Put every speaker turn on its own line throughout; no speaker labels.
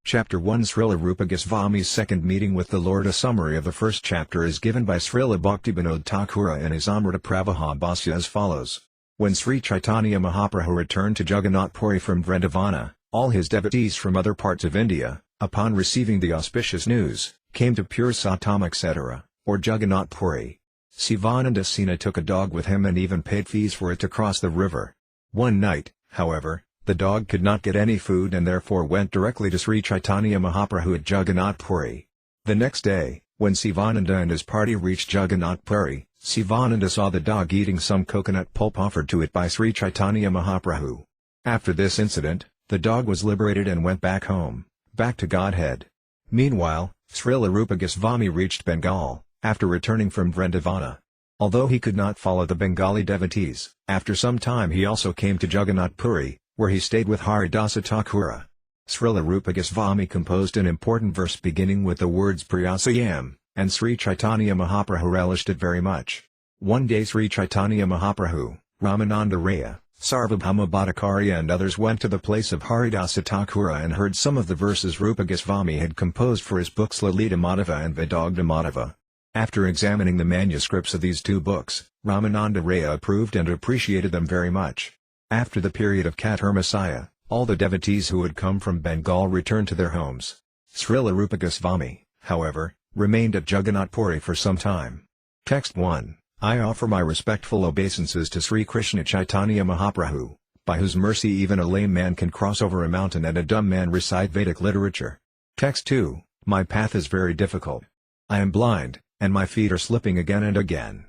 Chapter 1 Srila Rupa Goswami's second meeting with the Lord. A summary of the first chapter is given by Srila Bhaktivinoda Thakura in his Amrita Pravaha Bhasya as follows. When Sri Caitanya Mahaprabhu returned to Jagannath Puri from Vrindavana, all his devotees from other parts of India, upon receiving the auspicious news, came to Pur Satam etc., or Jagannath Puri. Sivananda Sena took a dog with him and even paid fees for it to cross the river. One night, however, the dog could not get any food and therefore went directly to Sri Caitanya Mahaprabhu at Jagannath Puri. The next day, when Sivananda and his party reached Jagannath Puri, Sivananda saw the dog eating some coconut pulp offered to it by Sri Caitanya Mahaprabhu. After this incident, the dog was liberated and went back home, back to Godhead. Meanwhile, Srila Rupa Goswami reached Bengal, after returning from Vrindavana. Although he could not follow the Bengali devotees, after some time he also came to Jagannath Puri, where he stayed with Haridasa Thakura. Srila Rupa Goswami composed an important verse beginning with the words Priyasayam, and Sri Caitanya Mahaprabhu relished it very much. One day Sri Caitanya Mahaprabhu, Ramananda Raya, Sarvabhauma Bhattacharya and others went to the place of Haridasa Thakura and heard some of the verses Rupa Goswami had composed for his books Lalita Madhava and Vedagda Madhava. After examining the manuscripts of these two books, Ramananda Raya approved and appreciated them very much. After the period of Chaturmasaya, all the devotees who had come from Bengal returned to their homes. Srila Rupa Goswami, however, remained at Jagannath Puri for some time. Text 1. I offer my respectful obeisances to Sri Krishna Caitanya Mahaprabhu, by whose mercy even a lame man can cross over a mountain and a dumb man recite Vedic literature. Text 2. My path is very difficult. I am blind, and my feet are slipping again and again.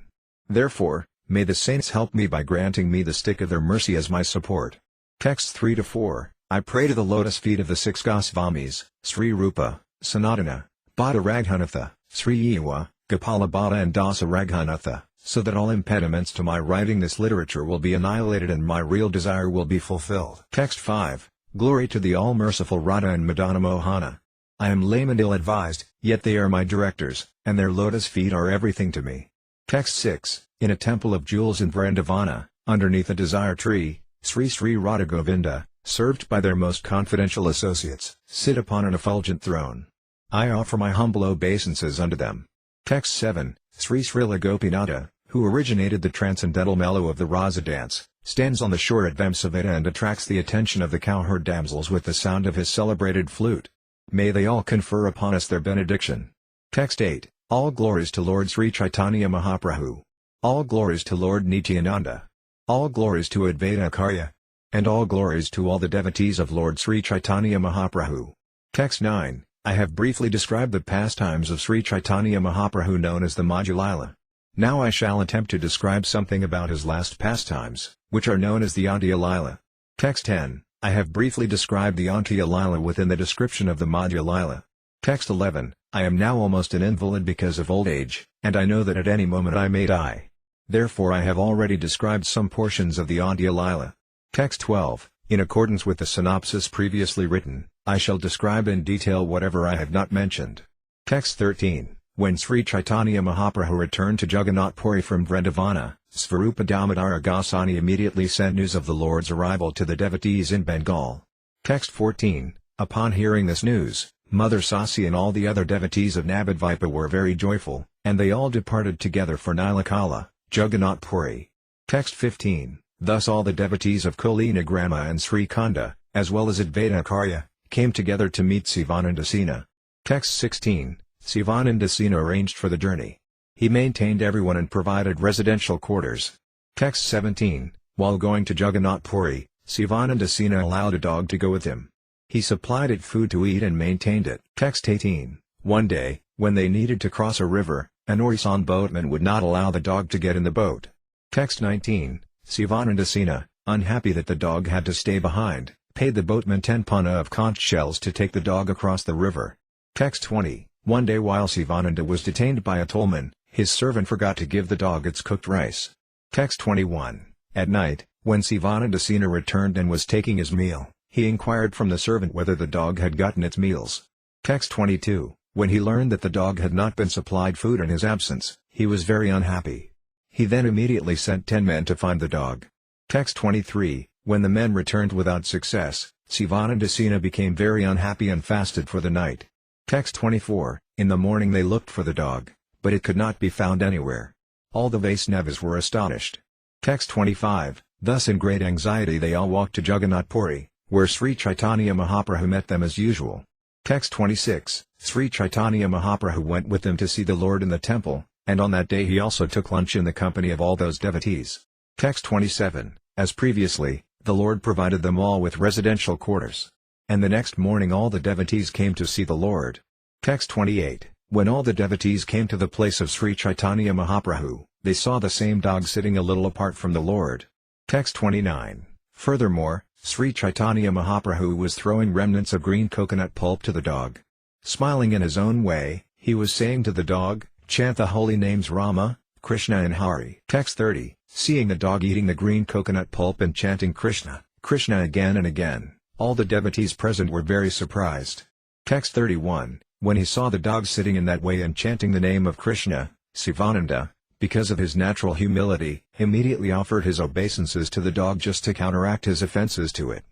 Therefore, may the saints help me by granting me the stick of their mercy as my support. Text 3-4, I pray to the lotus feet of the six Goswamis, Sri Rupa, Sanatana, Bhatta Raghunatha, Sri Ewa, Gopala Bhatta and Dasa Raghunatha, so that all impediments to my writing this literature will be annihilated and my real desire will be fulfilled. Text 5, Glory to the all-merciful Radha and Madana Mohana. I am lame and ill-advised, yet they are my directors, and their lotus feet are everything to me. Text 6, in a temple of jewels in Vrindavana, underneath a desire tree, Sri Radha Govinda, served by their most confidential associates, sit upon an effulgent throne. I offer my humble obeisances unto them. Text 7, Srila Gopinatha, who originated the transcendental mellow of the Rasa dance, stands on the shore at Vamsaveda and attracts the attention of the cowherd damsels with the sound of his celebrated flute. May they all confer upon us their benediction. Text 8, all glories to Lord Sri Caitanya Mahaprabhu. All glories to Lord Nityananda. All glories to Advaita Acharya. And all glories to all the devotees of Lord Sri Caitanya Mahaprabhu. Text 9, I have briefly described the pastimes of Sri Caitanya Mahaprabhu known as the Antya-līlā. Now I shall attempt to describe something about his last pastimes, which are known as the Antya-līlā. Text 10, I have briefly described the Antya-līlā within the description of the Antya-līlā. Text 11, I am now almost an invalid because of old age, and I know that at any moment I may die. Therefore I have already described some portions of the Antya-līlā. Text 12, in accordance with the synopsis previously written, I shall describe in detail whatever I have not mentioned. Text 13, when Sri Caitanya Mahaprabhu returned to Jagannath Puri from Vrindavana, Svarupa Damodara Goswami immediately sent news of the Lord's arrival to the devotees in Bengal. Text 14, upon hearing this news, Mother Sasi and all the other devotees of Navadvipa were very joyful, and they all departed together for Nilakala, Jagannath Puri. Text 15, thus all the devotees of Kulinagrama and Sri Khanda, as well as Advaita Acharya, came together to meet Sivananda Sena. Text 16, Sivananda Sena arranged for the journey. He maintained everyone and provided residential quarters. Text 17, while going to Jagannath Puri, Sivananda Sena allowed a dog to go with him. He supplied it food to eat and maintained it. Text 18, one day, when they needed to cross a river, an Orison boatman would not allow the dog to get in the boat. Text 19, Sivananda Sena, unhappy that the dog had to stay behind, paid the boatman 10 punna of conch shells to take the dog across the river. Text 20, one day while Sivananda was detained by a tollman, his servant forgot to give the dog its cooked rice. Text 21, at night, when Sivananda Sena returned and was taking his meal, he inquired from the servant whether the dog had gotten its meals. Text 22, when he learned that the dog had not been supplied food in his absence, he was very unhappy. He then immediately sent 10 men to find the dog. Text 23, when the men returned without success, Sivanandasena became very unhappy and fasted for the night. Text 24, in the morning they looked for the dog, but it could not be found anywhere. All the Vaisnavas were astonished. Text 25, thus in great anxiety they all walked to Jagannath Puri, where Sri Caitanya Mahaprabhu met them as usual. Text 26, Sri Caitanya Mahaprabhu went with them to see the Lord in the temple, and on that day he also took lunch in the company of all those devotees. Text 27, as previously, the Lord provided them all with residential quarters. And the next morning all the devotees came to see the Lord. Text 28, when all the devotees came to the place of Sri Caitanya Mahaprabhu, they saw the same dog sitting a little apart from the Lord. Text 29, furthermore, Sri Caitanya Mahaprabhu was throwing remnants of green coconut pulp to the dog. Smiling in his own way, he was saying to the dog, chant the holy names Rama, Krishna and Hari. Text 30, seeing the dog eating the green coconut pulp and chanting Krishna, Krishna again and again, all the devotees present were very surprised. Text 31, when he saw the dog sitting in that way and chanting the name of Krishna, Sivananda, because of his natural humility, immediately offered his obeisances to the dog just to counteract his offenses to it.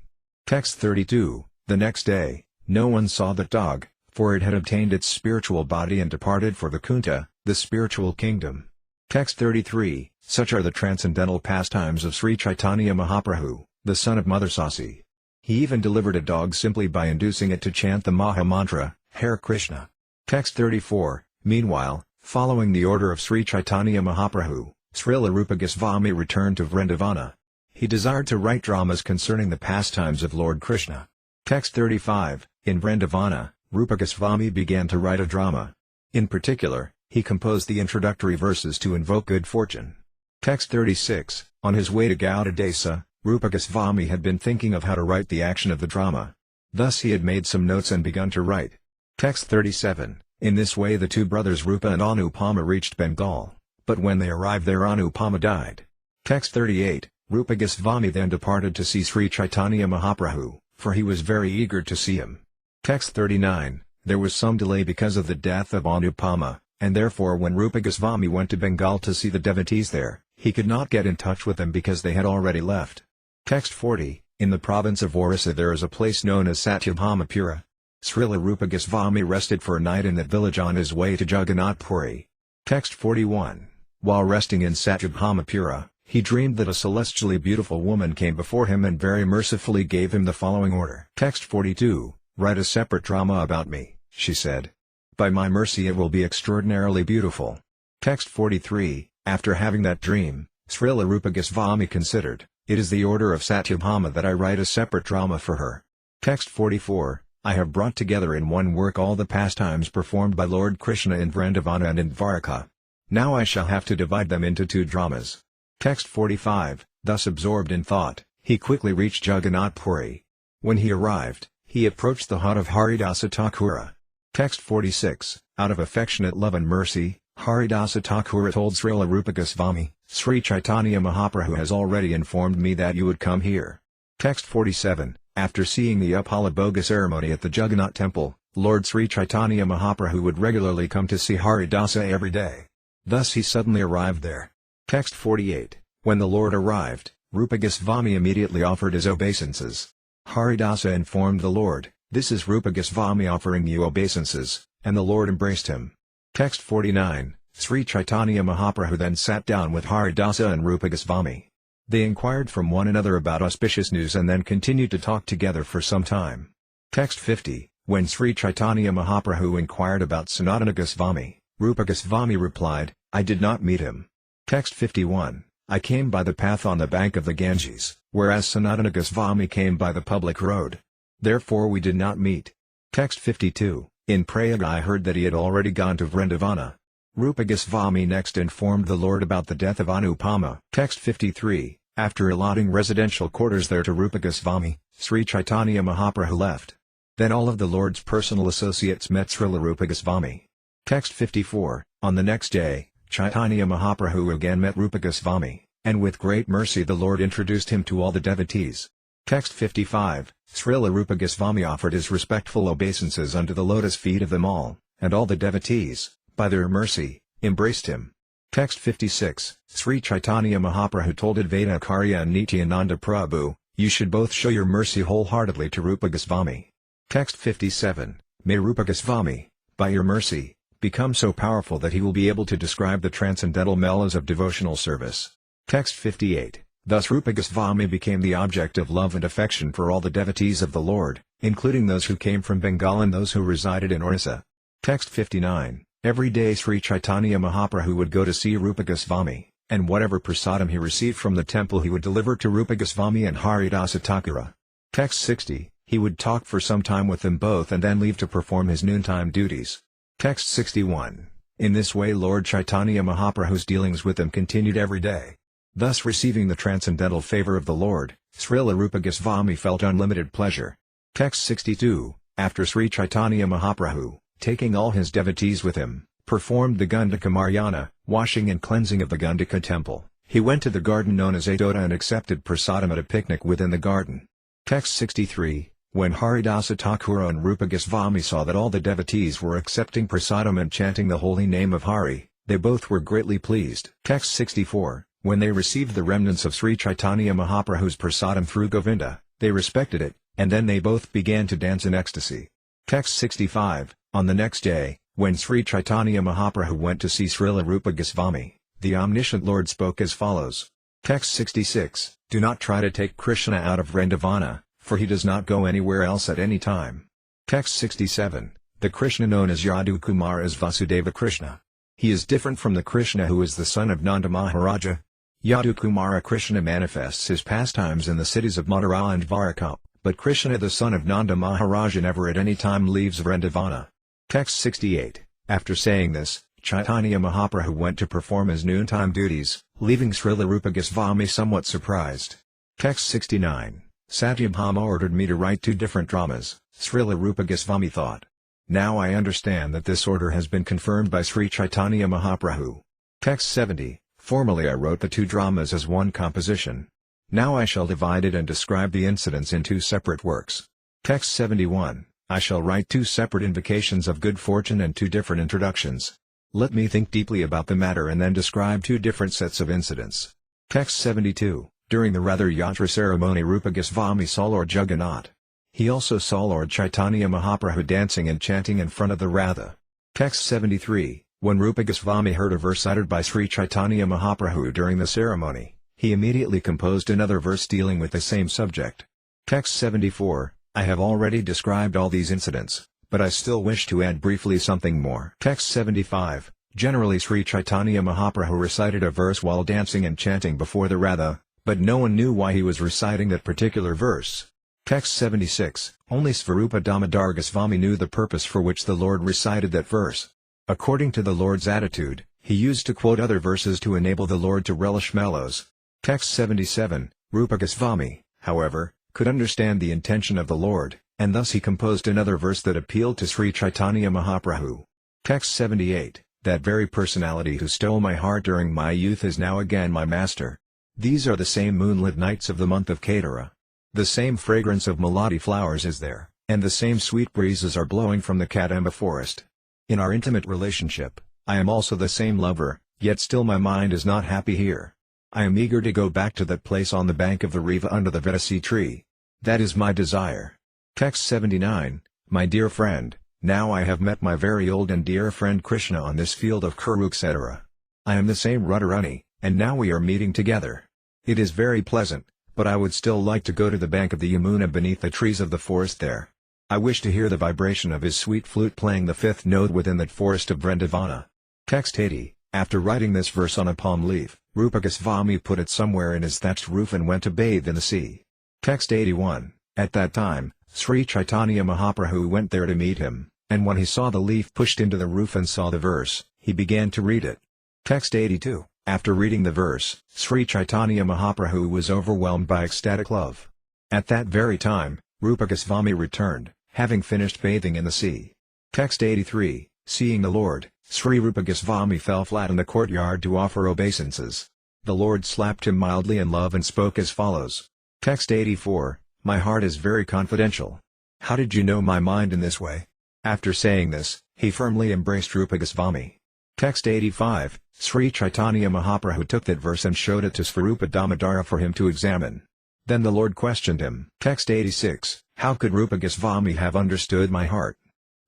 Text 32, the next day, no one saw that dog, for it had obtained its spiritual body and departed for Vaikuntha, the spiritual kingdom. Text 33, such are the transcendental pastimes of Sri Caitanya Mahaprabhu, the son of Mother Sasi. He even delivered a dog simply by inducing it to chant the Maha Mantra, Hare Krishna. Text 34, meanwhile, following the order of Sri Caitanya Mahaprabhu, Srila Rupa Goswami returned to Vrindavana. He desired to write dramas concerning the pastimes of Lord Krishna. Text 35, in Vrindavana, Rupa Goswami began to write a drama. In particular, he composed the introductory verses to invoke good fortune. Text 36, on his way to Gauda Desa, Rupa Goswami had been thinking of how to write the action of the drama. Thus he had made some notes and begun to write. Text 37, in this way the two brothers Rupa and Anupama reached Bengal, but when they arrived there Anupama died. Text 38, Rupa Goswami then departed to see Sri Caitanya Mahaprabhu, for he was very eager to see him. Text 39, there was some delay because of the death of Anupama, and therefore when Rupa Goswami went to Bengal to see the devotees there, he could not get in touch with them because they had already left. Text 40, in the province of Orissa there is a place known as Satyabhamapura. Srila Rupa Goswami rested for a night in that village on his way to Jagannath Puri. Text 41, while resting in Satyabhamapura, he dreamed that a celestially beautiful woman came before him and very mercifully gave him the following order. Text 42, write a separate drama about me, she said. By my mercy it will be extraordinarily beautiful. Text 43, after having that dream, Srila Rupa Goswami considered, it is the order of Satyabhama that I write a separate drama for her. Text 44, I have brought together in one work all the pastimes performed by Lord Krishna in Vrindavana and in Dvaraka. Now I shall have to divide them into two dramas. Text 45, thus absorbed in thought, he quickly reached Jagannath Puri. When he arrived, he approached the hut of Haridasa Thakura. Text 46, out of affectionate love and mercy, Haridasa Thakura told Srila Rupa Goswami, Sri Caitanya Mahaprabhu has already informed me that you would come here. Text 47, after seeing the Upalabhoga ceremony at the Jagannath temple, Lord Sri Caitanya Mahaprabhu would regularly come to see Haridasa every day. Thus he suddenly arrived there. Text 48, when the Lord arrived, Rupa Goswami immediately offered his obeisances. Haridasa informed the Lord, this is Rupa Goswami offering you obeisances, and the Lord embraced him. Text 49, Sri Caitanya Mahaprabhu then sat down with Haridasa and Rupa Goswami. They inquired from one another about auspicious news and then continued to talk together for some time. Text 50, when Sri Caitanya Mahaprabhu inquired about Sanatana Goswami, Rupa Goswami replied, I did not meet him. Text 51, I came by the path on the bank of the Ganges, whereas Sanatana Goswami came by the public road. Therefore we did not meet. Text 52, in Prayag I heard that he had already gone to Vrindavana. Rupa Goswami next informed the Lord about the death of Anupama. Text 53, after allotting residential quarters there to Rupa Goswami, Sri Caitanya Mahaprabhu left. Then all of the Lord's personal associates met Srila Rupa Goswami. Text 54, on the next day, Caitanya Mahaprabhu again met Rupa Goswami, and with great mercy the Lord introduced him to all the devotees. Text 55, Srila Rupa Goswami offered his respectful obeisances unto the lotus feet of them all, and all the devotees, by their mercy, embraced him. Text 56, Sri Caitanya Mahaprabhu told Advaita Acharya and Nityananda Prabhu, You should both show your mercy wholeheartedly to Rupa Goswami. Text 57. May Rupa Goswami, by your mercy, become so powerful that he will be able to describe the transcendental mellows of devotional service. Text 58. Thus Rupa Goswami became the object of love and affection for all the devotees of the Lord, including those who came from Bengal and those who resided in Orissa. Text 59. Every day Sri Caitanya Mahaprabhu would go to see Rupa Goswami, and whatever prasadam he received from the temple he would deliver to Rupa Goswami and Haridasa Thakura. Text 60. He would talk for some time with them both and then leave to perform his noontime duties. Text 61. In this way Lord Caitanya Mahaprabhu's dealings with them continued every day. Thus receiving the transcendental favor of the Lord, Srila Rupa Goswami felt unlimited pleasure. Text 62. After Sri Caitanya Mahaprabhu, taking all his devotees with him, performed the Gandhika Marjana, washing and cleansing of the Gandhika temple, he went to the garden known as Atoda and accepted prasadam at a picnic within the garden. Text 63. When Haridasa Thakura and Rupa Goswami saw that all the devotees were accepting prasadam and chanting the holy name of Hari, they both were greatly pleased. Text 64. When they received the remnants of Sri Caitanya Mahaprabhu's prasadam through Govinda, they respected it, and then they both began to dance in ecstasy. Text 65. On the next day, when Sri Caitanya Mahaprabhu went to see Srila Rupa Goswami, the omniscient Lord spoke as follows. Text 66. Do not try to take Krishna out of Vrindavana, for he does not go anywhere else at any time. Text 67. The Krishna known as Yadu Kumar is Vasudeva Krishna. He is different from the Krishna who is the son of Nanda Maharaja. Yadu Kumara Krishna manifests his pastimes in the cities of Mathura and Dwaraka, but Krishna the son of Nanda Maharaja never at any time leaves Vrindavana. Text 68. After saying this, Caitanya Mahaprabhu went to perform his noontime duties, leaving Srila Rupa Goswami somewhat surprised. Text 69. Satyabhama ordered me to write 2 different dramas, Srila Rupa Goswami thought. Now I understand that this order has been confirmed by Sri Caitanya Mahaprabhu. Text 70. Formerly I wrote the 2 dramas as one composition. Now I shall divide it and describe the incidents in 2 separate works. Text 71. I shall write 2 separate invocations of good fortune and 2 different introductions. Let me think deeply about the matter and then describe 2 different sets of incidents. Text 72. During the Ratha Yatra ceremony Rupa Goswami saw Lord Jagannath. He also saw Lord Caitanya Mahaprabhu dancing and chanting in front of the Ratha. Text 73. When Rupa Goswami heard a verse uttered by Sri Caitanya Mahaprabhu during the ceremony, he immediately composed another verse dealing with the same subject. Text 74. I have already described all these incidents, but I still wish to add briefly something more. Text 75. Generally Sri Caitanya Mahaprabhu recited a verse while dancing and chanting before the Ratha, but no one knew why he was reciting that particular verse. Text 76. Only Svarupa Damodar Goswami knew the purpose for which the Lord recited that verse. According to the Lord's attitude, he used to quote other verses to enable the Lord to relish mellows. Text 77. Rupa Goswami, however, could understand the intention of the Lord, and thus he composed another verse that appealed to Sri Caitanya Mahaprabhu. Text 78. That very personality who stole my heart during my youth is now again my master. These are the same moonlit nights of the month of Kaitara. The same fragrance of melody flowers is there, and the same sweet breezes are blowing from the Kadamba forest. In our intimate relationship, I am also the same lover, yet still my mind is not happy here. I am eager to go back to that place on the bank of the Riva under the Vedasi tree. That is my desire. Text 79. My dear friend, now I have met my very old and dear friend Krishna on this field of Kurukshetra. I am the same Radharani, and now we are meeting together. It is very pleasant, but I would still like to go to the bank of the Yamuna beneath the trees of the forest there. I wish to hear the vibration of his sweet flute playing the 5th note within that forest of Vrindavana. Text 80. After writing this verse on a palm leaf, Rupa Goswami put it somewhere in his thatched roof and went to bathe in the sea. Text 81. At that time, Sri Caitanya Mahaprabhu went there to meet him, and when he saw the leaf pushed into the roof and saw the verse, he began to read it. Text 82. After reading the verse, Sri Caitanya Mahaprabhu was overwhelmed by ecstatic love. At that very time, Rupa Goswami returned, having finished bathing in the sea. Text 83. Seeing the Lord, Sri Rupa Goswami fell flat in the courtyard to offer obeisances. The Lord slapped him mildly in love and spoke as follows. Text 84. My heart is very confidential. How did you know my mind in this way? After saying this, he firmly embraced Rupa Goswami. Text 85. Sri Caitanya Mahaprabhu took that verse and showed it to Svarupa Damodara for him to examine. Then the Lord questioned him. Text 86, how could Rupa Goswami have understood my heart?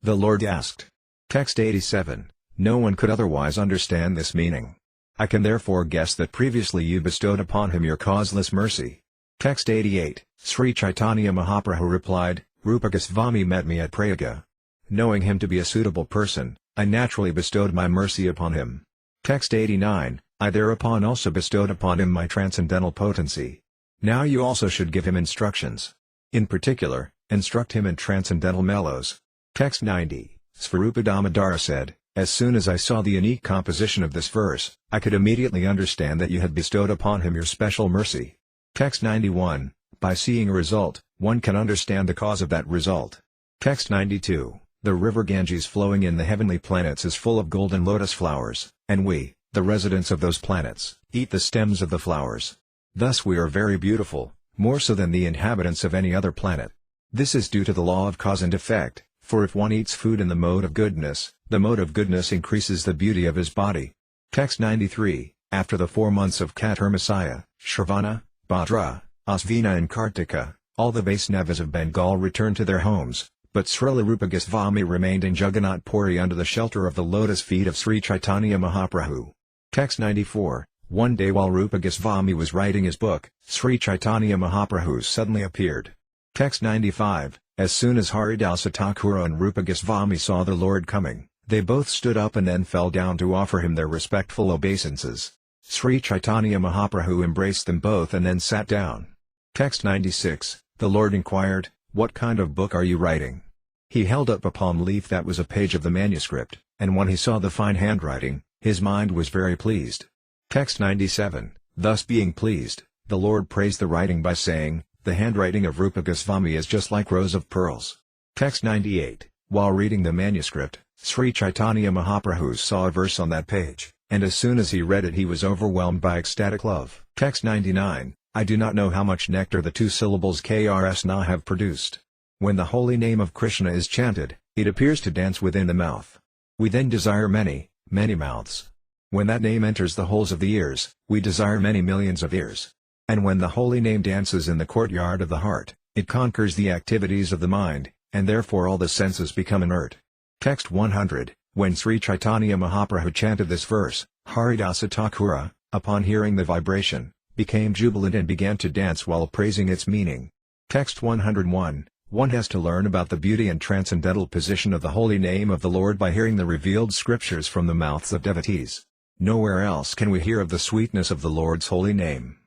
The Lord asked. Text 87, no one could otherwise understand this meaning. I can therefore guess that previously you bestowed upon him your causeless mercy. Text 88, Sri Caitanya Mahaprabhu replied, Rupa Goswami met me at Prayaga. Knowing him to be a suitable person, I naturally bestowed my mercy upon him. Text 89, I thereupon also bestowed upon him my transcendental potency. Now you also should give him instructions. In particular, instruct him in transcendental mellows. Text 90, Svarupa Damodara said, as soon as I saw the unique composition of this verse, I could immediately understand that you had bestowed upon him your special mercy. Text 91, by seeing a result, one can understand the cause of that result. Text 92, the river Ganges flowing in the heavenly planets is full of golden lotus flowers, and we, the residents of those planets, eat the stems of the flowers. Thus we are very beautiful, more so than the inhabitants of any other planet. This is due to the law of cause and effect, for if one eats food in the mode of goodness, the mode of goodness increases the beauty of his body. Text 93, after the 4 months of Chaturmasaya, Shravana, Bhadra, Asvina and Kartika, all the Vaisnavas of Bengal returned to their homes, but Srila Rupa Goswami remained in Jagannath Puri under the shelter of the lotus feet of Sri Caitanya Mahaprabhu. Text 94, one day while Rupa Goswami was writing his book, Sri Caitanya Mahaprabhu suddenly appeared. Text 95, as soon as Haridasa Thakura and Rupa Goswami saw the Lord coming, they both stood up and then fell down to offer him their respectful obeisances. Sri Caitanya Mahaprabhu embraced them both and then sat down. Text 96, the Lord inquired, what kind of book are you writing? He held up a palm leaf that was a page of the manuscript, and when he saw the fine handwriting, his mind was very pleased. Text 97, thus being pleased, the Lord praised the writing by saying, the handwriting of Rupa Goswami is just like rows of pearls. Text 98, while reading the manuscript, Sri Caitanya Mahaprabhu saw a verse on that page, and as soon as he read it he was overwhelmed by ecstatic love. Text 99, I do not know how much nectar the 2 syllables Krishna have produced. When the holy name of Krishna is chanted, it appears to dance within the mouth. We then desire many, many mouths. When that name enters the holes of the ears, we desire many millions of ears. And when the holy name dances in the courtyard of the heart, it conquers the activities of the mind, and therefore all the senses become inert. Text 100, when Sri Caitanya Mahaprabhu chanted this verse, Haridasa Thakura, upon hearing the vibration, became jubilant and began to dance while praising its meaning. Text 101, one has to learn about the beauty and transcendental position of the holy name of the Lord by hearing the revealed scriptures from the mouths of devotees. Nowhere else can we hear of the sweetness of the Lord's holy name.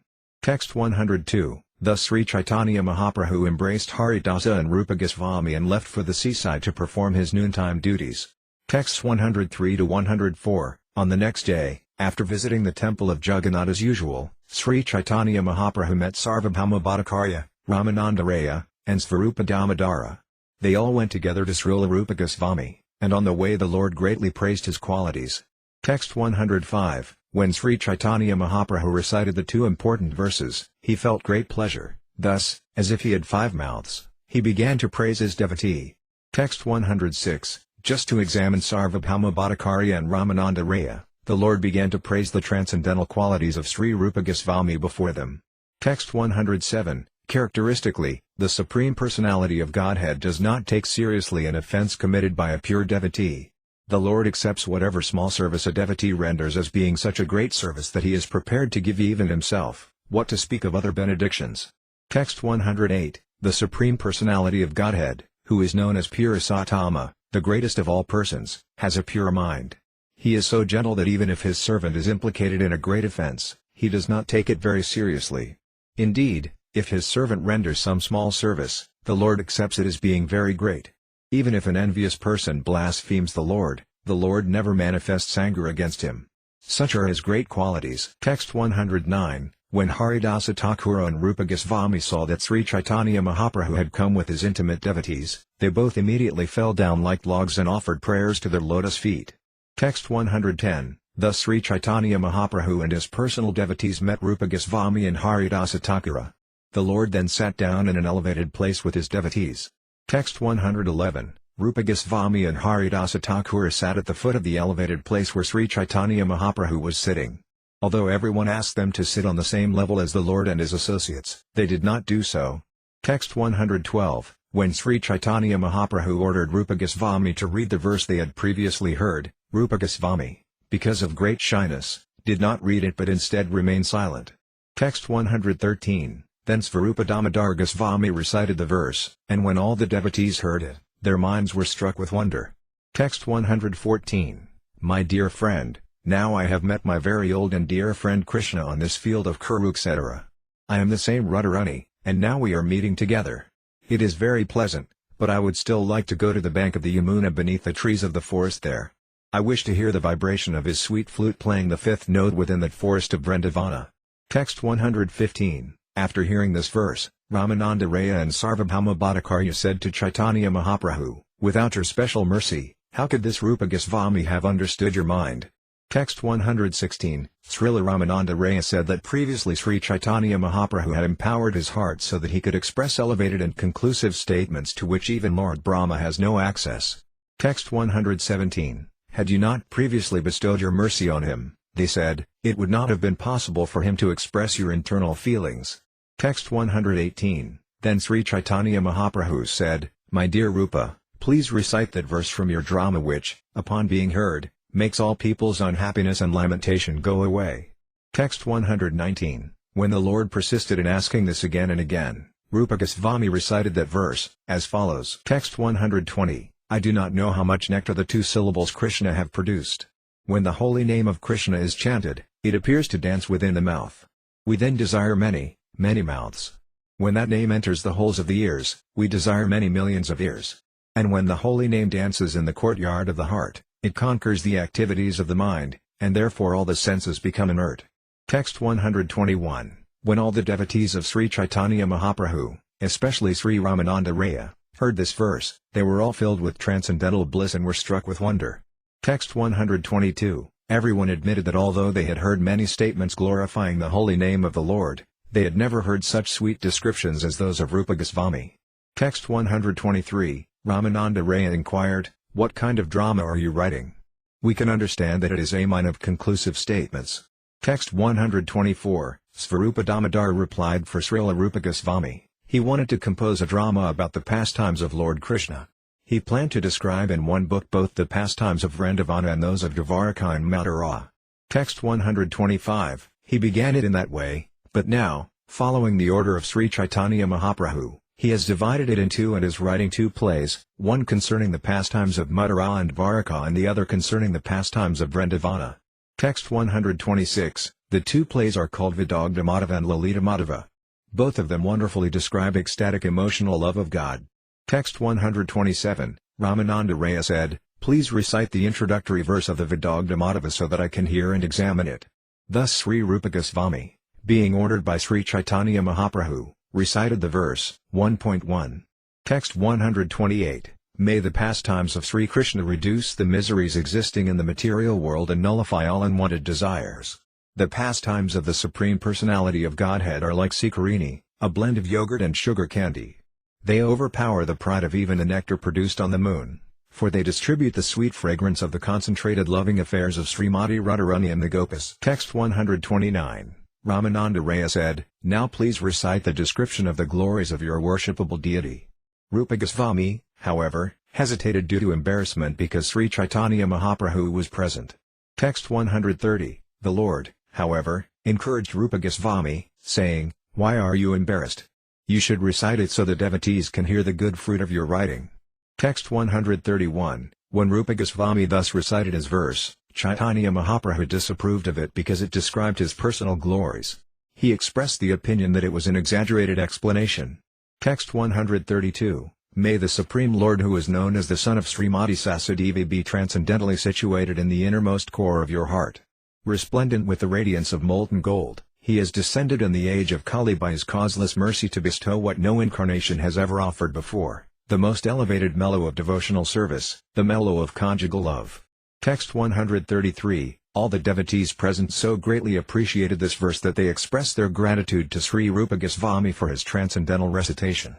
Text 102, thus Sri Caitanya Mahaprabhu embraced Haridasa and Rupa Goswami and left for the seaside to perform his noontime duties. Texts 103 to 104, on the next day, after visiting the temple of Jagannath as usual, Sri Caitanya Mahaprabhu met Sarvabhauma Bhattacharya, Ramananda Raya, and Svarupa Damodara. They all went together to Srila Rupa Goswami, and on the way the Lord greatly praised his qualities. Text 105, when Sri Caitanya Mahaprabhu recited the 2 important verses, he felt great pleasure, thus, as if he had 5 mouths, he began to praise his devotee. Text 106, just to examine Sarvabhauma Bhattacharya and Ramananda Raya, the Lord began to praise the transcendental qualities of Sri Rupa Goswami before them. Text 107, characteristically, the Supreme Personality of Godhead does not take seriously an offense committed by a pure devotee. The Lord accepts whatever small service a devotee renders as being such a great service that he is prepared to give even himself, what to speak of other benedictions. Text 108, the Supreme Personality of Godhead, who is known as Pura Sattama, the greatest of all persons, has a pure mind. He is so gentle that even if his servant is implicated in a great offense, he does not take it very seriously. Indeed, if his servant renders some small service, the Lord accepts it as being very great. Even if an envious person blasphemes the Lord never manifests anger against him. Such are his great qualities. Text 109, when Haridasa Thakura and Rupa Goswami saw that Sri Caitanya Mahaprabhu had come with his intimate devotees, they both immediately fell down like logs and offered prayers to their lotus feet. Text 110, thus Sri Caitanya Mahaprabhu and his personal devotees met Rupa Goswami and Haridasa Thakura. The Lord then sat down in an elevated place with his devotees. Text 111, Rupa Goswami and Haridasa Thakura sat at the foot of the elevated place where Sri Caitanya Mahaprabhu was sitting. Although everyone asked them to sit on the same level as the Lord and his associates, they did not do so. Text 112. When Sri Caitanya Mahaprabhu ordered Rupa Goswami to read the verse they had previously heard, Rupa Goswami, because of great shyness, did not read it but instead remained silent. Text 113. Then Svarupa Damodar Goswami recited the verse, and when all the devotees heard it, their minds were struck with wonder. Text 114. My dear friend, now I have met my very old and dear friend Krishna on this field of Kurukshetra. I am the same Radharani, and now we are meeting together. It is very pleasant, but I would still like to go to the bank of the Yamuna beneath the trees of the forest there. I wish to hear the vibration of his sweet flute playing the fifth note within that forest of Vrindavana. Text 115. After hearing this verse, Ramananda Raya and Sarvabhauma Bhattacharya said to Caitanya Mahaprabhu, without your special mercy, how could this Rupa Goswami have understood your mind? Text 116. Srila Ramananda Raya said that previously Sri Caitanya Mahaprabhu had empowered his heart so that he could express elevated and conclusive statements to which even Lord Brahma has no access. Text 117. Had you not previously bestowed your mercy on him, they said, it would not have been possible for him to express your internal feelings. Text 118. Then Sri Caitanya Mahaprabhu said, my dear Rupa, please recite that verse from your drama which, upon being heard, makes all people's unhappiness and lamentation go away. Text 119. When the Lord persisted in asking this again and again, Rupa Goswami recited that verse, as follows. Text 120. I do not know how much nectar the two syllables Krishna have produced. When the holy name of Krishna is chanted, it appears to dance within the mouth. We then desire many, many mouths. When that name enters the holes of the ears, we desire many millions of ears. And when the holy name dances in the courtyard of the heart, it conquers the activities of the mind, and therefore all the senses become inert. Text 121. When all the devotees of Sri Caitanya Mahaprabhu, especially Sri Ramananda Raya, heard this verse, they were all filled with transcendental bliss and were struck with wonder. Text 122. Everyone admitted that although they had heard many statements glorifying the holy name of the Lord, they had never heard such sweet descriptions as those of Rupa Goswami. Text 123. Ramananda Raya inquired, what kind of drama are you writing? We can understand that it is a mine of conclusive statements. Text 124. Svarupa Damodar replied for Srila Rupa Goswami. He wanted to compose a drama about the pastimes of Lord Krishna. He planned to describe in one book both the pastimes of Vrindavana and those of Dvaraka and Mathura. Text 125. He began it in that way, but now, following the order of Sri Caitanya Mahaprabhu, he has divided it in two and is writing two plays, one concerning the pastimes of Mathura and Dvaraka and the other concerning the pastimes of Vrindavana. Text 126. The two plays are called Vidagdha Madhava and Lalita Madhava. Both of them wonderfully describe ecstatic emotional love of God. Text 127. Ramananda Raya said, please recite the introductory verse of the Vidagdha Madhava so that I can hear and examine it. Thus Sri Rupa Goswami, being ordered by Sri Caitanya Mahaprabhu, recited the verse, 1.1. Text 128. May the pastimes of Sri Krishna reduce the miseries existing in the material world and nullify all unwanted desires. The pastimes of the Supreme Personality of Godhead are like sikarini, a blend of yogurt and sugar candy. They overpower the pride of even the nectar produced on the moon, for they distribute the sweet fragrance of the concentrated loving affairs of Srimati Radharani and the Gopas. Text 129. Ramananda Raya said, now please recite the description of the glories of your worshipable deity. Rupa Goswami, however, hesitated due to embarrassment because Sri Caitanya Mahaprabhu was present. Text 130. The Lord, however, encouraged Rupa Goswami, saying, why are you embarrassed? You should recite it so the devotees can hear the good fruit of your writing. Text 131. When Rupa Goswami thus recited his verse, Caitanya Mahaprabhu disapproved of it because it described his personal glories. He expressed the opinion that it was an exaggerated explanation. Text 132. May the Supreme Lord who is known as the Son of Srimati Sasadevi be transcendentally situated in the innermost core of your heart. Resplendent with the radiance of molten gold, he has descended in the age of Kali by his causeless mercy to bestow what no incarnation has ever offered before, the most elevated mellow of devotional service, the mellow of conjugal love. Text 133. All the devotees present so greatly appreciated this verse that they expressed their gratitude to Sri Rupa Goswami for his transcendental recitation.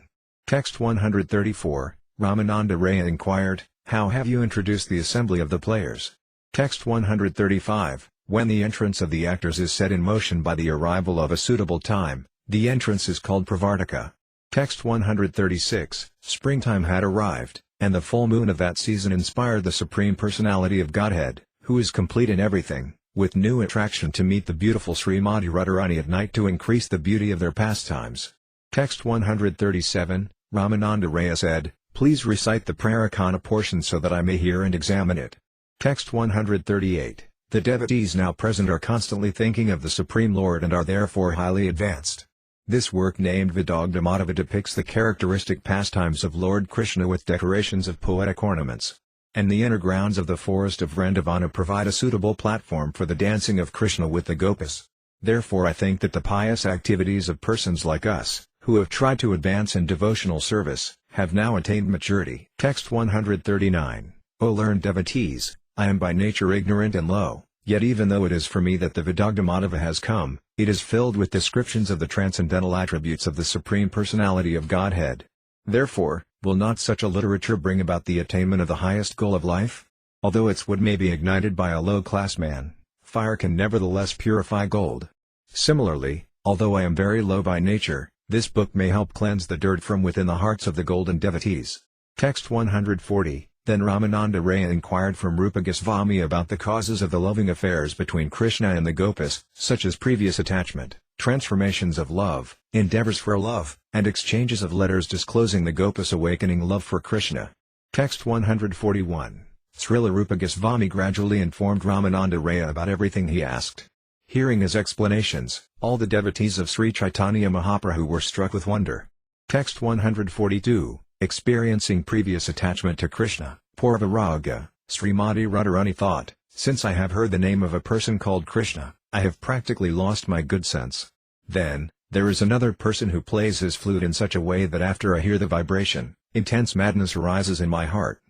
Text 134. Ramananda Raya inquired, how have you introduced the assembly of the players? Text 135. When the entrance of the actors is set in motion by the arrival of a suitable time, the entrance is called pravartika. Text 136. Springtime had arrived, and the full moon of that season inspired the Supreme Personality of Godhead, who is complete in everything, with new attraction to meet the beautiful Srimati Radharani at night to increase the beauty of their pastimes. Text 137. Ramananda Raya said, "Please recite the Prarakana portion so that I may hear and examine it." Text 138. The devotees now present are constantly thinking of the Supreme Lord and are therefore highly advanced. This work named Vidagdha Madhava depicts the characteristic pastimes of Lord Krishna with decorations of poetic ornaments. And the inner grounds of the forest of Vrindavana provide a suitable platform for the dancing of Krishna with the gopis. Therefore I think that the pious activities of persons like us, who have tried to advance in devotional service, have now attained maturity. Text 139. O learned devotees, I am by nature ignorant and low, yet even though it is for me that the Vidagdha Madhava has come, it is filled with descriptions of the transcendental attributes of the Supreme Personality of Godhead. Therefore, will not such a literature bring about the attainment of the highest goal of life? Although its wood may be ignited by a low-class man, fire can nevertheless purify gold. Similarly, although I am very low by nature, this book may help cleanse the dirt from within the hearts of the golden devotees. Text 140. Then Ramananda Raya inquired from Rupa Goswami about the causes of the loving affairs between Krishna and the gopis, such as previous attachment, transformations of love, endeavors for love, and exchanges of letters disclosing the gopis' awakening love for Krishna. Text 141. Srila Rupa Goswami gradually informed Ramananda Raya about everything he asked. Hearing his explanations, all the devotees of Sri Caitanya Mahaprabhu were struck with wonder. Text 142. Experiencing previous attachment to Krishna, Purvaraga, Srimati Radharani thought, since I have heard the name of a person called Krishna, I have practically lost my good sense. Then, there is another person who plays his flute in such a way that after I hear the vibration, intense madness arises in my heart.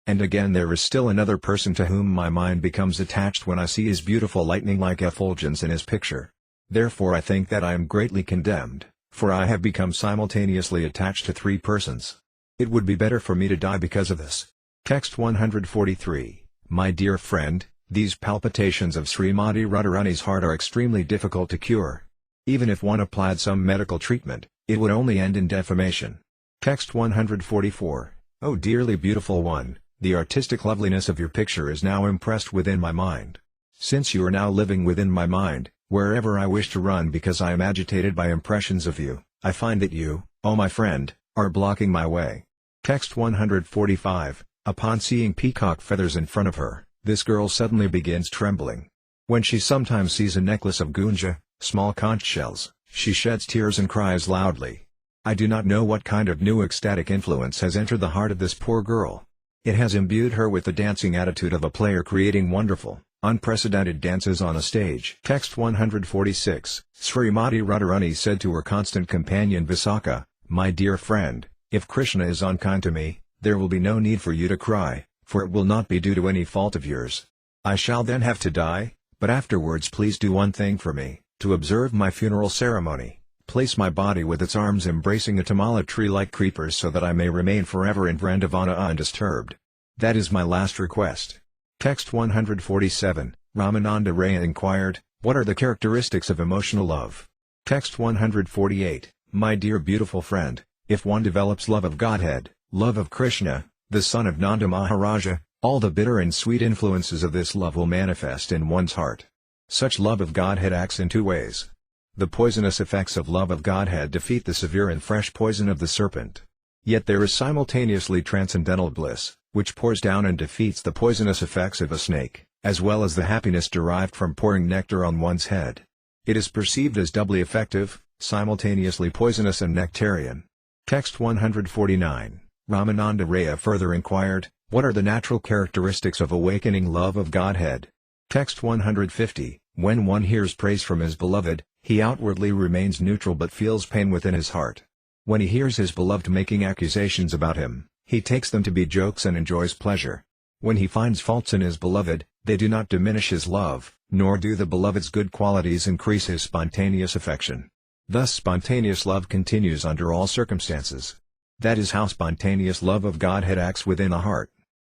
And again there is still another person to whom my mind becomes attached when I see his beautiful lightning-like effulgence in his picture. Therefore I think that I am greatly condemned, for I have become simultaneously attached to three persons. It would be better for me to die because of this. Text 143. My dear friend, these palpitations of Srimati Radharani's heart are extremely difficult to cure. Even if one applied some medical treatment, it would only end in defamation. Text 144. O dearly beautiful one, the artistic loveliness of your picture is now impressed within my mind. Since you are now living within my mind, wherever I wish to run because I am agitated by impressions of you, I find that you, O my friend, are blocking my way. Text 145. Upon seeing peacock feathers in front of her, this girl suddenly begins trembling. When she sometimes sees a necklace of gunja, small conch shells, she sheds tears and cries loudly. I do not know what kind of new ecstatic influence has entered the heart of this poor girl. It has imbued her with the dancing attitude of a player creating wonderful, unprecedented dances on a stage. Text 146. Srimati Radharani said to her constant companion Visakha, my dear friend, if Krishna is unkind to me, there will be no need for you to cry, for it will not be due to any fault of yours. I shall then have to die, but afterwards please do one thing for me, to observe my funeral ceremony. Place my body with its arms embracing a tamala tree like creepers so that I may remain forever in Vrindavana undisturbed. That is my last request. Text 147. Ramananda Raya inquired, what are the characteristics of emotional love? Text 148. My dear beautiful friend, if one develops love of Godhead, love of Krishna, the son of Nanda Maharaja, all the bitter and sweet influences of this love will manifest in one's heart. Such love of Godhead acts in two ways. The poisonous effects of love of Godhead defeat the severe and fresh poison of the serpent. Yet there is simultaneously transcendental bliss, which pours down and defeats the poisonous effects of a snake, as well as the happiness derived from pouring nectar on one's head. It is perceived as doubly effective, simultaneously poisonous and nectarian. Text 149. Ramananda Raya further inquired, what are the natural characteristics of awakening love of Godhead? Text 150. When one hears praise from his beloved, he outwardly remains neutral but feels pain within his heart. When he hears his beloved making accusations about him, he takes them to be jokes and enjoys pleasure. When he finds faults in his beloved, they do not diminish his love, nor do the beloved's good qualities increase his spontaneous affection. Thus spontaneous love continues under all circumstances. That is how spontaneous love of Godhead acts within a heart.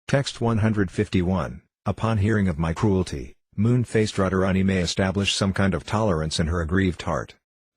Text 151. Upon hearing of my cruelty, moon-faced Radharani may establish some kind of tolerance in her aggrieved heart.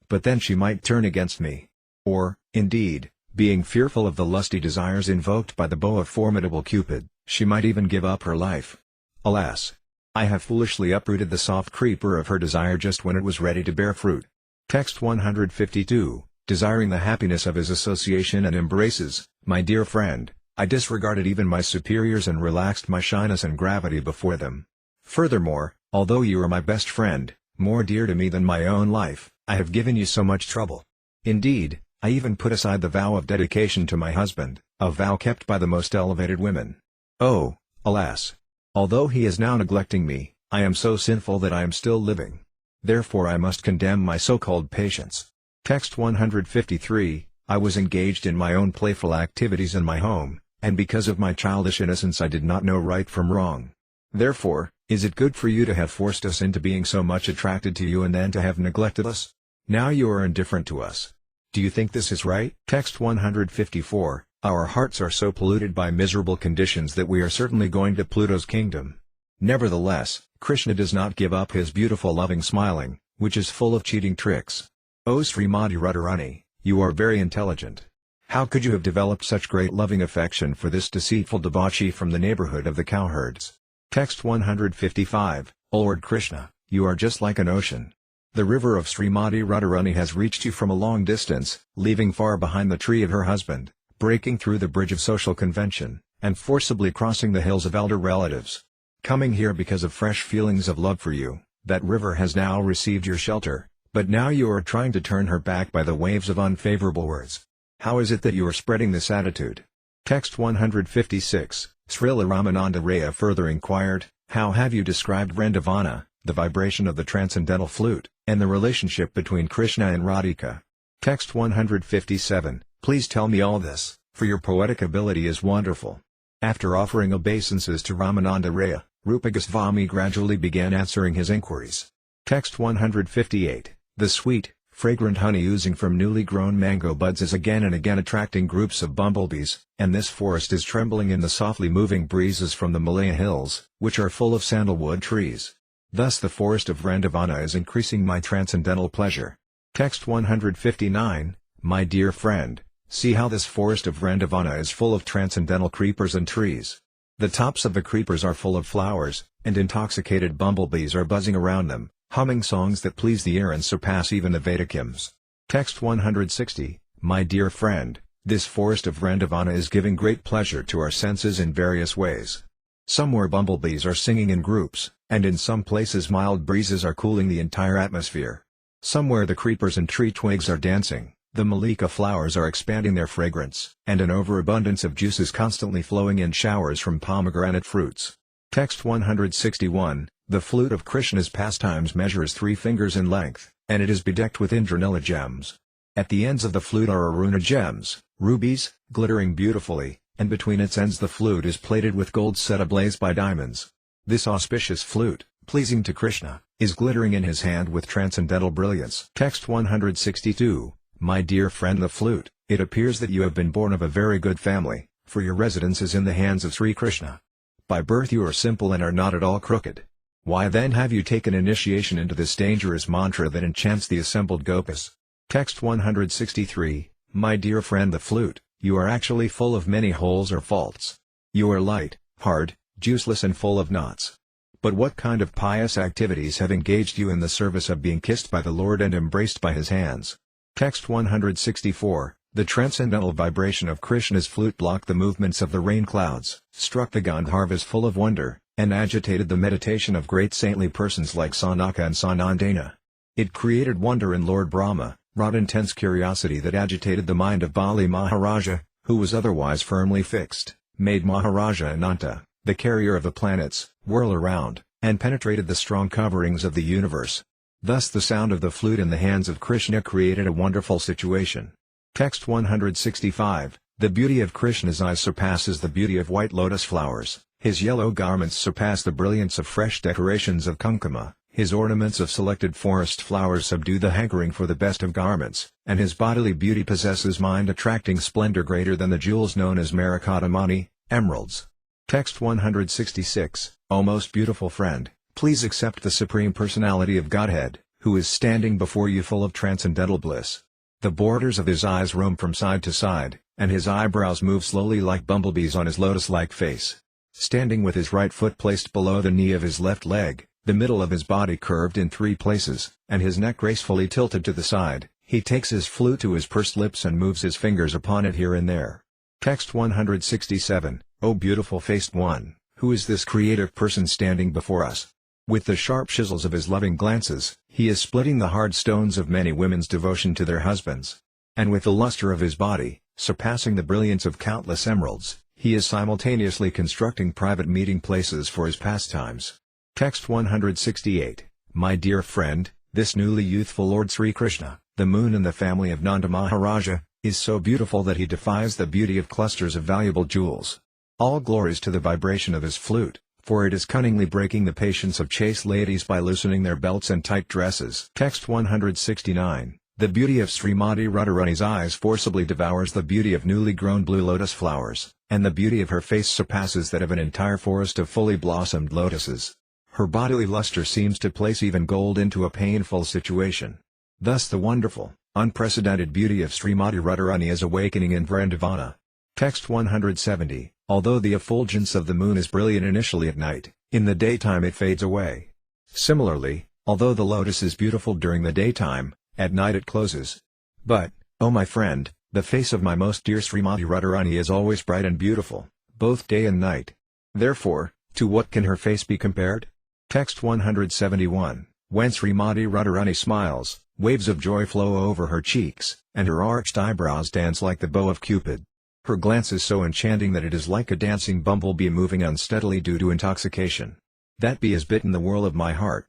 But then she might turn against me. Or, indeed, being fearful of the lusty desires invoked by the bow of formidable Cupid, she might even give up her life. Alas! I have foolishly uprooted the soft creeper of her desire just when it was ready to bear fruit. Text 152, desiring the happiness of his association and embraces, my dear friend, I disregarded even my superiors and relaxed my shyness and gravity before them. Furthermore, although you are my best friend, more dear to me than my own life, I have given you so much trouble. Indeed, I even put aside the vow of dedication to my husband, a vow kept by the most elevated women. Oh, alas! Although he is now neglecting me, I am so sinful that I am still living. Therefore I must condemn my so-called patience. Text 153, I was engaged in my own playful activities in my home, and because of my childish innocence I did not know right from wrong. Therefore, is it good for you to have forced us into being so much attracted to you and then to have neglected us? Now you are indifferent to us. Do you think this is right? Text 154, our hearts are so polluted by miserable conditions that we are certainly going to Pluto's kingdom. Nevertheless, Krishna does not give up his beautiful loving smiling, which is full of cheating tricks. O Srimati Radharani, you are very intelligent. How could you have developed such great loving affection for this deceitful debauchee from the neighborhood of the cowherds? Text 155, O Lord Krishna, you are just like an ocean. The river of Srimati Radharani has reached you from a long distance, leaving far behind the tree of her husband, breaking through the bridge of social convention, and forcibly crossing the hills of elder relatives. Coming here because of fresh feelings of love for you, that river has now received your shelter, but now you are trying to turn her back by the waves of unfavorable words. How is it that you are spreading this attitude? Text 156, Srila Ramananda Raya further inquired, how have you described Vrindavana, the vibration of the transcendental flute, and the relationship between Krishna and Radhika? Text 157, please tell me all this, for your poetic ability is wonderful. After offering obeisances to Ramananda Raya, Rupa Goswami gradually began answering his inquiries. Text 158, the sweet, fragrant honey oozing from newly grown mango buds is again and again attracting groups of bumblebees, and this forest is trembling in the softly moving breezes from the Malaya hills, which are full of sandalwood trees. Thus the forest of Vrindavana is increasing my transcendental pleasure. Text 159, my dear friend, see how this forest of Vrindavana is full of transcendental creepers and trees. The tops of the creepers are full of flowers, and intoxicated bumblebees are buzzing around them, humming songs that please the ear and surpass even the Vedic hymns. Text 160, my dear friend, this forest of Vrindavana is giving great pleasure to our senses in various ways. Somewhere bumblebees are singing in groups, and in some places mild breezes are cooling the entire atmosphere. Somewhere the creepers and tree twigs are dancing, the malika flowers are expanding their fragrance, and an overabundance of juice is constantly flowing in showers from pomegranate fruits. Text 161, the flute of Krishna's pastimes measures 3 fingers in length, and it is bedecked with Indranila gems. At the ends of the flute are Aruna gems, rubies, glittering beautifully, and between its ends the flute is plated with gold set ablaze by diamonds. This auspicious flute, pleasing to Krishna, is glittering in his hand with transcendental brilliance. Text 162, my dear friend the flute, it appears that you have been born of a very good family, for your residence is in the hands of Sri Krishna. By birth you are simple and are not at all crooked. Why then have you taken initiation into this dangerous mantra that enchants the assembled gopas? Text 163, my dear friend the flute, you are actually full of many holes or faults. You are light, hard, juiceless and full of knots. But what kind of pious activities have engaged you in the service of being kissed by the Lord and embraced by his hands? Text 164, the transcendental vibration of Krishna's flute blocked the movements of the rain clouds, struck the Gandharvas full of wonder, and agitated the meditation of great saintly persons like Sanaka and Sanandana. It created wonder in Lord Brahma, wrought intense curiosity that agitated the mind of Bali Maharaja, who was otherwise firmly fixed, made Maharaja Ananta, the carrier of the planets, whirl around, and penetrated the strong coverings of the universe. Thus the sound of the flute in the hands of Krishna created a wonderful situation. Text 165, the beauty of Krishna's eyes surpasses the beauty of white lotus flowers, his yellow garments surpass the brilliance of fresh decorations of kumkuma, his ornaments of selected forest flowers subdue the hankering for the best of garments, and his bodily beauty possesses mind-attracting splendor greater than the jewels known as Marakattamani, emeralds. Text 166, O most beautiful friend, Please accept the Supreme Personality of Godhead, who is standing before you full of transcendental bliss. The borders of his eyes roam from side to side, and his eyebrows move slowly like bumblebees on his lotus-like face. Standing with his right foot placed below the knee of his left leg, the middle of his body curved in 3 places, and his neck gracefully tilted to the side, he takes his flute to his pursed lips and moves his fingers upon it here and there. Text 167, O beautiful-faced one, who is this creative person standing before us? With the sharp chisels of his loving glances, he is splitting the hard stones of many women's devotion to their husbands. And with the luster of his body, surpassing the brilliance of countless emeralds, he is simultaneously constructing private meeting places for his pastimes. Text 168, My dear friend, this newly youthful Lord Sri Krishna, the moon in the family of Nanda Maharaja, is so beautiful that he defies the beauty of clusters of valuable jewels. All glories to the vibration of his flute, for it is cunningly breaking the patience of chaste ladies by loosening their belts and tight dresses. Text 169, The beauty of Srimati Radharani's eyes forcibly devours the beauty of newly grown blue lotus flowers, and the beauty of her face surpasses that of an entire forest of fully blossomed lotuses. Her bodily luster seems to place even gold into a painful situation. Thus the wonderful, unprecedented beauty of Srimati Radharani is awakening in Vrindavana. Text 170, Although the effulgence of the moon is brilliant initially at night, in the daytime it fades away. Similarly, although the lotus is beautiful during the daytime, at night it closes. But, O my friend, the face of my most dear Srimati Radharani is always bright and beautiful, both day and night. Therefore, to what can her face be compared? Text 171, When Srimati Radharani smiles, waves of joy flow over her cheeks, and her arched eyebrows dance like the bow of Cupid. Her glance is so enchanting that it is like a dancing bumblebee moving unsteadily due to intoxication. That bee has bitten the whirl of my heart.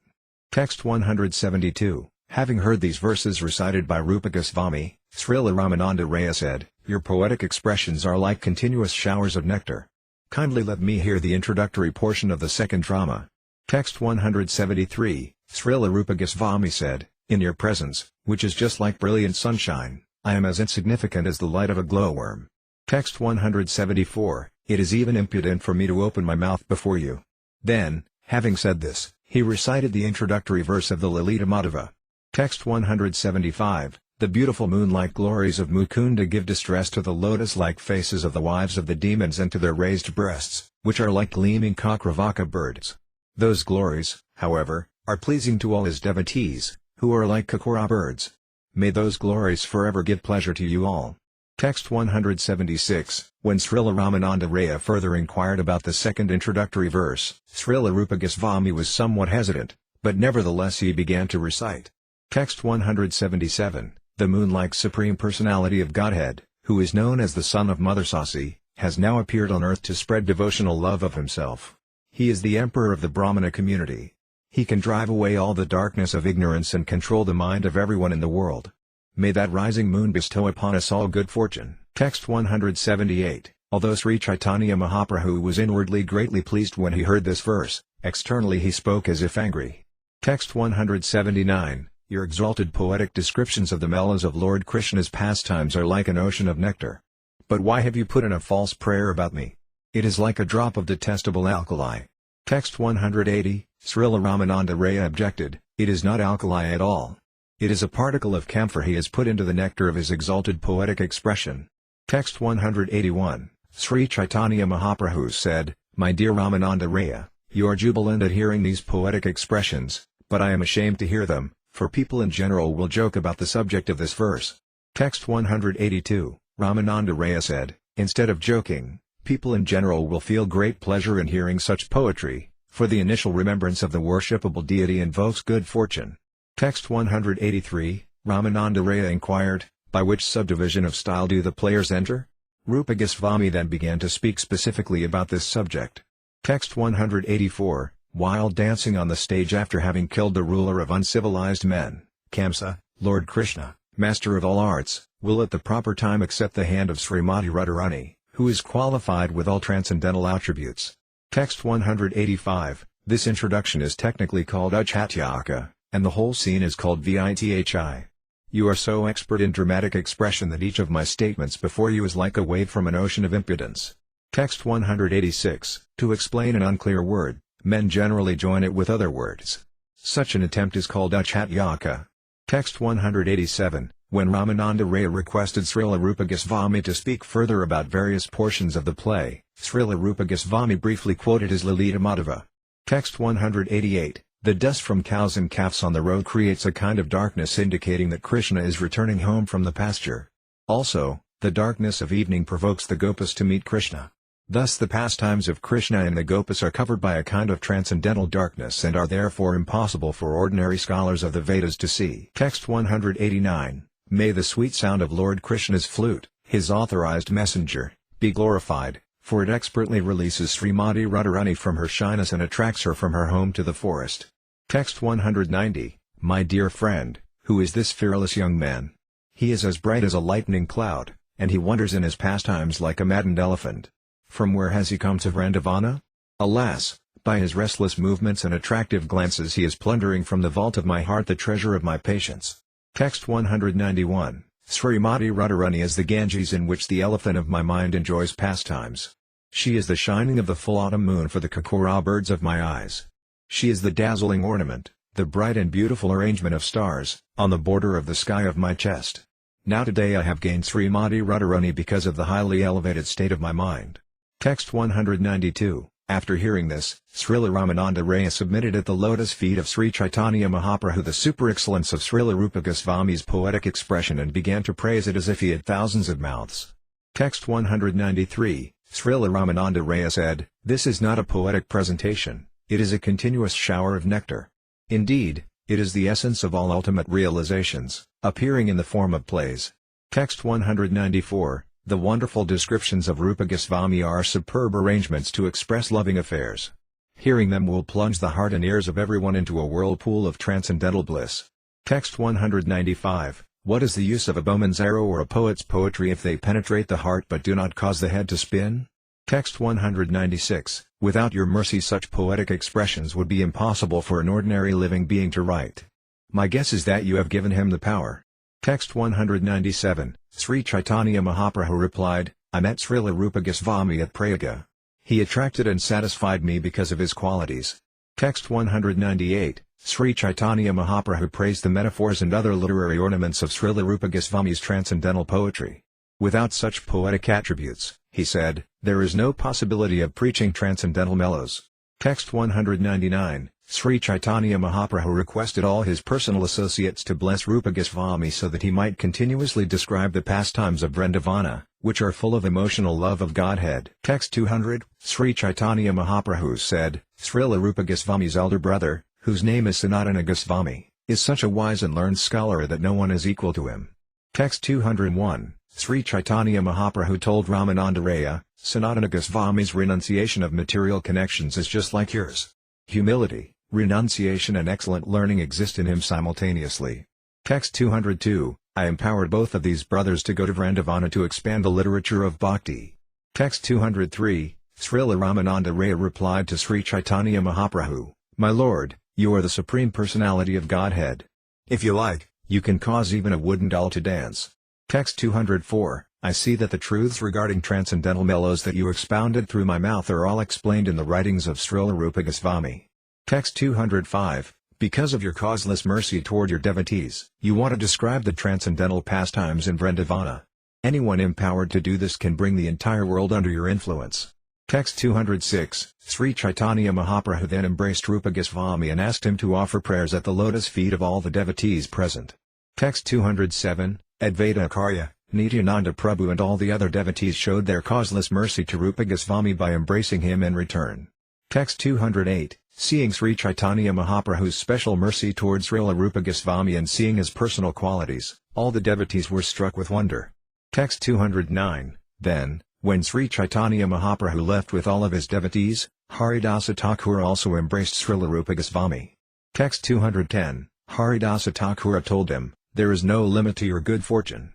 Text 172, Having heard these verses recited by Rupa Goswami, Srila Ramananda Raya said, Your poetic expressions are like continuous showers of nectar. Kindly let me hear the introductory portion of the second drama. Text 173, Srila Rupa Goswami said, In your presence, which is just like brilliant sunshine, I am as insignificant as the light of a glowworm. Text 174, It is even impudent for me to open my mouth before you. Then, having said this, he recited the introductory verse of the Lalita Madhava. Text 175, The beautiful moon-like glories of Mukunda give distress to the lotus-like faces of the wives of the demons and to their raised breasts, which are like gleaming Kakravaka birds. Those glories, however, are pleasing to all his devotees, who are like Kakora birds. May those glories forever give pleasure to you all. Text 176, When Srila Ramananda Raya further inquired about the second introductory verse, Srila Rupa Goswami was somewhat hesitant, but nevertheless he began to recite. Text 177, The moon-like Supreme Personality of Godhead, who is known as the son of Mother Sasi, has now appeared on earth to spread devotional love of himself. He is the emperor of the Brahmana community. He can drive away all the darkness of ignorance and control the mind of everyone in the world. May that rising moon bestow upon us all good fortune. Text 178, Although Sri Caitanya Mahaprabhu was inwardly greatly pleased when he heard this verse, externally he spoke as if angry. Text 179, Your exalted poetic descriptions of the mellas of Lord Krishna's pastimes are like an ocean of nectar. But why have you put in a false prayer about me? It is like a drop of detestable alkali. Text 180, Srila Ramananda Raya objected, It is not alkali at all. It is a particle of camphor he has put into the nectar of his exalted poetic expression. Text 181, Sri Caitanya Mahaprabhu said, My dear Ramananda Raya, you are jubilant at hearing these poetic expressions, but I am ashamed to hear them, for people in general will joke about the subject of this verse. Text 182, Ramananda Raya said, Instead of joking, people in general will feel great pleasure in hearing such poetry, for the initial remembrance of the worshipable deity invokes good fortune. Text 183, Ramananda Raya inquired, By which subdivision of style do the players enter? Rupa Goswami then began to speak specifically about this subject. Text 184, While dancing on the stage after having killed the ruler of uncivilized men, Kamsa, Lord Krishna, master of all arts, will at the proper time accept the hand of Srimati Radharani, who is qualified with all transcendental attributes. Text 185, This introduction is technically called Uchatyaka, and the whole scene is called Vithi. You are so expert in dramatic expression that each of my statements before you is like a wave from an ocean of impudence. Text 186, To explain an unclear word, Men generally join it with other words. Such an attempt is called uchatyaka. Text 187. When Ramananda Raya requested Srila Rupa Goswami to speak further about various portions of the play, Srila Rupa Goswami briefly quoted his Lalita Madhava. Text 188. The dust from cows and calves on the road creates a kind of darkness indicating that Krishna is returning home from the pasture. Also, the darkness of evening provokes the Gopas to meet Krishna. Thus the pastimes of Krishna and the Gopas are covered by a kind of transcendental darkness and are therefore impossible for ordinary scholars of the Vedas to see. Text 189. May the sweet sound of Lord Krishna's flute, his authorized messenger, be glorified, for it expertly releases Srimati Radharani from her shyness and attracts her from her home to the forest. Text 190. My dear friend, who is this fearless young man? He is as bright as a lightning cloud, and he wanders in his pastimes like a maddened elephant. From where has he come to Vrindavana? Alas, by his restless movements and attractive glances he is plundering from the vault of my heart the treasure of my patience. Text 191. Srimati Radharani is the Ganges in which the elephant of my mind enjoys pastimes. She is the shining of the full autumn moon for the kakura birds of my eyes. She is the dazzling ornament, the bright and beautiful arrangement of stars, on the border of the sky of my chest. Now today I have gained Srimati Radharani because of the highly elevated state of my mind. Text 192. After hearing this, Srila Ramananda Raya submitted at the lotus feet of Sri Caitanya Mahaprabhu the super excellence of Srila Rupa Goswami's poetic expression and began to praise it as if he had thousands of mouths. Text 193. Srila Ramananda Raya said, "This is not a poetic presentation, it is a continuous shower of nectar. Indeed, it is the essence of all ultimate realizations, appearing in the form of plays." Text 194. The wonderful descriptions of Rupa Goswami are superb arrangements to express loving affairs. Hearing them will plunge the heart and ears of everyone into a whirlpool of transcendental bliss. Text 195. What is the use of a bowman's arrow or a poet's poetry if they penetrate the heart but do not cause the head to spin? Text 196. Without your mercy such poetic expressions would be impossible for an ordinary living being to write. My guess is that you have given him the power. Text 197. Sri Caitanya Mahaprabhu replied, I met Srila Rupa Goswami at Prayaga. He attracted and satisfied me because of his qualities. Text 198. Sri Caitanya Mahaprabhu praised the metaphors and other literary ornaments of Srila Rupa Goswami's transcendental poetry. Without such poetic attributes, he said, there is no possibility of preaching transcendental mellows. Text 199. Sri Caitanya Mahaprabhu requested all his personal associates to bless Rupa Goswami so that he might continuously describe the pastimes of Vrindavana, which are full of emotional love of Godhead. Text 200. Sri Caitanya Mahaprabhu said, Srila Rupa Goswami's elder brother, whose name is Sanatana Goswami, is such a wise and learned scholar that no one is equal to him. Text 201. Sri Caitanya Mahaprabhu told Ramananda Raya, Sanatana Goswami's renunciation of material connections is just like yours. Humility, renunciation and excellent learning exist in him simultaneously. Text 202. I empowered both of these brothers to go to Vrindavana to expand the literature of bhakti. Text 203. Srila Ramananda Raya replied to Sri Caitanya Mahaprabhu, My Lord, you are the Supreme Personality of Godhead. If you like, you can cause even a wooden doll to dance. Text 204. I see that the truths regarding transcendental mellows that you expounded through my mouth are all explained in the writings of Srila Rupa Goswami. Text 205. Because of your causeless mercy toward your devotees, you want to describe the transcendental pastimes in Vrindavana. Anyone empowered to do this can bring the entire world under your influence. Text 206. Sri Caitanya Mahaprabhu then embraced Rupa Goswami and asked him to offer prayers at the lotus feet of all the devotees present. Text 207. Advaita Acharya, Nityananda Prabhu and all the other devotees showed their causeless mercy to Rupa Goswami by embracing him in return. Text 208. Seeing Sri Caitanya Mahaprabhu's special mercy towards Srila Rupa Goswami and seeing his personal qualities, all the devotees were struck with wonder. Text 209. Then, when Sri Caitanya Mahaprabhu left with all of his devotees, Haridasa Thakura also embraced Srila Rupa Goswami. Text 210. Haridasa Thakura told him, There is no limit to your good fortune.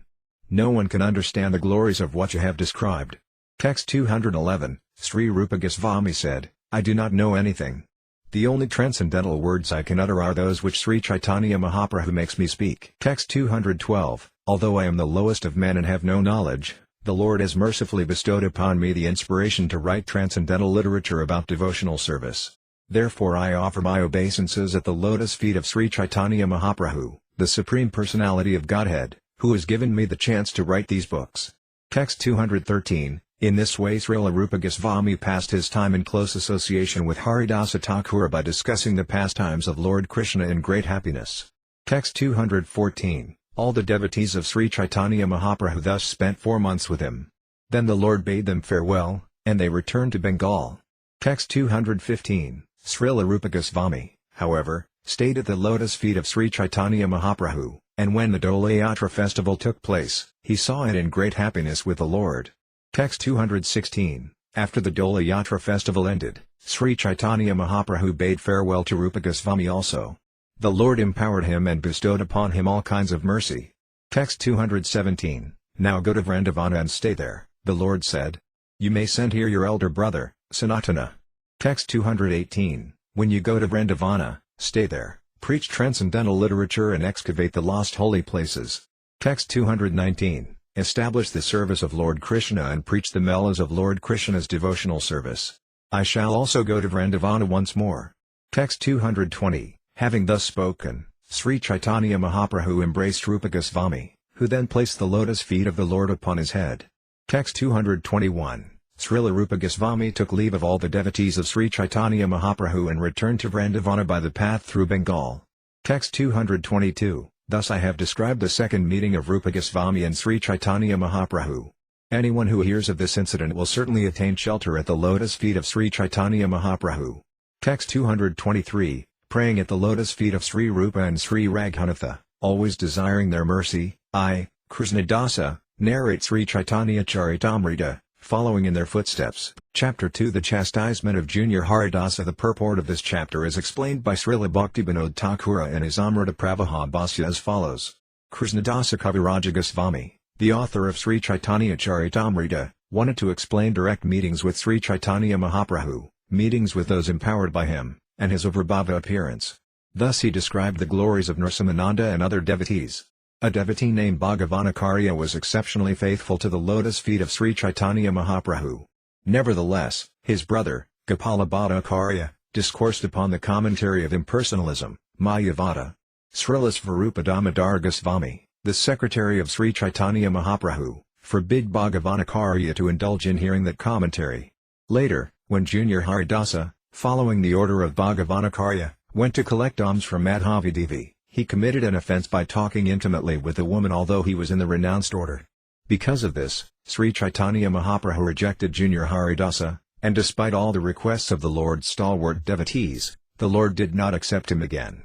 No one can understand the glories of what you have described. Text 211. Sri Rupa Goswami said, I do not know anything. The only transcendental words I can utter are those which Sri Caitanya Mahaprabhu makes me speak. Text 212. Although I am the lowest of men and have no knowledge, the Lord has mercifully bestowed upon me the inspiration to write transcendental literature about devotional service. Therefore I offer my obeisances at the lotus feet of Sri Caitanya Mahaprabhu, the Supreme Personality of Godhead, who has given me the chance to write these books. Text 213. In this way Srila Rupa Goswami passed his time in close association with Haridasa Thakura by discussing the pastimes of Lord Krishna in great happiness. Text 214. All the devotees of Sri Caitanya Mahaprabhu thus spent 4 months with him. Then the Lord bade them farewell, and they returned to Bengal. Text 215. Srila Rupa Goswami, however, stayed at the lotus feet of Sri Caitanya Mahaprabhu, and when the Dola Yatra festival took place, he saw it in great happiness with the Lord. Text 216. After the Dola Yatra festival ended, Sri Caitanya Mahaprabhu bade farewell to Rupa Goswami also. The Lord empowered him and bestowed upon him all kinds of mercy. Text 217. Now go to Vrindavana and stay there, the Lord said. You may send here your elder brother, Sanatana. Text 218. When you go to Vrindavana, stay there, preach transcendental literature and excavate the lost holy places. Text 219. Establish the service of Lord Krishna and preach the melas of Lord Krishna's devotional service. I shall also go to Vrindavana once more. Text 220. Having thus spoken, Sri Caitanya Mahaprabhu embraced Rupa Goswami, who then placed the lotus feet of the Lord upon his head. Text 221. Srila Rupa Goswami took leave of all the devotees of Sri Caitanya Mahaprabhu and returned to Vrindavana by the path through Bengal. Text 222. Thus I have described the second meeting of Rupa Goswami and Sri Caitanya Mahaprabhu. Anyone who hears of this incident will certainly attain shelter at the lotus feet of Sri Caitanya Mahaprabhu. Text 223. Praying at the lotus feet of Sri Rupa and Sri Raghunatha, always desiring their mercy, I, Krishnadasa, narrate Sri Caitanya-caritamrta, following in their footsteps. Chapter 2. The chastisement of Junior Haridasa. The purport of this chapter is explained by Srila Bhaktivinoda Thakura in his Amrita Pravaha Bhasya as follows. Krishnadasa Kaviraja Goswami, the author of Sri Caitanya-caritamrta, wanted to explain direct meetings with Sri Caitanya Mahaprabhu, meetings with those empowered by him, and his Uprabhava appearance. Thus he described the glories of Nrsimhananda and other devotees. A devotee named Bhagavanacharya was exceptionally faithful to the lotus feet of Sri Caitanya Mahaprabhu. Nevertheless, his brother, Gopalabhadacharya, discoursed upon the commentary of impersonalism, Mayavada. Srila Svarupa Damodar Goswami, the secretary of Sri Caitanya Mahaprabhu, forbid Bhagavanacharya to indulge in hearing that commentary. Later, when Junior Haridasa, following the order of Bhagavanacharya, went to collect alms from Madhavi, he committed an offense by talking intimately with a woman although he was in the renounced order. Because of this, Sri Caitanya Mahaprabhu rejected Junior Haridasa, and despite all the requests of the Lord's stalwart devotees, the Lord did not accept him again.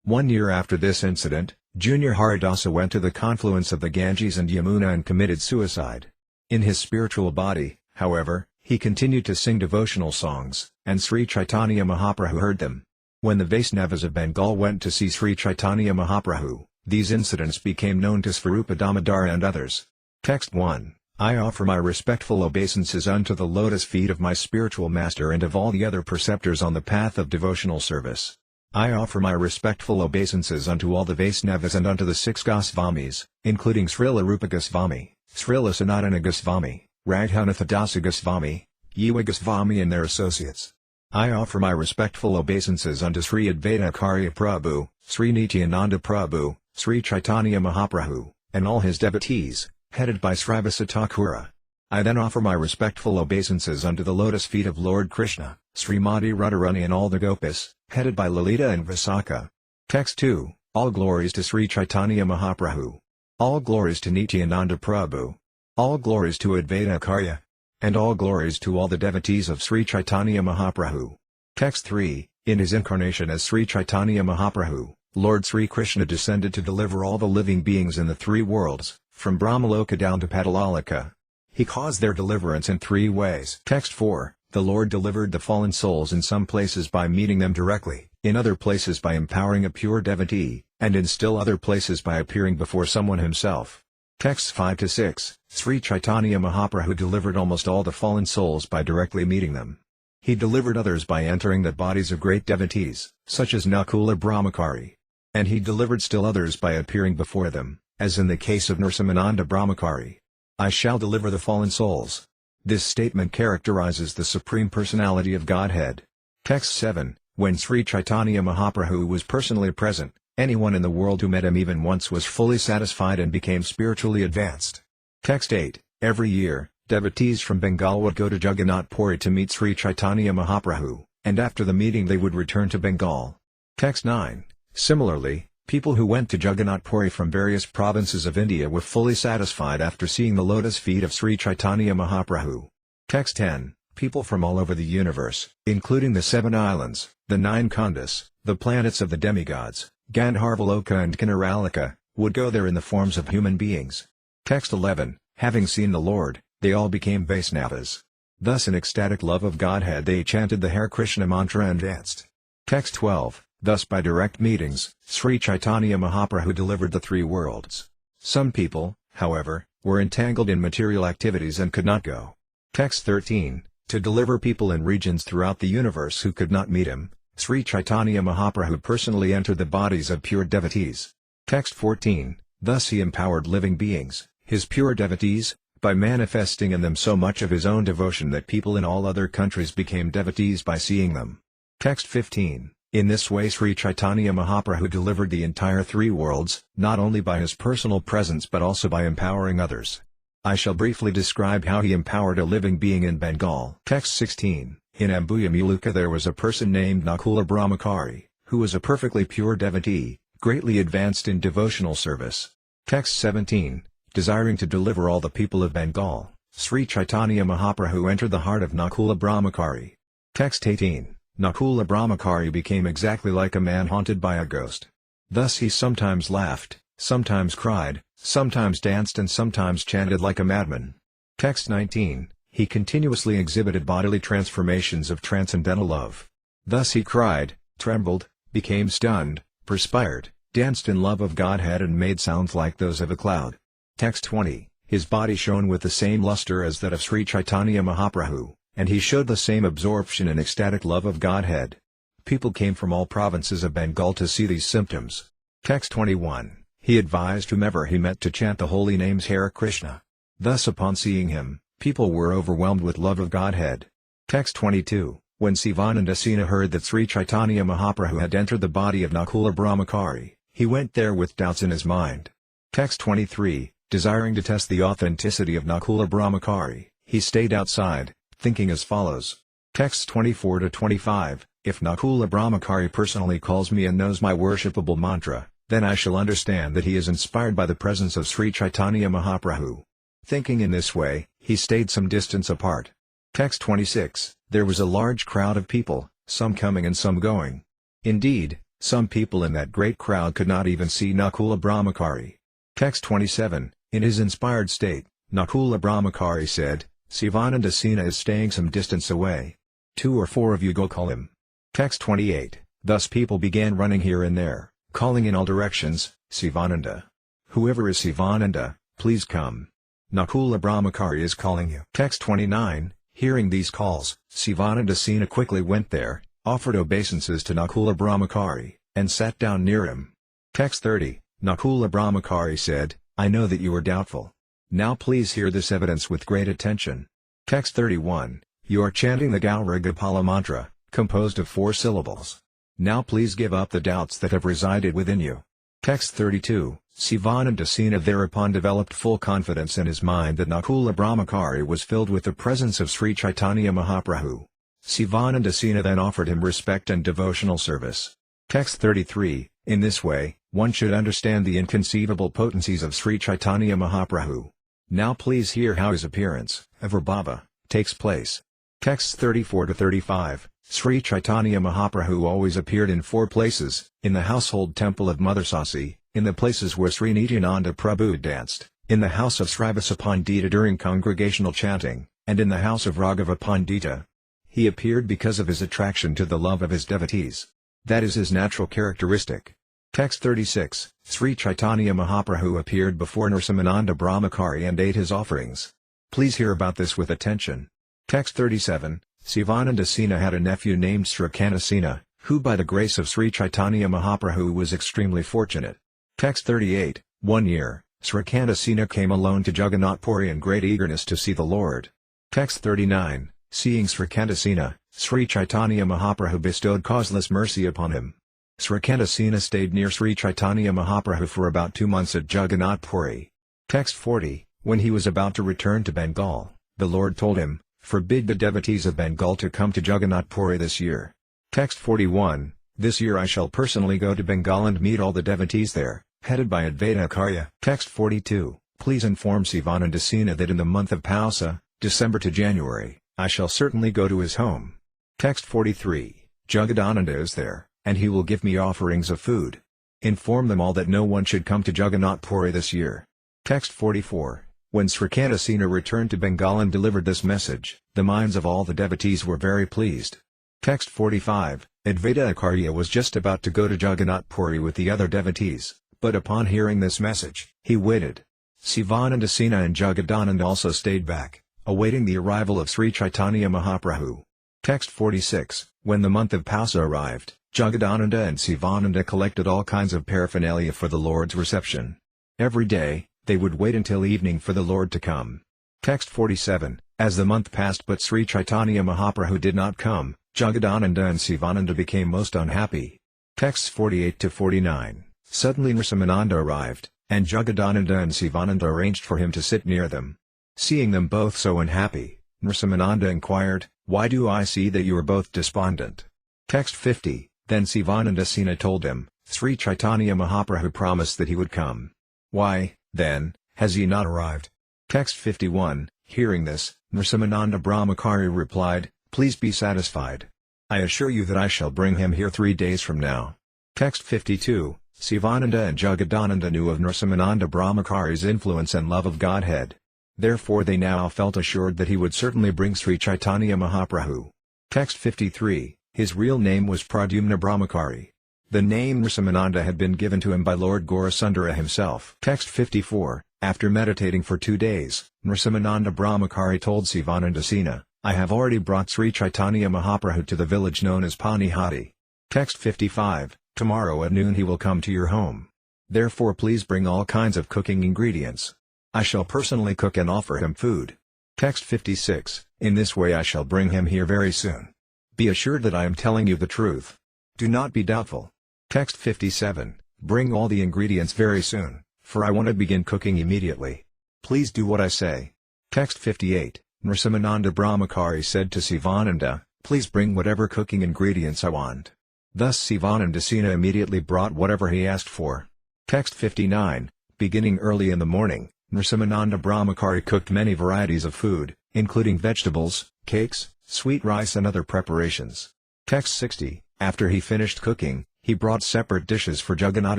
1 year after this incident, Junior Haridasa went to the confluence of the Ganges and Yamuna and committed suicide. In his spiritual body, however, he continued to sing devotional songs, and Sri Caitanya Mahaprabhu heard them. When the Vaisnavas of Bengal went to see Sri Caitanya Mahaprabhu, these incidents became known to Svarupa Damodar and others. Text 1. I offer my respectful obeisances unto the lotus feet of my spiritual master and of all the other preceptors on the path of devotional service. I offer my respectful obeisances unto all the Vaisnavas and unto the 6 Goswamis, including Srila Rupa Goswami, Srila Sanatana Goswami, Raghunatha Dasa Goswami, Yiva Goswami and their associates. I offer my respectful obeisances unto Sri Advaita Acharya Prabhu, Sri Nityananda Prabhu, Sri Caitanya Mahaprabhu, and all his devotees, headed by Srivasa Thakura. I then offer my respectful obeisances unto the lotus feet of Lord Krishna, Srimati Radharani and all the Gopis, headed by Lalita and Visakha. Text 2. All glories to Sri Caitanya Mahaprabhu. All glories to Nityananda Prabhu. All glories to Advaita Acharya. And all glories to all the devotees of Sri Caitanya Mahaprabhu. Text 3. In his incarnation as Sri Caitanya Mahaprabhu, Lord Sri Krishna descended to deliver all the living beings in the 3 worlds, from Brahmaloka down to Patalalika. He caused their deliverance in 3 ways. Text 4. The Lord delivered the fallen souls in some places by meeting them directly, in other places by empowering a pure devotee, and in still other places by appearing before someone himself. Texts 5-6. Sri Caitanya Mahaprabhu delivered almost all the fallen souls by directly meeting them. He delivered others by entering the bodies of great devotees, such as Nakula Brahmachari. And he delivered still others by appearing before them, as in the case of Nrsimhananda Brahmachari. I shall deliver the fallen souls. This statement characterizes the Supreme Personality of Godhead. Text 7. When Sri Caitanya Mahaprabhu was personally present, anyone in the world who met him even once was fully satisfied and became spiritually advanced. Text 8. Every year, devotees from Bengal would go to Jagannath Puri to meet Sri Caitanya Mahaprabhu, and after the meeting they would return to Bengal. Text 9. Similarly, people who went to Jagannath Puri from various provinces of India were fully satisfied after seeing the lotus feet of Sri Caitanya Mahaprabhu. Text 10. People from all over the universe, including the 7 islands, the 9 khandas, the planets of the demigods, Gandharvaloka and Kinaralika, would go there in the forms of human beings. Text 11. Having seen the Lord, they all became Vaisnavas. Thus in ecstatic love of Godhead they chanted the Hare Krishna mantra and danced. Text 12. Thus by direct meetings, Sri Caitanya Mahaprabhu delivered the 3 worlds. Some people, however, were entangled in material activities and could not go. Text 13. To deliver people in regions throughout the universe who could not meet him, Sri Caitanya Mahaprabhu personally entered the bodies of pure devotees. Text 14. Thus he empowered living beings, his pure devotees, by manifesting in them so much of his own devotion that people in all other countries became devotees by seeing them. Text 15. In this way Sri Caitanya Mahaprabhu delivered the entire 3 worlds, not only by his personal presence but also by empowering others. I shall briefly describe how he empowered a living being in Bengal. Text 16. In Ambuya Muluka there was a person named Nakula Brahmachari, who was a perfectly pure devotee, greatly advanced in devotional service. Text 17. Desiring to deliver all the people of Bengal, Sri Caitanya Mahaprabhu entered the heart of Nakula Brahmachari. Text 18. Nakula Brahmachari became exactly like a man haunted by a ghost. Thus he sometimes laughed, sometimes cried, sometimes danced and sometimes chanted like a madman. Text 19. He continuously exhibited bodily transformations of transcendental love. Thus he cried, trembled, became stunned, perspired, danced in love of Godhead and made sounds like those of a cloud. Text 20. His body shone with the same luster as that of Sri Caitanya Mahaprabhu, and he showed the same absorption in ecstatic love of Godhead. People came from all provinces of Bengal to see these symptoms. Text 21. He advised whomever he met to chant the holy names Hare Krishna. Thus upon seeing him, people were overwhelmed with love of Godhead. Text 22. When Sivananda Sena heard that Sri Caitanya Mahaprabhu had entered the body of Nakula Brahmachari, he went there with doubts in his mind. Text 23. Desiring to test the authenticity of Nakula Brahmachari, he stayed outside, thinking as follows. Texts 24 to 25. If Nakula Brahmachari personally calls me and knows my worshipable mantra, then I shall understand that he is inspired by the presence of Sri Caitanya Mahaprabhu. Thinking in this way, he stayed some distance apart. Text 26. There was a large crowd of people, some coming and some going. Indeed, some people in that great crowd could not even see Nakula Brahmachari. Text 27. In his inspired state, Nakula Brahmachari said, Sivananda Sena is staying some distance away. 2 or 4 of you go call him. Text 28. Thus people began running here and there, calling in all directions, Sivananda. Whoever is Sivananda, please come. Nakula Brahmachari is calling you. Text 29. Hearing these calls, Sivananda Sena quickly went there, offered obeisances to Nakula Brahmachari, and sat down near him. Text 30. Nakula Brahmachari said, I know that you are doubtful. Now please hear this evidence with great attention. Text 31. You are chanting the Gaura Gopala mantra, composed of 4 syllables. Now please give up the doubts that have resided within you. Text 32. Sivananda Sena thereupon developed full confidence in his mind that Nakula Brahmachari was filled with the presence of Sri Caitanya Mahaprabhu. Sivananda Sena then offered him respect and devotional service. Text 33. In this way, one should understand the inconceivable potencies of Sri Caitanya Mahaprabhu. Now please hear how his appearance, Avibhava, takes place. Texts 34 to 35. Sri Caitanya Mahaprabhu always appeared in 4 places, in the household temple of Mother Sasi, in the places where Sri Nityananda Prabhu danced, in the house of Srivasa Pandita during congregational chanting, and in the house of Raghava Pandita. He appeared because of his attraction to the love of his devotees. That is his natural characteristic. Text 36. Sri Caitanya Mahaprabhu appeared before Nrsimhananda Brahmachari and ate his offerings. Please hear about this with attention. Text 37. Sivananda Sena had a nephew named Srikanta Sena, who by the grace of Sri Caitanya Mahaprabhu was extremely fortunate. Text 38. One year, Srikanta Sena came alone to Jagannath Puri in great eagerness to see the Lord. Text 39. Seeing Srikanta Sena, Sri Caitanya Mahaprabhu bestowed causeless mercy upon him. Sri Caitanya stayed near Sri Caitanya Mahaprabhu for about 2 months at Jagannath Puri. Text 40, when he was about to return to Bengal, the Lord told him, "Forbid the devotees of Bengal to come to Jagannath Puri this year." Text 41, this year I shall personally go to Bengal and meet all the devotees there, headed by Advaita Acharya. Text 42, please inform Sivananda Sena that in the month of Pausa, December to January, I shall certainly go to his home. Text 43, Jagadananda is there, and he will give me offerings of food. Inform them all that no one should come to Jagannath Puri this year. Text 44, when Sri Caitanya returned to Bengal and delivered this message, the minds of all the devotees were very pleased. Text 45, Advaita Acharya was just about to go to Jagannath Puri with the other devotees, but upon hearing this message, he waited. Sivananda Sena and Jagadananda also stayed back, awaiting the arrival of Sri Caitanya Mahaprabhu. Text 46, when the month of Pausa arrived, Jagadananda and Sivananda collected all kinds of paraphernalia for the Lord's reception. Every day, they would wait until evening for the Lord to come. Text 47, as the month passed but Sri Caitanya Mahaprabhu did not come, Jagadananda and Sivananda became most unhappy. Texts 48 to 49, suddenly Nrsimhananda arrived, and Jagadananda and Sivananda arranged for him to sit near them. Seeing them both so unhappy, Nrsimhananda inquired, "Why do I see that you are both despondent?" Text 50, then Sivananda Sena told him, "Sri Caitanya Mahaprabhu promised that he would come. Why, then, has he not arrived?" Text 51, hearing this, Nrsimhananda Brahmachari replied, "Please be satisfied. I assure you that I shall bring him here 3 days from now." Text 52, Sivananda and Jagadananda knew of Nrsimhananda Brahmachari's influence and love of Godhead. Therefore they now felt assured that he would certainly bring Sri Caitanya Mahaprabhu. Text 53, his real name was Pradyumna Brahmachari. The name Nrsimhananda had been given to him by Lord Gaurasundara himself. Text 54, after meditating for 2 days, Nrsimhananda Brahmachari told Sivananda Sena, "I have already brought Sri Caitanya Mahaprabhu to the village known as Panihati." Text 55, tomorrow at noon he will come to your home. Therefore please bring all kinds of cooking ingredients. I shall personally cook and offer him food. Text 56, in this way I shall bring him here very soon. Be assured that I am telling you the truth. Do not be doubtful. Text 57, bring all the ingredients very soon, for I want to begin cooking immediately. Please do what I say. Text 58, Nrsimhananda Brahmachari said to Sivananda, "Please bring whatever cooking ingredients I want." Thus Sivananda Sena immediately brought whatever he asked for. Text 59, beginning early in the morning, Nrsimhananda Brahmachari cooked many varieties of food, including vegetables, cakes, sweet rice and other preparations. Text 60, after he finished cooking, he brought separate dishes for Jagannath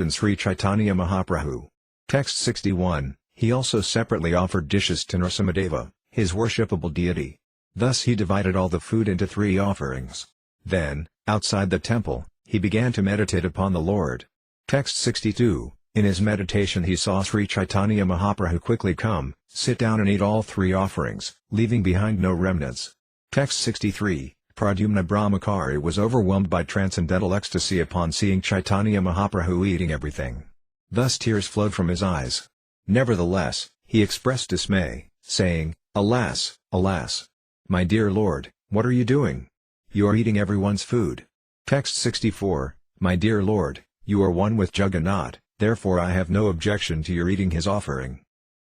and Sri Caitanya Mahaprabhu. Text 61, he also separately offered dishes to Nrsimhadeva, his worshipable deity. Thus he divided all the food into 3 offerings. Then, outside the temple, he began to meditate upon the Lord. Text 62, in his meditation he saw Sri Caitanya Mahaprabhu quickly come, sit down and eat all 3 offerings, leaving behind no remnants. Text 63, Pradyumna Brahmachari was overwhelmed by transcendental ecstasy upon seeing Caitanya Mahaprabhu eating everything. Thus tears flowed from his eyes. Nevertheless, he expressed dismay, saying, "Alas, alas! My dear Lord, what are you doing? You are eating everyone's food." Text 64, my dear Lord, you are one with Jagannath, therefore I have no objection to your eating his offering.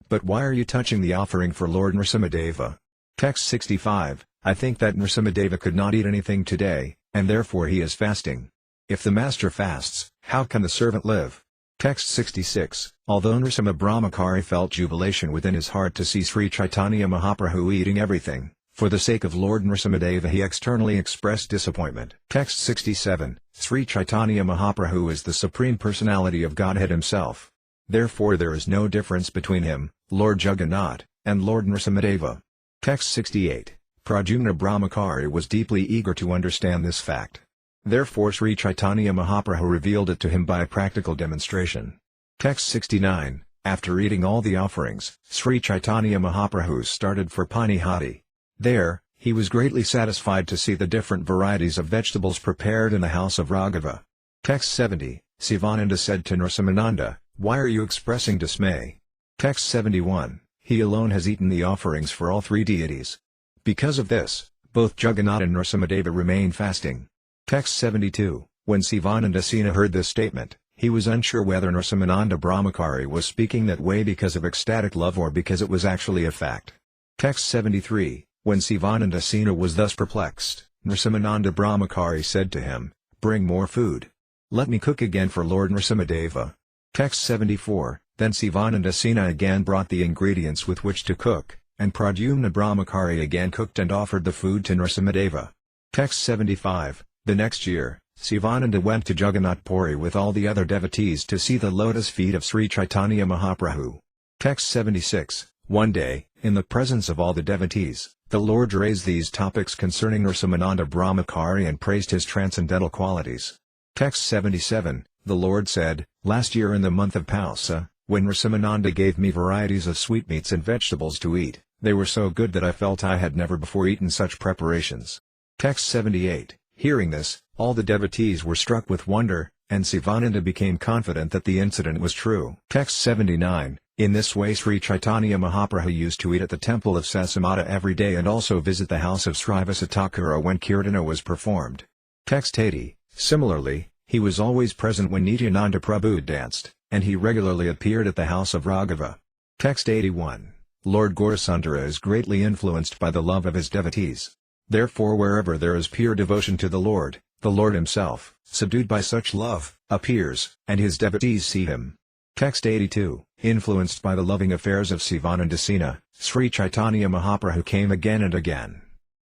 But why are you touching the offering for Lord Nrsimhadeva? Text 65, I think that Nrsimhadeva could not eat anything today, and therefore he is fasting. If the master fasts, how can the servant live? Text 66, although Nrsimha Brahmachari felt jubilation within his heart to see Sri Caitanya Mahaprabhu eating everything, for the sake of Lord Nrsimhadeva he externally expressed disappointment. Text 67, Sri Caitanya Mahaprabhu is the Supreme Personality of Godhead himself. Therefore there is no difference between him, Lord Jagannath, and Lord Nrsimhadeva. Text 68, Pradyumna Brahmachari was deeply eager to understand this fact. Therefore Sri Caitanya Mahaprabhu revealed it to him by a practical demonstration. Text 69, after eating all the offerings, Sri Caitanya Mahaprabhu started for Panihati. There, he was greatly satisfied to see the different varieties of vegetables prepared in the house of Raghava. Text 70, Sivananda said to Nrsimhananda, why are you expressing dismay? Text 71, he alone has eaten the offerings for all 3 deities. Because of this, Both Jagannath and Nrsimhadeva remained fasting. Text 72. When Sivananda Sena heard this statement, he was unsure whether Nrsimhananda Brahmachari was speaking that way because of ecstatic love or because it was actually a fact. Text 73. When Sivananda Sena was thus perplexed, Nrsimhananda Brahmachari said to him, "Bring more food. Let me cook again for Lord Nrsimhadeva." Text 74. Then Sivananda Sena again brought the ingredients with which to cook, and Pradyumna Brahmachari again cooked and offered the food to Nrsimhadeva. Text 75. The next year, Sivananda went to Jagannath Puri with all the other devotees to see the lotus feet of Sri Caitanya Mahaprabhu. Text 76. One day, in the presence of all the devotees, the Lord raised these topics concerning Nrsimhananda Brahmachari and praised his transcendental qualities. Text 77. The Lord said, "Last year in the month of Pausa, when Nrsimhananda gave me varieties of sweetmeats and vegetables to eat, they were so good that I felt I had never before eaten such preparations." Text 78. Hearing this, all the devotees were struck with wonder, and Sivananda became confident that the incident was true. Text 79. In this way Sri Caitanya Mahaprabhu used to eat at the temple of Sasamata every day and also visit the house of Srivasa Thakura when Kirtana was performed. Text 80. Similarly, he was always present when Nityananda Prabhu danced, and he regularly appeared at the house of Raghava. Text 81. Lord Gaurasundara is greatly influenced by the love of his devotees. Therefore wherever there is pure devotion to the Lord himself, subdued by such love, appears, and his devotees see him. Text 82. Influenced by the loving affairs of Sivananda Sena, Sri Caitanya Mahaprabhu came again and again.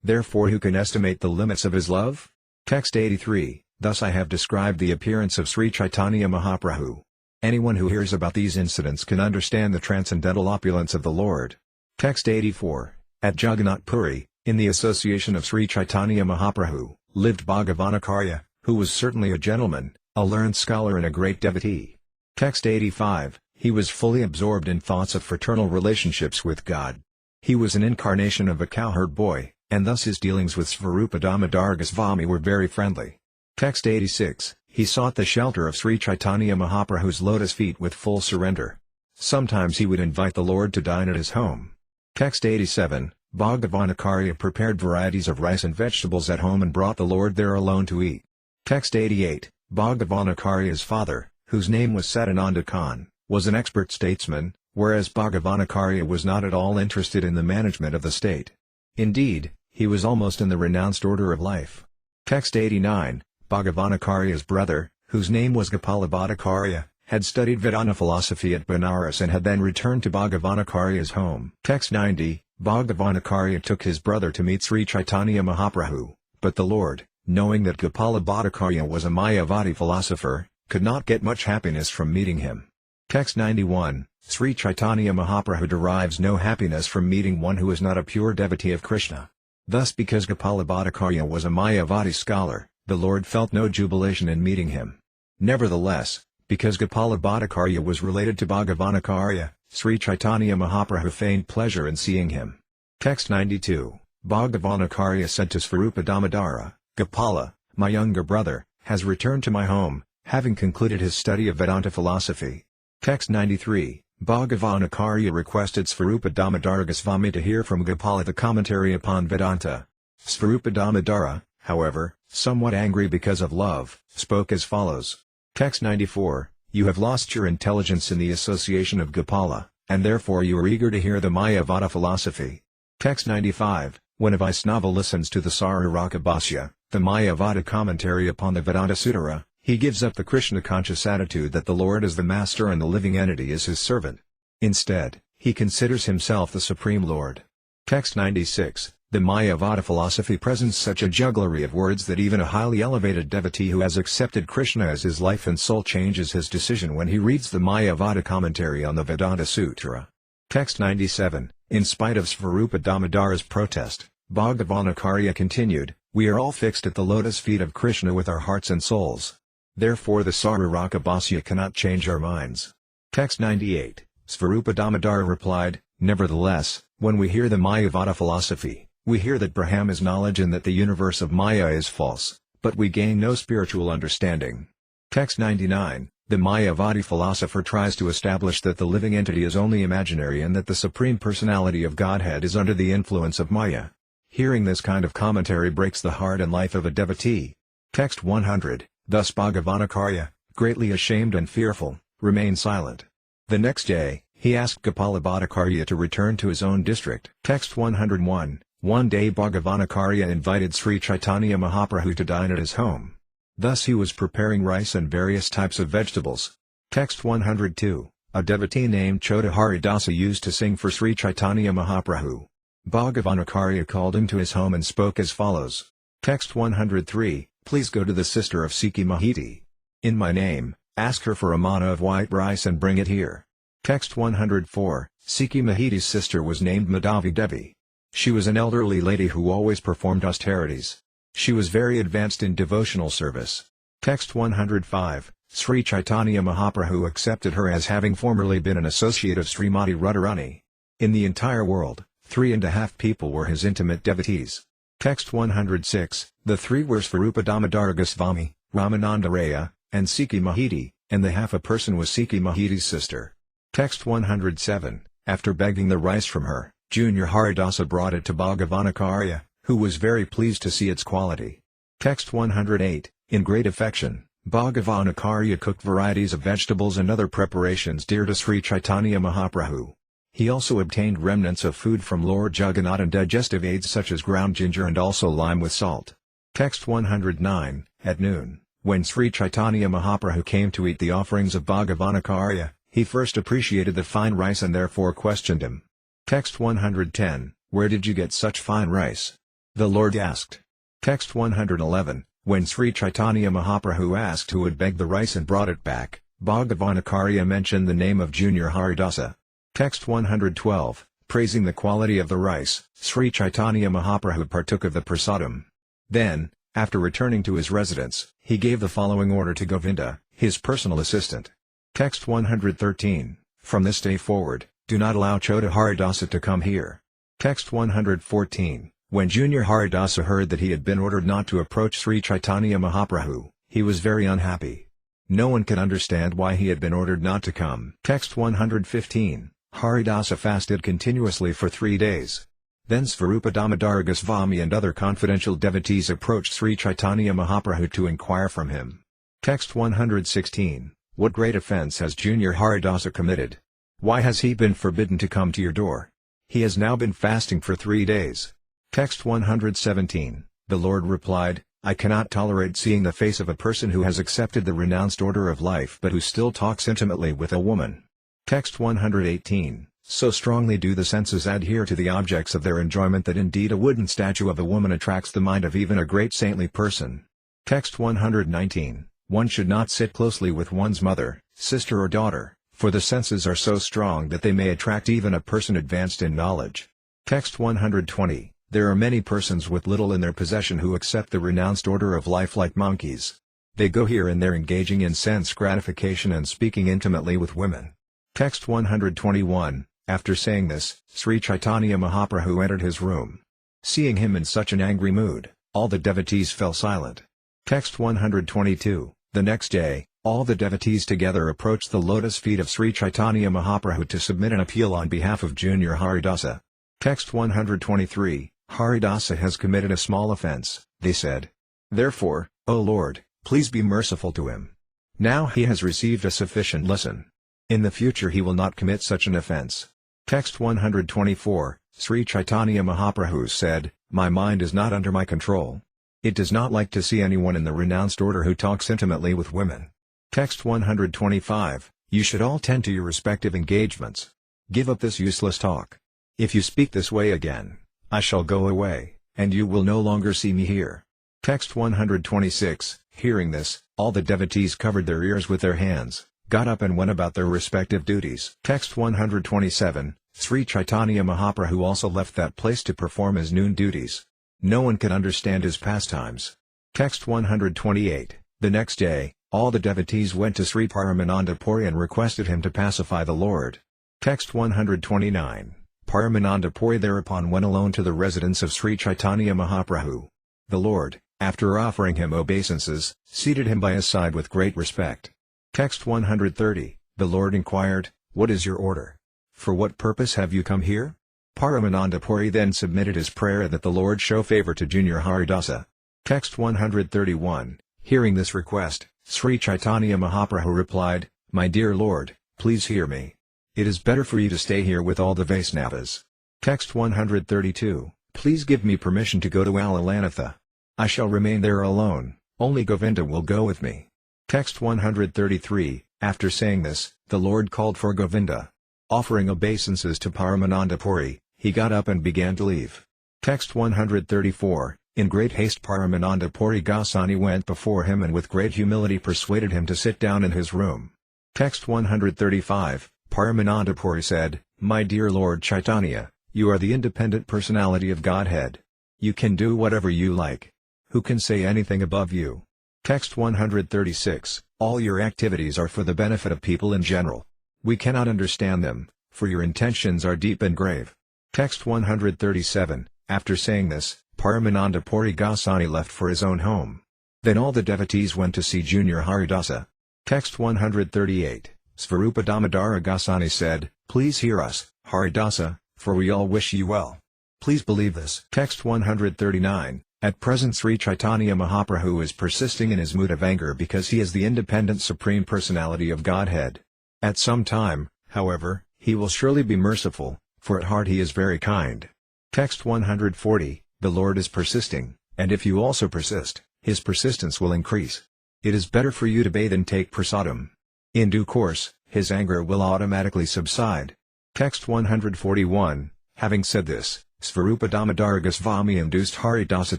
Therefore who can estimate the limits of his love? Text 83. Thus I have described the appearance of Sri Caitanya Mahaprabhu. Anyone who hears about these incidents can understand the transcendental opulence of the Lord. Text 84. At Jagannath Puri, in the association of Sri Caitanya Mahaprabhu, lived Bhagavanacharya, who was certainly a gentleman, a learned scholar and a great devotee. Text 85. He was fully absorbed in thoughts of fraternal relationships with God. He was an incarnation of a cowherd boy, and thus his dealings with Svarupa Damodar Goswami were very friendly. Text 86. He sought the shelter of Sri Caitanya Mahaprabhu's lotus feet with full surrender. Sometimes he would invite the Lord to dine at his home. Text 87. Bhagavanacharya prepared varieties of rice and vegetables at home and brought the Lord there alone to eat. Text 88. Bhagavanacharya's father, whose name was Sadananda Khan, was an expert statesman, whereas Bhagavanacharya was not at all interested in the management of the state. Indeed, he was almost in the renounced order of life. Text 89. Bhagavanacharya's brother, whose name was Gopalabhattacharya, had studied Vedanta philosophy at Benares and had then returned to Bhagavanacharya's home. Text 90. Bhagavanacharya took his brother to meet Sri Caitanya Mahaprabhu, but the Lord, knowing that Gopalabhattacharya was a Mayavadi philosopher, could not get much happiness from meeting him. Text 91. Sri Caitanya Mahaprabhu derives no happiness from meeting one who is not a pure devotee of Krishna. Thus because Gopalabhattacharya was a Mayavadi scholar, the Lord felt no jubilation in meeting him. Nevertheless, because Gopalabhattacharya was related to Bhagavanacharya, Sri Caitanya Mahaprabhu feigned pleasure in seeing him. Text 92. Bhagavanacharya said to Svarupa Damodara, "Gopala, my younger brother, has returned to my home, having concluded his study of Vedanta philosophy." Text 93. Bhagavanacharya requested Svarupa Damodara Goswami to hear from Gopala the commentary upon Vedanta. Svarupa Damodara, however, somewhat angry because of love, spoke as follows. Text 94. You have lost your intelligence in the association of Gopala, and therefore you are eager to hear the Mayavada philosophy. Text 95. When a Vaisnava listens to the Sararaka Bhashya, the Mayavada commentary upon the Vedanta Sutara, he gives up the Krishna-conscious attitude that the Lord is the master and the living entity is his servant. Instead, he considers himself the Supreme Lord. Text 96. The Mayavada philosophy presents such a jugglery of words that even a highly elevated devotee who has accepted Krishna as his life and soul changes his decision when he reads the Mayavada commentary on the Vedanta Sutra. Text 97. In spite of Svarupa Damodara's protest, Bhagavanacharya continued, "We are all fixed at the lotus feet of Krishna with our hearts and souls. Therefore the Sararaka Bhashya cannot change our minds." Text 98. Svarupa Damodara replied, "Nevertheless, when we hear the Mayavada philosophy, we hear that Brahman is knowledge and that the universe of Maya is false, but we gain no spiritual understanding." Text 99. The Mayavadi philosopher tries to establish that the living entity is only imaginary and that the Supreme Personality of Godhead is under the influence of Maya. Hearing this kind of commentary breaks the heart and life of a devotee. Text 100, thus Bhagavanakarya, greatly ashamed and fearful, remained silent. The next day, he asked Kapalabhatakarya to return to his own district. Text 101, one day Bhagavanakarya invited Sri Caitanya Mahaprabhu to dine at his home. Thus he was preparing rice and various types of vegetables. Text 102, a devotee named Chota Haridasa used to sing for Sri Caitanya Mahaprabhu. Bhagavanakarya called him to his home and spoke as follows. Text 103, please go to the sister of Sikhi Mahiti. In my name, ask her for a manna of white rice and bring it here. Text 104, Sikhi Mahiti's sister was named Madhavi Devi. She was an elderly lady who always performed austerities. She was very advanced in devotional service. Text 105, Sri Caitanya Mahaprabhu accepted her as having formerly been an associate of Srimati Radharani. In the entire world, 3.5 people were his intimate devotees. Text 106, the three were Svarupa Damodara Goswami, Ramananda Raya, and Sikhi Mahiti, and the half a person was Sikhi Mahiti's sister. Text 107, after begging the rice from her, Junior Haridasa brought it to Bhagavanakarya, who was very pleased to see its quality. Text 108, in great affection, Bhagavanakarya cooked varieties of vegetables and other preparations dear to Sri Caitanya Mahaprabhu. He also obtained remnants of food from Lord Jagannath and digestive aids such as ground ginger and also lime with salt. Text 109, at noon, when Sri Caitanya Mahaprabhu came to eat the offerings of Bhagavanakarya, he first appreciated the fine rice and therefore questioned him. Text 110, where did you get such fine rice? The Lord asked. Text 111, when Sri Caitanya Mahaprabhu asked who had begged the rice and brought it back, Bhagavanakarya mentioned the name of Junior Haridasa. Text 112, praising the quality of the rice, Sri Caitanya Mahaprabhu partook of the prasadam. Then, after returning to his residence, he gave the following order to Govinda, his personal assistant. Text 113, from this day forward, do not allow Chota Haridasa to come here. Text 114, when Junior Haridasa heard that he had been ordered not to approach Sri Caitanya Mahaprabhu, he was very unhappy. No one could understand why he had been ordered not to come. Text 115, Haridasa fasted continuously for 3 days. Then Svarupa Damodara Goswami and other confidential devotees approached Sri Caitanya Mahaprabhu to inquire from him. Text 116, what great offense has Junior Haridasa committed? Why has he been forbidden to come to your door? He has now been fasting for 3 days. Text 117, the Lord replied, I cannot tolerate seeing the face of a person who has accepted the renounced order of life but who still talks intimately with a woman. Text 118, so strongly do the senses adhere to the objects of their enjoyment that indeed a wooden statue of a woman attracts the mind of even a great saintly person. Text 119, one should not sit closely with one's mother, sister or daughter, for the senses are so strong that they may attract even a person advanced in knowledge. Text 120, there are many persons with little in their possession who accept the renounced order of life like monkeys. They go here and there engaging in sense gratification and speaking intimately with women. Text 121, after saying this, Sri Caitanya Mahaprabhu entered his room. Seeing him in such an angry mood, all the devotees fell silent. Text 122, the next day, all the devotees together approached the lotus feet of Sri Caitanya Mahaprabhu to submit an appeal on behalf of Junior Haridasa. Text 123, Haridasa has committed a small offense, they said. Therefore, O Lord, please be merciful to him. Now he has received a sufficient lesson. In the future he will not commit such an offense. Text 124, Sri Caitanya Mahaprabhu said, my mind is not under my control. It does not like to see anyone in the renounced order who talks intimately with women. Text 125, you should all tend to your respective engagements. Give up this useless talk. If you speak this way again, I shall go away, and you will no longer see me here. Text 126, hearing this, all the devotees covered their ears with their hands, got up and went about their respective duties. Text 127, Sri Caitanya Mahaprabhu also left that place to perform his noon duties. No one could understand his pastimes. Text 128, the next day, all the devotees went to Sri Paramananda Puri and requested him to pacify the Lord. Text 129, Paramananda Puri thereupon went alone to the residence of Sri Caitanya Mahaprabhu. The Lord, after offering him obeisances, seated him by his side with great respect. Text 130, the Lord inquired, what is your order? For what purpose have you come here? Paramananda Puri then submitted his prayer that the Lord show favor to Junior Haridasa. Text 131. Hearing this request, Sri Caitanya Mahaprabhu replied, "My dear Lord, please hear me. It is better for you to stay here with all the Vaisnavas." Text 132. Please give me permission to go to Alalanatha. I shall remain there alone, only Govinda will go with me. Text 133. After saying this, the Lord called for Govinda. Offering obeisances to Paramananda Puri, he got up and began to leave. Text 134. In great haste Paramananda Puri Goswami went before him and with great humility persuaded him to sit down in his room. Text 135. Paramananda Puri said, "My dear Lord Chaitanya, you are the independent personality of Godhead. You can do whatever you like. Who can say anything above you?" Text 136. All your activities are for the benefit of people in general. We cannot understand them, for your intentions are deep and grave. Text 137. After saying this, Paramananda Puri Goswami left for his own home. Then all the devotees went to see Junior Haridasa. Text 138. Svarupa Damodara Goswami said, "Please hear us, Haridasa, for we all wish you well. Please believe this." Text 139. At present Sri Caitanya Mahaprabhu is persisting in his mood of anger because he is the independent Supreme Personality of Godhead. At some time, however, he will surely be merciful, for at heart he is very kind. Text 140. The Lord is persisting, and if you also persist, his persistence will increase. It is better for you to bathe and take prasadam. In due course, his anger will automatically subside. Text 141. Having said this, Svarupa Damodara Goswami induced Haridasa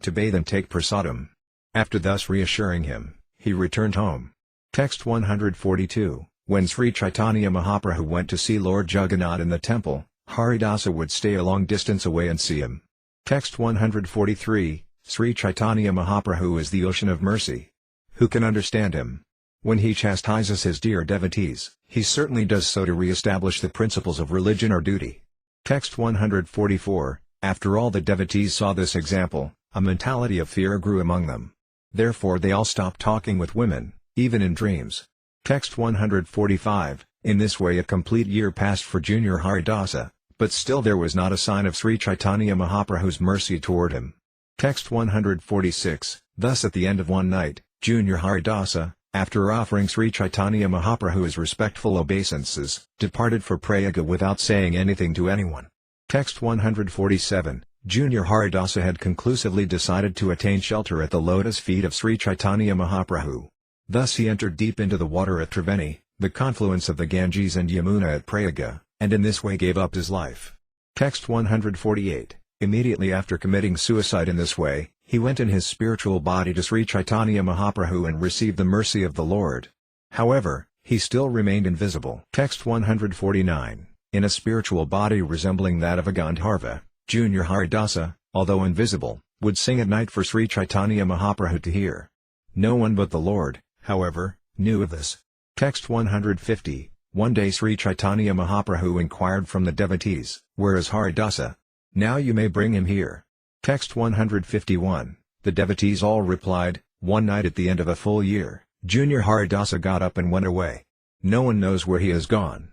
to bathe and take prasadam. After thus reassuring him, he returned home. Text 142. When Sri Caitanya Mahaprabhu went to see Lord Jagannath in the temple, Haridasa would stay a long distance away and see him. Text 143. Sri Caitanya Mahaprabhu is the ocean of mercy. Who can understand him? When he chastises his dear devotees, he certainly does so to re-establish the principles of religion or duty. Text 144. After all the devotees saw this example, a mentality of fear grew among them. Therefore they all stopped talking with women, even in dreams. Text 145. In this way a complete year passed for Junior Haridasa, but still there was not a sign of Sri Caitanya Mahaprabhu's mercy toward him. Text 146. Thus at the end of one night, Junior Haridasa, after offering Sri Caitanya Mahaprabhu his respectful obeisances, departed for Prayaga without saying anything to anyone. Text 147. Junior Haridasa had conclusively decided to attain shelter at the lotus feet of Sri Caitanya Mahaprabhu. Thus he entered deep into the water at Triveni, the confluence of the Ganges and Yamuna at Prayaga, and in this way gave up his life. Text 148. Immediately after committing suicide in this way, he went in his spiritual body to Sri Caitanya Mahaprabhu and received the mercy of the Lord. However, he still remained invisible. Text 149. In a spiritual body resembling that of a Gandharva, Junior Haridasa, although invisible, would sing at night for Sri Caitanya Mahaprabhu to hear. No one but the Lord, however, knew of this. Text 150. One day Sri Caitanya Mahaprabhu inquired from the devotees, "Where is Haridasa? Now you may bring him here." Text 151. The devotees all replied, "One night at the end of a full year, Junior Haridasa got up and went away. No one knows where he has gone."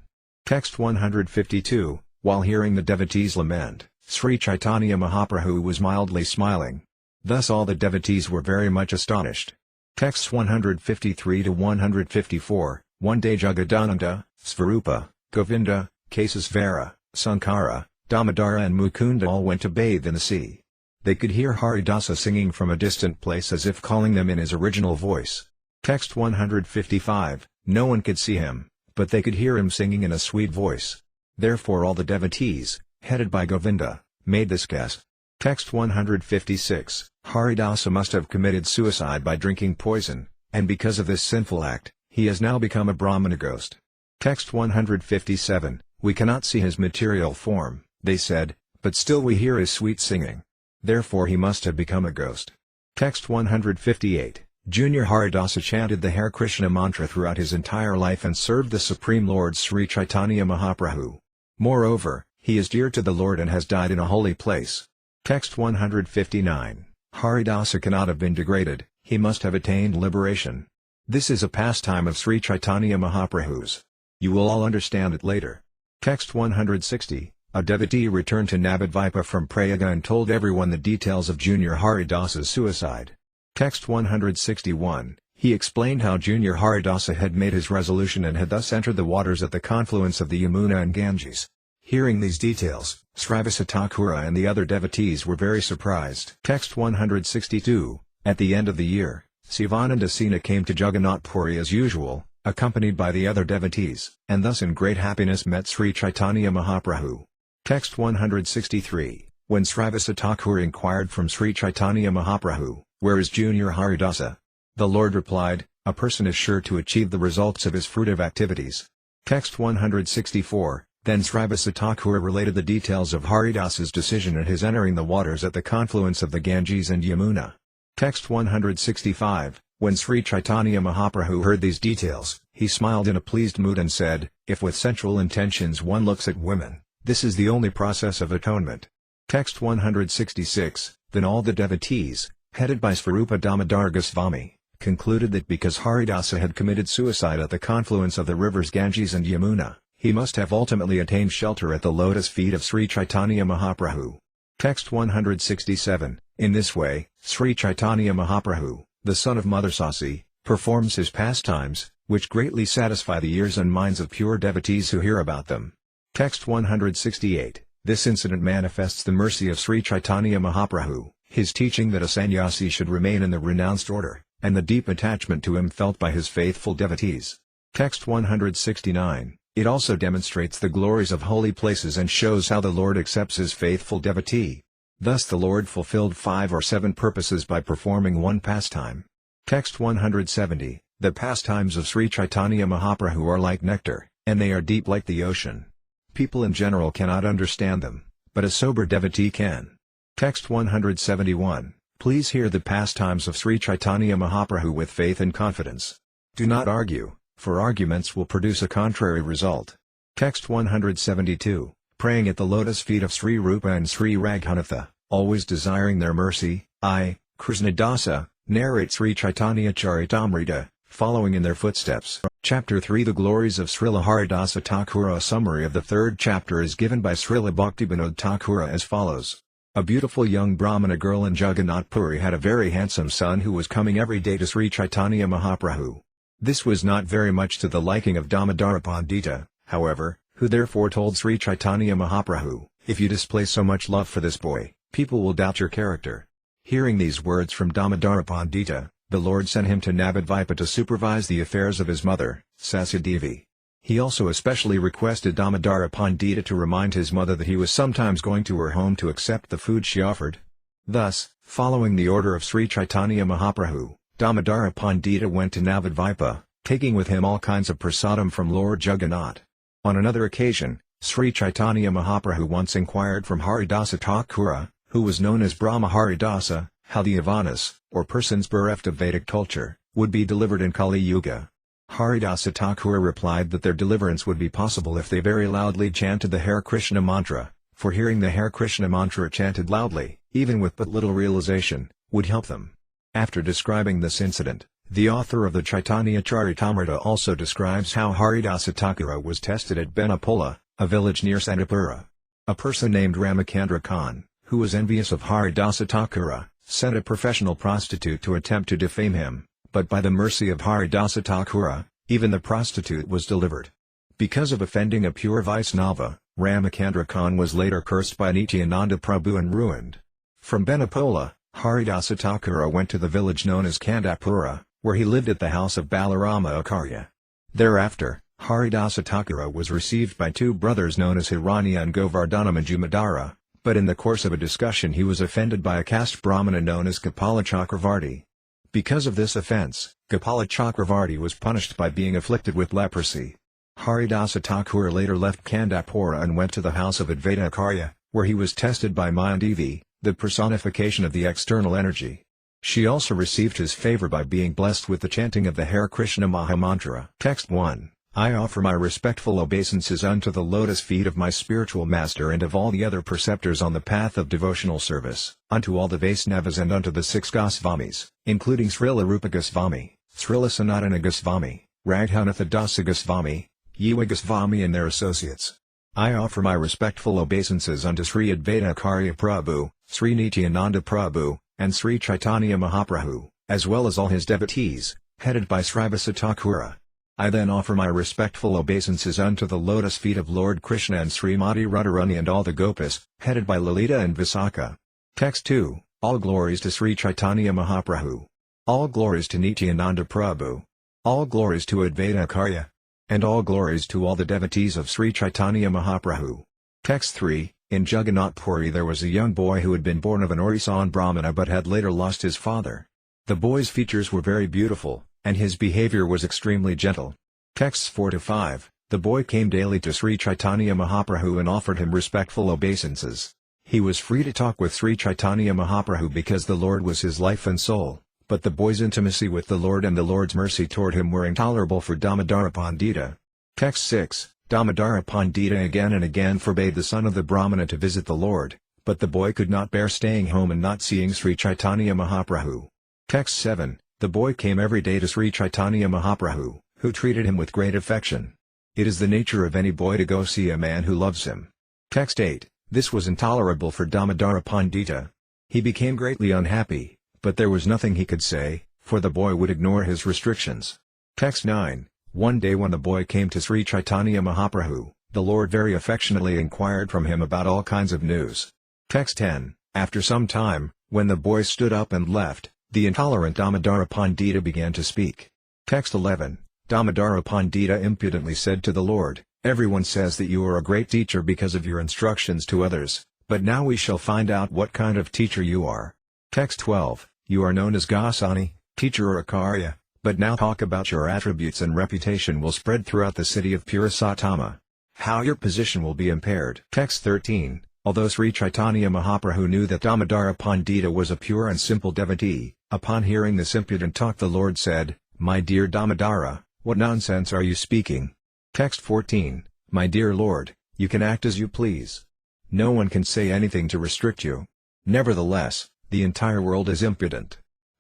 Text 152. While hearing the devotees lament, Sri Caitanya Mahaprabhu was mildly smiling. Thus all the devotees were very much astonished. Texts 153 to 154. One day Jagadananda, Svarupa, Govinda, Kesasvara, Sankara, Damodara and Mukunda all went to bathe in the sea. They could hear Haridasa singing from a distant place as if calling them in his original voice. Text 155. No one could see him, but they could hear him singing in a sweet voice. Therefore all the devotees, headed by Govinda, made this guess. Text 156. Haridasa must have committed suicide by drinking poison, and because of this sinful act, he has now become a Brahmana ghost. Text 157. We cannot see his material form, they said, but still we hear his sweet singing. Therefore he must have become a ghost. Text 158. Junior Haridasa chanted the Hare Krishna mantra throughout his entire life and served the Supreme Lord Sri Caitanya Mahaprabhu. Moreover, he is dear to the Lord and has died in a holy place. Text 159. Haridasa cannot have been degraded, he must have attained liberation. This is a pastime of Sri Caitanya Mahaprabhu's. You will all understand it later. Text 160. A devotee returned to Navadvipa from Prayaga and told everyone the details of Junior Haridasa's suicide. Text 161. He explained how Junior Haridasa had made his resolution and had thus entered the waters at the confluence of the Yamuna and Ganges. Hearing these details, Srivasa Thakura and the other devotees were very surprised. Text 162. At the end of the year, Sivananda Sena came to Jagannath Puri as usual, accompanied by the other devotees, and thus in great happiness met Sri Caitanya Mahaprabhu. Text 163. When Srivasa Thakura inquired from Sri Caitanya Mahaprabhu, "Where is Junior Haridasa?" the Lord replied, "A person is sure to achieve the results of his fruitive activities." Text 164. Then Srivasa Thakura related the details of Haridasa's decision and his entering the waters at the confluence of the Ganges and Yamuna. Text 165. When Sri Caitanya Mahaprabhu heard these details, he smiled in a pleased mood and said, "If with sensual intentions one looks at women, this is the only process of atonement." Text 166. Then all the devotees, headed by Svarupa Damodar Goswami, concluded that because Haridasa had committed suicide at the confluence of the rivers Ganges and Yamuna, he must have ultimately attained shelter at the lotus feet of Sri Caitanya Mahaprabhu. Text 167. In this way, Sri Caitanya Mahaprabhu, the son of Mother Sasi, performs his pastimes, which greatly satisfy the ears and minds of pure devotees who hear about them. Text 168. This incident manifests the mercy of Sri Caitanya Mahaprabhu, his teaching that a sannyasi should remain in the renounced order, and the deep attachment to him felt by his faithful devotees. Text 169. It also demonstrates the glories of holy places and shows how the Lord accepts his faithful devotee. Thus the Lord fulfilled 5 or 7 purposes by performing one pastime. Text 170. The pastimes of Sri Caitanya Mahaprabhu are like nectar, and they are deep like the ocean. People in general cannot understand them, but a sober devotee can. Text 171. Please hear the pastimes of Sri Caitanya Mahaprabhu with faith and confidence. Do not argue, for arguments will produce a contrary result. Text 172. Praying at the lotus feet of Sri Rupa and Sri Raghunatha, always desiring their mercy, I, Krishnadasa, narrate Sri Caitanya-caritamrta, following in their footsteps. Chapter 3. The Glories of Srila Haridasa Thakura. A summary of the third chapter is given by Srila Bhaktivinoda Thakura as follows. A beautiful young Brahmana girl in Jagannath Puri had a very handsome son who was coming every day to Sri Caitanya Mahaprabhu. This was not very much to the liking of Damodara Pandita, however, who therefore told Sri Caitanya Mahaprabhu, "If you display so much love for this boy, people will doubt your character." Hearing these words from Damodara Pandita, the Lord sent him to Navadvipa to supervise the affairs of his mother, Sasidevi. He also especially requested Damodara Pandita to remind his mother that he was sometimes going to her home to accept the food she offered. Thus, following the order of Sri Caitanya Mahaprabhu, Damodara Pandita went to Navadvipa, taking with him all kinds of prasadam from Lord Jagannath. On another occasion, Sri Caitanya Mahaprabhu once inquired from Haridasa Thakura, who was known as Brahma Haridasa, how the Yavanas, or persons bereft of Vedic culture, would be delivered in Kali Yuga. Haridasa Thakura replied that their deliverance would be possible if they very loudly chanted the Hare Krishna mantra, for hearing the Hare Krishna mantra chanted loudly, even with but little realization, would help them. After describing this incident, the author of the Caitanya-caritamrta also describes how Haridasa Thakura was tested at Benapola, a village near Sandipura. A person named Ramachandra Khan, who was envious of Haridasa Thakura, sent a professional prostitute to attempt to defame him, but by the mercy of Haridasa Thakura, even the prostitute was delivered. Because of offending a pure Vaisnava, Ramachandra Khan was later cursed by Nityananda Prabhu and ruined. From Benapola, Haridasa Thakura went to the village known as Kandapura, where he lived at the house of Balarama Acharya. Thereafter, Haridasa Thakura was received by 2 brothers known as Hiranya and Govardhana Manjumadara, but in the course of a discussion he was offended by a caste Brahmana known as Kapala Chakravarti. Because of this offense, Kapala Chakravarti was punished by being afflicted with leprosy. Haridasa Thakura later left Kandapura and went to the house of Advaita Acharya, where he was tested by Mayadevi, the personification of the external energy. She also received his favor by being blessed with the chanting of the Hare Krishna Mahamantra. Text 1. I offer my respectful obeisances unto the lotus feet of my spiritual master and of all the other preceptors on the path of devotional service, unto all the Vaisnavas and unto the 6 Gosvamis, including Srila Rupa Goswami, Srila Sanatana Goswami, Raghunatha Dasa Goswami, Jiva Goswami and their associates. I offer my respectful obeisances unto Sri Advaita-Acharya Prabhu, Sri Nityananda Prabhu, and Sri Caitanya Mahaprabhu, as well as all his devotees, headed by Srivasa Thakura. I then offer my respectful obeisances unto the lotus feet of Lord Krishna and Srimati Radharani and all the Gopas, headed by Lalita and Visakha. Text 2, All glories to Sri Caitanya Mahaprabhu. All glories to Nityananda Prabhu. All glories to Advaita-Acharya. And all glories to all the devotees of Sri Caitanya Mahaprabhu. Text 3, In Jagannath Puri there was a young boy who had been born of an Orisan Brahmana but had later lost his father. The boy's features were very beautiful, and his behavior was extremely gentle. Texts 4-5, The boy came daily to Sri Caitanya Mahaprabhu and offered him respectful obeisances. He was free to talk with Sri Caitanya Mahaprabhu because the Lord was his life and soul, but the boy's intimacy with the Lord and the Lord's mercy toward him were intolerable for Damodara Pandita. Text 6, Damodara Pandita again and again forbade the son of the Brahmana to visit the Lord, but the boy could not bear staying home and not seeing Sri Caitanya Mahaprabhu. Text 7, The boy came every day to Sri Caitanya Mahaprabhu, who treated him with great affection. It is the nature of any boy to go see a man who loves him. Text 8, This was intolerable for Damodara Pandita. He became greatly unhappy, but there was nothing he could say, for the boy would ignore his restrictions. Text 9, One day when the boy came to Sri Caitanya Mahaprabhu, the Lord very affectionately inquired from him about all kinds of news. Text 10, After some time, when the boy stood up and left, the intolerant Damodara Pandita began to speak. Text 11, Damodara Pandita impudently said to the Lord, Everyone says that you are a great teacher because of your instructions to others, but now we shall find out what kind of teacher you are. Text 12, You are known as Goswami, teacher or Acharya, but now talk about your attributes and reputation will spread throughout the city of Purushotama. How your position will be impaired. Text 13, Although Sri Caitanya Mahaprabhu knew that Damodara Pandita was a pure and simple devotee, upon hearing this impudent talk the Lord said, My dear Damodara, what nonsense are you speaking? Text 14, My dear Lord, you can act as you please. No one can say anything to restrict you. Nevertheless, the entire world is impudent.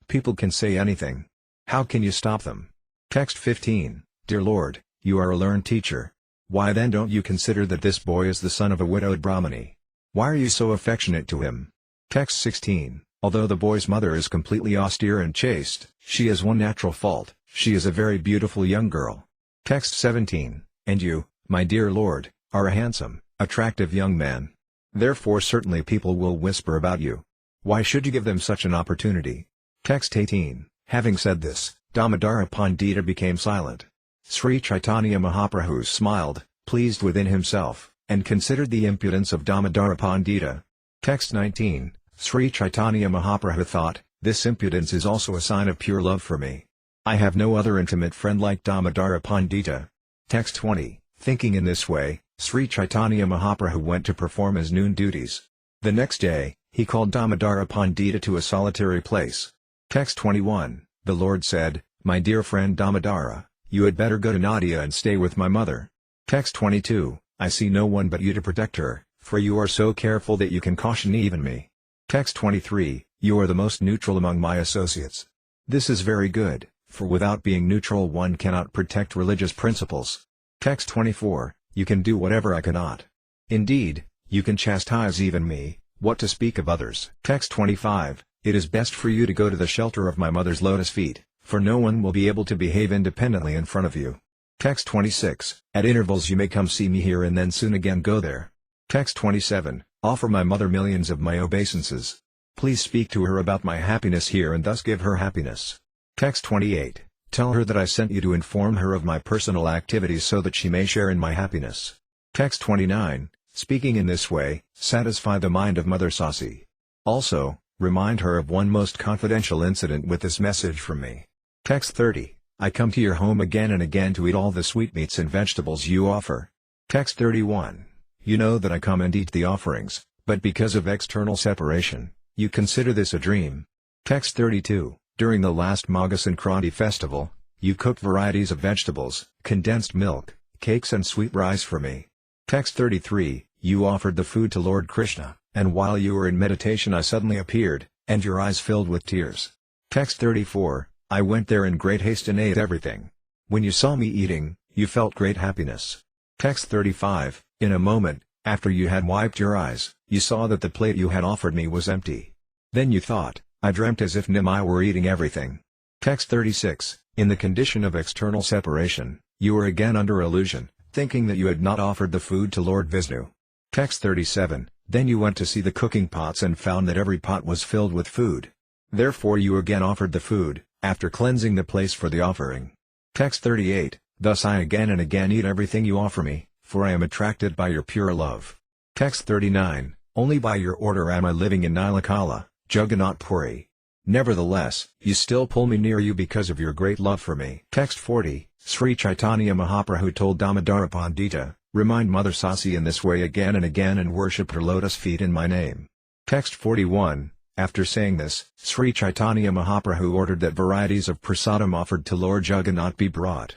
People can say anything. How can you stop them? Text 15, Dear Lord, you are a learned teacher. Why then don't you consider that this boy is the son of a widowed Brahmani? Why are you so affectionate to him? Text 16, Although the boy's mother is completely austere and chaste, she has one natural fault, she is a very beautiful young girl. Text 17, And you, my dear Lord, are a handsome, attractive young man. Therefore certainly people will whisper about you. Why should you give them such an opportunity? Text 18, Having said this, Damodara Pandita became silent. Sri Caitanya Mahaprabhu smiled, pleased within himself, and considered the impudence of Damodara Pandita. Text 19, Sri Caitanya Mahaprabhu thought, This impudence is also a sign of pure love for me. I have no other intimate friend like Damodara Pandita. Text 20, Thinking in this way, Sri Caitanya Mahaprabhu went to perform his noon duties. The next day, he called Damodara Pandita to a solitary place. Text 21, The Lord said, My dear friend Damodara, you had better go to Nadia and stay with my mother. Text 22, I see no one but you to protect her, for you are so careful that you can caution even me. Text 23, You are the most neutral among my associates. This is very good, for without being neutral one cannot protect religious principles. Text 24, You can do whatever I cannot. Indeed, you can chastise even me, what to speak of others. Text 25, It is best for you to go to the shelter of my mother's lotus feet, for no one will be able to behave independently in front of you. Text 26, At intervals you may come see me here and then soon again go there. Text 27, Offer my mother millions of my obeisances. Please speak to her about my happiness here and thus give her happiness. Text 28, Tell her that I sent you to inform her of my personal activities so that she may share in my happiness. Text 29, Speaking in this way, satisfy the mind of Mother Sasi. Also, remind her of one most confidential incident with this message from me. Text 30, I come to your home again and again to eat all the sweetmeats and vegetables you offer. Text 31, You know that I come and eat the offerings, but because of external separation, you consider this a dream. Text 32, During the last Magha Sankranti festival, you cooked varieties of vegetables, condensed milk, cakes and sweet rice for me. Text 33, You offered the food to Lord Krishna, and while you were in meditation I suddenly appeared, and your eyes filled with tears. Text 34, I went there in great haste and ate everything. When you saw me eating, you felt great happiness. Text 35, in a moment, after you had wiped your eyes, you saw that the plate you had offered me was empty. Then you thought, I dreamt as if Nimai were eating everything. Text 36, in the condition of external separation, you were again under illusion, thinking that you had not offered the food to Lord Vishnu. Text 37, then you went to see the cooking pots and found that every pot was filled with food. Therefore you again offered the food, after cleansing the place for the offering. Text 38, thus I again and again eat everything you offer me, for I am attracted by your pure love. Text 39, only by your order am I living in Nilakala, Jagannath Puri. Nevertheless, you still pull me near you because of your great love for me. Text 40, Sri Caitanya Mahaprabhu told Damodara Pandita, remind Mother Sasi in this way again and worship her lotus feet in my name. Text 41, after saying this, Sri Caitanya Mahaprabhu ordered that varieties of prasadam offered to Lord Jagannath be brought.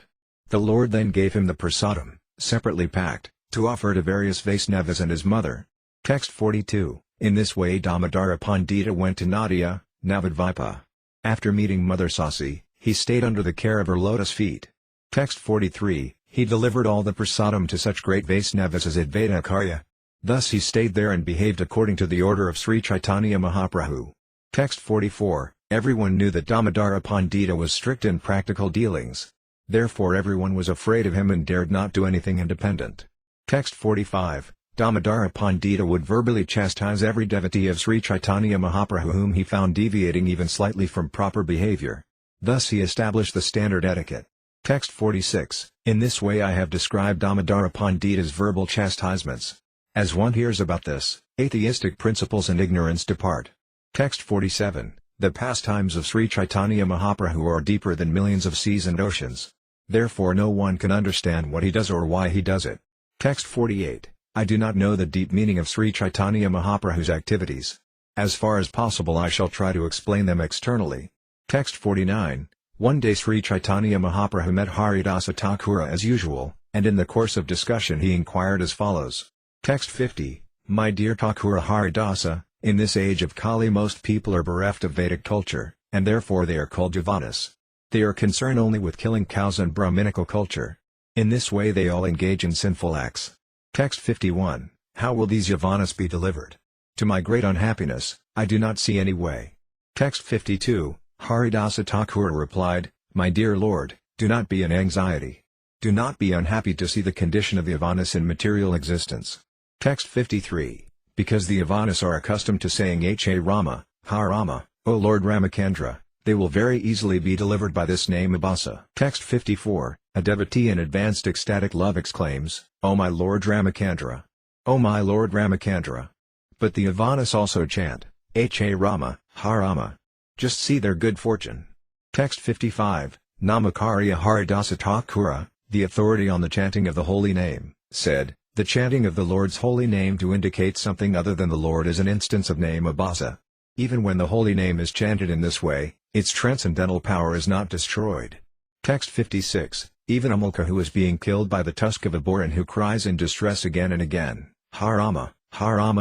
The Lord then gave him the prasadam, separately packed, to offer to various Vaisnavas and his mother. Text 42, in this way Damodara Pandita went to Nadia, Navadvipa. After meeting Mother Sasi, he stayed under the care of her lotus feet. Text 43, he delivered all the prasadam to such great Vaisnavas as Advaita Acharya. Thus he stayed there and behaved according to the order of Sri Caitanya Mahaprabhu. Text 44, everyone knew that Damodara Pandita was strict in practical dealings. Therefore everyone was afraid of him and dared not do anything independent. Text 45, Damodara Pandita would verbally chastise every devotee of Sri Caitanya Mahaprabhu whom he found deviating even slightly from proper behavior. Thus he established the standard etiquette. Text 46, in this way I have described Damodara Pandita's verbal chastisements. As one hears about this, atheistic principles and ignorance depart. Text 47, the pastimes of Sri Caitanya Mahaprabhu are deeper than millions of seas and oceans. Therefore no one can understand what he does or why he does it. Text 48, I do not know the deep meaning of Sri Caitanya Mahaprabhu's activities. As far as possible I shall try to explain them externally. Text 49, one day Sri Caitanya Mahaprabhu met Haridasa Thakura as usual, and in the course of discussion he inquired as follows. Text 50, my dear Thakura Haridasa, in this age of Kali most people are bereft of Vedic culture, and therefore they are called Yavanas. They are concerned only with killing cows and Brahminical culture. In this way they all engage in sinful acts. Text 51, how will these Yavanas be delivered? To my great unhappiness, I do not see any way. Text 52, Haridasa Thakura replied, my dear Lord, do not be in anxiety. Do not be unhappy to see the condition of the Yavanas in material existence. Text 53, because the Yavanas are accustomed to saying H.A. Rama, Ha Rama, O Lord Ramacandra, they will very easily be delivered by this name Abhasa. Text 54, a devotee in advanced ecstatic love exclaims, O my Lord Ramacandra! O my Lord Ramacandra! But the Yavanas also chant, H.A. Rama, Ha Rama. Just see their good fortune. Text 55, Namakarya Haridasa Thakura, the authority on the chanting of the holy name, said, the chanting of the Lord's holy name to indicate something other than the Lord is an instance of name Abhasa. Even when the holy name is chanted in this way, its transcendental power is not destroyed. Text 56, even Amulka who is being killed by the tusk of a boar and who cries in distress again and again, Ha Rama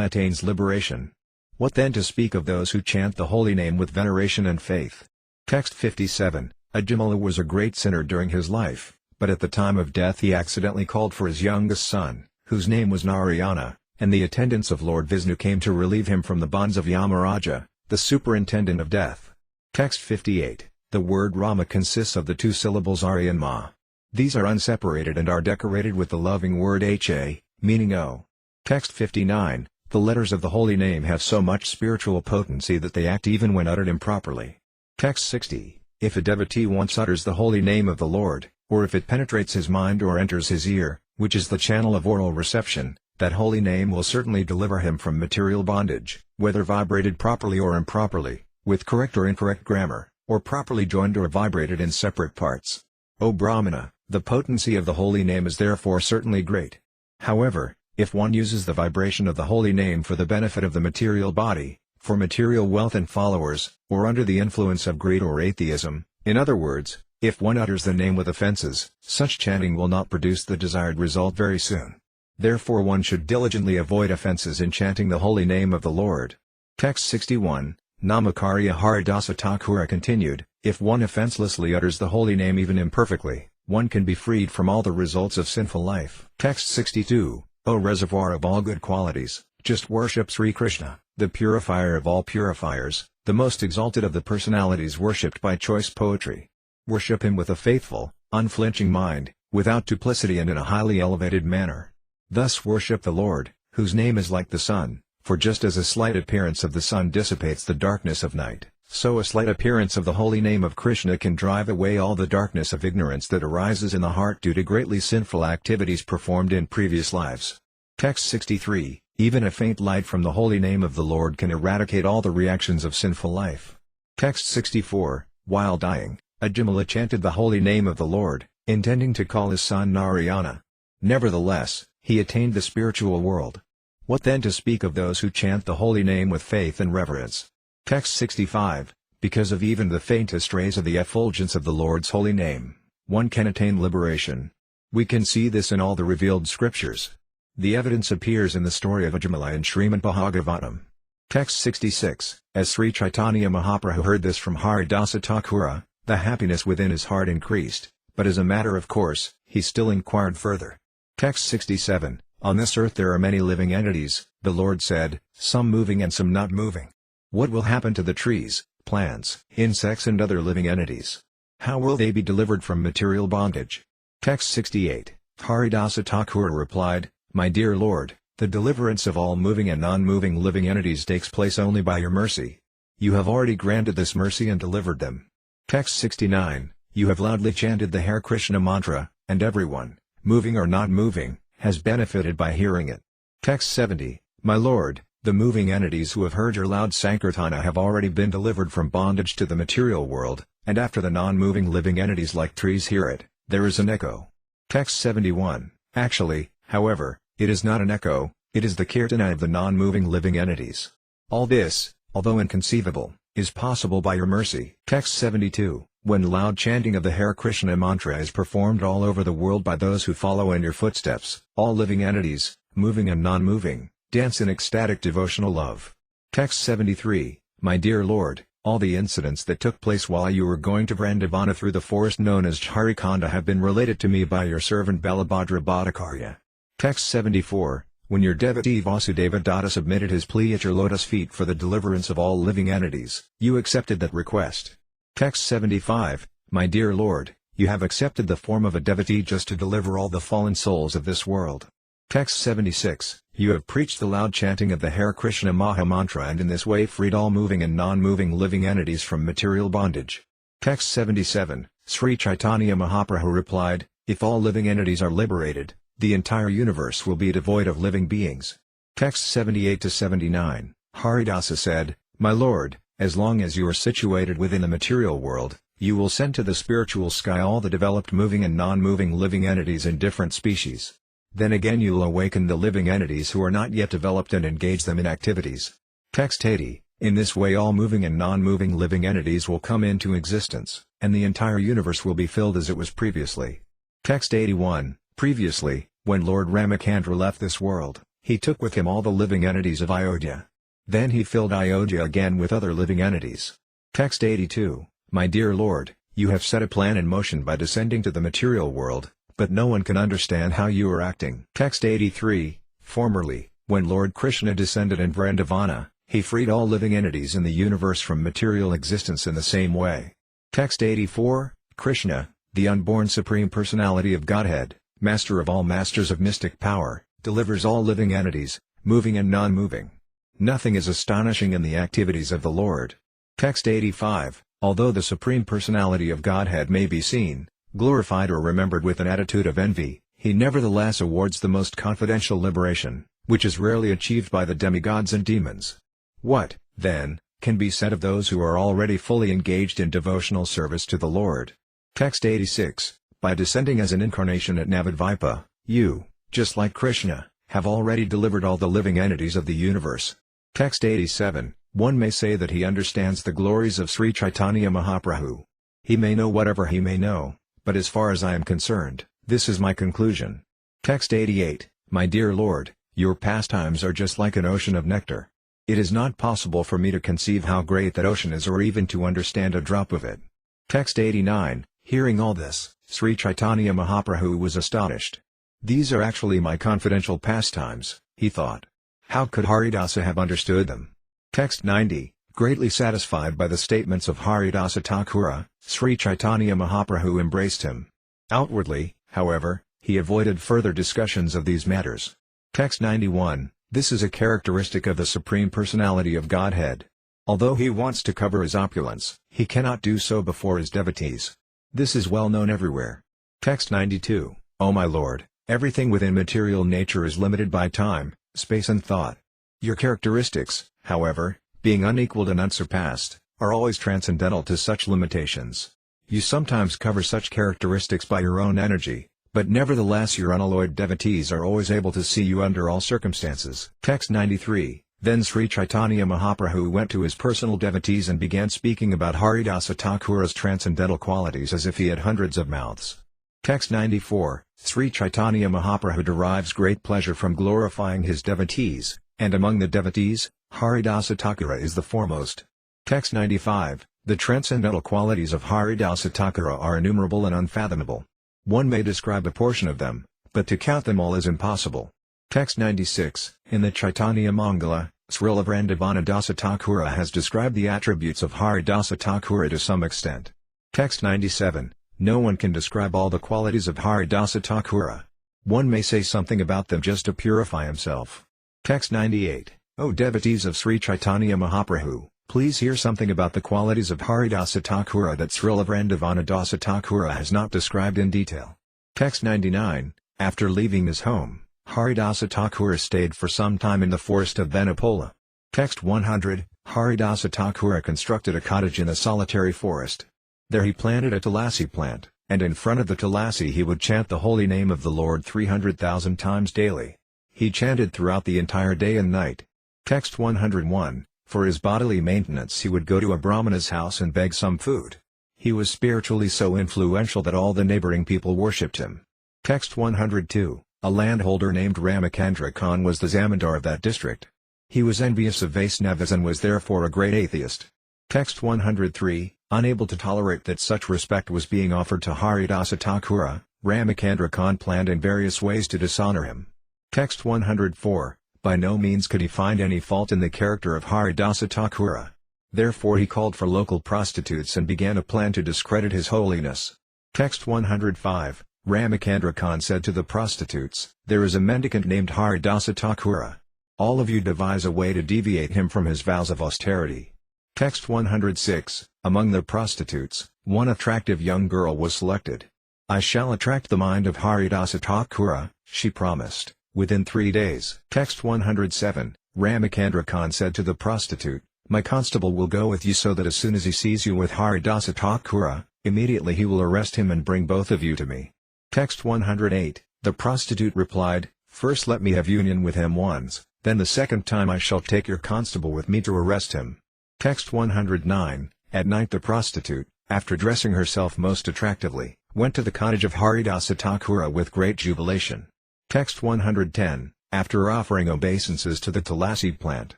attains liberation. What then to speak of those who chant the holy name with veneration and faith? Text 57, Ajamala was a great sinner during his life, but at the time of death he accidentally called for his youngest son, whose name was Narayana, and the attendants of Lord Vishnu came to relieve him from the bonds of Yamaraja, the superintendent of death. Text 58, the word Rama consists of the two syllables Ari and Ma. These are unseparated and are decorated with the loving word Ha, meaning O. Text 59, the letters of the holy name have so much spiritual potency that they act even when uttered improperly. Text 60, if a devotee once utters the holy name of the Lord, or if it penetrates his mind or enters his ear, which is the channel of oral reception, that holy name will certainly deliver him from material bondage, whether vibrated properly or improperly, with correct or incorrect grammar, or properly joined or vibrated in separate parts. O Brahmana, the potency of the holy name is therefore certainly great. However, if one uses the vibration of the holy name for the benefit of the material body, for material wealth and followers, or under the influence of greed or atheism, in other words, if one utters the name with offenses, such chanting will not produce the desired result very soon. Therefore one should diligently avoid offenses in chanting the holy name of the Lord. Text 61, Namakarya Haridasa Thakura continued, if one offenselessly utters the holy name even imperfectly, one can be freed from all the results of sinful life. Text 62, O reservoir of all good qualities, just worship Sri Krishna, the purifier of all purifiers, the most exalted of the personalities worshipped by choice poetry. Worship him with a faithful, unflinching mind, without duplicity and in a highly elevated manner. Thus worship the Lord, whose name is like the sun, for just as a slight appearance of the sun dissipates the darkness of night, so a slight appearance of the holy name of Krishna can drive away all the darkness of ignorance that arises in the heart due to greatly sinful activities performed in previous lives. Text 63, even a faint light from the holy name of the Lord can eradicate all the reactions of sinful life. Text 64, while dying, Ajamala chanted the holy name of the Lord, intending to call his son Narayana. Nevertheless, he attained the spiritual world. What then to speak of those who chant the holy name with faith and reverence? Text 65, because of even the faintest rays of the effulgence of the Lord's holy name, one can attain liberation. We can see this in all the revealed scriptures. The evidence appears in the story of Ajamala in Srimad Bhagavatam. Text 66, as Sri Caitanya Mahaprabhu heard this from Haridasa Thakura, the happiness within his heart increased, but as a matter of course, he still inquired further. Text 67, on this earth there are many living entities, the Lord said, some moving and some not moving. What will happen to the trees, plants, insects and other living entities? How will they be delivered from material bondage? Text 68, Haridasa Thakura replied, my dear Lord, the deliverance of all moving and non-moving living entities takes place only by your mercy. You have already granted this mercy and delivered them. Text 69, you have loudly chanted the Hare Krishna mantra, and everyone, moving or not moving, has benefited by hearing it. Text 70, my Lord, the moving entities who have heard your loud Sankirtana have already been delivered from bondage to the material world, and after the non-moving living entities like trees hear it, there is an echo. Text 71, actually, however, it is not an echo, it is the kirtana of the non-moving living entities. All this, although inconceivable, is possible by your mercy. Text 72, when loud chanting of the Hare Krishna mantra is performed all over the world by those who follow in your footsteps, all living entities, moving and non-moving, dance in ecstatic devotional love. Text 73, my dear Lord, all the incidents that took place while you were going to Vrandavana through the forest known as Jharikhanda have been related to me by your servant Balabhadra Bhattacharya. Text 74, when your devotee Vasudeva Datta submitted his plea at your lotus feet for the deliverance of all living entities, you accepted that request. Text 75, my dear Lord, you have accepted the form of a devotee just to deliver all the fallen souls of this world. Text 76, you have preached the loud chanting of the Hare Krishna Maha Mantra and in this way freed all moving and non-moving living entities from material bondage. Text 77, Sri Caitanya Mahaprabhu replied, if all living entities are liberated, the entire universe will be devoid of living beings. Text 78-79, Haridasa said, my Lord, as long as you are situated within the material world, you will send to the spiritual sky all the developed moving and non-moving living entities in different species. Then again you will awaken the living entities who are not yet developed and engage them in activities. Text 80, in this way all moving and non-moving living entities will come into existence, and the entire universe will be filled as it was previously. Text 81, previously, when Lord Ramachandra left this world, he took with him all the living entities of Ayodhya. Then he filled Ayodhya again with other living entities. Text 82, my dear Lord, you have set a plan in motion by descending to the material world, but no one can understand how you are acting. Text 83, formerly, when Lord Krishna descended in Vrandavana, he freed all living entities in the universe from material existence in the same way. Text 84, Krishna, the unborn Supreme Personality of Godhead, Master of all masters of mystic power, delivers all living entities, moving and non-moving. Nothing is astonishing in the activities of the Lord. Text 85, although the Supreme Personality of Godhead may be seen, glorified or remembered with an attitude of envy, he nevertheless awards the most confidential liberation, which is rarely achieved by the demigods and demons. What, then, can be said of those who are already fully engaged in devotional service to the Lord? Text 86, by descending as an incarnation at Navadvipa, you, just like Krishna, have already delivered all the living entities of the universe. Text 87, one may say that he understands the glories of Sri Caitanya Mahaprabhu. He may know whatever he may know, but as far as I am concerned, this is my conclusion. Text 88, my dear Lord, your pastimes are just like an ocean of nectar. It is not possible for me to conceive how great that ocean is or even to understand a drop of it. Text 89, hearing all this, Sri Caitanya Mahaprabhu was astonished. "These are actually my confidential pastimes," he thought. How could Haridasa have understood them? Text 90. Greatly satisfied by the statements of Haridasa Thakura, Sri Caitanya Mahaprabhu embraced him. Outwardly, however, he avoided further discussions of these matters. Text 91. This is a characteristic of the Supreme Personality of Godhead. Although he wants to cover his opulence, he cannot do so before his devotees. This is well known everywhere. Text 92. O my Lord, everything within material nature is limited by time, space and thought. Your characteristics, however, being unequaled and unsurpassed, are always transcendental to such limitations. You sometimes cover such characteristics by your own energy, but nevertheless your unalloyed devotees are always able to see you under all circumstances. Text 93. Then Sri Caitanya Mahaprabhu went to his personal devotees and began speaking about Haridasa Thakura's transcendental qualities as if he had hundreds of mouths. Text 94. Sri Caitanya Mahaprabhu derives great pleasure from glorifying his devotees, and among the devotees, Haridasa Thakura is the foremost. Text 95. The transcendental qualities of Haridasa Thakura are innumerable and unfathomable. One may describe a portion of them, but to count them all is impossible. Text 96. In the Chaitanya Mangala, Srila Vrindavanadasa Thakura has described the attributes of Haridasa Thakura to some extent. Text 97. No one can describe all the qualities of Haridasa Thakura. One may say something about them just to purify himself. Text 98. O devotees of Sri Caitanya Mahaprabhu, please hear something about the qualities of Haridasa Thakura that Srila Vrindavanadasa Thakura has not described in detail. Text 99. After leaving his home, Haridasa Thakura stayed for some time in the forest of Benapola. Text 100. Haridasa Thakura constructed a cottage in a solitary forest. There he planted a tulasi plant, and in front of the tulasi he would chant the holy name of the Lord 300,000 times daily. He chanted throughout the entire day and night. Text 101. For his bodily maintenance he would go to a Brahmana's house and beg some food. He was spiritually so influential that all the neighboring people worshipped him. Text 102. A landholder named Ramachandra Khan was the zamindar of that district. He was envious of Vaisnavas and was therefore a great atheist. Text 103. Unable to tolerate that such respect was being offered to Haridasa Thakura, Ramachandra Khan planned in various ways to dishonor him. Text 104. By no means could he find any fault in the character of Haridasa Thakura. Therefore he called for local prostitutes and began a plan to discredit his holiness. Text 105. Ramachandra Khan said to the prostitutes, "There is a mendicant named Haridasa Thakura. All of you devise a way to deviate him from his vows of austerity." Text 106. Among the prostitutes, one attractive young girl was selected. "I shall attract the mind of Haridasa Thakura," she promised, "within 3 days." Text 107. Ramachandra Khan said to the prostitute, "My constable will go with you so that as soon as he sees you with Haridasa Thakura, immediately he will arrest him and bring both of you to me." Text 108. The prostitute replied, "First let me have union with him once, then the second time I shall take your constable with me to arrest him." Text 109. At night the prostitute, after dressing herself most attractively, went to the cottage of Haridasa Thakura with great jubilation. Text 110. After offering obeisances to the tulasi plant,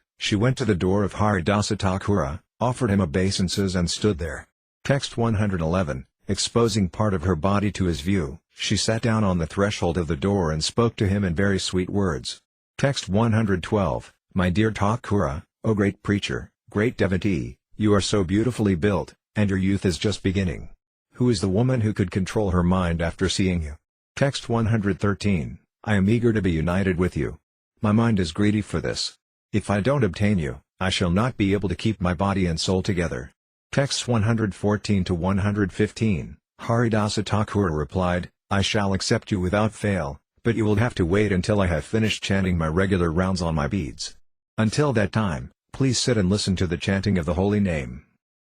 she went to the door of Haridasa Thakura, offered him obeisances and stood there. Text 111. Exposing part of her body to his view, she sat down on the threshold of the door and spoke to him in very sweet words. Text 112. My dear Thakura, O great preacher, great devotee, you are so beautifully built, and your youth is just beginning. Who is the woman who could control her mind after seeing you? Text 113. I am eager to be united with you. My mind is greedy for this. If I don't obtain you, I shall not be able to keep my body and soul together. Texts 114 to 115. Haridasa Thakura replied, I shall accept you without fail, but you will have to wait until I have finished chanting my regular rounds on my beads. Until that time, please sit and listen to the chanting of the holy name.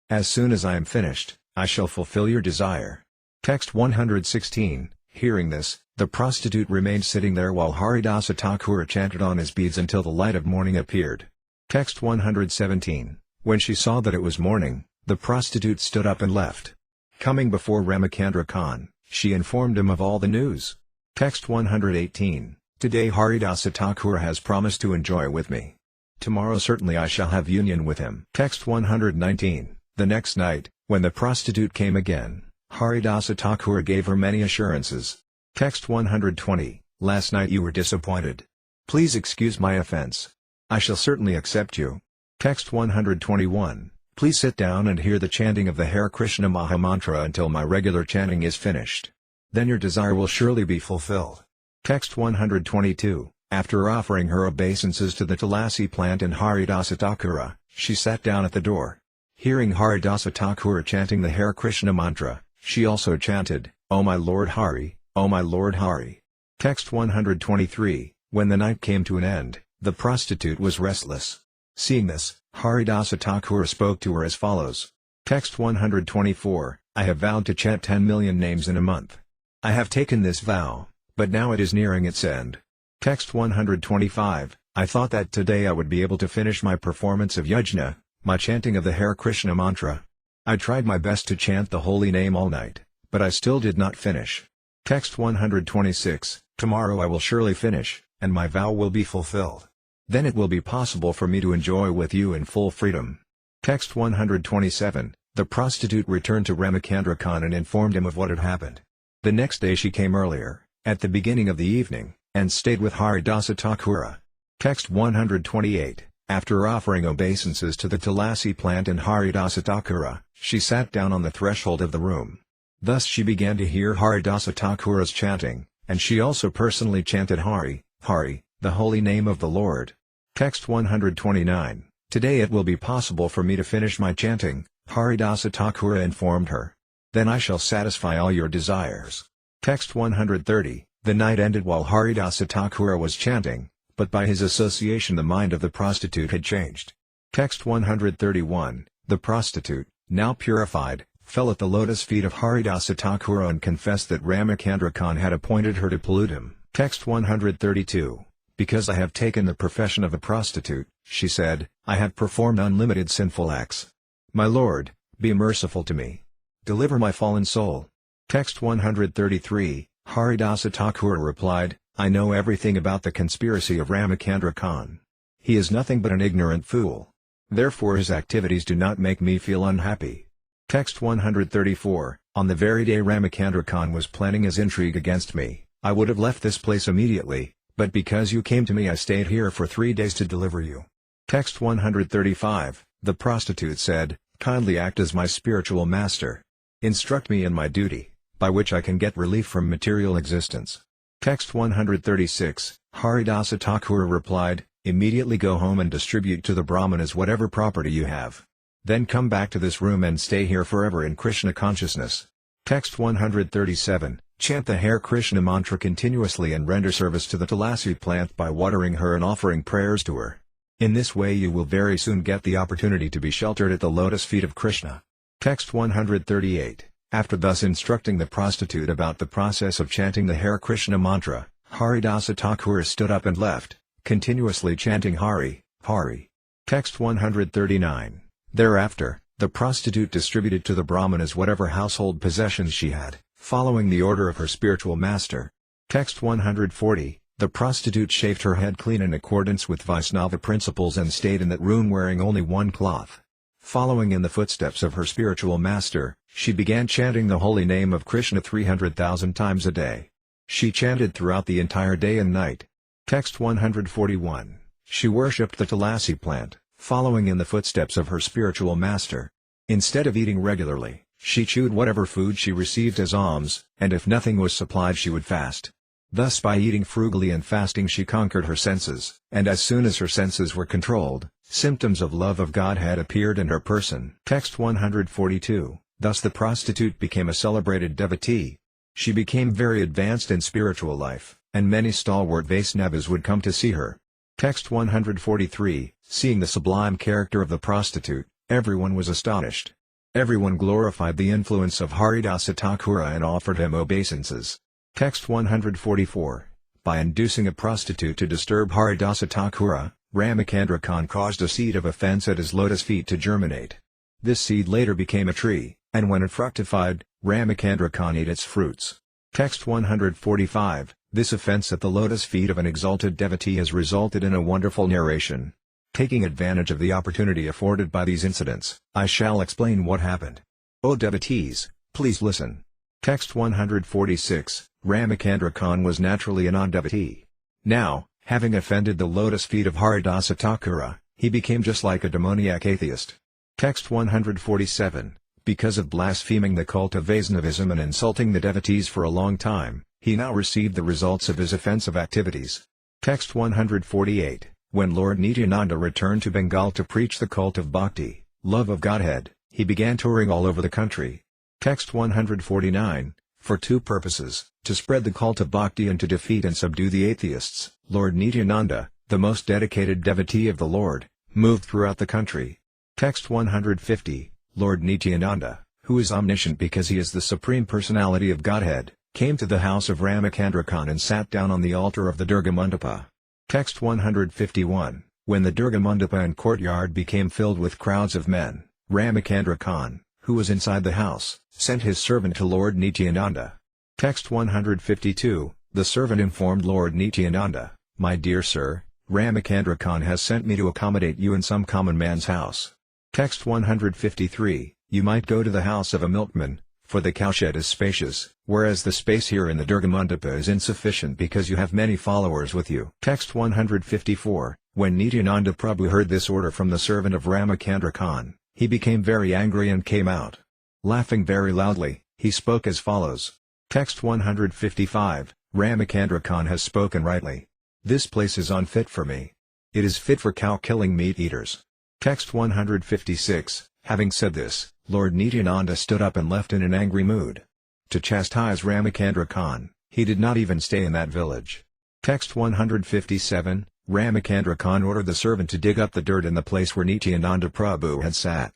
As soon as I am finished, I shall fulfill your desire. Text 116. Hearing this, the prostitute remained sitting there while Haridasa Thakura chanted on his beads until the light of morning appeared. Text 117. When she saw that it was morning, the prostitute stood up and left. Coming before Ramachandra Khan, she informed him of all the news. Text 118. Today Haridasa Thakura has promised to enjoy with me. Tomorrow certainly I shall have union with him. Text 119. The next night, when the prostitute came again, Haridasa Thakura gave her many assurances. Text 120, last night you were disappointed. Please excuse my offense. I shall certainly accept you. Text 121, please sit down and hear the chanting of the Hare Krishna Mahamantra until my regular chanting is finished. Then your desire will surely be fulfilled. Text 122, after offering her obeisances to the tulasi plant and Haridasa Thakura, she sat down at the door. Hearing Haridasa Thakura chanting the Hare Krishna mantra, she also chanted, O my Lord Hari, O my Lord Hari. Text 123, when the night came to an end, the prostitute was restless. Seeing this, Haridasa Thakura spoke to her as follows. Text 124, I have vowed to chant 10 million names in a month. I have taken this vow, but now it is nearing its end. Text 125, I thought that today I would be able to finish my performance of yajna, my chanting of the Hare Krishna mantra. I tried my best to chant the holy name all night, but I still did not finish. Text 126, tomorrow I will surely finish, and my vow will be fulfilled. Then it will be possible for me to enjoy with you in full freedom. Text 127, the prostitute returned to Ramachandra Khan and informed him of what had happened. The next day she came earlier, at the beginning of the evening, and stayed with Haridasa Thakura. Text 128, after offering obeisances to the tulasi plant and Haridasa Thakura, she sat down on the threshold of the room. Thus she began to hear Haridasa Thakura's chanting, and she also personally chanted Hari, Hari, the holy name of the Lord. Text 129, today it will be possible for me to finish my chanting, Haridasa Thakura informed her. Then I shall satisfy all your desires. Text 130, the night ended while Haridasa Thakura was chanting, but by his association the mind of the prostitute had changed. Text 131, the prostitute, now purified, fell at the lotus feet of Haridasa Thakura and confessed that Ramachandra Khan had appointed her to pollute him. Text 132, because I have taken the profession of a prostitute, she said, I have performed unlimited sinful acts. My Lord, be merciful to me. Deliver my fallen soul. Text 133, Haridasa Thakura replied, I know everything about the conspiracy of Ramachandra Khan. He is nothing but an ignorant fool. Therefore his activities do not make me feel unhappy. Text 134, on the very day Ramachandra Khan was planning his intrigue against me, I would have left this place immediately, but because you came to me I stayed here for 3 days to deliver you. Text 135, the prostitute said, kindly act as my spiritual master. Instruct me in my duty, by which I can get relief from material existence. Text 136, Haridasa Thakura replied, immediately go home and distribute to the Brahmanas whatever property you have. Then come back to this room and stay here forever in Krishna consciousness. Text 137, chant the Hare Krishna mantra continuously and render service to the tulasi plant by watering her and offering prayers to her. In this way you will very soon get the opportunity to be sheltered at the lotus feet of Krishna. Text 138, after thus instructing the prostitute about the process of chanting the Hare Krishna mantra, Haridasa Thakura stood up and left, continuously chanting Hari, Hari. Text 139, thereafter, the prostitute distributed to the Brahmanas whatever household possessions she had, following the order of her spiritual master. Text 140, the prostitute shaved her head clean in accordance with Vaisnava principles and stayed in that room wearing only one cloth. Following in the footsteps of her spiritual master, she began chanting the holy name of Krishna 300,000 times a day. She chanted throughout the entire day and night. Text 141, she worshipped the tulasi plant, following in the footsteps of her spiritual master. Instead of eating regularly, she chewed whatever food she received as alms, and if nothing was supplied she would fast. Thus by eating frugally and fasting she conquered her senses, and as soon as her senses were controlled, symptoms of love of Godhead appeared in her person. Text 142, thus the prostitute became a celebrated devotee. She became very advanced in spiritual life, and many stalwart Vaisnavas would come to see her. Text 143, seeing the sublime character of the prostitute, everyone was astonished. Everyone glorified the influence of Haridasa Thakura and offered him obeisances. Text 144, by inducing a prostitute to disturb Haridasa Thakura, Ramachandra Khan caused a seed of offense at his lotus feet to germinate. This seed later became a tree, and when it fructified, Ramachandra Khan ate its fruits. Text 145, this offense at the lotus feet of an exalted devotee has resulted in a wonderful narration. Taking advantage of the opportunity afforded by these incidents, I shall explain what happened. O devotees, Please listen. Text 146, Ramachandra Khan was naturally a non-devotee. Now, having offended the lotus feet of Haridasa Thakura, he became just like a demoniac atheist. Text 147, because of blaspheming the cult of Vaishnavism and insulting the devotees for a long time, he now received the results of his offensive activities. Text 148, when Lord Nityananda returned to Bengal to preach the cult of bhakti, love of Godhead, he began touring all over the country. Text 149, for two purposes, to spread the cult of bhakti and to defeat and subdue the atheists. Lord Nityananda, the most dedicated devotee of the Lord, moved throughout the country. Text 150, Lord Nityananda, who is omniscient because he is the Supreme Personality of Godhead, came to the house of Ramachandra Khan and sat down on the altar of the Durga Mandapa. Text 151, when the Durga Mandapa and courtyard became filled with crowds of men, Ramachandra Khan, who was inside the house, sent his servant to Lord Nityananda. Text 152, the servant informed Lord Nityananda, "My dear sir, Ramachandra Khan has sent me to accommodate you in some common man's house." Text 153, you might go to the house of a milkman, for the cowshed is spacious, whereas the space here in the Durga Mandapa is insufficient because you have many followers with you. Text 154, when Nityananda Prabhu heard this order from the servant of Ramachandra Khan, he became very angry and came out. Laughing very loudly, he spoke as follows. Text 155, Ramachandra Khan has spoken rightly. This place is unfit for me. It is fit for cow-killing meat-eaters. Text 156, having said this, Lord Nityananda stood up and left in an angry mood. To chastise Ramachandra Khan, he did not even stay in that village. Text 157, Ramachandra Khan ordered the servant to dig up the dirt in the place where Nityananda Prabhu had sat.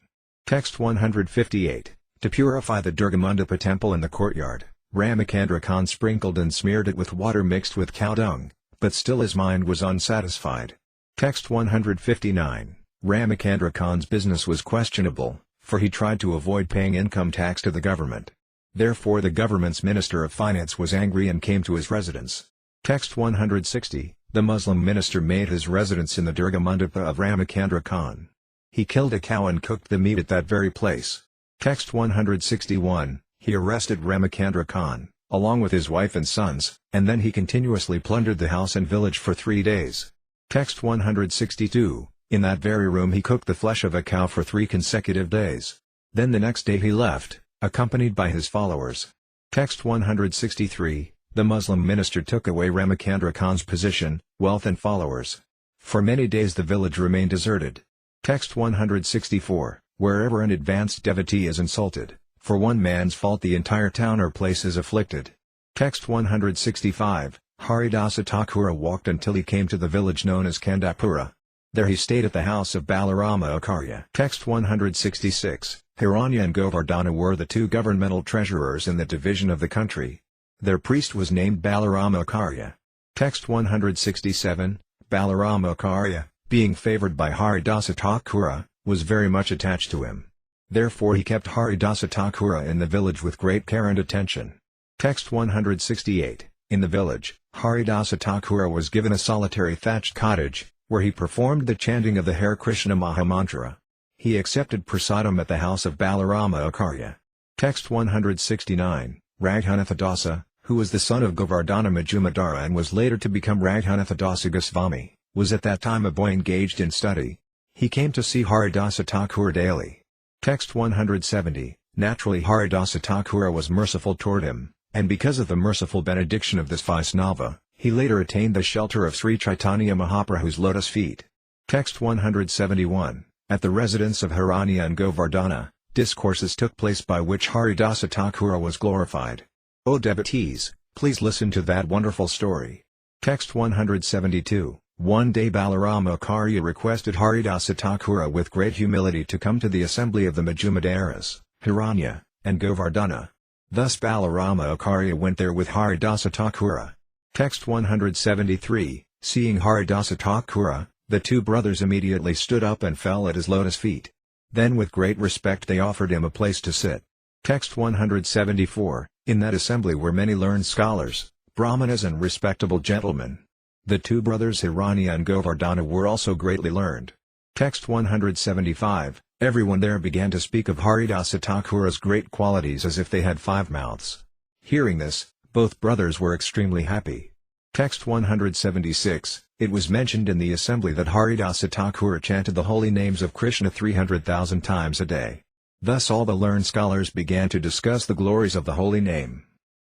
Text 158, to purify the Durga Mandapa temple in the courtyard, Ramachandra Khan sprinkled and smeared it with water mixed with cow dung, but still his mind was unsatisfied. Text 159, Ramachandra Khan's business was questionable, for he tried to avoid paying income tax to the government. Therefore the government's Minister of Finance was angry and came to his residence. Text 160, the Muslim minister made his residence in the Durga Mandapa of Ramachandra Khan. He killed a cow and cooked the meat at that very place. Text 161, he arrested Ramachandra Khan, along with his wife and sons, and then he continuously plundered the house and village for 3 days. Text 162, in that very room he cooked the flesh of a cow for 3 consecutive days. Then the next day he left, accompanied by his followers. Text 163, the Muslim minister took away Ramachandra Khan's position, wealth and followers. For many days the village remained deserted. Text 164, wherever an advanced devotee is insulted, for one man's fault the entire town or place is afflicted. Text 165, Haridasa Thakura walked until he came to the village known as Kandapura. There he stayed at the house of Balarama Acharya. Text 166, Hiranya and Govardhana were the 2 governmental treasurers in the division of the country. Their priest was named Balarama Acharya. Text 167, Balarama Acharya, being favored by Haridasa Thakura, was very much attached to him. Therefore he kept Haridasa Thakura in the village with great care and attention. Text 168, in the village, Haridasa Thakura was given a solitary thatched cottage, where he performed the chanting of the Hare Krishna Mahamantra. He accepted prasadam at the house of Balarama Acharya. Text 169, Raghunatha Dasa, who was the son of Govardhana Majumdara and was later to become Raghunatha Dasa Goswami, was at that time a boy engaged in study. He came to see Haridasa Thakura daily. Text 170, naturally Haridasa Thakura was merciful toward him, and because of the merciful benediction of this Vaisnava, he later attained the shelter of Sri Caitanya Mahaprabhu's lotus feet. Text 171, at the residence of Hiranya and Govardhana, discourses took place by which Haridasa Thakura was glorified. O devotees, please listen to that wonderful story. Text 172, one day Balarama Acharya requested Haridasa Thakura with great humility to come to the assembly of the Majumdaras, Hiranya, and Govardhana. Thus Balarama Acharya went there with Haridasa Thakura. Text 173, seeing Haridasa Thakura, the 2 brothers immediately stood up and fell at his lotus feet. Then with great respect they offered him a place to sit. Text 174, in that assembly were many learned scholars, brahmanas and respectable gentlemen. The 2 brothers Hiranya and Govardhana were also greatly learned. Text 175, Everyone there began to speak of Haridasa Thakura's great qualities as if they had 5 mouths. Hearing this, both brothers were extremely happy. Text 176, it was mentioned in the assembly that Haridasa Thakura chanted the holy names of Krishna 300,000 times a day. Thus all the learned scholars began to discuss the glories of the holy name.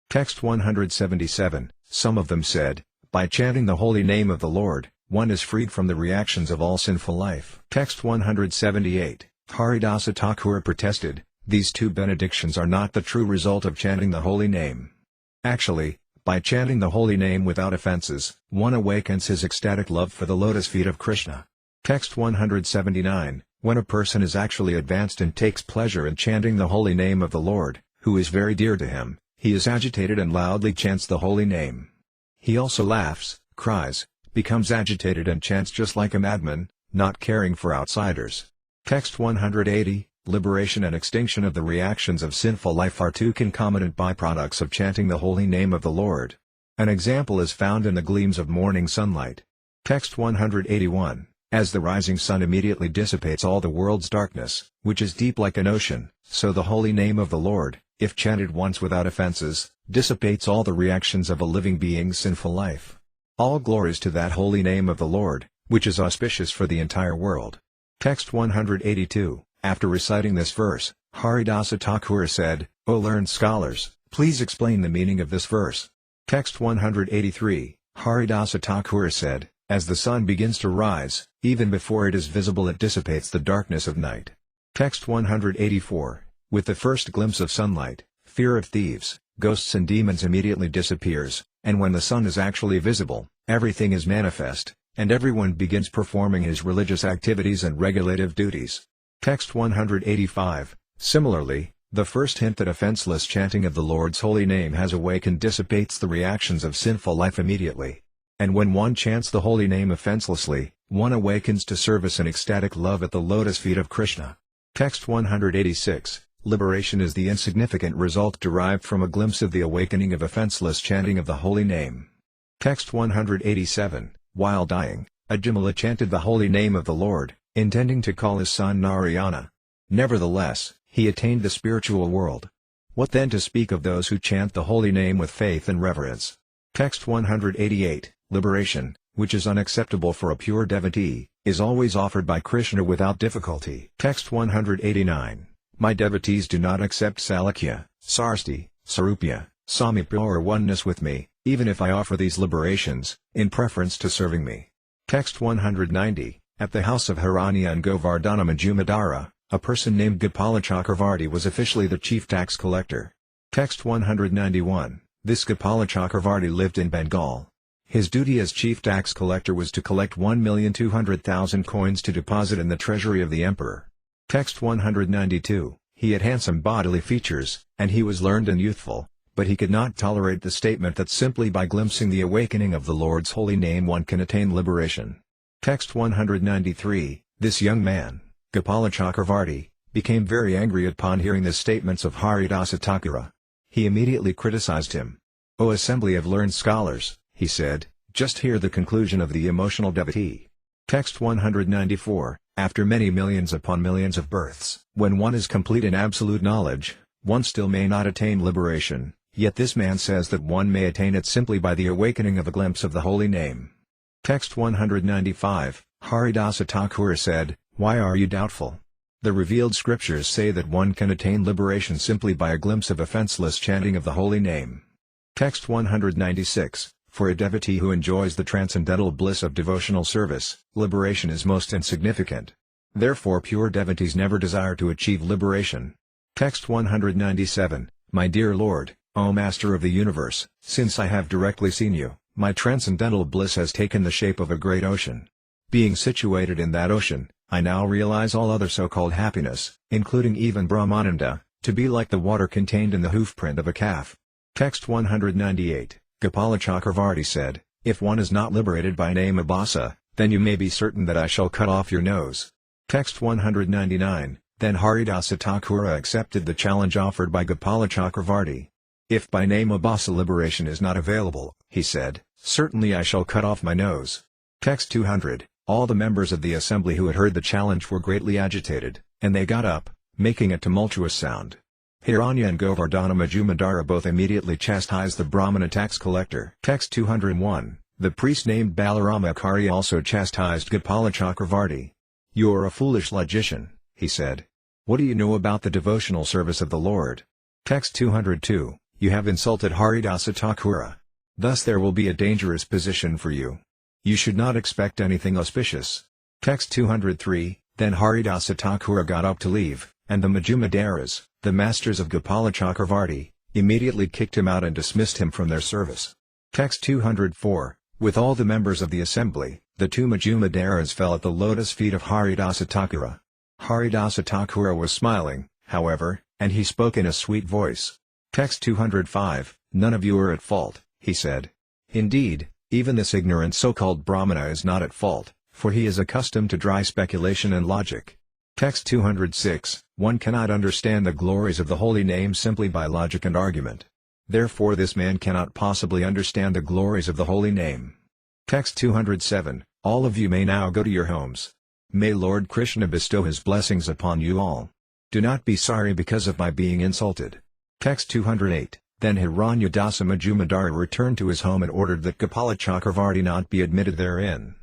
Text 177, some of them said, by chanting the holy name of the Lord, one is freed from the reactions of all sinful life. Text 178, Haridasa Thakura protested, these 2 benedictions are not the true result of chanting the holy name. Actually, by chanting the holy name without offenses, one awakens his ecstatic love for the lotus feet of Krishna. Text 179, when a person is actually advanced and takes pleasure in chanting the holy name of the Lord, who is very dear to him, he is agitated and loudly chants the holy name. He also laughs, cries, becomes agitated and chants just like a madman, not caring for outsiders. Text 180, liberation and extinction of the reactions of sinful life are 2 concomitant byproducts of chanting the holy name of the Lord. An example is found in the gleams of morning sunlight. Text 181, as the rising sun immediately dissipates all the world's darkness, which is deep like an ocean, so the holy name of the Lord, if chanted once without offenses, dissipates all the reactions of a living being's sinful life. All glories to that holy name of the Lord, which is auspicious for the entire world. Text 182, after reciting this verse, Haridasa Thakura said, O learned scholars, please explain the meaning of this verse. Text 183, Haridasa Thakura said, as the sun begins to rise, even before it is visible it dissipates the darkness of night. Text 184, with the first glimpse of sunlight, fear of thieves, ghosts and demons immediately disappears, and when the sun is actually visible, everything is manifest, and everyone begins performing his religious activities and regulative duties. Text 185, similarly, the first hint that offenseless chanting of the Lord's holy name has awakened dissipates the reactions of sinful life immediately. And when one chants the holy name offenselessly, one awakens to service and ecstatic love at the lotus feet of Krishna. Text 186, liberation is the insignificant result derived from a glimpse of the awakening of offenseless chanting of the holy name. Text 187, while dying, Ajamala chanted the holy name of the Lord, intending to call his son Narayana. Nevertheless, he attained the spiritual world. What then to speak of those who chant the holy name with faith and reverence? Text 188, liberation, which is unacceptable for a pure devotee, is always offered by Krishna without difficulty. Text 189, my devotees do not accept Salakya, Sarsti, Sarupya, Samipya or oneness with me, even if I offer these liberations, in preference to serving me. Text 190, at the house of Hiranya and Govardhana Majumadara, a person named Gopala Chakravarti was officially the chief tax collector. Text 191, this Gopala Chakravarti lived in Bengal. His duty as chief tax collector was to collect 1,200,000 coins to deposit in the treasury of the emperor. Text 192, he had handsome bodily features, and he was learned and youthful, but he could not tolerate the statement that simply by glimpsing the awakening of the Lord's holy name one can attain liberation. Text 193, this young man, Gopala Chakravarti, became very angry upon hearing the statements of Haridasa Thakura. He immediately criticized him. O assembly of learned scholars, he said, just hear the conclusion of the emotional devotee. Text 194, after many millions upon millions of births, when one is complete in absolute knowledge, one still may not attain liberation, yet this man says that one may attain it simply by the awakening of a glimpse of the holy name. Text 195, Haridasa Thakura said, why are you doubtful? The revealed scriptures say that one can attain liberation simply by a glimpse of offenseless chanting of the holy name. Text 196, for a devotee who enjoys the transcendental bliss of devotional service, liberation is most insignificant. Therefore pure devotees never desire to achieve liberation. Text 197, my dear Lord, O Master of the universe, since I have directly seen you, my transcendental bliss has taken the shape of a great ocean. Being situated in that ocean, I now realize all other so-called happiness, including even Brahmananda, to be like the water contained in the hoofprint of a calf. Text 198, Gopala Chakravarti said, if one is not liberated by name Abhasa, then you may be certain that I shall cut off your nose. Text 199, then Haridasa Thakura accepted the challenge offered by Gopala Chakravarti. If by name Abhasa liberation is not available, he said, certainly I shall cut off my nose. Text 200, all the members of the assembly who had heard the challenge were greatly agitated, and they got up, making a tumultuous sound. Hiranya and Govardhana Majumdara both immediately chastised the Brahmana tax collector. Text 201. The priest named Balarama Acharya also chastised Gopala Chakravarti. "You are a foolish logician," he said. "What do you know about the devotional service of the Lord?" Text 202. You have insulted Haridasa Thakura. Thus there will be a dangerous position for you. You should not expect anything auspicious. Text 203. Then Haridasa Thakura got up to leave, and the Majumdaras, the masters of Gopala Chakravarti, immediately kicked him out and dismissed him from their service. Text 204. With all the members of the assembly, the two Majumdaras fell at the lotus feet of Haridasa Thakura. Haridasa Thakura was smiling, however, and he spoke in a sweet voice. Text 205. None of you are at fault, he said. Indeed, even this ignorant so-called Brahmana is not at fault, for he is accustomed to dry speculation and logic. Text 206. One cannot understand the glories of the holy name simply by logic and argument. Therefore this man cannot possibly understand the glories of the holy name. Text 207. All of you may now go to your homes. May Lord Krishna bestow his blessings upon you all. Do not be sorry because of my being insulted. Text 208. Then Hiranyadasa Majumdara returned to his home and ordered that Gopala Chakravarti not be admitted therein.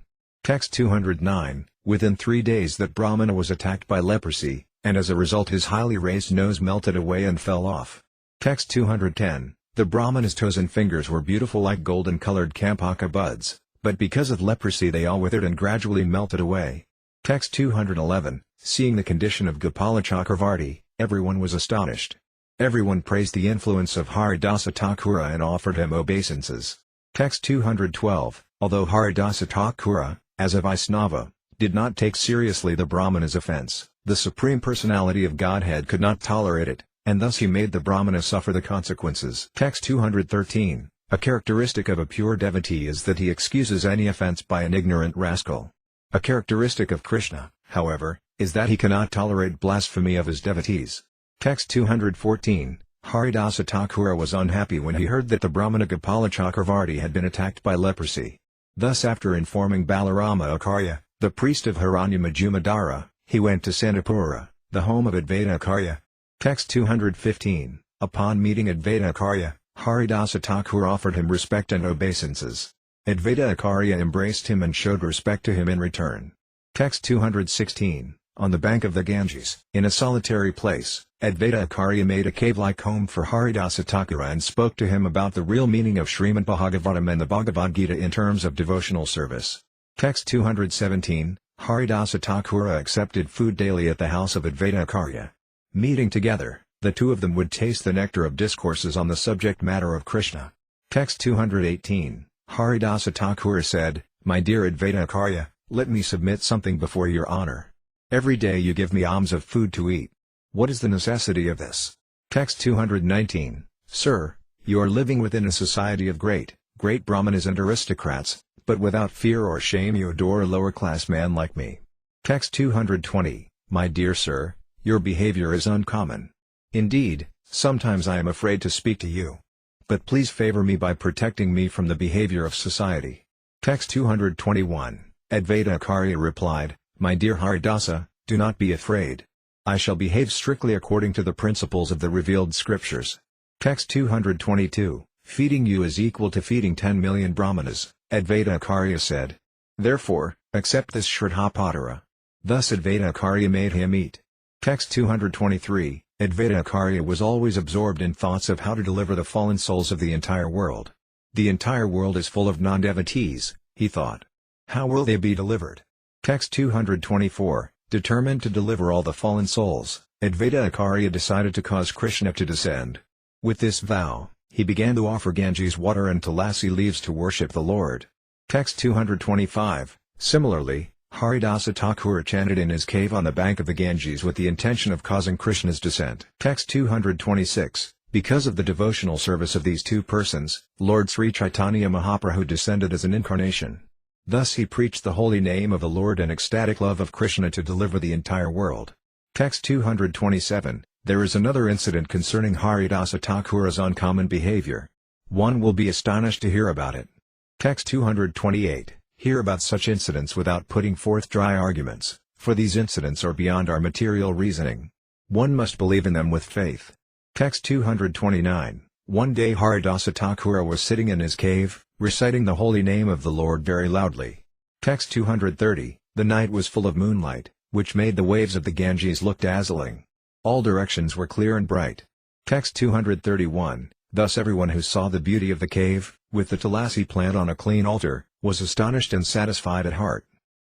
Text 209. Within 3 days that Brahmana was attacked by leprosy, and as a result his highly raised nose melted away and fell off. Text 210. The Brahmana's toes and fingers were beautiful like golden-colored kampaka buds, but because of leprosy they all withered and gradually melted away. Text 211. Seeing the condition of Gopala Chakravarti, everyone was astonished. Everyone praised the influence of Haridasa Thakura and offered him obeisances. Text 212. Although Haridasa Thakura, as a Vaisnava, did not take seriously the Brahmana's offense, the Supreme Personality of Godhead could not tolerate it, and thus he made the Brahmana suffer the consequences. Text 213. A characteristic of a pure devotee is that he excuses any offense by an ignorant rascal. A characteristic of Krishna, however, is that he cannot tolerate blasphemy of his devotees. Text 214. Haridasa Thakura was unhappy when he heard that the Brahmana Gopala Chakravarti had been attacked by leprosy. Thus after informing Balarama Acharya, the priest of Hiranya Majumdara, he went to Sandapura, the home of Advaita Acharya. Text 215. Upon meeting Advaita Acharya, Haridasa Thakura offered him respect and obeisances. Advaita Acharya embraced him and showed respect to him in return. Text 216. On the bank of the Ganges, in a solitary place, Advaita Acharya made a cave-like home for Haridasa Thakura and spoke to him about the real meaning of Srimad Bhagavatam and the Bhagavad Gita in terms of devotional service. Text 217. Haridasa Thakura accepted food daily at the house of Advaita Acharya. Meeting together, the two of them would taste the nectar of discourses on the subject matter of Krishna. Text 218. Haridasa Thakura said, My dear Advaita Acharya, let me submit something before your honor. Every day you give me alms of food to eat. What is the necessity of this? Text 219. Sir, you are living within a society of great Brahmanas and aristocrats, but without fear or shame you adore a lower-class man like me. Text 220. My dear sir, your behavior is uncommon. Indeed, sometimes I am afraid to speak to you. But please favor me by protecting me from the behavior of society. Text 221. Advaita Acharya replied, My dear Haridasa, do not be afraid. I shall behave strictly according to the principles of the revealed scriptures. Text 222. Feeding you is equal to feeding 10 million Brahmanas, Advaita Acharya said. Therefore, accept this Shraddha-patara. Thus Advaita Acharya made him eat. Text 223. Advaita Acharya was always absorbed in thoughts of how to deliver the fallen souls of the entire world. The entire world is full of non-devotees, he thought. How will they be delivered? Text 224. Determined to deliver all the fallen souls, Advaita Acharya decided to cause Krishna to descend. With this vow, he began to offer Ganges water and tulasi leaves to worship the Lord. Text 225. Similarly, Haridasa Thakura chanted in his cave on the bank of the Ganges with the intention of causing Krishna's descent. Text 226. Because of the devotional service of these two persons, Lord Sri Caitanya Mahaprabhu descended as an incarnation. Thus he preached the holy name of the Lord and ecstatic love of Krishna to deliver the entire world. Text 227. There is another incident concerning Haridasa Thakura's uncommon behavior. One will be astonished to hear about it. Text 228. Hear about such incidents without putting forth dry arguments, for these incidents are beyond our material reasoning. One must believe in them with faith. Text 229. One day Haridasa Thakura was sitting in his cave, reciting the holy name of the Lord very loudly. Text 230. The night was full of moonlight, which made the waves of the Ganges look dazzling. All directions were clear and bright. Text 231. Thus everyone who saw the beauty of the cave, with the tulasi plant on a clean altar, was astonished and satisfied at heart.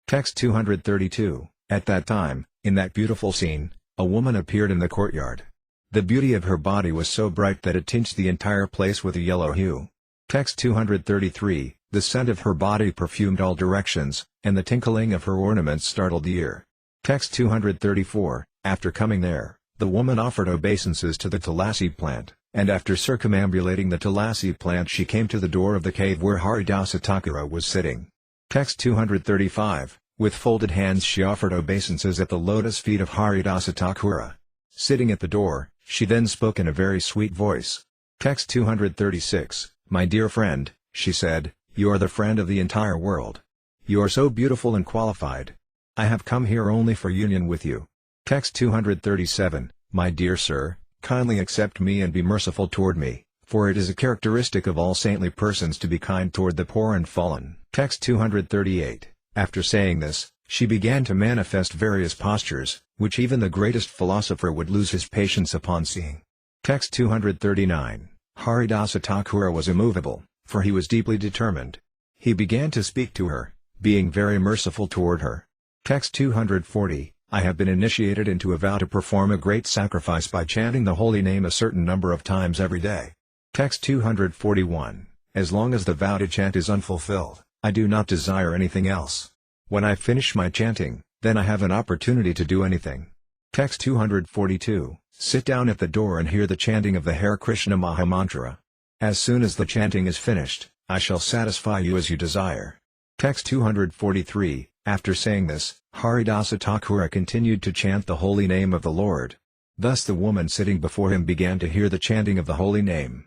Text 232. At that time, in that beautiful scene, a woman appeared in the courtyard. The beauty of her body was so bright that it tinged the entire place with a yellow hue. Text 233. The scent of her body perfumed all directions, and the tinkling of her ornaments startled the ear. Text 234. After coming there, the woman offered obeisances to the tulasi plant, and after circumambulating the tulasi plant she came to the door of the cave where Haridasa Thakura was sitting. Text 235. With folded hands she offered obeisances at the lotus feet of Haridasa Thakura. Sitting at the door, she then spoke in a very sweet voice. Text 236. My dear friend, she said, you are the friend of the entire world. You are so beautiful and qualified. I have come here only for union with you. Text 237. My dear sir, kindly accept me and be merciful toward me, for it is a characteristic of all saintly persons to be kind toward the poor and fallen. Text 238. After saying this, she began to manifest various postures, which even the greatest philosopher would lose his patience upon seeing. Text 239. Haridasa Thakura was immovable, for he was deeply determined. He began to speak to her, being very merciful toward her. Text 240. I have been initiated into a vow to perform a great sacrifice by chanting the holy name a certain number of times every day. Text 241. As long as the vow to chant is unfulfilled, I do not desire anything else. When I finish my chanting, then I have an opportunity to do anything. Text 242. Sit down at the door and hear the chanting of the Hare Krishna Mahamantra. As soon as the chanting is finished, I shall satisfy you as you desire. Text 243. After saying this, Haridasa Thakura continued to chant the holy name of the Lord. Thus the woman sitting before him began to hear the chanting of the holy name.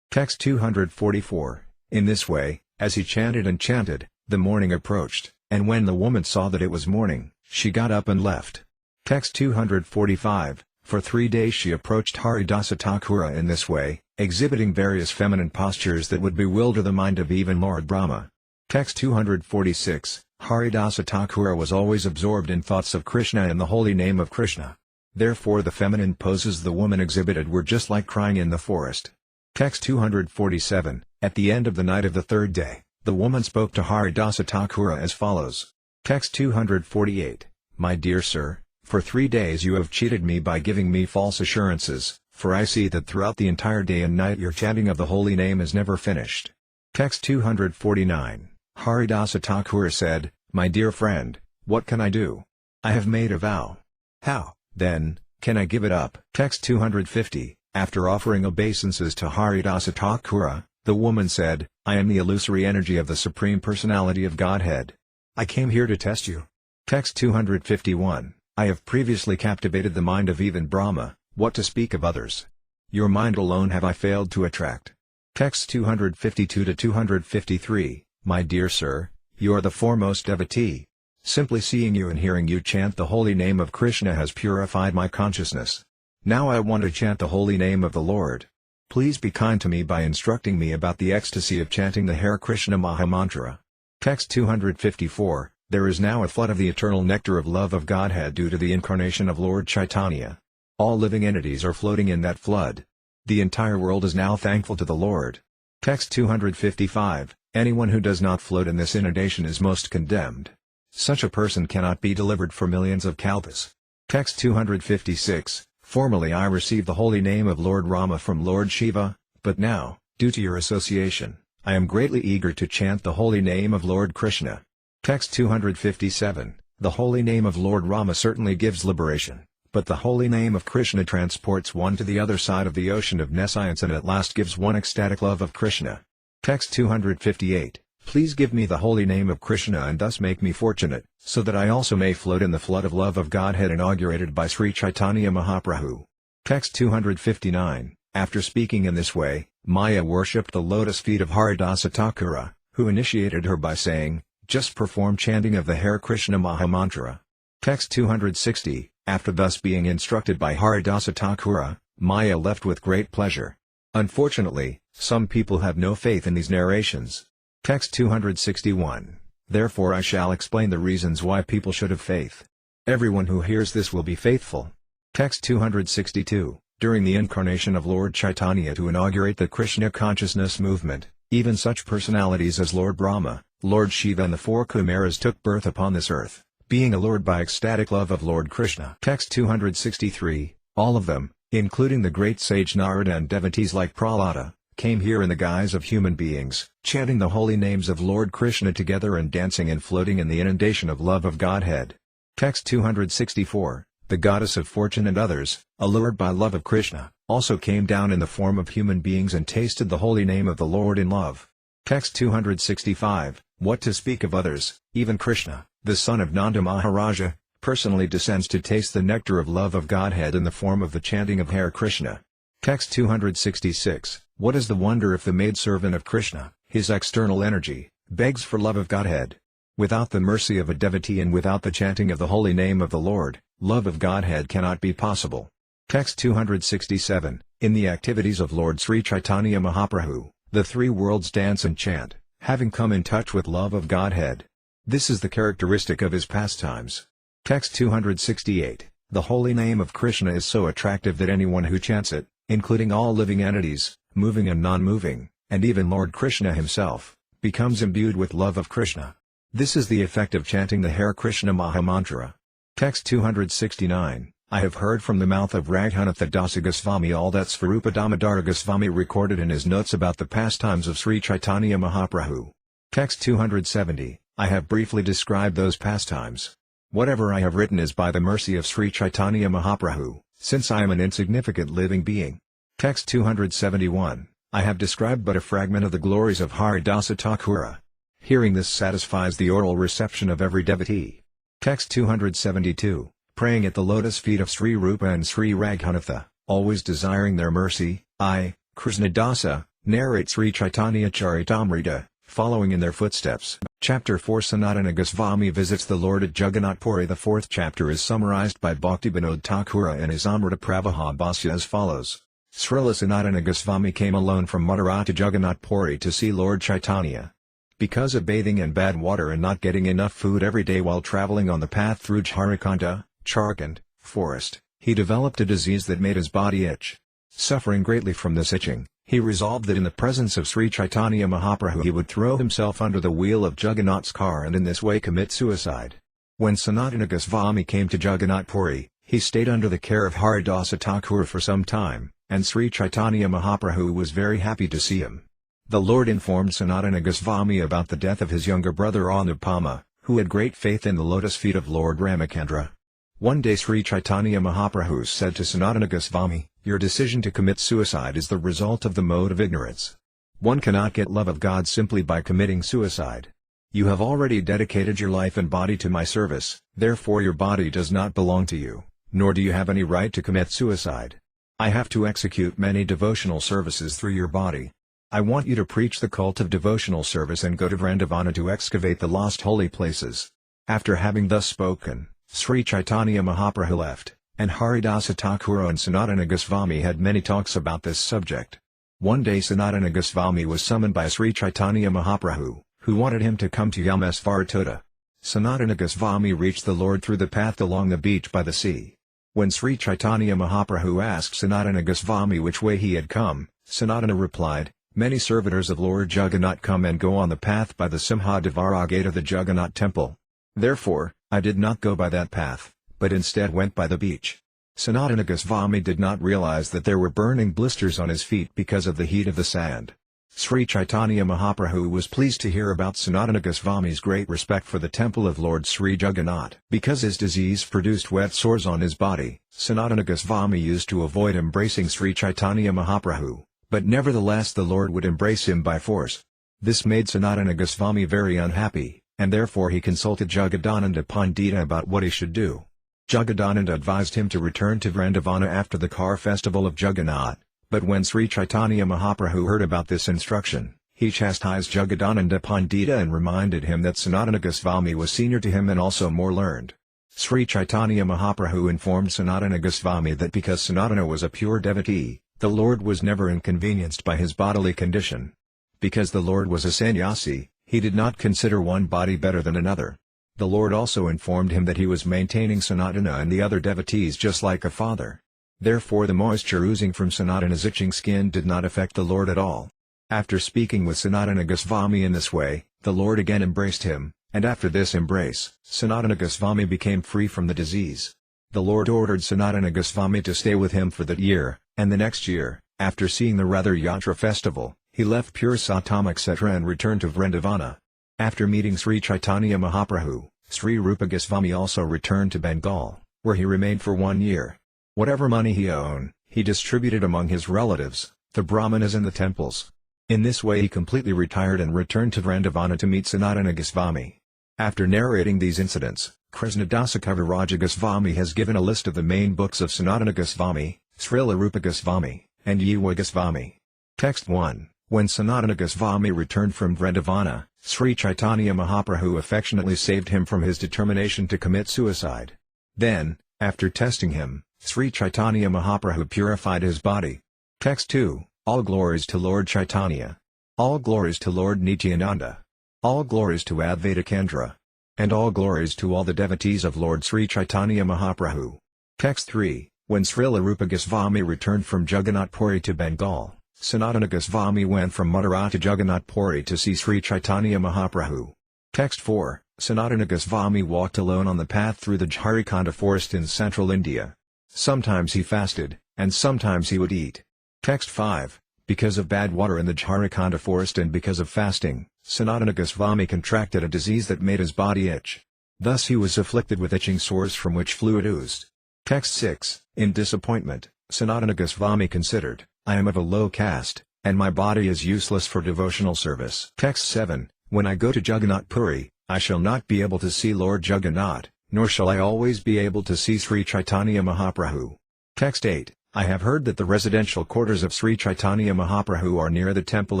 Text 244. In this way, as he chanted and chanted, the morning approached, and when the woman saw that it was morning, she got up and left. Text 245. For 3 days she approached Haridasa Thakura in this way, exhibiting various feminine postures that would bewilder the mind of even Lord Brahma. Text 246. Haridasa Thakura was always absorbed in thoughts of Krishna and the holy name of Krishna. Therefore the feminine poses the woman exhibited were just like crying in the forest. Text 247. At the end of the night of the 3rd day, the woman spoke to Haridasa Thakura as follows. Text 248. My dear sir, for 3 days you have cheated me by giving me false assurances, for I see that throughout the entire day and night your chanting of the holy name is never finished. Text 249. Haridasa Thakura said, My dear friend, what can I do? I have made a vow. How, then, can I give it up? Text 250. After offering obeisances to Haridasa Thakura, the woman said, I am the illusory energy of the Supreme Personality of Godhead. I came here to test you. Text 251. I have previously captivated the mind of even Brahma, what to speak of others? Your mind alone have I failed to attract. Text 252-253. My dear sir, you are the foremost devotee. Simply seeing you and hearing you chant the holy name of Krishna has purified my consciousness. Now I want to chant the holy name of the Lord. Please be kind to me by instructing me about the ecstasy of chanting the Hare Krishna Mahamantra. Text 254. There is now a flood of the eternal nectar of love of Godhead due to the incarnation of Lord Caitanya. All living entities are floating in that flood. The entire world is now thankful to the Lord. Text 255. Anyone who does not float in this inundation is most condemned. Such a person cannot be delivered for millions of kalpas. Text 256. Formerly I received the holy name of Lord Rama from Lord Shiva, but now, due to your association, I am greatly eager to chant the holy name of Lord Krishna. Text 257. The holy name of Lord Rama certainly gives liberation, but the holy name of Krishna transports one to the other side of the ocean of nescience and at last gives one ecstatic love of Krishna. Text 258. Please give me the holy name of Krishna and thus make me fortunate, so that I also may float in the flood of love of Godhead inaugurated by Sri Caitanya Mahaprabhu. Text 259. After speaking in this way, Maya worshipped the lotus feet of Haridasa Thakura, who initiated her by saying, just perform chanting of the Hare Krishna Mahamantra. Text 260, after thus being instructed by Haridasa Thakura, Maya left with great pleasure. Unfortunately, some people have no faith in these narrations. Text 261, therefore I shall explain the reasons why people should have faith. Everyone who hears this will be faithful. Text 262, during the incarnation of Lord Caitanya to inaugurate the Krishna consciousness movement, even such personalities as Lord Brahma, Lord Shiva and the four Kumaras took birth upon this earth, being allured by ecstatic love of Lord Krishna. Text 263, all of them, including the great sage Narada and devotees like Prahlada, came here in the guise of human beings, chanting the holy names of Lord Krishna together and dancing and floating in the inundation of love of Godhead. Text 264, the goddess of fortune and others, allured by love of Krishna, also came down in the form of human beings and tasted the holy name of the Lord in love. Text 265, what to speak of others, even Krishna, the son of Nanda Maharaja, personally descends to taste the nectar of love of Godhead in the form of the chanting of Hare Krishna. Text 266, what is the wonder if the maidservant of Krishna, his external energy, begs for love of Godhead? Without the mercy of a devotee and without the chanting of the holy name of the Lord, love of Godhead cannot be possible. Text 267, in the activities of Lord Sri Caitanya Mahaprabhu, the three worlds dance and chant, having come in touch with love of Godhead. This is the characteristic of his pastimes. Text 268, the holy name of Krishna is so attractive that anyone who chants it, including all living entities, moving and non-moving, and even Lord Krishna himself, becomes imbued with love of Krishna. This is the effect of chanting the Hare Krishna Mahamantra. Text 269, I have heard from the mouth of Raghunatha Dasa Goswami all that Svarupa Damodara Goswami recorded in his notes about the pastimes of Sri Caitanya Mahaprabhu. Text 270, I have briefly described those pastimes. Whatever I have written is by the mercy of Sri Caitanya Mahaprabhu, since I am an insignificant living being. Text 271, I have described but a fragment of the glories of Haridasa Thakura. Hearing this satisfies the oral reception of every devotee. Text 272, praying at the lotus feet of Sri Rupa and Sri Raghunatha, always desiring their mercy, I, Krishnadasa, narrate Sri Caitanya-caritamrta, following in their footsteps. Chapter 4 Sanatana Goswami visits the Lord at Jagannath Puri. The fourth chapter is summarized by Bhaktivinoda Thakura in his Amrita Pravaha Bhasya as follows. Srila Sanatana Goswami came alone from Mathura to Jagannath Puri to see Lord Caitanya. Because of bathing in bad water and not getting enough food every day while traveling on the path through Jharkhand, Jharkhand forest, he developed a disease that made his body itch. Suffering greatly from this itching, he resolved that in the presence of Sri Caitanya Mahaprabhu he would throw himself under the wheel of Jagannath's car and in this way commit suicide. When Sanatana Goswami came to Jagannath Puri, he stayed under the care of Haridasa Thakura for some time, and Sri Caitanya Mahaprabhu was very happy to see him. The Lord informed Sanatana Goswami about the death of his younger brother Anupama, who had great faith in the lotus feet of Lord Ramacandra. One day Sri Caitanya Mahaprabhu said to Sanatana Goswami, your decision to commit suicide is the result of the mode of ignorance. One cannot get love of God simply by committing suicide. You have already dedicated your life and body to my service, therefore your body does not belong to you, nor do you have any right to commit suicide. I have to execute many devotional services through your body. I want you to preach the cult of devotional service and go to Vrindavana to excavate the lost holy places. After having thus spoken, Sri Caitanya Mahaprabhu left, and Haridasa Thakura and Sanatana Goswami had many talks about this subject. One day Sanatana Goswami was summoned by Sri Caitanya Mahaprabhu, who wanted him to come to Yamesvaratoda. Sanatana Goswami reached the Lord through the path along the beach by the sea. When Sri Caitanya Mahaprabhu asked Sanatana Goswami which way he had come, Sanatana replied, many servitors of Lord Jagannath come and go on the path by the Simhadevara gate of the Jagannath temple. Therefore, I did not go by that path, but instead went by the beach. Sanatana Goswami did not realize that there were burning blisters on his feet because of the heat of the sand. Sri Caitanya Mahaprabhu was pleased to hear about Sanatana Goswami's great respect for the temple of Lord Sri Jagannath. Because his disease produced wet sores on his body, Sanatana Goswami used to avoid embracing Sri Caitanya Mahaprabhu, but nevertheless the Lord would embrace him by force. This made Sanatana Goswami very unhappy, and therefore he consulted Jagadananda Pandita about what he should do. Jagadananda advised him to return to Vrindavana after the car festival of Jagannath, but when Sri Caitanya Mahaprabhu heard about this instruction, he chastised Jagadananda Pandita and reminded him that Sanatana Goswami was senior to him and also more learned. Sri Caitanya Mahaprabhu informed Sanatana Goswami that because Sanatana was a pure devotee, the Lord was never inconvenienced by his bodily condition. Because the Lord was a sannyasi, he did not consider one body better than another. The Lord also informed him that he was maintaining Sanatana and the other devotees just like a father. Therefore the moisture oozing from Sanatana's itching skin did not affect the Lord at all. After speaking with Sanatana Goswami in this way, the Lord again embraced him, and after this embrace, Sanatana Goswami became free from the disease. The Lord ordered Sanatana Goswami to stay with him for that year, and the next year, after seeing the Ratha Yatra festival, he left pure Satam etc. and returned to Vrindavana. After meeting Sri Caitanya Mahaprabhu, Sri Rupa Goswami also returned to Bengal, where he remained for 1 year. Whatever money he owned, he distributed among his relatives, the Brahmanas and the temples. In this way he completely retired and returned to Vrindavana to meet Sanatana Goswami. After narrating these incidents, Krishnadasa Kaviraja Goswami has given a list of the main books of Sanatana Goswami, Srila Rupa Goswami, and Yiva Goswami. Text 1. When Sanatana Goswami returned from Vrindavana, Sri Caitanya Mahaprabhu affectionately saved him from his determination to commit suicide. Then, after testing him, Sri Caitanya Mahaprabhu purified his body. Text 2. All glories to Lord Chaitanya. All glories to Lord Nityananda. All glories to Advaita Kendra. And all glories to all the devotees of Lord Sri Caitanya Mahaprabhu. Text 3. When Srila Rupa Goswami returned from Jagannath Puri to Bengal, Sanatana Goswami went from Mathura to Jagannath Puri to see Sri Caitanya Mahaprabhu. Text 4. Sanatana Goswami walked alone on the path through the Jharikhanda forest in central India. Sometimes he fasted, and sometimes he would eat. Text 5. Because of bad water in the Jharikhanda forest and because of fasting, Sanatana Goswami contracted a disease that made his body itch. Thus he was afflicted with itching sores from which fluid oozed. Text 6. In disappointment, Sanatana Goswami considered, I am of a low caste, and my body is useless for devotional service. Text 7. When I go to Jagannath Puri, I shall not be able to see Lord Jagannath, nor shall I always be able to see Sri Caitanya Mahaprabhu. Text 8. I have heard that the residential quarters of Sri Caitanya Mahaprabhu are near the temple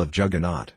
of Jagannath.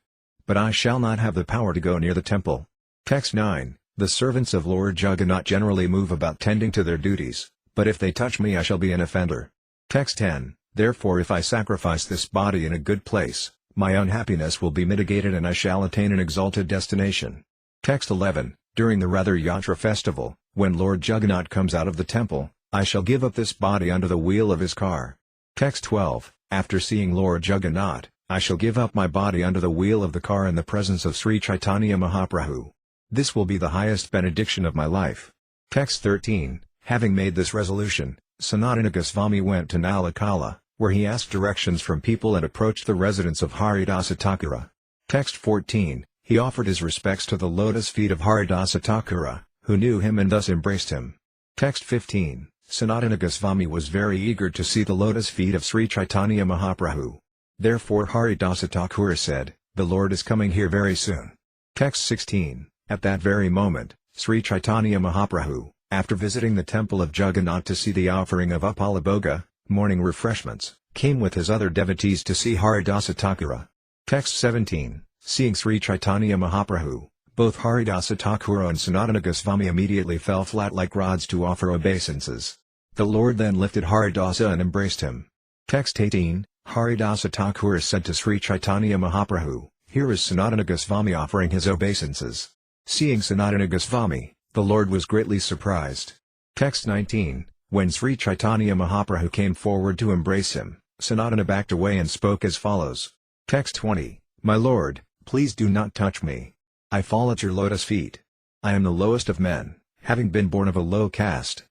But I shall not have the power to go near the temple. Text 9. The servants of Lord Jagannath generally move about tending to their duties, but if they touch me I shall be an offender. Text 10. Therefore if I sacrifice this body in a good place, my unhappiness will be mitigated and I shall attain an exalted destination. Text 11. During the Ratha Yatra festival, when Lord Jagannath comes out of the temple, I shall give up this body under the wheel of his car. Text 12. After seeing Lord Jagannath, I shall give up my body under the wheel of the car in the presence of Sri Caitanya Mahaprabhu. This will be the highest benediction of my life. Text 13. Having made this resolution, Sanatana Goswami went to Nalakala, where he asked directions from people and approached the residence of Haridasa Thakura. Text 14. He offered his respects to the lotus feet of Haridasa Thakura, who knew him and thus embraced him. Text 15. Sanatana Goswami was very eager to see the lotus feet of Sri Caitanya Mahaprabhu. Therefore Haridasa Thakura said, the Lord is coming here very soon. Text 16. At that very moment, Sri Caitanya Mahaprabhu, after visiting the temple of Jagannath to see the offering of Upalabhoga, morning refreshments, came with his other devotees to see Haridasa Thakura. Text 17. Seeing Sri Caitanya Mahaprabhu, both Haridasa Thakura and Sanatana Goswami immediately fell flat like rods to offer obeisances. The Lord then lifted Haridasa and embraced him. Text 18. Haridasa Thakura said to Sri Caitanya Mahaprabhu, here is Sanatana Goswami offering his obeisances. Seeing Sanatana Goswami, the Lord was greatly surprised. Text 19. When Sri Caitanya Mahaprabhu came forward to embrace him, Sanatana backed away and spoke as follows. Text 20. My Lord, please do not touch me. I fall at your lotus feet. I am the lowest of men, having been born of a low caste.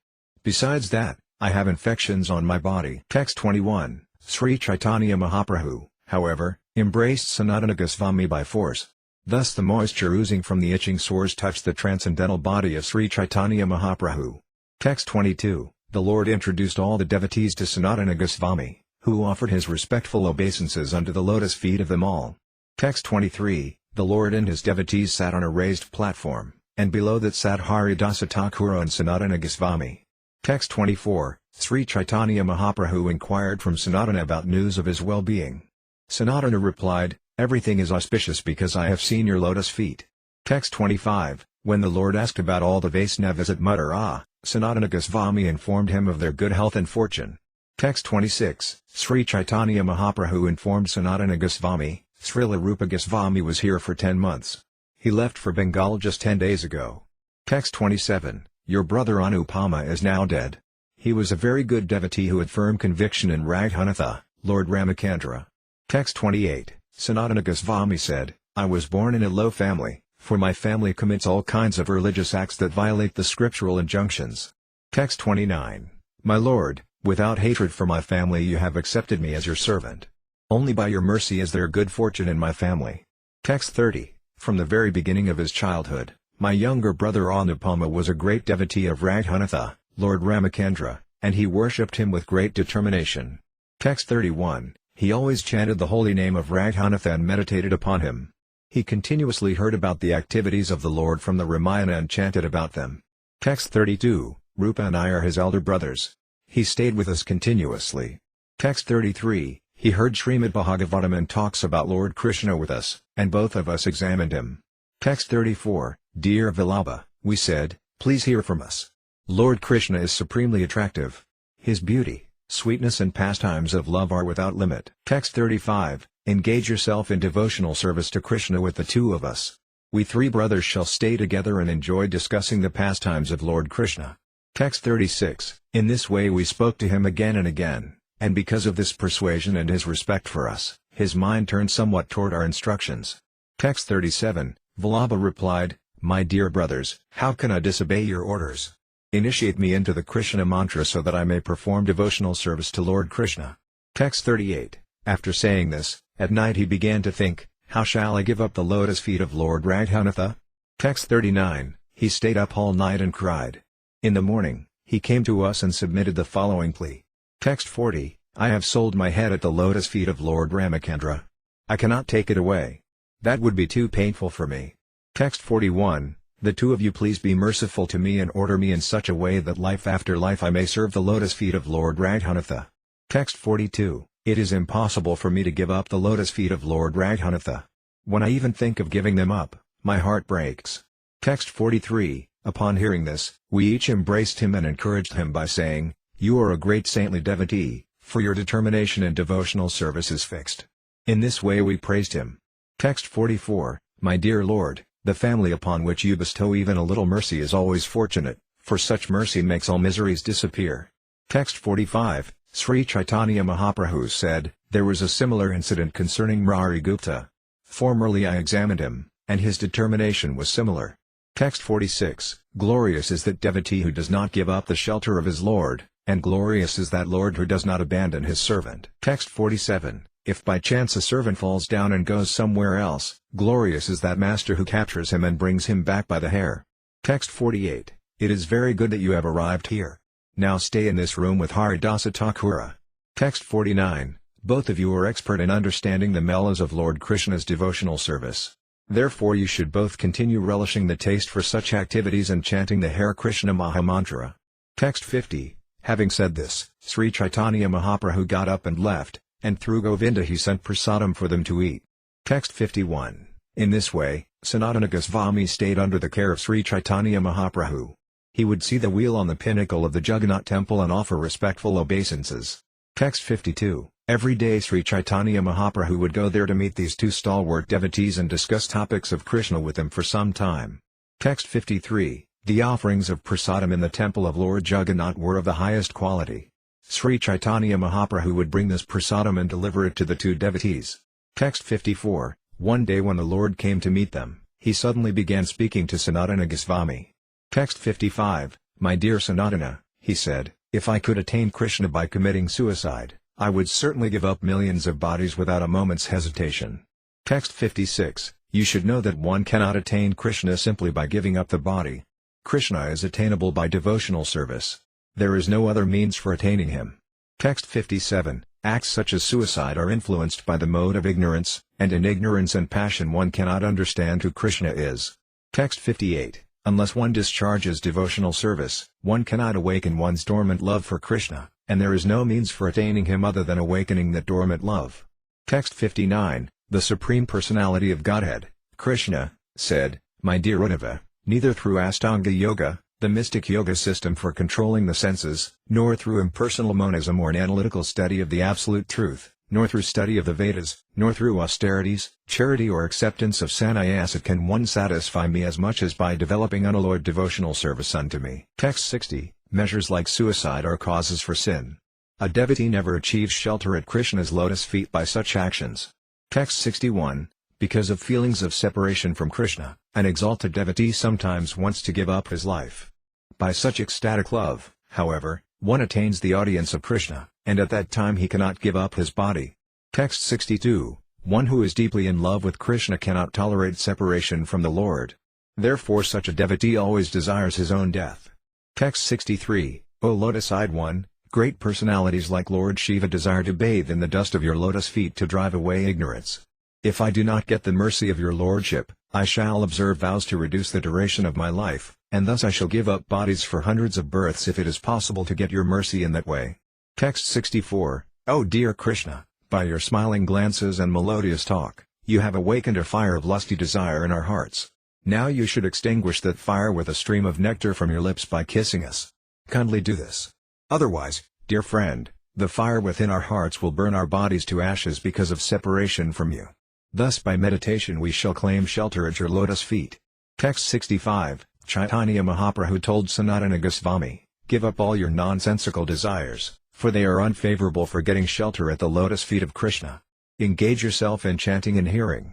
Besides that, I have infections on my body. Text 21. Sri Caitanya Mahaprabhu, however, embraced Sanatana Goswami by force. Thus the moisture oozing from the itching sores touched the transcendental body of Sri Caitanya Mahaprabhu. Text 22. The Lord introduced all the devotees to Sanatana Goswami, who offered his respectful obeisances under the lotus feet of them all. Text 23. The Lord and his devotees sat on a raised platform, and below that sat Haridasa Thakura and Sanatana Goswami. Text 24. Sri Caitanya Mahaprabhu inquired from Sanatana about news of his well-being. Sanatana replied, everything is auspicious because I have seen your lotus feet. Text 25. When the Lord asked about all the Vaisnavas at Mathura, Sanatana Goswami informed him of their good health and fortune. Text 26, Sri Caitanya Mahaprabhu informed Sanatana Goswami, Srila Rupa Goswami was here for 10 months. He left for Bengal just 10 days ago. Text 27, your brother Anupama is now dead. He was a very good devotee who had firm conviction in Raghunatha, Lord Ramacandra. Text 28, Sanatana Goswami said, I was born in a low family, for my family commits all kinds of religious acts that violate the scriptural injunctions. Text 29, my Lord, without hatred for my family you have accepted me as your servant. Only by your mercy is there good fortune in my family. Text 30, from the very beginning of his childhood, my younger brother Anupama was a great devotee of Raghunatha, Lord Ramacandra, and he worshipped him with great determination. Text 31, he always chanted the holy name of Raghunatha and meditated upon him. He continuously heard about the activities of the Lord from the Ramayana and chanted about them. Text 32, Rupa and I are his elder brothers. He stayed with us continuously. Text 33, he heard Srimad Bhagavatam and talks about Lord Krishna with us, and both of us examined him. Text 34, Dear Vallabha, we said, please hear from us. Lord Krishna is supremely attractive. His beauty, sweetness and pastimes of love are without limit. Text 35, engage yourself in devotional service to Krishna with the two of us. We three brothers shall stay together and enjoy discussing the pastimes of Lord Krishna. Text 36, in this way we spoke to him again and again, and because of this persuasion and his respect for us, his mind turned somewhat toward our instructions. Text 37, Vallabha replied, my dear brothers, how can I disobey your orders? Initiate me into the Krishna mantra so that I may perform devotional service to Lord Krishna. Text 38, after saying this, at night he began to think, how shall I give up the lotus feet of Lord Raghunatha? Text 39, he stayed up all night and cried. In the morning, he came to us and submitted the following plea. Text 40, I have sold my head at the lotus feet of Lord Ramacandra. I cannot take it away. That would be too painful for me. Text 41, the two of you please be merciful to me and order me in such a way that life after life I may serve the lotus feet of Lord Raghunatha. Text 42, it is impossible for me to give up the lotus feet of Lord Raghunatha. When I even think of giving them up, my heart breaks. Text 43, upon hearing this, we each embraced him and encouraged him by saying, you are a great saintly devotee, for your determination in devotional service is fixed. In this way we praised him. Text 44, my dear Lord, the family upon which you bestow even a little mercy is always fortunate, for such mercy makes all miseries disappear. Text 45, Sri Caitanya Mahaprabhu said, there was a similar incident concerning Murari Gupta. Formerly I examined him, and his determination was similar. Text 46, glorious is that devotee who does not give up the shelter of his Lord, and glorious is that Lord who does not abandon his servant. Text 47, if by chance a servant falls down and goes somewhere else, glorious is that master who captures him and brings him back by the hair. Text 48, it is very good that you have arrived here. Now stay in this room with Haridasa Thakura. Text 49, both of you are expert in understanding the mellas of Lord Krishna's devotional service. Therefore you should both continue relishing the taste for such activities and chanting the Hare Krishna Mahamantra. Text 50, having said this, Sri Caitanya Mahaprabhu got up and left, and through Govinda he sent prasadam for them to eat. Text 51, in this way, Sanatana Goswami stayed under the care of Sri Caitanya Mahaprabhu. He would see the wheel on the pinnacle of the Jagannath temple and offer respectful obeisances. Text 52, every day Sri Caitanya Mahaprabhu would go there to meet these two stalwart devotees and discuss topics of Krishna with them for some time. Text 53, the offerings of prasadam in the temple of Lord Jagannath were of the highest quality. Sri Caitanya Mahaprabhu would bring this prasadam and deliver it to the two devotees. Text 54, one day when the Lord came to meet them, he suddenly began speaking to Sanatana Goswami. Text 55, my dear Sanatana, he said, if I could attain Krishna by committing suicide, I would certainly give up millions of bodies without a moment's hesitation. Text 56, you should know that one cannot attain Krishna simply by giving up the body. Krishna is attainable by devotional service. There is no other means for attaining him. Text 57, acts such as suicide are influenced by the mode of ignorance, and in ignorance and passion one cannot understand who Krishna is. Text 58, unless one discharges devotional service, one cannot awaken one's dormant love for Krishna, and there is no means for attaining him other than awakening that dormant love. Text 59, the Supreme Personality of Godhead, Krishna, said, my dear Uddhava, neither through Astanga Yoga, the mystic yoga system for controlling the senses, nor through impersonal monism or an analytical study of the absolute truth, nor through study of the Vedas, nor through austerities, charity or acceptance of sannyasa can one satisfy me as much as by developing unalloyed devotional service unto me. Text 60. Measures like suicide are causes for sin. A devotee never achieves shelter at Krishna's lotus feet by such actions. Text 61. Because of feelings of separation from Krishna, an exalted devotee sometimes wants to give up his life. By such ecstatic love, however, one attains the audience of Krishna, and at that time he cannot give up his body. Text 62. One who is deeply in love with Krishna cannot tolerate separation from the Lord. Therefore such a devotee always desires his own death. Text 63. O lotus-eyed one, great personalities like Lord Shiva desire to bathe in the dust of your lotus feet to drive away ignorance. If I do not get the mercy of your lordship, I shall observe vows to reduce the duration of my life, and thus I shall give up bodies for hundreds of births if it is possible to get your mercy in that way. Text 64. O dear Krishna, by your smiling glances and melodious talk, you have awakened a fire of lusty desire in our hearts. Now you should extinguish that fire with a stream of nectar from your lips by kissing us. Kindly do this. Otherwise, dear friend, the fire within our hearts will burn our bodies to ashes because of separation from you. Thus by meditation we shall claim shelter at your lotus feet. Text 65. Chaitanya Mahaprabhu told Sanatana Goswami, give up all your nonsensical desires, for they are unfavorable for getting shelter at the lotus feet of Krishna. Engage yourself in chanting and hearing.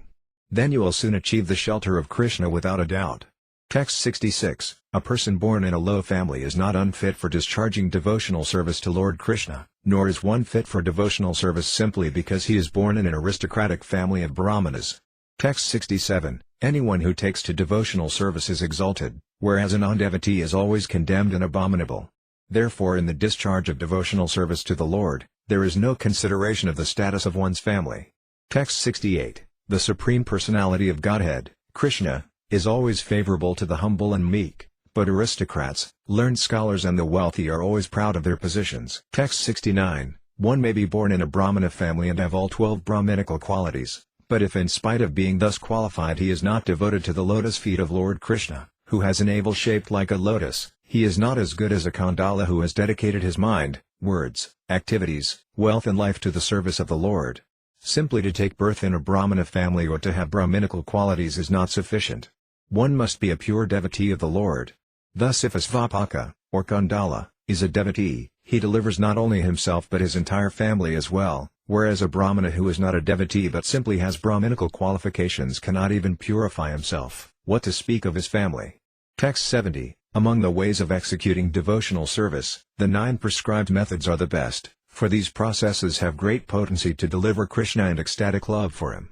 Then you will soon achieve the shelter of Krishna without a doubt. Text 66. A person born in a low family is not unfit for discharging devotional service to Lord Krishna, nor is one fit for devotional service simply because he is born in an aristocratic family of Brahmanas. Text 67. Anyone who takes to devotional service is exalted, whereas a non-devotee is always condemned and abominable. Therefore in the discharge of devotional service to the Lord, there is no consideration of the status of one's family. Text 68. The Supreme Personality of Godhead, Krishna, is always favorable to the humble and meek, but aristocrats, learned scholars and the wealthy are always proud of their positions. Text 69. One may be born in a Brahmana family and have all 12 Brahminical qualities, but if in spite of being thus qualified he is not devoted to the lotus feet of Lord Krishna, who has a navel shaped like a lotus, he is not as good as a Khandala who has dedicated his mind, words, activities, wealth and life to the service of the Lord. Simply to take birth in a Brahmana family or to have Brahminical qualities is not sufficient. One must be a pure devotee of the Lord. Thus if a Svapaka, or Khandala, is a devotee, he delivers not only himself but his entire family as well, whereas a Brahmana who is not a devotee but simply has Brahminical qualifications cannot even purify himself, what to speak of his family. Text 70. Among the ways of executing devotional service, the 9 prescribed methods are the best, for these processes have great potency to deliver Krishna and ecstatic love for him.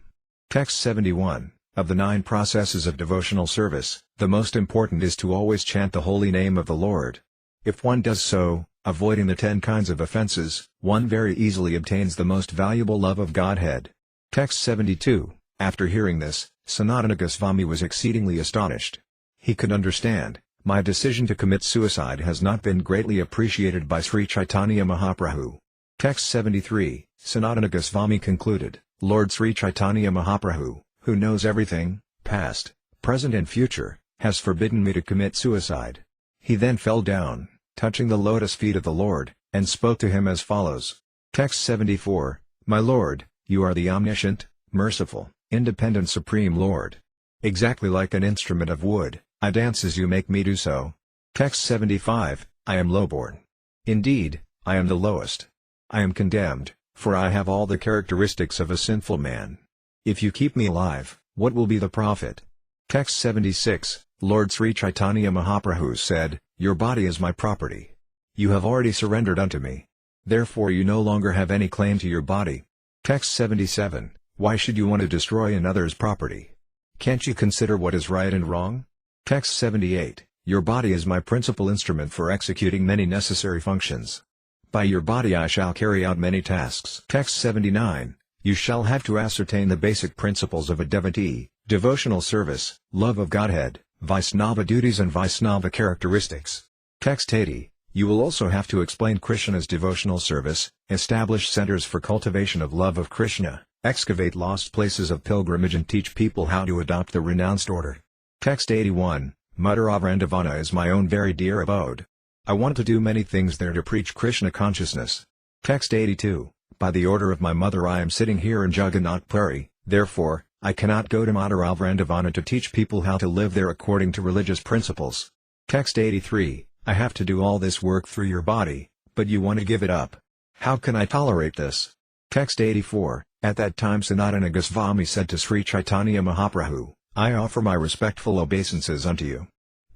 Text 71. Of the 9 processes of devotional service, the most important is to always chant the holy name of the Lord. If one does so, avoiding the 10 kinds of offenses, one very easily obtains the most valuable love of Godhead. Text 72. After hearing this, Sanatana Goswami was exceedingly astonished. He could understand, my decision to commit suicide has not been greatly appreciated by Sri Caitanya Mahaprabhu. Text 73. Sanatana Goswami concluded, Lord Sri Caitanya Mahaprabhu, who knows everything, past, present and future, has forbidden me to commit suicide. He then fell down, touching the lotus feet of the Lord, and spoke to him as follows. Text 74. My Lord, you are the omniscient, merciful, independent Supreme Lord. Exactly like an instrument of wood, I dance as you make me do so. Text 75. I am lowborn. Indeed, I am the lowest. I am condemned, for I have all the characteristics of a sinful man. If you keep me alive, what will be the profit? Text 76. Lord Sri Caitanya Mahaprabhu said, your body is my property. You have already surrendered unto me. Therefore you no longer have any claim to your body. Text 77. Why should you want to destroy another's property? Can't you consider what is right and wrong? Text 78. Your body is my principal instrument for executing many necessary functions. By your body I shall carry out many tasks. Text 79. You shall have to ascertain the basic principles of a devotee, devotional service, love of Godhead, Vaisnava duties and Vaisnava characteristics. Text 80. You will also have to explain Krishna's devotional service, establish centers for cultivation of love of Krishna, excavate lost places of pilgrimage and teach people how to adopt the renounced order. Text 81. Mathura Vrindavana is my own very dear abode. I want to do many things there to preach Krishna consciousness. Text 82. By the order of my mother I am sitting here in Jagannath Puri, therefore, I cannot go to Mathura Vrindavana to teach people how to live there according to religious principles. Text 83. I have to do all this work through your body, but you want to give it up. How can I tolerate this? Text 84. At that time Sanatana Goswami said to Sri Caitanya Mahaprabhu, I offer my respectful obeisances unto you.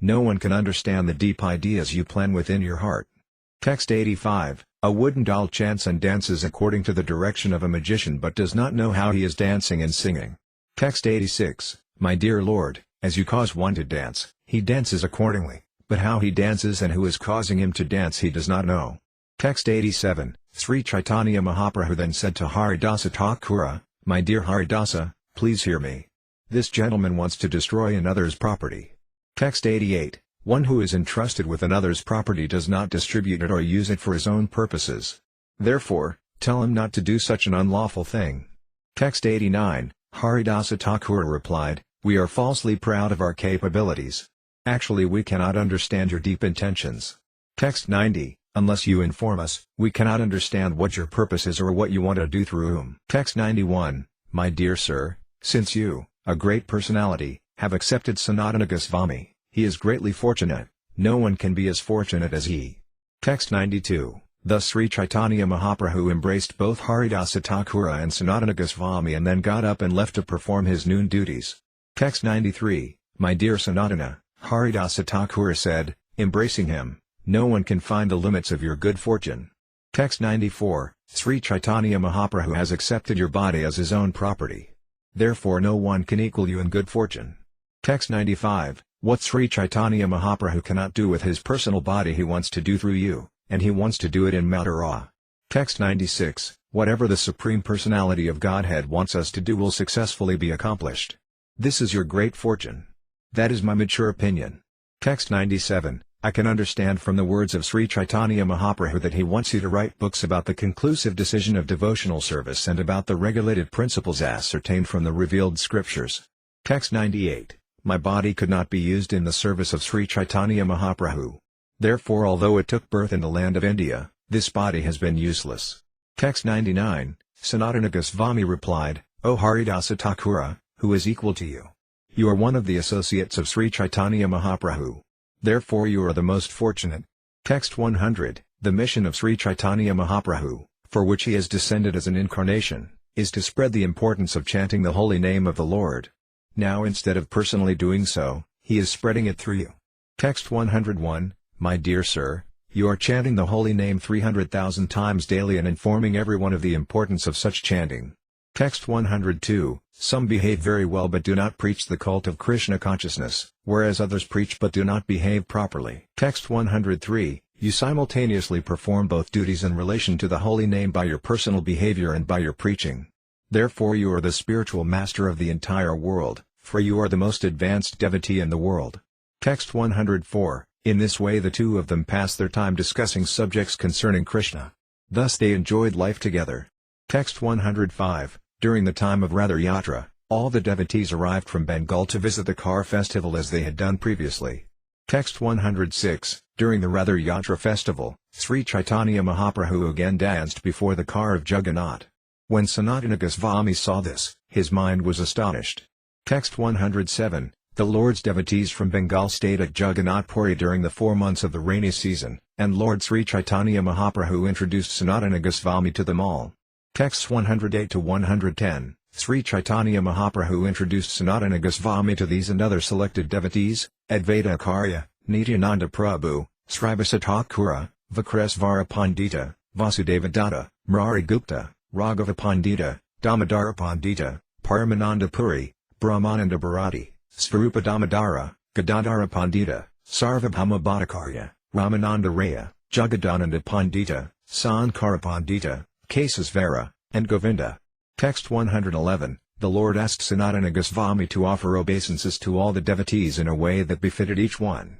No one can understand the deep ideas you plan within your heart. Text 85. A wooden doll chants and dances according to the direction of a magician but does not know how he is dancing and singing. Text 86. My dear Lord, as you cause one to dance, he dances accordingly, but how he dances and who is causing him to dance he does not know. Text 87. Sri Caitanya Mahaprabhu then said to Haridasa Thakura, My dear Haridasa, please hear me. This gentleman wants to destroy another's property. Text 88. One who is entrusted with another's property does not distribute it or use it for his own purposes. Therefore, tell him not to do such an unlawful thing. Text 89. Haridasa Thakura replied, We are falsely proud of our capabilities. Actually we cannot understand your deep intentions. Text 90. Unless you inform us, we cannot understand what your purpose is or what you want to do through whom. Text 91. My dear sir, since you, a great personality, have accepted Sanatana Goswami, he is greatly fortunate, no one can be as fortunate as he. Text 92. Thus Sri Caitanya Mahaprabhu embraced both Haridasa Thakura and Sanatana Goswami and then got up and left to perform his noon duties. Text 93. My dear Sanatana, Haridasa Thakura said, embracing him, no one can find the limits of your good fortune. Text 94. Sri Caitanya Mahaprabhu has accepted your body as his own property. Therefore no one can equal you in good fortune. Text 95. What Sri Caitanya Mahaprabhu cannot do with his personal body he wants to do through you, and he wants to do it in Mathura. Text 96. Whatever the Supreme Personality of Godhead wants us to do will successfully be accomplished. This is your great fortune. That is my mature opinion. Text 97. I can understand from the words of Sri Caitanya Mahaprabhu that he wants you to write books about the conclusive decision of devotional service and about the regulated principles ascertained from the revealed scriptures. Text 98. My body could not be used in the service of Sri Caitanya Mahaprabhu. Therefore although it took birth in the land of India, this body has been useless. Text 99. Sanatana Goswami replied, O Haridasa Thakura, who is equal to you? You are one of the associates of Sri Caitanya Mahaprabhu. Therefore you are the most fortunate. Text 100. The mission of Sri Caitanya Mahaprabhu, for which he has descended as an incarnation, is to spread the importance of chanting the holy name of the Lord. Now instead of personally doing so, he is spreading it through you. Text 101. My dear sir, you are chanting the holy name 300,000 times daily and informing everyone of the importance of such chanting. Text 102. Some behave very well but do not preach the cult of Krishna consciousness, whereas others preach but do not behave properly. Text 103. You simultaneously perform both duties in relation to the holy name by your personal behavior and by your preaching. Therefore you are the spiritual master of the entire world, for you are the most advanced devotee in the world. Text 104. In this way the two of them passed their time discussing subjects concerning Krishna. Thus they enjoyed life together. Text 105. During the time of Ratha Yatra, all the devotees arrived from Bengal to visit the car festival as they had done previously. Text 106. During the Ratha Yatra festival, Sri Caitanya Mahaprabhu again danced before the car of Jagannath. When Sanatana Goswami saw this, his mind was astonished. Text 107. The Lord's devotees from Bengal stayed at Jagannath Puri during the 4 months of the rainy season, and Lord Sri Caitanya Mahaprabhu introduced Sanatana Goswami to them all. Texts 108 to 110. Sri Caitanya Mahaprabhu introduced Sanatana Goswami to these and other selected devotees: Advaita Acharya, Nityananda Prabhu, Srivasa Thakura, Vakresvara Pandita, Vasudeva Datta, Murari Gupta, Raghava Pandita, Damodara Pandita, Paramananda Puri, Brahmananda Bharati, Svarupa Damodara, Gadadhara Pandita, Sarvabhauma Bhattacharya, Ramananda Raya, Jagadananda Pandita, Sankara Pandita, Kesasvara, and Govinda. Text 111. The Lord asked Sanatana Goswami to offer obeisances to all the devotees in a way that befitted each one.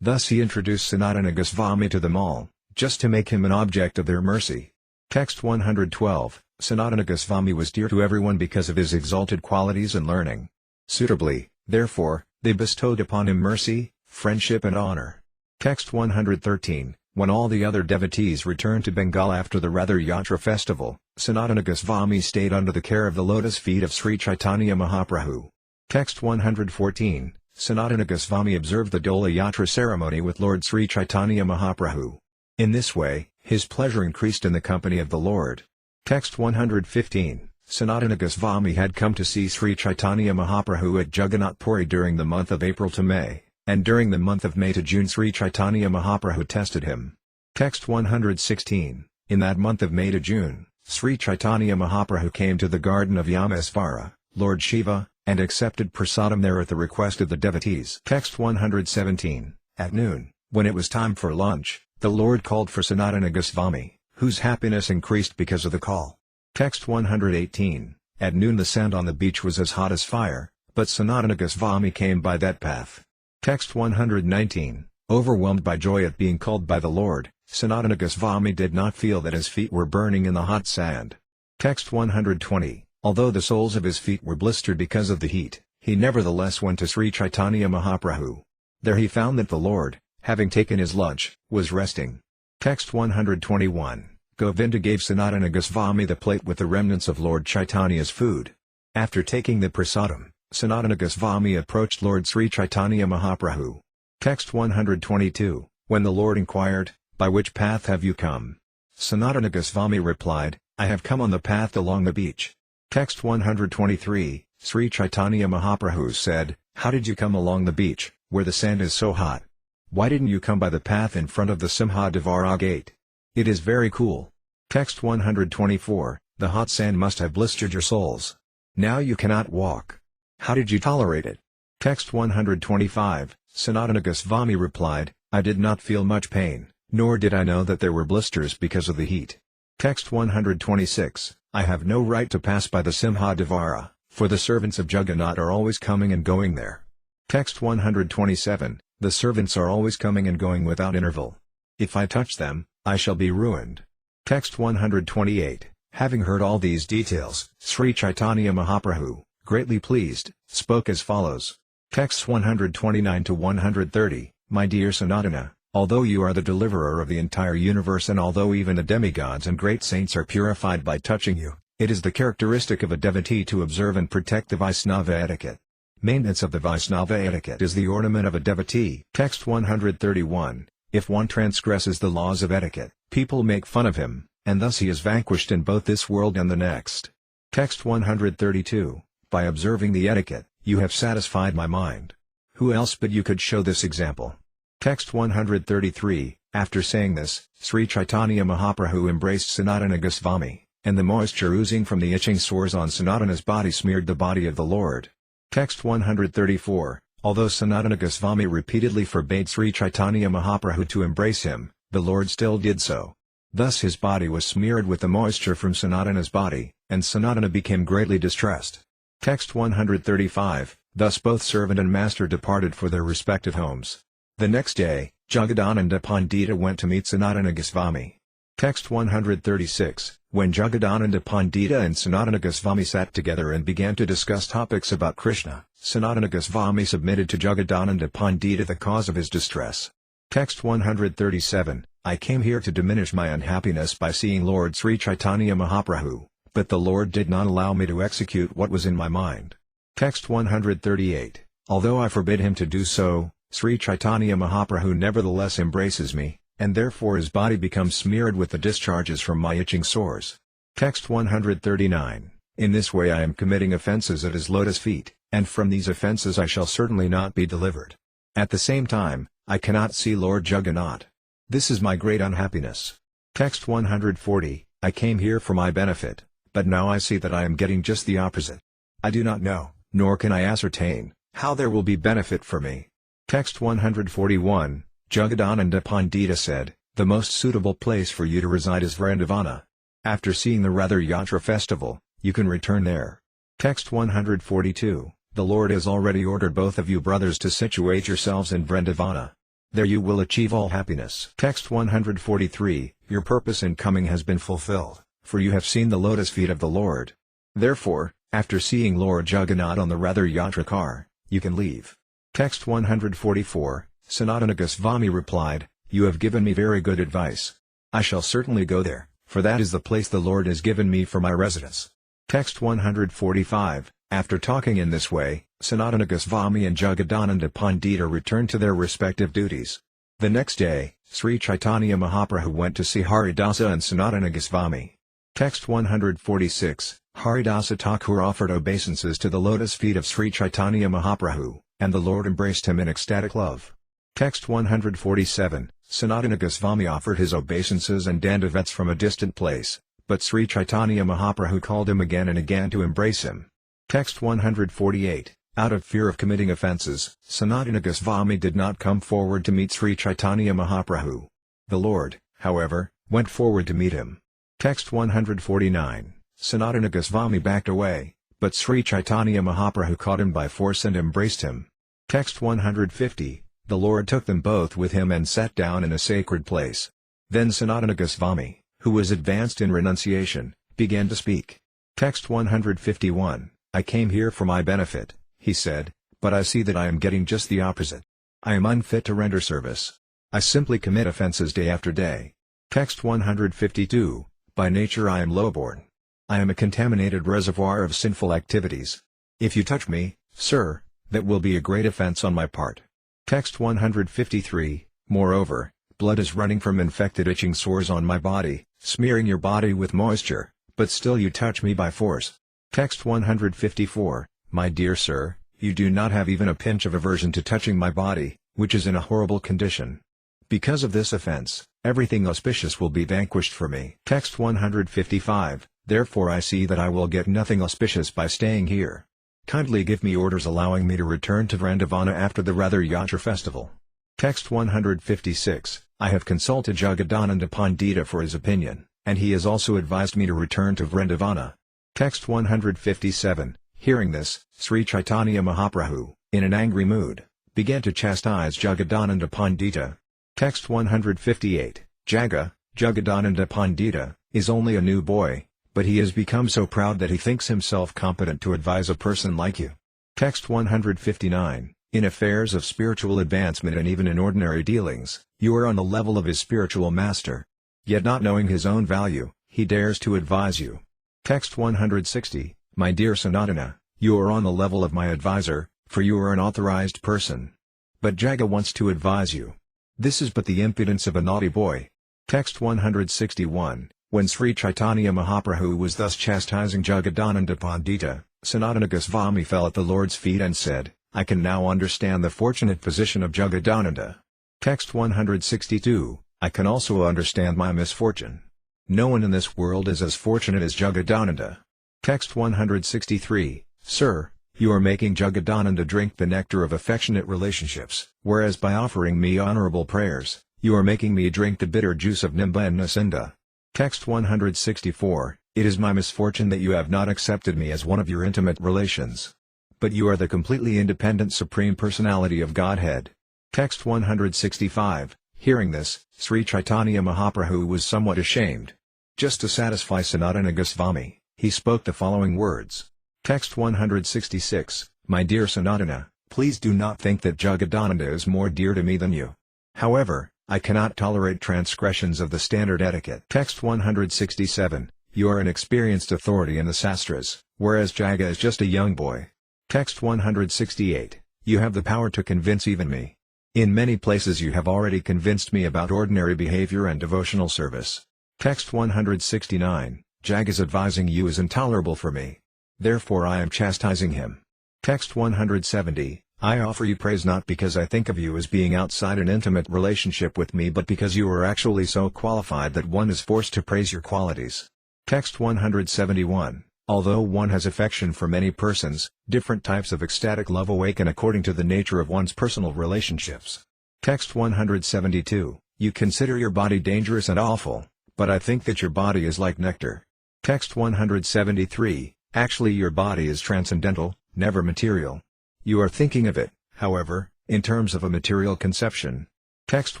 Thus he introduced Sanatana Goswami to them all, just to make him an object of their mercy. Text 112. Sanatana Goswami was dear to everyone because of his exalted qualities and learning. Suitably, therefore, they bestowed upon him mercy, friendship and honor. Text 113. When all the other devotees returned to Bengal after the Ratha Yatra festival, Sanatana Goswami stayed under the care of the lotus feet of Sri Caitanya Mahaprabhu. Text 114. Sanatana Goswami observed the Dola Yatra ceremony with Lord Sri Caitanya Mahaprabhu. In this way, his pleasure increased in the company of the Lord. Text 115. Sanatana Goswami had come to see Sri Caitanya Mahaprabhu at Jagannath Puri during the month of April to May, and during the month of May to June Sri Caitanya Mahaprabhu tested him. Text 116. In that month of May to June, Sri Caitanya Mahaprabhu came to the garden of Yamesvara, Lord Shiva, and accepted prasadam there at the request of the devotees. Text 117. At noon, when it was time for lunch, the Lord called for Sanatana Goswami, whose happiness increased because of the call. Text 118. At noon the sand on the beach was as hot as fire, but Sanatana Goswami came by that path. Text 119. Overwhelmed by joy at being called by the Lord, Sanatana Goswami did not feel that his feet were burning in the hot sand. Text 120. Although the soles of his feet were blistered because of the heat, he nevertheless went to Sri Caitanya Mahaprabhu. There he found that the Lord, having taken his lunch, was resting. Text 121. Govinda gave Sanatana Goswami the plate with the remnants of Lord Chaitanya's food. After taking the prasadam, Sanatana Goswami approached Lord Sri Caitanya Mahaprabhu. Text 122. When the Lord inquired, "By which path have you come?" Sanatana Goswami replied, "I have come on the path along the beach." Text 123. Sri Caitanya Mahaprabhu said, "How did you come along the beach, where the sand is so hot? Why didn't you come by the path in front of the Simhadevara gate? It is very cool." Text 124. The hot sand must have blistered your soles. Now you cannot walk. How did you tolerate it? Text 125. Sanatana Goswami replied, "I did not feel much pain, nor did I know that there were blisters because of the heat." Text 126. I have no right to pass by the Simhadevara, for the servants of Jagannath are always coming and going there. Text 127. The servants are always coming and going without interval. If I touch them, I shall be ruined. Text 128. Having heard all these details, Sri Caitanya Mahaprabhu, greatly pleased, spoke as follows. Texts 129 to 130. My dear Sanatana, although you are the deliverer of the entire universe and although even the demigods and great saints are purified by touching you, it is the characteristic of a devotee to observe and protect the Vaishnava etiquette. Maintenance of the Vaishnava etiquette is the ornament of a devotee. Text 131. If one transgresses the laws of etiquette, people make fun of him, and thus he is vanquished in both this world and the next. Text 132. By observing the etiquette, you have satisfied my mind. Who else but you could show this example? Text 133. After saying this, Sri Caitanya Mahaprabhu embraced Sanatana Goswami, and the moisture oozing from the itching sores on Sanatana's body smeared the body of the Lord. Text 134. Although Sanatana Goswami repeatedly forbade Sri Caitanya Mahaprabhu to embrace him, the Lord still did so. Thus his body was smeared with the moisture from Sanatana's body, and Sanatana became greatly distressed. Text 135. Thus both servant and master departed for their respective homes. The next day, Jagadananda Pandita went to meet Sanatana Goswami. Text 136. When Jagadananda Pandita and Sanatana Goswami sat together and began to discuss topics about Krishna, Sanatana Goswami submitted to Jagadananda Pandita the cause of his distress. Text 137. I came here to diminish my unhappiness by seeing Lord Sri Caitanya Mahaprabhu, but the Lord did not allow me to execute what was in my mind. Text 138. Although I forbid him to do so, Sri Caitanya Mahaprabhu nevertheless embraces me, and therefore his body becomes smeared with the discharges from my itching sores. Text 139. In this way I am committing offences at his lotus feet, and from these offences I shall certainly not be delivered. At the same time, I cannot see Lord Jagannath. This is my great unhappiness. Text 140. I came here for my benefit, but now I see that I am getting just the opposite. I do not know, nor can I ascertain, how there will be benefit for me. Text 141. Jagadananda Pandita said, the most suitable place for you to reside is Vrindavana. After seeing the Ratha Yatra festival, you can return there. Text 142. The Lord has already ordered both of you brothers to situate yourselves in Vrindavana. There you will achieve all happiness. Text 143. Your purpose in coming has been fulfilled, for you have seen the lotus feet of the Lord. Therefore, after seeing Lord Jagannath on the Ratha Yatra car, you can leave. Text 144. Sanatana Goswami replied, "You have given me very good advice. I shall certainly go there, for that is the place the Lord has given me for my residence." Text 145. After talking in this way, Sanatana Goswami and Jagadananda Pandita returned to their respective duties. The next day, Sri Caitanya Mahaprabhu went to see Haridasa and Sanatana Goswami. Text 146. Haridasa Thakur offered obeisances to the lotus feet of Sri Caitanya Mahaprabhu, and the Lord embraced him in ecstatic love. Text 147. Sanatana Goswami offered his obeisances and dandavats from a distant place, but Sri Caitanya Mahaprabhu called him again and again to embrace him. Text 148. Out of fear of committing offences, Sanatana Goswami did not come forward to meet Sri Caitanya Mahaprabhu. The Lord, however, went forward to meet him. Text 149. Sanatana Goswami backed away, but Sri Caitanya Mahaprabhu caught him by force and embraced him. Text 150. The Lord took them both with him and sat down in a sacred place. Then Sanatana Goswami, who was advanced in renunciation, began to speak. Text 151. I came here for my benefit, he said, but I see that I am getting just the opposite. I am unfit to render service. I simply commit offences day after day. Text 152. By nature I am lowborn. I am a contaminated reservoir of sinful activities. If you touch me, sir, that will be a great offense on my part. Text 153. Moreover, blood is running from infected itching sores on my body, smearing your body with moisture, but still you touch me by force. Text 154. My dear sir, you do not have even a pinch of aversion to touching my body, which is in a horrible condition. Because of this offense, everything auspicious will be vanquished for me. Text 155. Therefore I see that I will get nothing auspicious by staying here. Kindly give me orders allowing me to return to Vrindavana after the Ratha Yatra festival. Text 156. I have consulted Jagadananda Pandita for his opinion, and he has also advised me to return to Vrindavana. Text 157. Hearing this, Sri Caitanya Mahaprabhu, in an angry mood, began to chastise Jagadananda Pandita. Text 158. Jagadananda Pandita, is only a new boy, but he has become so proud that he thinks himself competent to advise a person like you. Text 159. In affairs of spiritual advancement and even in ordinary dealings, you are on the level of his spiritual master. Yet not knowing his own value, he dares to advise you. Text 160. My dear Sanatana, you are on the level of my advisor, for you are an authorized person. But Jaga wants to advise you. This is but the impudence of a naughty boy. Text 161. When Sri Caitanya Mahaprabhu was thus chastising Jagadananda Pandita, Sanatana Goswami fell at the Lord's feet and said, I can now understand the fortunate position of Jagadananda. Text 162. I can also understand my misfortune. No one in this world is as fortunate as Jagadananda. Text 163. Sir, you are making Jagadananda drink the nectar of affectionate relationships, whereas by offering me honorable prayers, you are making me drink the bitter juice of Nimba and Nasinda. Text 164. It is my misfortune that you have not accepted me as one of your intimate relations. But you are the completely independent Supreme Personality of Godhead. Text 165. Hearing this, Sri Caitanya Mahaprabhu was somewhat ashamed. Just to satisfy Sanatana Goswami, he spoke the following words. Text 166. My dear Sanatana, please do not think that Jagadananda is more dear to me than you. However, I cannot tolerate transgressions of the standard etiquette. Text 167. You are an experienced authority in the sastras, whereas Jaga is just a young boy. Text 168. You have the power to convince even me. In many places you have already convinced me about ordinary behavior and devotional service. Text 169. Jaga's advising you is intolerable for me. Therefore I am chastising him. Text 170. I offer you praise not because I think of you as being outside an intimate relationship with me but because you are actually so qualified that one is forced to praise your qualities. Text 171. Although one has affection for many persons, different types of ecstatic love awaken according to the nature of one's personal relationships. Text 172. You consider your body dangerous and awful, but I think that your body is like nectar. Text 173. Actually your body is transcendental, never material. You are thinking of it, however, in terms of a material conception. Text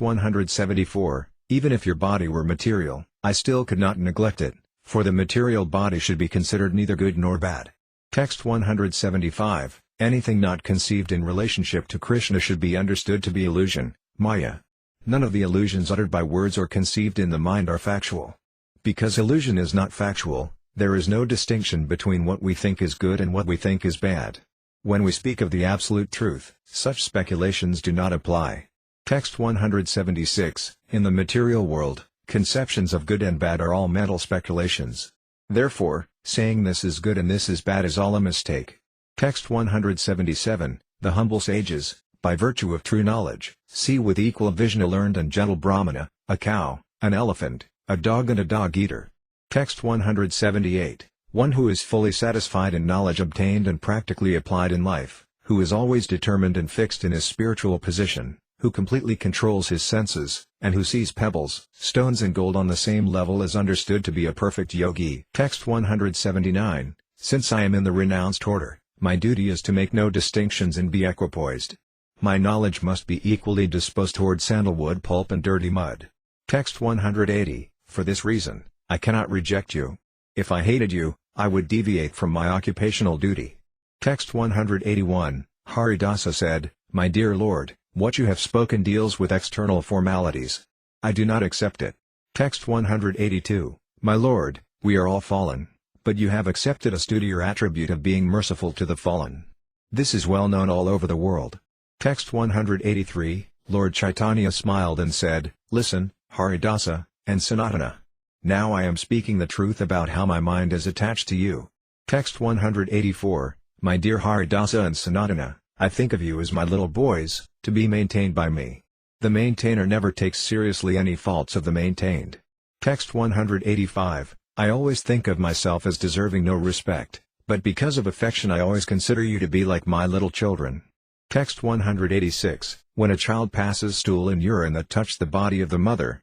174. Even if your body were material, I still could not neglect it, for the material body should be considered neither good nor bad. Text 175. Anything not conceived in relationship to Krishna should be understood to be illusion, maya. None of the illusions uttered by words or conceived in the mind are factual. Because illusion is not factual, there is no distinction between what we think is good and what we think is bad. When we speak of the absolute truth, such speculations do not apply. Text 176, in the material world, conceptions of good and bad are all mental speculations. Therefore, saying this is good and this is bad is all a mistake. Text 177, the humble sages, by virtue of true knowledge, see with equal vision a learned and gentle Brahmana, a cow, an elephant, a dog and a dog-eater. Text 178, one who is fully satisfied in knowledge obtained and practically applied in life, who is always determined and fixed in his spiritual position, who completely controls his senses, and who sees pebbles, stones and gold on the same level is understood to be a perfect yogi. Text 179, since I am in the renounced order, my duty is to make no distinctions and be equipoised. My knowledge must be equally disposed toward sandalwood pulp and dirty mud. Text 180, for this reason, I cannot reject you. If I hated you, I would deviate from my occupational duty. Text 181, Haridasa said, my dear Lord, what you have spoken deals with external formalities. I do not accept it. Text 182, my Lord, we are all fallen, but you have accepted us due to your attribute of being merciful to the fallen. This is well known all over the world. Text 183, Lord Chaitanya smiled and said, listen, Haridasa, and Sanatana. Now I am speaking the truth about how my mind is attached to you. Text 184, my dear Haridasa and Sanatana, I think of you as my little boys, to be maintained by me. The maintainer never takes seriously any faults of the maintained. Text 185, I always think of myself as deserving no respect, but because of affection I always consider you to be like my little children. Text 186, when a child passes stool and urine that touch the body of the mother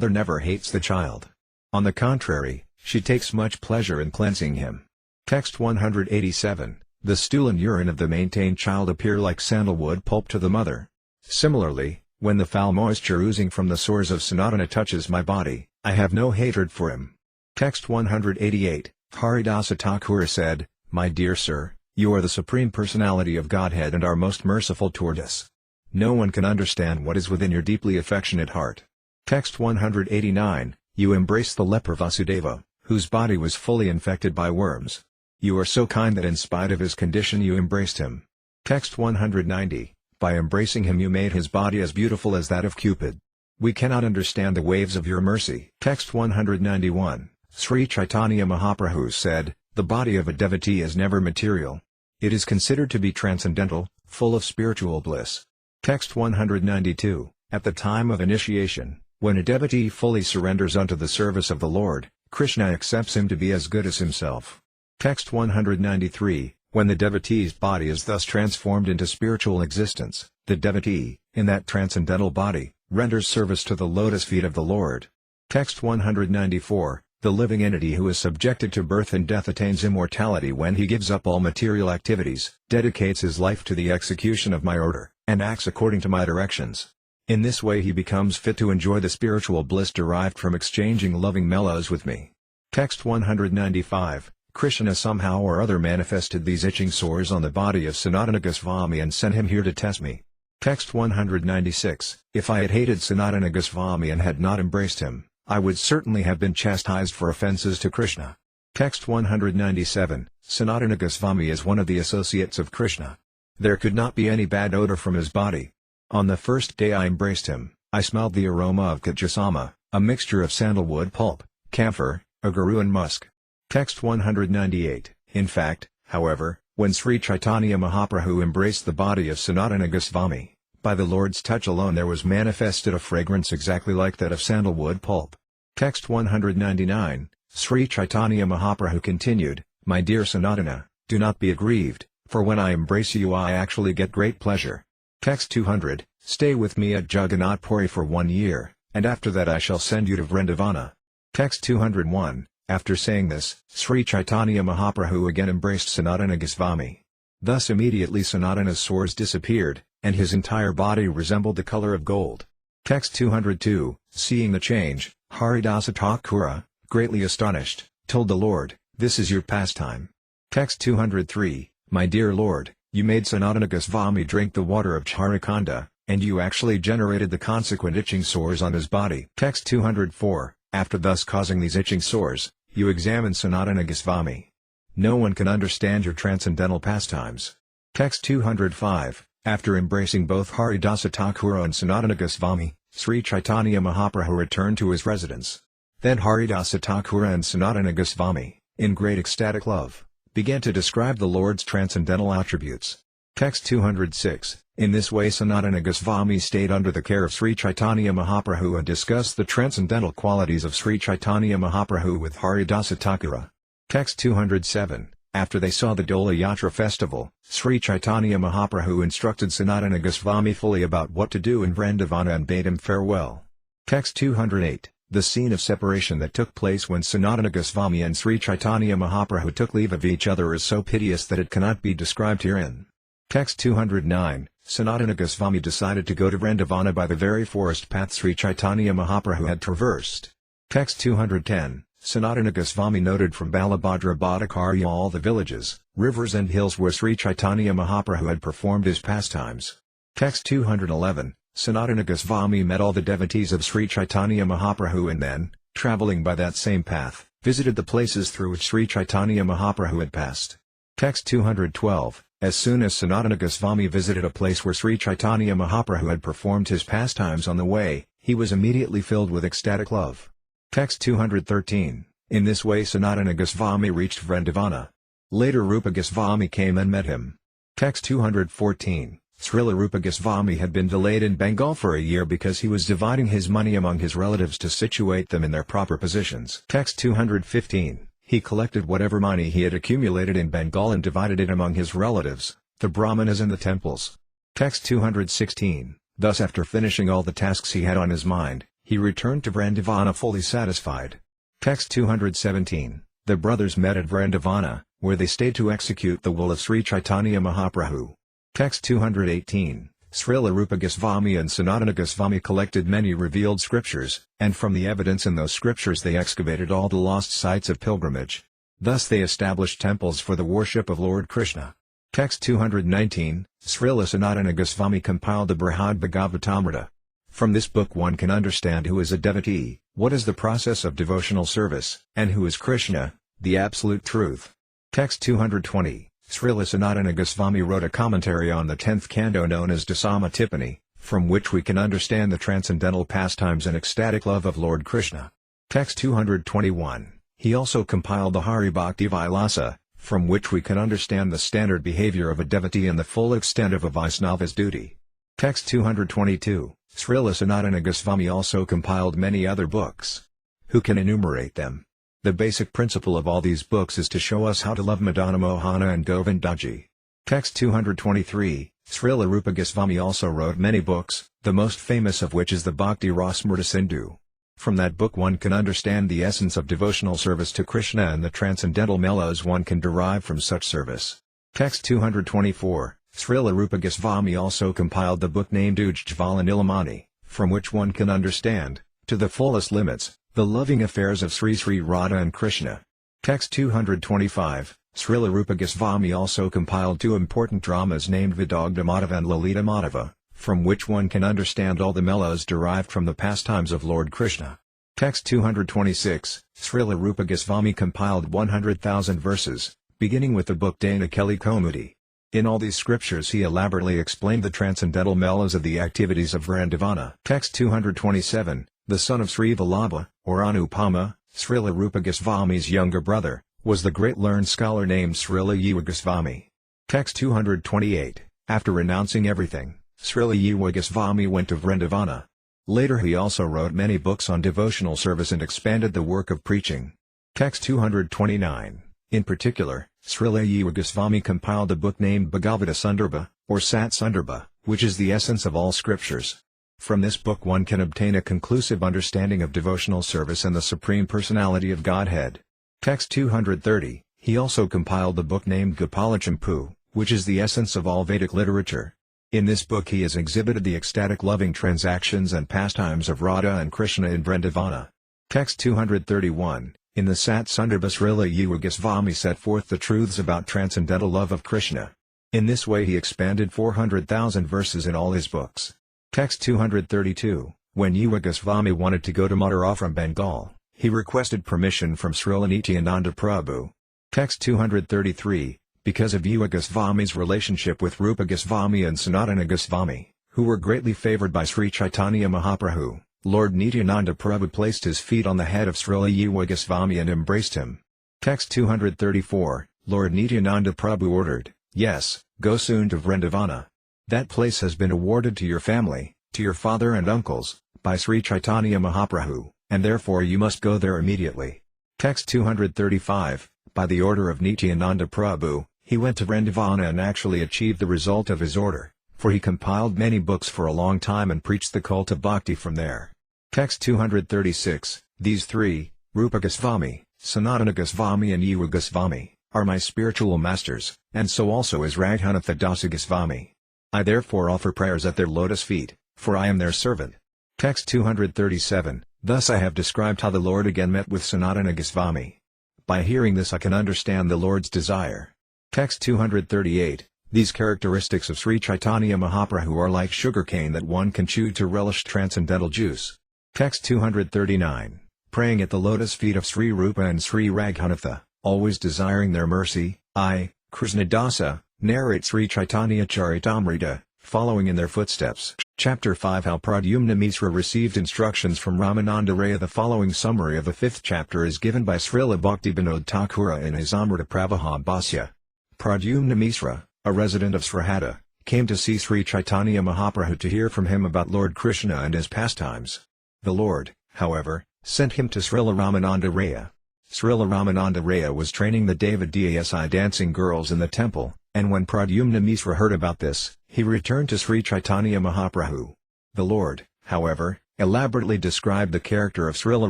never hates the child. On the contrary, she takes much pleasure in cleansing him. Text 187, the stool and urine of the maintained child appear like sandalwood pulp to the mother. Similarly, when the foul moisture oozing from the sores of Sanatana touches my body, I have no hatred for him. Text 188, Haridasa Thakur said, my dear sir, you are the Supreme Personality of Godhead and are most merciful toward us. No one can understand what is within your deeply affectionate heart. Text 189, you embrace the leper Vasudeva, whose body was fully infected by worms. You are so kind that in spite of his condition you embraced him. Text 190, by embracing him you made his body as beautiful as that of Cupid. We cannot understand the waves of your mercy. Text 191, Sri Caitanya Mahaprabhu said, the body of a devotee is never material. It is considered to be transcendental, full of spiritual bliss. Text 192, at the time of initiation, when a devotee fully surrenders unto the service of the Lord, Krishna accepts him to be as good as himself. Text 193, when the devotee's body is thus transformed into spiritual existence, the devotee, in that transcendental body, renders service to the lotus feet of the Lord. Text 194, the living entity who is subjected to birth and death attains immortality when he gives up all material activities, dedicates his life to the execution of my order, and acts according to my directions. In this way he becomes fit to enjoy the spiritual bliss derived from exchanging loving mellows with me. Text 195, Krishna somehow or other manifested these itching sores on the body of Sanatana Goswami and sent him here to test me. Text 196, if I had hated Sanatana Goswami and had not embraced him, I would certainly have been chastised for offenses to Krishna. Text 197, Sanatana Goswami is one of the associates of Krishna. There could not be any bad odor from his body. On the first day I embraced him, I smelled the aroma of Kajasama, a mixture of sandalwood pulp, camphor, agarru and musk. Text 198, in fact, however, when Sri Caitanya Mahaprabhu embraced the body of Sanatana Goswami, by the Lord's touch alone there was manifested a fragrance exactly like that of sandalwood pulp. Text 199, Sri Caitanya Mahaprabhu continued, my dear Sanatana, do not be aggrieved, for when I embrace you I actually get great pleasure. Text 200, stay with me at Jagannath Puri for 1 year, and after that I shall send you to Vrindavana. Text 201, after saying this, Sri Caitanya Mahaprabhu again embraced Sanatana Goswami. Thus immediately Sanatana's sores disappeared, and his entire body resembled the color of gold. Text 202, seeing the change, Haridasa Thakur, greatly astonished, told the Lord, this is your pastime. Text 203, my dear Lord, You made Sanatana Goswami drink the water of Charikanda, and you actually generated the consequent itching sores on his body. Text 204, after thus causing these itching sores, you examine Sanatana Goswami. No one can understand your transcendental pastimes. Text 205, after embracing both Haridasa Thakura and Sanatana Goswami, Sri Caitanya Mahaprabhu returned to his residence. Then Haridasa Thakura and Sanatana Goswami, in great ecstatic love, began to describe the Lord's transcendental attributes. Text 206, in this way Sanatana Goswami stayed under the care of Sri Caitanya Mahaprabhu and discussed the transcendental qualities of Sri Caitanya Mahaprabhu with Haridasa Thakura. Text 207, after they saw the Dola Yatra festival, Sri Caitanya Mahaprabhu instructed Sanatana Goswami fully about what to do in Vrindavana and bade him farewell. Text 208, the scene of separation that took place when Sanatana Goswami and Sri Caitanya Mahaprabhu took leave of each other is so piteous that it cannot be described herein. Text 209, Sanatana Goswami decided to go to Vrindavana by the very forest path Sri Caitanya Mahaprabhu had traversed. Text 210, Sanatana Goswami noted from Balabhadra Bhattakarya all the villages, rivers and hills where Sri Caitanya Mahaprabhu had performed his pastimes. Text 211, Sanatana Goswami met all the devotees of Sri Caitanya Mahaprabhu and then, travelling by that same path, visited the places through which Sri Caitanya Mahaprabhu had passed. Text 212, as soon as Sanatana Goswami visited a place where Sri Caitanya Mahaprabhu had performed his pastimes on the way, he was immediately filled with ecstatic love. Text 213, in this way Sanatana Goswami reached Vrindavana. Later Rupa Goswami came and met him. Text 214, Srila Rupa Goswami had been delayed in Bengal for a year because he was dividing his money among his relatives to situate them in their proper positions. Text 215, he collected whatever money he had accumulated in Bengal and divided it among his relatives, the brahmanas and the temples. Text 216, thus after finishing all the tasks he had on his mind, he returned to Vrindavana fully satisfied. Text 217, the brothers met at Vrindavana, where they stayed to execute the will of Sri Caitanya Mahaprabhu. Text 218, Srila Rupa Goswami and Sanatana Goswami collected many revealed scriptures, and from the evidence in those scriptures they excavated all the lost sites of pilgrimage. Thus they established temples for the worship of Lord Krishna. Text 219, Srila Sanatana Goswami compiled the Brihad Bhagavatamrita. From this book one can understand who is a devotee, what is the process of devotional service, and who is Krishna, the absolute truth. Text 220, Srila Sanatana Goswami wrote a commentary on the 10th canto known as Dasama Tippani, from which we can understand the transcendental pastimes and ecstatic love of Lord Krishna. Text 221, he also compiled the Hari Bhakti Vilasa, from which we can understand the standard behavior of a devotee and the full extent of a Vaishnava's duty. Text 222, Srila Sanatana Goswami also compiled many other books. Who can enumerate them? The basic principle of all these books is to show us how to love Madana Mohana and Govindaji. Text 223, Srila Rupa Goswami also wrote many books, the most famous of which is the Bhakti Rasamrita Sindhu. From that book one can understand the essence of devotional service to Krishna and the transcendental mellows one can derive from such service. Text 224, Srila Rupa Goswami also compiled the book named Ujjvala Nilamani, from which one can understand, to the fullest limits, the loving affairs of Sri Sri Radha and Krishna. Text 225, Srila Rupa Goswami also compiled two important dramas named Vidagdha Madhava and Lalita Madhava, from which one can understand all the mellows derived from the pastimes of Lord Krishna. Text 226, Srila Rupa Goswami compiled 100,000 verses, beginning with the book Dana Kelly Komudi. In all these scriptures he elaborately explained the transcendental mellows of the activities of Vrindavana. Text 227, the son of Sri Vallabha, or Anupama, Srila Rupa Goswami's younger brother, was the great learned scholar named Srila Yiva Goswami. Text 228, after renouncing everything, Srila Yiva Goswami went to Vrindavana. Later he also wrote many books on devotional service and expanded the work of preaching. Text 229, in particular, Srila Yiva Goswami compiled a book named Bhagavata Sundarbha, or Sat Sundarbha, which is the essence of all scriptures. From this book one can obtain a conclusive understanding of devotional service and the Supreme Personality of Godhead. Text 230, he also compiled the book named Gopalachampu, which is the essence of all Vedic literature. In this book he has exhibited the ecstatic loving transactions and pastimes of Radha and Krishna in Vrindavana. Text 231, in the Sat Sundarbha Srila Yiva Goswami set forth the truths about transcendental love of Krishna. In this way he expanded 400,000 verses in all his books. Text 232. When Yuva Goswami wanted to go to Mathura from Bengal, he requested permission from Srila Nityananda Prabhu. Text 233. Because of Yuva Goswami's relationship with Rupa Goswami and Sanatana Goswami, who were greatly favored by Sri Caitanya Mahaprabhu, Lord Nityananda Prabhu placed his feet on the head of Srila Yuva Goswami and embraced him. Text 234. Lord Nityananda Prabhu ordered, "Yes, go soon to Vrindavana. That place has been awarded to your family, to your father and uncles, by Sri Caitanya Mahaprabhu, and therefore you must go there immediately." Text 235. By the order of Nityananda Prabhu, he went to Vrindavana and actually achieved the result of his order, for he compiled many books for a long time and preached the cult of bhakti from there. Text 236. These three, Rupa Goswami, Sanatana Goswami and Yuva Goswami, are my spiritual masters, and so also is Raghunatha Dasa Goswami. I therefore offer prayers at their lotus feet, for I am their servant. Text 237. Thus I have described how the Lord again met with Sanatana Goswami. By hearing this I can understand the Lord's desire. Text 238. These characteristics of Sri Caitanya Mahaprabhu are like sugarcane that one can chew to relish transcendental juice. Text 239. Praying at the lotus feet of Sri Rupa and Sri Raghunatha, always desiring their mercy, I, Krishna Dasa, narrate Sri Caitanya-caritamrta, following in their footsteps. Chapter 5. How Pradyumna Misra received instructions from Ramananda Raya. The following summary of the 5th chapter is given by Srila Bhaktivinoda Thakura in his Amrita Pravaha Bhasya. Pradyumna Misra, a resident of Srihata, came to see Sri Caitanya Mahaprabhu to hear from him about Lord Krishna and his pastimes. The Lord, however, sent him to Srila Ramananda Raya. Srila Ramananda Raya was training the devotee dancing girls in the temple, and when Pradyumna Misra heard about this, he returned to Sri Caitanya Mahaprabhu. The Lord, however, elaborately described the character of Srila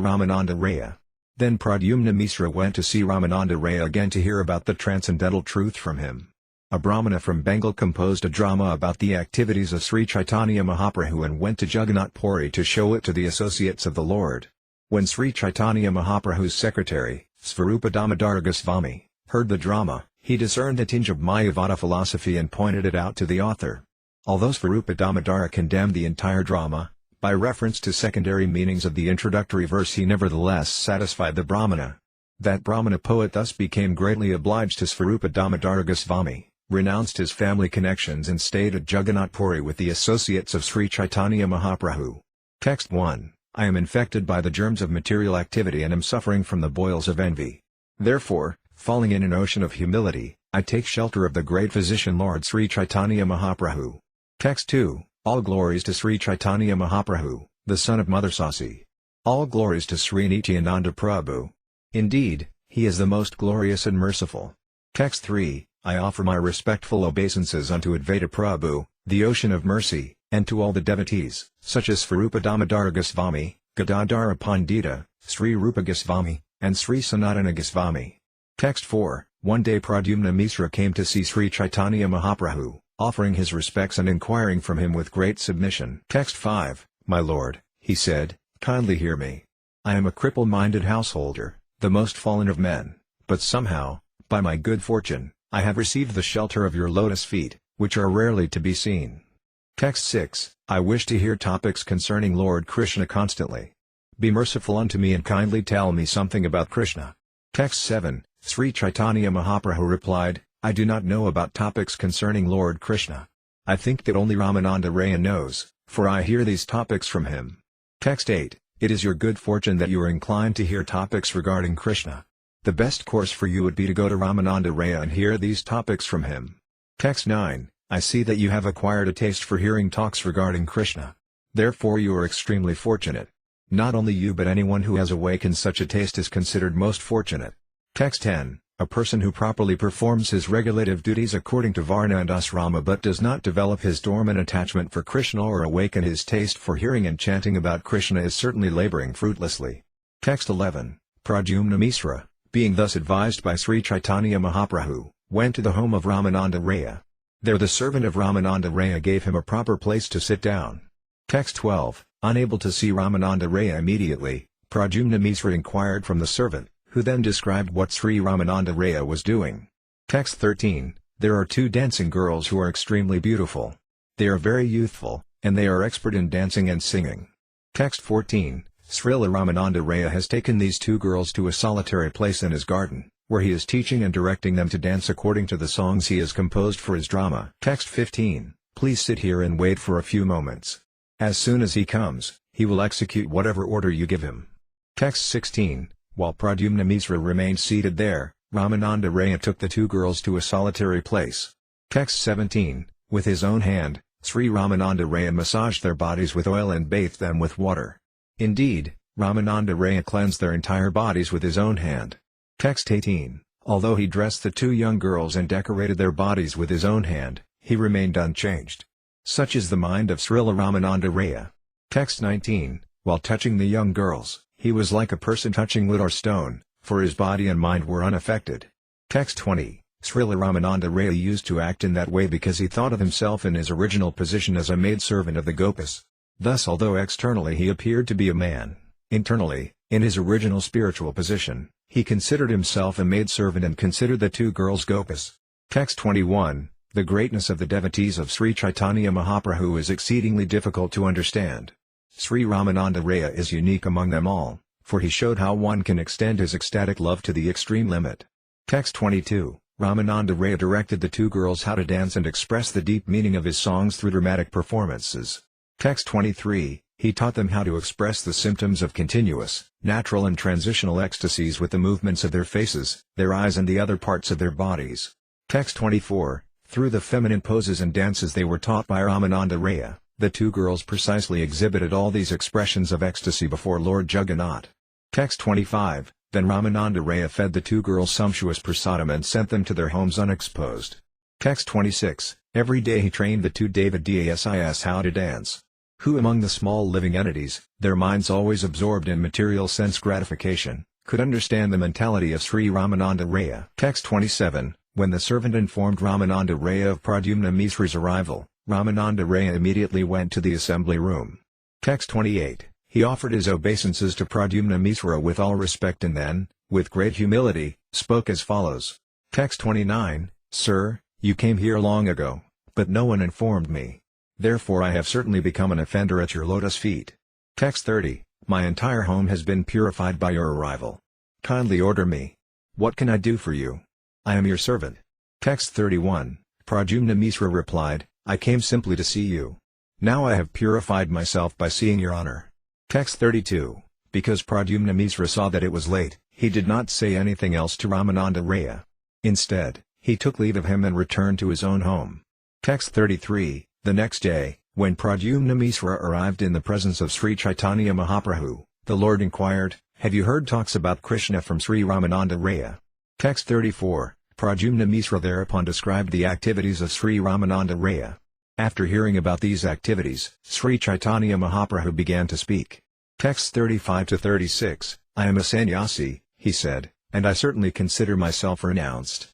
Ramananda Raya. Then Pradyumna Misra went to see Ramananda Raya again to hear about the transcendental truth from him. A Brahmana from Bengal composed a drama about the activities of Sri Caitanya Mahaprabhu and went to Jagannath Puri to show it to the associates of the Lord. When Sri Caitanya Mahaprabhu's secretary, Svarupa Damodara Goswami, heard the drama, he discerned a tinge of Mayavada philosophy and pointed it out to the author. Although Svarupa Damodara condemned the entire drama, by reference to secondary meanings of the introductory verse he nevertheless satisfied the Brahmana. That Brahmana poet thus became greatly obliged to Svarupa Damodara Goswami, renounced his family connections and stayed at Jagannath Puri with the associates of Sri Caitanya Mahaprabhu. Text 1. I am infected by the germs of material activity and am suffering from the boils of envy. Therefore, falling in an ocean of humility, I take shelter of the great physician Lord Sri Caitanya Mahaprabhu. Text 2. All glories to Sri Caitanya Mahaprabhu, the son of Mother Sasi. All glories to Sri Nityananda Prabhu. Indeed, he is the most glorious and merciful. Text 3. I offer my respectful obeisances unto Advaita Prabhu, the ocean of mercy, and to all the devotees, such as Svarupa Damodara Goswami, Gadadhara Pandita, Sri Rupa Goswami, and Sri Sanatana Goswami. Text 4. One day Pradyumna Misra came to see Sri Caitanya Mahaprabhu, offering his respects and inquiring from him with great submission. Text 5. My lord, he said, kindly hear me. I am a cripple-minded householder, the most fallen of men, but somehow, by my good fortune, I have received the shelter of your lotus feet, which are rarely to be seen. Text 6. I wish to hear topics concerning Lord Krishna constantly. Be merciful unto me and kindly tell me something about Krishna. Text 7. Sri Caitanya Mahaprabhu replied, I do not know about topics concerning Lord Krishna. I think that only Ramananda Raya knows, for I hear these topics from him. Text 8. It is your good fortune that you are inclined to hear topics regarding Krishna. The best course for you would be to go to Ramananda Raya and hear these topics from him. Text 9. I see that you have acquired a taste for hearing talks regarding Krishna. Therefore you are extremely fortunate. Not only you but anyone who has awakened such a taste is considered most fortunate. Text 10. A person who properly performs his regulative duties according to Varna and Asrama but does not develop his dormant attachment for Krishna or awaken his taste for hearing and chanting about Krishna is certainly laboring fruitlessly. Text 11. Pradyumna Misra, being thus advised by Sri Caitanya Mahaprabhu, went to the home of Ramananda Raya. There the servant of Ramananda Raya gave him a proper place to sit down. Text 12. Unable to see Ramananda Raya immediately, Pradyumna Misra inquired from the servant, who then described what Sri Ramananda Raya was doing. Text 13. There are two dancing girls who are extremely beautiful. They are very youthful, and they are expert in dancing and singing. Text 14. Srila Ramananda Raya has taken these two girls to a solitary place in his garden, where he is teaching and directing them to dance according to the songs he has composed for his drama. Text 15. Please sit here and wait for a few moments. As soon as he comes, he will execute whatever order you give him. Text 16. While Pradyumna Misra remained seated there, Ramananda Raya took the two girls to a solitary place. Text 17. With his own hand, Sri Ramananda Raya massaged their bodies with oil and bathed them with water. Indeed, Ramananda Raya cleansed their entire bodies with his own hand. Text 18. Although he dressed the two young girls and decorated their bodies with his own hand, he remained unchanged. Such is the mind of Srila Ramananda Raya. Text 19. While touching the young girls, he was like a person touching wood or stone, for his body and mind were unaffected. Text 20. Srila Ramananda Raya used to act in that way because he thought of himself in his original position as a maidservant of the Gopas. Thus, although externally he appeared to be a man, internally, in his original spiritual position, he considered himself a maidservant and considered the two girls Gopas. Text 21. The greatness of the devotees of Sri Caitanya Mahaprabhu is exceedingly difficult to understand. Sri Ramananda Raya is unique among them all, for he showed how one can extend his ecstatic love to the extreme limit. Text 22. Ramananda Raya directed the two girls how to dance and express the deep meaning of his songs through dramatic performances. Text 23. He taught them how to express the symptoms of continuous, natural and transitional ecstasies with the movements of their faces, their eyes and the other parts of their bodies. Text 24. Through the feminine poses and dances they were taught by Ramananda Raya, the two girls precisely exhibited all these expressions of ecstasy before Lord Jagannath. Text 25. Then Ramananda Raya fed the two girls sumptuous prasadam and sent them to their homes unexposed. Text 26. Every day he trained the two devotees how to dance. Who among the small living entities, their minds always absorbed in material sense gratification, could understand the mentality of Sri Ramananda Raya? Text 27. When the servant informed Ramananda Raya of Pradyumna Misra's arrival, Ramananda Raya immediately went to the assembly room. Text 28. He offered his obeisances to Pradyumna Misra with all respect and then, with great humility, spoke as follows. Text 29. Sir, you came here long ago, but no one informed me. Therefore I have certainly become an offender at your lotus feet. Text 30. My entire home has been purified by your arrival. Kindly order me. What can I do for you? I am your servant. Text 31. Pradyumna Misra replied, I came simply to see you. Now I have purified myself by seeing your honor. Text 32. Because Pradyumna Misra saw that it was late, he did not say anything else to Ramananda Raya. Instead, he took leave of him and returned to his own home. Text 33. The next day, when Pradyumna Misra arrived in the presence of Sri Caitanya Mahaprabhu, the Lord inquired, Have you heard talks about Krishna from Sri Ramananda Raya? Text 34. Pradyumna Misra thereupon described the activities of Sri Ramananda Raya. After hearing about these activities, Sri Caitanya Mahaprabhu began to speak. Texts 35-36, I am a sannyasi, he said, and I certainly consider myself renounced.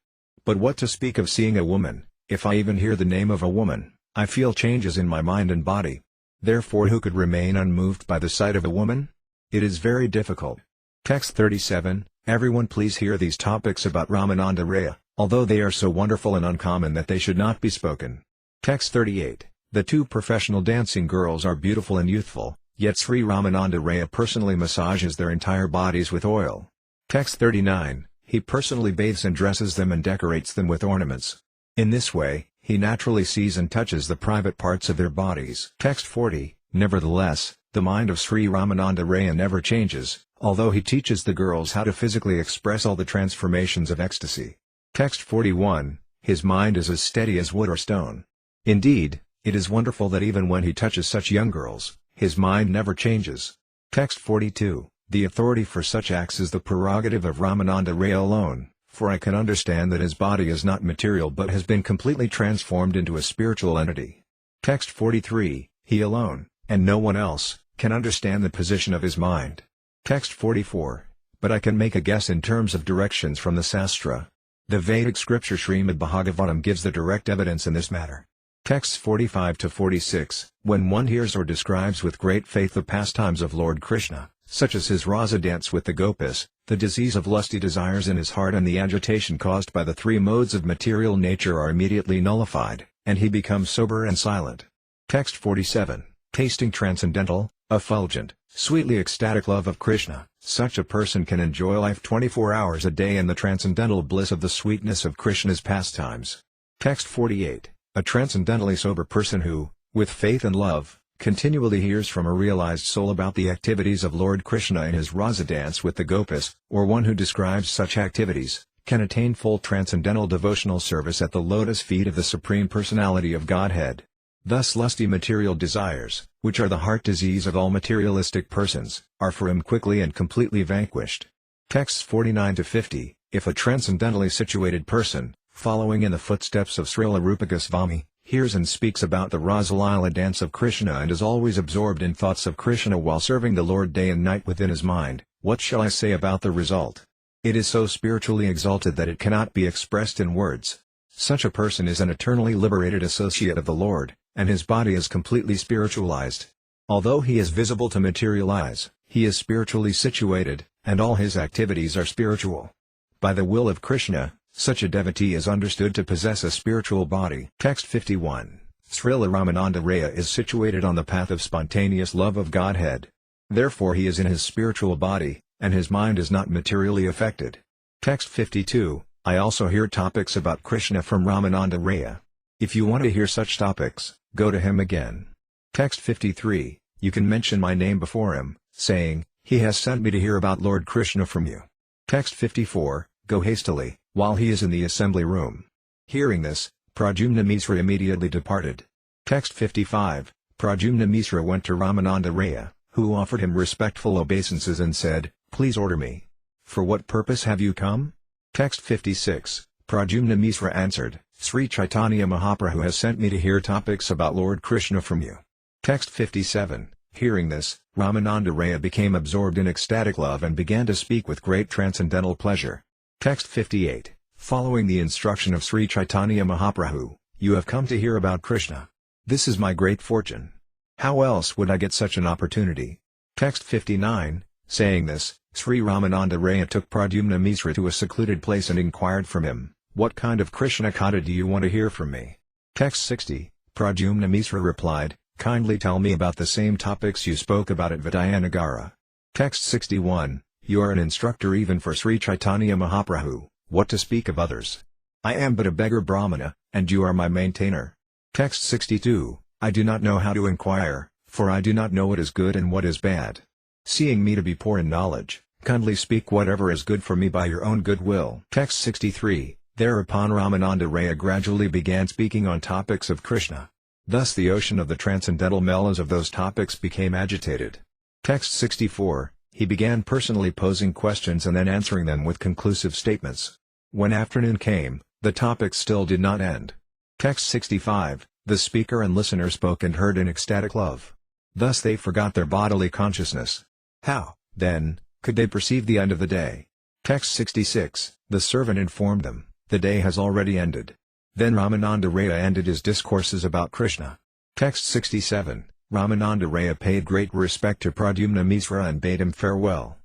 But what to speak of seeing a woman, if I even hear the name of a woman, I feel changes in my mind and body. Therefore who could remain unmoved by the sight of a woman? It is very difficult. Text 37, everyone please hear these topics about Ramananda Raya, although they are so wonderful and uncommon that they should not be spoken. Text 38, the two professional dancing girls are beautiful and youthful, yet Sri Ramananda Raya personally massages their entire bodies with oil. Text 39, he personally bathes and dresses them and decorates them with ornaments. In this way, he naturally sees and touches the private parts of their bodies. Text 40, nevertheless, the mind of Sri Ramananda Raya never changes, although he teaches the girls how to physically express all the transformations of ecstasy. Text 41, his mind is as steady as wood or stone. Indeed, it is wonderful that even when he touches such young girls, his mind never changes. Text 42, the authority for such acts is the prerogative of Ramananda Raya alone, for I can understand that his body is not material but has been completely transformed into a spiritual entity. Text 43, he alone, and no one else, can understand the position of his mind. Text 44, but I can make a guess in terms of directions from the Sastra. The Vedic scripture Srimad Bhagavatam gives the direct evidence in this matter. Texts 45-46, when one hears or describes with great faith the pastimes of Lord Krishna, such as his rasa dance with the gopis, the disease of lusty desires in his heart and the agitation caused by the three modes of material nature are immediately nullified, and he becomes sober and silent. Text 47, tasting transcendental, effulgent, sweetly ecstatic love of Krishna, such a person can enjoy life 24 hours a day in the transcendental bliss of the sweetness of Krishna's pastimes. Text 48, a transcendentally sober person who, with faith and love, continually hears from a realized soul about the activities of Lord Krishna in his rasa dance with the gopis, or one who describes such activities, can attain full transcendental devotional service at the lotus feet of the Supreme Personality of Godhead. Thus lusty material desires, which are the heart disease of all materialistic persons, are for him quickly and completely vanquished. Texts 49 to 50, if a transcendentally situated person, following in the footsteps of Srila Rupa Goswami, hears and speaks about the Rasa-līlā dance of Krishna and is always absorbed in thoughts of Krishna while serving the Lord day and night within his mind, what shall I say about the result? It is so spiritually exalted that it cannot be expressed in words. Such a person is an eternally liberated associate of the Lord, and his body is completely spiritualized. Although he is visible to material eyes, he is spiritually situated, and all his activities are spiritual. By the will of Krishna, such a devotee is understood to possess a spiritual body. Text 51, Srila Ramananda Raya is situated on the path of spontaneous love of Godhead. Therefore he is in his spiritual body, and his mind is not materially affected. Text 52, I also hear topics about Krishna from Ramananda Raya. If you want to hear such topics, go to him again. Text 53, you can mention my name before him, saying, he has sent me to hear about Lord Krishna from you. Text 54, go hastily, while he is in the assembly room. Hearing this, Pradyumna Misra immediately departed. Text 55, Pradyumna Misra went to Ramananda Raya, who offered him respectful obeisances and said, please order me. For what purpose have you come? Text 56, Pradyumna Misra answered, Sri Caitanya Mahaprabhu has sent me to hear topics about Lord Krishna from you. Text 57, hearing this, Ramananda Raya became absorbed in ecstatic love and began to speak with great transcendental pleasure. Text 58, following the instruction of Sri Caitanya Mahaprabhu, you have come to hear about Krishna. This is my great fortune. How else would I get such an opportunity? Text 59, saying this, Sri Ramananda Raya took Pradyumna Misra to a secluded place and inquired from him, what kind of Krishna Katha do you want to hear from me? Text 60, Pradyumna Misra replied, kindly tell me about the same topics you spoke about at Vidayanagara. Text 61, you are an instructor even for Sri Caitanya Mahaprabhu, what to speak of others? I am but a beggar Brahmana, and you are my maintainer. Text 62, I do not know how to inquire, for I do not know what is good and what is bad. Seeing me to be poor in knowledge, kindly speak whatever is good for me by your own good will. Text 63, thereupon Ramananda Raya gradually began speaking on topics of Krishna. Thus the ocean of the transcendental mellows of those topics became agitated. Text 64, he began personally posing questions and then answering them with conclusive statements. When afternoon came, the topics still did not end. Text 65, the speaker and listener spoke and heard in ecstatic love. Thus they forgot their bodily consciousness. How, then, could they perceive the end of the day? Text 66, the servant informed them, the day has already ended. Then Ramananda Raya ended his discourses about Krishna. Text 67, Ramananda Raya paid great respect to Pradyumna Misra and bade him farewell.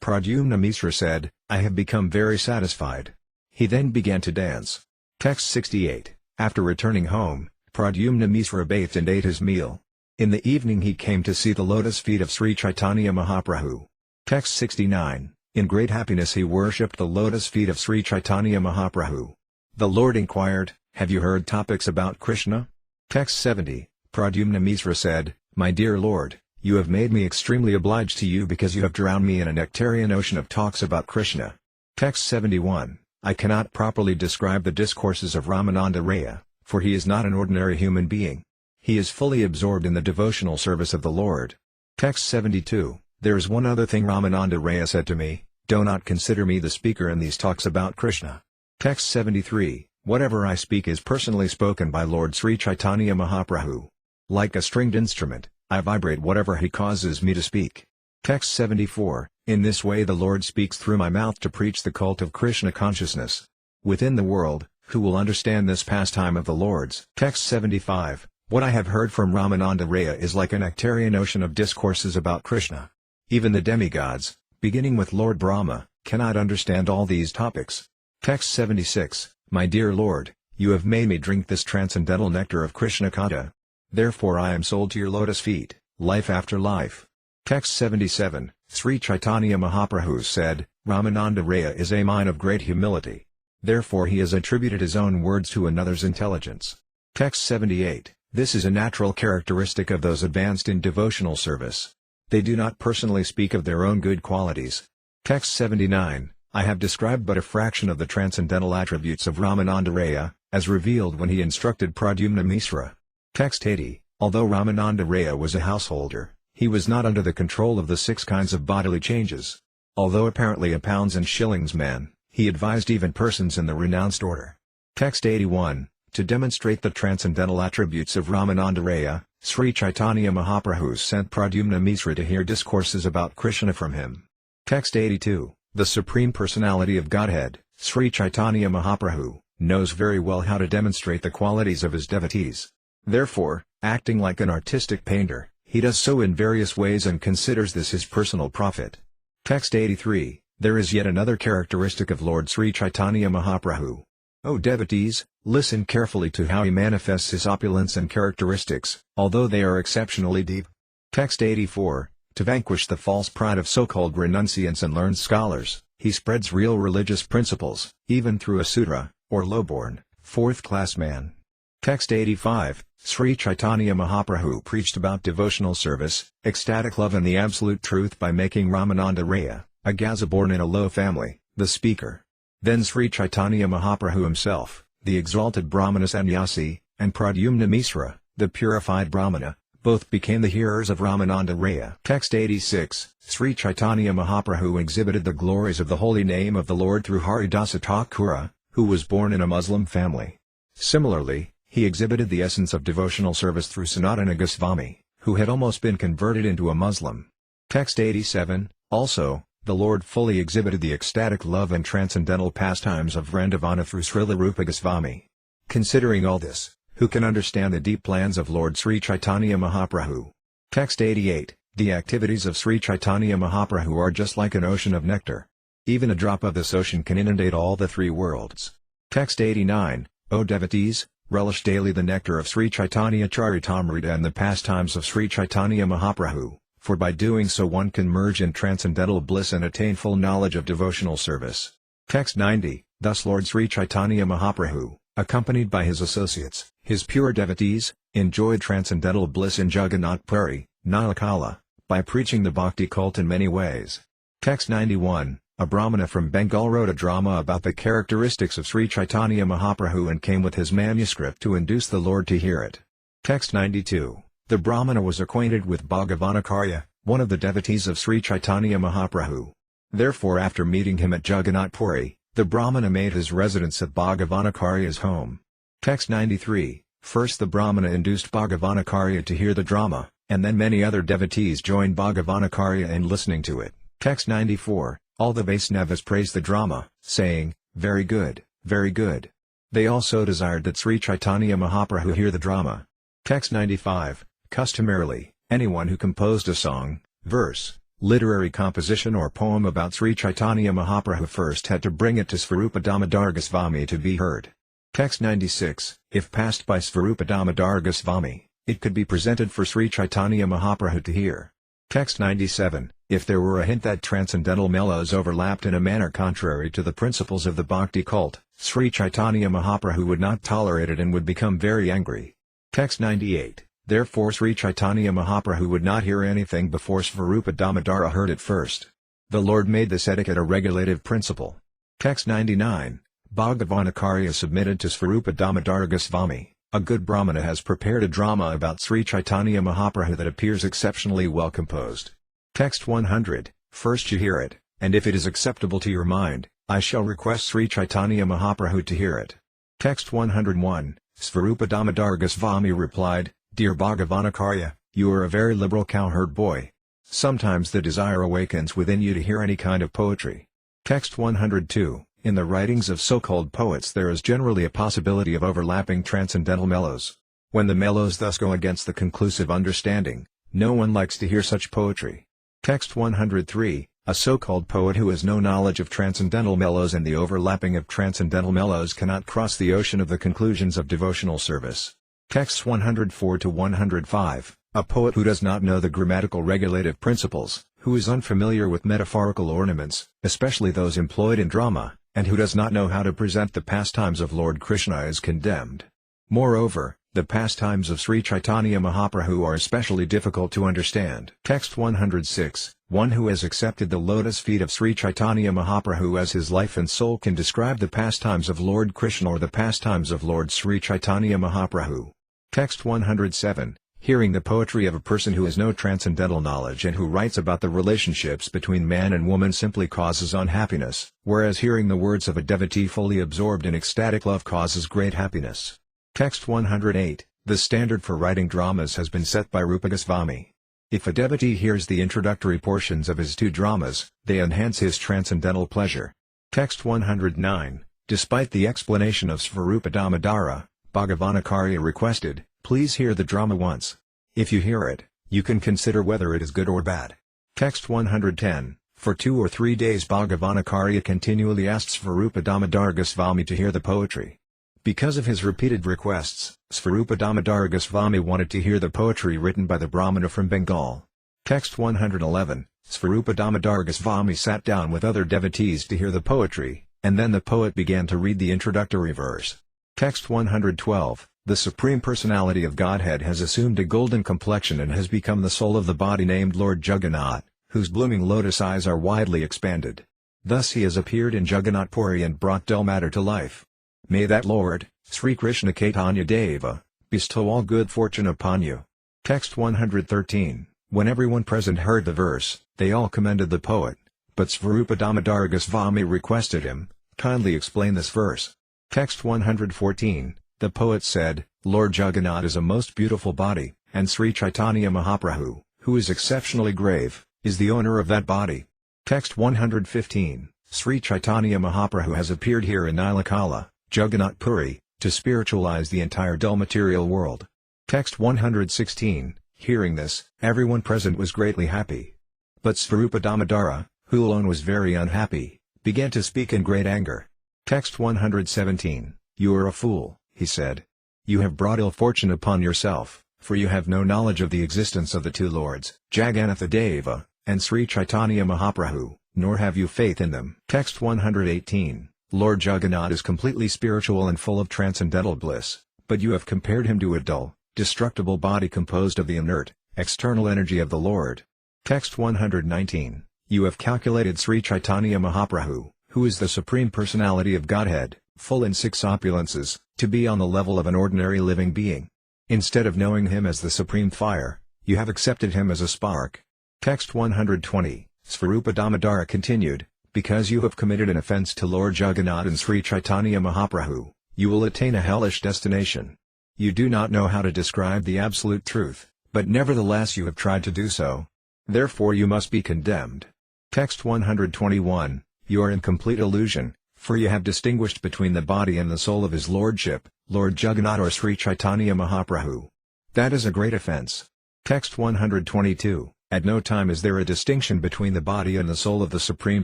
Pradyumna Misra said, I have become very satisfied. He then began to dance. Text 68, after returning home, Pradyumna Misra bathed and ate his meal. In the evening he came to see the lotus feet of Sri Caitanya Mahaprabhu. Text 69, in great happiness he worshipped the lotus feet of Sri Caitanya Mahaprabhu. The Lord inquired, have you heard topics about Krishna? Text 70, Pradyumna Misra said, my dear Lord, you have made me extremely obliged to you because you have drowned me in a nectarian ocean of talks about Krishna. Text 71, I cannot properly describe the discourses of Ramananda Raya, for he is not an ordinary human being. He is fully absorbed in the devotional service of the Lord. Text 72, there is one other thing Ramananda Raya said to me, do not consider me the speaker in these talks about Krishna. Text 73, whatever I speak is personally spoken by Lord Sri Caitanya Mahaprabhu. Like a stringed instrument, I vibrate whatever he causes me to speak. Text 74, in this way the Lord speaks through my mouth to preach the cult of Krishna consciousness. Within the world, who will understand this pastime of the Lord's? Text 75, what I have heard from Ramananda Raya is like a nectarian ocean of discourses about Krishna. Even the demigods, beginning with Lord Brahma, cannot understand all these topics. Text 76, My dear Lord, you have made me drink this transcendental nectar of Krishna Caitanya. Therefore I am sold to your lotus feet, life after life. Text 77, Sri Caitanya Mahaprabhu said, Ramananda Raya is a man of great humility. Therefore he has attributed his own words to another's intelligence. Text 78, This is a natural characteristic of those advanced in devotional service. They do not personally speak of their own good qualities. Text 79, I have described but a fraction of the transcendental attributes of Ramananda Raya, as revealed when he instructed Pradyumna Misra. Text 80, Although Ramananda Raya was a householder, he was not under the control of the 6 kinds of bodily changes. Although apparently a pounds and shillings man, he advised even persons in the renounced order. Text 81, To demonstrate the transcendental attributes of Ramananda Raya, Sri Caitanya Mahaprabhu sent Pradyumna Misra to hear discourses about Krishna from him. Text 82, The Supreme Personality of Godhead, Sri Caitanya Mahaprabhu, knows very well how to demonstrate the qualities of his devotees. Therefore, acting like an artistic painter, he does so in various ways and considers this his personal profit. Text 83, There is yet another characteristic of Lord Sri Caitanya Mahaprabhu. O devotees, listen carefully to how he manifests his opulence and characteristics, although they are exceptionally deep. Text 84, To vanquish the false pride of so-called renunciants and learned scholars, he spreads real religious principles, even through a sutra, or lowborn, 4th-class man. Text 85, Sri Caitanya Mahaprabhu preached about devotional service, ecstatic love and the absolute truth by making Ramananda Raya, a Gaza born in a low family, the speaker. Then Sri Caitanya Mahaprabhu himself, the exalted Brahmana sannyasi, and Pradyumna Misra, the purified Brahmana, both became the hearers of Ramananda Raya. Text 86, Sri Caitanya Mahaprabhu exhibited the glories of the holy name of the Lord through Haridasa Thakura, who was born in a Muslim family. Similarly, he exhibited the essence of devotional service through Sanatana Goswami, who had almost been converted into a Muslim. Text 87, Also, the Lord fully exhibited the ecstatic love and transcendental pastimes of Vrindavana through Srila Rupa Goswami. Considering all this, who can understand the deep plans of Lord Sri Caitanya Mahaprabhu? Text 88, The activities of Sri Caitanya Mahaprabhu are just like an ocean of nectar. Even a drop of this ocean can inundate all the 3 worlds. Text 89, O devotees, relish daily the nectar of Sri Caitanya-caritamrta and the pastimes of Sri Caitanya Mahaprabhu, for by doing so one can merge in transcendental bliss and attain full knowledge of devotional service. Text 90, Thus Lord Sri Caitanya Mahaprabhu, accompanied by his associates, his pure devotees, enjoyed transcendental bliss in Jagannath Puri, Nilakala, by preaching the bhakti cult in many ways. Text 91, A Brahmana from Bengal wrote a drama about the characteristics of Sri Caitanya Mahaprabhu and came with his manuscript to induce the Lord to hear it. Text 92, The Brahmana was acquainted with Bhagavanakarya, one of the devotees of Sri Caitanya Mahaprabhu. Therefore after meeting him at Jagannath Puri, the Brahmana made his residence at Bhagavanakarya's home. Text 93, First the Brahmana induced Bhagavanakarya to hear the drama, and then many other devotees joined Bhagavanakarya in listening to it. Text 94, All the Vaisnavas praised the drama, saying, Very good, very good. They also desired that Sri Caitanya Mahaprabhu hear the drama. Text 95, Customarily, anyone who composed a song, verse, literary composition or poem about Sri Caitanya Mahaprabhu first had to bring it to Svarupa Damodar Goswami to be heard. Text 96, If passed by Svarupa Damodar Goswami, it could be presented for Sri Caitanya Mahaprabhu to hear. Text 97, If there were a hint that transcendental mellows overlapped in a manner contrary to the principles of the bhakti cult, Sri Caitanya Mahaprabhu would not tolerate it and would become very angry. Text 98, Therefore Sri Caitanya Mahaprabhu would not hear anything before Svarupa Damodara heard it first. The Lord made this etiquette a regulative principle. Text 99, Bhagavanakarya submitted to Svarupa Damodara Goswami, a good Brahmana has prepared a drama about Sri Caitanya Mahaprabhu that appears exceptionally well composed. Text 100, First you hear it, and if it is acceptable to your mind, I shall request Sri Caitanya Mahaprabhu to hear it. Text 101, Svarupa Damodar Goswami replied, Dear Bhagavanakarya, you are a very liberal cowherd boy. Sometimes the desire awakens within you to hear any kind of poetry. Text 102, In the writings of so-called poets there is generally a possibility of overlapping transcendental mellows. When the mellows thus go against the conclusive understanding, no one likes to hear such poetry. Text 103, a so-called poet who has no knowledge of transcendental mellows and the overlapping of transcendental mellows cannot cross the ocean of the conclusions of devotional service. Texts 104 to 105, a poet who does not know the grammatical regulative principles, who is unfamiliar with metaphorical ornaments, especially those employed in drama, and who does not know how to present the pastimes of Lord Krishna is condemned. Moreover, the pastimes of Sri Caitanya Mahaprabhu are especially difficult to understand. Text 106, one who has accepted the lotus feet of Sri Caitanya Mahaprabhu as his life and soul can describe the pastimes of Lord Krishna or the pastimes of Lord Sri Caitanya Mahaprabhu. Text 107, hearing the poetry of a person who has no transcendental knowledge and who writes about the relationships between man and woman simply causes unhappiness, whereas hearing the words of a devotee fully absorbed in ecstatic love causes great happiness. Text 108, the standard for writing dramas has been set by Rupa Goswami. If a devotee hears the introductory portions of his two dramas, they enhance his transcendental pleasure. Text 109, despite the explanation of Svarupa Damodara, Bhagavanacharya requested, please hear the drama once. If you hear it, you can consider whether it is good or bad. Text 110, for 2 or 3 days Bhagavanacharya continually asked Svarupa Damodara Goswami to hear the poetry. Because of his repeated requests, Svarupa Damodara Goswami wanted to hear the poetry written by the Brahmana from Bengal. Text 111, Svarupa Damodara Goswami sat down with other devotees to hear the poetry, and then the poet began to read the introductory verse. Text 112, the Supreme Personality of Godhead has assumed a golden complexion and has become the soul of the body named Lord Jagannath, whose blooming lotus eyes are widely expanded. Thus he has appeared in Jagannath Puri and brought dull matter to life. May that Lord, Sri Krishna Caitanya Deva, bestow all good fortune upon you. Text 113, when everyone present heard the verse, they all commended the poet, but Svarupa Damodara Goswami requested him, kindly explain this verse. Text 114, the poet said, Lord Jagannath is a most beautiful body, and Sri Caitanya Mahaprabhu, who is exceptionally grave, is the owner of that body. Text 115, Sri Caitanya Mahaprabhu has appeared here in Nilakala, Jagannath Puri, to spiritualize the entire dull material world. Text 116, hearing this, everyone present was greatly happy. But Svarupa Damodara, who alone was very unhappy, began to speak in great anger. Text 117, you are a fool, he said. You have brought ill fortune upon yourself, for you have no knowledge of the existence of the two lords, Jagannath Deva, and Sri Caitanya Mahaprabhu, nor have you faith in them. Text 118, Lord Jagannath is completely spiritual and full of transcendental bliss, but you have compared him to a dull, destructible body composed of the inert, external energy of the Lord. Text 119, you have calculated Sri Caitanya Mahaprabhu, who is the Supreme Personality of Godhead, full in 6 opulences, to be on the level of an ordinary living being. Instead of knowing him as the Supreme Fire, you have accepted him as a spark. Text 120, Svarupa Damodara continued, because you have committed an offense to Lord Jagannath and Sri Caitanya Mahaprabhu, you will attain a hellish destination. You do not know how to describe the absolute truth, but nevertheless you have tried to do so. Therefore you must be condemned. Text 121, you are in complete illusion, for you have distinguished between the body and the soul of his lordship, Lord Jagannath or Sri Caitanya Mahaprabhu. That is a great offense. Text 122, at no time is there a distinction between the body and the soul of the Supreme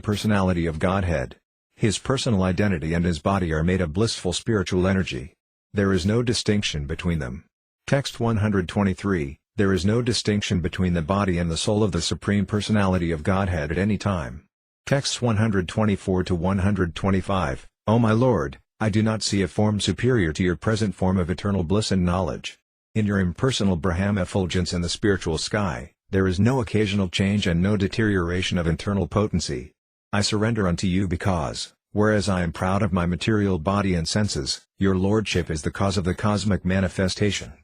Personality of Godhead. His personal identity and his body are made of blissful spiritual energy. There is no distinction between them. Text 123, there is no distinction between the body and the soul of the Supreme Personality of Godhead at any time. Texts 124 to 125, O my Lord, I do not see a form superior to your present form of eternal bliss and knowledge. In your impersonal Brahma effulgence in the spiritual sky, there is no occasional change and no deterioration of internal potency. I surrender unto you because, whereas I am proud of my material body and senses, your lordship is the cause of the cosmic manifestation.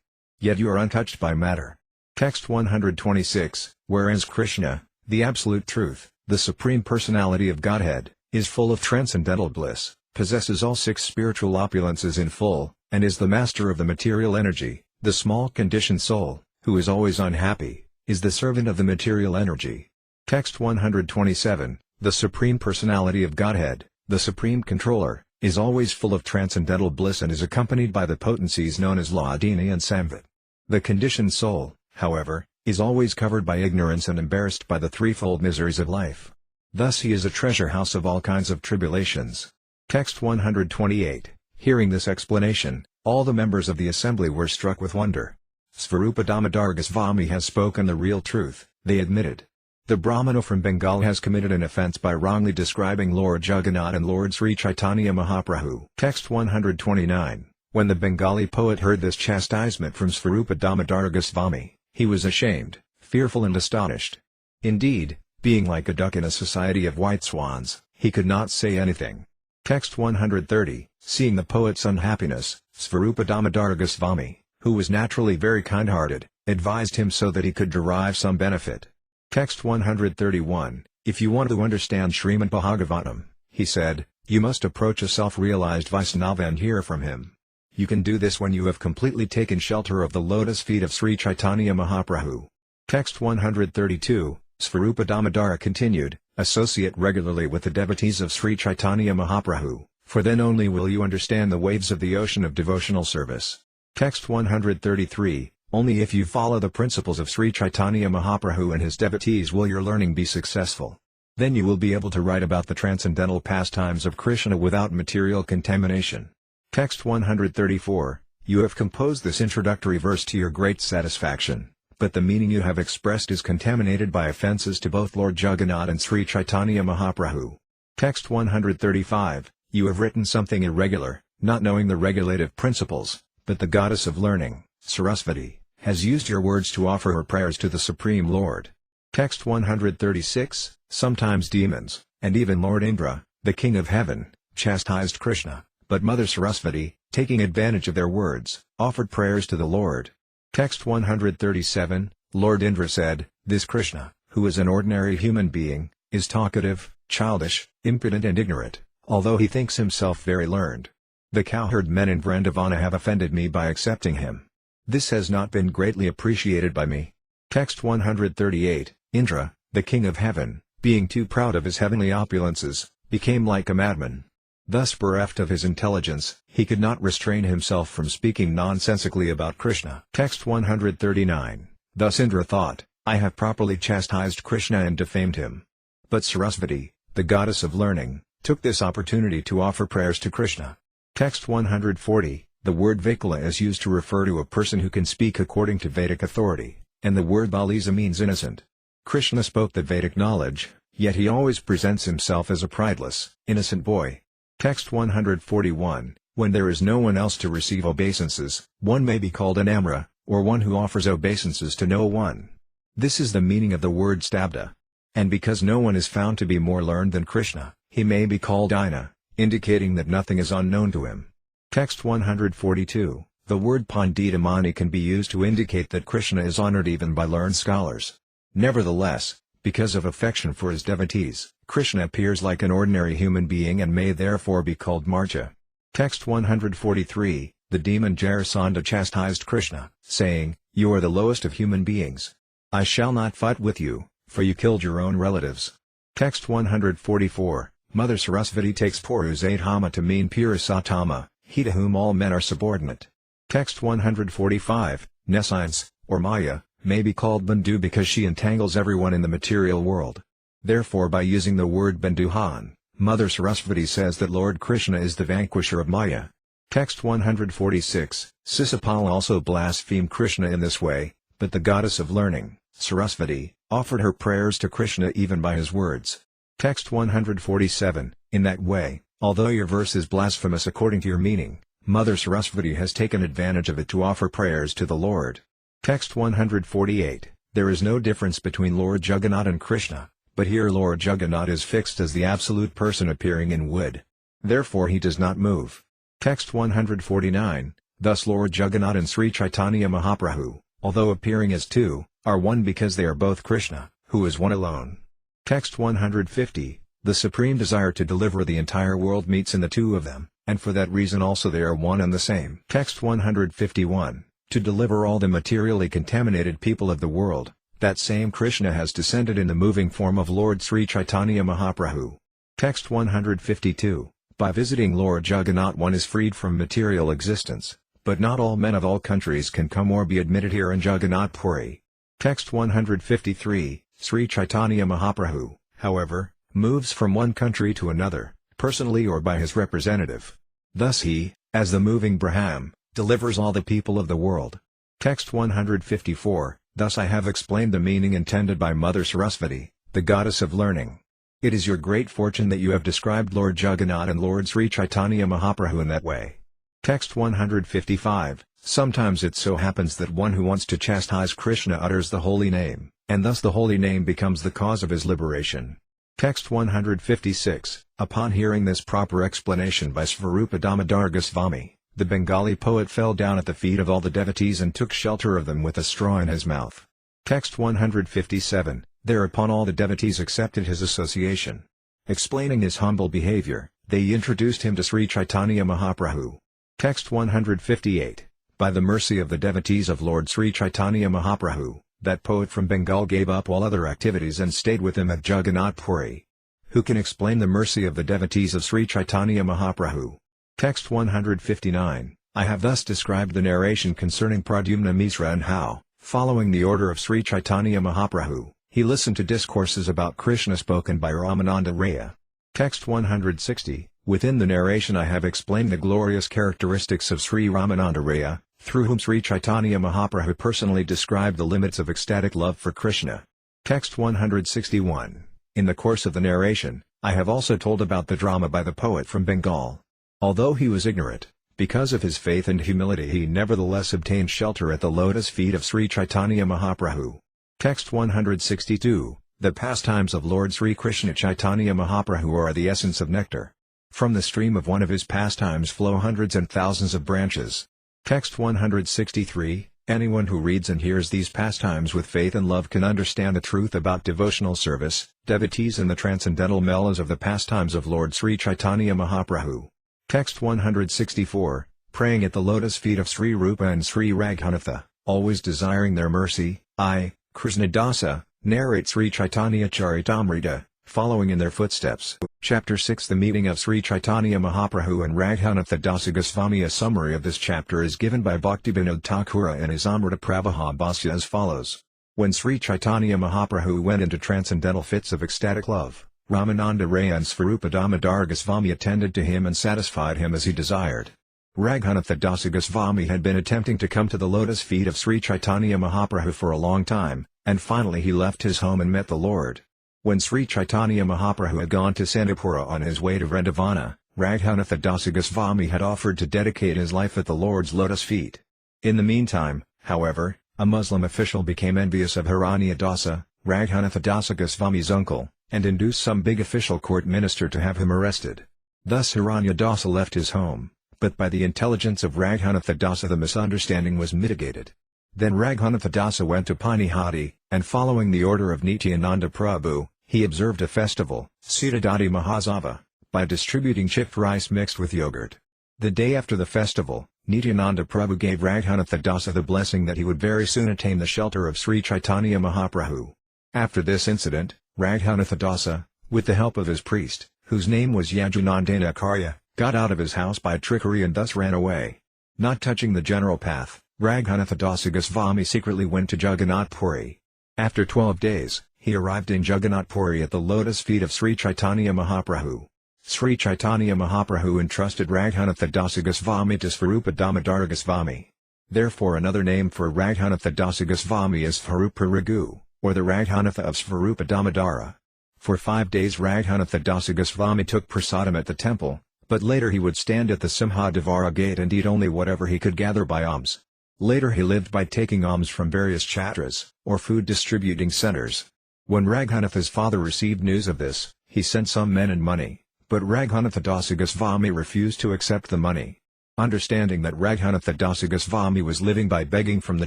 Yet you are untouched by matter. Text 126, whereas Krishna, the absolute truth, the Supreme Personality of Godhead, is full of transcendental bliss, possesses all 6 spiritual opulences in full, and is the master of the material energy, the small conditioned soul, who is always unhappy, is the servant of the material energy. Text 127, the Supreme Personality of Godhead, the Supreme Controller, is always full of transcendental bliss and is accompanied by the potencies known as Hladini and Samvit. The conditioned soul, however, is always covered by ignorance and embarrassed by the threefold miseries of life. Thus he is a treasure house of all kinds of tribulations. Text 128. Hearing this explanation, all the members of the assembly were struck with wonder. Svarupa Damodar Goswami has spoken the real truth, they admitted. The Brahmana from Bengal has committed an offense by wrongly describing Lord Jagannath and Lord Sri Caitanya Mahaprabhu. Text 129. When the Bengali poet heard this chastisement from Svarupa Damodar Goswami, he was ashamed, fearful and astonished. Indeed, being like a duck in a society of white swans, he could not say anything. Text 130. Seeing the poet's unhappiness, Svarupa Damodar Goswami, who was naturally very kind-hearted, advised him so that he could derive some benefit. Text 131. If you want to understand Srimad Bhagavatam, he said, you must approach a self-realized Vaishnava and hear from him. You can do this when you have completely taken shelter of the lotus feet of Sri Caitanya Mahaprabhu. Text 132. Svarupa Damodara continued, associate regularly with the devotees of Sri Caitanya Mahaprabhu, for then only will you understand the waves of the ocean of devotional service. Text 133. Only if you follow the principles of Sri Caitanya Mahaprabhu and his devotees will your learning be successful. Then you will be able to write about the transcendental pastimes of Krishna without material contamination. Text 134. You have composed this introductory verse to your great satisfaction, but the meaning you have expressed is contaminated by offences to both Lord Jagannath and Sri Caitanya Mahaprabhu. Text 135. You have written something irregular, not knowing the regulative principles, but the goddess of learning, Sarasvati, has used your words to offer her prayers to the Supreme Lord. Text 136. Sometimes demons, and even Lord Indra, the king of heaven, chastised Krishna, but Mother Sarasvati, taking advantage of their words, offered prayers to the Lord. Text 137. Lord Indra said, this Krishna, who is an ordinary human being, is talkative, childish, impudent and ignorant, although he thinks himself very learned. The cowherd men in Vrindavana have offended me by accepting him. This has not been greatly appreciated by me. Text 138. Indra, the king of heaven, being too proud of his heavenly opulences, became like a madman. Thus bereft of his intelligence, he could not restrain himself from speaking nonsensically about Krishna. Text 139. Thus Indra thought, I have properly chastised Krishna and defamed him. But Sarasvati, the goddess of learning, took this opportunity to offer prayers to Krishna. Text 140. The word Vikala is used to refer to a person who can speak according to Vedic authority, and the word Balisa means innocent. Krishna spoke the Vedic knowledge, yet he always presents himself as a prideless, innocent boy. Text 141. When there is no one else to receive obeisances, one may be called an Amra, or one who offers obeisances to no one. This is the meaning of the word Stabda. And because no one is found to be more learned than Krishna, he may be called Aina, indicating that nothing is unknown to him. Text 142. The word Panditamani can be used to indicate that Krishna is honored even by learned scholars. Nevertheless, because of affection for his devotees, Krishna appears like an ordinary human being and may therefore be called Marcha. Text 143. The demon Jarasandha chastised Krishna, saying, you are the lowest of human beings. I shall not fight with you, for you killed your own relatives. Text 144. Mother Sarasvati takes Purusatama to mean Purusatama, he to whom all men are subordinate. Text 145. Nescience, or Maya, may be called Bandhu because she entangles everyone in the material world. Therefore by using the word Bandhuhan, Mother Sarasvati says that Lord Krishna is the vanquisher of Maya. Text 146. Sisapala also blasphemed Krishna in this way, but the goddess of learning, Sarasvati, offered her prayers to Krishna even by his words. Text 147. In that way, although your verse is blasphemous according to your meaning, Mother Sarasvati has taken advantage of it to offer prayers to the Lord. Text 148. There is no difference between Lord Jagannath and Krishna, but here Lord Jagannath is fixed as the absolute person appearing in wood. Therefore he does not move. Text 149. Thus Lord Jagannath and Sri Caitanya Mahaprabhu, although appearing as two, are one because they are both Krishna, who is one alone. Text 150. The supreme desire to deliver the entire world meets in the two of them, and for that reason also they are one and the same. Text 151. To deliver all the materially contaminated people of the world, that same Krishna has descended in the moving form of Lord Sri Caitanya Mahaprabhu. Text 152. By visiting Lord Jagannath one is freed from material existence, but not all men of all countries can come or be admitted here in Jagannath Puri. Text 153, Sri Caitanya Mahaprabhu, however, moves from one country to another, personally or by his representative. Thus he, as the moving Braham, delivers all the people of the world. Text 154, thus I have explained the meaning intended by Mother Sarasvati, the goddess of learning. It is your great fortune that you have described Lord Jagannath and Lord Sri Caitanya Mahaprabhu in that way. Text 155, sometimes it so happens that one who wants to chastise Krishna utters the holy name, and thus the holy name becomes the cause of his liberation. Text 156, upon hearing this proper explanation by Svarupa Damodar Goswami, the Bengali poet fell down at the feet of all the devotees and took shelter of them with a straw in his mouth. Text 157, thereupon all the devotees accepted his association. Explaining his humble behavior, they introduced him to Sri Caitanya Mahaprabhu. Text 158, by the mercy of the devotees of Lord Sri Caitanya Mahaprabhu, that poet from Bengal gave up all other activities and stayed with him at Jagannath Puri. Who can explain the mercy of the devotees of Sri Caitanya Mahaprabhu? Text 159, I have thus described the narration concerning Pradyumna Misra and how, following the order of Sri Caitanya Mahaprabhu, he listened to discourses about Krishna spoken by Ramananda Raya. Text 160, within the narration I have explained the glorious characteristics of Sri Ramananda Raya, through whom Sri Caitanya Mahaprabhu personally described the limits of ecstatic love for Krishna. Text 161, in the course of the narration, I have also told about the drama by the poet from Bengal. Although he was ignorant, because of his faith and humility he nevertheless obtained shelter at the lotus feet of Sri Caitanya Mahaprabhu. Text 162, the pastimes of Lord Sri Krishna Caitanya Mahaprabhu are the essence of nectar. From the stream of one of his pastimes flow hundreds and thousands of branches. Text 163, anyone who reads and hears these pastimes with faith and love can understand the truth about devotional service, devotees and the transcendental mellows of the pastimes of Lord Sri Caitanya Mahaprabhu. Text 164, praying at the lotus feet of Sri Rupa and Sri Raghunatha, always desiring their mercy, I, Krishnadasa, narrate Sri Caitanya-caritamrta, following in their footsteps. Chapter 6 The meeting of Sri Caitanya Mahaprabhu and Raghunatha Dasa Goswami. A summary of this chapter is given by Bhaktivinoda Thakura in his Amrita Pravaha Bhasya as follows. When Sri Caitanya Mahaprabhu went into transcendental fits of ecstatic love, Ramananda Raya and Svarupa Damodar Goswami attended to him and satisfied him as he desired. Raghunatha Dasa Goswami had been attempting to come to the lotus feet of Sri Caitanya Mahaprabhu for a long time, and finally he left his home and met the Lord. When Sri Caitanya Mahaprabhu had gone to Sandipura on his way to Vrindavana, Raghunatha Dasa Goswami had offered to dedicate his life at the Lord's lotus feet. In the meantime, however, a Muslim official became envious of Hiranya Dasa, Raghunatha Dasa Goswami's uncle, and induced some big official court minister to have him arrested. Thus Hiranya Dasa left his home, but by the intelligence of Raghunatha Dasa the misunderstanding was mitigated. Then Raghunatha Dasa went to Panihati, and following the order of Nityananda Prabhu, he observed a festival, Siddhadati Mahasava, by distributing chipped rice mixed with yogurt. The day after the festival, Nityananda Prabhu gave Raghunatha Dasa the blessing that he would very soon attain the shelter of Sri Caitanya Mahaprabhu. After this incident, Raghunatha Dasa, with the help of his priest, whose name was Yajunandana Karya, got out of his house by trickery and thus ran away. Not touching the general path, Raghunatha Dasa Goswami secretly went to Jagannath Puri. After 12 days, he arrived in Jagannath Puri at the lotus feet of Sri Caitanya Mahaprabhu. Sri Caitanya Mahaprabhu entrusted Raghunatha Dasa Goswami to Svarupa Damodar Goswami. Therefore another name for Raghunatha Dasa Goswami is Svarupa Raghu, or the Raghunatha of Svarupa Damodara. For 5 days Raghunatha Dasa Goswami took prasadam at the temple, but later he would stand at the Simhadevara gate and eat only whatever he could gather by alms. Later he lived by taking alms from various chatras, or food distributing centers. When Raghunatha's father received news of this, he sent some men and money, but Raghunatha Dasa Goswami refused to accept the money. Understanding that Raghunatha Dasa Goswami was living by begging from the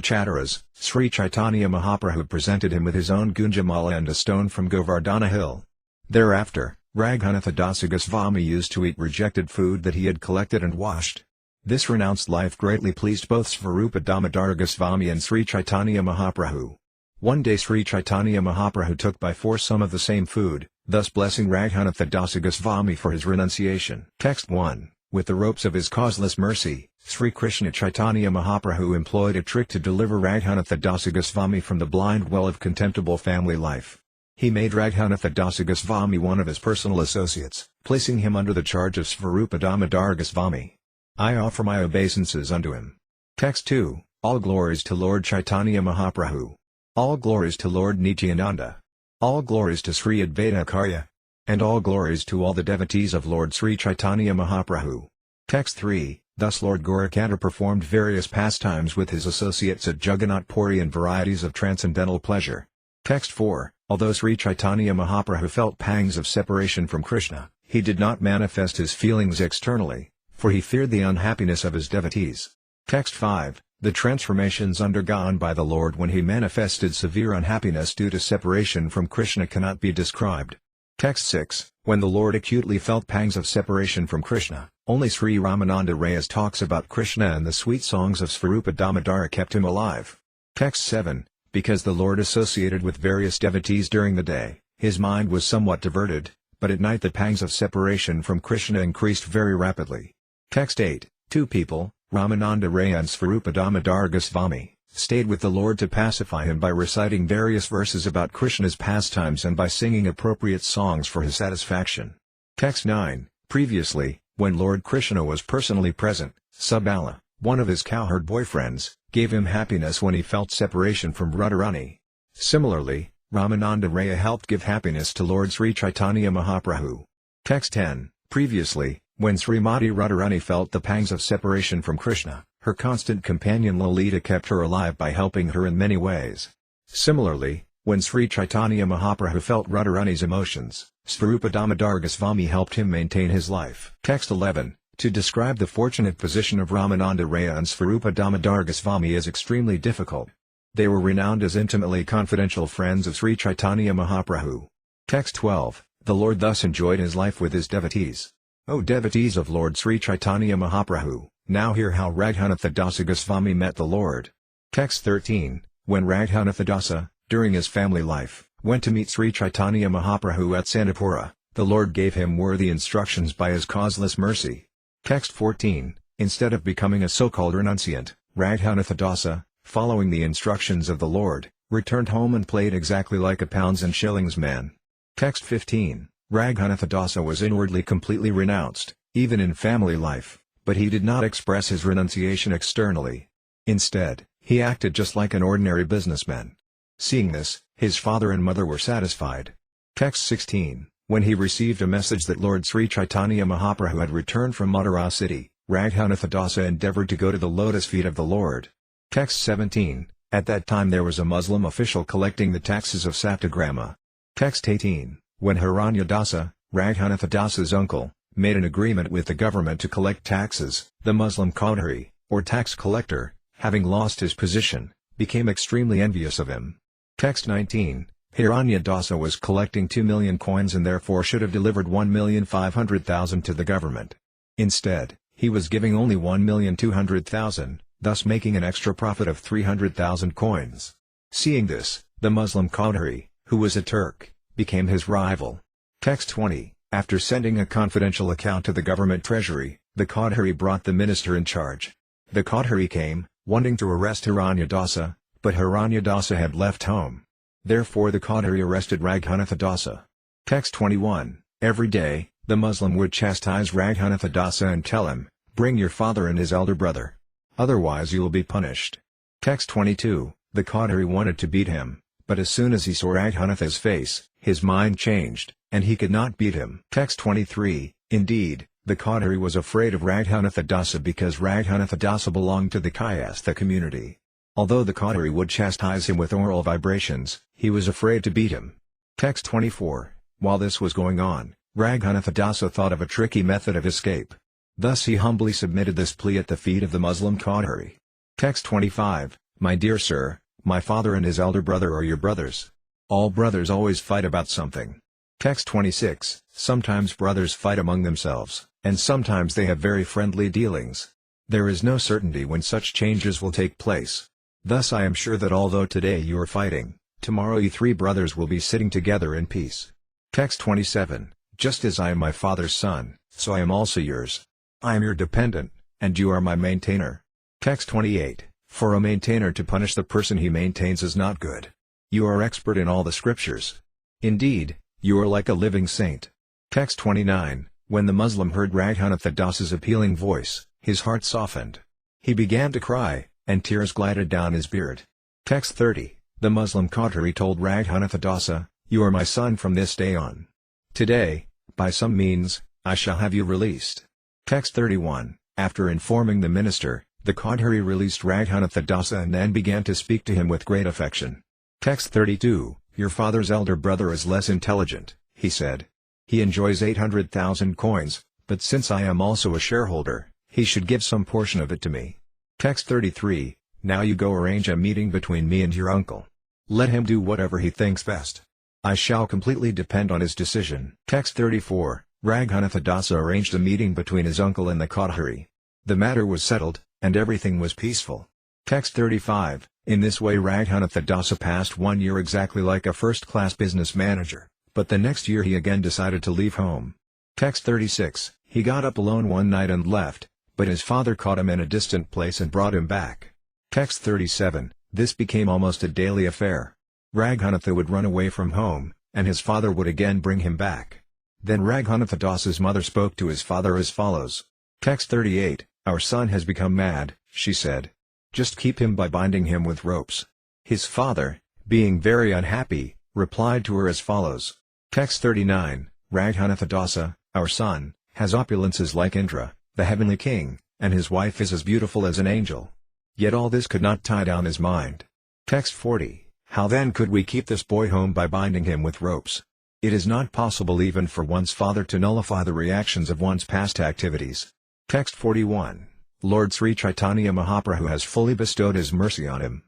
chatras, Sri Caitanya Mahaprabhu presented him with his own Gunjamala and a stone from Govardhana hill. Thereafter, Raghunatha Dasa Goswami used to eat rejected food that he had collected and washed. This renounced life greatly pleased both Svarupa Damodar Goswami and Sri Caitanya Mahaprabhu. One day Sri Caitanya Mahaprabhu took by force some of the same food, thus blessing Raghunatha Dasa Goswami for his renunciation. Text 1. With the ropes of his causeless mercy, Sri Krishna Caitanya Mahaprabhu employed a trick to deliver Raghunatha Dasa Goswami from the blind well of contemptible family life. He made Raghunatha Dasa Goswami one of his personal associates, placing him under the charge of Svarupa Damodar Goswami. I offer my obeisances unto him. Text 2, All glories to Lord Chaitanya Mahaprabhu. All glories to Lord Nityananda. All glories to Sri Advaita Acharya. And all glories to all the devotees of Lord Sri Caitanya Mahaprabhu. Text 3, Thus Lord Gauracanda performed various pastimes with his associates at Jagannath Puri and varieties of transcendental pleasure. Text 4, Although Sri Caitanya Mahaprabhu felt pangs of separation from Krishna, he did not manifest his feelings externally, for he feared the unhappiness of his devotees. Text 5, The transformations undergone by the Lord when he manifested severe unhappiness due to separation from Krishna cannot be described. Text 6, When the Lord acutely felt pangs of separation from Krishna, only Sri Ramananda Rayas talks about Krishna and the sweet songs of Svarupa Damodara kept him alive. Text 7, Because the Lord associated with various devotees during the day, his mind was somewhat diverted, but at night the pangs of separation from Krishna increased very rapidly. Text 8, Two people, Ramananda Raya and Svarupa Damodar Goswami, stayed with the Lord to pacify him by reciting various verses about Krishna's pastimes and by singing appropriate songs for his satisfaction. Text 9, Previously, when Lord Krishna was personally present, Subala, one of his cowherd boyfriends, gave him happiness when he felt separation from Radharani. Similarly, Ramananda Raya helped give happiness to Lord Sri Caitanya Mahaprabhu. Text 10, Previously, when Srimati Radharani felt the pangs of separation from Krishna, her constant companion Lalita kept her alive by helping her in many ways. Similarly, when Sri Caitanya Mahaprabhu felt Radharani's emotions, Svarupa Damodar Goswami helped him maintain his life. Text 11, To describe the fortunate position of Ramananda Raya and Svarupa Damodar Goswami is extremely difficult. They were renowned as intimately confidential friends of Sri Caitanya Mahaprabhu. Text 12, The Lord thus enjoyed his life with his devotees. O devotees of Lord Sri Caitanya Mahaprabhu, now hear how Raghunatha Dasa Goswami met the Lord. Text 13, When Raghunatha Dasa, during his family life, went to meet Sri Caitanya Mahaprabhu at Sandipura, the Lord gave him worthy instructions by his causeless mercy. Text 14, Instead of becoming a so-called renunciant, Raghunatha Dasa, following the instructions of the Lord, returned home and played exactly like a pounds and shillings man. Text 15, Raghunatha Dasa was inwardly completely renounced, even in family life, but he did not express his renunciation externally. Instead, he acted just like an ordinary businessman. Seeing this, his father and mother were satisfied. Text 16, When he received a message that Lord Sri Caitanya Mahaprabhu had returned from Mathura city, Raghunatha Dasa endeavored to go to the lotus feet of the Lord. Text 17, At that time there was a Muslim official collecting the taxes of Saptagrama. Text 18, When Hiranya Dasa, Raghunatha Dasa's uncle, made an agreement with the government to collect taxes, the Muslim Qadri, or tax collector, having lost his position, became extremely envious of him. Text 19, Hiranya Dasa was collecting 2 million coins and therefore should have delivered 1,500,000 to the government. Instead, he was giving only 1,200,000, thus making an extra profit of 300,000 coins. Seeing this, the Muslim Qadri, who was a Turk, became his rival. Text 20, After sending a confidential account to the government treasury, the Qadri brought the minister in charge. The Qadri came, wanting to arrest Hiranya Dasa, but Hiranya Dasa had left home. Therefore the Qadri arrested Raghunatha Dasa. Text 21, Every day, the Muslim would chastise Raghunatha Dasa and tell him, Bring your father and his elder brother. Otherwise you will be punished. Text 22, The Qadri wanted to beat him, but as soon as he saw Raghunatha's face, his mind changed, and he could not beat him. Text 23, Indeed, the Qadri was afraid of Raghunatha Dasa because Raghunatha Dasa belonged to the Kayastha community. Although the Qadri would chastise him with oral vibrations, he was afraid to beat him. Text 24, While this was going on, Raghunatha Dasa thought of a tricky method of escape. Thus he humbly submitted this plea at the feet of the Muslim Qadri. Text 25, My dear sir, my father and his elder brother are your brothers. All brothers always fight about something. Text 26, Sometimes brothers fight among themselves, and sometimes they have very friendly dealings. There is no certainty when such changes will take place. Thus I am sure that although today you are fighting, tomorrow you three brothers will be sitting together in peace. Text 27, Just as I am my father's son, so I am also yours. I am your dependent, and you are my maintainer. Text 28, for a maintainer to punish the person he maintains is not good. You are expert in all the scriptures. Indeed, you are like a living saint. Text 29, when the Muslim heard Raghunatha Das's appealing voice, his heart softened. He began to cry, and tears glided down his beard. Text 30, the Muslim Qadri told Raghunatha Dasa, you are my son from this day on. Today, by some means, I shall have you released. Text 31, after informing the minister, the Qadri released Raghunatha Dasa and then began to speak to him with great affection. Text 32, your father's elder brother is less intelligent, he said. He enjoys 800,000 coins, but since I am also a shareholder, he should give some portion of it to me. Text 33, now you go arrange a meeting between me and your uncle. Let him do whatever he thinks best. I shall completely depend on his decision. Text 34, Raghunatha Dasa arranged a meeting between his uncle and the Qadri. The matter was settled, and everything was peaceful. Text 35, in this way Raghunatha Dasa passed 1 year exactly like a first-class business manager, but the next year he again decided to leave home. Text 36, he got up alone one night and left, but his father caught him in a distant place and brought him back. Text 37, this became almost a daily affair. Raghunatha would run away from home, and his father would again bring him back. Then Raghunatha Dasa's mother spoke to his father as follows. Text 38, our son has become mad, she said. Just keep him by binding him with ropes. His father, being very unhappy, replied to her as follows. Text 39, Raghunatha Dasa, our son, has opulences like Indra, the heavenly king, and his wife is as beautiful as an angel. Yet all this could not tie down his mind. Text 40, how then could we keep this boy home by binding him with ropes? It is not possible even for one's father to nullify the reactions of one's past activities. Text 41, Lord Sri Caitanya Mahaprabhu has fully bestowed his mercy on him.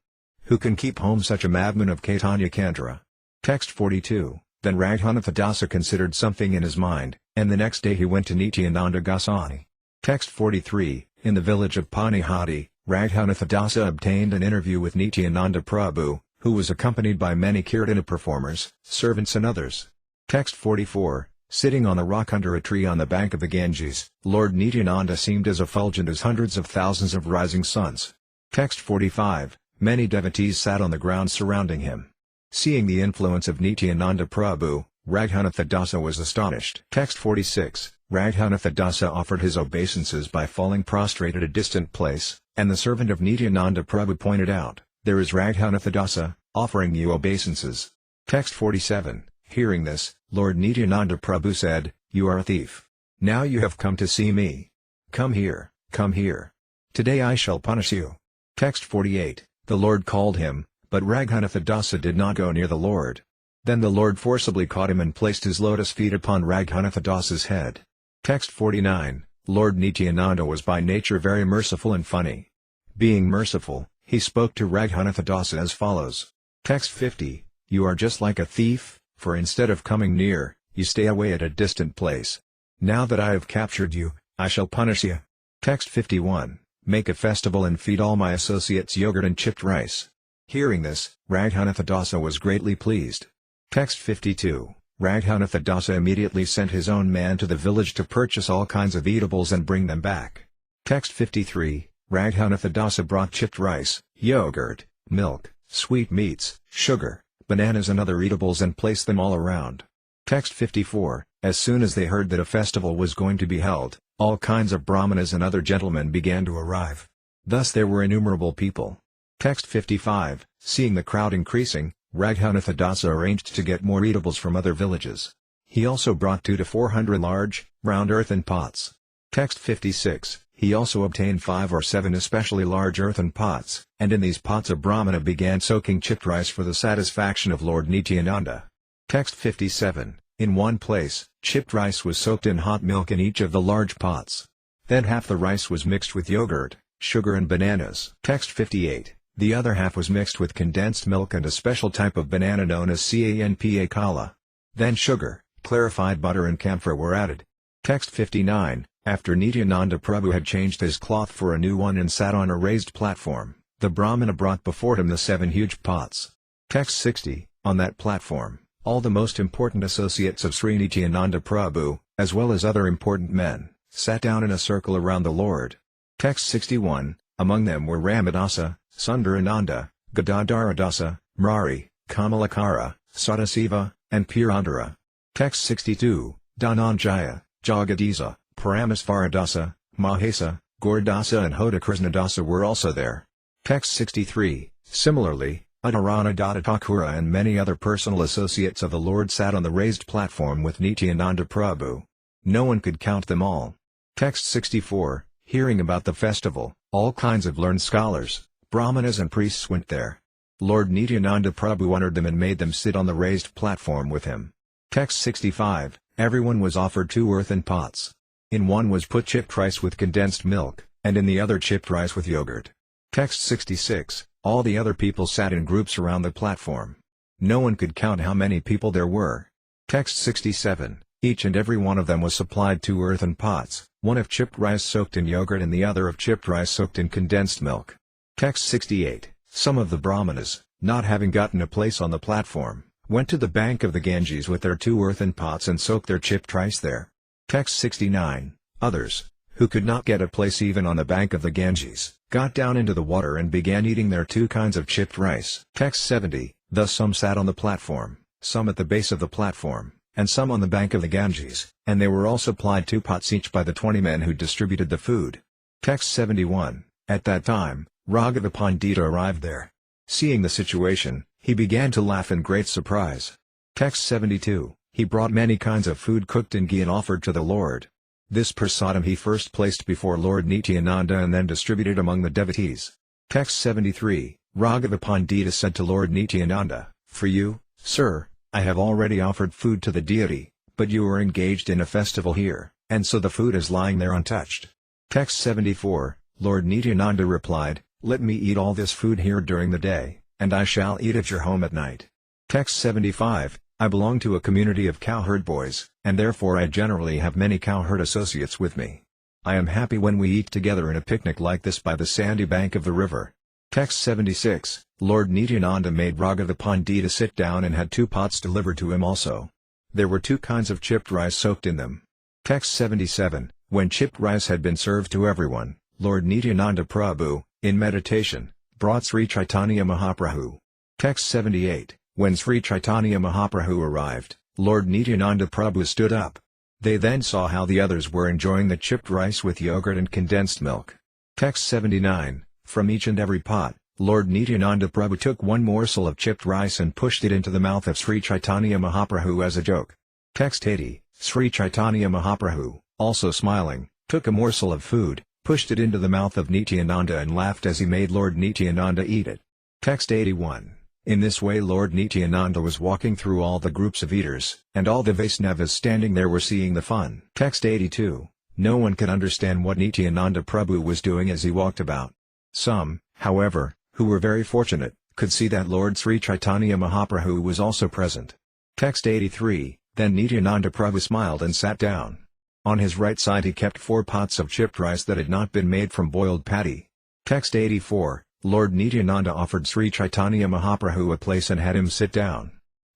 Who can keep home such a madman of Caitanya-caritamrta? Text 42, then Raghunatha Dasa considered something in his mind, and the next day he went to Nityananda Goswami. Text 43, in the village of Panihati, Raghunatha Dasa obtained an interview with Nityananda Prabhu, who was accompanied by many Kirtana performers, servants and others. Text 44, sitting on a rock under a tree on the bank of the Ganges, Lord Nityananda seemed as effulgent as hundreds of thousands of rising suns. Text 45, many devotees sat on the ground surrounding him. Seeing the influence of Nityananda Prabhu, Raghunatha Dasa was astonished. Text 46, Raghunatha Dasa offered his obeisances by falling prostrate at a distant place, and the servant of Nityananda Prabhu pointed out, there is Raghunatha Dasa, offering you obeisances. Text 47, hearing this, Lord Nityananda Prabhu said, you are a thief. Now you have come to see me. Come here, come here. Today I shall punish you. Text 48, the Lord called him, but Raghunatha Dasa did not go near the Lord. Then the Lord forcibly caught him and placed his lotus feet upon Raghunatha Dasa's head. Text 49, Lord Nityananda was by nature very merciful and funny. Being merciful, he spoke to Raghunatha Dasa as follows. Text 50, you are just like a thief, for instead of coming near, you stay away at a distant place. Now that I have captured you, I shall punish you. Text 51, make a festival and feed all my associates yogurt and chipped rice. Hearing this, Raghunatha Dasa was greatly pleased. Text 52, Raghunatha Dasa immediately sent his own man to the village to purchase all kinds of eatables and bring them back. Text 53, Raghunatha Dasa brought chipped rice, yogurt, milk, sweetmeats, sugar, bananas and other eatables and placed them all around. Text 54, as soon as they heard that a festival was going to be held, all kinds of brahmanas and other gentlemen began to arrive. Thus there were innumerable people. Text 55, seeing the crowd increasing, Raghunatha Dasa arranged to get more eatables from other villages. He also brought 200 to 400 large, round earthen pots. Text 56, he also obtained 5 or 7 especially large earthen pots, and in these pots a brahmana began soaking chipped rice for the satisfaction of Lord Nityananda. Text 57, in one place, chipped rice was soaked in hot milk in each of the large pots. Then half the rice was mixed with yogurt, sugar and bananas. Text 58, the other half was mixed with condensed milk and a special type of banana known as campa kala. Then sugar, clarified butter and camphor were added. Text 59, after Nityananda Prabhu had changed his cloth for a new one and sat on a raised platform, the Brahmana brought before him the 7 huge pots. Text 60, on that platform, all the most important associates of Sri Nityananda Prabhu, as well as other important men, sat down in a circle around the Lord. Text 61, among them were Ramadasa, Sundarananda, Gadadharadasa, Mrari, Kamalakara, Sadasiva, and Purandara. Text 62, Dhananjaya, Jagadisa, Paramasvaradasa, Mahesa, Gordasa and Hodakrishnadasa were also there. Text 63, similarly, Uttaranadatta Thakura and many other personal associates of the Lord sat on the raised platform with Nityananda Prabhu. No one could count them all. Text 64, hearing about the festival, all kinds of learned scholars, brahmanas and priests went there. Lord Nityananda Prabhu honored them and made them sit on the raised platform with him. Text 65, everyone was offered 2 earthen pots. In one was put chipped rice with condensed milk, and in the other chipped rice with yogurt. Text 66, all the other people sat in groups around the platform. No one could count how many people there were. Text 67, each and every one of them was supplied 2 earthen pots, one of chipped rice soaked in yogurt and the other of chipped rice soaked in condensed milk. Text 68, some of the brahmanas, not having gotten a place on the platform, went to the bank of the Ganges with their 2 earthen pots and soaked their chipped rice there. Text 69, others, who could not get a place even on the bank of the Ganges, got down into the water and began eating their 2 kinds of chipped rice. Text 70, thus some sat on the platform, some at the base of the platform, and some on the bank of the Ganges, and they were all supplied 2 pots each by the 20 men who distributed the food. Text 71, at that time, Raghava Pandita arrived there. Seeing the situation, he began to laugh in great surprise. Text 72, he brought many kinds of food cooked in ghee and offered to the Lord. This prasadam he first placed before Lord Nityananda and then distributed among the devotees. Text 73, Raghava Pandita said to Lord Nityananda, for you, sir, I have already offered food to the deity, but you are engaged in a festival here, and so the food is lying there untouched. Text 74, Lord Nityananda replied, let me eat all this food here during the day, and I shall eat at your home at night. Text 75, I belong to a community of cowherd boys, and therefore I generally have many cowherd associates with me. I am happy when we eat together in a picnic like this by the sandy bank of the river. Text 76, Lord Nityananda made Raghava Pandita sit down and had 2 pots delivered to him also. There were 2 kinds of chipped rice soaked in them. Text 77, when chipped rice had been served to everyone, Lord Nityananda Prabhu, in meditation, brought Sri Caitanya Mahaprabhu. Text 78, when Sri Caitanya Mahaprabhu arrived, Lord Nityananda Prabhu stood up. They then saw how the others were enjoying the chipped rice with yogurt and condensed milk. Text 79, from each and every pot, Lord Nityananda Prabhu took 1 morsel of chipped rice and pushed it into the mouth of Sri Caitanya Mahaprabhu as a joke. Text 80, Sri Caitanya Mahaprabhu, also smiling, took a morsel of food, pushed it into the mouth of Nityananda and laughed as he made Lord Nityananda eat it. Text 81, in this way Lord Nityananda was walking through all the groups of eaters, and all the Vaisnavas standing there were seeing the fun. Text 82, no one could understand what Nityananda Prabhu was doing as he walked about. Some, however, who were very fortunate, could see that Lord Sri Caitanya Mahaprabhu was also present. Text 83, then Nityananda Prabhu smiled and sat down. On his right side he kept 4 pots of chipped rice that had not been made from boiled paddy. Text 84, Lord Nityananda offered Sri Caitanya Mahaprabhu a place and had him sit down.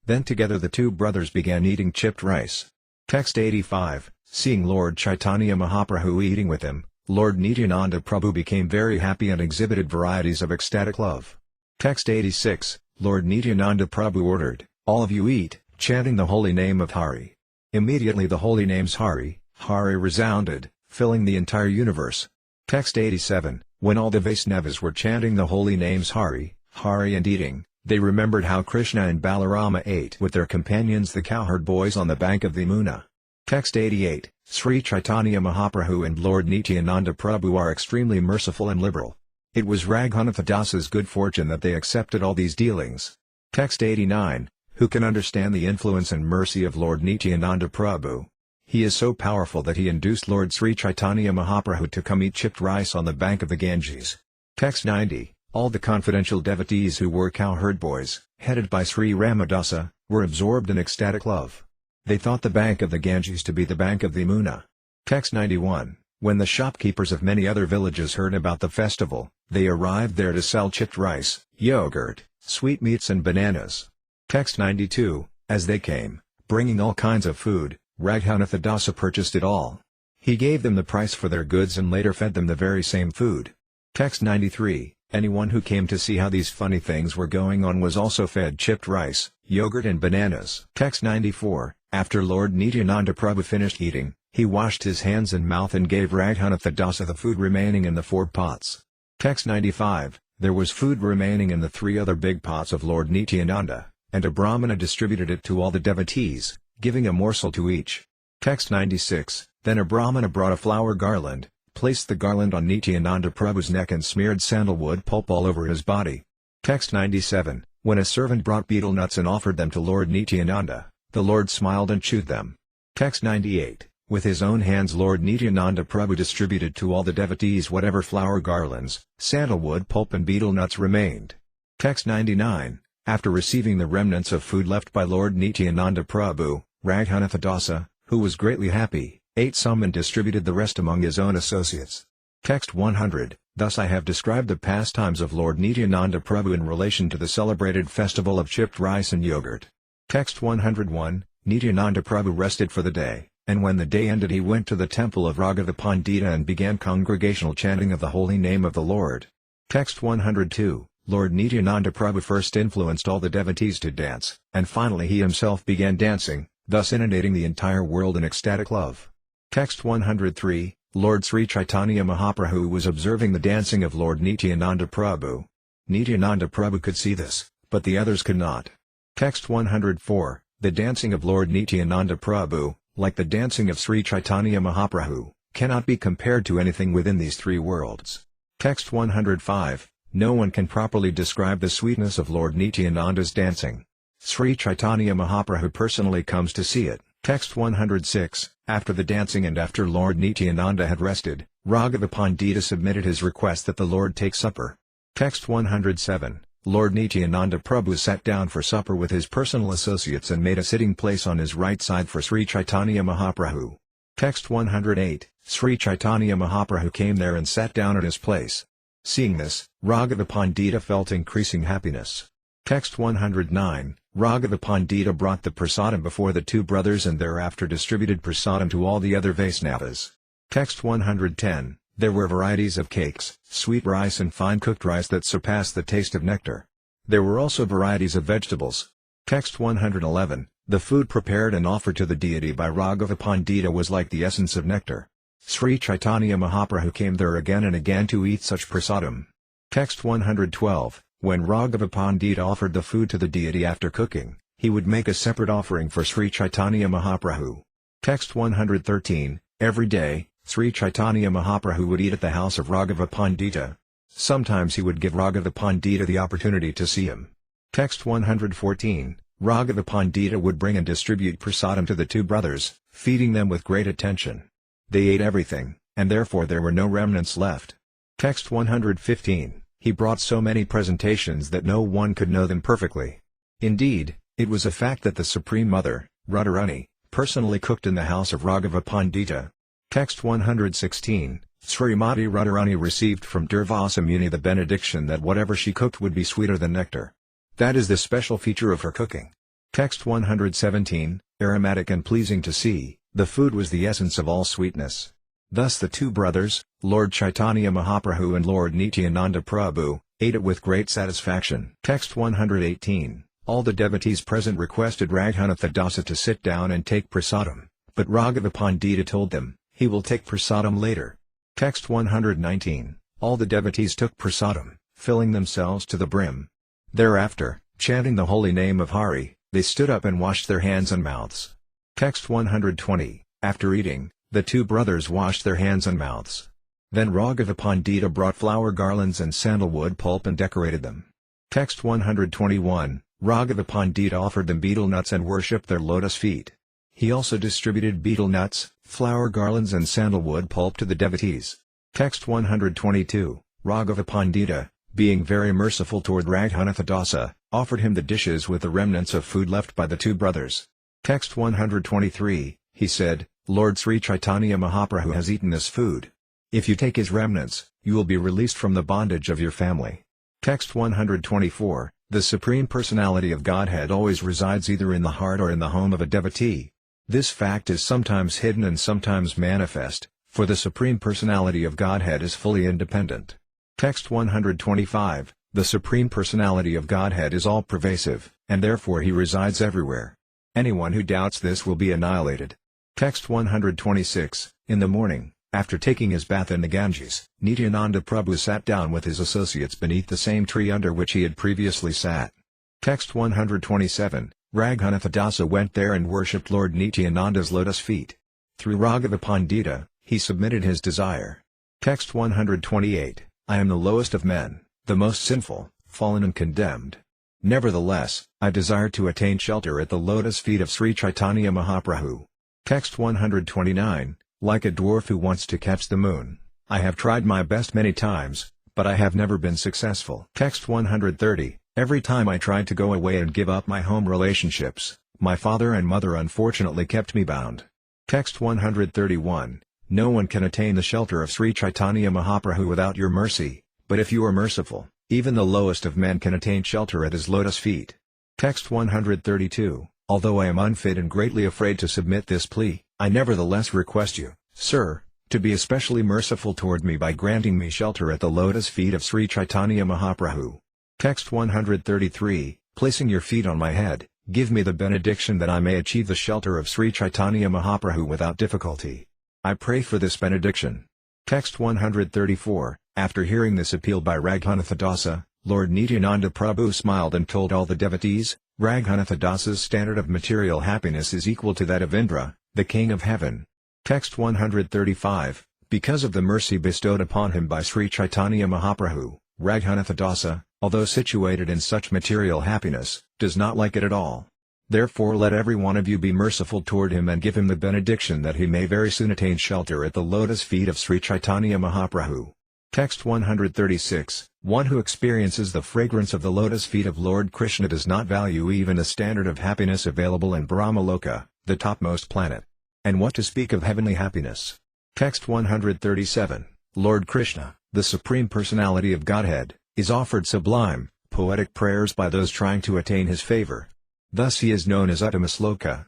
Then together the 2 brothers began eating chipped rice. Text 85, seeing Lord Caitanya Mahaprabhu eating with him, Lord Nityananda Prabhu became very happy and exhibited varieties of ecstatic love. Text 86, Lord Nityananda Prabhu ordered, all of you eat, chanting the holy name of Hari. Immediately the holy names Hari, Hari resounded, filling the entire universe. Text 87, when all the Vaisnavas were chanting the holy names Hari, Hari and eating, they remembered how Krishna and Balarama ate with their companions the cowherd boys on the bank of the Yamuna. Text 88, Sri Caitanya Mahaprabhu and Lord Nityananda Prabhu are extremely merciful and liberal. It was Raghunatha Dasa's good fortune that they accepted all these dealings. Text 89, who can understand the influence and mercy of Lord Nityananda Prabhu? He is so powerful that he induced Lord Sri Caitanya Mahaprabhu to come eat chipped rice on the bank of the Ganges. Text 90, all the confidential devotees who were cowherd boys, headed by Sri Ramadasa, were absorbed in ecstatic love. They thought the bank of the Ganges to be the bank of the Yamuna. Text 91, when the shopkeepers of many other villages heard about the festival, they arrived there to sell chipped rice, yogurt, sweetmeats and bananas. Text 92, as they came, bringing all kinds of food, Raghunatha Dasa purchased it all. He gave them the price for their goods and later fed them the very same food. Text 93. Anyone who came to see how these funny things were going on was also fed chipped rice, yogurt and bananas. Text 94. After Lord Nityananda Prabhu finished eating, he washed his hands and mouth and gave Raghunatha Dasa the food remaining in the 4 pots. Text 95. There was food remaining in the 3 other big pots of Lord Nityananda, and a Brahmana distributed it to all the devotees, giving a morsel to each. Text 96. Then a Brahmana brought a flower garland, placed the garland on Nityananda Prabhu's neck and smeared sandalwood pulp all over his body. Text 97. When a servant brought betel nuts and offered them to Lord Nityananda, the Lord smiled and chewed them. Text 98. With his own hands Lord Nityananda Prabhu distributed to all the devotees whatever flower garlands, sandalwood pulp and betel nuts remained. Text 99. After receiving the remnants of food left by Lord Nityananda Prabhu, Raghunatha Dasa, who was greatly happy, ate some and distributed the rest among his own associates. Text 100. Thus I have described the pastimes of Lord Nityananda Prabhu in relation to the celebrated festival of chipped rice and yogurt. Text 101. Nityananda Prabhu rested for the day, and when the day ended he went to the temple of Raghava Pandita and began congregational chanting of the holy name of the Lord. Text 102. Lord Nityananda Prabhu first influenced all the devotees to dance, and finally he himself began dancing, thus inundating the entire world in ecstatic love. Text 103. Lord Sri Caitanya Mahaprabhu was observing the dancing of Lord Nityananda Prabhu. Nityananda Prabhu could see this, but the others could not. Text 104. The dancing of Lord Nityananda Prabhu, like the dancing of Sri Caitanya Mahaprabhu, cannot be compared to anything within these 3 worlds. Text 105. No one can properly describe the sweetness of Lord Nityananda's dancing. Sri Caitanya Mahaprabhu personally comes to see it. Text 106. After the dancing and after Lord Nityananda had rested, Raghava Pandita submitted his request that the Lord take supper. Text 107. Lord Nityananda Prabhu sat down for supper with his personal associates and made a sitting place on his right side for Sri Caitanya Mahaprabhu. Text 108. Sri Caitanya Mahaprabhu came there and sat down at his place. Seeing this, Raghava Pandita felt increasing happiness. Text 109. Raghava Pandita brought the prasadam before the 2 brothers and thereafter distributed prasadam to all the other Vaisnavas. Text 110. There were varieties of cakes, sweet rice and fine cooked rice that surpassed the taste of nectar. There were also varieties of vegetables. Text 111. The food prepared and offered to the deity by Raghava Pandita was like the essence of nectar. Sri Caitanya Mahaprabhu came there again and again to eat such prasadam. Text 112. When Raghava Pandita offered the food to the deity after cooking, he would make a separate offering for Sri Caitanya Mahaprabhu. Text 113. Every day, Sri Caitanya Mahaprabhu would eat at the house of Raghava Pandita. Sometimes he would give Raghava Pandita the opportunity to see him. Text 114. Raghava Pandita would bring and distribute prasadam to the 2 brothers, feeding them with great attention. They ate everything, and therefore there were no remnants left. Text 115. He brought so many presentations that no one could know them perfectly. Indeed, it was a fact that the Supreme Mother, Radharani, personally cooked in the house of Raghava Pandita. Text 116. Srimati Radharani received from Durvasa Muni the benediction that whatever she cooked would be sweeter than nectar. That is the special feature of her cooking. Text 117. Aromatic and pleasing to see, the food was the essence of all sweetness. Thus the 2 brothers, Lord Caitanya Mahaprabhu and Lord Nityananda Prabhu, ate it with great satisfaction. Text 118. All the devotees present requested Raghunatha Dasa to sit down and take prasadam, but Raghava Pandita told them, he will take prasadam later. Text 119. All the devotees took prasadam, filling themselves to the brim. Thereafter, chanting the holy name of Hari, they stood up and washed their hands and mouths. Text 120. After eating, the 2 brothers washed their hands and mouths. Then Raghava Pandita brought flower garlands and sandalwood pulp and decorated them. Text 121. Raghava Pandita offered them betel nuts and worshipped their lotus feet. He also distributed betel nuts, flower garlands and sandalwood pulp to the devotees. Text 122. Raghava Pandita, being very merciful toward Raghunatha Dasa, offered him the dishes with the remnants of food left by the 2 brothers. Text 123. He said, Lord Sri Caitanya Mahaprabhu has eaten this food. If you take his remnants, you will be released from the bondage of your family. Text 124. The Supreme Personality of Godhead always resides either in the heart or in the home of a devotee. This fact is sometimes hidden and sometimes manifest, for the Supreme Personality of Godhead is fully independent. Text 125, the Supreme Personality of Godhead is all-pervasive, and therefore he resides everywhere. Anyone who doubts this will be annihilated. Text 126, in the morning, after taking his bath in the Ganges, Nityananda Prabhu sat down with his associates beneath the same tree under which he had previously sat. Text 127, Raghunatha went there and worshipped Lord Nityananda's lotus feet. Through Raghava Pandita, he submitted his desire. Text 128, I am the lowest of men, the most sinful, fallen and condemned. Nevertheless, I desire to attain shelter at the lotus feet of Sri Caitanya Mahaprabhu. Text 129, like a dwarf who wants to catch the moon, I have tried my best many times, but I have never been successful. Text 130, every time I tried to go away and give up my home relationships, my father and mother unfortunately kept me bound. Text 131, no one can attain the shelter of Sri Caitanya Mahaprabhu without your mercy, but if you are merciful, even the lowest of men can attain shelter at his lotus feet. Text 132, although I am unfit and greatly afraid to submit this plea, I nevertheless request you, sir, to be especially merciful toward me by granting me shelter at the lotus feet of Sri Caitanya Mahaprabhu. Text 133, placing your feet on my head, give me the benediction that I may achieve the shelter of Sri Caitanya Mahaprabhu without difficulty. I pray for this benediction. Text 134, after hearing this appeal by Raghunatha, Lord Nityananda Prabhu smiled and told all the devotees, Raghunatha standard of material happiness is equal to that of Indra, the king of heaven. Text 135, because of the mercy bestowed upon him by Sri Caitanya Mahaprabhu, Raghunatha, although situated in such material happiness, does not like it at all. Therefore let every one of you be merciful toward him and give him the benediction that he may very soon attain shelter at the lotus feet of Sri Caitanya Mahaprabhu. Text 136, one who experiences the fragrance of the lotus feet of Lord Krishna does not value even a standard of happiness available in Brahmaloka, the topmost planet. And what to speak of heavenly happiness? Text 137, Lord Krishna, the Supreme Personality of Godhead, is offered sublime, poetic prayers by those trying to attain his favor. Thus he is known as Uttamasloka.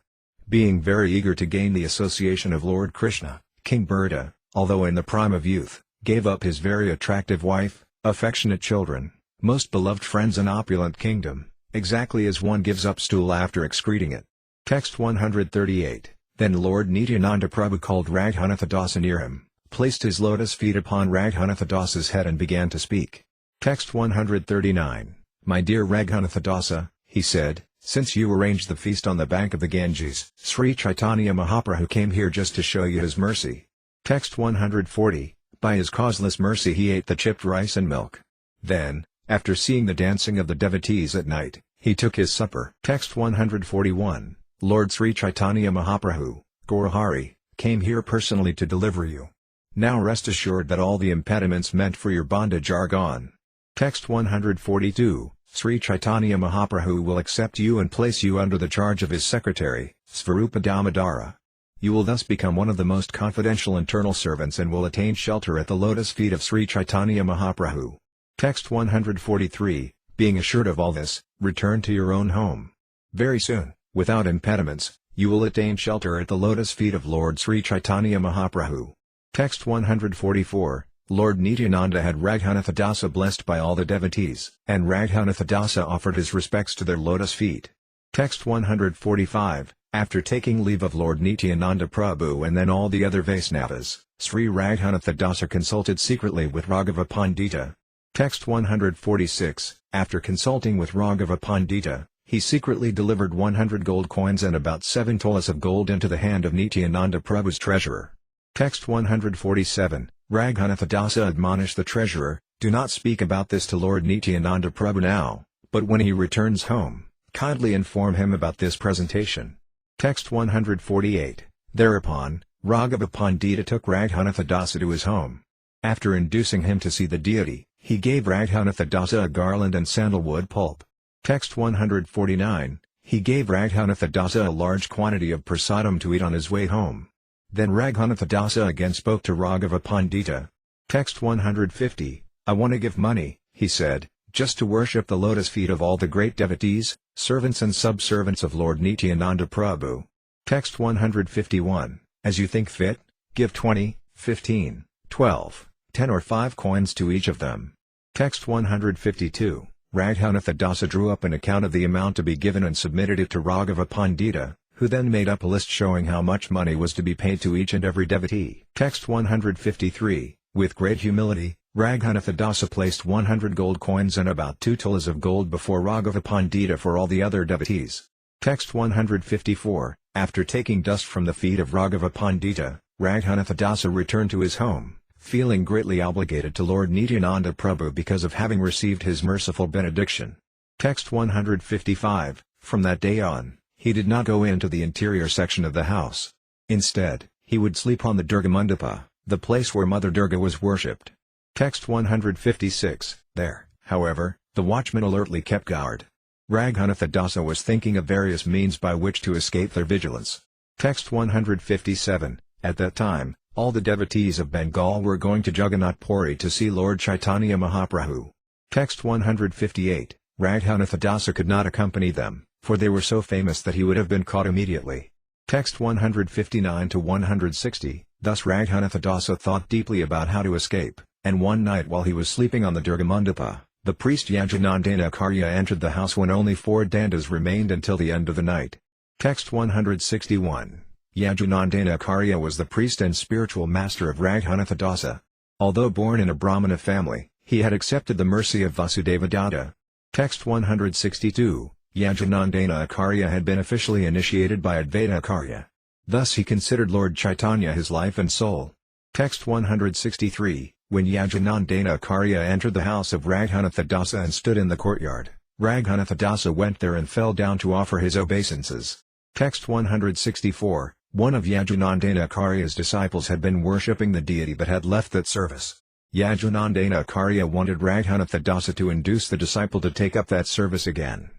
Being very eager to gain the association of Lord Krishna, King Bharata, although in the prime of youth, gave up his very attractive wife, affectionate children, most beloved friends and opulent kingdom, exactly as one gives up stool after excreting it. Text 138, then Lord Nityananda Prabhu called Raghunatha near him, placed his lotus feet upon Raghunatha's head and began to speak. Text 139, my dear Raghunatha, he said, since you arranged the feast on the bank of the Ganges, Sri Caitanya Mahaprabhu came here just to show you his mercy. Text 140, by his causeless mercy he ate the chipped rice and milk. Then, after seeing the dancing of the devotees at night, he took his supper. Text 141, Lord Sri Caitanya Mahaprabhu, Gaurahari, came here personally to deliver you. Now rest assured that all the impediments meant for your bondage are gone. Text 142, Sri Caitanya Mahaprabhu will accept you and place you under the charge of his secretary, Svarupa Damodara. You will thus become one of the most confidential internal servants and will attain shelter at the lotus feet of Sri Caitanya Mahaprabhu. Text 143, being assured of all this, return to your own home. Very soon, without impediments, you will attain shelter at the lotus feet of Lord Sri Caitanya Mahaprabhu. Text 144, Lord Nityananda had Raghunatha blessed by all the devotees, and Raghunatha offered his respects to their lotus feet. Text 145, after taking leave of Lord Nityananda Prabhu and then all the other Vaisnavas, Sri Raghunatha consulted secretly with Raghava Pandita. Text 146, after consulting with Raghava Pandita, he secretly delivered 100 gold coins and about 7 tolas of gold into the hand of Nityananda Prabhu's treasurer. Text 147, Raghunatha admonished the treasurer, do not speak about this to Lord Nityananda Prabhu now, but when he returns home, kindly inform him about this presentation. Text 148, thereupon, Raghava Pandita took Raghunatha to his home. After inducing him to see the deity, he gave Raghunatha a garland and sandalwood pulp. Text 149, he gave Raghunatha a large quantity of prasadam to eat on his way home. Then Raghunatha again spoke to Raghava Pandita. Text 150, I want to give money, he said, just to worship the lotus feet of all the great devotees, servants and sub-servants of Lord Nityananda Prabhu. Text 151, as you think fit, give 20, 15, 12, 10 or 5 coins to each of them. Text 152, Raghunatha Dasa drew up an account of the amount to be given and submitted it to Raghava Pandita, who then made up a list showing how much money was to be paid to each and every devotee. Text 153, with great humility, Raghunatha Dasa placed 100 gold coins and about 2 tulas of gold before Raghava Pandita for all the other devotees. Text 154, after taking dust from the feet of Raghava Pandita, Raghunatha Dasa returned to his home, feeling greatly obligated to Lord Nityananda Prabhu because of having received his merciful benediction. Text 155, from that day on, he did not go into the interior section of the house. Instead, he would sleep on the Durga Mandapa, the place where Mother Durga was worshipped. Text 156, there, however, the watchman alertly kept guard. Raghunatha Dasa was thinking of various means by which to escape their vigilance. Text 157, at that time, all the devotees of Bengal were going to Jagannath Puri to see Lord Chaitanya Mahaprabhu. Text 158, Raghunatha Dasa could not accompany them, for they were so famous that he would have been caught immediately. Text 159 to 160, thus Raghunatha Dasa thought deeply about how to escape, and one night while he was sleeping on the Durga Mandapa, the priest Yajunandana-acharya entered the house when only 4 dandas remained until the end of the night. Text 161, Yajunandana-acharya was the priest and spiritual master of Raghunatha Dasa. Although born in a Brahmana family, he had accepted the mercy of Vasudeva Datta. Text 162, Yajunandana-acharya had been officially initiated by Advaita-acharya. Thus he considered Lord Chaitanya his life and soul. Text 163, when Yajunandana-acharya entered the house of Raghunatha Dasa and stood in the courtyard, Raghunatha Dasa went there and fell down to offer his obeisances. Text 164, one of Yajunandana-acharya's disciples had been worshipping the deity but had left that service. Yajunandana-acharya wanted Raghunatha Dasa to induce the disciple to take up that service again.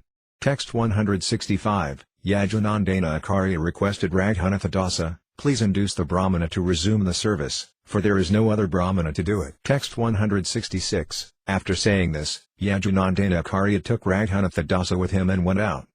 Text 165, Yajunandana-acharya requested Raghunatha Dasa, please induce the Brahmana to resume the service, for there is no other Brahmana to do it. Text 166, after saying this, Yajunandana-acharya took Raghunatha Dasa with him and went out.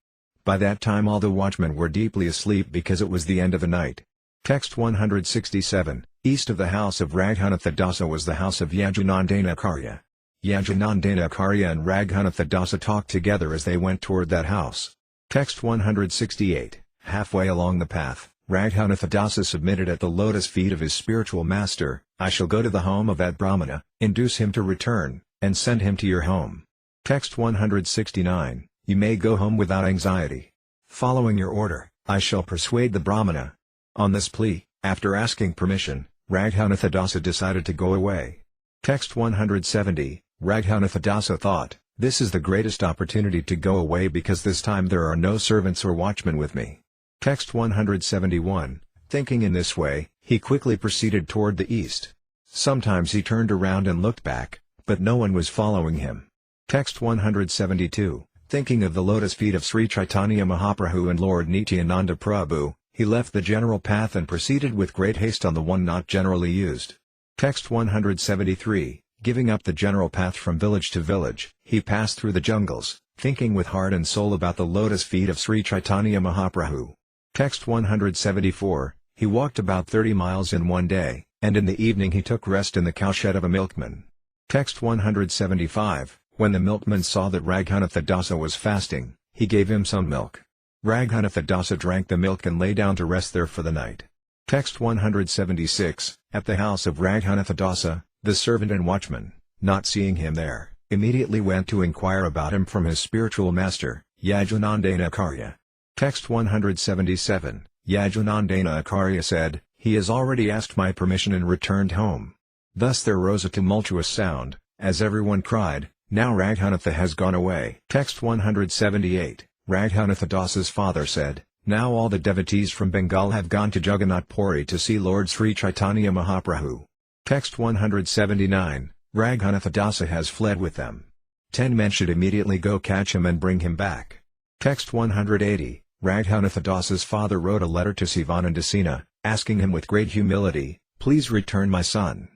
By that time all the watchmen were deeply asleep because it was the end of the night. Text 167, east of the house of Raghunatha Dasa was the house of Yajunandana-acharya. Yajunandana-acharya and Raghunatha Dasa talked together as they went toward that house. Text 168, halfway along the path, Raghunatha Dasa submitted at the lotus feet of his spiritual master, I shall go to the home of that Brahmana, induce him to return, and send him to your home. Text 169, you may go home without anxiety. Following your order, I shall persuade the Brahmana. On this plea, after asking permission, Raghunatha Dasa decided to go away. Text 170, Raghunatha Dasa thought, this is the greatest opportunity to go away because this time there are no servants or watchmen with me. Text 171, thinking in this way, he quickly proceeded toward the east. Sometimes he turned around and looked back, but no one was following him. Text 172, thinking of the lotus feet of Sri Caitanya Mahaprabhu and Lord Nityananda Prabhu, he left the general path and proceeded with great haste on the one not generally used. Text 173, giving up the general path from village to village, he passed through the jungles, thinking with heart and soul about the lotus feet of Sri Caitanya Mahaprabhu. Text 174, he walked about 30 miles in one day, and in the evening he took rest in the cowshed of a milkman. Text 175, when the milkman saw that Raghunatha Dasa was fasting, he gave him some milk. Raghunatha Dasa drank the milk and lay down to rest there for the night. Text 176, at the house of Raghunatha Dasa, the servant and watchman, not seeing him there, immediately went to inquire about him from his spiritual master, Yajunandana-acharya. Text 177, Yajunandana-acharya said, he has already asked my permission and returned home. Thus there rose a tumultuous sound, as everyone cried, now Raghunatha has gone away. Text 178, Raghunatha Dasa's father said, now all the devotees from Bengal have gone to Jagannath Puri to see Lord Sri Caitanya Mahaprabhu. Text 179, Raghunatha Dasa has fled with them. 10 men should immediately go catch him and bring him back. Text 180, Raghunatha Dasa's father wrote a letter to Sivanandasena, asking him with great humility, please return my son.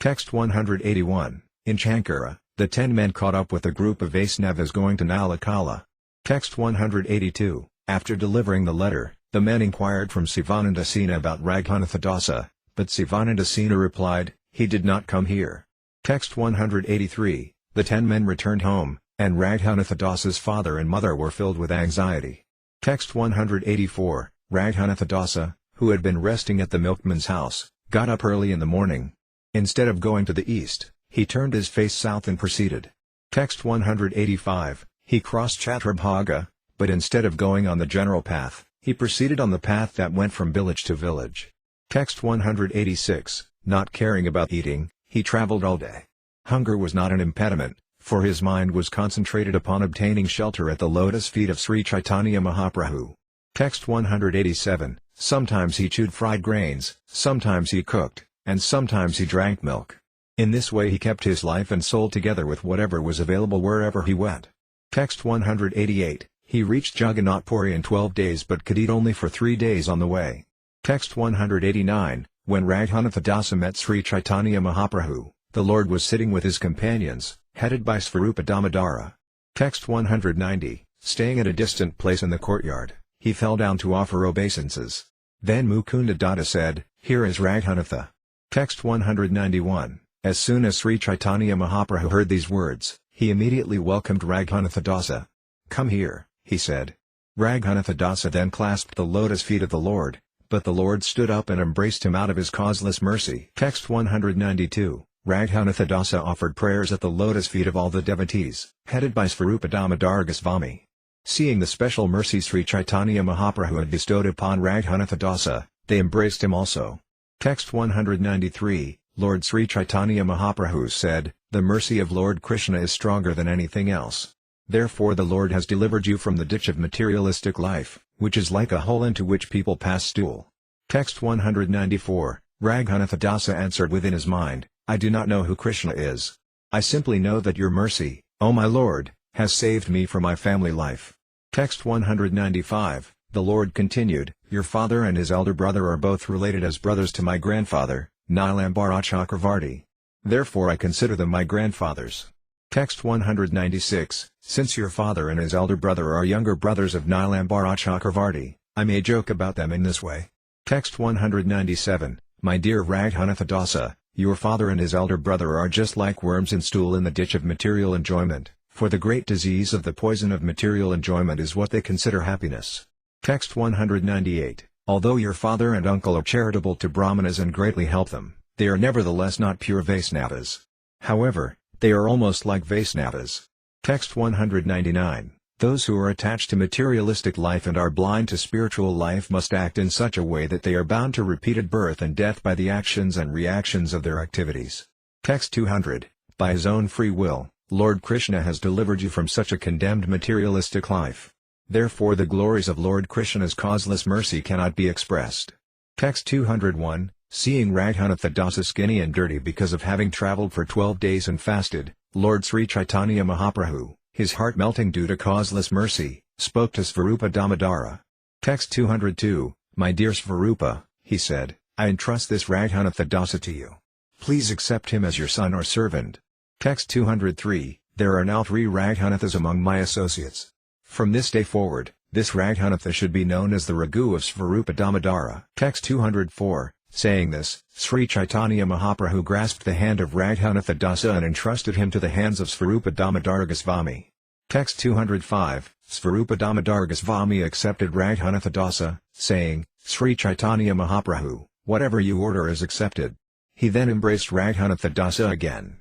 Text 181, in Chankara, the 10 men caught up with a group of Vaisnavas going to Nalakala. Text 182, after delivering the letter, The men inquired from Sivananda Sena about Raghunath Dasa, but Sivananda Sena replied, "He did not come here." Text 183, the 10 men returned home, and Raghunath Dasa's father and mother were filled with anxiety. Text 184, Raghunath Dasa, who had been resting at the milkman's house, got up early in the morning. Instead of going to the east, he turned his face south and proceeded. Text 185, he crossed Chaturabhaga, but instead of going on the general path, he proceeded on the path that went from village to village. Text 186, not caring about eating, he traveled all day. Hunger was not an impediment, for his mind was concentrated upon obtaining shelter at the lotus feet of Sri Caitanya Mahaprabhu. Text 187, sometimes he chewed fried grains, sometimes he cooked, and sometimes he drank milk. In this way he kept his life and soul together with whatever was available wherever he went. Text 188, he reached Jagannath Puri in 12 days but could eat only for 3 days on the way. Text 189, when Raghunath Dasa met Sri Caitanya Mahaprabhu, the Lord was sitting with his companions, headed by Svarupa Damodara. Text 190, staying at a distant place in the courtyard, he fell down to offer obeisances. Then Mukunda Datta said, "Here is Raghunatha." Text 191, as soon as Sri Caitanya Mahaprabhu heard these words, he immediately welcomed Raghunath Dasa. "Come here," he said. Raghunath Dasa then clasped the lotus feet of the Lord, but the Lord stood up and embraced him out of his causeless mercy. Text 192, Raghunath Dasa offered prayers at the lotus feet of all the devotees, headed by Svarupa Damodara Goswami. Seeing the special mercy Sri Caitanya Mahaprabhu had bestowed upon Raghunath Dasa, they embraced him also. Text 193, Lord Sri Caitanya Mahaprabhu said, "The mercy of Lord Krishna is stronger than anything else. Therefore the Lord has delivered you from the ditch of materialistic life, which is like a hole into which people pass stool." Text 194, Raghunath Dasa answered within his mind, "I do not know who Krishna is. I simply know that your mercy, O my Lord, has saved me from my family life." Text 195, the Lord continued, "Your father and his elder brother are both related as brothers to my grandfather, Nilambara Chakravarti. Therefore I consider them my grandfathers." Text 196, since your father and his elder brother are younger brothers of Nilambara Chakravarti, I may joke about them in this way. Text 197, my dear Raghunath Dasa, your father and his elder brother are just like worms in stool in the ditch of material enjoyment, for the great disease of the poison of material enjoyment is what they consider happiness. Text 198, although your father and uncle are charitable to Brahmanas and greatly help them, they are nevertheless not pure Vaisnavas. However, they are almost like Vaisnavas. Text 199, those who are attached to materialistic life and are blind to spiritual life must act in such a way that they are bound to repeated birth and death by the actions and reactions of their activities. Text 200, by his own free will, Lord Krishna has delivered you from such a condemned materialistic life. Therefore the glories of Lord Krishna's causeless mercy cannot be expressed. Text 201, seeing Raghunath Dasa skinny and dirty because of having travelled for 12 days and fasted, Lord Sri Caitanya Mahaprabhu, his heart melting due to causeless mercy, spoke to Svarupa Damodara. Text 202, my dear Svarupa, he said, I entrust this Raghunath Dasa to you. Please accept him as your son or servant. Text 203, there are now 3 Raghunathas among my associates. From this day forward, this Raghunatha should be known as the Raghu of Svarupa Damodara. Text 204, saying this, Sri Caitanya Mahaprabhu grasped the hand of Raghunath Dasa and entrusted him to the hands of Svarupa Damodara Goswami. Text 205, Svarupa Damodara Goswami accepted Raghunath Dasa, saying, Sri Caitanya Mahaprabhu, whatever you order is accepted. He then embraced Raghunath Dasa again.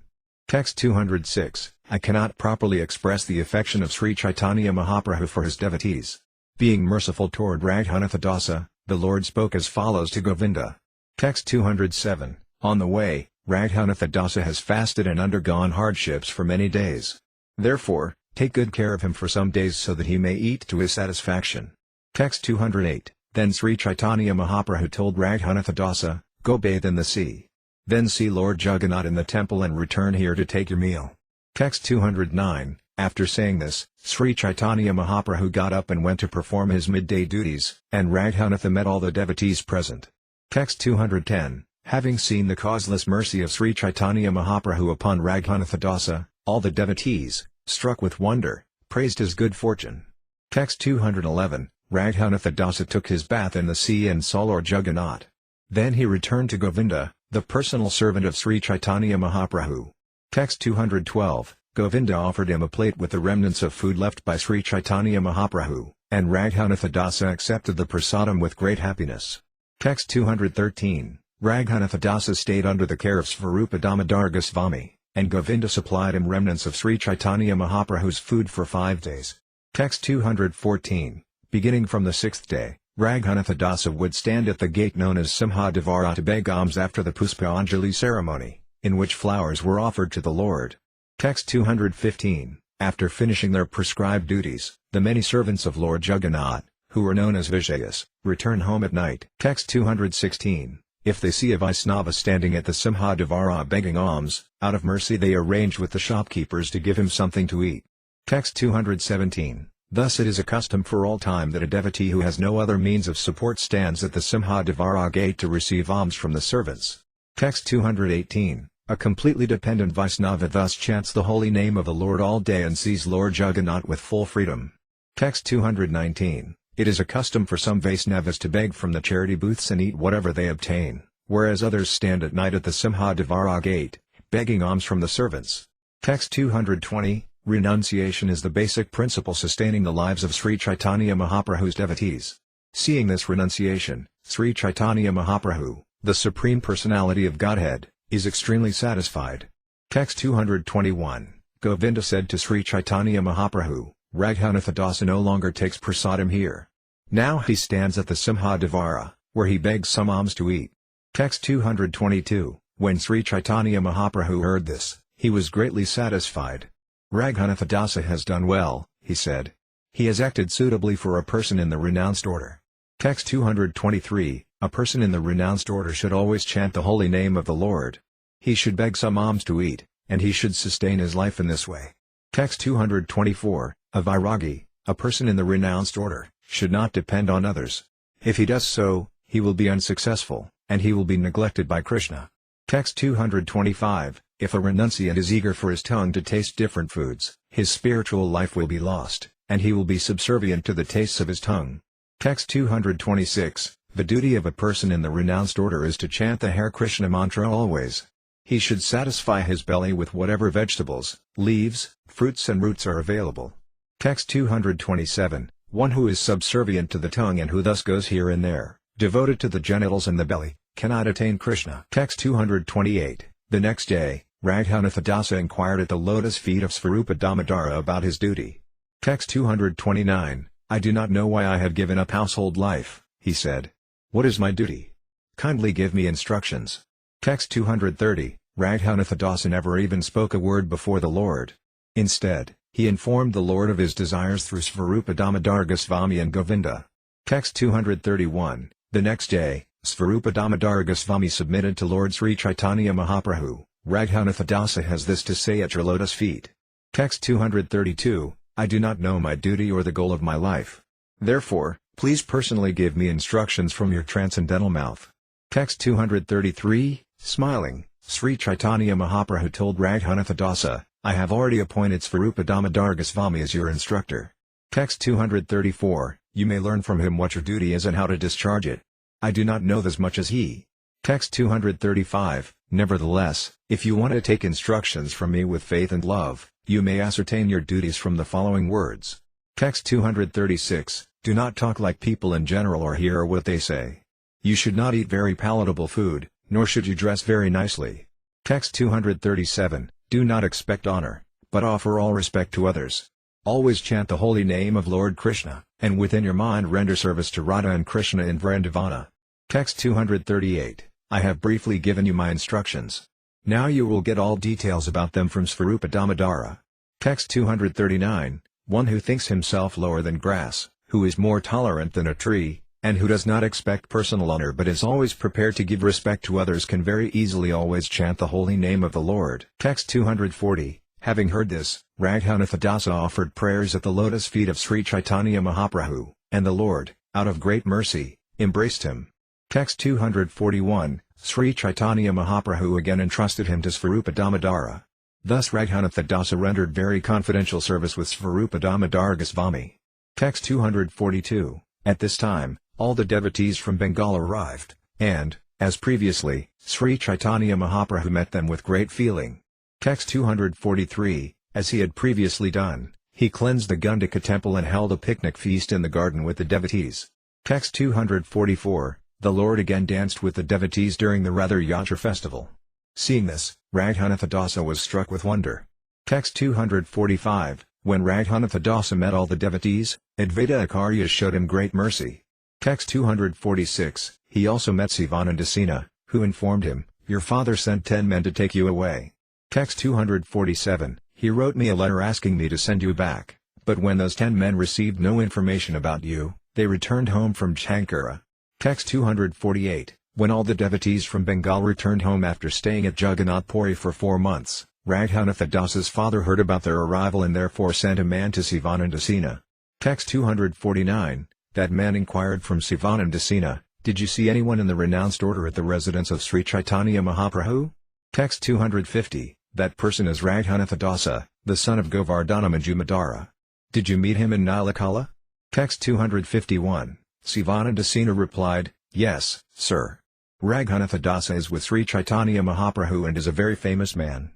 Text 206, I cannot properly express the affection of Sri Caitanya Mahaprabhu for his devotees. Being merciful toward Raghunath Dasa, the Lord spoke as follows to Govinda. Text 207, on the way, Raghunath Dasa has fasted and undergone hardships for many days. Therefore, take good care of him for some days so that he may eat to his satisfaction. Text 208, then Sri Caitanya Mahaprabhu told Raghunath Dasa, go bathe in the sea. Then see Lord Jagannath in the temple and return here to take your meal. Text 209, after saying this, Sri Caitanya Mahaprabhu got up and went to perform his midday duties, and Raghunatha met all the devotees present. Text 210, having seen the causeless mercy of Sri Caitanya Mahaprabhu upon Raghunatha Dasa, all the devotees, struck with wonder, praised his good fortune. Text 211, Raghunatha Dasa took his bath in the sea and saw Lord Jagannath. Then he returned to Govinda, the personal servant of Sri Caitanya Mahaprabhu. Text 212, Govinda offered him a plate with the remnants of food left by Sri Caitanya Mahaprabhu, and Raghunatha Dasa accepted the prasadam with great happiness. Text 213, Raghunatha Dasa stayed under the care of Svarupa Damodar Goswami, and Govinda supplied him remnants of Sri Caitanya Mahaprabhu's food for 5 days. Text 214, beginning from the 6th day, Raghunatha Dasa would stand at the gate known as Simhadevara to beg alms after the Puspanjali ceremony, in which flowers were offered to the Lord. Text 215, after finishing their prescribed duties, the many servants of Lord Jagannath, who were known as Vijayas, return home at night. Text 216, if they see a Vaisnava standing at the Simhadevara begging alms, out of mercy they arrange with the shopkeepers to give him something to eat. Text 217, thus it is a custom for all time that a devotee who has no other means of support stands at the Simhadevara gate to receive alms from the servants. Text 218, a completely dependent Vaisnava thus chants the holy name of the Lord all day and sees Lord Jagannath with full freedom. Text 219, it is a custom for some Vaisnavas to beg from the charity booths and eat whatever they obtain, whereas others stand at night at the Simhadevara gate, begging alms from the servants. Text 220, renunciation is the basic principle sustaining the lives of Sri Caitanya Mahaprabhu's devotees. Seeing this renunciation, Sri Caitanya Mahaprabhu, the Supreme Personality of Godhead, is extremely satisfied. Text 221, Govinda said to Sri Caitanya Mahaprabhu, Raghunatha Dasa no longer takes prasadam here. Now he stands at the Simhadevara, where he begs some alms to eat. Text 222, when Sri Caitanya Mahaprabhu heard this, he was greatly satisfied. Raghunatha Dasa has done well, he said. He has acted suitably for a person in the renounced order. Text 223, a person in the renounced order should always chant the holy name of the Lord. He should beg some alms to eat, and he should sustain his life in this way. Text 224, a vairagi, a person in the renounced order, should not depend on others. If he does so, he will be unsuccessful, and he will be neglected by Krishna. Text 225, if a renunciant is eager for his tongue to taste different foods, his spiritual life will be lost, and he will be subservient to the tastes of his tongue. Text 226, the duty of a person in the renounced order is to chant the Hare Krishna mantra always. He should satisfy his belly with whatever vegetables, leaves, fruits and roots are available. Text 227, one who is subservient to the tongue and who thus goes here and there, devoted to the genitals and the belly, cannot attain Krishna. Text 228, the next day, Raghunatha Dasa inquired at the lotus feet of Svarupa Damodara about his duty. Text 229, I do not know why I have given up household life, he said. What is my duty? Kindly give me instructions. Text 230, Raghunatha Dasa never even spoke a word before the Lord. Instead, he informed the Lord of his desires through Svarupa Damodar Goswami and Govinda. Text 231, the next day, Svarupa Damodar Goswami submitted to Lord Sri Caitanya Mahaprabhu, Raghunatha Dasa has this to say at your lotus feet. Text 232, I do not know my duty or the goal of my life. Therefore, please personally give me instructions from your transcendental mouth. Text 233, smiling, Sri Caitanya Mahaprabhu told Raghunatha Dasa, I have already appointed Svarupa Damodar Goswami as your instructor. Text 234, you may learn from him what your duty is and how to discharge it. I do not know as much as he. Text 235, nevertheless, if you want to take instructions from me with faith and love, you may ascertain your duties from the following words. Text 236, do not talk like people in general or hear what they say. You should not eat very palatable food, nor should you dress very nicely. Text 237, do not expect honor, but offer all respect to others. Always chant the holy name of Lord Krishna, and within your mind render service to Radha and Krishna in Vrindavana. Text 238, I have briefly given you my instructions. Now you will get all details about them from Svarupa Damodara. Text 239, one who thinks himself lower than grass, who is more tolerant than a tree, and who does not expect personal honor but is always prepared to give respect to others can very easily always chant the holy name of the Lord. Text 240, having heard this, Raghunatha Dasa offered prayers at the lotus feet of Sri Caitanya Mahaprabhu, and the Lord, out of great mercy, embraced him. Text 241, Sri Caitanya Mahaprabhu again entrusted him to Svarupa Damodara. Thus Raghunatha Dasa rendered very confidential service with Svarupa Damodar Goswami. Text 242, At this time, all the devotees from Bengal arrived, and, as previously, Sri Caitanya Mahaprabhu met them with great feeling. Text 243, as he had previously done, he cleansed the Gundika temple and held a picnic feast in the garden with the devotees. Text 244, the Lord again danced with the devotees during the Ratha Yatra festival. Seeing this, Raghunatha Dasa was struck with wonder. Text 245, when Raghunatha Dasa met all the devotees, Advaita Acharya showed him great mercy. Text 246, he also met Sivananda Sena, who informed him, "Your father sent 10 men to take you away." Text 247, he wrote me a letter asking me to send you back, but when those 10 men received no information about you, they returned home from Chankara. Text 248, when all the devotees from Bengal returned home after staying at Jagannath Puri for 4 months, Raghunatha Dasa's father heard about their arrival and therefore sent a man to Sivananda Sena. Text 249, that man inquired from Sivananda Sena, "Did you see anyone in the renounced order at the residence of Sri Caitanya Mahaprabhu?" Text 250, that person is Raghunatha Dasa, the son of Govardhana Majumdara. "Did you meet him in Nilakala?" Text 251, Sivananda Sena replied, "Yes, sir. Raghunatha Dasa is with Sri Caitanya Mahaprabhu and is a very famous man.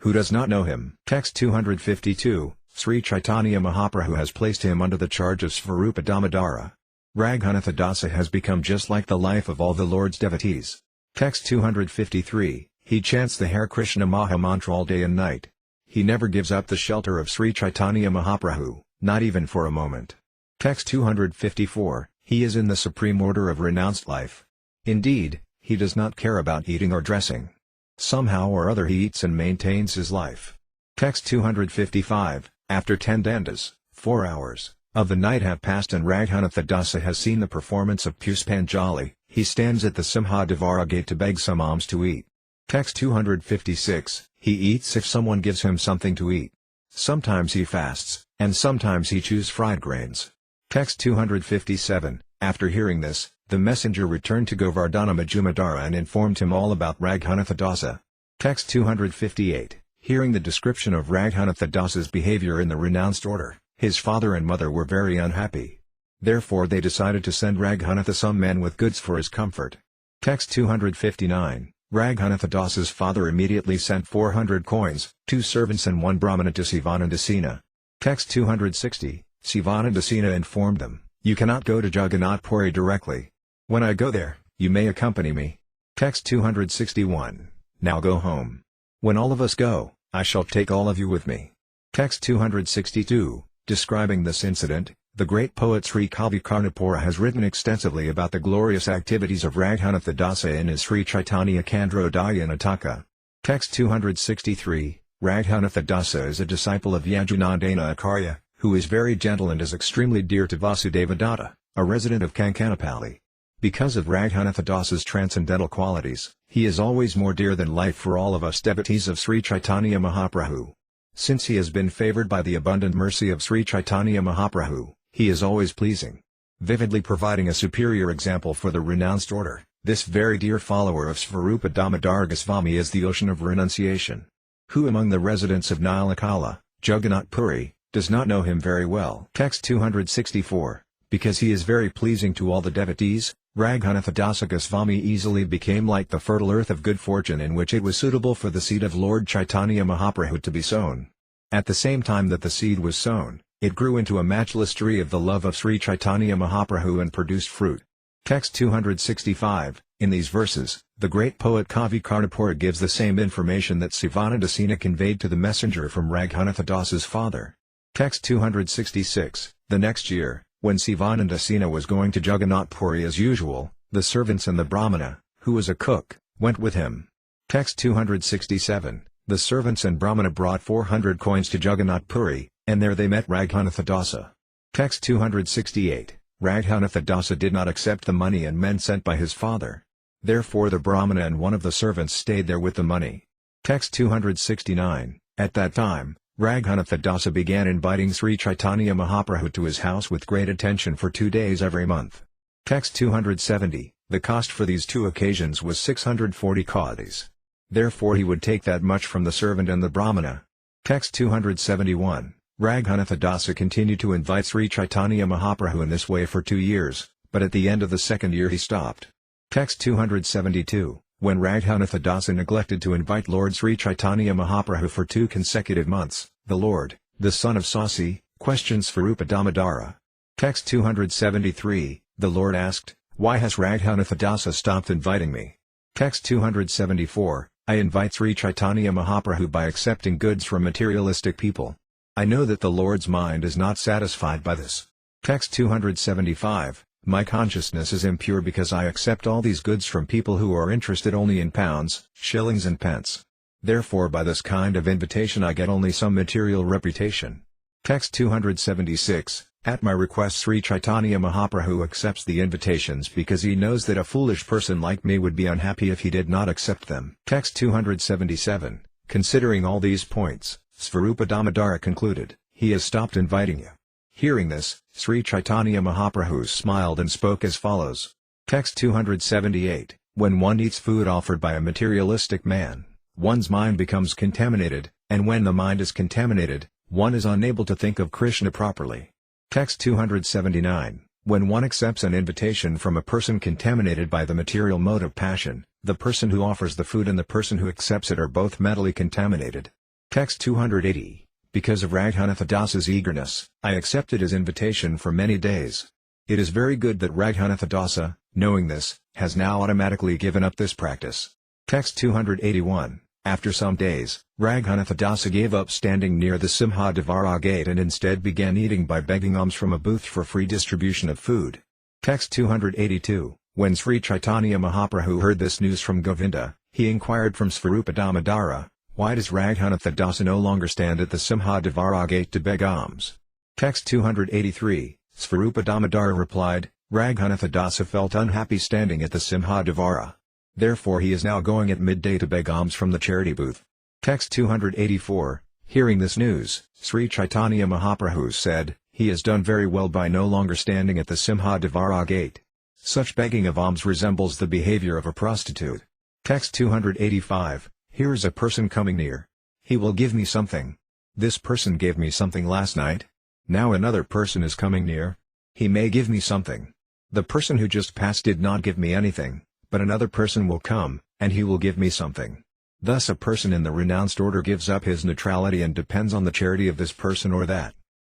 Who does not know him?" Text 252, Sri Caitanya Mahaprabhu has placed him under the charge of Svarupa Damodara. Raghunatha Dasa has become just like the life of all the Lord's devotees. Text 253, he chants the Hare Krishna Maha Mantra all day and night. He never gives up the shelter of Sri Caitanya Mahaprabhu, not even for a moment. Text 254, he is in the supreme order of renounced life. Indeed, he does not care about eating or dressing. Somehow or other he eats and maintains his life. Text 255, after 10 dandas, 4 hours, of the night have passed and Raghunatha Dasa has seen the performance of Puspanjali, he stands at the Simhadevara gate to beg some alms to eat. Text 256, he eats if someone gives him something to eat. Sometimes he fasts, and sometimes he chews fried grains. Text 257, after hearing this, the messenger returned to Govardhana Majumdara and informed him all about Raghunatha Dasa. Text 258, hearing the description of Raghunatha Dasa's behavior in the renounced order, his father and mother were very unhappy. Therefore they decided to send Raghunatha some men with goods for his comfort. Text 259, Raghunatha Dasa's father immediately sent 400 coins, 2 servants and 1 brahmana to Sivananda Sena. Text 260, Sivananda Sena informed them, "You cannot go to Jagannath Puri directly. When I go there, you may accompany me." Text 261, now go home. When all of us go, I shall take all of you with me. Text 262, describing this incident, the great poet Sri Caitanya-caritamrta has written extensively about the glorious activities of Raghunatha Dasa in his Sri Caitanya-caritamrta Nataka. Text 263, Raghunatha Dasa is a disciple of Yajunandana Acharya, who is very gentle and is extremely dear to Vasudeva Datta, a resident of Kankanapalli. Because of Raghunatha Dasa's transcendental qualities, he is always more dear than life for all of us devotees of Sri Caitanya Mahaprabhu. Since he has been favored by the abundant mercy of Sri Caitanya Mahaprabhu, he is always pleasing. Vividly providing a superior example for the renounced order, this very dear follower of Svarupa Damodar Goswami is the ocean of renunciation. Who among the residents of Nilakala, Jagannath Puri, does not know him very well? Text 264, because he is very pleasing to all the devotees, Raghunatha Dasa Goswami easily became like the fertile earth of good fortune in which it was suitable for the seed of Lord Chaitanya Mahaprabhu to be sown. At the same time that the seed was sown, it grew into a matchless tree of the love of Sri Caitanya Mahaprabhu and produced fruit. Text 265, in these verses, the great poet Kavi Karnapura gives the same information that Sivananda Sena conveyed to the messenger from Raghunatha Dasa's father. Text 266, the next year, when Sivananda Sena was going to Jagannath Puri as usual, the servants and the brahmana, who was a cook, went with him. Text 267, the servants and brahmana brought 400 coins to Jagannath Puri, and there they met Raghunatha Dasa. Text 268, Raghunatha Dasa did not accept the money and men sent by his father. Therefore the brahmana and one of the servants stayed there with the money. Text 269, at that time, Raghunatha Dasa began inviting Sri Caitanya Mahaprabhu to his house with great attention for 2 days every month. Text 270, the cost for these 2 occasions was 640 kaudis. Therefore he would take that much from the servant and the brahmana. Text 271, Raghunatha Dasa continued to invite Sri Caitanya Mahaprabhu in this way for 2 years, but at the end of the second year he stopped. Text 272. When Raghunatha Dasa neglected to invite Lord Sri Caitanya Mahaprabhu for 2 consecutive months, the Lord, the son of Sasi, questioned Svarupa Damodara. Text 273. The Lord asked, "Why has Raghunatha Dasa stopped inviting me?" Text 274. I invite Sri Caitanya Mahaprabhu by accepting goods from materialistic people. I know that the Lord's mind is not satisfied by this. Text 275. My consciousness is impure because I accept all these goods from people who are interested only in pounds, shillings and pence. Therefore by this kind of invitation I get only some material reputation. Text 276. At my request Sri Caitanya Mahaprabhu accepts the invitations because he knows that a foolish person like me would be unhappy if he did not accept them. Text 277. Considering all these points, Svarupa Damodara concluded, he has stopped inviting you. Hearing this, Sri Caitanya Mahaprabhu smiled and spoke as follows. Text 278. When one eats food offered by a materialistic man, one's mind becomes contaminated, and when the mind is contaminated, one is unable to think of Krishna properly. Text 279. When one accepts an invitation from a person contaminated by the material mode of passion, the person who offers the food and the person who accepts it are both mentally contaminated. Text 280. Because of Raghunatha Dasa's eagerness, I accepted his invitation for many days. It is very good that Raghunatha Dasa, knowing this, has now automatically given up this practice. Text 281. After some days, Raghunatha Dasa gave up standing near the Simhadevara gate and instead began eating by begging alms from a booth for free distribution of food. Text 282. When Sri Caitanya Mahaprabhu heard this news from Govinda, he inquired from Svarupa Damodara, why does Raghunatha Dasa no longer stand at the Simhadevara gate to beg alms? Text 283. Svarupa Damodara replied, Raghunatha Dasa felt unhappy standing at the Simhadevara. Therefore he is now going at midday to beg alms from the charity booth. Text 284. Hearing this news, Sri Caitanya Mahaprabhu said, he has done very well by no longer standing at the Simhadevara gate. Such begging of alms resembles the behavior of a prostitute. Text 285. Here is a person coming near. He will give me something. This person gave me something last night. Now another person is coming near. He may give me something. The person who just passed did not give me anything, but another person will come, and he will give me something. Thus a person in the renounced order gives up his neutrality and depends on the charity of this person or that.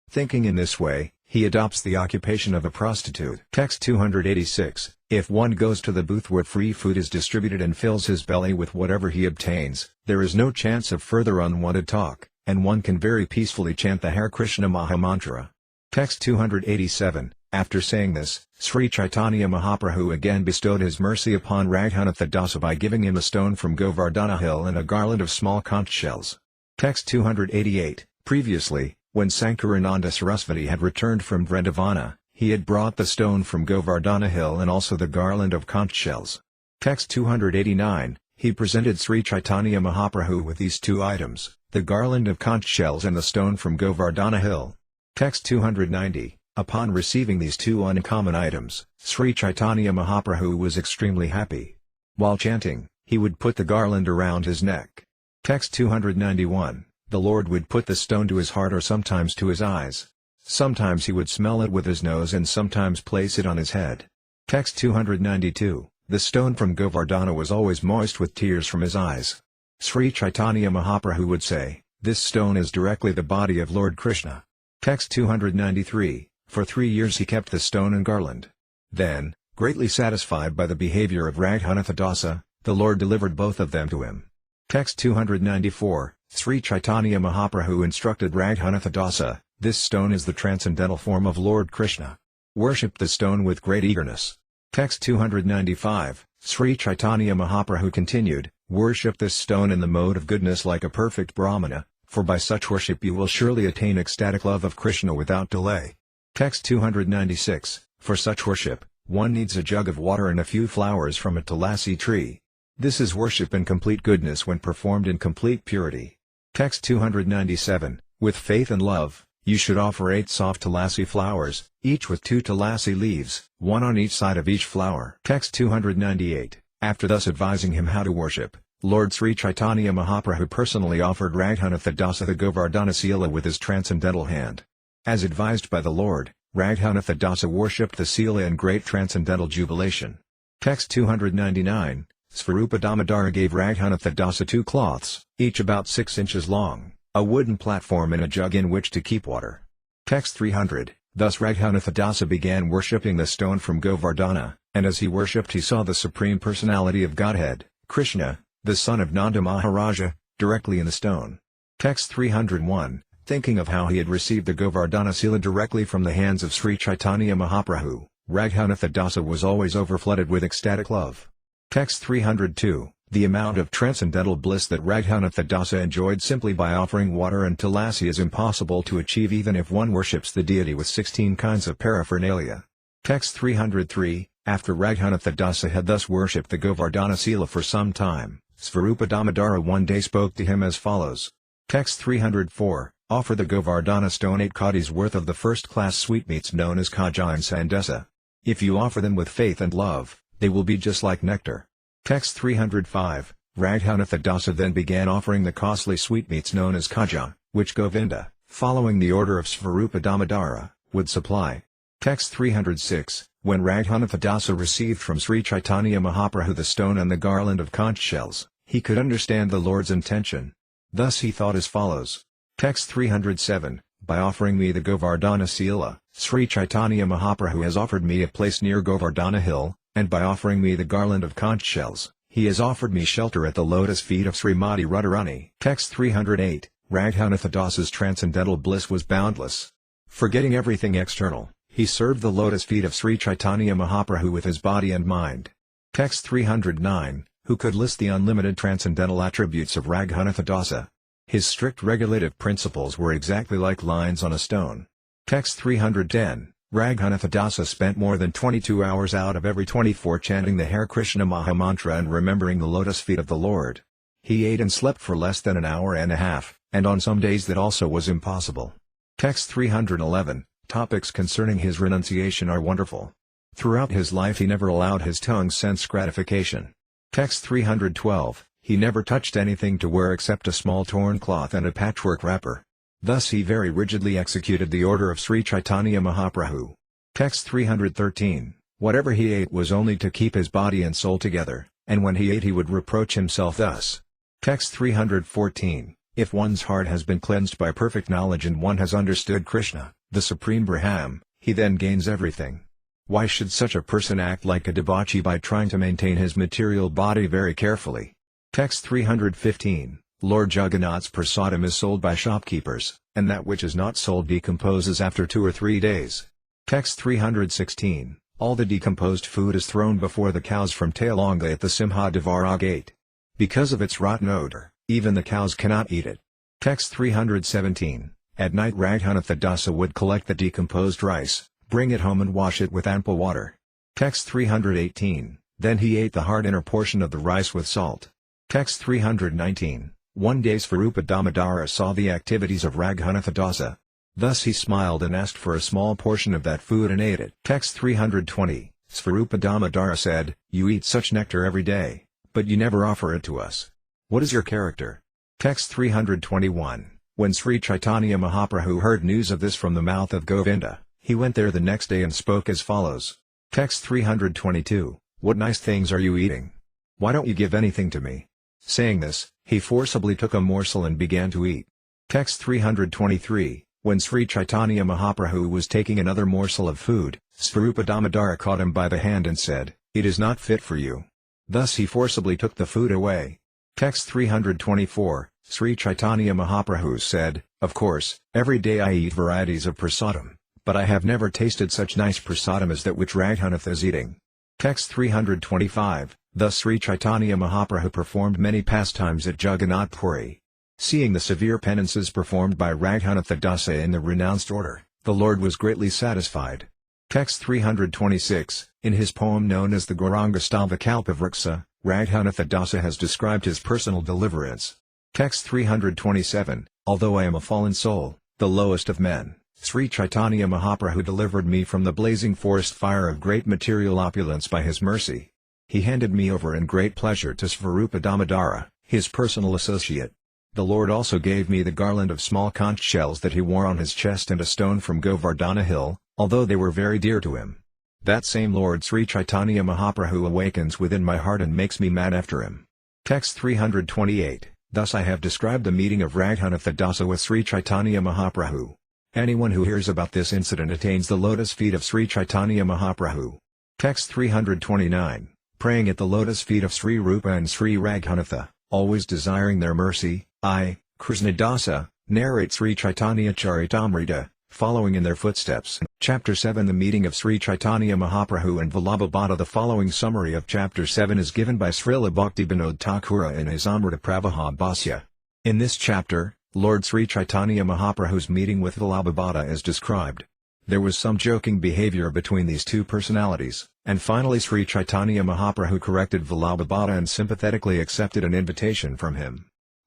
Thinking in this way, he adopts the occupation of a prostitute. Text 286. If one goes to the booth where free food is distributed and fills his belly with whatever he obtains, there is no chance of further unwanted talk, and one can very peacefully chant the Hare Krishna Mahamantra. Text 287. After saying this, Sri Caitanya Mahaprabhu again bestowed his mercy upon Raghunatha Dasa by giving him a stone from Govardhana hill and a garland of small conch shells. Text 288. Previously, when Sankarananda Sarasvati had returned from Vrindavana, he had brought the stone from Govardhana hill and also the garland of conch shells. Text 289. He presented Sri Caitanya Mahaprabhu with these two items, the garland of conch shells and the stone from Govardhana hill. Text 290. Upon receiving these two uncommon items, Sri Caitanya Mahaprabhu was extremely happy. While chanting, he would put the garland around his neck. Text 291. The Lord would put the stone to his heart or sometimes to his eyes. Sometimes he would smell it with his nose and sometimes place it on his head. Text 292. The stone from Govardhana was always moist with tears from his eyes. Sri Caitanya Mahaprabhu would say, this stone is directly the body of Lord Krishna. Text 293. For 3 years he kept the stone and garland. Then, greatly satisfied by the behavior of Raghunatha Dasa, the Lord delivered both of them to him. Text 294. Sri Caitanya Mahaprabhu instructed Raghunatha Dasa, this stone is the transcendental form of Lord Krishna. Worship the stone with great eagerness. Text 295. Sri Caitanya Mahaprabhu continued, worship this stone in the mode of goodness like a perfect Brahmana, for by such worship you will surely attain ecstatic love of Krishna without delay. Text 296. For such worship, one needs a jug of water and a few flowers from a tulasi tree. This is worship in complete goodness when performed in complete purity. Text 297. With faith and love, you should offer 8 soft tulasi flowers, each with 2 tulasi leaves, 1 on each side of each flower. Text 298. After thus advising him how to worship, Lord Sri Caitanya Mahaprabhu personally offered Raghunatha Dasa the Govardhana Sila with his transcendental hand. As advised by the Lord, Raghunatha Dasa worshipped the Sila in great transcendental jubilation. Text 299, Svarupa Damodara gave Raghunatha Dasa 2 cloths, each about 6 inches long, a wooden platform and a jug in which to keep water. Text 300, thus Raghunatha Dasa began worshipping the stone from Govardhana, and as he worshipped he saw the Supreme Personality of Godhead, Krishna, the son of Nanda Maharaja, directly in the stone. Text 301, thinking of how he had received the Govardhana Sila directly from the hands of Sri Caitanya Mahaprabhu, Raghunatha Dasa was always overflooded with ecstatic love. Text 302, the amount of transcendental bliss that Raghunatha Dasa enjoyed simply by offering water and tulasi is impossible to achieve even if one worships the deity with 16 kinds of paraphernalia. Text 303, after Raghunatha Dasa had thus worshipped the Govardhana Sila for some time, Svarupa Damodara one day spoke to him as follows. Text 304, offer the Govardhana stone 8 kaudis worth of the first-class sweetmeats known as kaja and sandesa. If you offer them with faith and love, they will be just like nectar. Text 305, Raghunatha Dasa then began offering the costly sweetmeats known as kaja, which Govinda, following the order of Svarupa Damodara, would supply. Text 306, when Raghunatha Dasa received from Sri Caitanya Mahaprabhu the stone and the garland of conch shells, he could understand the Lord's intention. Thus he thought as follows. Text 307, by offering me the Govardhana Sila, Sri Caitanya Mahaprabhu has offered me a place near Govardhana Hill, and by offering me the garland of conch shells, he has offered me shelter at the lotus feet of Srimati Radharani. Text 308, Raghunatha Dasa's transcendental bliss was boundless. Forgetting everything external, he served the lotus feet of Sri Caitanya Mahaprabhu with his body and mind. Text 309, who could list the unlimited transcendental attributes of Raghunatha Dasa? His strict regulative principles were exactly like lines on a stone. Text 310, Raghunatha Dasa spent more than 22 hours out of every 24 chanting the Hare Krishna Mahamantra and remembering the lotus feet of the Lord. He ate and slept for less than an hour and a half, and on some days that also was impossible. Text 311, topics concerning his renunciation are wonderful. Throughout his life he never allowed his tongue sense gratification. Text 312, he never touched anything to wear except a small torn cloth and a patchwork wrapper. Thus he very rigidly executed the order of Sri Caitanya Mahaprabhu. Text 313, whatever he ate was only to keep his body and soul together, and when he ate he would reproach himself thus. Text 314, if one's heart has been cleansed by perfect knowledge and one has understood Krishna, the Supreme Brahman, he then gains everything. Why should such a person act like a debauchee by trying to maintain his material body very carefully? Text 315, Lord Jagannath's prasadam is sold by shopkeepers, and that which is not sold decomposes after 2 or 3 days. Text 316, all the decomposed food is thrown before the cows from Tailanga at the Simhadevara gate. Because of its rotten odor, even the cows cannot eat it. Text 317, at night Raghunatha Dasa would collect the decomposed rice, bring it home and wash it with ample water. Text 318, then he ate the hard inner portion of the rice with salt. Text 319, one day Svarupa Damodara saw the activities of Raghunatha Dasa. Thus he smiled and asked for a small portion of that food and ate it. Text 320, Svarupa Damodara said, you eat such nectar every day, but you never offer it to us. What is your character? Text 321, when Sri Caitanya Mahaprabhu heard news of this from the mouth of Govinda, he went there the next day and spoke as follows. Text 322, what nice things are you eating? Why don't you give anything to me? Saying this, he forcibly took a morsel and began to eat. Text 323, when Sri Caitanya Mahaprabhu was taking another morsel of food, Svarupa Damodara caught him by the hand and said, it is not fit for you. Thus he forcibly took the food away. Text 324, Sri Caitanya Mahaprabhu said, of course, every day I eat varieties of prasadam, but I have never tasted such nice prasadam as that which Raghunatha is eating. Text 325, thus Sri Caitanya Mahaprabhu performed many pastimes at Jagannath Puri. Seeing the severe penances performed by Raghunatha Dasa in the renounced order, the Lord was greatly satisfied. Text 326, in his poem known as the Gauranga Stavakalpavriksha, Raghunatha Dasa has described his personal deliverance. Text 327, although I am a fallen soul, the lowest of men, Sri Caitanya Mahaprabhu delivered me from the blazing forest fire of great material opulence by his mercy. He handed me over in great pleasure to Svarupa Damodara, his personal associate. The Lord also gave me the garland of small conch shells that he wore on his chest and a stone from Govardhana hill, although they were very dear to him. That same Lord Sri Caitanya Mahaprabhu awakens within my heart and makes me mad after him. Text 328. Thus I have described the meeting of Raghunatha Dasa with Sri Caitanya Mahaprabhu. Anyone who hears about this incident attains the lotus feet of Sri Caitanya Mahaprabhu. Text 329. Praying at the lotus feet of Sri Rupa and Sri Raghunatha, always desiring their mercy, I, Krishna Dasa, narrate Sri Caitanya-caritamrta, following in their footsteps. Chapter 7 The meeting of Sri Caitanya Mahaprabhu and Vallabhabhata. The following summary of Chapter 7 is given by Srila Bhaktivinoda Thakura in his Amrita Pravaha Bhasya. In this chapter, Lord Sri Caitanya Mahaprabhu's meeting with Vallabhabhata is described. There was some joking behavior between these two personalities, and finally Sri Caitanya Mahaprabhu corrected Vallabhabhata and sympathetically accepted an invitation from him.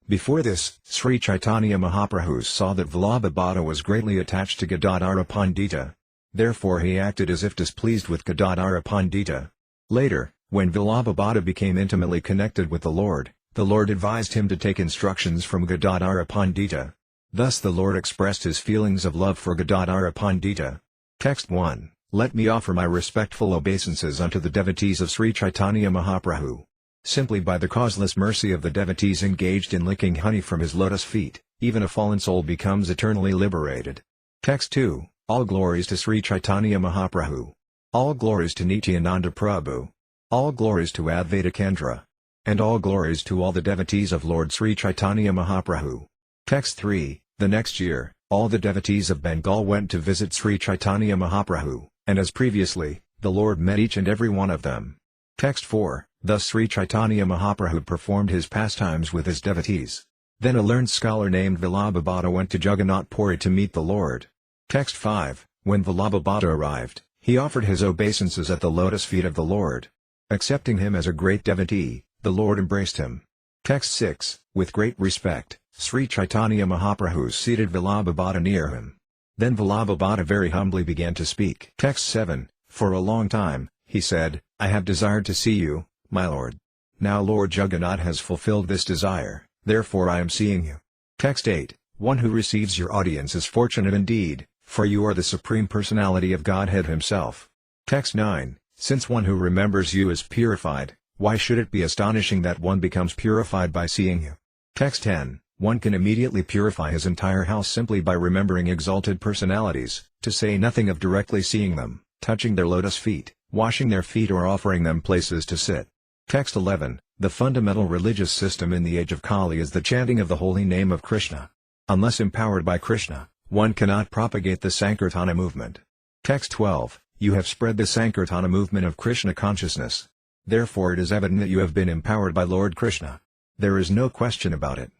Before this, Sri Caitanya Mahaprabhu saw that Vallabhabhata was greatly attached to Gadadhara Pandita. Therefore he acted as if displeased with Gadadhara Pandita. Later, when Vallabhabhata became intimately connected with the Lord advised him to take instructions from Gadadhara Pandita. Thus the Lord expressed his feelings of love for Gadadhara Pandita. Text 1. Let me offer my respectful obeisances unto the devotees of Sri Caitanya Mahaprabhu. Simply by the causeless mercy of the devotees engaged in licking honey from his lotus feet, even a fallen soul becomes eternally liberated. Text 2. All glories to Sri Caitanya Mahaprabhu. All glories to Nityananda Prabhu. All glories to Advaita Kendra. And all glories to all the devotees of Lord Sri Caitanya Mahaprabhu. Text 3. The next year, all the devotees of Bengal went to visit Sri Caitanya Mahaprabhu, and as previously, the Lord met each and every one of them. Text 4. Thus Sri Caitanya Mahaprabhu performed his pastimes with his devotees. Then a learned scholar named Vallabhabhata went to Jagannath Puri to meet the Lord. Text 5. When Vallabhabhata arrived, he offered his obeisances at the lotus feet of the Lord. Accepting him as a great devotee, the Lord embraced him. Text 6. With great respect, Sri Caitanya Mahaprabhu seated Vallabhabhata near him. Then Vallabhabhata very humbly began to speak. Text 7. For a long time, he said, I have desired to see you, my Lord. Now Lord Jagannath has fulfilled this desire, therefore I am seeing you. Text 8. One who receives your audience is fortunate indeed, for you are the Supreme Personality of Godhead himself. Text 9. Since one who remembers you is purified, why should it be astonishing that one becomes purified by seeing you? Text 10. One can immediately purify his entire house simply by remembering exalted personalities, to say nothing of directly seeing them, touching their lotus feet, washing their feet or offering them places to sit. Text 11. The fundamental religious system in the age of Kali is the chanting of the holy name of Krishna. Unless empowered by Krishna, one cannot propagate the Sankirtana movement. Text 12. You have spread the Sankirtana movement of Krishna consciousness. Therefore it is evident that you have been empowered by Lord Krishna. There is no question about it.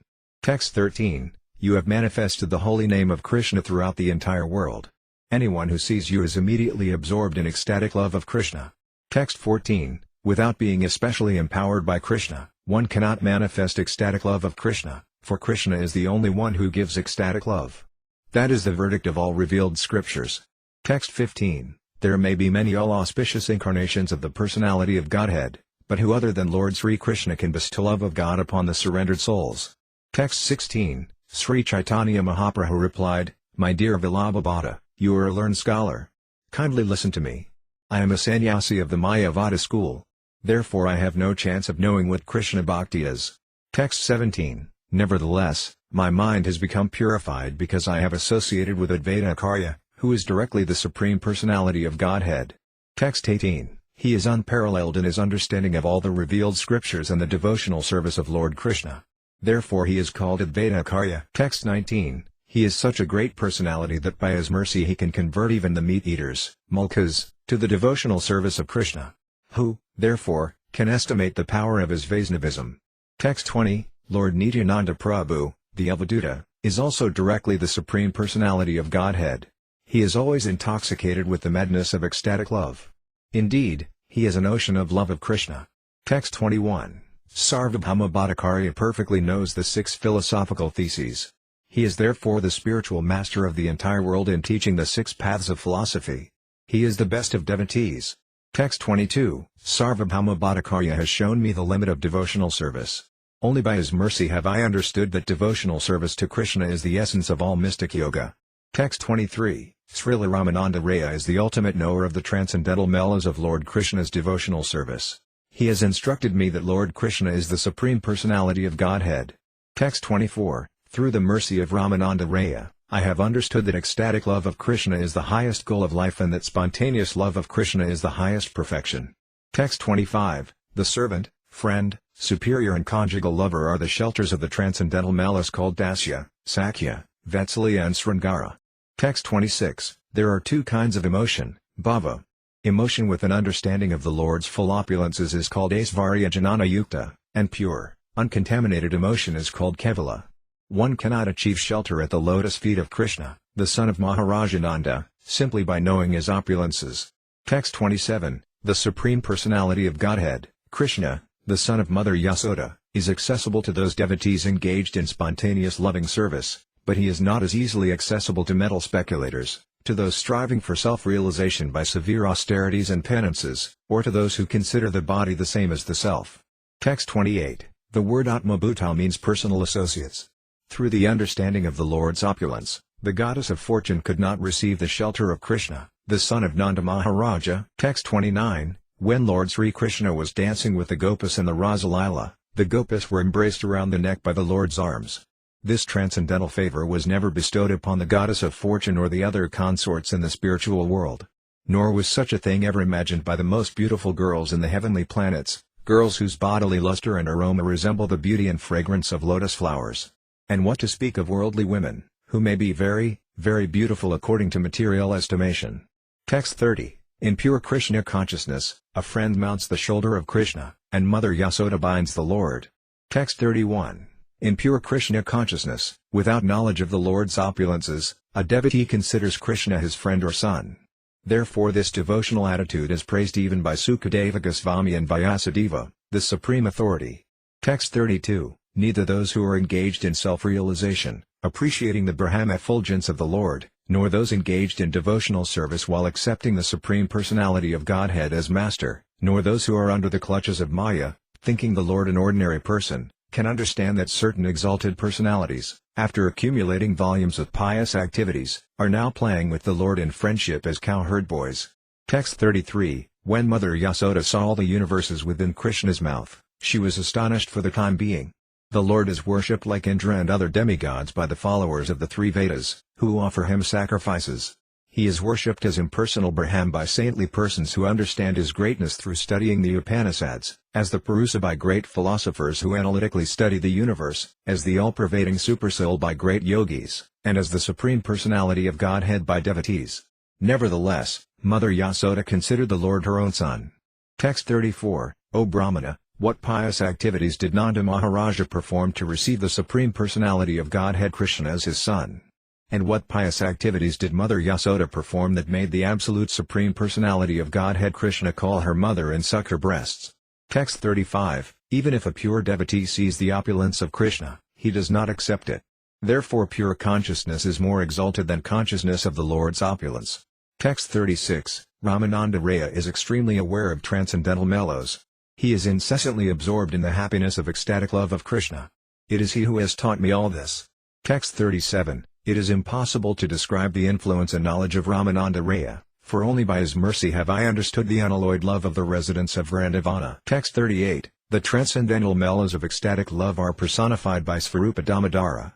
Text 13. You have manifested the holy name of Krishna throughout the entire world. Anyone who sees you is immediately absorbed in ecstatic love of Krishna. Text 14. Without being especially empowered by Krishna, one cannot manifest ecstatic love of Krishna, for Krishna is the only one who gives ecstatic love. That is the verdict of all revealed scriptures. Text 15. There may be many all-auspicious incarnations of the personality of Godhead, but who other than Lord Sri Krishna can bestow love of God upon the surrendered souls? Text 16. Sri Caitanya Mahaprabhu replied, My dear Vallabhabhata, you are a learned scholar. Kindly listen to me. I am a sannyasi of the Mayavada school. Therefore I have no chance of knowing what Krishna Bhakti is. Text 17. Nevertheless, my mind has become purified because I have associated with Advaita Acharya, who is directly the Supreme Personality of Godhead. Text 18. He is unparalleled in his understanding of all the revealed scriptures and the devotional service of Lord Krishna. Therefore he is called Advaita Acharya. Text 19. He is such a great personality that by his mercy he can convert even the meat-eaters, mulkas, to the devotional service of Krishna. Who, therefore, can estimate the power of his Vaishnavism? Text 20. Lord Nityananda Prabhu, the Avaduta, is also directly the Supreme Personality of Godhead. He is always intoxicated with the madness of ecstatic love. Indeed, he is an ocean of love of Krishna. Text 21. Sarvabhauma Bhattacharya perfectly knows the 6 philosophical theses. He is therefore the spiritual master of the entire world in teaching the 6 paths of philosophy. He is the best of devotees. Text 22. Sarvabhauma Bhattacharya has shown me the limit of devotional service. Only by His mercy have I understood that devotional service to Krishna is the essence of all mystic yoga. Text 23. Srila Ramananda Raya is the ultimate knower of the transcendental mellows of Lord Krishna's devotional service. He has instructed me that Lord Krishna is the Supreme Personality of Godhead. Text 24. Through the mercy of Ramananda Raya, I have understood that ecstatic love of Krishna is the highest goal of life and that spontaneous love of Krishna is the highest perfection. Text 25. The servant, friend, superior and conjugal lover are the shelters of the transcendental mellows called Dasya, Sakhya, Vatsalya and Sringara. Text 26. There are two kinds of emotion, bhava. Emotion with an understanding of the Lord's full opulences is called Aisvarya Jnana Yukta, and pure, uncontaminated emotion is called Kevala. One cannot achieve shelter at the lotus feet of Krishna, the son of Maharajananda, simply by knowing his opulences. Text 27. The Supreme Personality of Godhead, Krishna, the son of Mother Yasoda, is accessible to those devotees engaged in spontaneous loving service, but he is not as easily accessible to mental speculators, to those striving for self-realization by severe austerities and penances, or to those who consider the body the same as the self. Text 28. The word Atmabhuta means personal associates. Through the understanding of the Lord's opulence, the goddess of fortune could not receive the shelter of Krishna, the son of Nanda Maharaja. Text 29. When Lord Sri Krishna was dancing with the Gopas in the Rasa-līlā, the Gopas were embraced around the neck by the Lord's arms. This transcendental favor was never bestowed upon the goddess of fortune or the other consorts in the spiritual world. Nor was such a thing ever imagined by the most beautiful girls in the heavenly planets, girls whose bodily luster and aroma resemble the beauty and fragrance of lotus flowers. And what to speak of worldly women, who may be very, very beautiful according to material estimation. Text 30. In pure Krishna consciousness, a friend mounts the shoulder of Krishna, and Mother Yasoda binds the Lord. Text 31. In pure Krishna consciousness, without knowledge of the Lord's opulences, a devotee considers Krishna his friend or son. Therefore this devotional attitude is praised even by Sukadeva Goswami and Vyasadeva, the supreme authority. Text 32. Neither those who are engaged in self-realization, appreciating the Brahma effulgence of the Lord, nor those engaged in devotional service while accepting the Supreme Personality of Godhead as Master, nor those who are under the clutches of Maya, thinking the Lord an ordinary person, can understand that certain exalted personalities, after accumulating volumes of pious activities, are now playing with the Lord in friendship as cowherd boys. Text 33. When Mother Yasoda saw all the universes within Krishna's mouth, she was astonished for the time being. The Lord is worshipped like Indra and other demigods by the followers of the three Vedas, who offer him sacrifices. He is worshipped as impersonal Brahman by saintly persons who understand his greatness through studying the Upanishads, as the Purusa by great philosophers who analytically study the universe, as the all-pervading Supersoul by great yogis, and as the Supreme Personality of Godhead by devotees. Nevertheless, Mother Yasoda considered the Lord her own son. Text 34. O Brahmana, what pious activities did Nanda Maharaja perform to receive the Supreme Personality of Godhead Krishna as his son? And what pious activities did Mother Yasoda perform that made the absolute Supreme Personality of Godhead Krishna call her mother and suck her breasts? Text 35. Even if a pure devotee sees the opulence of Krishna, he does not accept it. Therefore pure consciousness is more exalted than consciousness of the Lord's opulence. Text 36. Ramananda Raya is extremely aware of transcendental mellows. He is incessantly absorbed in the happiness of ecstatic love of Krishna. It is he who has taught me all this. Text 37. It is impossible to describe the influence and knowledge of Ramananda Raya, for only by his mercy have I understood the unalloyed love of the residents of Vrindavana. Text 38. The transcendental mellows of ecstatic love are personified by Svarupa Damodara.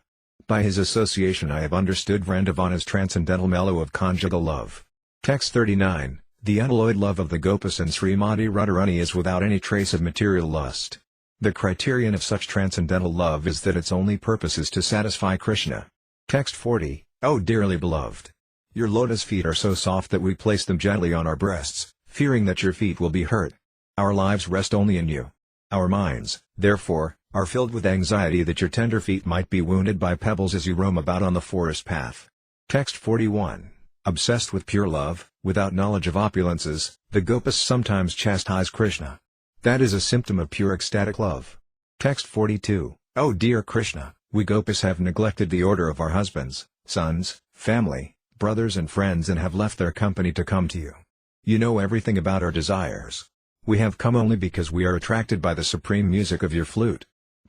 By his association I have understood Vrindavana's transcendental mellow of conjugal love. Text 39. The unalloyed love of the Gopas and Srimati Radharani is without any trace of material lust. The criterion of such transcendental love is that its only purpose is to satisfy Krishna. Text 40. O dearly beloved! Your lotus feet are so soft that we place them gently on our breasts, fearing that your feet will be hurt. Our lives rest only in you. Our minds, therefore, are filled with anxiety that your tender feet might be wounded by pebbles as you roam about on the forest path. Text 41. Obsessed with pure love, without knowledge of opulences, the Gopas sometimes chastise Krishna. That is a symptom of pure ecstatic love. Text 42. O dear Krishna, we Gopas have neglected the order of our husbands, sons, family, brothers and friends and have left their company to come to you. You know everything about our desires. We have come only because we are attracted by the supreme music of your flute.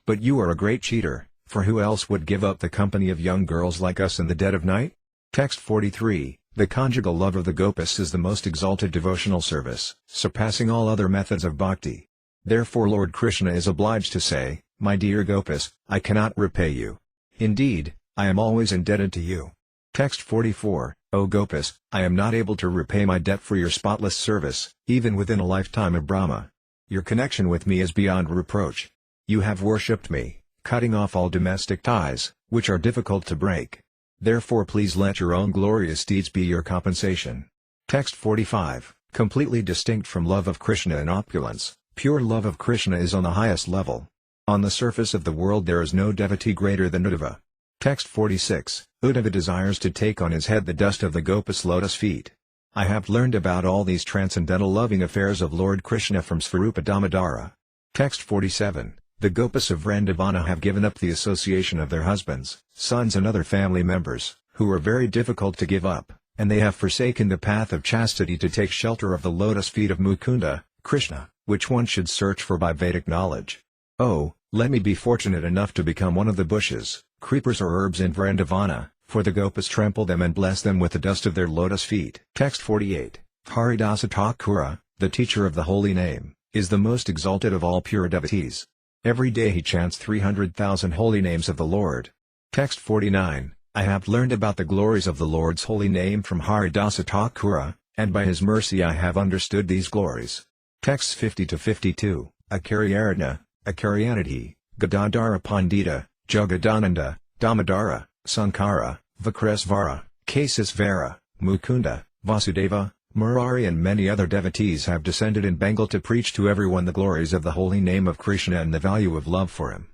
But you are a great cheater, for who else would give up the company of young girls like us in the dead of night? Text 43. The conjugal love of the gopis is the most exalted devotional service, surpassing all other methods of bhakti. Therefore Lord Krishna is obliged to say, "My dear gopis, I cannot repay you. Indeed, I am always indebted to you." Text 44. O gopis, I am not able to repay my debt for your spotless service, even within a lifetime of Brahma. Your connection with me is beyond reproach. You have worshipped me, cutting off all domestic ties, which are difficult to break. Therefore please let your own glorious deeds be your compensation. Text 45. Completely distinct from love of Krishna and opulence, pure love of Krishna is on the highest level. On the surface of the world there is no devotee greater than Uddhava. Text 46. Uddhava desires to take on his head the dust of the gopis' lotus feet. I have learned about all these transcendental loving affairs of Lord Krishna from Svarupa Damodara. Text 47. The gopis of Vrindavana have given up the association of their husbands, sons and other family members, who are very difficult to give up, and they have forsaken the path of chastity to take shelter of the lotus feet of Mukunda, Krishna, which one should search for by Vedic knowledge. Oh, let me be fortunate enough to become one of the bushes, creepers or herbs in Vrindavana, for the gopis trample them and bless them with the dust of their lotus feet. Text 48. Haridasa Thakura, the teacher of the holy name, is the most exalted of all pure devotees. Every day he chants 300,000 holy names of the Lord. Text 49. I have learned about the glories of the Lord's holy name from Haridasa Thakura, and by his mercy I have understood these glories. Texts 50-52. Acharya-arjuna, Acharyanidhi, Gadadhara Pandita, Jagadananda, Damodara, Sankara, Vakresvara, Kasisvara, Mukunda, Vasudeva, Murari and many other devotees have descended in Bengal to preach to everyone the glories of the holy name of Krishna and the value of love for him.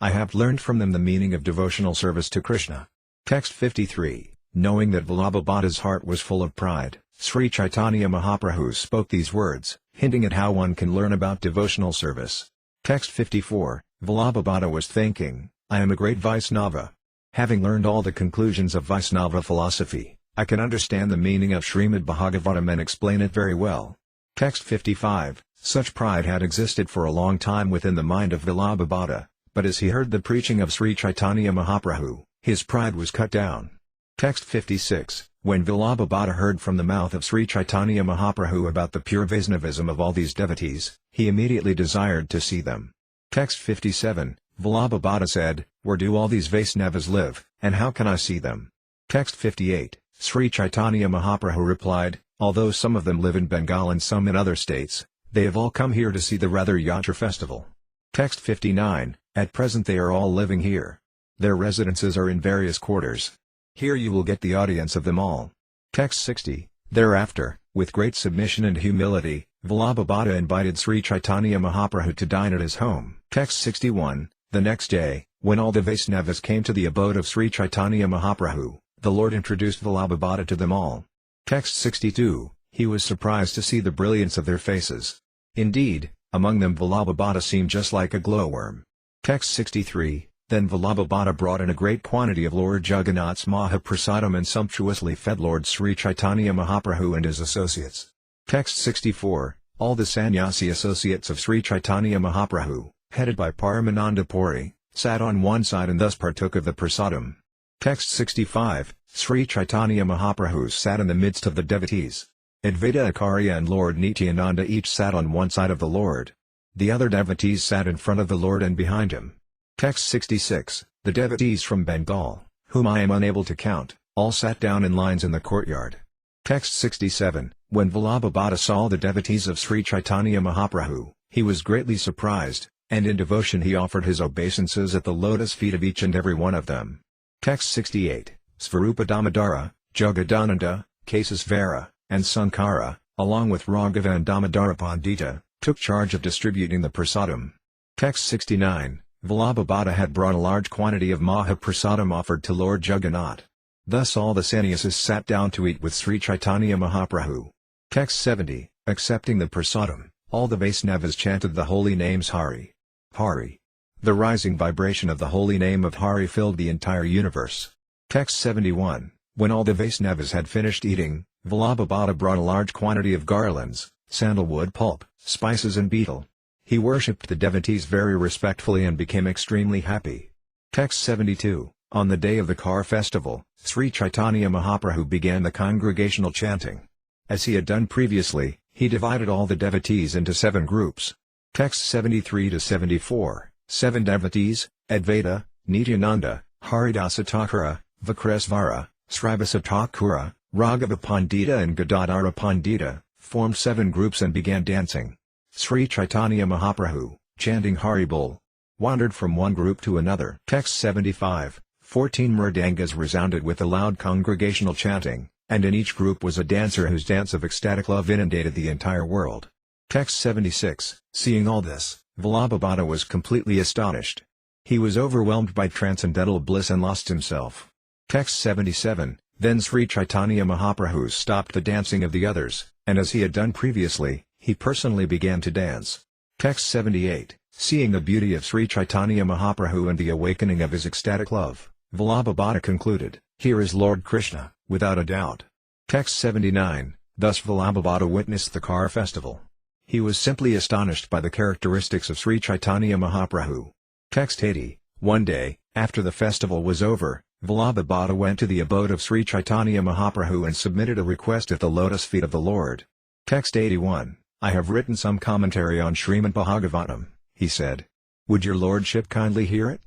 I have learned from them the meaning of devotional service to Krishna. Text 53. Knowing that Vallabhabhada's heart was full of pride, Sri Caitanya Mahaprabhu spoke these words, hinting at how one can learn about devotional service. Text 54. Vallabhabhada was thinking, I am a great Vaisnava. Having learned all the conclusions of Vaisnava philosophy, I can understand the meaning of Srimad Bhagavatam and explain it very well. Text 55. Such pride had existed for a long time within the mind of Vallabhabhada, but as he heard the preaching of Sri Caitanya Mahaprabhu, his pride was cut down. Text 56. When Vallabhabhada heard from the mouth of Sri Caitanya Mahaprabhu about the pure Vaisnavism of all these devotees, he immediately desired to see them. Text 57. Vallabhabhada said, where do all these Vaisnavas live, and how can I see them? Text 58. Sri Caitanya Mahaprabhu replied, although some of them live in Bengal and some in other states, they have all come here to see the Ratha Yatra festival. Text 59. At present they are all living here. Their residences are in various quarters. Here you will get the audience of them all. Text 60. Thereafter, with great submission and humility, Vallabhabhada invited Sri Caitanya Mahaprabhu to dine at his home. Text 61. The next day, when all the Vaisnavas came to the abode of Sri Caitanya Mahaprabhu, the Lord introduced Vallabhabhada to them all. Text 62. He was surprised to see the brilliance of their faces. Indeed, among them Vallabhabhada seemed just like a glowworm. Text 63. Then Vallabhabhada brought in a great quantity of Lord Jagannath's Mahaprasadam and sumptuously fed Lord Sri Caitanya Mahaprabhu and his associates. Text 64. All the sannyasi associates of Sri Caitanya Mahaprabhu, headed by Paramananda Puri, sat on one side and thus partook of the prasadam. Text 65. Sri Caitanya Mahaprabhu sat in the midst of the devotees. Advaita Acharya and Lord Nityananda each sat on one side of the Lord. The other devotees sat in front of the Lord and behind him. Text 66. The devotees from Bengal, whom I am unable to count, all sat down in lines in the courtyard. Text 67. When Vallabhabhada saw the devotees of Sri Caitanya Mahaprabhu, he was greatly surprised, and in devotion he offered his obeisances at the lotus feet of each and every one of them. Text 68. Svarupa Damodara, Jagadananda, Kasisvara, and Sankara, along with Raghava and Damodara Pandita, took charge of distributing the prasadam. Text 69. Vallabhabhada had brought a large quantity of Mahaprasadam offered to Lord Jagannath. Thus all the sannyasis sat down to eat with Sri Caitanya Mahaprabhu. Text 70. Accepting the prasadam, all the Vaisnavas chanted the holy names Hari. Hari. The rising vibration of the holy name of Hari filled the entire universe. Text 71. When all the Vaisnavas had finished eating, Vallabhabhada brought a large quantity of garlands, sandalwood pulp, spices and betel. He worshipped the devotees very respectfully and became extremely happy. Text 72. On the day of the car festival, Sri Caitanya Mahaprabhu began the congregational chanting. As he had done previously, he divided all the devotees into 7 groups. Text 73-74, 7 devotees, Advaita, Nityananda, Haridasa Thakura, Vakresvara, Srivasa Thakura, Raghava Pandita and Gadadhara Pandita, formed 7 groups and began dancing. Sri Caitanya Mahaprabhu, chanting Haribol, wandered from one group to another. Text 75, 14 mridangas resounded with the loud congregational chanting, and in each group was a dancer whose dance of ecstatic love inundated the entire world. Text 76, seeing all this, Vallabhabhata was completely astonished. He was overwhelmed by transcendental bliss and lost himself. Text 77, then Sri Caitanya Mahaprabhu stopped the dancing of the others, and as he had done previously, he personally began to dance. Text 78, seeing the beauty of Sri Caitanya Mahaprabhu and the awakening of his ecstatic love, Vallabhabhata concluded, here is Lord Krishna, without a doubt. Text 79, thus Vallabhabhata witnessed the car festival. He was simply astonished by the characteristics of Sri Caitanya Mahaprabhu. Text 80, one day, after the festival was over, Vallabhabhata went to the abode of Sri Caitanya Mahaprabhu and submitted a request at the lotus feet of the Lord. Text 81, I have written some commentary on Srimad Bhagavatam, he said. Would your lordship kindly hear it?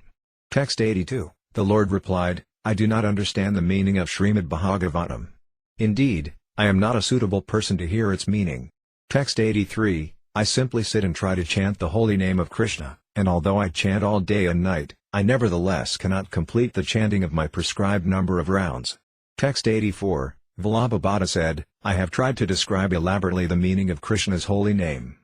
Text 82, the Lord replied, I do not understand the meaning of Srimad Bhagavatam. Indeed, I am not a suitable person to hear its meaning. Text 83, I simply sit and try to chant the holy name of Krishna, and although I chant all day and night, I nevertheless cannot complete the chanting of my prescribed number of rounds. Text 84, Vallabhabhata said, I have tried to describe elaborately the meaning of Krishna's holy name.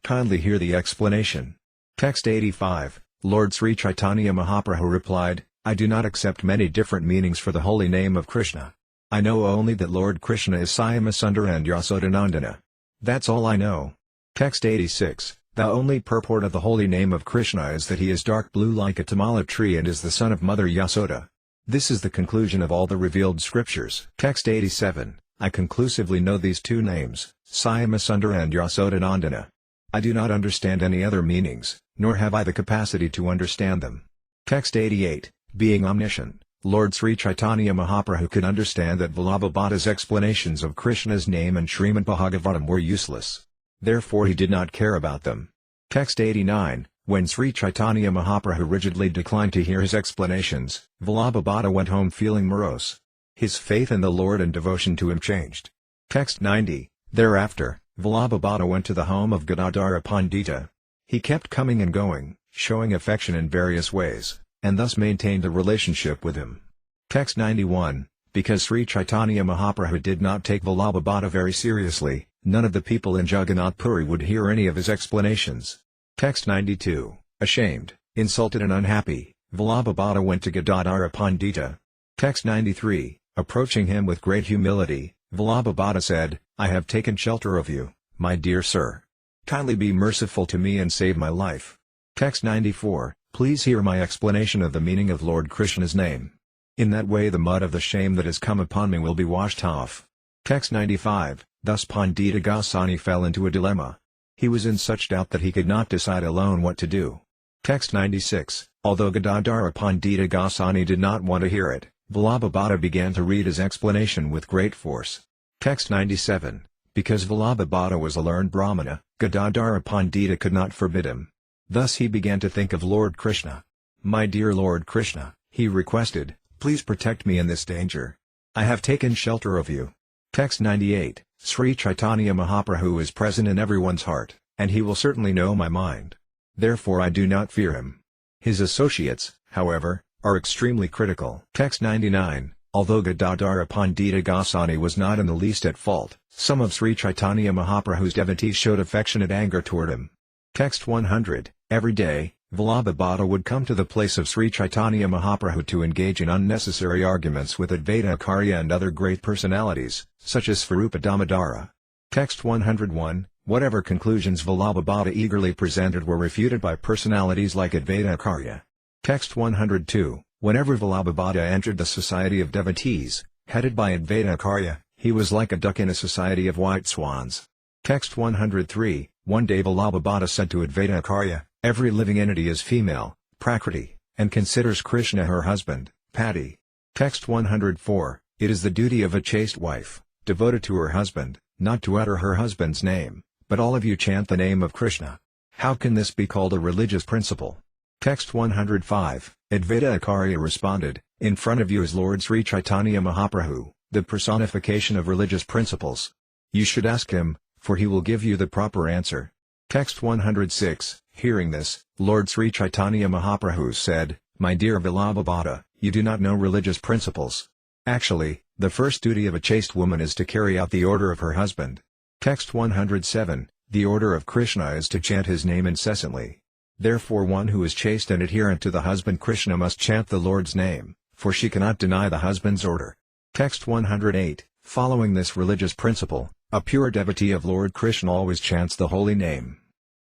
Kindly hear the explanation. Text 85, Lord Sri Caitanya Mahaprabhu replied, I do not accept many different meanings for the holy name of Krishna. I know only that Lord Krishna is Syamasundara and Yasodanandana. That's all I know. Text 86, the only purport of the holy name of Krishna is that he is dark blue like a tamala tree and is the son of Mother Yasoda. This is the conclusion of all the revealed scriptures. Text 87, I conclusively know these 2 names, Syamasundara and Yasodanandana. I do not understand any other meanings, nor have I the capacity to understand them. Text 88, being omniscient, Lord Sri Caitanya Mahaprabhu could understand that Vallabhabhata's explanations of Krishna's name and Srimad Bhagavatam were useless. Therefore he did not care about them. Text 89, when Sri Caitanya Mahaprabhu rigidly declined to hear his explanations, Vallabhabhata went home feeling morose. His faith in the Lord and devotion to him changed. Text 90, thereafter, Vallabhabhata went to the home of Gadadhara Pandita. He kept coming and going, showing affection in various ways, and thus maintained a relationship with him. Text 91, because Sri Caitanya Mahaprabhu did not take Vallabhabhata very seriously, none of the people in Jagannath Puri would hear any of his explanations. Text 92, ashamed, insulted and unhappy, Vallabhabhata went to Gadadhara Pandita. Text 93, approaching him with great humility, Vallabhabhata said, I have taken shelter of you, my dear sir. Kindly be merciful to me and save my life. Text 94, please hear my explanation of the meaning of Lord Krishna's name. In that way the mud of the shame that has come upon me will be washed off. Text 95, thus Pandita Goswami fell into a dilemma. He was in such doubt that he could not decide alone what to do. Text 96, although Gadadhara Pandita Goswami did not want to hear it, Vallabhabhata began to read his explanation with great force. Text 97, because Vallabhabhata was a learned Brahmana, Gadadhara Pandita could not forbid him. Thus he began to think of Lord Krishna. My dear Lord Krishna, he requested, please protect me in this danger. I have taken shelter of you. Text 98, Sri Caitanya Mahaprabhu is present in everyone's heart, and he will certainly know my mind. Therefore I do not fear him. His associates, however, are extremely critical. Text 99, although Gadadhara Pandita Goswami was not in the least at fault, some of Sri Caitanya Mahaprabhu's devotees showed affectionate anger toward him. Text 100, every day, Vallabhabhata would come to the place of Sri Caitanya Mahaprabhu to engage in unnecessary arguments with Advaita Acharya and other great personalities, such as Svarupa Damodara. Text 101, whatever conclusions Vallabhabhata eagerly presented were refuted by personalities like Advaita Acharya. Text 102, whenever Vallabhabhata entered the society of devotees, headed by Advaita Acharya, he was like a duck in a society of white swans. Text 103, One day Vallabhabhata said to Advaita Acharya, every living entity is female, Prakriti, and considers Krishna her husband, Pati. Text 104, it is the duty of a chaste wife, devoted to her husband, not to utter her husband's name, but all of you chant the name of Krishna. How can this be called a religious principle? Text 105, Advaita Acharya responded, in front of you is Lord Sri Caitanya Mahaprabhu, the personification of religious principles. You should ask him, for he will give you the proper answer. Text 106, hearing this, Lord Sri Caitanya Mahaprabhu said, my dear Vallabhabhata, you do not know religious principles. Actually, the first duty of a chaste woman is to carry out the order of her husband. Text 107, the order of Krishna is to chant his name incessantly. Therefore one who is chaste and adherent to the husband Krishna must chant the Lord's name, for she cannot deny the husband's order. Text 108, following this religious principle, a pure devotee of Lord Krishna always chants the holy name.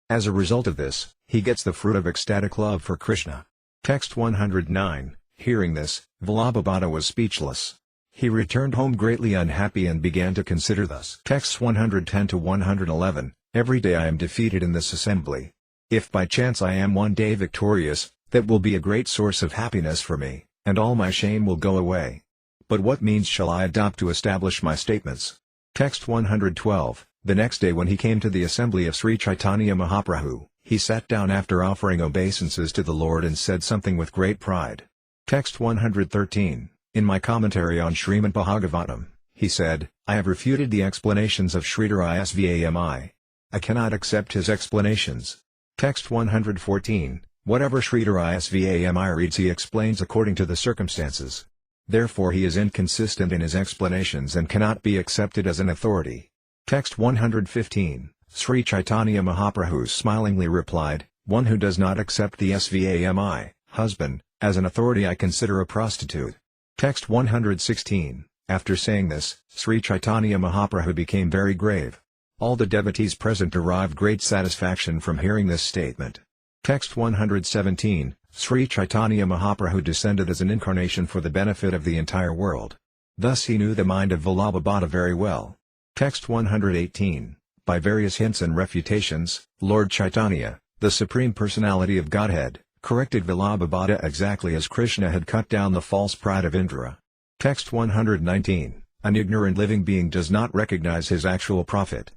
As a result of this, he gets the fruit of ecstatic love for Krishna. Text 109, hearing this, Vallabhabhata was speechless. He returned home greatly unhappy and began to consider thus. Texts 110 to 111, every day I am defeated in this assembly. If by chance I am one day victorious, that will be a great source of happiness for me, and all my shame will go away. But what means shall I adopt to establish my statements? Text 112, the next day when he came to the assembly of Sri Caitanya Mahaprabhu, he sat down after offering obeisances to the Lord and said something with great pride. Text 113, in my commentary on Srimad Bhagavatam, he said, I have refuted the explanations of Sridhara Svami. I cannot accept his explanations. Text 114, whatever Sridhara Svami reads he explains according to the circumstances. Therefore he is inconsistent in his explanations and cannot be accepted as an authority. Text 115, Sri Caitanya Mahaprabhu smilingly replied, one who does not accept the Svami, husband, as an authority I consider a prostitute. Text 116, after saying this, Sri Caitanya Mahaprabhu became very grave. All the devotees present derived great satisfaction from hearing this statement. Text 117, Sri Caitanya Mahaprabhu descended as an incarnation for the benefit of the entire world. Thus he knew the mind of Vallabhabhata very well. Text 118, by various hints and refutations, Lord Caitanya, the Supreme Personality of Godhead, corrected Vallabhabhata exactly as Krishna had cut down the false pride of Indra. Text 119, an ignorant living being does not recognize his actual profit.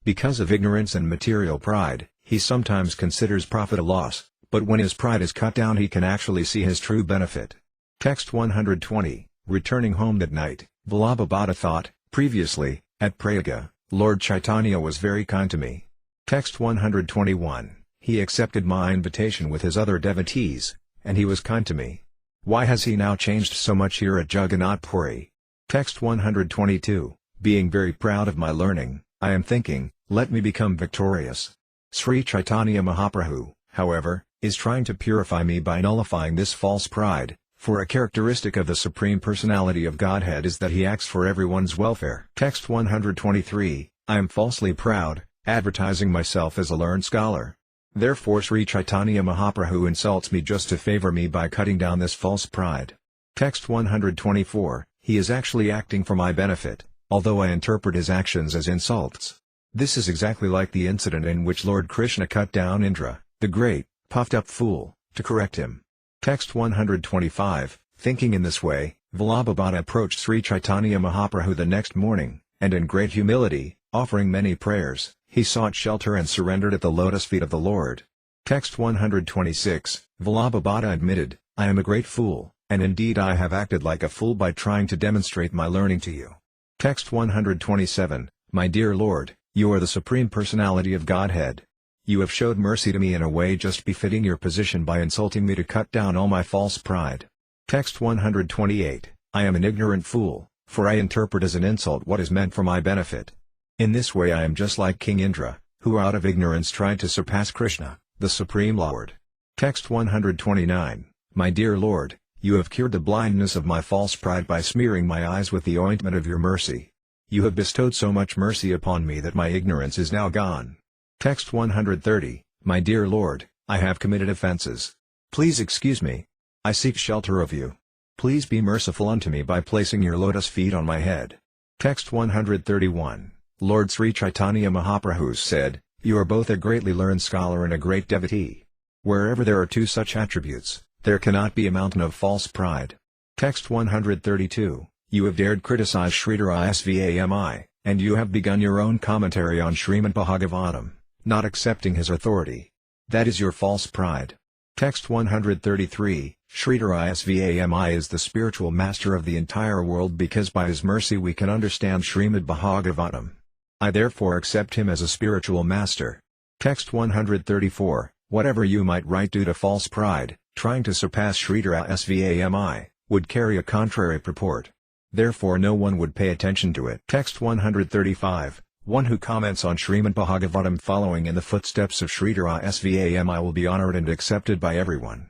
Because of ignorance and material pride, he sometimes considers profit a loss, but when his pride is cut down he can actually see his true benefit. Text 120, returning home that night, Vallabhabhata thought, previously, at Prayaga, Lord Caitanya was very kind to me. Text 121, he accepted my invitation with his other devotees, and he was kind to me. Why has he now changed so much here at Jagannath Puri? Text 122, being very proud of my learning, I am thinking, let me become victorious. Sri Caitanya Mahaprabhu, however, is trying to purify me by nullifying this false pride, for a characteristic of the Supreme Personality of Godhead is that he acts for everyone's welfare. Text 123, I am falsely proud, advertising myself as a learned scholar. Therefore Sri Caitanya Mahaprabhu insults me just to favor me by cutting down this false pride. Text 124, he is actually acting for my benefit, although I interpret his actions as insults. This is exactly like the incident in which Lord Krishna cut down Indra, the great, puffed-up fool, to correct him. Text 125, thinking in this way, Vallabhabhata approached Sri Caitanya Mahaprabhu the next morning, and in great humility, offering many prayers, he sought shelter and surrendered at the lotus feet of the Lord. Text 126, Vallabhabhata admitted, I am a great fool, and indeed I have acted like a fool by trying to demonstrate my learning to you. Text 127, my dear Lord, you are the Supreme Personality of Godhead. You have showed mercy to me in a way just befitting your position by insulting me to cut down all my false pride. Text 128, I am an ignorant fool, for I interpret as an insult what is meant for my benefit. In this way I am just like King Indra, who out of ignorance tried to surpass Krishna, the Supreme Lord. Text 129, my dear Lord, you have cured the blindness of my false pride by smearing my eyes with the ointment of your mercy. You have bestowed so much mercy upon me that my ignorance is now gone. Text 130, my dear Lord, I have committed offenses. Please excuse me. I seek shelter of you. Please be merciful unto me by placing your lotus feet on my head. Text 131, Lord Sri Caitanya Mahaprabhu said, You are both a greatly learned scholar and a great devotee. Wherever there are two such attributes, there cannot be a mountain of false pride. Text 132. You have dared criticize Sridhara Svami, and you have begun your own commentary on Srimad Bhagavatam, not accepting his authority. That is your false pride. Text 133. Sridhara Svami is the spiritual master of the entire world because by his mercy we can understand Srimad Bhagavatam. I therefore accept him as a spiritual master. Text 134. Whatever you might write due to false pride, trying to surpass Sridhara Svami, would carry a contrary purport. Therefore no one would pay attention to it. Text 135. One who comments on Srimad Bhagavatam following in the footsteps of Sridhara Svami will be honored and accepted by everyone.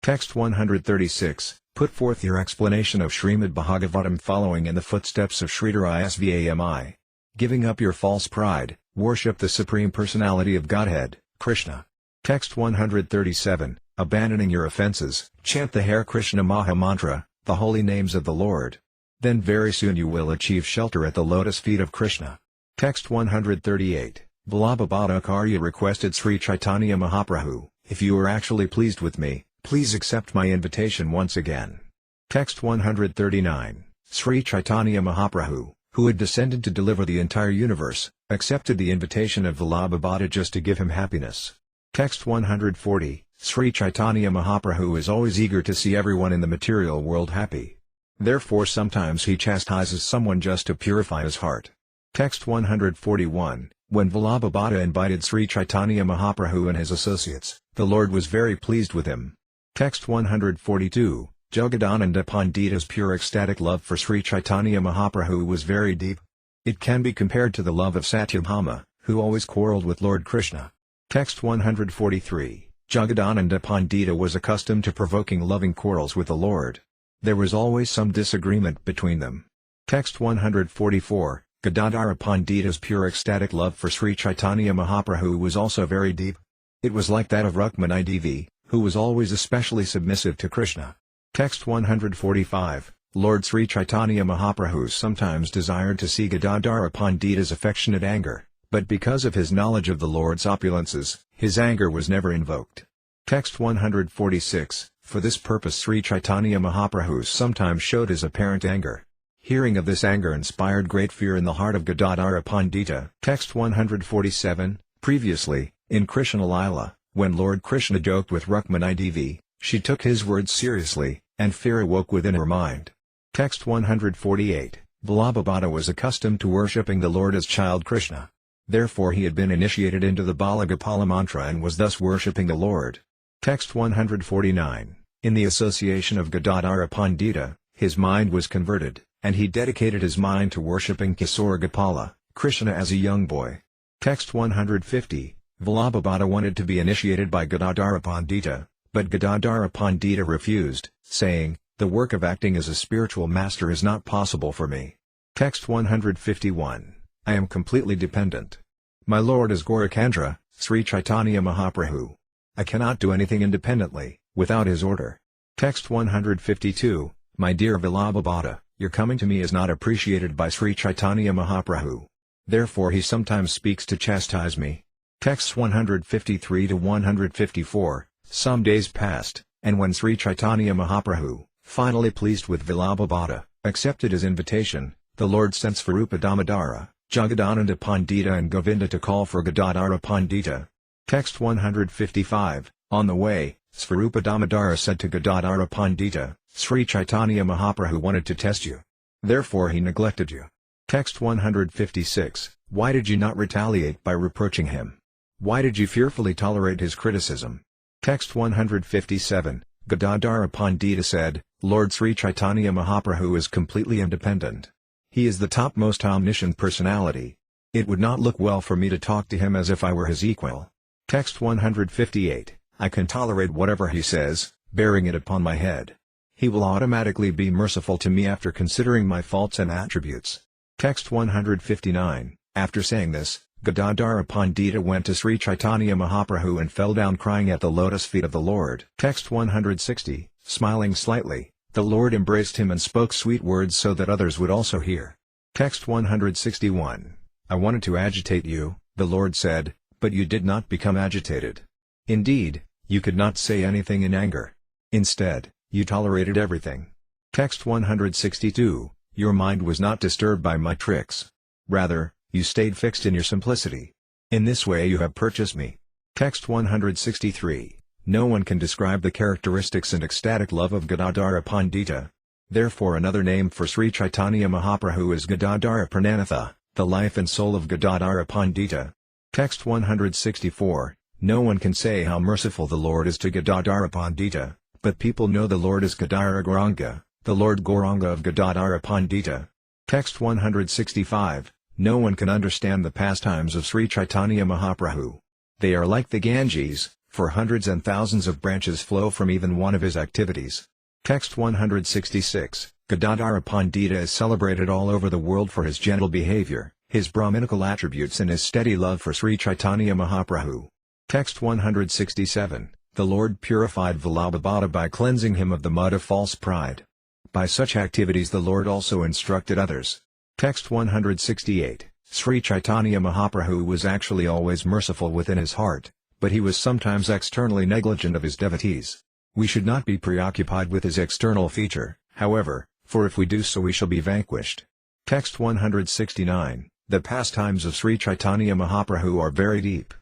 Text 136. Put forth your explanation of Srimad Bhagavatam following in the footsteps of Sridhara Svami. Giving up your false pride, worship the Supreme Personality of Godhead, Krishna. Text 137. Abandoning your offenses, chant the Hare Krishna Maha Mantra, the holy names of the Lord. Then very soon you will achieve shelter at the lotus feet of Krishna. Text 138. Vallabhabhada Acharya requested Sri Caitanya Mahaprabhu, if you are actually pleased with me, please accept my invitation once again. Text 139. Sri Caitanya Mahaprabhu, who had descended to deliver the entire universe, accepted the invitation of Vallabhabhada just to give him happiness. Text 140. Sri Caitanya Mahaprabhu is always eager to see everyone in the material world happy. Therefore sometimes he chastises someone just to purify his heart. Text 141. When Vallabhabhada invited Sri Caitanya Mahaprabhu and his associates, the Lord was very pleased with him. Text 142. Jagadananda Pandita's pure ecstatic love for Sri Caitanya Mahaprabhu was very deep. It can be compared to the love of Satyabhama, who always quarreled with Lord Krishna. Text 143. Jagadananda Pandita was accustomed to provoking loving quarrels with the Lord. There was always some disagreement between them. Text 144. Gadadhara Pandita's pure ecstatic love for Sri Caitanya Mahaprabhu was also very deep. It was like that of Rukmini Devi, who was always especially submissive to Krishna. Text 145. Lord Sri Caitanya Mahaprabhu sometimes desired to see Gadadhara Pandita's affectionate anger, but because of his knowledge of the Lord's opulences, his anger was never invoked. Text 146. For this purpose Sri Caitanya Mahaprabhu sometimes showed his apparent anger. Hearing of this anger inspired great fear in the heart of Gadadhara Pandita. Text 147. Previously, in Krishna-līlā, when Lord Krishna joked with Rukmini Devi, she took his words seriously, and fear awoke within her mind. Text 148. Vallabhabhada was accustomed to worshipping the Lord as child Krishna. Therefore he had been initiated into the Balagopala mantra and was thus worshipping the Lord. Text 149. In the association of Gadadhara Pandita, his mind was converted, and he dedicated his mind to worshipping Kisora Gopala, Krishna as a young boy. Text 150. Vallabhabhada wanted to be initiated by Gadadhara Pandita, but Gadadhara Pandita refused, saying, "The work of acting as a spiritual master is not possible for me." Text 151. I am completely dependent. My Lord is Gaurachandra, Sri Caitanya Mahaprabhu. I cannot do anything independently, without his order. Text 152. My dear Vallabhabhada, your coming to me is not appreciated by Sri Caitanya Mahaprabhu. Therefore he sometimes speaks to chastise me. Texts 153 to 154. Some days passed, and when Sri Caitanya Mahaprabhu, finally pleased with Vallabhabhada, accepted his invitation, the Lord sent Svarupa Damodara, Jagadananda Pandita and Govinda to call for Gadadhara Pandita. Text 155. On the way, Svarupa Damodara said to Gadadhara Pandita, Sri Caitanya Mahaprabhu wanted to test you. Therefore he neglected you. Text 156. Why did you not retaliate by reproaching him? Why did you fearfully tolerate his criticism? Text 157. Gadadhara Pandita said, Lord Sri Caitanya Mahaprabhu is completely independent. He is the topmost omniscient personality. It would not look well for me to talk to him as if I were his equal. Text 158. I can tolerate whatever he says, bearing it upon my head. He will automatically be merciful to me after considering my faults and attributes. Text 159. After saying this, Gadadhara Pandita went to Sri Caitanya Mahaprabhu and fell down crying at the lotus feet of the Lord. Text 160. Smiling slightly, the Lord embraced him and spoke sweet words so that others would also hear. Text 161. I wanted to agitate you, the Lord said, but you did not become agitated. Indeed, you could not say anything in anger. Instead, you tolerated everything. Text 162, your mind was not disturbed by my tricks. Rather, you stayed fixed in your simplicity. In this way you have purchased me. Text 163, no one can describe the characteristics and ecstatic love of Gadadhara Pandita. Therefore another name for Sri Caitanya Mahaprabhu is Gadadhara Prananatha, the life and soul of Gadadhara Pandita. Text 164, no one can say how merciful the Lord is to Gadadhara Pandita, but people know the Lord is Gadadhara Gauranga, the Lord Gauranga of Gadadhara Pandita. Text 165, no one can understand the pastimes of Sri Caitanya Mahaprabhu. They are like the Ganges, for hundreds and thousands of branches flow from even one of his activities. Text 166, Gadadhara Pandita is celebrated all over the world for his gentle behavior, his Brahminical attributes and his steady love for Sri Caitanya Mahaprabhu. Text 167, the Lord purified Vallabhabhata by cleansing him of the mud of false pride. By such activities the Lord also instructed others. Text 168, Sri Caitanya Mahaprabhu was actually always merciful within his heart, but he was sometimes externally negligent of his devotees. We should not be preoccupied with his external feature, however, for if we do so we shall be vanquished. Text 169, the pastimes of Sri Caitanya Mahaprabhu are very deep.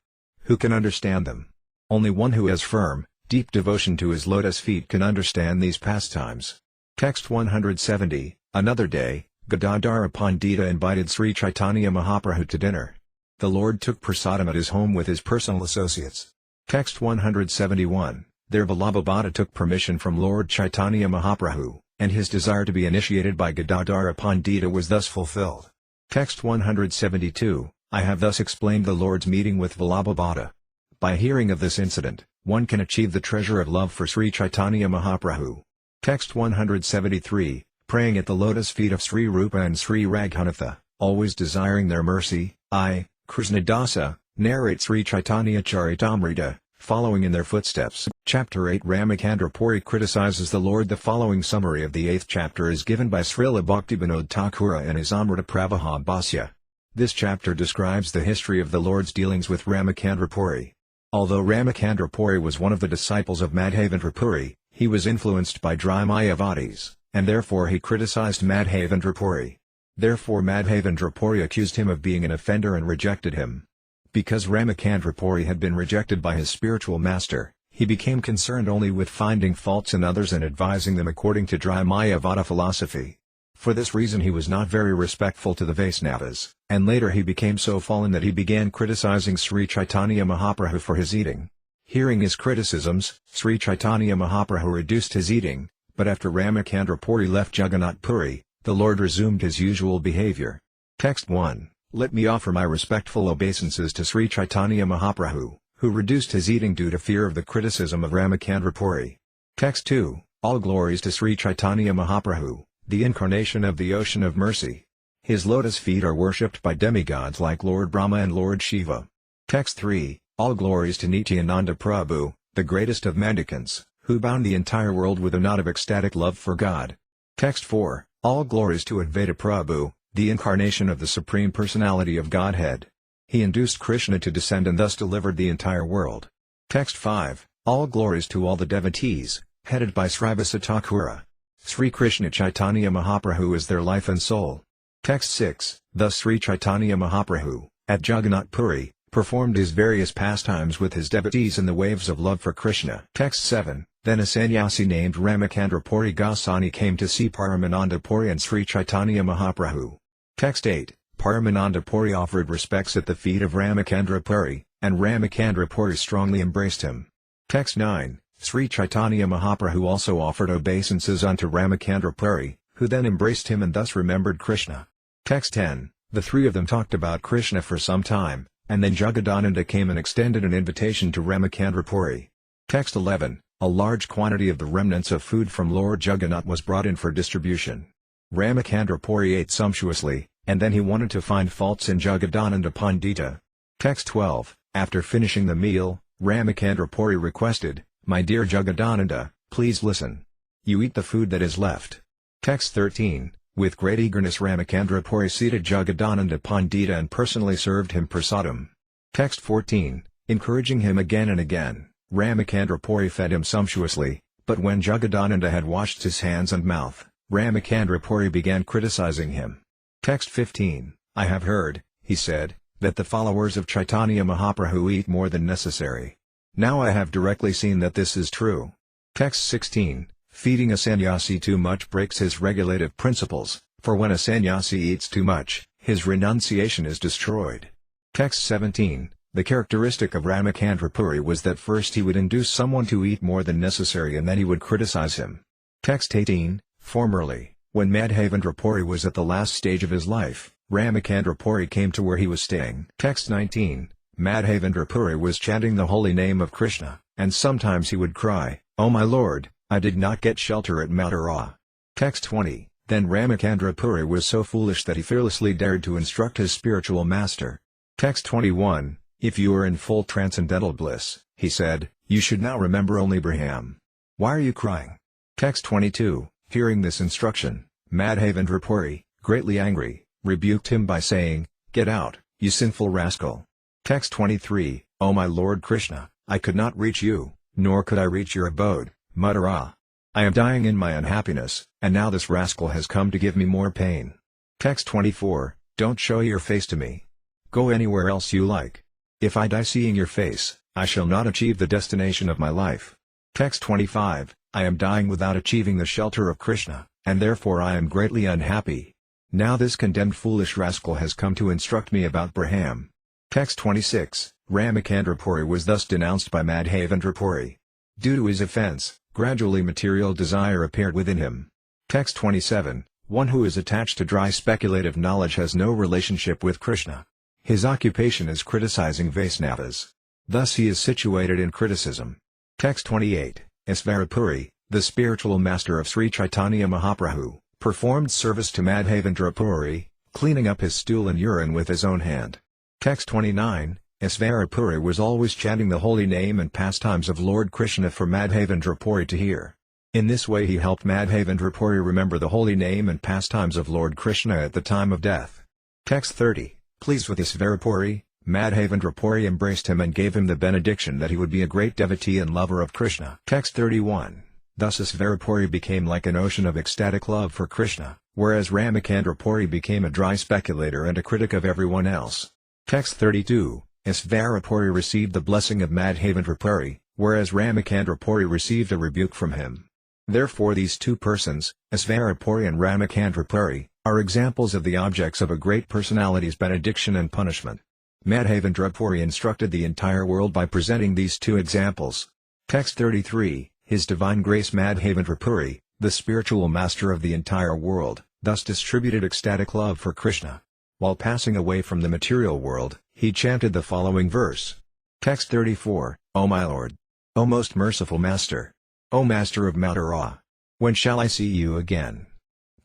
Who can understand them? Only one who has firm, deep devotion to his lotus feet can understand these pastimes. Text 170, another day, Gadadhara Pandita invited Sri Caitanya Mahaprabhu to dinner. The Lord took prasadam at his home with his personal associates. Text 171, there Vallabhabhata took permission from Lord Chaitanya Mahaprabhu, and his desire to be initiated by Gadadhara Pandita was thus fulfilled. Text 172, I have thus explained the Lord's meeting with Vallabhabhata. By hearing of this incident, one can achieve the treasure of love for Sri Caitanya Mahaprabhu. Text 173, praying at the lotus feet of Sri Rupa and Sri Raghunatha, always desiring their mercy, I, Krishnadasa, narrate Sri Caitanya-caritamrta, following in their footsteps. Chapter 8 Ramacandra Puri criticizes the Lord. The following summary of the 8th chapter is given by Srila Bhaktivinoda Thakura in his Amrita Pravaha Bhasya. This chapter describes the history of the Lord's dealings with Ramacandra Puri. Although Ramacandra Puri was one of the disciples of Madhavendra Puri, he was influenced by dry Mayavadis, and therefore he criticized Madhavendra Puri. Therefore Madhavendra Puri accused him of being an offender and rejected him. Because Ramacandra Puri had been rejected by his spiritual master, he became concerned only with finding faults in others and advising them according to dry Mayavada philosophy. For this reason he was not very respectful to the Vaisnavas, and later he became so fallen that he began criticizing Sri Caitanya Mahaprabhu for his eating. Hearing his criticisms, Sri Caitanya Mahaprabhu reduced his eating, but after Ramacandra Puri left Jagannath Puri, the Lord resumed his usual behavior. Text 1, let me offer my respectful obeisances to Sri Caitanya Mahaprabhu, who reduced his eating due to fear of the criticism of Ramacandra Puri. Text 2, all glories to Sri Caitanya Mahaprabhu, the incarnation of the ocean of mercy. His lotus feet are worshipped by demigods like Lord Brahma and Lord Shiva. Text 3, all glories to Nityananda Prabhu, the greatest of mendicants, who bound the entire world with a knot of ecstatic love for God. Text 4, all glories to Advaita Prabhu, the incarnation of the Supreme Personality of Godhead. He induced Krishna to descend and thus delivered the entire world. Text 5, all glories to all the devotees, headed by Srivasa Thakura. Sri Krishna Caitanya Mahaprabhu is their life and soul. Text 6, thus Sri Caitanya Mahaprabhu, at Jagannath Puri, performed his various pastimes with his devotees in the waves of love for Krishna. Text 7, then a sannyasi named Ramacandra Puri Goswami came to see Paramananda Puri and Sri Caitanya Mahaprabhu. Text 8, Paramananda Puri offered respects at the feet of Ramacandra Puri, and Ramacandra Puri strongly embraced him. Text 9, Sri Caitanya Mahaprabhu also offered obeisances unto Ramacandra Puri, who then embraced him and thus remembered Krishna. Text 10, the three of them talked about Krishna for some time, and then Jagadananda came and extended an invitation to Ramacandra Puri. Text 11, a large quantity of the remnants of food from Lord Jagannath was brought in for distribution. Ramacandra Puri ate sumptuously, and then he wanted to find faults in Jagadananda Pandita. Text 12, after finishing the meal, Ramacandra Puri requested, my dear Jagadananda, please listen. You eat the food that is left. Text 13, with great eagerness Ramacandra Puri seated Jagadananda Pandita and personally served him prasadam. Text 14, encouraging him again and again, Ramacandra Puri fed him sumptuously, but when Jagadananda had washed his hands and mouth, Ramacandra Puri began criticizing him. Text 15, I have heard, he said, that the followers of Chaitanya Mahaprabhu eat more than necessary. Now I have directly seen that this is true. Text 16, feeding a sannyasi too much breaks his regulative principles, for when a sannyasi eats too much, his renunciation is destroyed. Text 17, the characteristic of Ramacandra Puri was that first he would induce someone to eat more than necessary and then he would criticize him. Text 18, formerly, when Madhavendra Puri was at the last stage of his life, Ramacandra Puri came to where he was staying. Text 19, Madhavendra Puri was chanting the holy name of Krishna, and sometimes he would cry, "Oh my Lord, I did not get shelter at Mathura." Text 20, then Ramacandra Puri was so foolish that he fearlessly dared to instruct his spiritual master. Text 21, if you are in full transcendental bliss, he said, you should now remember only Brahman. Why are you crying? Text 22, hearing this instruction, Madhavendra Puri, greatly angry, rebuked him by saying, "Get out, you sinful rascal." Text 23, O my Lord Krishna, I could not reach you, nor could I reach your abode, Mathura. I am dying in my unhappiness, and now this rascal has come to give me more pain. Text 24, don't show your face to me. Go anywhere else you like. If I die seeing your face, I shall not achieve the destination of my life. Text 25, I am dying without achieving the shelter of Krishna, and therefore I am greatly unhappy. Now this condemned foolish rascal has come to instruct me about Brahman. Text 26, Ramacandra Puri was thus denounced by Madhavendra Puri. Due to his offense, gradually material desire appeared within him. Text 27, one who is attached to dry speculative knowledge has no relationship with Krishna. His occupation is criticizing Vaisnavas. Thus he is situated in criticism. Text 28, Isvara Puri, the spiritual master of Sri Caitanya Mahaprabhu, performed service to Madhavendra Puri, cleaning up his stool and urine with his own hand. Text 29, Isvara Puri was always chanting the holy name and pastimes of Lord Krishna for Madhavendra Puri to hear. In this way he helped Madhavendra Puri remember the holy name and pastimes of Lord Krishna at the time of death. Text 30, pleased with Isvara Puri, Madhavendra Puri embraced him and gave him the benediction that he would be a great devotee and lover of Krishna. Text 31, thus Isvara Puri became like an ocean of ecstatic love for Krishna, whereas Ramacandra Puri became a dry speculator and a critic of everyone else. Text 32, Isvara Puri received the blessing of Madhavendra Puri, whereas Ramacandra Puri received a rebuke from him. Therefore these two persons, Isvara Puri and Ramacandra Puri, are examples of the objects of a great personality's benediction and punishment. Madhavendra Puri instructed the entire world by presenting these two examples. Text 33, His Divine Grace Madhavendra Puri, the spiritual master of the entire world, thus distributed ecstatic love for Krishna. While passing away from the material world, he chanted the following verse. Text 34, O my Lord! O most merciful Master! O Master of Mathura! When shall I see you again?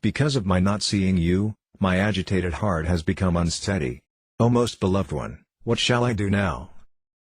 Because of my not seeing you, my agitated heart has become unsteady. O most beloved one, what shall I do now?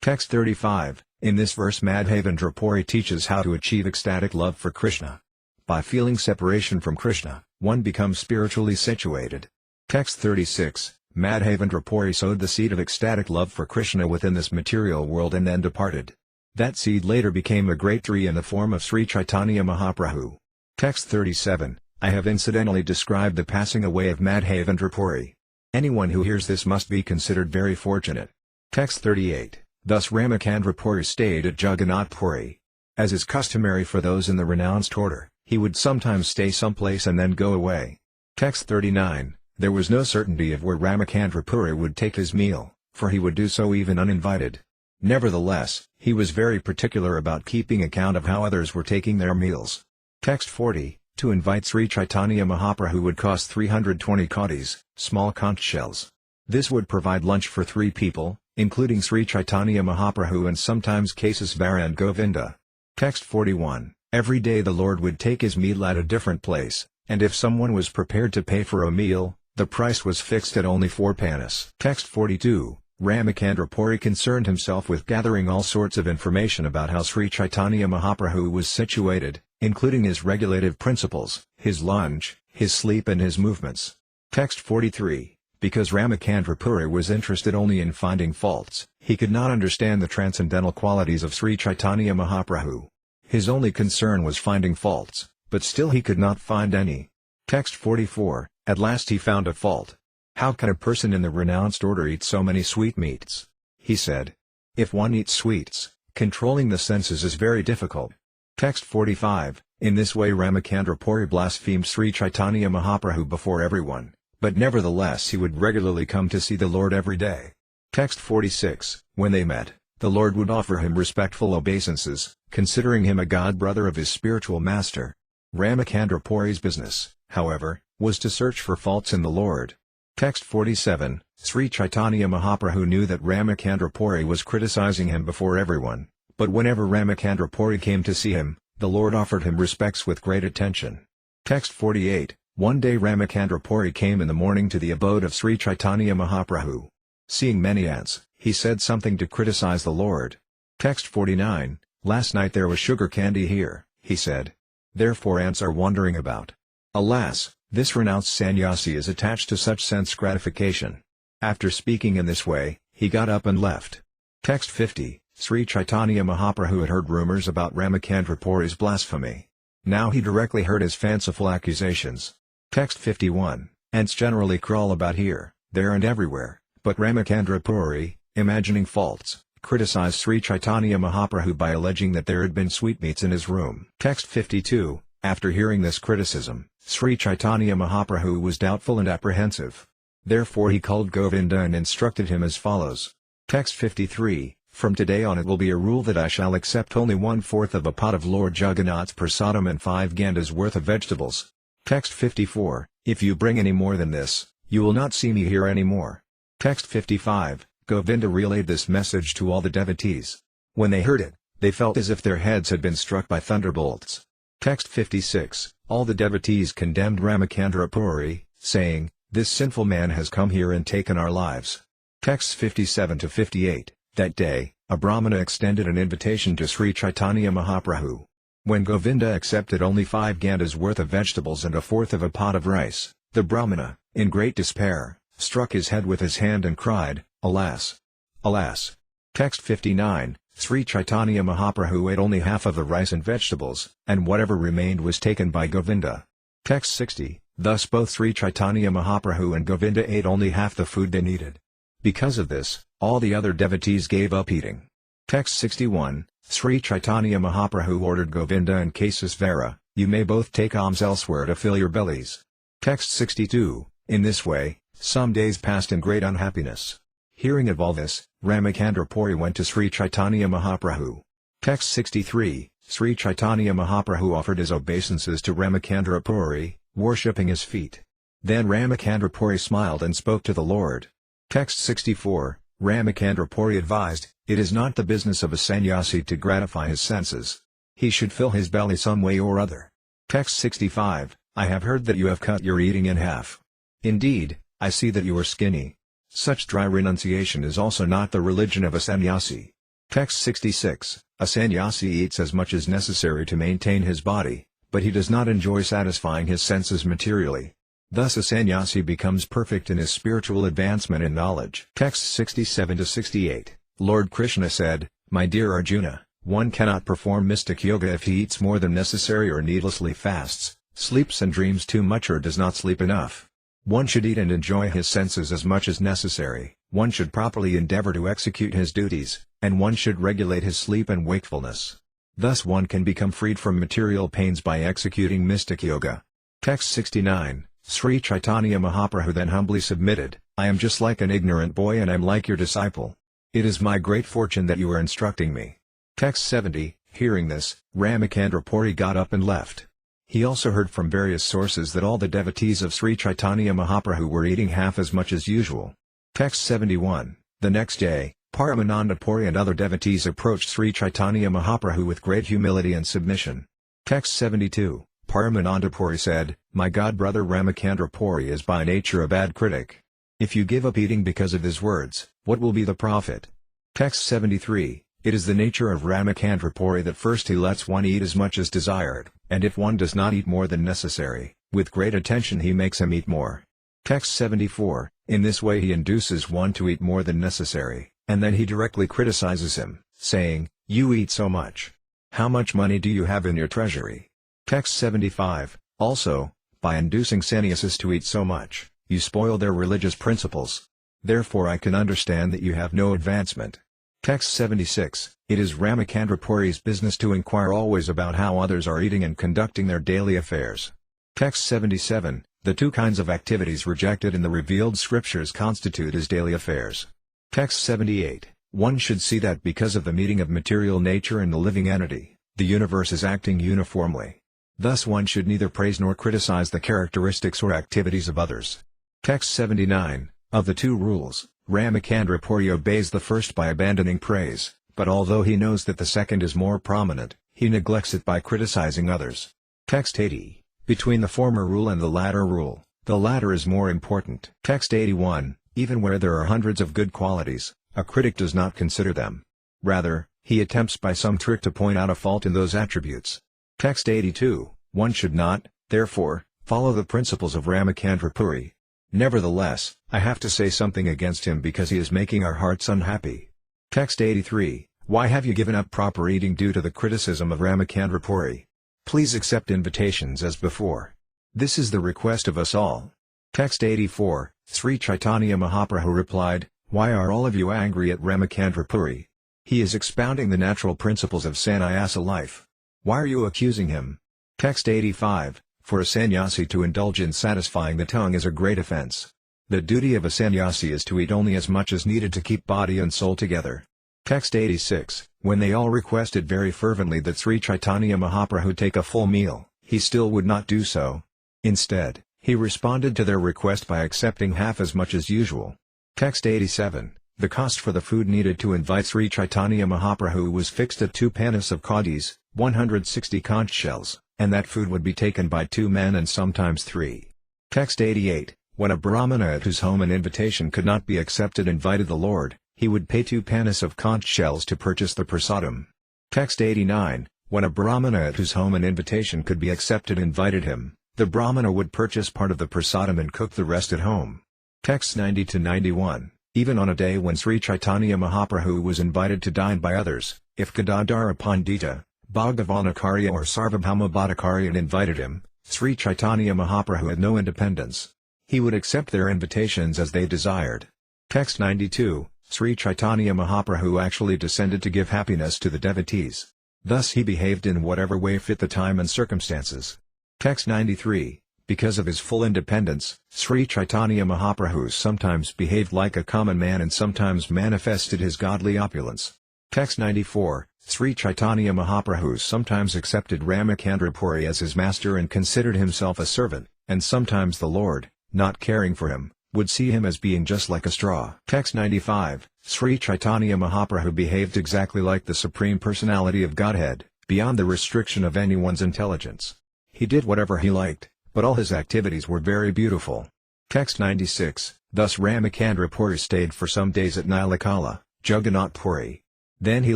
Text 35, in this verse Madhavendra Puri teaches how to achieve ecstatic love for Krishna. By feeling separation from Krishna, one becomes spiritually situated. Text 36, Madhavendra Puri sowed the seed of ecstatic love for Krishna within this material world and then departed. That seed later became a great tree in the form of Sri Caitanya Mahaprabhu. Text 37, I have incidentally described the passing away of Madhavendra Puri. Anyone who hears this must be considered very fortunate. Text 38, thus Ramacandra Puri stayed at Jagannath Puri. As is customary for those in the renounced order, he would sometimes stay someplace and then go away. Text 39, there was no certainty of where Ramacandra Puri would take his meal, for he would do so even uninvited. Nevertheless, he was very particular about keeping account of how others were taking their meals. Text 40, to invite Sri Caitanya Mahaprabhu would cost 320 kaudis, small conch shells. This would provide lunch for 3 people, including Sri Caitanya Mahaprabhu and sometimes Kesasvara and Govinda. Text 41, every day the Lord would take his meal at a different place, and if someone was prepared to pay for a meal, the price was fixed at only 4 panas. Text 42, Ramacandra Puri concerned himself with gathering all sorts of information about how Sri Caitanya Mahaprabhu was situated, including his regulative principles, his lunch, his sleep and his movements. Text 43, Because Ramacandra Puri was interested only in finding faults, he could not understand the transcendental qualities of Sri Caitanya Mahaprabhu. His only concern was finding faults, but still he could not find any. Text 44, at last he found a fault. How can a person in the renounced order eat so many sweetmeats? He said. If one eats sweets, controlling the senses is very difficult. Text 45, in this way Ramacandra Puri blasphemed Sri Caitanya Mahaprabhu before everyone, but nevertheless he would regularly come to see the Lord every day. Text 46, when they met, the Lord would offer him respectful obeisances, considering him a god-brother of his spiritual master. Ramacandra Puri's business, however, was to search for faults in the Lord. Text 47, Sri Caitanya Mahaprabhu knew that Ramacandra Puri was criticizing him before everyone, but whenever Ramacandra Puri came to see him, the Lord offered him respects with great attention. Text 48, one day Ramacandra Puri came in the morning to the abode of Sri Caitanya Mahaprabhu. Seeing many ants, he said something to criticize the Lord. Text 49, last night there was sugar candy here, he said. Therefore ants are wandering about. Alas, this renounced sannyasi is attached to such sense gratification. After speaking in this way, he got up and left. Text 50, Sri Caitanya Mahaprabhu had heard rumors about Ramacandra Puri's blasphemy. Now he directly heard his fanciful accusations. Text 51, ants generally crawl about here, there and everywhere, but Ramacandra Puri, imagining faults, criticized Sri Caitanya Mahaprabhu by alleging that there had been sweetmeats in his room. Text 52, after hearing this criticism, Sri Caitanya Mahaprabhu was doubtful and apprehensive. Therefore he called Govinda and instructed him as follows. Text 53, from today on it will be a rule that I shall accept only 1/4 of a pot of Lord Jagannath's prasadam and 5 gandas worth of vegetables. Text 54, if you bring any more than this, you will not see me here any more. Text 55, Govinda relayed this message to all the devotees. When they heard it, they felt as if their heads had been struck by thunderbolts. Text 56, all the devotees condemned Ramacandra Puri, saying, this sinful man has come here and taken our lives. Texts 57 to 58, that day, a Brahmana extended an invitation to Sri Caitanya Mahaprabhu. When Govinda accepted only 5 gandas worth of vegetables and 1/4 of a pot of rice, the Brahmana, in great despair, struck his head with his hand and cried, alas! Alas! Text 59, Sri Caitanya Mahaprabhu ate only half of the rice and vegetables, and whatever remained was taken by Govinda. Text 60, thus both Sri Caitanya Mahaprabhu and Govinda ate only half the food they needed. Because of this, all the other devotees gave up eating. Text 61, Sri Caitanya Mahaprabhu ordered Govinda and Kesasvara, you may both take alms elsewhere to fill your bellies. Text 62, in this way, some days passed in great unhappiness. Hearing of all this, Ramacandra Puri went to Sri Caitanya Mahaprabhu. Text 63, Sri Caitanya Mahaprabhu offered his obeisances to Ramacandra Puri, worshipping his feet. Then Ramacandra Puri smiled and spoke to the Lord. Text 64, Ramacandra Puri advised, it is not the business of a sannyasi to gratify his senses. He should fill his belly some way or other. Text 65, I have heard that you have cut your eating in half. Indeed, I see that you are skinny. Such dry renunciation is also not the religion of a sannyasi. Text 66, a sannyasi eats as much as necessary to maintain his body, but he does not enjoy satisfying his senses materially. Thus a sannyasi becomes perfect in his spiritual advancement in knowledge. Text 67 to 68, Lord Krishna said, my dear Arjuna, one cannot perform mystic yoga if he eats more than necessary or needlessly fasts, sleeps and dreams too much or does not sleep enough. One should eat and enjoy his senses as much as necessary, one should properly endeavor to execute his duties, and one should regulate his sleep and wakefulness. Thus one can become freed from material pains by executing mystic yoga. Text 69, Sri Caitanya Mahaprabhu then humbly submitted, I am just like an ignorant boy and I am like your disciple. It is my great fortune that you are instructing me. Text 70, hearing this, Ramacandra Puri got up and left. He also heard from various sources that all the devotees of Sri Caitanya Mahaprabhu were eating half as much as usual. Text 71, the next day, Paramananda Puri and other devotees approached Sri Caitanya Mahaprabhu with great humility and submission. Text 72, Paramananda Puri said, my god-brother Ramacandra Puri is by nature a bad critic. If you give up eating because of his words, what will be the profit? Text 73, it is the nature of Ramacandra Puri that first he lets one eat as much as desired, and if one does not eat more than necessary, with great attention he makes him eat more. Text 74, In this way he induces one to eat more than necessary, and then he directly criticizes him, saying, "You eat so much. How much money do you have in your treasury?" Text 75. Also, by inducing sannyasis to eat so much, you spoil their religious principles. Therefore I can understand that you have no advancement. Text 76. It is Ramacandra-puri's business to inquire always about how others are eating and conducting their daily affairs. Text 77. The two kinds of activities rejected in the revealed scriptures constitute his daily affairs. Text 78. One should see that because of the meeting of material nature and the living entity, the universe is acting uniformly. Thus one should neither praise nor criticize the characteristics or activities of others. Text 79. Of the two rules, Ramacandra-puri obeys the first by abandoning praise, but although he knows that the second is more prominent, he neglects it by criticizing others. Text 80. Between the former rule and the latter rule, the latter is more important. Text 81. Even where there are hundreds of good qualities, a critic does not consider them. Rather, he attempts by some trick to point out a fault in those attributes. Text 82. One should not, therefore, follow the principles of Ramacandra-puri. Nevertheless, I have to say something against him because he is making our hearts unhappy. Text 83. Why have you given up proper eating due to the criticism of Ramacandra-puri? Please accept invitations as before. This is the request of us all. Text 84. Sri Caitanya Mahaprabhu replied, "Why are all of you angry at Ramacandra-puri? He is expounding the natural principles of sannyasa life. Why are you accusing him?" Text 85. For a sannyasi to indulge in satisfying the tongue is a great offense. The duty of a sannyasi is to eat only as much as needed to keep body and soul together. Text 86. When they all requested very fervently that Sri Caitanya Mahaprabhu take a full meal, he still would not do so. Instead, he responded to their request by accepting half as much as usual. Text 87. The cost for the food needed to invite Sri Caitanya Mahaprabhu was fixed at 2 panis of kaudis, 160 conch shells, and that food would be taken by 2 men and sometimes 3. Text 88. When a Brahmana at whose home an invitation could not be accepted invited the Lord, he would pay 2 panis of conch shells to purchase the prasadam. Text 89. When a Brahmana at whose home an invitation could be accepted invited him, the Brahmana would purchase part of the prasadam and cook the rest at home. Text 90-91. Even on a day when Sri Caitanya Mahaprabhu was invited to dine by others, if Gadadhara Pandita, Bhagavanacharya or Sarvabhauma Bhattacharya invited him, Sri Caitanya Mahaprabhu had no independence. He would accept their invitations as they desired. Text 92. Sri Caitanya Mahaprabhu actually descended to give happiness to the devotees. Thus he behaved in whatever way fit the time and circumstances. Text 93. Because of his full independence, Sri Caitanya Mahaprabhu sometimes behaved like a common man and sometimes manifested his godly opulence. Text 94. Sri Caitanya Mahaprabhu sometimes accepted Ramacandra-puri as his master and considered himself a servant, and sometimes the Lord, not caring for him, would see him as being just like a straw. Text 95. Sri Caitanya Mahaprabhu behaved exactly like the Supreme Personality of Godhead, beyond the restriction of anyone's intelligence. He did whatever he liked, but all his activities were very beautiful. Text 96. Thus Ramacandra-puri stayed for some days at Nilakala, Jagannath Puri. Then he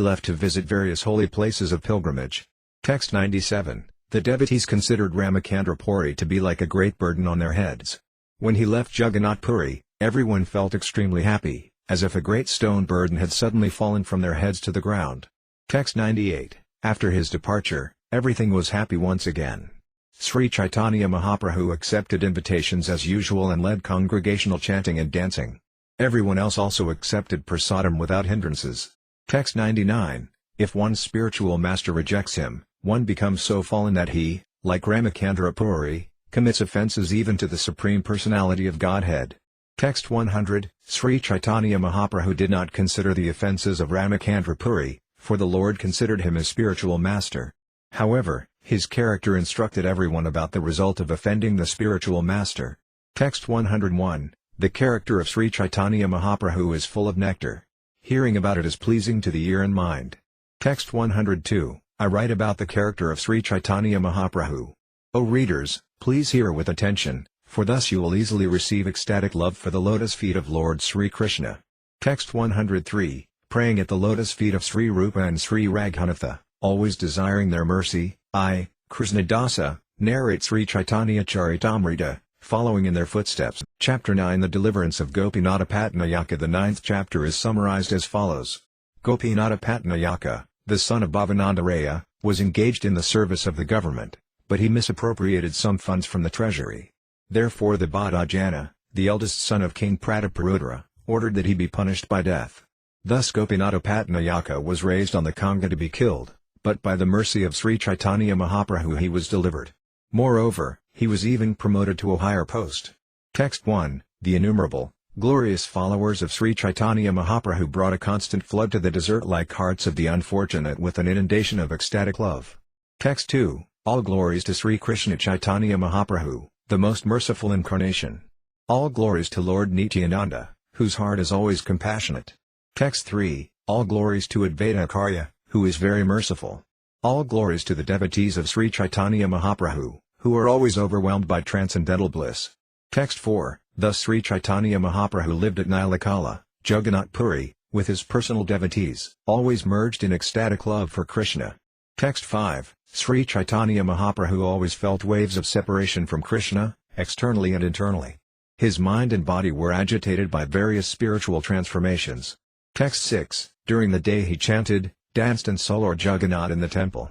left to visit various holy places of pilgrimage. Text 97. The devotees considered Ramacandra-puri to be like a great burden on their heads. When he left Jagannath Puri, everyone felt extremely happy, as if a great stone burden had suddenly fallen from their heads to the ground. Text 98. After his departure, everything was happy once again. Sri Caitanya Mahaprabhu accepted invitations as usual and led congregational chanting and dancing. Everyone else also accepted prasadam without hindrances. Text 99. If one's spiritual master rejects him, one becomes so fallen that he, like Ramacandra-puri, commits offenses even to the Supreme Personality of Godhead. Text 100. Sri Caitanya Mahaprabhu did not consider the offenses of Ramacandra-puri, for the Lord considered him as spiritual master. However, his character instructed everyone about the result of offending the spiritual master. Text 101. The character of Sri Caitanya Mahaprabhu is full of nectar. Hearing about it is pleasing to the ear and mind. Text 102. I write about the character of Sri Caitanya Mahaprabhu. O readers, please hear with attention, for thus you will easily receive ecstatic love for the lotus feet of Lord Sri Krishna. Text 103. Praying at the lotus feet of Sri Rupa and Sri Raghunatha, always desiring their mercy, I, Krishnadasa, narrate Sri Caitanya-caritamrta, following in their footsteps. Chapter 9 The Deliverance of Gopinatha Patnayaka. The 9th chapter is summarized as follows. Gopinatha Patnayaka, the son of Bhavananda Raya, was engaged in the service of the government, but he misappropriated some funds from the treasury. Therefore the Bhattacharya, the eldest son of King Prataparudra, ordered that he be punished by death. Thus Gopinatha Patnayaka was raised on the Kanga to be killed, but by the mercy of Sri Caitanya Mahaprabhu he was delivered. Moreover, he was even promoted to a higher post. Text 1, The innumerable, glorious followers of Sri Caitanya Mahaprabhu brought a constant flood to the desert-like hearts of the unfortunate with an inundation of ecstatic love. Text 2, All glories to Sri Krishna Caitanya Mahaprabhu, the most merciful incarnation. All glories to Lord Nityananda, whose heart is always compassionate. Text 3, All glories to Advaita Acharya, who is very merciful. All glories to the devotees of Sri Caitanya Mahaprabhu, who are always overwhelmed by transcendental bliss. Text 4, Thus Sri Caitanya Mahaprabhu lived at Nilakala, Jagannath Puri, with his personal devotees, always merged in ecstatic love for Krishna. Text 5, Sri Caitanya Mahaprabhu always felt waves of separation from Krishna, externally and internally. His mind and body were agitated by various spiritual transformations. Text 6, During the day he chanted, danced and saw Lord Jagannath in the temple.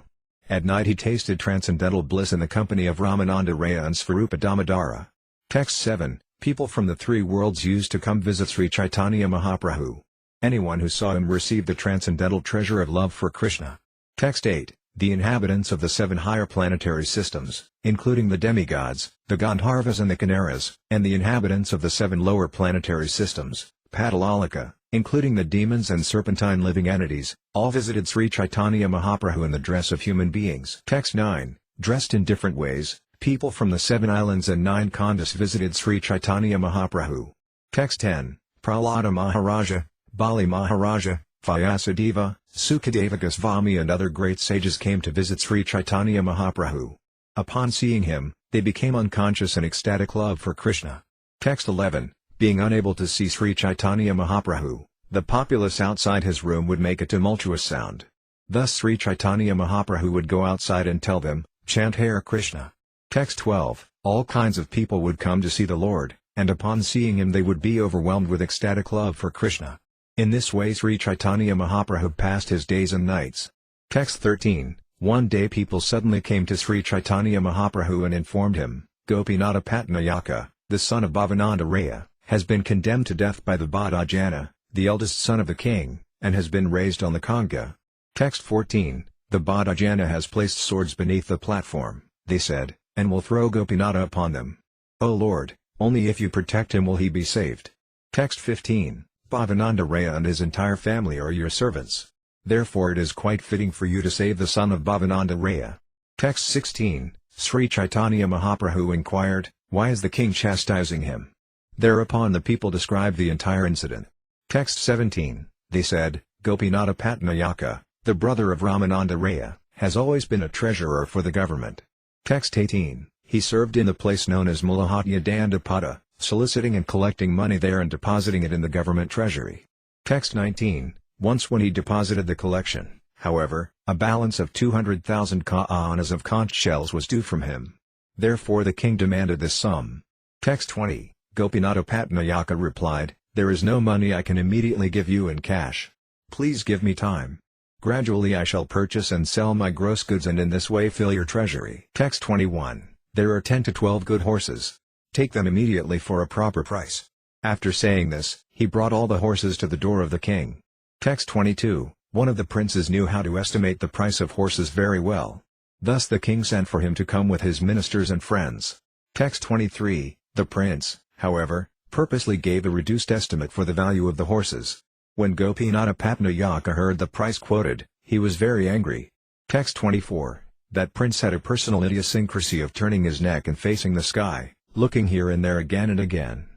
At night he tasted transcendental bliss in the company of Ramananda Raya and Svarupa Damodara. Text 7, People from the three worlds used to come visit Sri Caitanya Mahaprabhu. Anyone who saw him received the transcendental treasure of love for Krishna. Text 8, The inhabitants of the 7 higher planetary systems, including the demigods, the Gandharvas and the Kinnaras, and the inhabitants of the 7 lower planetary systems, Patalalika, including the demons and serpentine living entities, all visited Sri Caitanya Mahaprabhu in the dress of human beings. Text 9, Dressed in different ways, people from the 7 islands and 9 khandas visited Sri Caitanya Mahaprabhu. Text 10, Prahlada Maharaja, Bali Maharaja, Vyasadeva, Sukadeva Goswami and other great sages came to visit Sri Caitanya Mahaprabhu. Upon seeing him, they became unconscious in ecstatic love for Krishna. Text 11, Being unable to see Sri Caitanya Mahaprabhu, the populace outside his room would make a tumultuous sound. Thus Sri Caitanya Mahaprabhu would go outside and tell them, chant Hare Krishna. Text 12, All kinds of people would come to see the Lord, and upon seeing him they would be overwhelmed with ecstatic love for Krishna. In this way Sri Caitanya Mahaprabhu passed his days and nights. Text 13, One day people suddenly came to Sri Caitanya Mahaprabhu and informed him, Gopinatha Patnayaka, the son of Bhavananda Raya, has been condemned to death by the Bhattacharya, the eldest son of the king, and has been raised on the Kanga. Text 14, The Bhattacharya has placed swords beneath the platform, they said, and will throw Gopinatha upon them. O Lord, only if you protect him will he be saved. Text 15, Bhavananda Raya and his entire family are your servants. Therefore it is quite fitting for you to save the son of Bhavananda Raya. Text 16, Sri Caitanya Mahaprabhu inquired, Why is the king chastising him? Thereupon the people described the entire incident. Text 17, They said, Gopinatha Patnayaka, the brother of Ramananda Raya, has always been a treasurer for the government. Text 18, He served in the place known as Malahatya Dandapada, soliciting and collecting money there and depositing it in the government treasury. Text 19, Once when he deposited the collection, however, a balance of 200,000 ka'anas of conch shells was due from him. Therefore the king demanded this sum. Text 20, Gopinatha Patnayaka replied, There is no money I can immediately give you in cash. Please give me time. Gradually I shall purchase and sell my gross goods and in this way fill your treasury. Text 21, There are 10 to 12 good horses. Take them immediately for a proper price. After saying this, he brought all the horses to the door of the king. Text 22, One of the princes knew how to estimate the price of horses very well. Thus the king sent for him to come with his ministers and friends. Text 23, The prince, however, purposely gave a reduced estimate for the value of the horses. When Gopinatha Patnayaka heard the price quoted, he was very angry. Text 24, That prince had a personal idiosyncrasy of turning his neck and facing the sky, looking here and there again and again.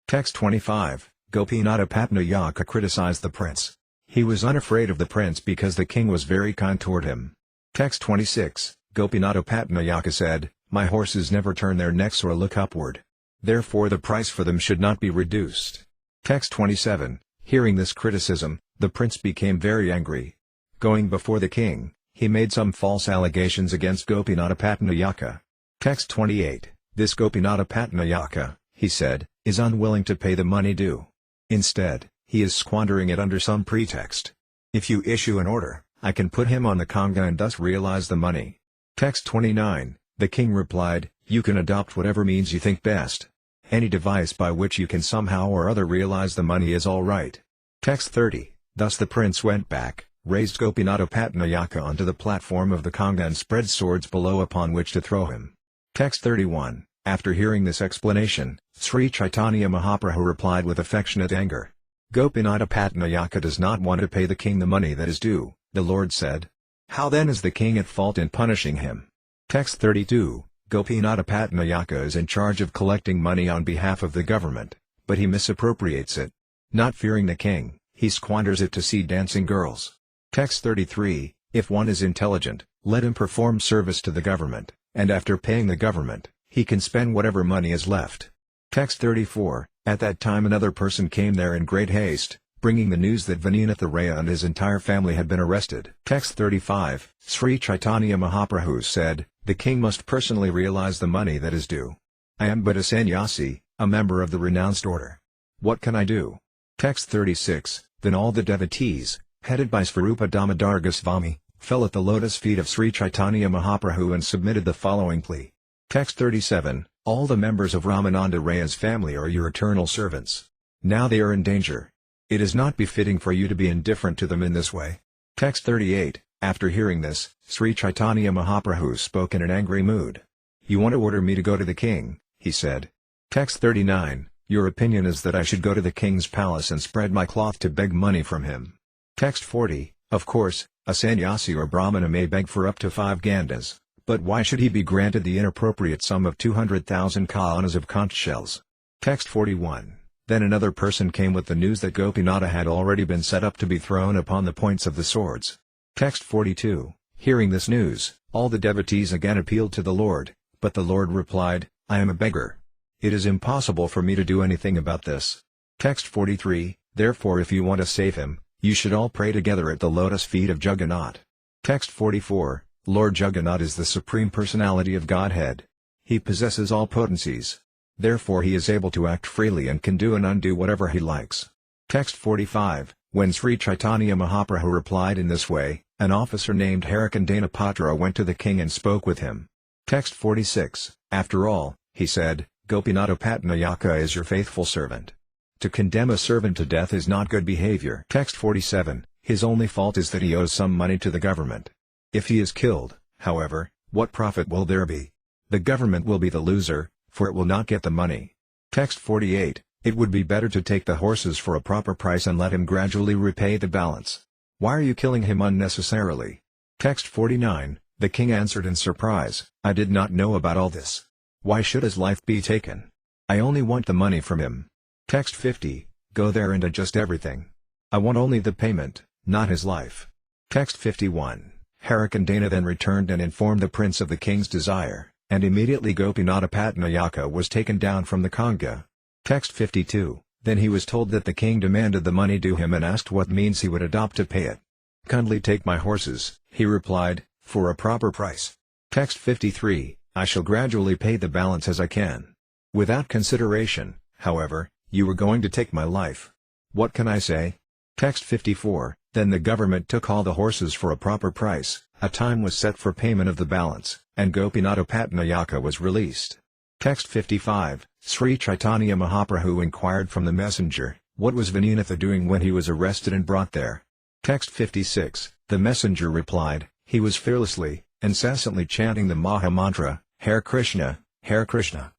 Text 25, Gopinatha Patnayaka criticized the prince. He was unafraid of the prince because the king was very kind toward him. Text 26, Gopinatha Patnayaka said, My horses never turn their necks or look upward. Therefore the price for them should not be reduced. Text 27, Hearing this criticism, the prince became very angry. Going before the king, he made some false allegations against Gopinatha Patnayaka. Text 28, This Gopinatha Patnayaka, he said, is unwilling to pay the money due. Instead, he is squandering it under some pretext. If you issue an order, I can put him on the Conga and thus realize the money. Text 29, the king replied, you can adopt whatever means you think best. Any device by which you can somehow or other realize the money is all right. Text 30, thus the prince went back, raised Gopinatha Patnayaka onto the platform of the Conga and spread swords below upon which to throw him. Text 31, after hearing this explanation, Sri Caitanya Mahaprabhu replied with affectionate anger. Gopinatha Patnayaka does not want to pay the king the money that is due, the Lord said. How then is the king at fault in punishing him? Text 32, Gopinatha Patnayaka is in charge of collecting money on behalf of the government, but he misappropriates it. Not fearing the king, he squanders it to see dancing girls. Text 33, if one is intelligent, let him perform service to the government, and after paying the government, he can spend whatever money is left. Text 34, at that time another person came there in great haste, bringing the news that Vinyanatha Raya and his entire family had been arrested. Text 35, Sri Caitanya Mahaprabhu said, the king must personally realize the money that is due. I am but a sannyasi, a member of the renounced order. What can I do? Text 36, then all the devotees, headed by Svarupa Damodar Goswami, fell at the lotus feet of Sri Caitanya Mahaprabhu and submitted the following plea. Text 37, all the members of Ramananda Raya's family are your eternal servants. Now they are in danger. It is not befitting for you to be indifferent to them in this way. Text 38, after hearing this, Sri Caitanya Mahaprabhu spoke in an angry mood. You want to order me to go to the king, he said. Text 39, your opinion is that I should go to the king's palace and spread my cloth to beg money from him. Text 40, of course, a sannyasi or brahmana may beg for up to 5 gandas, but why should he be granted the inappropriate sum of 200,000 kaanas of conch shells? Text 41, then another person came with the news that Gopinatha had already been set up to be thrown upon the points of the swords. Text 42, hearing this news, all the devotees again appealed to the Lord, but the Lord replied, I am a beggar. It is impossible for me to do anything about this. Text 43, therefore if you want to save him, you should all pray together at the lotus feet of Jagannath. Text 44, Lord Jagannath is the Supreme Personality of Godhead. He possesses all potencies. Therefore he is able to act freely and can do and undo whatever he likes. Text 45, when Sri Caitanya Mahaprabhu replied in this way, an officer named Harikandana went to the king and spoke with him. Text 46, after all, he said, Gopinatha Patnayaka is your faithful servant. To condemn a servant to death is not good behavior. Text 47, his only fault is that he owes some money to the government. If he is killed, however, what profit will there be? The government will be the loser, for it will not get the money. Text 48, it would be better to take the horses for a proper price and let him gradually repay the balance. Why are you killing him unnecessarily? Text 49, the king answered in surprise, I did not know about all this. Why should his life be taken? I only want the money from him. Text 50, go there and adjust everything. I want only the payment, not his life. Text 51, Harikandana then returned and informed the prince of the king's desire, and immediately Gopinatha Patnayaka was taken down from the Conga. Text 52, then he was told that the king demanded the money due him and asked what means he would adopt to pay it. Kindly take my horses, he replied, for a proper price. Text 53, I shall gradually pay the balance as I can. Without consideration, however, you were going to take my life. What can I say? Text 54, then the government took all the horses for a proper price, a time was set for payment of the balance, and Gopinatha Patnayaka was released. Text 55, Sri Caitanya Mahaprabhu inquired from the messenger, what was Vinyanatha doing when he was arrested and brought there? Text 56, the messenger replied, he was fearlessly, incessantly chanting the Maha Mantra, Hare Krishna, Krishna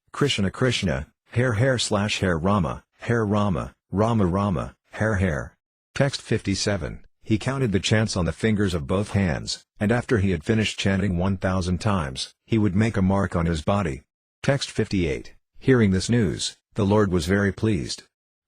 Krishna, Hare Rama, Rama Rama, Hare. Text 57, he counted the chants on the fingers of both hands, and after he had finished chanting 1,000 times, he would make a mark on his body. Text 58, hearing this news, the Lord was very pleased.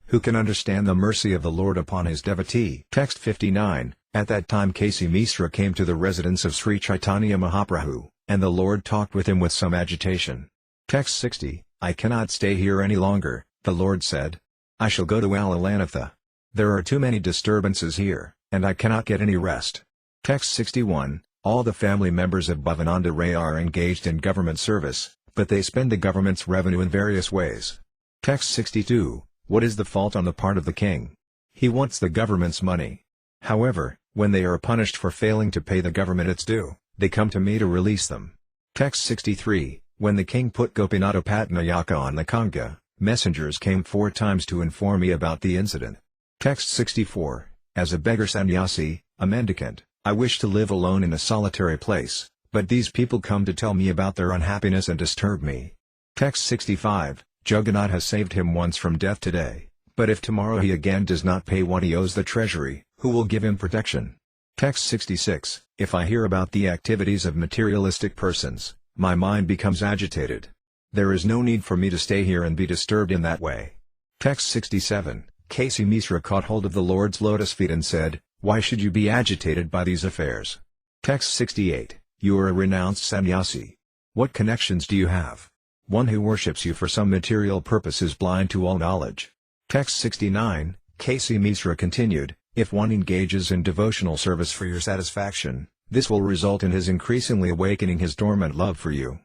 Who can understand the mercy of the Lord upon his devotee? Text 59, at that time Kasi Misra came to the residence of Sri Caitanya Mahaprabhu, and the Lord talked with him with some agitation. Text 60, I cannot stay here any longer, the Lord said. I shall go to Allalanatha. There are too many disturbances here, and I cannot get any rest. Text 61, all the family members of Bhavananda Raya are engaged in government service, but they spend the government's revenue in various ways. Text 62. What is the fault on the part of the king? He wants the government's money. However, when they are punished for failing to pay the government its due, they come to me to release them. Text 63. When the king put Gopinatha Patnayaka on the Kanga, messengers came 4 times to inform me about the incident. Text 64. As a beggar sannyasi, a mendicant, I wish to live alone in a solitary place, but these people come to tell me about their unhappiness and disturb me. Text 65. Jagannath has saved him once from death today, but if tomorrow he again does not pay what he owes the treasury, who will give him protection? Text 66. If I hear about the activities of materialistic persons, my mind becomes agitated. There is no need for me to stay here and be disturbed in that way. Text 67. Kasi Misra caught hold of the Lord's lotus feet and said, "Why should you be agitated by these affairs?" Text 68. You are a renounced sannyasi. What connections do you have? One who worships you for some material purpose is blind to all knowledge. Text 69. Kasi Misra continued, if one engages in devotional service for your satisfaction, this will result in his increasingly awakening his dormant love for you.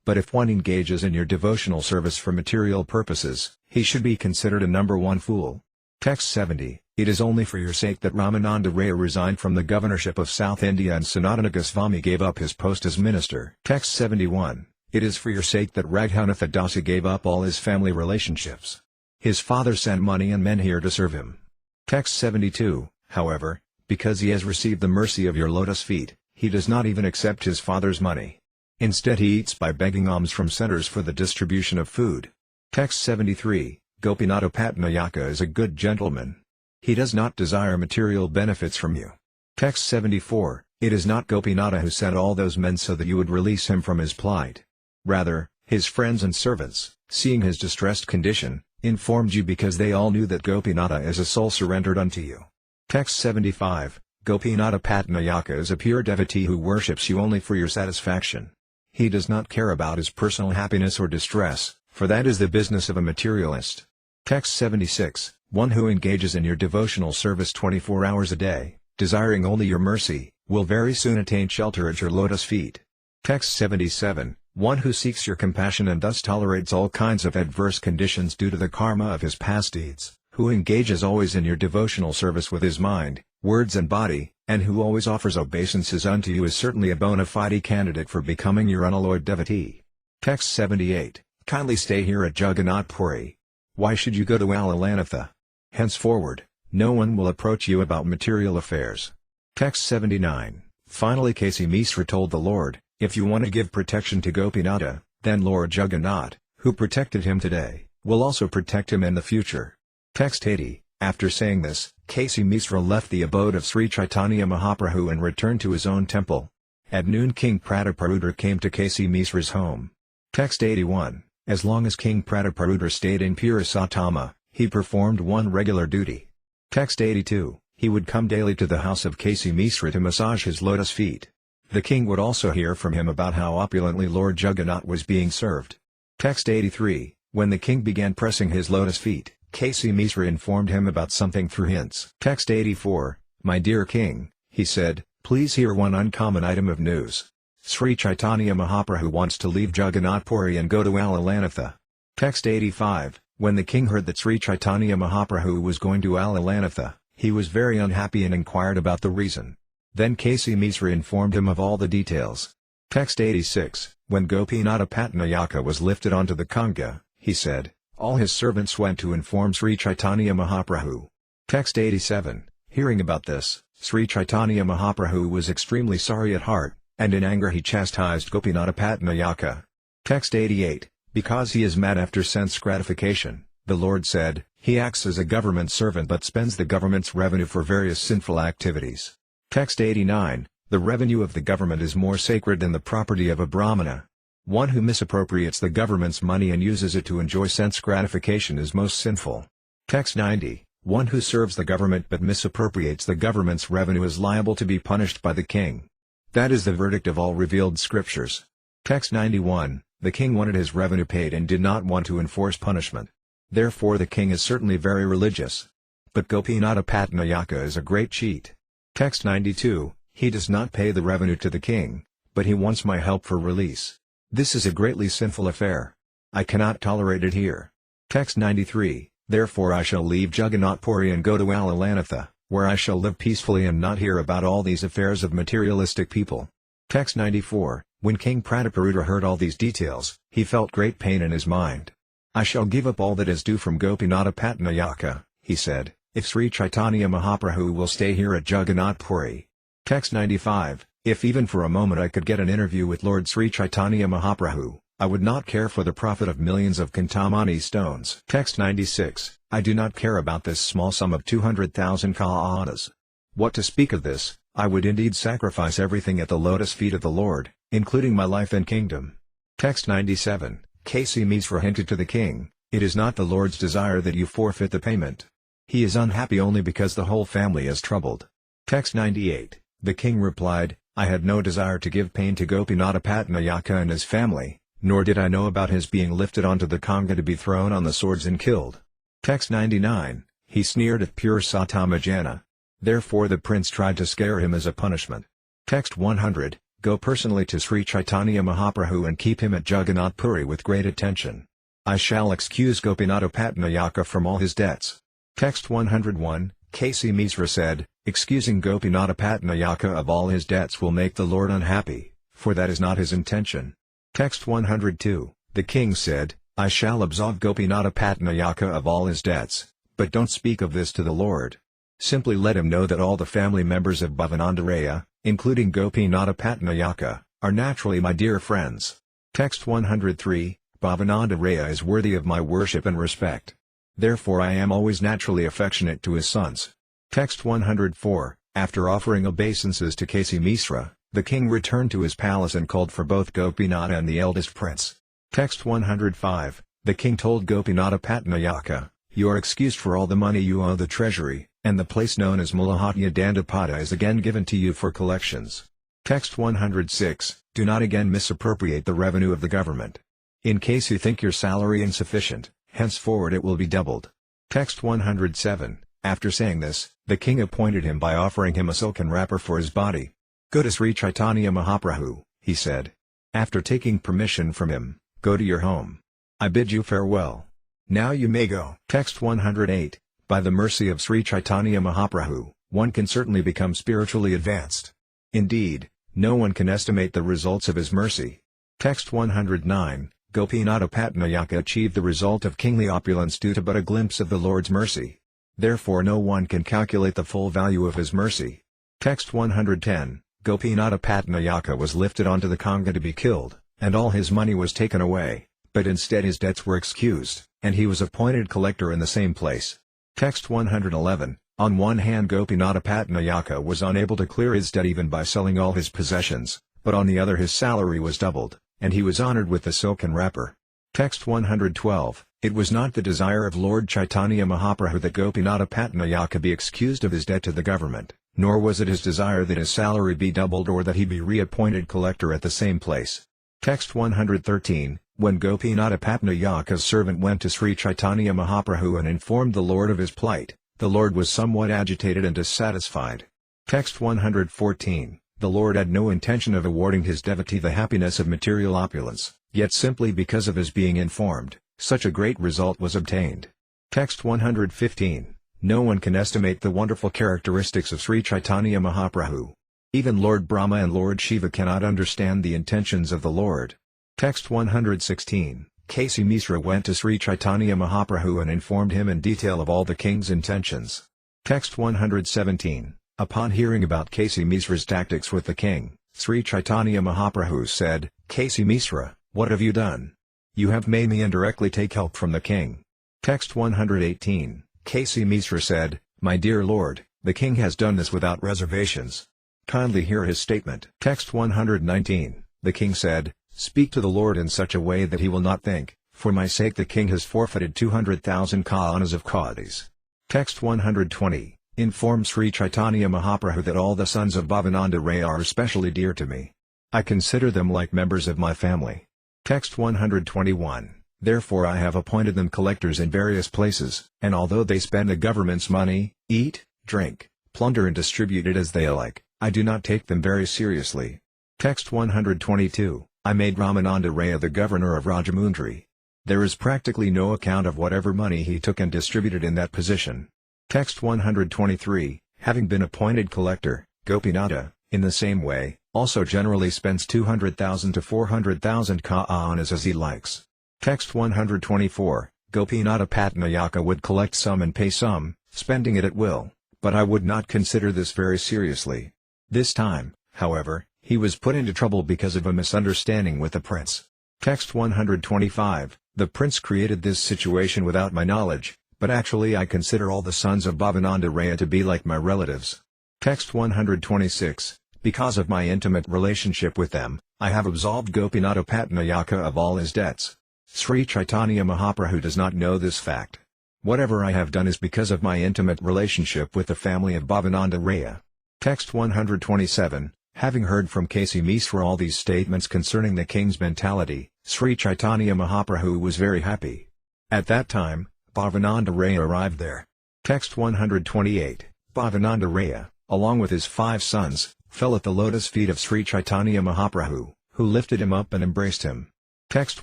But if one engages in your devotional service for material purposes, he should be considered a number 1 fool. Text 70. It is only for your sake that Ramananda Raya resigned from the governorship of South India and Sanatana Goswami gave up his post as minister. Text 71. It is for your sake that Raghunatha Dasa gave up all his family relationships. His father sent money and men here to serve him. Text 72. However, because he has received the mercy of your lotus feet, he does not even accept his father's money. Instead he eats by begging alms from centers for the distribution of food. Text 73. Gopinatha Patnayaka is a good gentleman. He does not desire material benefits from you. Text 74. It is not Gopinatha who sent all those men so that you would release him from his plight. Rather, his friends and servants, seeing his distressed condition, informed you because they all knew that Gopinatha is a soul surrendered unto you. Text 75. Gopinatha Patnayaka is a pure devotee who worships you only for your satisfaction. He does not care about his personal happiness or distress, for that is the business of a materialist. Text 76. One who engages in your devotional service 24 hours a day, desiring only your mercy, will very soon attain shelter at your lotus feet. Text 77. One who seeks your compassion and thus tolerates all kinds of adverse conditions due to the karma of his past deeds, who engages always in your devotional service with his mind, words and body, and who always offers obeisances unto you is certainly a bona fide candidate for becoming your unalloyed devotee. Text 78. Kindly stay here at Jagannath Puri. Why should you go to Allalanatha? Henceforward, no one will approach you about material affairs. Text 79. Finally Kasi Misra told the Lord, if you want to give protection to Gopinatha, then Lord Jagannath, who protected him today, will also protect him in the future. Text 80. After saying this, Kasi Misra left the abode of Sri Caitanya Mahaprabhu and returned to his own temple. At noon King Prataparudra came to Kasi Misra's home. Text 81. As long as King Prataparudra stayed in Purushotama, he performed one regular duty. Text 82. He would come daily to the house of Kasi Misra to massage his lotus feet. The king would also hear from him about how opulently Lord Jagannath was being served. Text 83. When the king began pressing his lotus feet, Kasi Misra informed him about something through hints. Text 84. My dear king, he said, please hear one uncommon item of news. Sri Caitanya Mahaprabhu wants to leave Jagannath Puri and go to Allalanatha. Text 85. When the king heard that Sri Caitanya Mahaprabhu was going to Allalanatha, he was very unhappy and inquired about the reason. Then Kasi Misra informed him of all the details. Text 86. When Gopinatha Patnayaka was lifted onto the Kanga, he said, all his servants went to inform Sri Caitanya Mahaprabhu. Text 87. Hearing about this, Sri Caitanya Mahaprabhu was extremely sorry at heart, and in anger he chastised Gopinatha Patnayaka. Text 88. Because he is mad after sense gratification, the Lord said, he acts as a government servant but spends the government's revenue for various sinful activities. Text 89. The revenue of the government is more sacred than the property of a brahmana. One who misappropriates the government's money and uses it to enjoy sense gratification is most sinful. Text 90. One who serves the government but misappropriates the government's revenue is liable to be punished by the king. That is the verdict of all revealed scriptures. Text 91. The king wanted his revenue paid and did not want to enforce punishment. Therefore the king is certainly very religious. But Gopinatha Patnayaka is a great cheat. Text 92. He does not pay the revenue to the king, but he wants my help for release. This is a greatly sinful affair. I cannot tolerate it here. Text 93, Therefore I shall leave Jagannath Puri and go to Allalanatha, where I shall live peacefully and not hear about all these affairs of materialistic people. Text 94, When King Prataparudra heard all these details, he felt great pain in his mind. I shall give up all that is due from Gopinatha Patnayaka, he said, if Sri Caitanya Mahaprabhu will stay here at Jagannath Puri. Text 95, If even for a moment I could get an interview with Lord Sri Caitanya Mahaprabhu, I would not care for the profit of millions of Kantamani stones. Text 96, I do not care about this small sum of 200,000 ka-anas. What to speak of this, I would indeed sacrifice everything at the lotus feet of the Lord, including my life and kingdom. Text 97, K.C. Misra hinted to the king, it is not the Lord's desire that you forfeit the payment. He is unhappy only because the whole family is troubled. Text 98, the king replied, I had no desire to give pain to Gopinatha Patnayaka and his family, nor did I know about his being lifted onto the Kanga to be thrown on the swords and killed. Text 99, he sneered at pure Satamajana. Therefore the prince tried to scare him as a punishment. Text 100, Go personally to Sri Caitanya Mahaprabhu and keep him at Jagannath Puri with great attention. I shall excuse Gopinatha Patnayaka from all his debts. Text 101, K.C. Misra said, excusing Gopinatha Patnayaka of all his debts will make the Lord unhappy, for that is not his intention. Text 102, the king said, I shall absolve Gopinatha Patnayaka of all his debts, but don't speak of this to the Lord. Simply let him know that all the family members of Bhavanandaraya, including Gopinatha Patnayaka, are naturally my dear friends. Text 103, Bhavanandaraya is worthy of my worship and respect. Therefore I am always naturally affectionate to his sons. Text 104, after offering obeisances to K.C. Misra, the king returned to his palace and called for both Gopinatha and the eldest prince. Text 105, the king told Gopinatha Patnayaka, you are excused for all the money you owe the treasury, and the place known as Mulahatya Dandapada is again given to you for collections. Text 106, do not again misappropriate the revenue of the government. In case you think your salary insufficient, henceforward it will be doubled. Text 107, after saying this, the king appointed him by offering him a silken wrapper for his body. Go to Sri Caitanya Mahaprabhu, he said. After taking permission from him, go to your home. I bid you farewell. Now you may go. Text 108, by the mercy of Sri Caitanya Mahaprabhu, one can certainly become spiritually advanced. Indeed, no one can estimate the results of his mercy. Text 109, Gopinatha Patnayaka achieved the result of kingly opulence due to but a glimpse of the Lord's mercy. Therefore no one can calculate the full value of his mercy. Text 110, Gopinatha Patnayaka was lifted onto the Kanga to be killed, and all his money was taken away, but instead his debts were excused, and he was appointed collector in the same place. Text 111, on one hand Gopinatha Patnayaka was unable to clear his debt even by selling all his possessions, but on the other his salary was doubled, and he was honored with the silken wrapper. Text 112, it was not the desire of Lord Caitanya Mahaprabhu that Gopinatha Patnayaka be excused of his debt to the government, nor was it his desire that his salary be doubled or that he be reappointed collector at the same place. Text 113, when Gopinatha Patnayaka's servant went to Sri Caitanya Mahaprabhu and informed the Lord of his plight, the Lord was somewhat agitated and dissatisfied. Text 114, the Lord had no intention of awarding his devotee the happiness of material opulence, yet simply because of his being informed, such a great result was obtained. Text 115, no one can estimate the wonderful characteristics of Sri Caitanya Mahaprabhu. Even Lord Brahma and Lord Shiva cannot understand the intentions of the Lord. Text 116, K.C. Misra went to Sri Caitanya Mahaprabhu and informed him in detail of all the king's intentions. Text 117, upon hearing about K.C. Misra's tactics with the king, Sri Caitanya Mahaprabhu said, K.C. Misra, what have you done? You have made me indirectly take help from the king. Text 118, K.C. Misra said, my dear Lord, the king has done this without reservations. Kindly hear his statement. Text 119, the king said, speak to the Lord in such a way that he will not think, for my sake the king has forfeited 200,000 ka-anas of kaudis. Text 120, inform Sri Caitanya Mahaprabhu that all the sons of Bhavanandaraya are especially dear to me. I consider them like members of my family. Text 121, therefore I have appointed them collectors in various places, and although they spend the government's money, eat, drink, plunder and distribute it as they like, I do not take them very seriously. Text 122, I made Ramananda Raya the governor of Rajamundry. There is practically no account of whatever money he took and distributed in that position. Text 123, having been appointed collector, Gopinatha, in the same way, also generally spends 200,000 to 400,000 ka-anas as he likes. Text 124, Gopinatha Patnayaka would collect some and pay some, spending it at will, but I would not consider this very seriously. This time, however, he was put into trouble because of a misunderstanding with the prince. Text 125, the prince created this situation without my knowledge, but actually I consider all the sons of Bhavananda Raya to be like my relatives. Text 126, because of my intimate relationship with them, I have absolved Gopinatha Patnayaka of all his debts. Sri Caitanya Mahaprabhu does not know this fact. Whatever I have done is because of my intimate relationship with the family of Bhavananda Raya. Text 127, having heard from Kasi Misra all these statements concerning the king's mentality, Sri Caitanya Mahaprabhu was very happy. At that time, Bhavananda Raya arrived there. Text 128, Bhavananda Raya, along with his 5 sons, fell at the lotus feet of Sri Caitanya Mahaprabhu, who lifted him up and embraced him. Text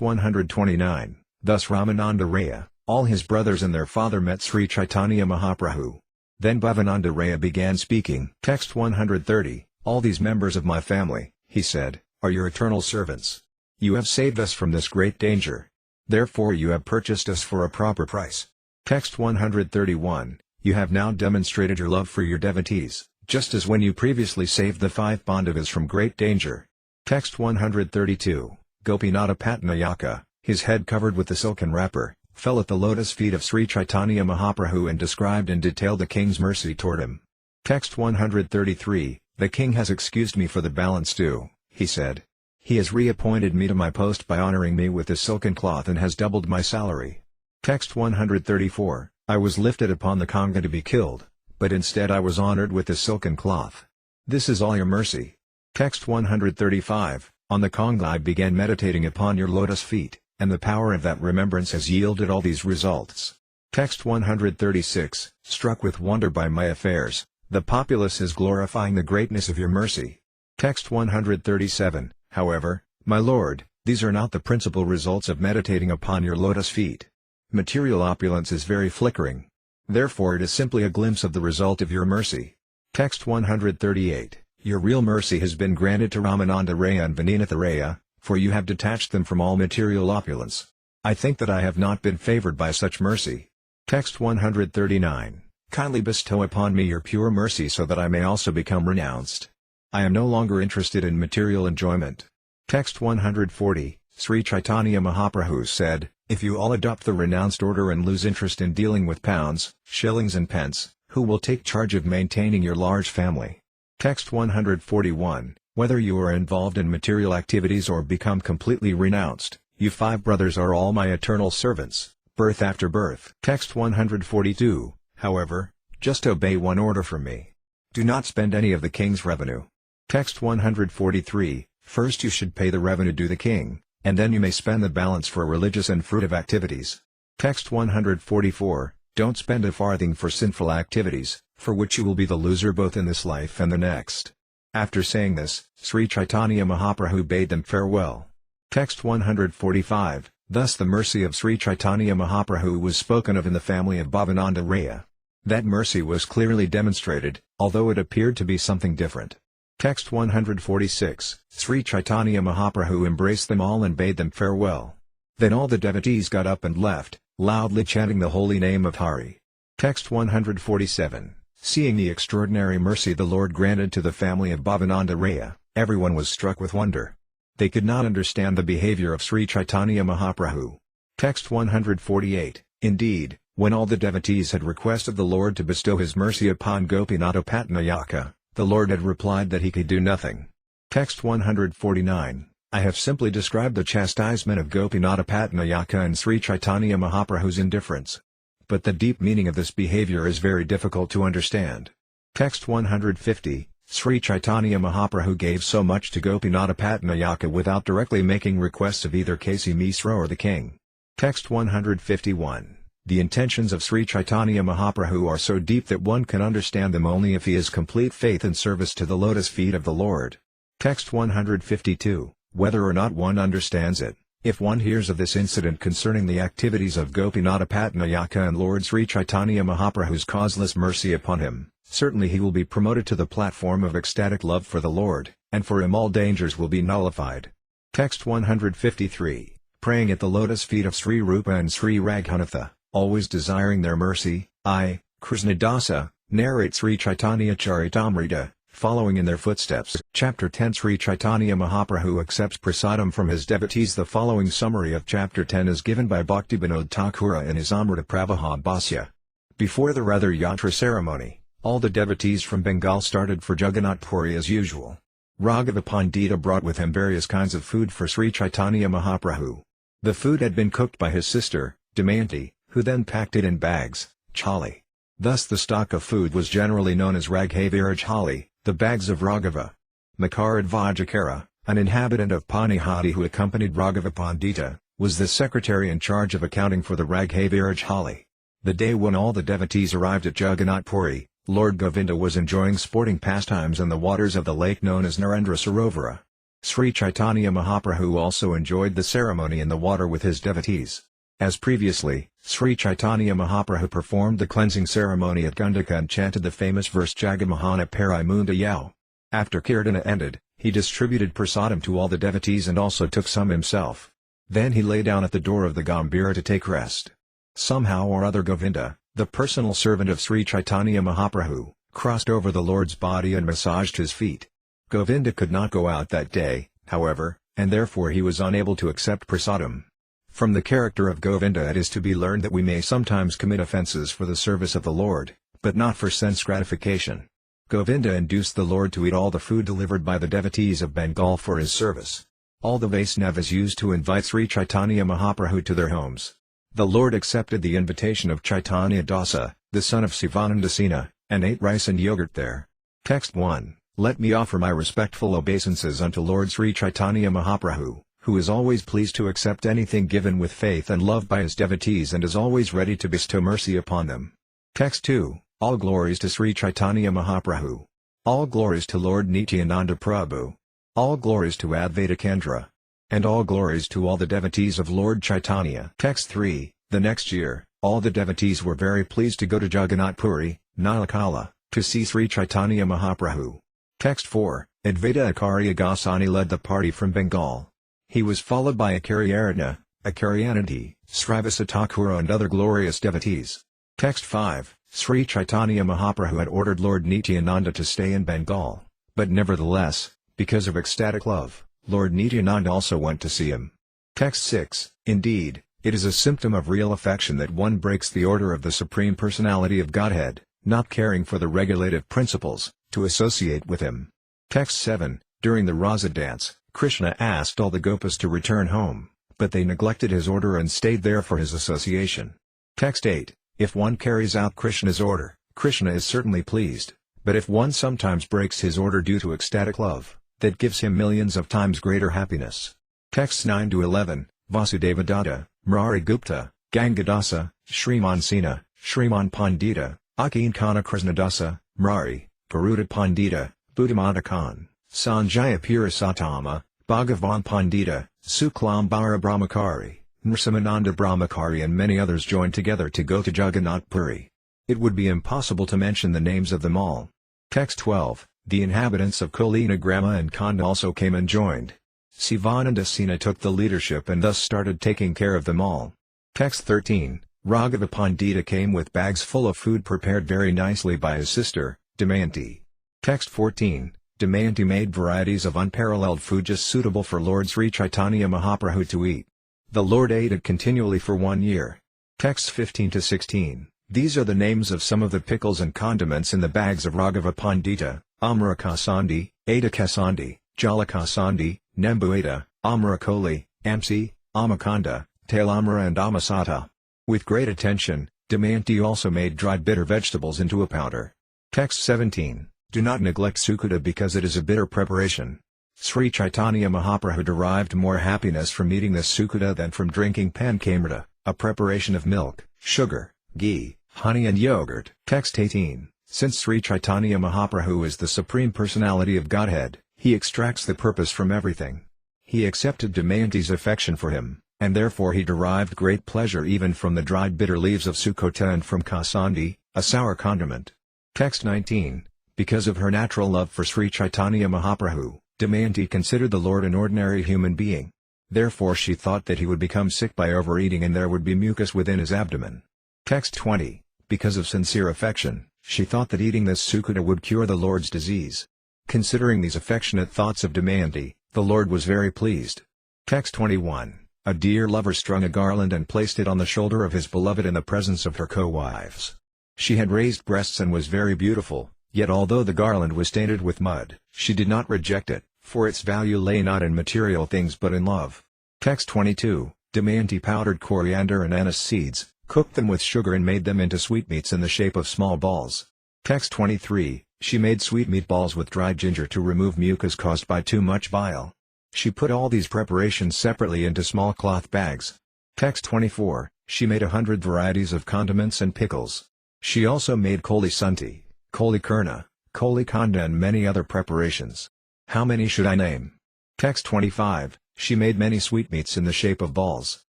129, thus Ramananda Raya, all his brothers and their father met Sri Caitanya Mahaprabhu. Then Bhavananda Raya began speaking. Text 130, all these members of my family, he said, are your eternal servants. You have saved us from this great danger. Therefore you have purchased us for a proper price. Text 131, you have now demonstrated your love for your devotees, just as when you previously saved the 5 Pandavas from great danger. Text 132, Gopinatha Patnayaka, his head covered with the silken wrapper, fell at the lotus feet of Sri Caitanya Mahaprabhu and described in detail the king's mercy toward him. Text 133, the king has excused me for the balance due, he said. He has reappointed me to my post by honoring me with the silken cloth and has doubled my salary. Text 134, I was lifted upon the Kanga to be killed, but instead I was honored with the silken cloth. This is all your mercy. Text 135, on the Kanga I began meditating upon your lotus feet, and the power of that remembrance has yielded all these results. Text 136, struck with wonder by my affairs, the populace is glorifying the greatness of your mercy. Text 137, however, my lord, these are not the principal results of meditating upon your lotus feet. Material opulence is very flickering. Therefore it is simply a glimpse of the result of your mercy. Text 138, your real mercy has been granted to Ramananda Raya and Vaninatha Raya, for you have detached them from all material opulence. I think that I have not been favored by such mercy. Text 139, kindly bestow upon me your pure mercy so that I may also become renounced. I am no longer interested in material enjoyment. Text 140, Sri Caitanya Mahaprabhu said, if you all adopt the renounced order and lose interest in dealing with pounds, shillings and pence, who will take charge of maintaining your large family? Text 141, whether you are involved in material activities or become completely renounced, you 5 brothers are all my eternal servants, birth after birth. Text 142, however, just obey one order from me. Do not spend any of the king's revenue. Text 143, first you should pay the revenue due the king, and then you may spend the balance for religious and fruitive activities. Text 144, don't spend a farthing for sinful activities, for which you will be the loser both in this life and the next. After saying this, Sri Caitanya Mahaprabhu bade them farewell. Text 145, thus the mercy of Sri Caitanya Mahaprabhu was spoken of in the family of Bhavananda Raya. That mercy was clearly demonstrated, although it appeared to be something different. Text 146, Sri Caitanya Mahaprabhu embraced them all and bade them farewell. Then all the devotees got up and left, loudly chanting the holy name of Hari. Text 147, seeing the extraordinary mercy the Lord granted to the family of Bhavananda Raya, everyone was struck with wonder. They could not understand the behavior of Sri Caitanya Mahaprabhu. Text 148, indeed, when all the devotees had requested the Lord to bestow his mercy upon Gopinatha Patnayaka, the Lord had replied that he could do nothing. Text 149, I have simply described the chastisement of Gopinatha Patnayaka and Sri Caitanya Mahaprabhu's indifference. But the deep meaning of this behavior is very difficult to understand. Text 150, Sri Caitanya Mahaprabhu gave so much to Gopinatha Patnayaka without directly making requests of either Kasi Misra or the king. Text 151, the intentions of Sri Caitanya Mahaprabhu are so deep that one can understand them only if he has complete faith and service to the lotus feet of the Lord. Text 152, whether or not one understands it. If one hears of this incident concerning the activities of Gopinatha Patnayaka and Lord Sri Caitanya Mahaprabhu's causeless mercy upon him, certainly he will be promoted to the platform of ecstatic love for the Lord, and for him all dangers will be nullified. Text 153, praying at the lotus feet of Sri Rupa and Sri Raghunatha, always desiring their mercy, I, Krishnadasa, narrate Sri Caitanya-caritamrta, following in their footsteps. Chapter 10 Sri Caitanya Mahaprabhu accepts prasadam from his devotees. The following summary of Chapter 10 is given by Bhaktivinoda Thakura in his Amrita Pravaha Bhasya. Before the Ratha Yatra ceremony, all the devotees from Bengal started for Jagannath Puri as usual. Raghava Pandita brought with him various kinds of food for Sri Caitanya Mahaprabhu. The food had been cooked by his sister, Damayanti, who then packed it in bags, chali. Thus the stock of food was generally known as Raghaviraj Chali, the bags of Raghava. Makarad Vajakara, an inhabitant of Panihati who accompanied Raghava Pandita, was the secretary in charge of accounting for the Raghaviraj Chali. The day when all the devotees arrived at Jagannath Puri, Lord Govinda was enjoying sporting pastimes in the waters of the lake known as Narendra Sarovara. Sri Caitanya Mahaprabhu also enjoyed the ceremony in the water with his devotees. As previously, Sri Caitanya Mahaprabhu performed the cleansing ceremony at Gundaka and chanted the famous verse Jagamahana Parai Munda Yau. After Kirtana ended, he distributed prasadam to all the devotees and also took some himself. Then he lay down at the door of the Gambhira to take rest. Somehow or other Govinda, the personal servant of Sri Caitanya Mahaprabhu, crossed over the Lord's body and massaged his feet. Govinda could not go out that day, however, and therefore he was unable to accept prasadam. From the character of Govinda it is to be learned that we may sometimes commit offences for the service of the Lord, but not for sense gratification. Govinda induced the Lord to eat all the food delivered by the devotees of Bengal for his service. All the Vaisnavas used to invite Sri Caitanya Mahaprabhu to their homes. The Lord accepted the invitation of Chaitanya Dasa, the son of Sivananda Sena, and ate rice and yogurt there. Text 1. Let me offer my respectful obeisances unto Lord Sri Caitanya Mahaprabhu, who is always pleased to accept anything given with faith and love by his devotees and is always ready to bestow mercy upon them. Text 2. All glories to Sri Caitanya Mahaprabhu. All glories to Lord Nityananda Prabhu. All glories to Advaita Kendra. And all glories to all the devotees of Lord Chaitanya. Text 3. The next year, all the devotees were very pleased to go to Jagannath Puri, Nalakala, to see Sri Caitanya Mahaprabhu. Text 4. Advaita Acharya Goswami led the party from Bengal. He was followed by Acharya Acharyanidhi, Srivasa Thakura and other glorious devotees. Text 5. Sri Caitanya Mahaprabhu had ordered Lord Nityananda to stay in Bengal, but nevertheless, because of ecstatic love, Lord Nityananda also went to see him. Text 6. Indeed, it is a symptom of real affection that one breaks the order of the Supreme Personality of Godhead, not caring for the regulative principles, to associate with him. Text 7. During the Rasa dance, Krishna asked all the Gopas to return home, but they neglected his order and stayed there for his association. Text 8. If one carries out Krishna's order, Krishna is certainly pleased, but if one sometimes breaks his order due to ecstatic love, that gives him millions of times greater happiness. Texts 9 to 11, Vasudeva Datta, Murari Gupta, Gangadasa, Shriman Sena, Shriman Pandita, Akinkana Krishnadasa, Murari, Garuda Pandita, Buddhamata Khan, Sanjaya Purasatama, Bhagavan Pandita, Suklambara Brahmachari, Nrsimananda Brahmachari and many others joined together to go to Jagannath Puri. It would be impossible to mention the names of them all. Text 12. The inhabitants of Kolina Grama and Khanda also came and joined. Sivananda Sena took the leadership and thus started taking care of them all. Text 13. Raghava Pandita came with bags full of food prepared very nicely by his sister, Damayanti. Text 14. Damayanti made varieties of unparalleled food just suitable for Lord Sri Caitanya Mahaprabhu to eat. The Lord ate it continually for 1 year. Texts 15 to 16. These are the names of some of the pickles and condiments in the bags of Raghava Pandita: Amra Kasandi, Ada Kasandi, Jala Kasandi, Nembuada, Amra Koli, Amsi, Amakanda, Tailamra and Amasata. With great attention, Damayanti also made dried bitter vegetables into a powder. Text 17. Do not neglect Sukuta because it is a bitter preparation. Sri Caitanya Mahaprabhu derived more happiness from eating this Sukuta than from drinking Pankamrta, a preparation of milk, sugar, ghee, honey and yogurt. Text 18. Since Sri Caitanya Mahaprabhu is the Supreme Personality of Godhead, he extracts the purpose from everything. He accepted Damayanti's affection for him, and therefore he derived great pleasure even from the dried bitter leaves of sukota and from kasandi, a sour condiment. Text 19. Because of her natural love for Sri Caitanya Mahaprabhu, Damayanti considered the Lord an ordinary human being. Therefore she thought that he would become sick by overeating and there would be mucus within his abdomen. Text 20. Because of sincere affection, she thought that eating this sukota would cure the Lord's disease. Considering these affectionate thoughts of Damayanti, the Lord was very pleased. Text 21. A dear lover strung a garland and placed it on the shoulder of his beloved in the presence of her co-wives. She had raised breasts and was very beautiful, yet although the garland was tainted with mud, she did not reject it, for its value lay not in material things but in love. Text 22. Damayanti powdered coriander and anise seeds, cooked them with sugar and made them into sweetmeats in the shape of small balls. Text 23. She made sweetmeat balls with dried ginger to remove mucus caused by too much bile. She put all these preparations separately into small cloth bags. Text 24. She made 100 varieties of condiments and pickles. She also made koli sunti, koli kurna, koli kanda and many other preparations. How many should I name? Text 25. She made many sweetmeats in the shape of balls.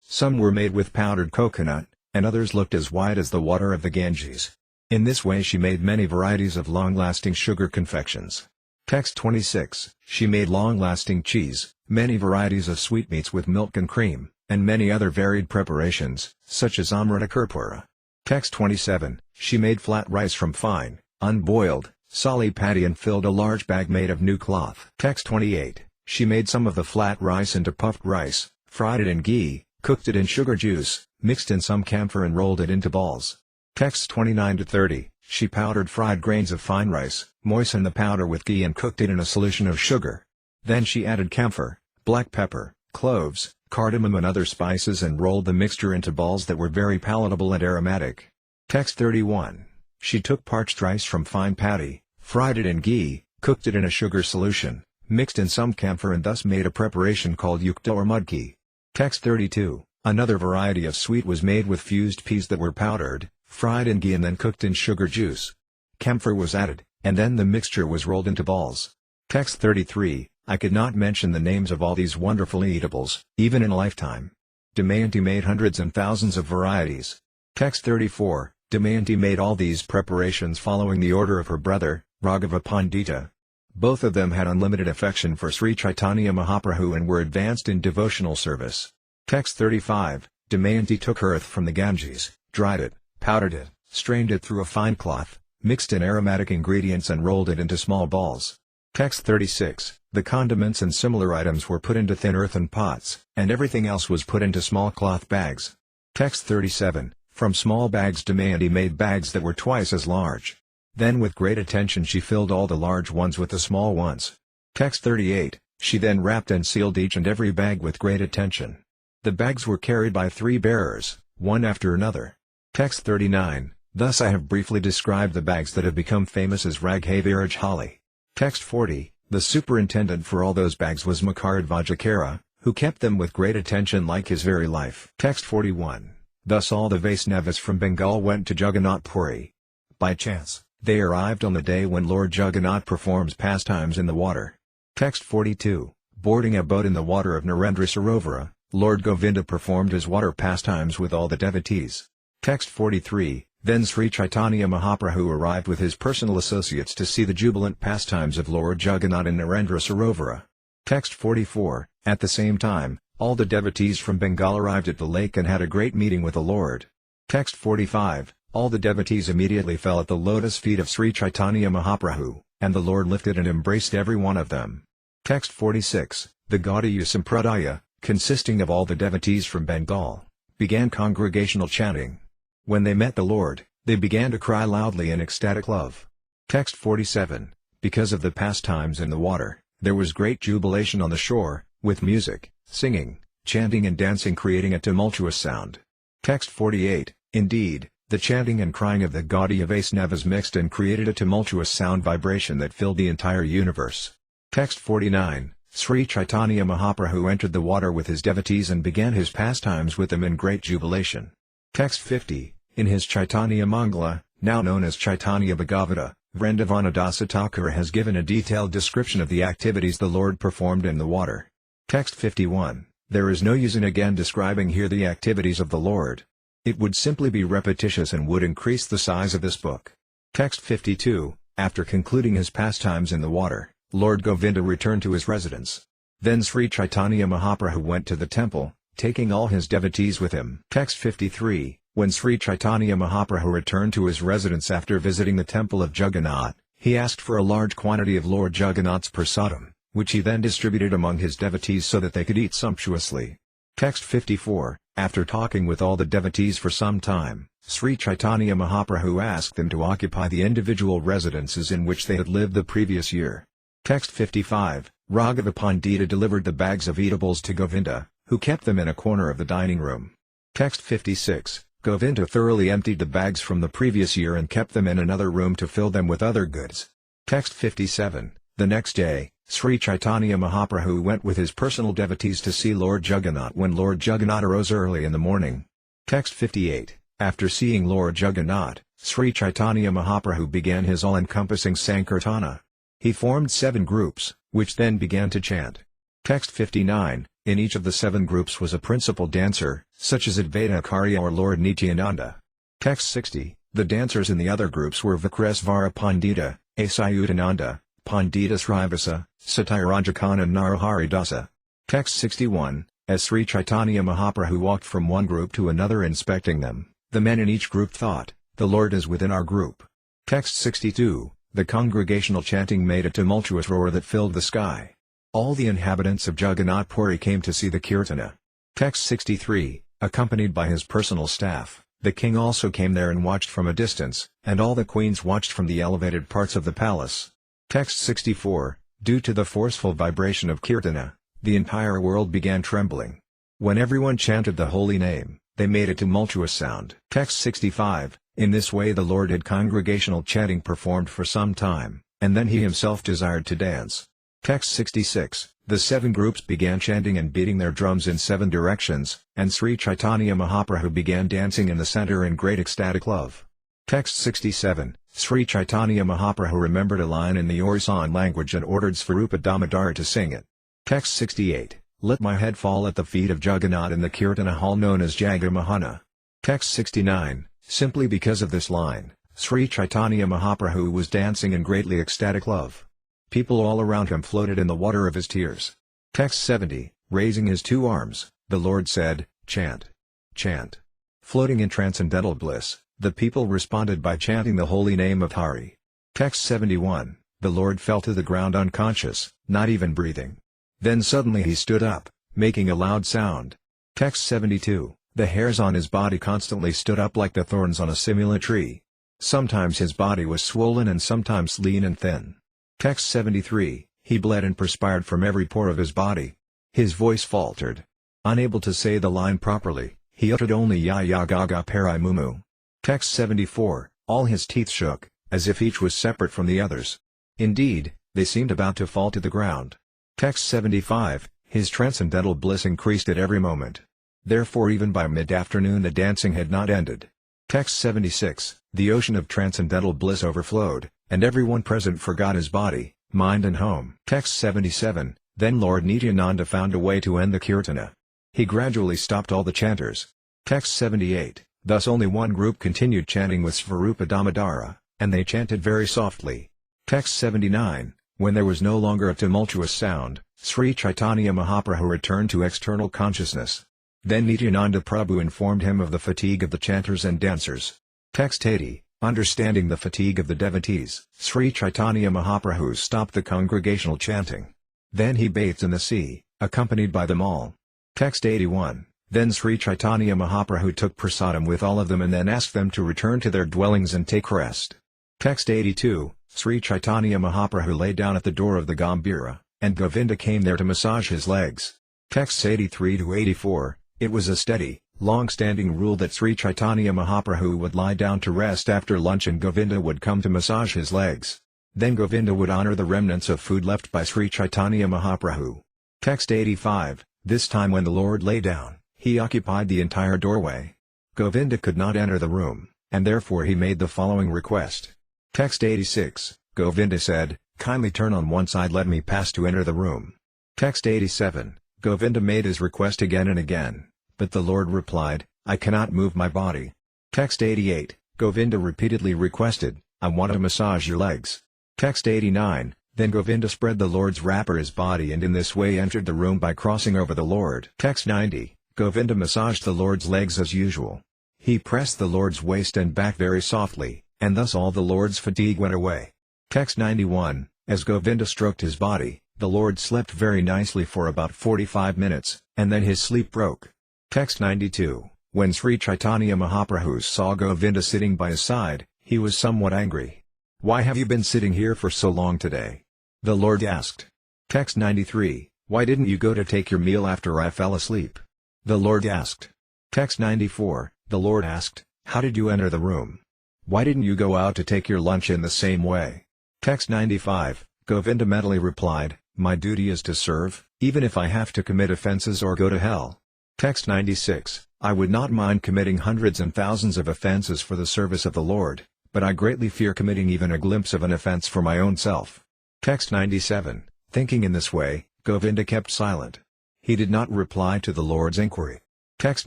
Some were made with powdered coconut, and others looked as white as the water of the Ganges. In this way she made many varieties of long-lasting sugar confections. Text 26. She made long-lasting cheese, many varieties of sweetmeats with milk and cream, and many other varied preparations, such as amrita kurpura. Text 27. She made flat rice from fine, unboiled, sali paddy and filled a large bag made of new cloth. Text 28. She made some of the flat rice into puffed rice, fried it in ghee, cooked it in sugar juice, mixed in some camphor and rolled it into balls. Texts 29 to 30. She powdered fried grains of fine rice, moistened the powder with ghee and cooked it in a solution of sugar. Then she added camphor, black pepper, cloves, cardamom and other spices and rolled the mixture into balls that were very palatable and aromatic. Text 31. She took parched rice from fine paddy, fried it in ghee, cooked it in a sugar solution, mixed in some camphor and thus made a preparation called yukta or mudki. Text 32. Another variety of sweet was made with fused peas that were powdered, fried in ghee and then cooked in sugar juice. Camphor was added, and then the mixture was rolled into balls. Text 33. I could not mention the names of all these wonderful eatables, even in a lifetime. Damayanti made hundreds and thousands of varieties. Text 34. Damayanti made all these preparations following the order of her brother, Raghava Pandita. Both of them had unlimited affection for Sri Caitanya Mahaprabhu and were advanced in devotional service. Text 35. Damayanti took earth from the Ganges, dried it, powdered it, strained it through a fine cloth, mixed in aromatic ingredients and rolled it into small balls. Text 36. The condiments and similar items were put into thin earthen pots, and everything else was put into small cloth bags. Text 37. From small bags Damayanti made bags that were twice as large. Then with great attention she filled all the large ones with the small ones. Text 38. She then wrapped and sealed each and every bag with great attention. The bags were carried by 3 bearers, one after another. Text 39. Thus I have briefly described the bags that have become famous as Raghaviraj Hali. Text 40. The superintendent for all those bags was Makarad Vajakara, who kept them with great attention like his very life. Text 41. Thus all the Vaisnavas from Bengal went to Jagannath Puri. By chance, they arrived on the day when Lord Jagannath performs pastimes in the water. Text 42. Boarding a boat in the water of Narendra Sarovara, Lord Govinda performed his water pastimes with all the devotees. Text 43. Then Sri Caitanya Mahaprabhu arrived with his personal associates to see the jubilant pastimes of Lord Jagannath in Narendra Sarovara. Text 44. At the same time, all the devotees from Bengal arrived at the lake and had a great meeting with the Lord. Text 45. All the devotees immediately fell at the lotus feet of Sri Caitanya Mahaprabhu, and the Lord lifted and embraced every one of them. Text 46. The Gaudiya Sampradaya, consisting of all the devotees from Bengal, began congregational chanting. When they met the Lord, they began to cry loudly in ecstatic love. Text 47. Because of the pastimes in the water, there was great jubilation on the shore, with music, singing, chanting and dancing creating a tumultuous sound. Text 48. Indeed, the chanting and crying of the Gaudiya Vaisnavas mixed and created a tumultuous sound vibration that filled the entire universe. Text 49. Sri Caitanya Mahaprabhu entered the water with his devotees and began his pastimes with them in great jubilation. Text 50. In his Chaitanya Mangala, now known as Chaitanya Bhagavata, Vrindavanadasa Thakura has given a detailed description of the activities the Lord performed in the water. Text 51. There is no use in again describing here the activities of the Lord. It would simply be repetitious and would increase the size of this book. Text 52. After concluding his pastimes in the water, Lord Govinda returned to his residence. Then Sri Caitanya Mahaprabhu went to the temple, taking all his devotees with him. Text 53. When Sri Caitanya Mahaprabhu returned to his residence after visiting the temple of Jagannath, he asked for a large quantity of Lord Jagannath's prasadam, which he then distributed among his devotees so that they could eat sumptuously. Text 54. After talking with all the devotees for some time, Sri Caitanya Mahaprabhu asked them to occupy the individual residences in which they had lived the previous year. Text 55. Raghava Pandita delivered the bags of eatables to Govinda, who kept them in a corner of the dining room. Text 56. Govinda thoroughly emptied the bags from the previous year and kept them in another room to fill them with other goods. Text 57. The next day, Sri Caitanya Mahaprabhu went with his personal devotees to see Lord Jagannath when Lord Jagannath arose early in the morning. Text 58. After seeing Lord Jagannath, Sri Caitanya Mahaprabhu began his all-encompassing Sankirtana. He formed 7 groups, which then began to chant. Text 59. In each of the 7 groups was a principal dancer, such as Advaita Acharya or Lord Nityananda. Text 60. The dancers in the other groups were Vikresvara Pandita, Asayutananda, Pandita Srivasa, Satyarajakan and Narahari Dasa. Text 61. As Sri Caitanya Mahaprabhu walked from one group to another inspecting them, the men in each group thought, "The Lord is within our group." Text 62. The congregational chanting made a tumultuous roar that filled the sky. All the inhabitants of Jagannath Puri came to see the Kirtana. Text 63. Accompanied by his personal staff, the king also came there and watched from a distance, and all the queens watched from the elevated parts of the palace. Text 64. Due to the forceful vibration of Kirtana, the entire world began trembling. When everyone chanted the holy name, they made a tumultuous sound. Text 65. In this way the Lord had congregational chanting performed for some time, and then he himself desired to dance. Text 66. The 7 groups began chanting and beating their drums in 7 directions, and Sri Caitanya Mahaprabhu began dancing in the center in great ecstatic love. Text 67. Sri Caitanya Mahaprabhu remembered a line in the Orisan language and ordered Svarupa Damodara to sing it. Text 68. Let my head fall at the feet of Jagannath in the Kirtana hall known as Jagamahana. Text 69. Simply because of this line, Sri Caitanya Mahaprabhu was dancing in greatly ecstatic love. People all around him floated in the water of his tears. Text 70. Raising his 2 arms, the Lord said, "Chant! Chant!" Floating in transcendental bliss, the people responded by chanting the holy name of Hari. Text 71. The Lord fell to the ground unconscious, not even breathing. Then suddenly he stood up, making a loud sound. Text 72. The hairs on his body constantly stood up like the thorns on a simula tree. Sometimes his body was swollen and sometimes lean and thin. Text 73. He bled and perspired from every pore of his body. His voice faltered. Unable to say the line properly, he uttered only ya ya ga ga parai mumu. Text 74. All his teeth shook, as if each was separate from the others. Indeed, they seemed about to fall to the ground. Text 75. His transcendental bliss increased at every moment. Therefore even by mid-afternoon the dancing had not ended. Text 76. The ocean of transcendental bliss overflowed, and everyone present forgot his body, mind and home. Text 77. Then Lord Nityananda found a way to end the Kirtana. He gradually stopped all the chanters. Text 78. Thus only one group continued chanting with Svarupa Damodara, and they chanted very softly. Text 79. When there was no longer a tumultuous sound, Sri Caitanya Mahaprabhu returned to external consciousness. Then Nityananda Prabhu informed him of the fatigue of the chanters and dancers. Text 80. Understanding the fatigue of the devotees, Sri Caitanya Mahaprabhu stopped the congregational chanting. Then he bathed in the sea, accompanied by them all. Text 81. Then Sri Caitanya Mahaprabhu took prasadam with all of them and then asked them to return to their dwellings and take rest. Text 82. Sri Caitanya Mahaprabhu lay down at the door of the Gambhira, and Govinda came there to massage his legs. Texts 83-84. It was a steady, long-standing rule that Sri Caitanya Mahaprabhu would lie down to rest after lunch and Govinda would come to massage his legs. Then Govinda would honor the remnants of food left by Sri Caitanya Mahaprabhu. Text 85. This time when the Lord lay down, he occupied the entire doorway. Govinda could not enter the room, and therefore he made the following request. Text 86. Govinda said, "Kindly turn on one side, let me pass to enter the room." Text 87. Govinda made his request again and again, but the Lord replied, I cannot move my body. Text 88, Govinda repeatedly requested, I want to massage your legs. Text 89, then Govinda spread the Lord's wrapper his body and in this way entered the room by crossing over the Lord. Text 90, Govinda massaged the Lord's legs as usual. He pressed the Lord's waist and back very softly, and thus all the Lord's fatigue went away. Text 91, as Govinda stroked his body, the Lord slept very nicely for about 45 minutes, and then his sleep broke. Text 92, when Sri Caitanya Mahaprabhu saw Govinda sitting by his side, he was somewhat angry. Why have you been sitting here for so long today? The Lord asked. Text 93, why didn't you go to take your meal after I fell asleep? The Lord asked. Text 94, the Lord asked, how did you enter the room? Why didn't you go out to take your lunch in the same way? Text 95, Govinda mentally replied, my duty is to serve, even if I have to commit offenses or go to hell. Text 96, I would not mind committing hundreds and thousands of offenses for the service of the Lord, but I greatly fear committing even a glimpse of an offense for my own self. Text 97, thinking in this way, Govinda kept silent. He did not reply to the Lord's inquiry. Text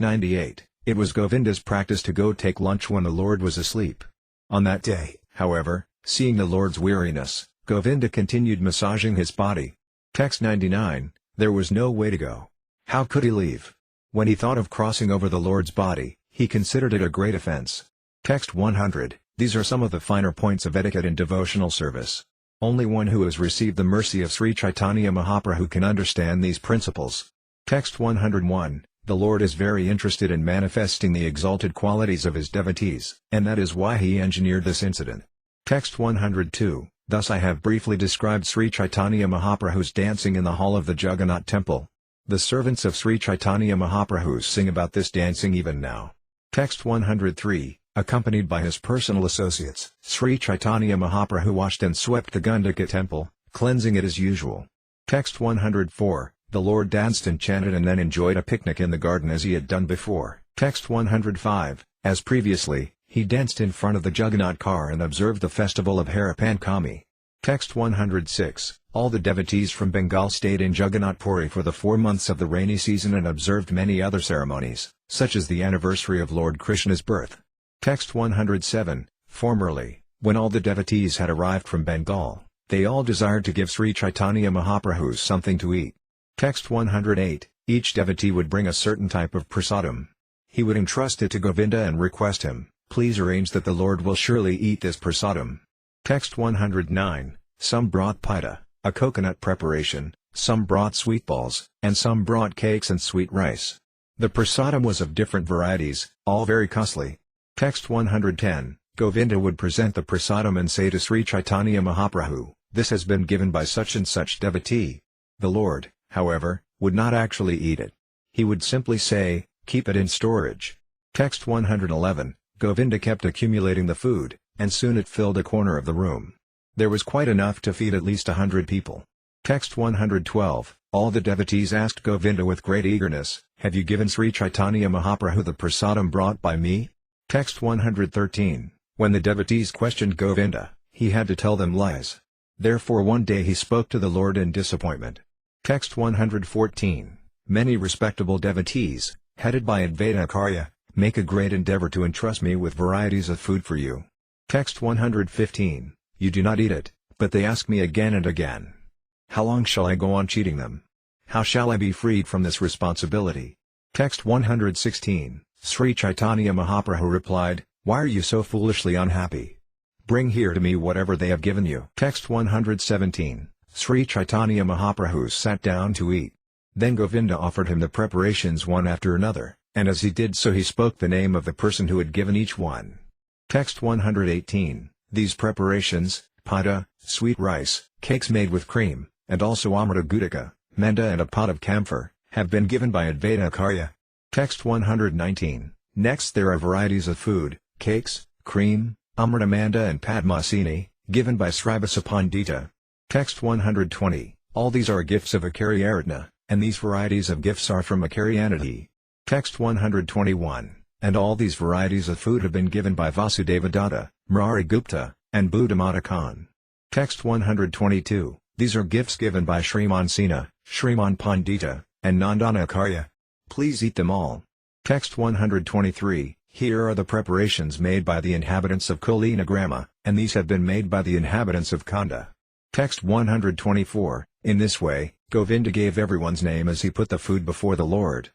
98, it was Govinda's practice to go take lunch when the Lord was asleep. On that day, however, seeing the Lord's weariness, Govinda continued massaging his body. Text 99, there was no way to go. How could he leave? When he thought of crossing over the Lord's body, he considered it a great offense. Text 100, these are some of the finer points of etiquette in devotional service. Only one who has received the mercy of Sri Caitanya Mahaprabhu can understand these principles. Text 101, the Lord is very interested in manifesting the exalted qualities of his devotees, and that is why he engineered this incident. Text 102, thus I have briefly described Sri Caitanya Mahaprabhu's dancing in the hall of the Jagannath temple. The servants of Sri Caitanya Mahaprabhu sing about this dancing even now. Text 103, accompanied by his personal associates, Sri Caitanya Mahaprabhu washed and swept the Gandhika temple, cleansing it as usual. Text 104, the Lord danced and chanted and then enjoyed a picnic in the garden as he had done before. Text 105, as previously, he danced in front of the Jagannath car and observed the festival of Haripankami. Text 106, all the devotees from Bengal stayed in Jagannath Puri for the 4 months of the rainy season and observed many other ceremonies, such as the anniversary of Lord Krishna's birth. Text 107, formerly, when all the devotees had arrived from Bengal, they all desired to give Sri Caitanya Mahaprabhu something to eat. Text 108, each devotee would bring a certain type of prasadam. He would entrust it to Govinda and request him, please arrange that the Lord will surely eat this prasadam. Text 109, some brought pita, a coconut preparation, some brought sweet balls, and some brought cakes and sweet rice. The prasadam was of different varieties, all very costly. Text 110, Govinda would present the prasadam and say to Sri Caitanya Mahaprabhu, this has been given by such and such devotee. The Lord, however, would not actually eat it. He would simply say, keep it in storage. Text 111, Govinda kept accumulating the food, and soon it filled a corner of the room. There was quite enough to feed at least 100 people. Text 112, all the devotees asked Govinda with great eagerness, have you given Sri Caitanya Mahaprabhu the prasadam brought by me? Text 113, when the devotees questioned Govinda, he had to tell them lies. Therefore one day he spoke to the Lord in disappointment. Text 114, many respectable devotees, headed by Advaita Acharya, make a great endeavor to entrust me with varieties of food for you. Text 115, you do not eat it, but they ask me again and again. How long shall I go on cheating them? How shall I be freed from this responsibility? Text 116, Sri Caitanya Mahaprabhu replied, why are you so foolishly unhappy? Bring here to me whatever they have given you. Text 117, Sri Caitanya Mahaprabhu sat down to eat. Then Govinda offered him the preparations one after another, and as he did so he spoke the name of the person who had given each one. Text 118, these preparations, pita, sweet rice, cakes made with cream, and also amrita gudika, menda and a pot of camphor, have been given by Advaita Acharya. Text 119, next there are varieties of food, cakes, cream, amrita manda and padmasini, given by Srivasa Pandita. Text 120, all these are gifts of Acharya-rtna, and these varieties of gifts are from Acharyanidhi. Text 121, and all these varieties of food have been given by Vasudeva Datta, Murari Gupta, and Buddhamata Khan. Text 122, these are gifts given by Shriman Sena, Shriman Pandita, and Nandana-karya. Please eat them all. Text 123, here are the preparations made by the inhabitants of Kulinagrama, and these have been made by the inhabitants of Kanda. Text 124, in this way, Govinda gave everyone's name as he put the food before the Lord.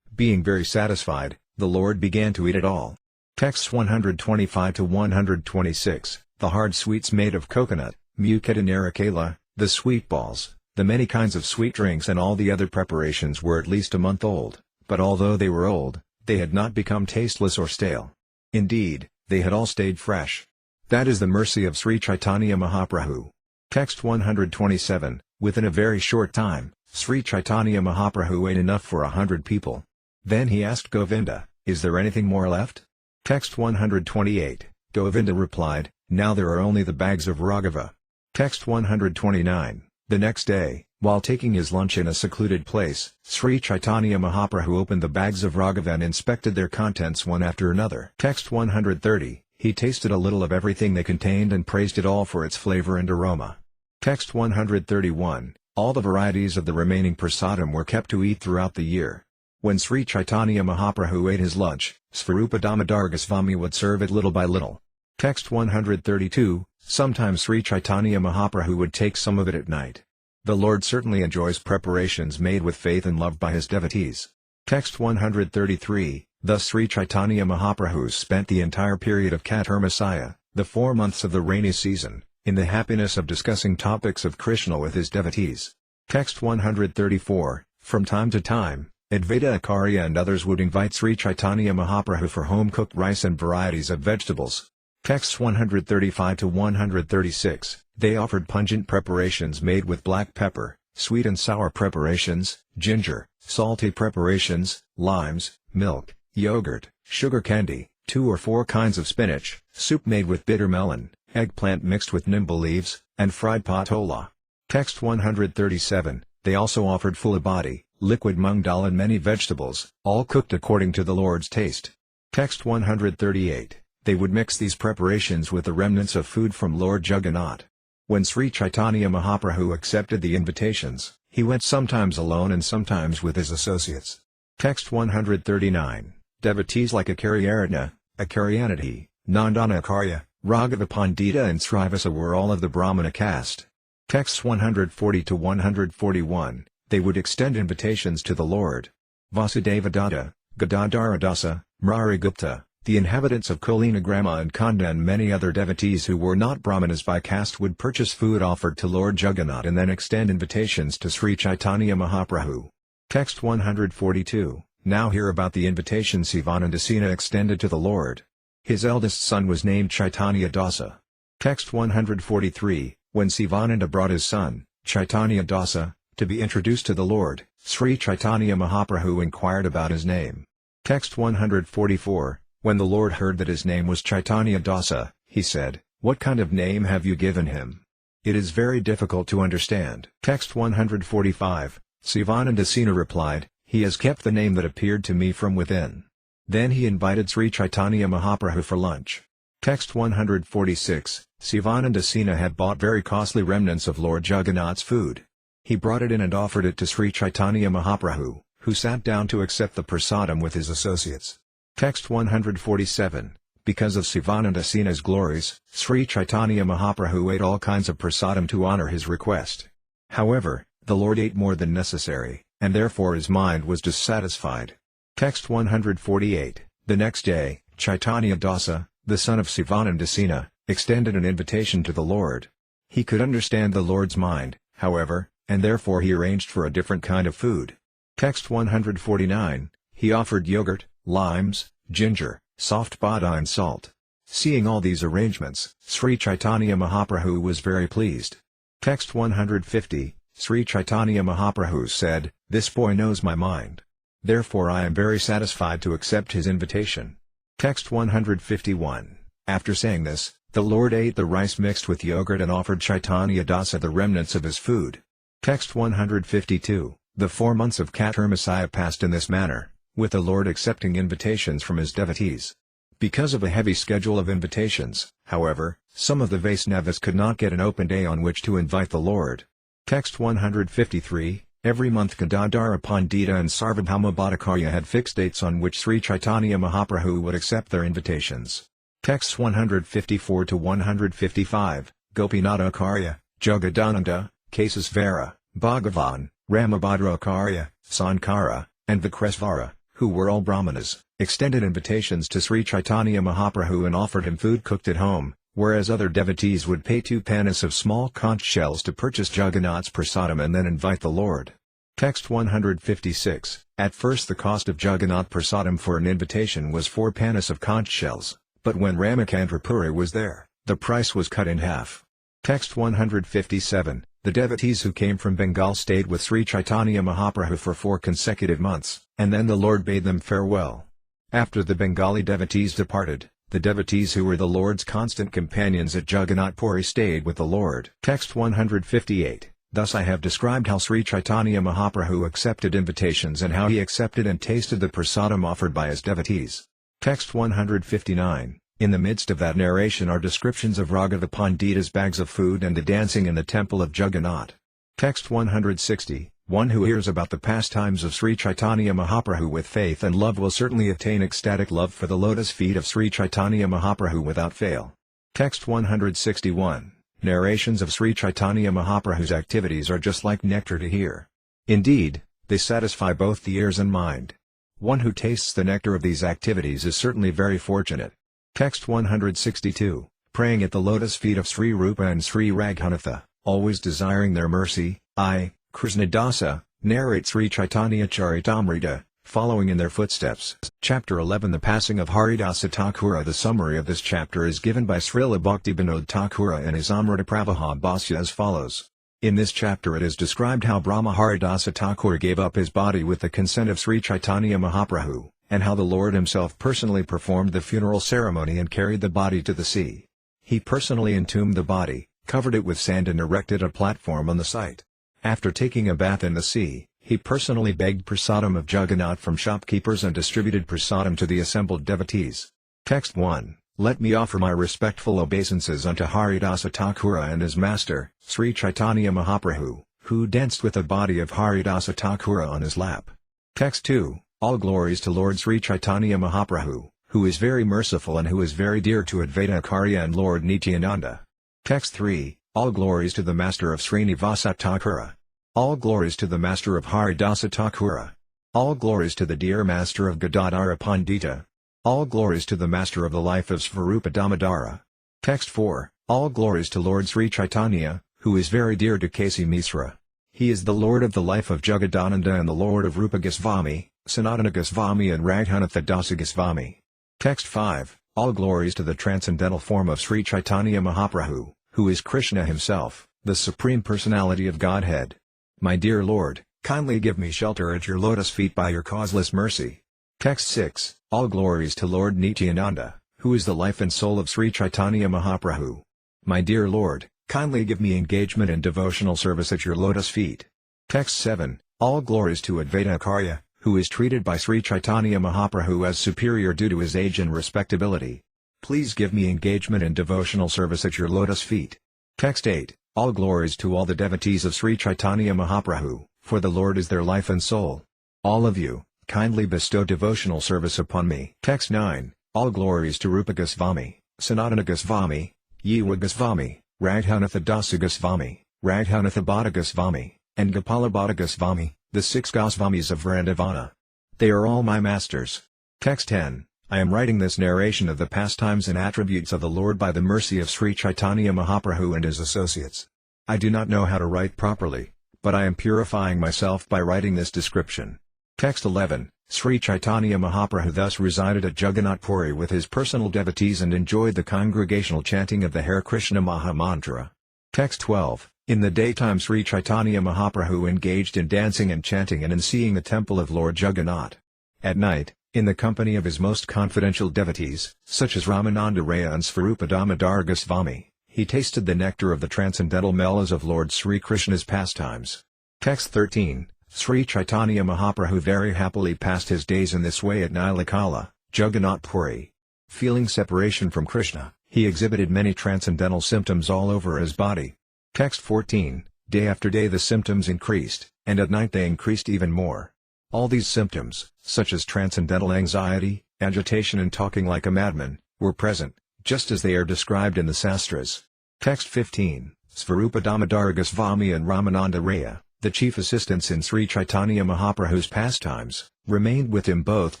Being very satisfied, the Lord began to eat it all. Texts 125 to 126, the hard sweets made of coconut, muketa narakala, the sweet balls, the many kinds of sweet drinks and all the other preparations were at least a month old, but although they were old, they had not become tasteless or stale. Indeed, they had all stayed fresh. That is the mercy of Sri Caitanya Mahaprabhu. Text 127, within a very short time, Sri Caitanya Mahaprabhu ate enough for 100 people. Then he asked Govinda, is there anything more left? Text 128, Govinda replied, now there are only the bags of Raghava. Text 129, the next day, while taking his lunch in a secluded place, Sri Caitanya Mahaprabhu opened the bags of Raghava and inspected their contents one after another. Text 130, he tasted a little of everything they contained and praised it all for its flavor and aroma. Text 131, all the varieties of the remaining prasadam were kept to eat throughout the year. When Sri Caitanya Mahaprabhu ate his lunch, Svarupa Damodar Goswami would serve it little by little. Text 132, sometimes Sri Caitanya Mahaprabhu would take some of it at night. The Lord certainly enjoys preparations made with faith and love by his devotees. Text 133, thus Sri Caitanya Mahaprabhu spent the entire period of Chaturmasaya, the 4 months of the rainy season, in the happiness of discussing topics of Krishna with his devotees. Text 134, from time to time, Advaita Acharya and others would invite Sri Caitanya Mahaprabhu for home-cooked rice and varieties of vegetables. Texts 135 to 136, they offered pungent preparations made with black pepper, sweet and sour preparations, ginger, salty preparations, limes, milk, yogurt, sugar candy, 2 or 4 kinds of spinach, soup made with bitter melon, eggplant mixed with nimble leaves, and fried patola. Text 137, they also offered fulabadi, liquid mung dal and many vegetables, all cooked according to the Lord's taste. Text 138, they would mix these preparations with the remnants of food from Lord Jagannath. When Sri Caitanya Mahaprabhu accepted the invitations, he went sometimes alone and sometimes with his associates. Text 139, devotees like Acharya-rtna, Acharyanidhi, Nandana-karya, Raghava Pandita and Srivasa were all of the Brahmana caste. Texts 140 to 141, they would extend invitations to the Lord. Vasudevadatta, Gadadharadasa, Mrarigupta, the inhabitants of Kulinagrama and Kanda and many other devotees who were not Brahmanas by caste would purchase food offered to Lord Jagannath and then extend invitations to Sri Caitanya Mahaprabhu. Text 142, now hear about the invitation Sivanandasena extended to the Lord. His eldest son was named Chaitanya Dasa. Text 143, when Sivananda brought his son, Chaitanya Dasa, to be introduced to the Lord, Sri Caitanya Mahaprabhu inquired about his name. Text 144, when the Lord heard that his name was Chaitanya Dasa, he said, what kind of name have you given him? It is very difficult to understand. Text 145, Sivanandasena replied, he has kept the name that appeared to me from within. Then he invited Sri Caitanya Mahaprabhu for lunch. Text 146, Sivanandasena had bought very costly remnants of Lord Jagannath's food. He brought it in and offered it to Sri Caitanya Mahaprabhu, who sat down to accept the prasadam with his associates. Text 147, because of Sivanandasena's glories, Sri Caitanya Mahaprabhu ate all kinds of prasadam to honor his request. However, the Lord ate more than necessary, and therefore his mind was dissatisfied. Text 148, the next day, Chaitanya Dasa, the son of Sivanandasena, extended an invitation to the Lord. He could understand the Lord's mind, however, and therefore he arranged for a different kind of food. Text 149, he offered yogurt, limes, ginger, soft bada and salt. Seeing all these arrangements, Sri Caitanya Mahaprabhu was very pleased. Text 150, Sri Caitanya Mahaprabhu said, this boy knows my mind. Therefore I am very satisfied to accept his invitation. Text 151, after saying this, the Lord ate the rice mixed with yogurt and offered Chaitanya Dasa the remnants of his food. Text 152, the 4 months of Chaturmasaya passed in this manner, with the Lord accepting invitations from his devotees. Because of a heavy schedule of invitations, however, some of the Vaisnavas could not get an open day on which to invite the Lord. Text 153, Every month Gadadhara Pandita and Sarvabhauma Bhattacharya had fixed dates on which Sri Caitanya Mahaprabhu would accept their invitations. Texts 154 to 155, Gopinatha Acharya, Jagadananda, Kesasvara, Bhagavan, Ramabhadra Acharya, Sankara, and Vikresvara, who were all Brahmanas, extended invitations to Sri Caitanya Mahaprabhu and offered him food cooked at home, whereas other devotees would pay 2 panas of small conch shells to purchase Jagannath's prasadam and then invite the Lord. Text 156. At first the cost of Jagannath prasadam for an invitation was 4 panas of conch shells, but when Ramachandra Puri was there, the price was cut in half. Text 157. The devotees who came from Bengal stayed with Sri Caitanya Mahaprabhu for 4 consecutive months, and then the Lord bade them farewell. After the Bengali devotees departed, the devotees who were the Lord's constant companions at Jagannath Puri stayed with the Lord. Text 158. Thus I have described how Sri Caitanya Mahaprabhu accepted invitations and how he accepted and tasted the prasadam offered by his devotees. Text 159. In the midst of that narration are descriptions of Raghava Pandita's bags of food and the dancing in the temple of Jagannath. Text 160. One who hears about the pastimes of Sri Caitanya Mahaprabhu with faith and love will certainly attain ecstatic love for the lotus feet of Sri Caitanya Mahaprabhu without fail. Text 161. Narrations of Sri Caitanya Mahaprabhu's activities are just like nectar to hear. Indeed, they satisfy both the ears and mind. One who tastes the nectar of these activities is certainly very fortunate. Text 162. Praying at the lotus feet of Sri Rupa and Sri Raghunatha, always desiring their mercy, I, Krishnadasa, narrate Sri Caitanya-caritamrta, following in their footsteps. Chapter 11. The passing of Haridasa Thakura. The summary of this chapter is given by Srila Bhaktivinoda Thakura in his Amrita Pravaha Bhasya as follows. In this chapter it is described how Brahma Haridasa Thakur gave up his body with the consent of Sri Caitanya Mahaprabhu, and how the Lord himself personally performed the funeral ceremony and carried the body to the sea. He personally entombed the body, covered it with sand and erected a platform on the site. After taking a bath in the sea, he personally begged prasadam of Jagannath from shopkeepers and distributed prasadam to the assembled devotees. Text 1. Let me offer my respectful obeisances unto Haridasa Thakura and his master, Sri Caitanya Mahaprabhu, who danced with the body of Haridasa Thakura on his lap. Text 2. All glories to Lord Sri Caitanya Mahaprabhu, who is very merciful and who is very dear to Advaita Acharya and Lord Nityananda. Text 3. All glories to the master of Srinivasa Thakura. All glories to the master of Haridasa Thakura. All glories to the dear master of Gadadhara Pandita. All glories to the master of the life of Svarupa Damodara. Text 4. All glories to Lord Sri Caitanya, who is very dear to Kasi Misra. He is the Lord of the life of Jagadananda and the Lord of Rupa Gosvami, Sanatana Gosvami and Raghunatha Dasa Gosvami. Text 5. All glories to the transcendental form of Sri Caitanya Mahaprabhu, who is Krishna himself, the Supreme Personality of Godhead. My dear Lord, kindly give me shelter at your lotus feet by your causeless mercy. Text 6. All glories to Lord Nityananda, who is the life and soul of Sri Caitanya Mahaprabhu. My dear Lord, kindly give me engagement in devotional service at your lotus feet. Text 7. All glories to Advaita Acharya, who is treated by Sri Caitanya Mahaprabhu as superior due to his age and respectability. Please give me engagement in devotional service at your lotus feet. Text 8. All glories to all the devotees of Sri Caitanya Mahaprabhu, for the Lord is their life and soul. All of you, kindly bestow devotional service upon me. Text 9. All glories to Rupa Gosvami, Sanatana Gosvami, Yiva Gosvami, Raghunatha Dasa Gosvami, Raghunatha Bhatta Gosvami, and Gopala Bhatta Gosvami, the 6 Gosvamis of Vrindavana. They are all my masters. Text 10. I am writing this narration of the pastimes and attributes of the Lord by the mercy of Sri Caitanya Mahaprabhu and his associates. I do not know how to write properly, but I am purifying myself by writing this description. Text 11. Sri Caitanya Mahaprabhu thus resided at Jagannath Puri with his personal devotees and enjoyed the congregational chanting of the Hare Krishna Maha Mantra. Text 12. In the daytime Sri Caitanya Mahaprabhu engaged in dancing and chanting and in seeing the temple of Lord Jagannath. At night, in the company of his most confidential devotees, such as Ramananda Raya and Svarupa Damodar Gosvami, he tasted the nectar of the transcendental melas of Lord Sri Krishna's pastimes. Text 13. Sri Caitanya Mahaprabhu very happily passed his days in this way at Nilakala, Jagannath Puri. Feeling separation from Krishna, he exhibited many transcendental symptoms all over his body. Text 14. Day after day the symptoms increased, and at night they increased even more. All these symptoms, such as transcendental anxiety, agitation and talking like a madman, were present, just as they are described in the Sastras. Text 15, Svarupa Damodara Goswami and Ramananda Raya, the chief assistants in Sri Caitanya Mahaprabhu's pastimes, remained with him both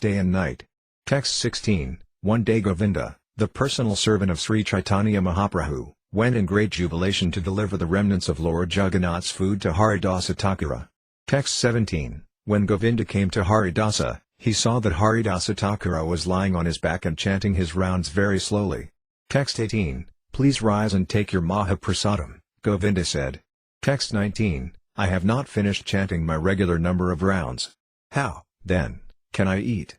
day and night. Text 16, one day Govinda, the personal servant of Sri Caitanya Mahaprabhu, went in great jubilation to deliver the remnants of Lord Jagannath's food to Haridasa Thakura. Text 17, when Govinda came to Haridasa, he saw that Haridasa Thakura was lying on his back and chanting his rounds very slowly. Text 18, please rise and take your Mahaprasadam, Govinda said. Text 19, I have not finished chanting my regular number of rounds. How, then, can I eat?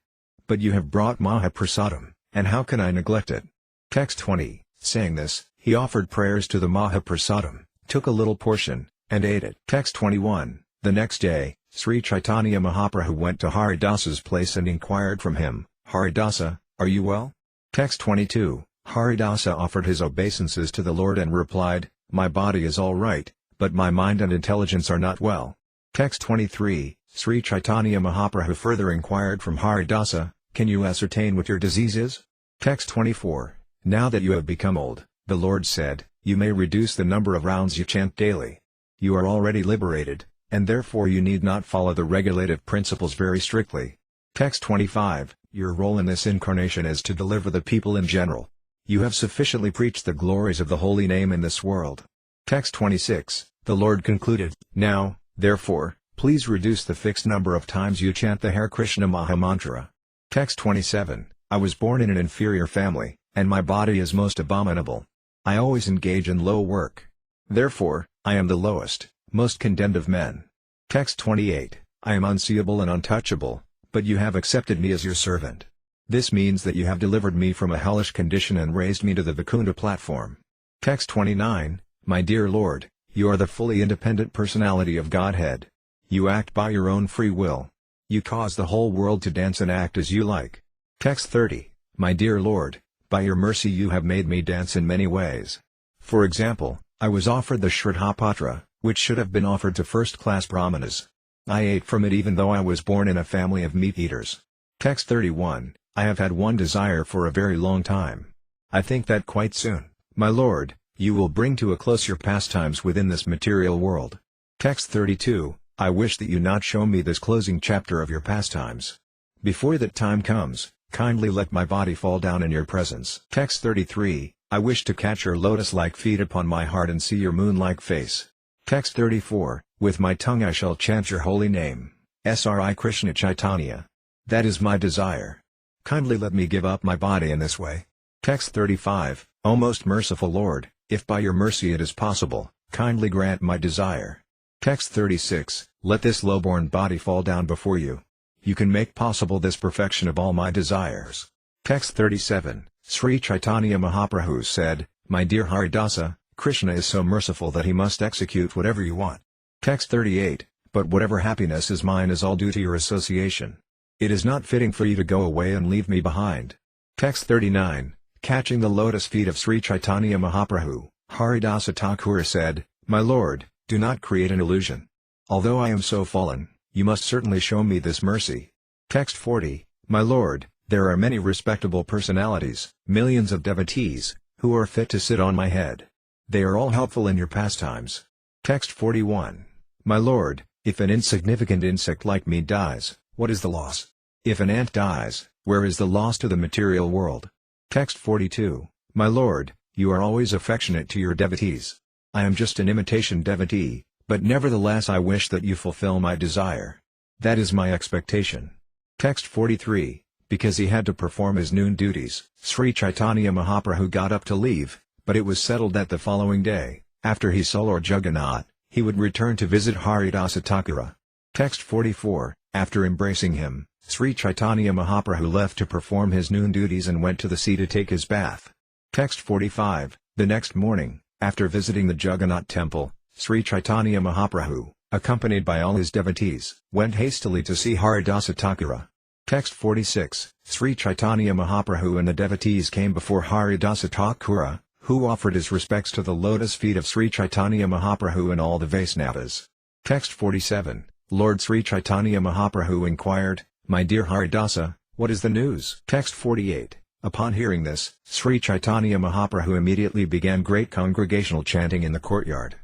But you have brought Mahaprasadam, and how can I neglect it? Text 20, saying this, he offered prayers to the Mahaprasadam, took a little portion, and ate it. Text 21, the next day, Sri Caitanya Mahaprabhu went to Haridasa's place and inquired from him, Haridasa, are you well? Text 22, Haridasa offered his obeisances to the Lord and replied, my body is all right, but my mind and intelligence are not well. Text 23, Sri Caitanya Mahaprabhu further inquired from Haridasa, can you ascertain what your disease is? Text 24, now that you have become old, the Lord said, you may reduce the number of rounds you chant daily. You are already liberated, and therefore you need not follow the regulative principles very strictly. Text 25, your role in this incarnation is to deliver the people in general. You have sufficiently preached the glories of the holy name in this world. Text 26, the Lord concluded, now, therefore, please reduce the fixed number of times you chant the Hare Krishna Mahamantra. Text 27, I was born in an inferior family, and my body is most abominable. I always engage in low work. Therefore, I am the lowest, most condemned of men. Text 28, I am unseeable and untouchable, but you have accepted me as your servant. This means that you have delivered me from a hellish condition and raised me to the Vaikunta platform. Text 29, my dear Lord, you are the fully independent personality of Godhead. You act by your own free will. You cause the whole world to dance and act as you like. Text 30, my dear Lord, by your mercy you have made me dance in many ways. For example, I was offered the Shraddhapatra, which should have been offered to first-class brahmanas. I ate from it even though I was born in a family of meat-eaters. Text 31, I have had one desire for a very long time. I think that quite soon, my Lord, you will bring to a close your pastimes within this material world. Text 32, I wish that you not show me this closing chapter of your pastimes. Before that time comes, kindly let my body fall down in your presence. Text 33, I wish to catch your lotus-like feet upon my heart and see your moon-like face. Text 34, with my tongue I shall chant your holy name, Sri Krishna Caitanya. That is my desire. Kindly let me give up my body in this way. Text 35, O most merciful Lord, if by your mercy it is possible, kindly grant my desire. Text 36, let this low-born body fall down before you. You can make possible this perfection of all my desires. Text 37, Sri Caitanya Mahaprabhu said, my dear Haridasa, Krishna is so merciful that he must execute whatever you want. Text 38, but whatever happiness is mine is all due to your association. It is not fitting for you to go away and leave me behind. Text 39, catching the lotus feet of Sri Caitanya Mahaprabhu, Haridasa Thakura said, my Lord, do not create an illusion. Although I am so fallen, you must certainly show me this mercy. Text 40, my Lord, there are many respectable personalities, millions of devotees, who are fit to sit on my head. They are all helpful in your pastimes. Text 41, my Lord, if an insignificant insect like me dies, what is the loss? If an ant dies, where is the loss to the material world? Text 42, my Lord, you are always affectionate to your devotees. I am just an imitation devotee, but nevertheless I wish that you fulfill my desire. That is my expectation. Text 43, because he had to perform his noon duties, Sri Caitanya Mahaprabhu got up to leave, but it was settled that the following day, after he saw Lord Jagannath, he would return to visit Haridasa Thakura. Text 44, after embracing him, Sri Caitanya Mahaprabhu left to perform his noon duties and went to the sea to take his bath. Text 45, the next morning, after visiting the Jagannath temple, Sri Caitanya Mahaprabhu, accompanied by all his devotees, went hastily to see Haridasa Thakura. Text 46, Sri Caitanya Mahaprabhu and the devotees came before Haridasa Thakura, who offered his respects to the lotus feet of Sri Caitanya Mahaprabhu and all the Vaisnavas. Text 47, Lord Sri Caitanya Mahaprabhu inquired, "My dear Haridasa, what is the news?" Text 48, upon hearing this, Sri Caitanya Mahaprabhu immediately began great congregational chanting in the courtyard.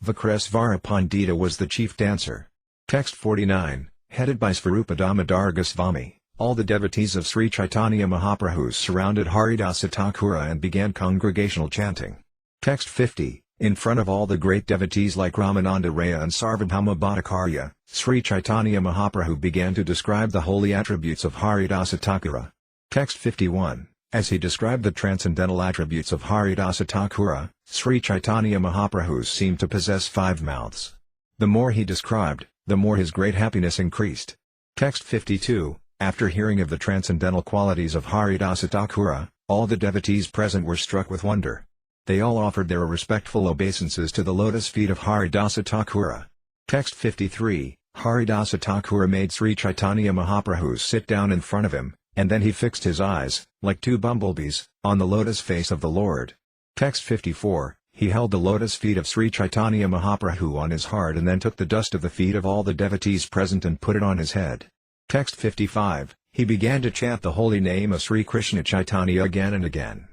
Vakresvara Pandita was the chief dancer. Text 49, headed by Svarupa Damodar Goswami, all the devotees of Sri Caitanya Mahaprabhu surrounded Haridasa Thakura and began congregational chanting. Text 50, in front of all the great devotees like Ramananda Raya and Sarvabhauma Bhattacharya, Sri Caitanya Mahaprabhu began to describe the holy attributes of Haridasa Thakura. Text 51, as he described the transcendental attributes of Haridasa Thakura, Sri Caitanya Mahaprabhu seemed to possess 5 mouths. The more he described, the more his great happiness increased. Text 52, after hearing of the transcendental qualities of Haridasa Thakura, all the devotees present were struck with wonder. They all offered their respectful obeisances to the lotus feet of Haridasa Thakura. Text 53, Haridasa Thakura made Sri Caitanya Mahaprabhu sit down in front of him, and then he fixed his eyes, like 2 bumblebees, on the lotus face of the Lord. Text 54, he held the lotus feet of Sri Caitanya Mahaprabhu on his heart and then took the dust of the feet of all the devotees present and put it on his head. Text 55, he began to chant the holy name of Sri Krishna Caitanya again and again.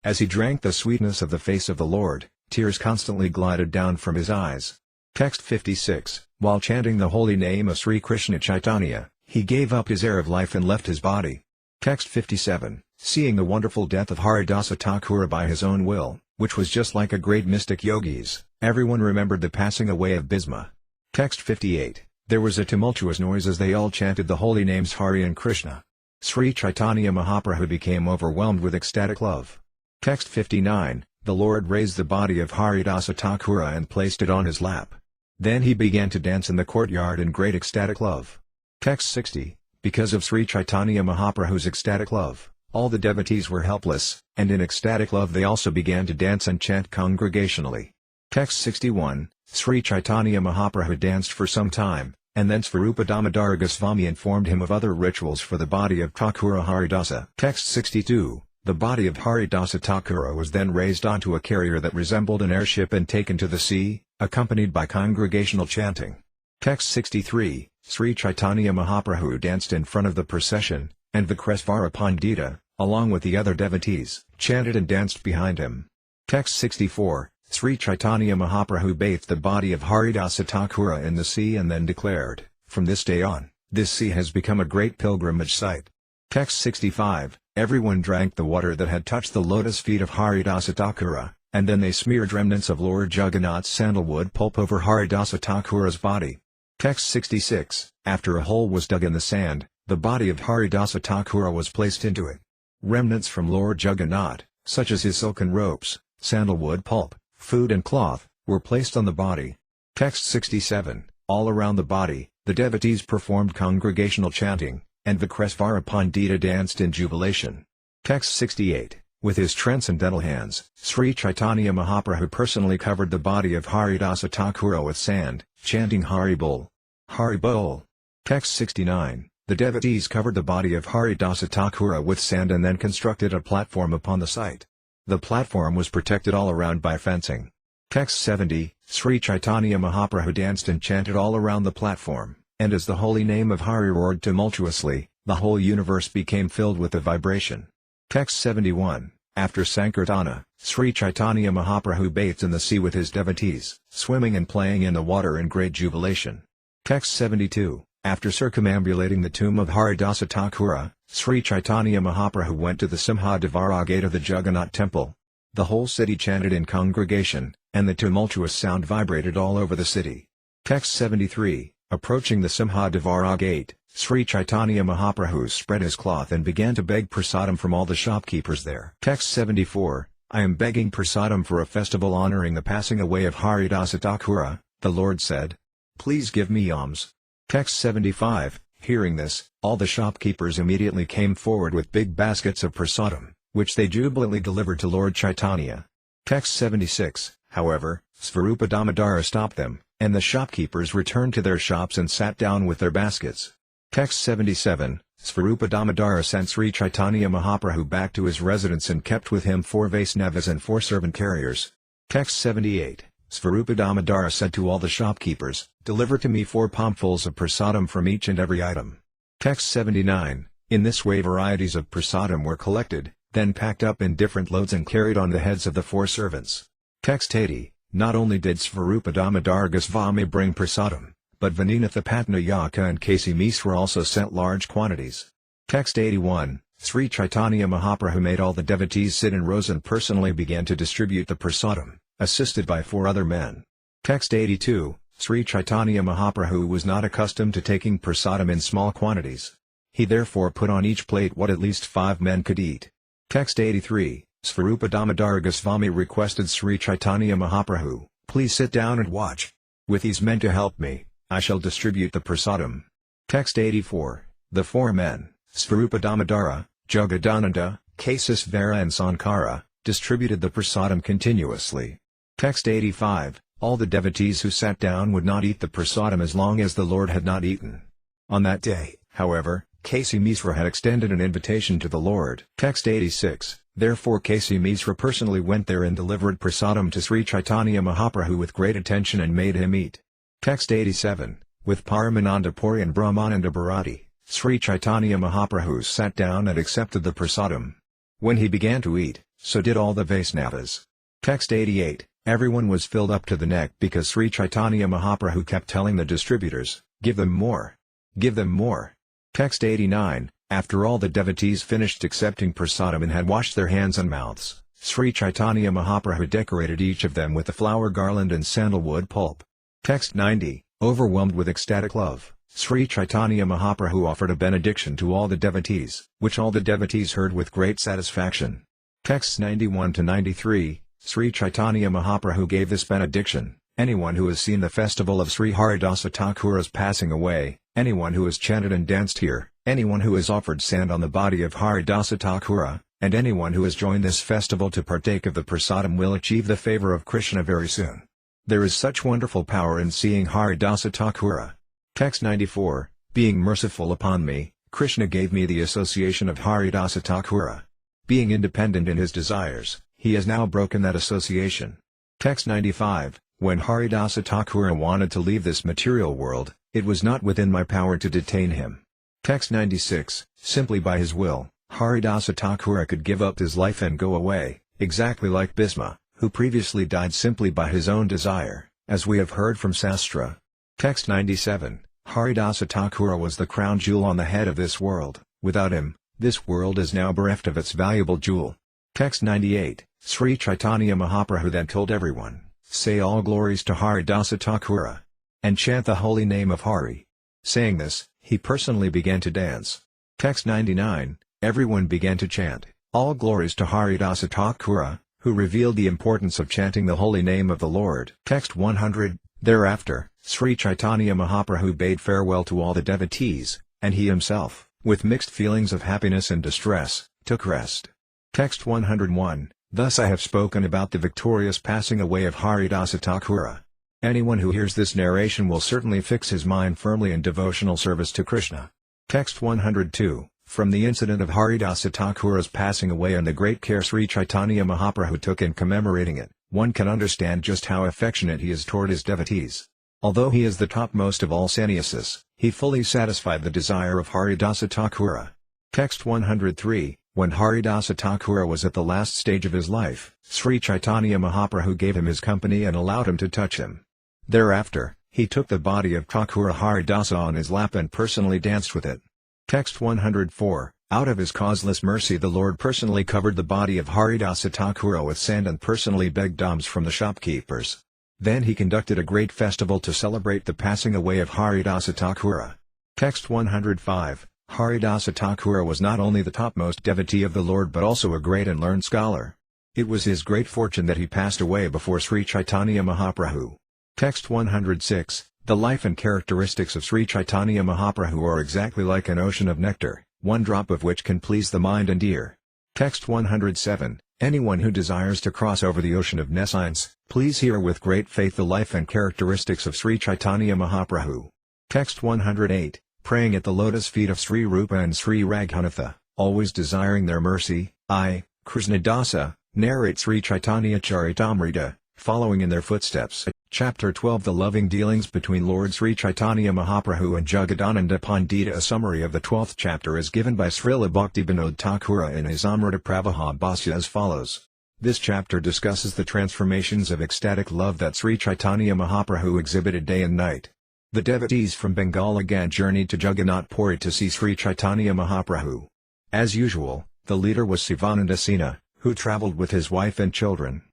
As he drank the sweetness of the face of the Lord, tears constantly glided down from his eyes. Text 56, while chanting the holy name of Sri Krishna Caitanya, he gave up his air of life and left his body. Text 57, seeing the wonderful death of Haridasa Thakura by his own will, which was just like a great mystic yogi's, everyone remembered the passing away of Bhisma. Text 58, there was a tumultuous noise as they all chanted the holy names Hari and Krishna. Sri Caitanya Mahaprabhu became overwhelmed with ecstatic love. Text 59, the Lord raised the body of Haridasa Thakura and placed it on his lap. Then he began to dance in the courtyard in great ecstatic love. Text 60, because of Sri Caitanya Mahaprabhu's ecstatic love, all the devotees were helpless, and in ecstatic love they also began to dance and chant congregationally. Text 61, Sri Caitanya Mahaprabhu danced for some time, and then Svarupa Damodar Goswami informed him of other rituals for the body of Thakura Haridasa. Text 62, the body of Haridasa Thakura was then raised onto a carrier that resembled an airship and taken to the sea, accompanied by congregational chanting. Text 63, Sri Caitanya Mahaprabhu danced in front of the procession, and Vakresvara Pandita, along with the other devotees, chanted and danced behind him. Text 64, Sri Caitanya Mahaprabhu bathed the body of Haridasa Thakura in the sea and then declared, from this day on, this sea has become a great pilgrimage site. Text 65, everyone drank the water that had touched the lotus feet of Haridasa Thakura, and then they smeared remnants of Lord Jagannath's sandalwood pulp over Haridasa Thakura's body. Text 66, after a hole was dug in the sand, the body of Haridasa Thakura was placed into it. Remnants from Lord Jagannath, such as his silken ropes, sandalwood pulp, food and cloth, were placed on the body. Text 67, all around the body, the devotees performed congregational chanting, and Vakresvara Pandita danced in jubilation. Text 68, with his transcendental hands, Sri Caitanya Mahaprabhu personally covered the body of Haridasa Thakura with sand, chanting Hari Bol. Hari Bol. Text 69, the devotees covered the body of Haridasa Thakura with sand and then constructed a platform upon the site. The platform was protected all around by fencing. Text 70, Sri Caitanya Mahaprabhu danced and chanted all around the platform, and as the holy name of Hari roared tumultuously, the whole universe became filled with the vibration. Text 71, after Sankirtana, Sri Caitanya Mahaprabhu bathed in the sea with his devotees, swimming and playing in the water in great jubilation. Text 72, after circumambulating the tomb of Haridasa Thakura, Sri Caitanya Mahaprabhu went to the Simhadevara gate of the Jagannath temple. The whole city chanted in congregation, and the tumultuous sound vibrated all over the city. Text 73, approaching the Simhadevara gate, Sri Caitanya Mahaprabhu spread his cloth and began to beg prasadam from all the shopkeepers there. Text 74, I am begging prasadam for a festival honoring the passing away of Haridasa Thakura, the Lord said. Please give me alms. Text 75, hearing this, all the shopkeepers immediately came forward with big baskets of prasadam, which they jubilantly delivered to Lord Caitanya. Text 76, however, Svarupa Damodara stopped them, and the shopkeepers returned to their shops and sat down with their baskets. Text 77, Svarupa Damodara sent Sri Caitanya Mahaprabhu back to his residence and kept with him 4 Vaisnavas and 4 servant carriers. Text 78. Svarupa Damodara said to all the shopkeepers, "Deliver to me 4 palmfuls of prasadam from each and every item." Text 79. In this way varieties of prasadam were collected, then packed up in different loads and carried on the heads of the 4 servants. Text 80. Not only did Svarupa Damodara Goswami bring prasadam, but Vaninatha Patnayaka and Kasi Misra also sent large quantities. Text 81. Sri Caitanya Mahaprabhu made all the devotees sit in rows and personally began to distribute the prasadam, assisted by 4 other men. Text 82. Sri Caitanya Mahaprabhu was not accustomed to taking prasadam in small quantities. He therefore put on each plate what at least 5 men could eat. Text 83. Svarupa Damodara Goswami requested Sri Caitanya Mahaprabhu, "Please sit down and watch. With these men to help me, I shall distribute the prasadam." Text 84. The 4 men, Svarupa Damodara, Jagadananda, Kasisvara and Sankara, distributed the prasadam continuously. Text 85. All the devotees who sat down would not eat the prasadam as long as the Lord had not eaten. On that day, however, Kasi Misra had extended an invitation to the Lord. Text 86. Therefore Kasi Misra personally went there and delivered prasadam to Sri Caitanya Mahaprabhu with great attention and made him eat. Text 87. With Paramananda Puri and Brahmananda Bharati, Sri Caitanya Mahaprabhu sat down and accepted the prasadam. When he began to eat, so did all the Vaisnavas. Text 88. Everyone was filled up to the neck because Sri Caitanya Mahaprabhu kept telling the distributors, "Give them more. Give them more." Text 89. After all the devotees finished accepting prasadam and had washed their hands and mouths, Sri Caitanya Mahaprabhu decorated each of them with a flower garland and sandalwood pulp. Text 90. Overwhelmed with ecstatic love, Sri Caitanya Mahaprabhu offered a benediction to all the devotees, which all the devotees heard with great satisfaction. Texts 91 to 93. Sri Caitanya Mahaprabhu gave this benediction: anyone who has seen the festival of Sri Haridasa Thakura's passing away, anyone who has chanted and danced here, anyone who has offered sand on the body of Haridasa Thakura, and anyone who has joined this festival to partake of the prasadam will achieve the favor of Krishna very soon. There is such wonderful power in seeing Haridasa Thakura. Text 94. Being merciful upon me, Krishna gave me the association of Haridasa Thakura. Being independent in his desires, he has now broken that association. Text 95. When Haridasa Thakura wanted to leave this material world, it was not within my power to detain him. Text 96. Simply by his will, Haridasa Thakura could give up his life and go away, exactly like Bhisma, who previously died simply by his own desire, as we have heard from Sastra. Text 97. Haridasa Thakura was the crown jewel on the head of this world. Without him, this world is now bereft of its valuable jewel. Text 98. Sri Caitanya Mahaprabhu then told everyone, "Say all glories to Haridasa Thakura, and chant the holy name of Hari." Saying this, he personally began to dance. Text 99. Everyone began to chant, "All glories to Haridasa Thakura," who revealed the importance of chanting the holy name of the Lord. Text 100. Thereafter, Sri Caitanya Mahaprabhu bade farewell to all the devotees, and he himself, with mixed feelings of happiness and distress, took rest. Text 101. Thus I have spoken about the victorious passing away of Haridasa Thakura. Anyone who hears this narration will certainly fix his mind firmly in devotional service to Krishna. Text 102. From the incident of Haridasa Thakura's passing away and the great care Sri Caitanya Mahaprabhu took in commemorating it, one can understand just how affectionate he is toward his devotees. Although he is the topmost of all sannyasis, he fully satisfied the desire of Haridasa Thakura. Text 103. When Haridasa Thakura was at the last stage of his life, Sri Caitanya Mahaprabhu gave him his company and allowed him to touch him. Thereafter, he took the body of Thakura Haridasa on his lap and personally danced with it. Text 104. Out of his causeless mercy the Lord personally covered the body of Haridasa Thakura with sand and personally begged alms from the shopkeepers. Then he conducted a great festival to celebrate the passing away of Haridasa Thakura. Text 105. Haridasa Thakura was not only the topmost devotee of the Lord but also a great and learned scholar. It was his great fortune that he passed away before Sri Caitanya Mahaprabhu. Text 106. The life and characteristics of Sri Caitanya Mahaprabhu are exactly like an ocean of nectar, one drop of which can please the mind and ear. Text 107. Anyone who desires to cross over the ocean of nescience, please hear with great faith the life and characteristics of Sri Caitanya Mahaprabhu. Text 108. praying at the lotus feet of Sri Rupa and Sri Raghunatha, always desiring their mercy. I, Krishnadasa, narrate Sri Caitanya-caritamrta, following in their footsteps. Chapter 12 The Loving Dealings between Lord Sri Caitanya Mahaprabhu and Jagadananda Pandita. A summary of the 12th chapter is given by Srila Bhaktivinoda Thakura in his Amrita Pravaha Bhasya as follows. This chapter discusses the transformations of ecstatic love that Sri Caitanya Mahaprabhu exhibited day and night. The devotees from Bengal again journeyed to Jagannath Puri to see Sri Caitanya Mahaprabhu. As usual, the leader was Sivananda Sena, who travelled with his wife and children.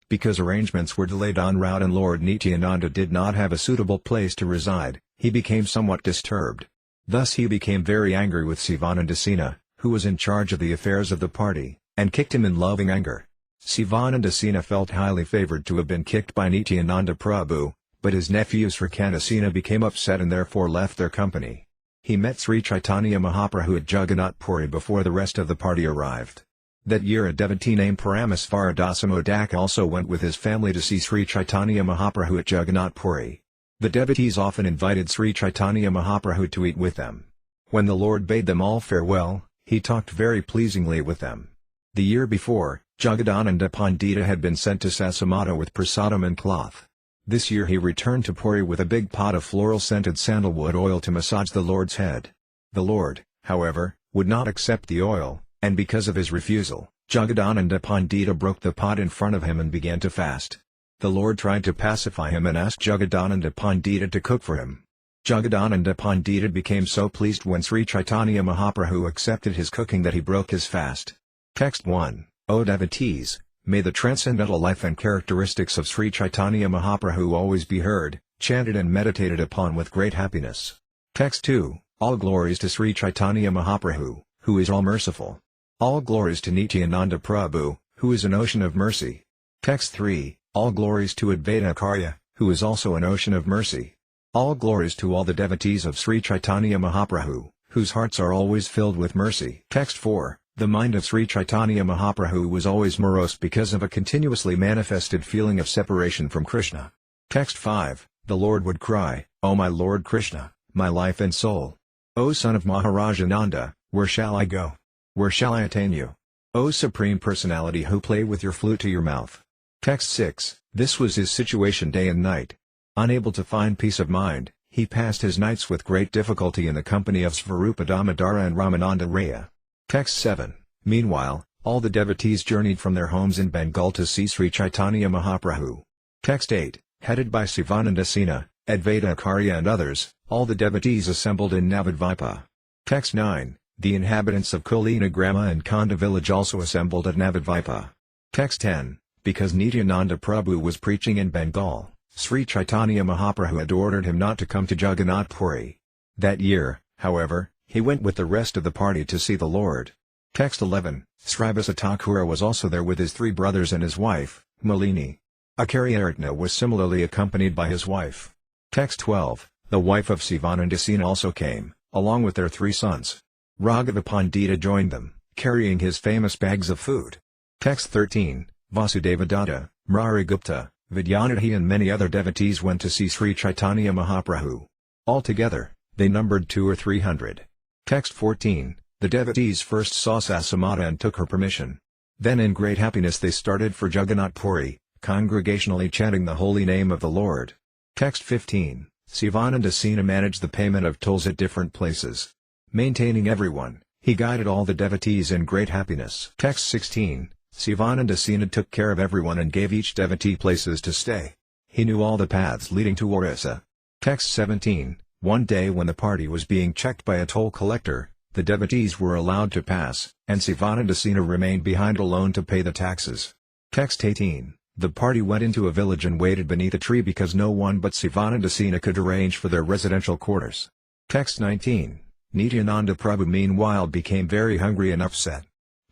Because arrangements were delayed en route and Lord Nityananda did not have a suitable place to reside, he became somewhat disturbed. Thus he became very angry with Sivananda Sena, who was in charge of the affairs of the party, and kicked him in loving anger. Sivananda Sena felt highly favoured to have been kicked by Nityananda Prabhu, but his nephew Srikanta Sena became upset and therefore left their company. He met Sri Caitanya Mahaprabhu at Jagannath Puri before the rest of the party arrived. That year a devotee named Paramasvara Dasamodak also went with his family to see Sri Caitanya Mahaprabhu at Jagannath Puri. The devotees often invited Sri Caitanya Mahaprabhu to eat with them. When the Lord bade them all farewell, he talked very pleasingly with them. The year before, Jagadananda Pandita had been sent to Sasamata with prasadam and cloth. This year he returned to Puri with a big pot of floral-scented sandalwood oil to massage the Lord's head. The Lord, however, would not accept the oil, and because of his refusal, Jagadananda Pandita broke the pot in front of him and began to fast. The Lord tried to pacify him and asked Jagadananda Pandita to cook for him. Jagadananda Pandita became so pleased when Sri Caitanya Mahaprabhu accepted his cooking that he broke his fast. Text 1. O devotees, may the transcendental life and characteristics of Sri Caitanya Mahaprabhu always be heard, chanted and meditated upon with great happiness. Text 2. All glories to Sri Caitanya Mahaprabhu, who is all-merciful. All glories to Nityananda Prabhu, who is an ocean of mercy. Text 3. All glories to Advaita Acharya, who is also an ocean of mercy. All glories to all the devotees of Sri Caitanya Mahaprabhu, whose hearts are always filled with mercy. Text 4. The mind of Sri Caitanya Mahaprabhu was always morose because of a continuously manifested feeling of separation from Krishna. Text 5. The Lord would cry, O my Lord Krishna, my life and soul. O son of Maharajananda, where shall I go? Where shall I attain you? O Supreme Personality who play with your flute to your mouth. Text 6. This was his situation day and night. Unable to find peace of mind, he passed his nights with great difficulty in the company of Svarupa Damodara and Ramananda Raya. Text 7. Meanwhile, all the devotees journeyed from their homes in Bengal to see Sri Caitanya Mahaprabhu. Text 8. Headed by Sivananda Sena, Advaita Acharya and others, all the devotees assembled in Navadvipa. Text 9. The inhabitants of Kulina Grama and Khanda village also assembled at Navadvipa. Text 10. Because Nityananda Prabhu was preaching in Bengal, Sri Caitanya Mahaprabhu had ordered him not to come to Jagannath Puri. That year, however, he went with the rest of the party to see the Lord. Text 11. Srivasa Thakura was also there with his 3 brothers and his wife, Malini. Acharya was similarly accompanied by his wife. Text 12. The wife of Sivananda Sena also came, along with their 3 sons. Raghava Pandita joined them, carrying his famous bags of food. Text 13. Vasudeva Datta, Murari Gupta, Vidyanidhi and many other devotees went to see Sri Caitanya Mahaprabhu. Altogether, they numbered 200 or 300. Text 14. The devotees first saw Sasamata and took her permission. Then in great happiness they started for Jagannath Puri, congregationally chanting the holy name of the Lord. Text 15. Sivananda Sena managed the payment of tolls at different places. Maintaining everyone, he guided all the devotees in great happiness. Text 16. Sivananda Sena took care of everyone and gave each devotee places to stay. He knew all the paths leading to Orissa. Text 17. One day when the party was being checked by a toll collector, the devotees were allowed to pass, and Sivananda Sena remained behind alone to pay the taxes. Text 18. The party went into a village and waited beneath a tree because no one but Sivananda Sena could arrange for their residential quarters. Text 19. Nityananda Prabhu meanwhile became very hungry and upset.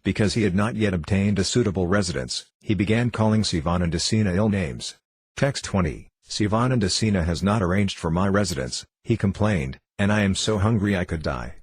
Because he had not yet obtained a suitable residence, he began calling Sivananda Sena ill names. Text 20. Sivananda Sena has not arranged for my residence, he complained, and I am so hungry I could die.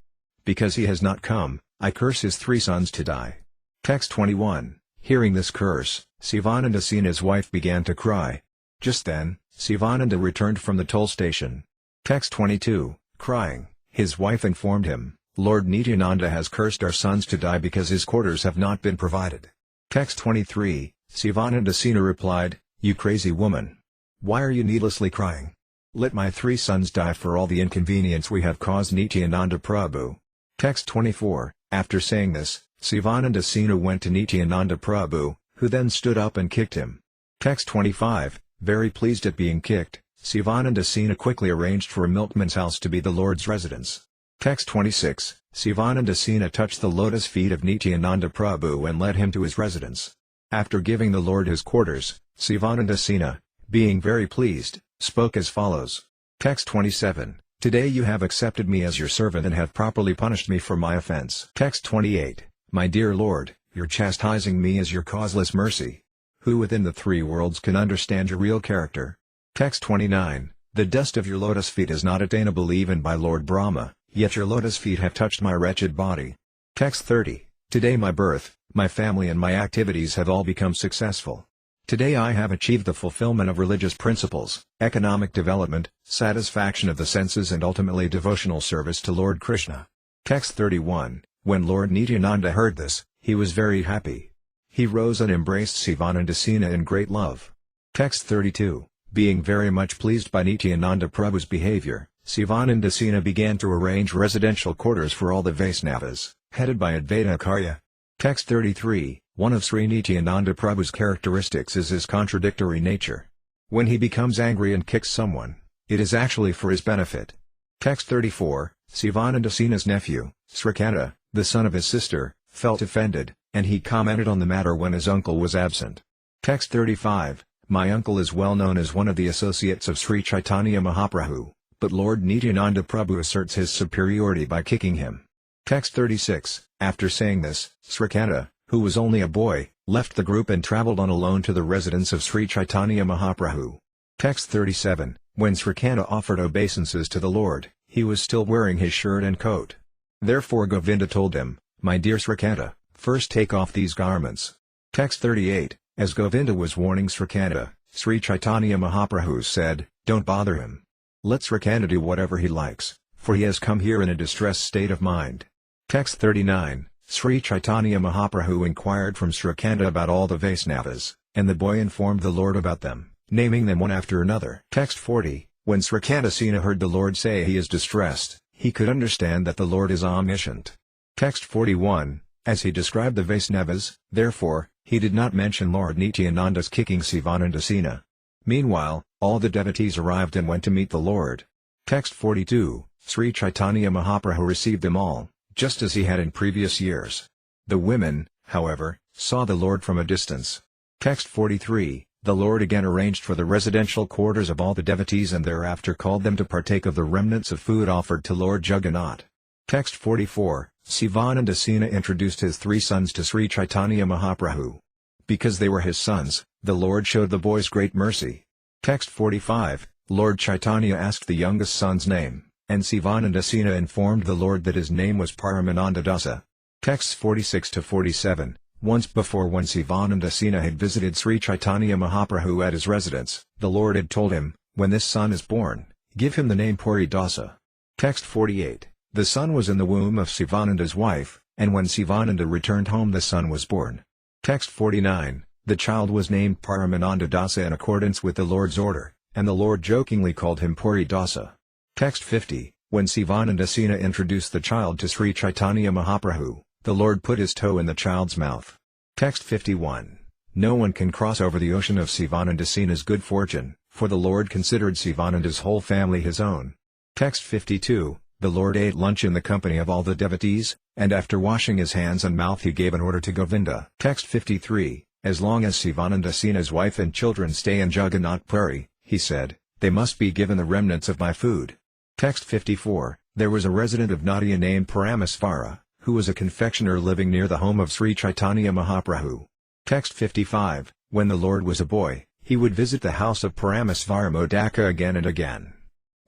Because he has not come, I curse his 3 sons to die. Text 21. Hearing this curse, Sivananda Sena's wife began to cry. Just then, Sivananda returned from the toll station. Text 22. Crying, His wife informed him, "Lord Nityananda has cursed our sons to die because his quarters have not been provided." Text 23, Sivananda Sena replied, "You crazy woman! Why are you needlessly crying? Let my 3 sons die for all the inconvenience we have caused Nityananda Prabhu." Text 24, after saying this, Sivananda Sena went to Nityananda Prabhu, who then stood up and kicked him. Text 25, very pleased at being kicked, Sivananda Sena quickly arranged for a milkman's house to be the Lord's residence. Text 26, Sivananda Sena touched the lotus feet of Nityananda Prabhu and led him to his residence. After giving the Lord his quarters, Sivananda Sena, being very pleased, spoke as follows. Text 27, "Today you have accepted me as your servant and have properly punished me for my offense." Text 28, "My dear Lord, your chastising me is your causeless mercy. Who within the 3 worlds can understand your real character?" Text 29, "The dust of your lotus feet is not attainable even by Lord Brahma, yet your lotus feet have touched my wretched body." Text 30, "Today my birth, my family and my activities have all become successful. Today I have achieved the fulfillment of religious principles, economic development, satisfaction of the senses and ultimately devotional service to Lord Krishna." Text 31, when Lord Nityananda heard this, he was very happy. He rose and embraced Sivananda Sena in great love. Text 32, being very much pleased by Nityananda Prabhu's behavior, Sivananda Sena began to arrange residential quarters for all the Vaisnavas, headed by Advaita Acharya. Text 33, one of Sri Nityananda Prabhu's characteristics is his contradictory nature. When he becomes angry and kicks someone, it is actually for his benefit. Text 34, Sivananda Sena's nephew, Sri Caitanya, the son of his sister, felt offended, and he commented on the matter when his uncle was absent. Text 35, my uncle is well known as one of the associates of Sri Caitanya Mahaprabhu, but Lord Nityananda Prabhu asserts his superiority by kicking him. Text 36, after saying this, Sri Caitanya, who was only a boy, left the group and travelled on alone to the residence of Sri Caitanya Mahaprabhu. Text 37, when Sri Caitanya offered obeisances to the Lord, he was still wearing his shirt and coat. Therefore Govinda told him, "My dear Sri Caitanya, first take off these garments." Text 38, as Govinda was warning Sri Caitanya, Sri Caitanya Mahaprabhu said, "Don't bother him. Let Sri Caitanya do whatever he likes, for he has come here in a distressed state of mind." Text 39, Sri Caitanya Mahaprabhu inquired from Sri Caitanya about all the Vaisnavas, and the boy informed the Lord about them, naming them one after another. Text 40, when Sri Caitanya heard the Lord say he is distressed, he could understand that the Lord is omniscient. Text 41, as he described the Vaisnavas, therefore, he did not mention Lord Nityananda's kicking Sivananda Sena. Meanwhile, all the devotees arrived and went to meet the Lord. Text 42, Sri Caitanya Mahaprabhu received them all, just as he had in previous years. The women, however, saw the Lord from a distance. Text 43, the Lord again arranged for the residential quarters of all the devotees and thereafter called them to partake of the remnants of food offered to Lord Jagannath. Text 44, Sivananda Sena introduced his 3 sons to Sri Caitanya Mahaprabhu. Because they were his sons, the Lord showed the boys great mercy. Text 45, Lord Chaitanya asked the youngest son's name, and Sivananda Sena informed the Lord that his name was Paramananda Dasa. Texts 46-47, once before when Sivananda Sena had visited Sri Caitanya Mahaprabhu at his residence, the Lord had told him, when this son is born, give him the name Puri Dasa. Text 48, the son was in the womb of Sivananda's wife, and when Sivananda returned home the son was born. Text 49, the child was named Paramananda Dasa in accordance with the Lord's order, and the Lord jokingly called him Puri Dasa. Text 50, when Sivananda Sena introduced the child to Sri Caitanya Mahaprabhu, the Lord put his toe in the child's mouth. Text 51, no one can cross over the ocean of Sivananda Sena's good fortune, for the Lord considered Sivananda's whole family his own. Text 52, the Lord ate lunch in the company of all the devotees, and after washing his hands and mouth he gave an order to Govinda. Text 53, as long as Sivananda Sena's wife and children stay in Jagannath Puri, he said, they must be given the remnants of my food. Text 54, there was a resident of Nadia named Paramasvara, who was a confectioner living near the home of Sri Caitanya Mahaprabhu. Text 55, when the Lord was a boy, he would visit the house of Paramasvara Modaka again and again.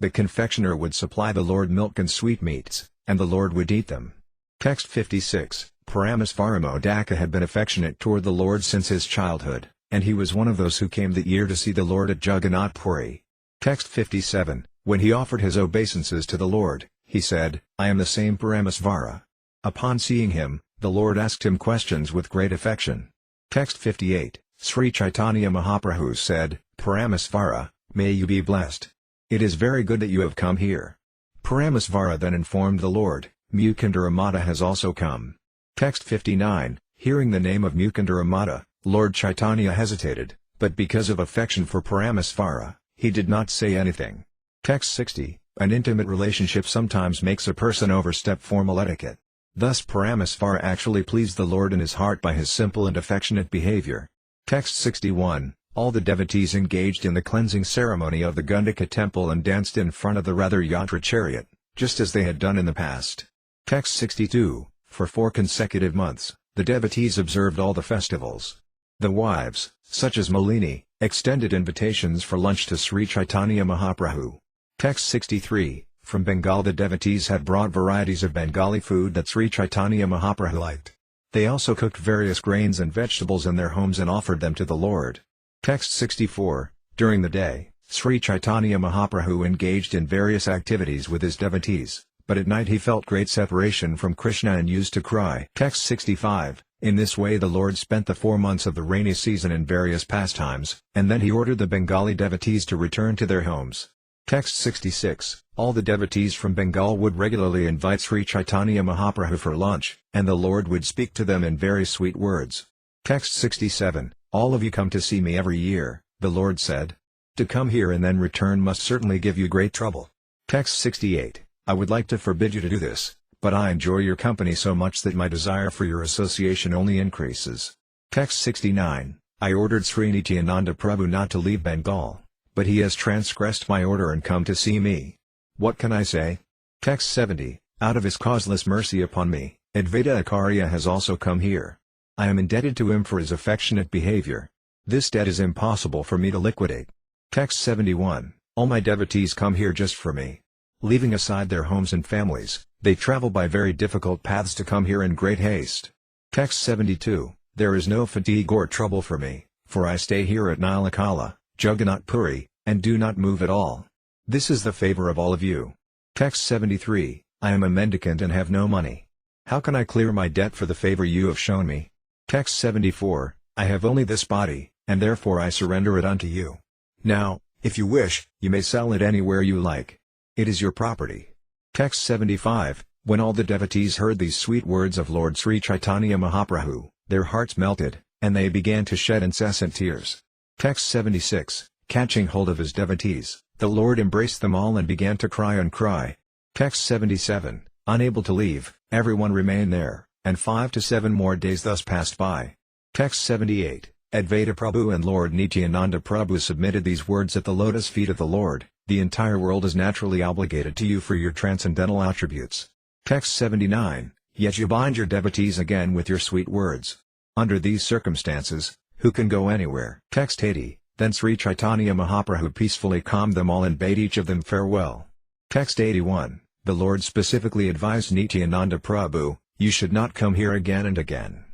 The confectioner would supply the Lord milk and sweetmeats, and the Lord would eat them. Text 56, Paramasvara Modaka had been affectionate toward the Lord since his childhood, and he was one of those who came that year to see the Lord at Jagannath Puri. Text 57, when he offered his obeisances to the Lord, He said, "I am the same Paramasvara." Upon seeing him, the Lord asked him questions with great affection. Text 58, Sri Caitanya Mahaprabhu said, "Paramasvara, may you be blessed. It is very good that you have come here." Paramasvara then informed the Lord, "Mukundara has also come." Text 59, hearing the name of Mukundara, Lord Chaitanya hesitated, but because of affection for Paramasvara, he did not say anything. Text 60, an intimate relationship sometimes makes a person overstep formal etiquette. Thus Paramasvara actually pleased the Lord in his heart by his simple and affectionate behavior. Text 61, all the devotees engaged in the cleansing ceremony of the Gundika temple and danced in front of the Ratha Yatra chariot, just as they had done in the past. Text 62, for 4 consecutive months, the devotees observed all the festivals. The wives, such as Malini, extended invitations for lunch to Sri Caitanya Mahaprabhu. Text 63, from Bengal the devotees had brought varieties of Bengali food that Sri Caitanya Mahaprabhu liked. They also cooked various grains and vegetables in their homes and offered them to the Lord. Text 64, during the day, Sri Caitanya Mahaprabhu engaged in various activities with his devotees, but at night he felt great separation from Krishna and used to cry. Text 65, in this way the Lord spent the 4 months of the rainy season in various pastimes, and then he ordered the Bengali devotees to return to their homes. Text 66, all the devotees from Bengal would regularly invite Sri Caitanya Mahaprabhu for lunch, and the Lord would speak to them in very sweet words. Text 67, all of you come to see me every year, the Lord said. To come here and then return must certainly give you great trouble. Text 68, I would like to forbid you to do this, but I enjoy your company so much that my desire for your association only increases. Text 69, I ordered Sri Nityananda Prabhu not to leave Bengal, but he has transgressed my order and come to see me. What can I say? Text 70, out of his causeless mercy upon me, Advaita Acharya has also come here. I am indebted to him for his affectionate behavior. This debt is impossible for me to liquidate. Text 71, all my devotees come here just for me. Leaving aside their homes and families, they travel by very difficult paths to come here in great haste. Text 72, there is no fatigue or trouble for me, for I stay here at Nilakala, Jagannath Puri, and do not move at all. This is the favor of all of you. Text 73, I am a mendicant and have no money. How can I clear my debt for the favor you have shown me? Text 74, I have only this body, and therefore I surrender it unto you. Now, if you wish, you may sell it anywhere you like. It is your property. Text 75, when all the devotees heard these sweet words of Lord Sri Caitanya Mahaprabhu, their hearts melted, and they began to shed incessant tears. Text 76, catching hold of his devotees, the Lord embraced them all and began to cry and cry. Text 77, unable to leave, everyone remained there, and 5 to 7 more days thus passed by. Text 78, Advaita Prabhu and Lord Nityananda Prabhu submitted these words at the lotus feet of the Lord, the entire world is naturally obligated to you for your transcendental attributes. Text 79, yet you bind your devotees again with your sweet words. Under these circumstances, who can go anywhere? Text 80, then Sri Caitanya Mahaprabhu peacefully calmed them all and bade each of them farewell. Text 81, the Lord specifically advised Nityananda Prabhu, you should not come here again and again.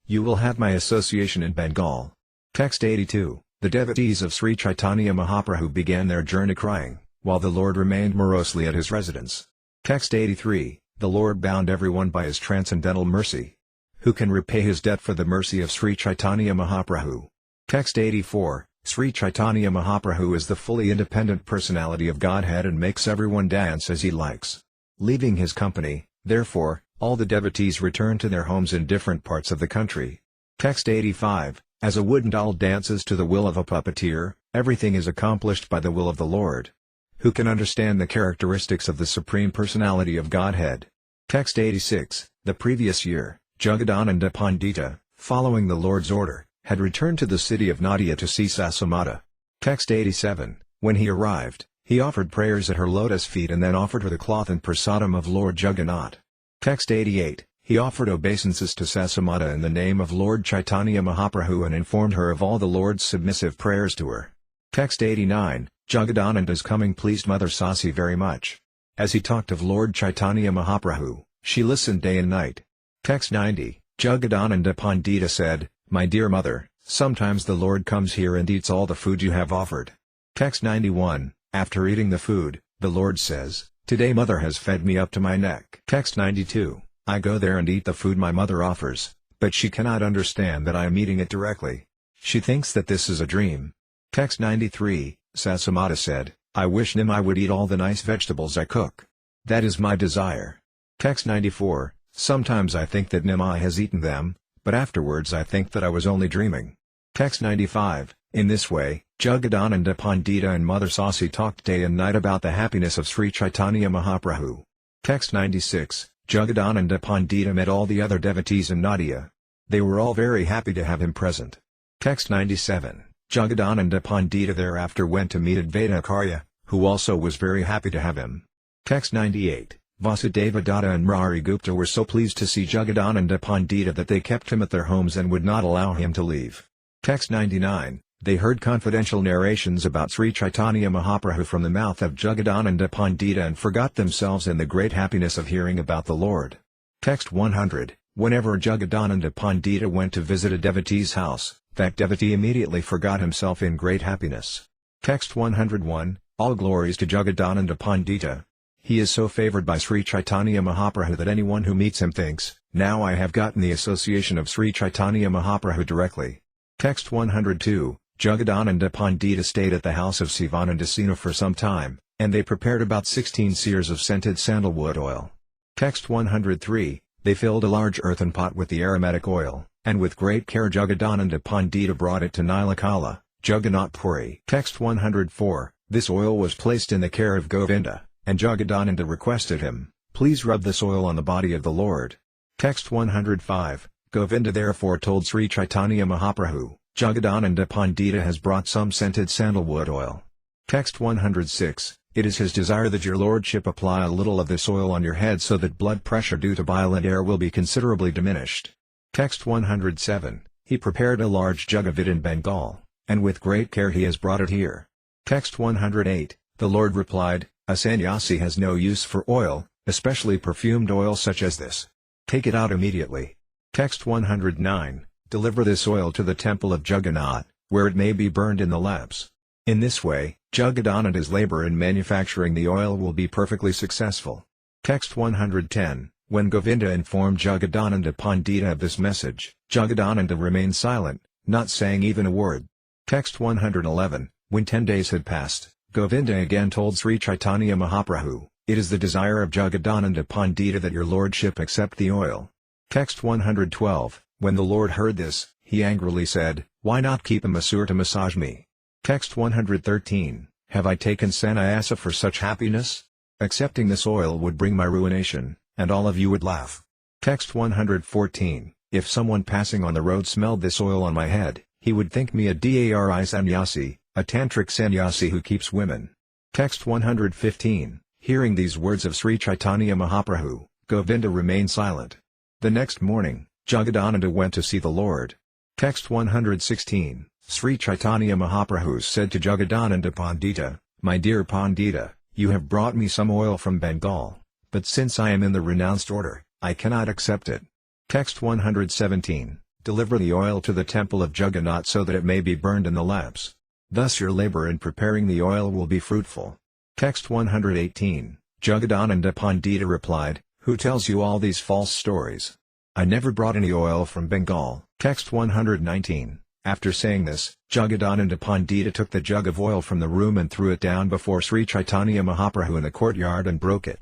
You will have my association in Bengal. Text 82, the devotees of Sri Caitanya Mahaprabhu began their journey crying, while the Lord remained morosely at his residence. Text 83, the Lord bound everyone by his transcendental mercy. Who can repay his debt for the mercy of Sri Caitanya Mahaprabhu? Text 84, Sri Caitanya Mahaprabhu is the fully independent personality of Godhead and makes everyone dance as he likes. Leaving his company, therefore, all the devotees return to their homes in different parts of the country. Text 85, as a wooden doll dances to the will of a puppeteer, everything is accomplished by the will of the Lord. Who can understand the characteristics of the Supreme Personality of Godhead? Text 86, the previous year, Jagadananda Pandita, following the Lord's order, had returned to the city of Nadia to see Sasamata. Text 87, when he arrived, he offered prayers at her lotus feet and then offered her the cloth and prasadam of Lord Jagannath. Text 88, he offered obeisances to Sasamata in the name of Lord Chaitanya Mahaprabhu and informed her of all the Lord's submissive prayers to her. Text 89, Jagadananda's coming pleased Mother Sasi very much. As he talked of Lord Chaitanya Mahaprabhu, she listened day and night. Text 90, Jagadananda Pandita said, my dear mother, sometimes the Lord comes here and eats all the food you have offered. Text 91, after eating the food, the Lord says, Today mother has fed me up to my neck. Text 92. I go there and eat the food my mother offers, but she cannot understand that I am eating it directly. She thinks that this is a dream. Text 93. Sasamata said, I wish Nimai would eat all the nice vegetables I cook. That is my desire. Text 94. Sometimes I think that Nimai has eaten them, but afterwards I think that I was only dreaming. Text 95. In this way, Jagadananda Pandita and Mother Sasi talked day and night about the happiness of Sri Caitanya Mahaprabhu. Text 96. Jagadananda Pandita met all the other devotees in Nadia. They were all very happy to have him present. Text 97. Jagadananda Pandita thereafter went to meet Advaita Acharya, who also was very happy to have him. Text 98. Vasudeva Datta and Murari Gupta were so pleased to see Jagadananda Pandita that they kept him at their homes and would not allow him to leave. Text 99. They heard confidential narrations about Sri Caitanya Mahaprabhu from the mouth of Jagadananda Pandita and forgot themselves in the great happiness of hearing about the Lord. Text 100. Whenever Jagadananda Pandita went to visit a devotee's house, that devotee immediately forgot himself in great happiness. Text 101. All glories to Jagadananda Pandita. He is so favored by Sri Caitanya Mahaprabhu that anyone who meets him thinks, now I have gotten the association of Sri Caitanya Mahaprabhu directly. Text 102. Jagadananda Pandita stayed at the house of Sivananda Sena for some time, and they prepared about 16 seers of scented sandalwood oil. Text 103. They filled a large earthen pot with the aromatic oil, and with great care Jagadananda Pandita brought it to Nilakala, Jagannath Puri. Text 104. This oil was placed in the care of Govinda, and Jagadananda requested him, please rub this oil on the body of the Lord. Text 105. Govinda therefore told Sri Caitanya Mahaprabhu, Jagadananda Pandita has brought some scented sandalwood oil. Text 106. It is his desire that your lordship apply a little of this oil on your head so that blood pressure due to violent air will be considerably diminished. Text 107. He prepared a large jug of it in Bengal, and with great care he has brought it here. Text 108. The Lord replied, a sannyasi has no use for oil, especially perfumed oil such as this. Take it out immediately. Text 109. Deliver this oil to the temple of Jagannath, where it may be burned in the lamps. In this way, Jagadananda's labor in manufacturing the oil will be perfectly successful. Text 110. When Govinda informed Jagadananda Pandita of this message, Jagadananda remained silent, not saying even a word. Text 111. When 10 days had passed, Govinda again told Sri Caitanya Mahaprabhu, it is the desire of Jagadananda Pandita that your lordship accept the oil. Text 112. When the Lord heard this, he angrily said, why not keep a masseur to massage me? Text 113. Have I taken sannyasa for such happiness? Accepting this oil would bring my ruination, and all of you would laugh. Text 114. If someone passing on the road smelled this oil on my head, he would think me a dari sannyasi, a tantric sannyasi who keeps women. Text 115. Hearing these words of Sri Caitanya Mahaprabhu, Govinda remained silent. The next morning, Jagadananda went to see the Lord. Text 116. Sri Caitanya Mahaprabhu said to Jagadananda Pandita, my dear Pandita, you have brought me some oil from Bengal, but since I am in the renounced order, I cannot accept it. Text 117. Deliver the oil to the temple of Jagannath so that it may be burned in the lamps. Thus your labor in preparing the oil will be fruitful. Text 118. Jagadananda Pandita replied, who tells you all these false stories? I never brought any oil from Bengal. Text 119. After saying this, Jagadananda Pandita took the jug of oil from the room and threw it down before Sri Caitanya Mahaprabhu in the courtyard and broke it.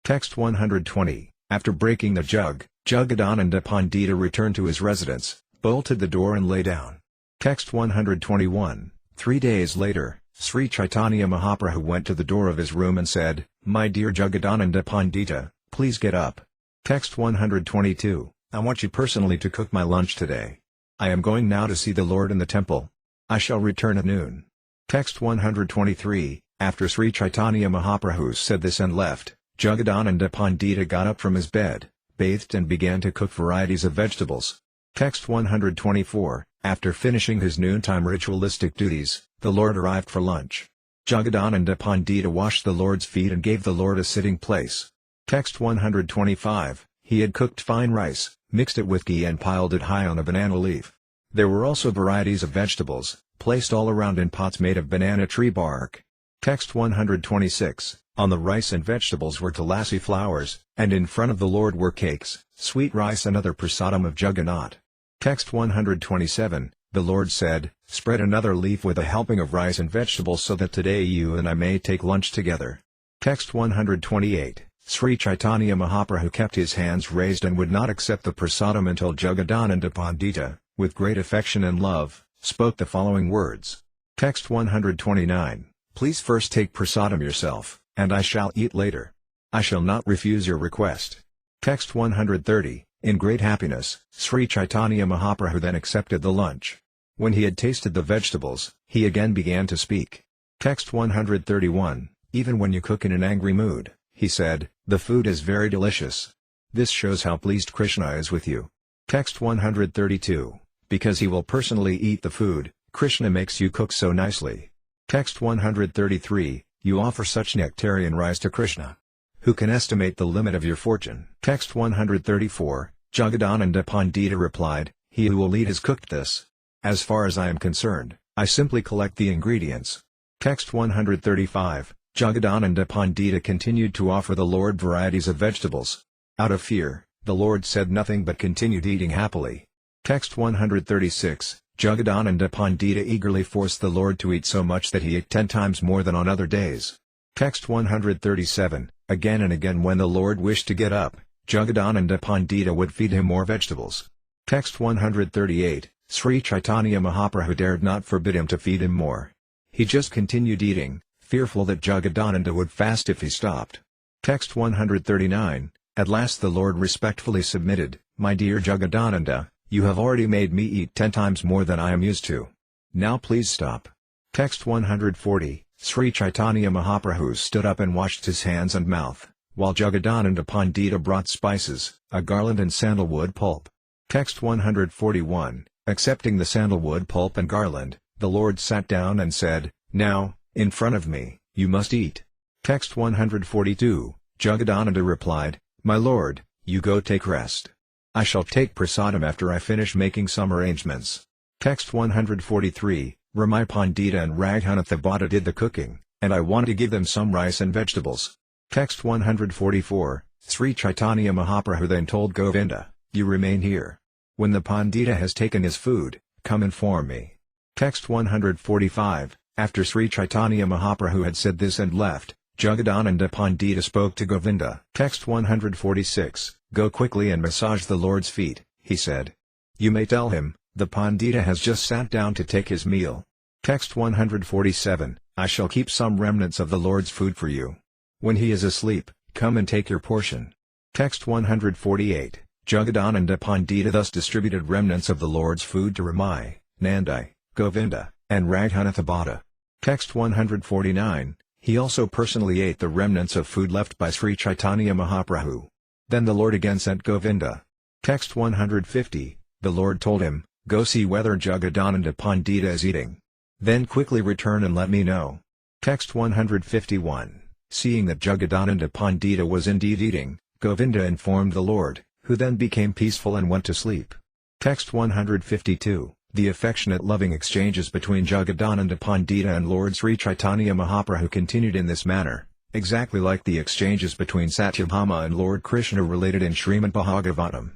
Text 120. After breaking the jug, Jagadananda Pandita returned to his residence, bolted the door and lay down. Text 121. 3 days later, Sri Caitanya Mahaprabhu went to the door of his room and said, my dear Jagadananda Pandita, please get up. Text 122. I want you personally to cook my lunch today. I am going now to see the Lord in the temple. I shall return at noon. Text 123. After Sri Caitanya Mahaprabhu said this and left, Jagadananda Pandita got up from his bed, bathed and began to cook varieties of vegetables. Text 124. After finishing his noontime ritualistic duties, the Lord arrived for lunch. Jagadananda Pandita washed the Lord's feet and gave the Lord a sitting place. Text 125. He had cooked fine rice, mixed it with ghee and piled it high on a banana leaf. There were also varieties of vegetables, placed all around in pots made of banana tree bark. Text 126. On the rice and vegetables were tulasi flowers, and in front of the Lord were cakes, sweet rice and other prasadam of Jagannath. Text 127, the Lord said, "Spread another leaf with a helping of rice and vegetables so that today you and I may take lunch together." Text 128, Sri Caitanya Mahaprabhu kept his hands raised and would not accept the prasadam until Jagadananda Pandita, with great affection and love, spoke the following words. Text 129, "Please first take prasadam yourself, and I shall eat later. I shall not refuse your request." Text 130, in great happiness, Sri Caitanya Mahaprabhu then accepted the lunch. When he had tasted the vegetables, he again began to speak. Text 131, even when you cook in an angry mood, he said, the food is very delicious. This shows how pleased Krishna is with you. Text 132, because he will personally eat the food, Krishna makes you cook so nicely. Text 133, you offer such nectarian rice to Krishna. Who can estimate the limit of your fortune? Text 134, Jagadananda Pandita replied, he who will eat has cooked this. As far as I am concerned, I simply collect the ingredients. Text 135, Jagadananda Pandita continued to offer the Lord varieties of vegetables. Out of fear, the Lord said nothing but continued eating happily. Text 136, Jagadananda Pandita eagerly forced the Lord to eat so much that he ate 10 times more than on other days. Text 137, again and again when the Lord wished to get up, Jagadananda Pandita would feed him more vegetables. Text 138, Sri Caitanya Mahaprabhu dared not forbid him to feed him more. He just continued eating, fearful that Jagadananda would fast if he stopped. Text 139, at last the Lord respectfully submitted, my dear Jagadananda, you have already made me eat 10 times more than I am used to. Now please stop. Text 140, Sri Caitanya Mahaprabhu stood up and washed his hands and mouth, while Jagadananda Pandita brought spices, a garland and sandalwood pulp. Text 141, accepting the sandalwood pulp and garland, the Lord sat down and said, now, in front of me, you must eat. Text 142, Jagadananda replied, my Lord, you go take rest. I shall take prasadam after I finish making some arrangements. Text 143, Ramai Pandita and Raghunatha Bhatta did the cooking, and I want to give them some rice and vegetables. Text 144, Sri Caitanya Mahaprabhu then told Govinda, you remain here. When the Pandita has taken his food, come inform me. Text 145, after Sri Caitanya Mahaprabhu had said this and left, Jagadananda Pandita spoke to Govinda. Text 146, go quickly and massage the Lord's feet, he said. You may tell him, the Pandita has just sat down to take his meal. Text 147, I shall keep some remnants of the Lord's food for you. When he is asleep, come and take your portion. Text 148, Jagadananda Pandita thus distributed remnants of the Lord's food to Ramai, Nandai, Govinda, and Raghunatha Bhatta. Text 149, he also personally ate the remnants of food left by Sri Caitanya Mahaprabhu. Then the Lord again sent Govinda. Text 150, the Lord told him, go see whether Jagadananda Pandita is eating. Then quickly return and let me know. Text 151, seeing that Jagadananda Pandita was indeed eating, Govinda informed the Lord, who then became peaceful and went to sleep. Text 152, the affectionate loving exchanges between Jagadananda Pandita and Lord Sri Caitanya Mahaprabhu continued in this manner, exactly like the exchanges between Satyabhama and Lord Krishna related in Srimad Bhagavatam.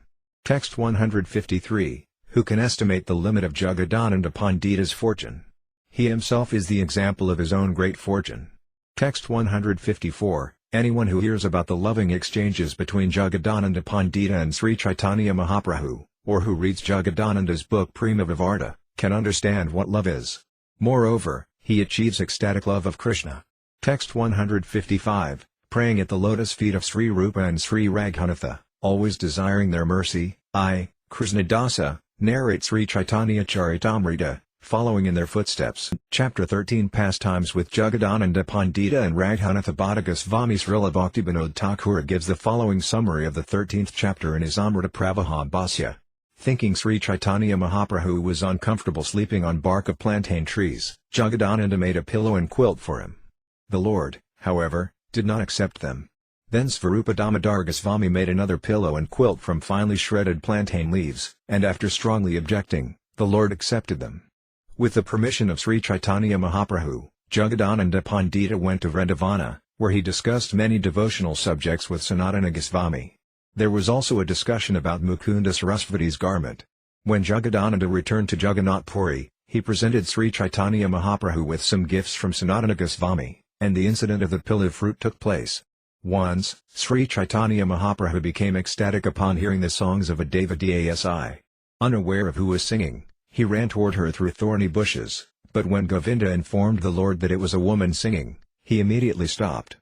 Text 153, who can estimate the limit of Jagadananda Pandita's fortune? He himself is the example of his own great fortune. Text 154, anyone who hears about the loving exchanges between Jagadananda Pandita and Sri Caitanya Mahaprabhu, or who reads Jagadananda's book Prema Vivarta, can understand what love is. Moreover, he achieves ecstatic love of Krishna. Text 155, praying at the lotus feet of Sri Rupa and Sri Raghunatha, always desiring their mercy, I, Krishnadasa, narrate Sri Caitanya-caritamrta, following in their footsteps. Chapter 13 Pastimes with Jagadananda Pandita and Raghunatha Bhatta. Goswami Srila Bhaktivinoda Thakur gives the following summary of the 13th chapter in his Amrita Pravaha Bhasya. Thinking Sri Caitanya Mahaprabhu was uncomfortable sleeping on bark of plantain trees, Jagadananda made a pillow and quilt for him. The Lord, however, did not accept them. Then Svarupa Damodar Goswami made another pillow and quilt from finely shredded plantain leaves, and after strongly objecting, the Lord accepted them. With the permission of Sri Caitanya Mahaprabhu, Jagadananda Pandita went to Vrindavana, where he discussed many devotional subjects with Sanatana Goswami. There was also a discussion about Mukunda Sarasvati's garment. When Jagadananda returned to Jagannath Puri, he presented Sri Caitanya Mahaprabhu with some gifts from Sanatana Goswami, and the incident of the pill of fruit took place. Once, Sri Caitanya Mahaprabhu became ecstatic upon hearing the songs of a devotee asi. Unaware of who was singing, he ran toward her through thorny bushes, but when Govinda informed the Lord that it was a woman singing, he immediately stopped.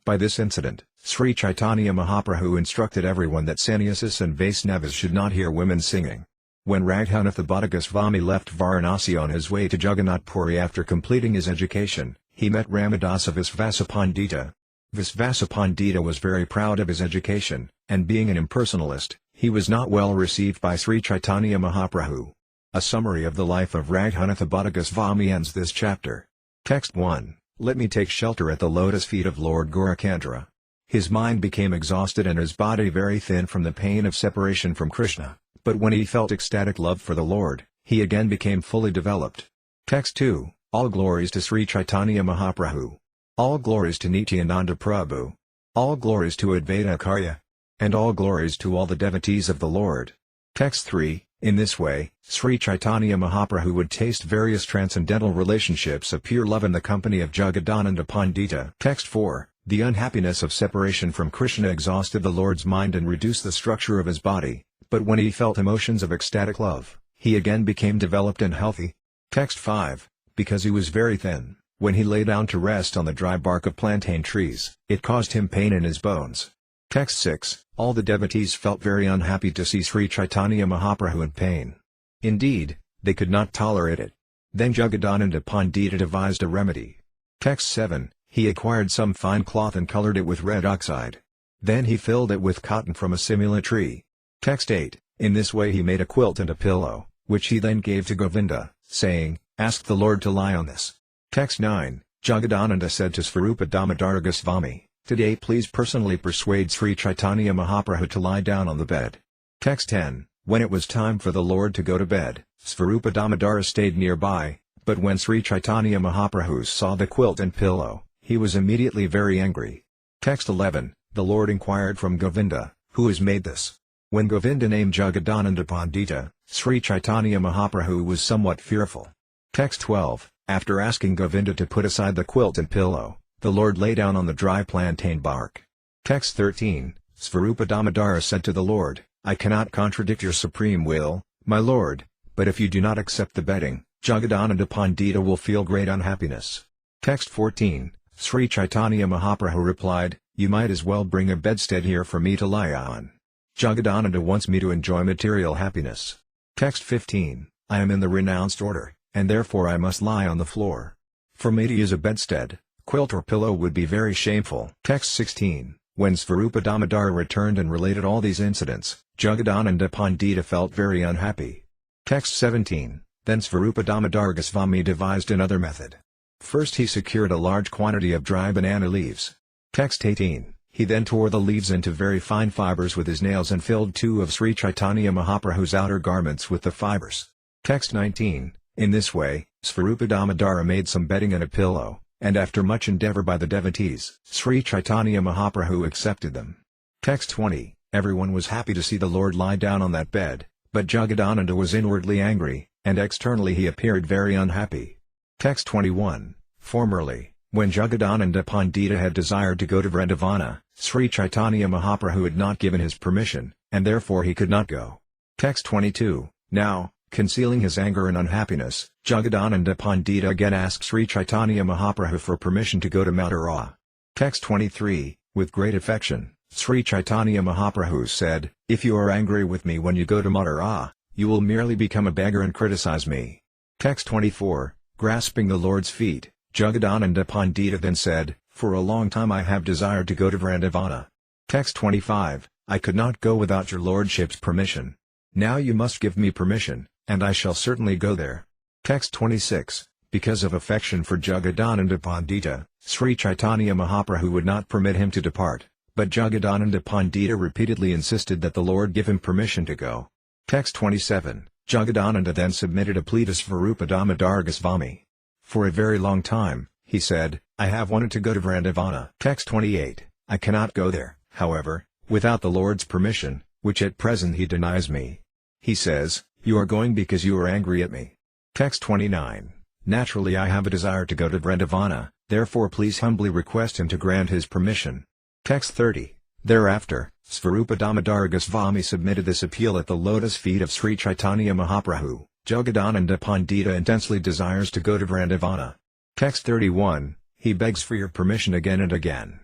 By this incident, Sri Caitanya Mahaprabhu instructed everyone that sannyasis and Vaisnavas should not hear women singing. When Raghunatha Bhatta Goswami left Varanasi on his way to Jagannath Puri after completing his education, he met Ramadasa Visvasapandita. Visvasapandita was very proud of his education, and being an impersonalist, he was not well received by Sri Caitanya Mahaprabhu. A summary of the life of Raghunatha Bhatta Goswami ends this chapter. Text 1. Let me take shelter at the lotus feet of Lord Gaurachandra. His mind became exhausted and his body very thin from the pain of separation from Krishna, but when he felt ecstatic love for the Lord, he again became fully developed. Text 2. All glories to Sri Caitanya Mahaprabhu. All glories to Nityananda Prabhu. All glories to Advaita Acharya. And all glories to all the devotees of the Lord. Text 3. In this way, Sri Caitanya Mahaprabhu would taste various transcendental relationships of pure love in the company of Jagadananda Pandita. Text 4. The unhappiness of separation from Krishna exhausted the Lord's mind and reduced the structure of his body, but when he felt emotions of ecstatic love, he again became developed and healthy. Text 5. Because he was very thin, when he lay down to rest on the dry bark of plantain trees, it caused him pain in his bones. Text 6. All the devotees felt very unhappy to see Sri Caitanya Mahaprabhu in pain. Indeed, they could not tolerate it. Then Jagadananda Pandita devised a remedy. Text 7. He acquired some fine cloth and colored it with red oxide. Then he filled it with cotton from a simula tree. Text 8. In this way he made a quilt and a pillow, which he then gave to Govinda, saying, "Ask the Lord to lie on this." Text 9. Jagadananda said to Svarupa Damodara Goswami, "Today please personally persuade Sri Caitanya Mahaprabhu to lie down on the bed." Text 10. When it was time for the Lord to go to bed, Svarupa Damodara stayed nearby, but when Sri Caitanya Mahaprabhu saw the quilt and pillow, he was immediately very angry. Text 11. The Lord inquired from Govinda, "Who has made this?" When Govinda named Jagadananda Pandita, Sri Caitanya Mahaprabhu was somewhat fearful. Text 12. After asking Govinda to put aside the quilt and pillow, the Lord lay down on the dry plantain bark. Text 13. Svarupa Damodara said to the Lord, "I cannot contradict your supreme will, my Lord, but if you do not accept the bedding, Jagadananda Pandita will feel great unhappiness." Text 14. Sri Caitanya Mahaprabhu replied, "You might as well bring a bedstead here for me to lie on. Jagadananda wants me to enjoy material happiness." Text 15. I am in the renounced order, and therefore I must lie on the floor. For me to use a bedstead, quilt or pillow would be very shameful. Text 16. When Svarupa Damodara returned and related all these incidents, Jagadananda Pandita felt very unhappy. Text 17. Then Svarupa Damodara Goswami devised another method. First he secured a large quantity of dry banana leaves. Text 18. He then tore the leaves into very fine fibers with his nails and filled two of Sri Caitanya Mahaprabhu's outer garments with the fibers. Text 19. In this way, Svarupa Damodara made some bedding and a pillow, and after much endeavor by the devotees, Sri Caitanya Mahaprabhu accepted them. Text 20. Everyone was happy to see the Lord lie down on that bed, but Jagadananda was inwardly angry, and externally he appeared very unhappy. Text 21. Formerly, when Jagadananda Pandita had desired to go to Vrindavana, Sri Caitanya Mahaprabhu had not given his permission, and therefore he could not go. Text 22. Now, concealing his anger and unhappiness, Jagadananda Pandita again asked Sri Caitanya Mahaprabhu for permission to go to Mathura. Text 23. With great affection, Sri Caitanya Mahaprabhu said, "If you are angry with me when you go to Mathura, you will merely become a beggar and criticize me." Text 24. Grasping the Lord's feet, Jagadananda Pandita then said, "For a long time I have desired to go to Vrindavana. Text 25. I could not go without your lordship's permission. Now you must give me permission, and I shall certainly go there." Text 26. Because of affection for Jagadananda Pandita, Sri Caitanya Mahaprabhu would not permit him to depart, but Jagadananda Pandita repeatedly insisted that the Lord give him permission to go. Text 27. Jagadananda then submitted a plea to Svarupa Damodara Goswami. For a very long time, he said, I have wanted to go to Vrindavana. Text 28. I cannot go there, however, without the Lord's permission, which at present he denies me. He says, "You are going because you are angry at me." Text 29. Naturally I have a desire to go to Vrindavana, therefore please humbly request him to grant his permission. Text 30. Thereafter, Svarupa Damodara Goswami submitted this appeal at the lotus feet of Sri Caitanya Mahaprabhu. Jagadananda Pandita intensely desires to go to Vrindavana. Text 31. He begs for your permission again and again.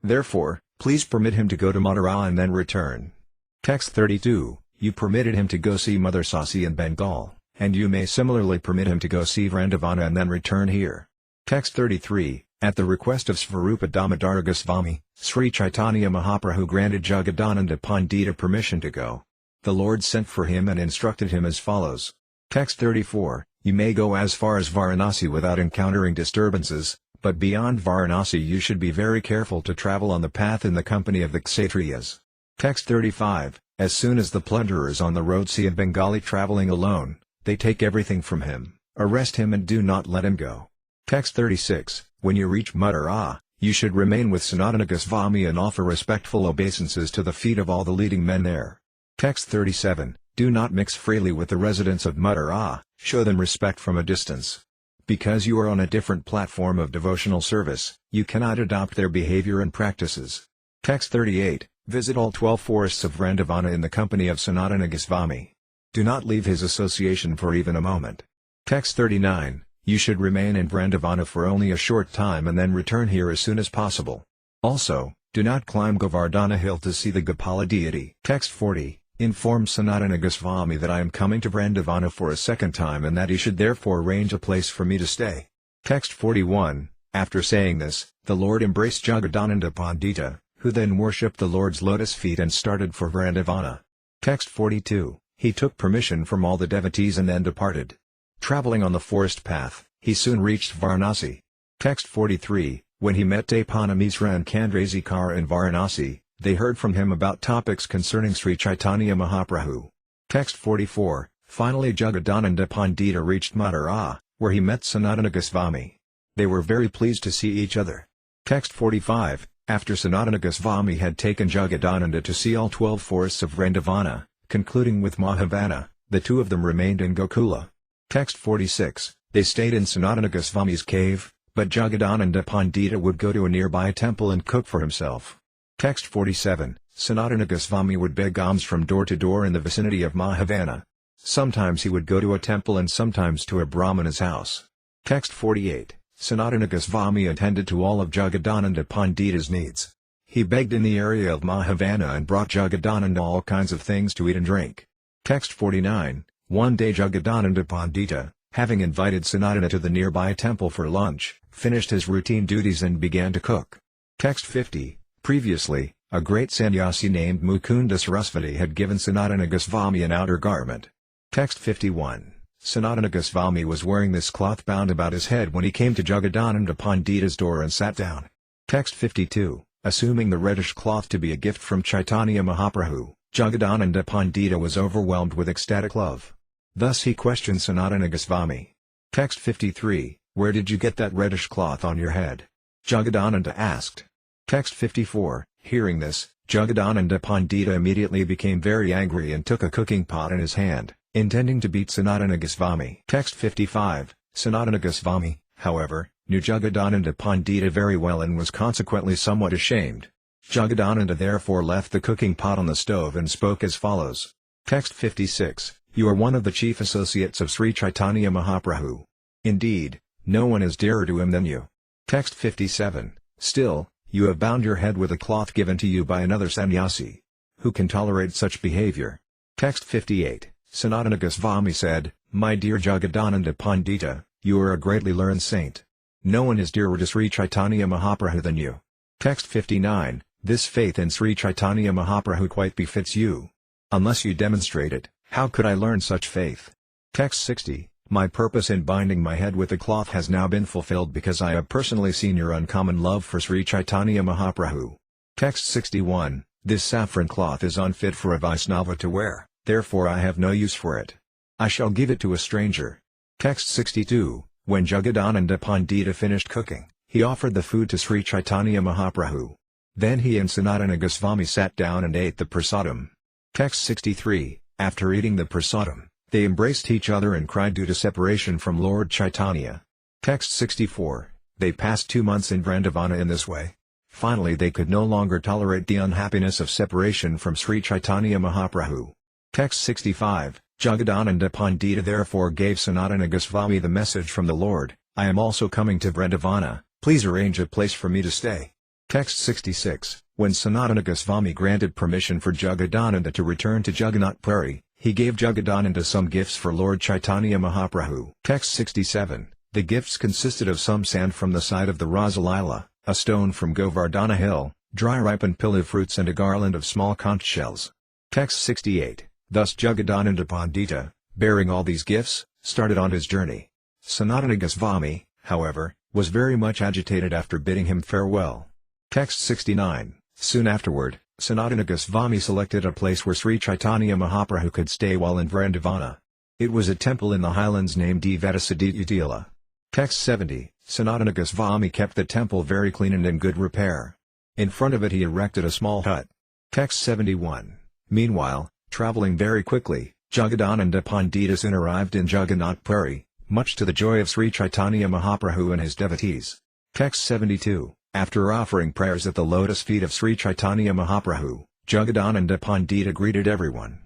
Therefore, please permit him to go to Mathura and then return. Text 32. You permitted him to go see Mother Sasi in Bengal, and you may similarly permit him to go see Vrindavana and then return here. Text 33. At the request of Svarupa Damodara Goswami, Sri Caitanya Mahaprabhu granted Jagadananda Pandita permission to go. The Lord sent for him and instructed him as follows. Text 34. You may go as far as Varanasi without encountering disturbances, but beyond Varanasi you should be very careful to travel on the path in the company of the Kshatriyas. Text 35. As soon as the plunderers on the road see a Bengali traveling alone, they take everything from him, arrest him and do not let him go. Text 36. When you reach Mathura, you should remain with Sanatana Goswami and offer respectful obeisances to the feet of all the leading men there. Text 37. Do not mix freely with the residents of Mathura, show them respect from a distance. Because you are on a different platform of devotional service, you cannot adopt their behavior and practices. Text 38. Visit all 12 forests of Vrindavana in the company of Sanatana Goswami. Do not leave his association for even a moment. Text 39. You should remain in Vrindavana for only a short time and then return here as soon as possible. Also, do not climb Govardhana hill to see the Gopala deity. Text 40. Inform Sanatana Goswami that I am coming to Vrindavana for a second time and that he should therefore arrange a place for me to stay. Text 41. After saying this, the Lord embraced Jagadananda Pandita, who then worshipped the Lord's lotus feet and started for Vrindavana. Text 42. He took permission from all the devotees and then departed. Traveling on the forest path, he soon reached Varanasi. Text 43. When he met Depana Misra and Kandrazikara in Varanasi, they heard from him about topics concerning Sri Caitanya Mahaprabhu. Text 44. Finally Jagadananda Pandita reached Mathura, where he met Sanatana Goswami. They were very pleased to see each other. Text 45. After Sanatana Goswami had taken Jagadananda to see all 12 forests of Vrindavana, concluding with Mohammedan, the two of them remained in Gokula. Text 46. They stayed in Sanatana Goswami's cave, but Jagadananda Pandita would go to a nearby temple and cook for himself. Text 47. Sanatana Goswami would beg alms from door to door in the vicinity of Mohammedan. Sometimes he would go to a temple and sometimes to a Brahmana's house. Text 48. Sanatana Goswami attended to all of Jagadananda Pandita's needs. He begged in the area of Mohammedan and brought Jagadananda all kinds of things to eat and drink. Text 49. One day Jagadananda Pandita, having invited Sanatana to the nearby temple for lunch, finished his routine duties and began to cook. Text 50. Previously, a great sannyasi named Mukunda Sarasvati had given Sanatana Goswami an outer garment. Text 51. Sanatana Goswami was wearing this cloth bound about his head when he came to Jagadananda Pandita's door and sat down. Text 52. Assuming the reddish cloth to be a gift from Chaitanya Mahaprabhu, Jagadananda Pandita was overwhelmed with ecstatic love. Thus he questioned Sanatana Goswami. Text 53. Where did you get that reddish cloth on your head? Jagadananda asked. Text 54. Hearing this, Jagadananda Pandita immediately became very angry and took a cooking pot in his hand, intending to beat Sanatana Goswami. Text 55. Sanatana Goswami, however, knew Jagadananda Pandita very well and was consequently somewhat ashamed. Jagadananda therefore left the cooking pot on the stove and spoke as follows. Text 56. You are one of the chief associates of Sri Caitanya Mahaprabhu. Indeed, no one is dearer to him than you. Text 57. Still, you have bound your head with a cloth given to you by another sannyasi. Who can tolerate such behavior? Text 58. Sanatana Goswami said, My dear Jagadananda Pandita, you are a greatly learned saint. No one is dearer to Sri Caitanya Mahaprabhu than you. Text 59. This faith in Sri Caitanya Mahaprabhu quite befits you. Unless you demonstrate it, how could I learn such faith? Text 60. My purpose in binding my head with the cloth has now been fulfilled because I have personally seen your uncommon love for Sri Caitanya Mahaprabhu. Text 61. This saffron cloth is unfit for a Vaisnava to wear, therefore I have no use for it. I shall give it to a stranger. Text 62. When Jagadananda Pandita finished cooking, He offered the food to Sri Caitanya Mahaprabhu. Then he and Sanatana Goswami sat down and ate the prasadam. Text 63. After eating the prasadam, they embraced each other and cried due to separation from Lord Chaitanya. Text 64. They passed 2 months in Vrindavana in this way. Finally they could no longer tolerate the unhappiness of separation from Sri Caitanya Mahaprabhu. Text 65. Jagadananda Pandita therefore gave Sanatana Goswami the message from the Lord, I am also coming to Vrindavana, please arrange a place for me to stay. Text 66. When Sanatana Goswami granted permission for Jagadananda to return to Jagannath Puri, he gave Jagadananda some gifts for Lord Chaitanya Mahaprabhu. Text 67. The gifts consisted of some sand from the side of the Rasa-līlā, a stone from Govardhana hill, dry ripened pillu fruits and a garland of small conch shells. Text 68. Thus Jagadananda Pandita, bearing all these gifts, started on his journey. Sanatana Goswami, however, was very much agitated after bidding him farewell. Text 69. Soon afterward, Sanatana Goswami selected a place where Sri Caitanya Mahaprabhu could stay while in Vrindavana. It was a temple in the highlands named Devadasaditila. Text 70. Sanatana Goswami kept the temple very clean and in good repair. In front of it he erected a small hut. Text 71. Meanwhile, traveling very quickly, Jagadananda Pandita soon arrived in Jagannath Puri, much to the joy of Sri Caitanya Mahaprabhu and his devotees. Text 72. After offering prayers at the lotus feet of Sri Caitanya Mahaprabhu, Jagadananda Pandita greeted everyone.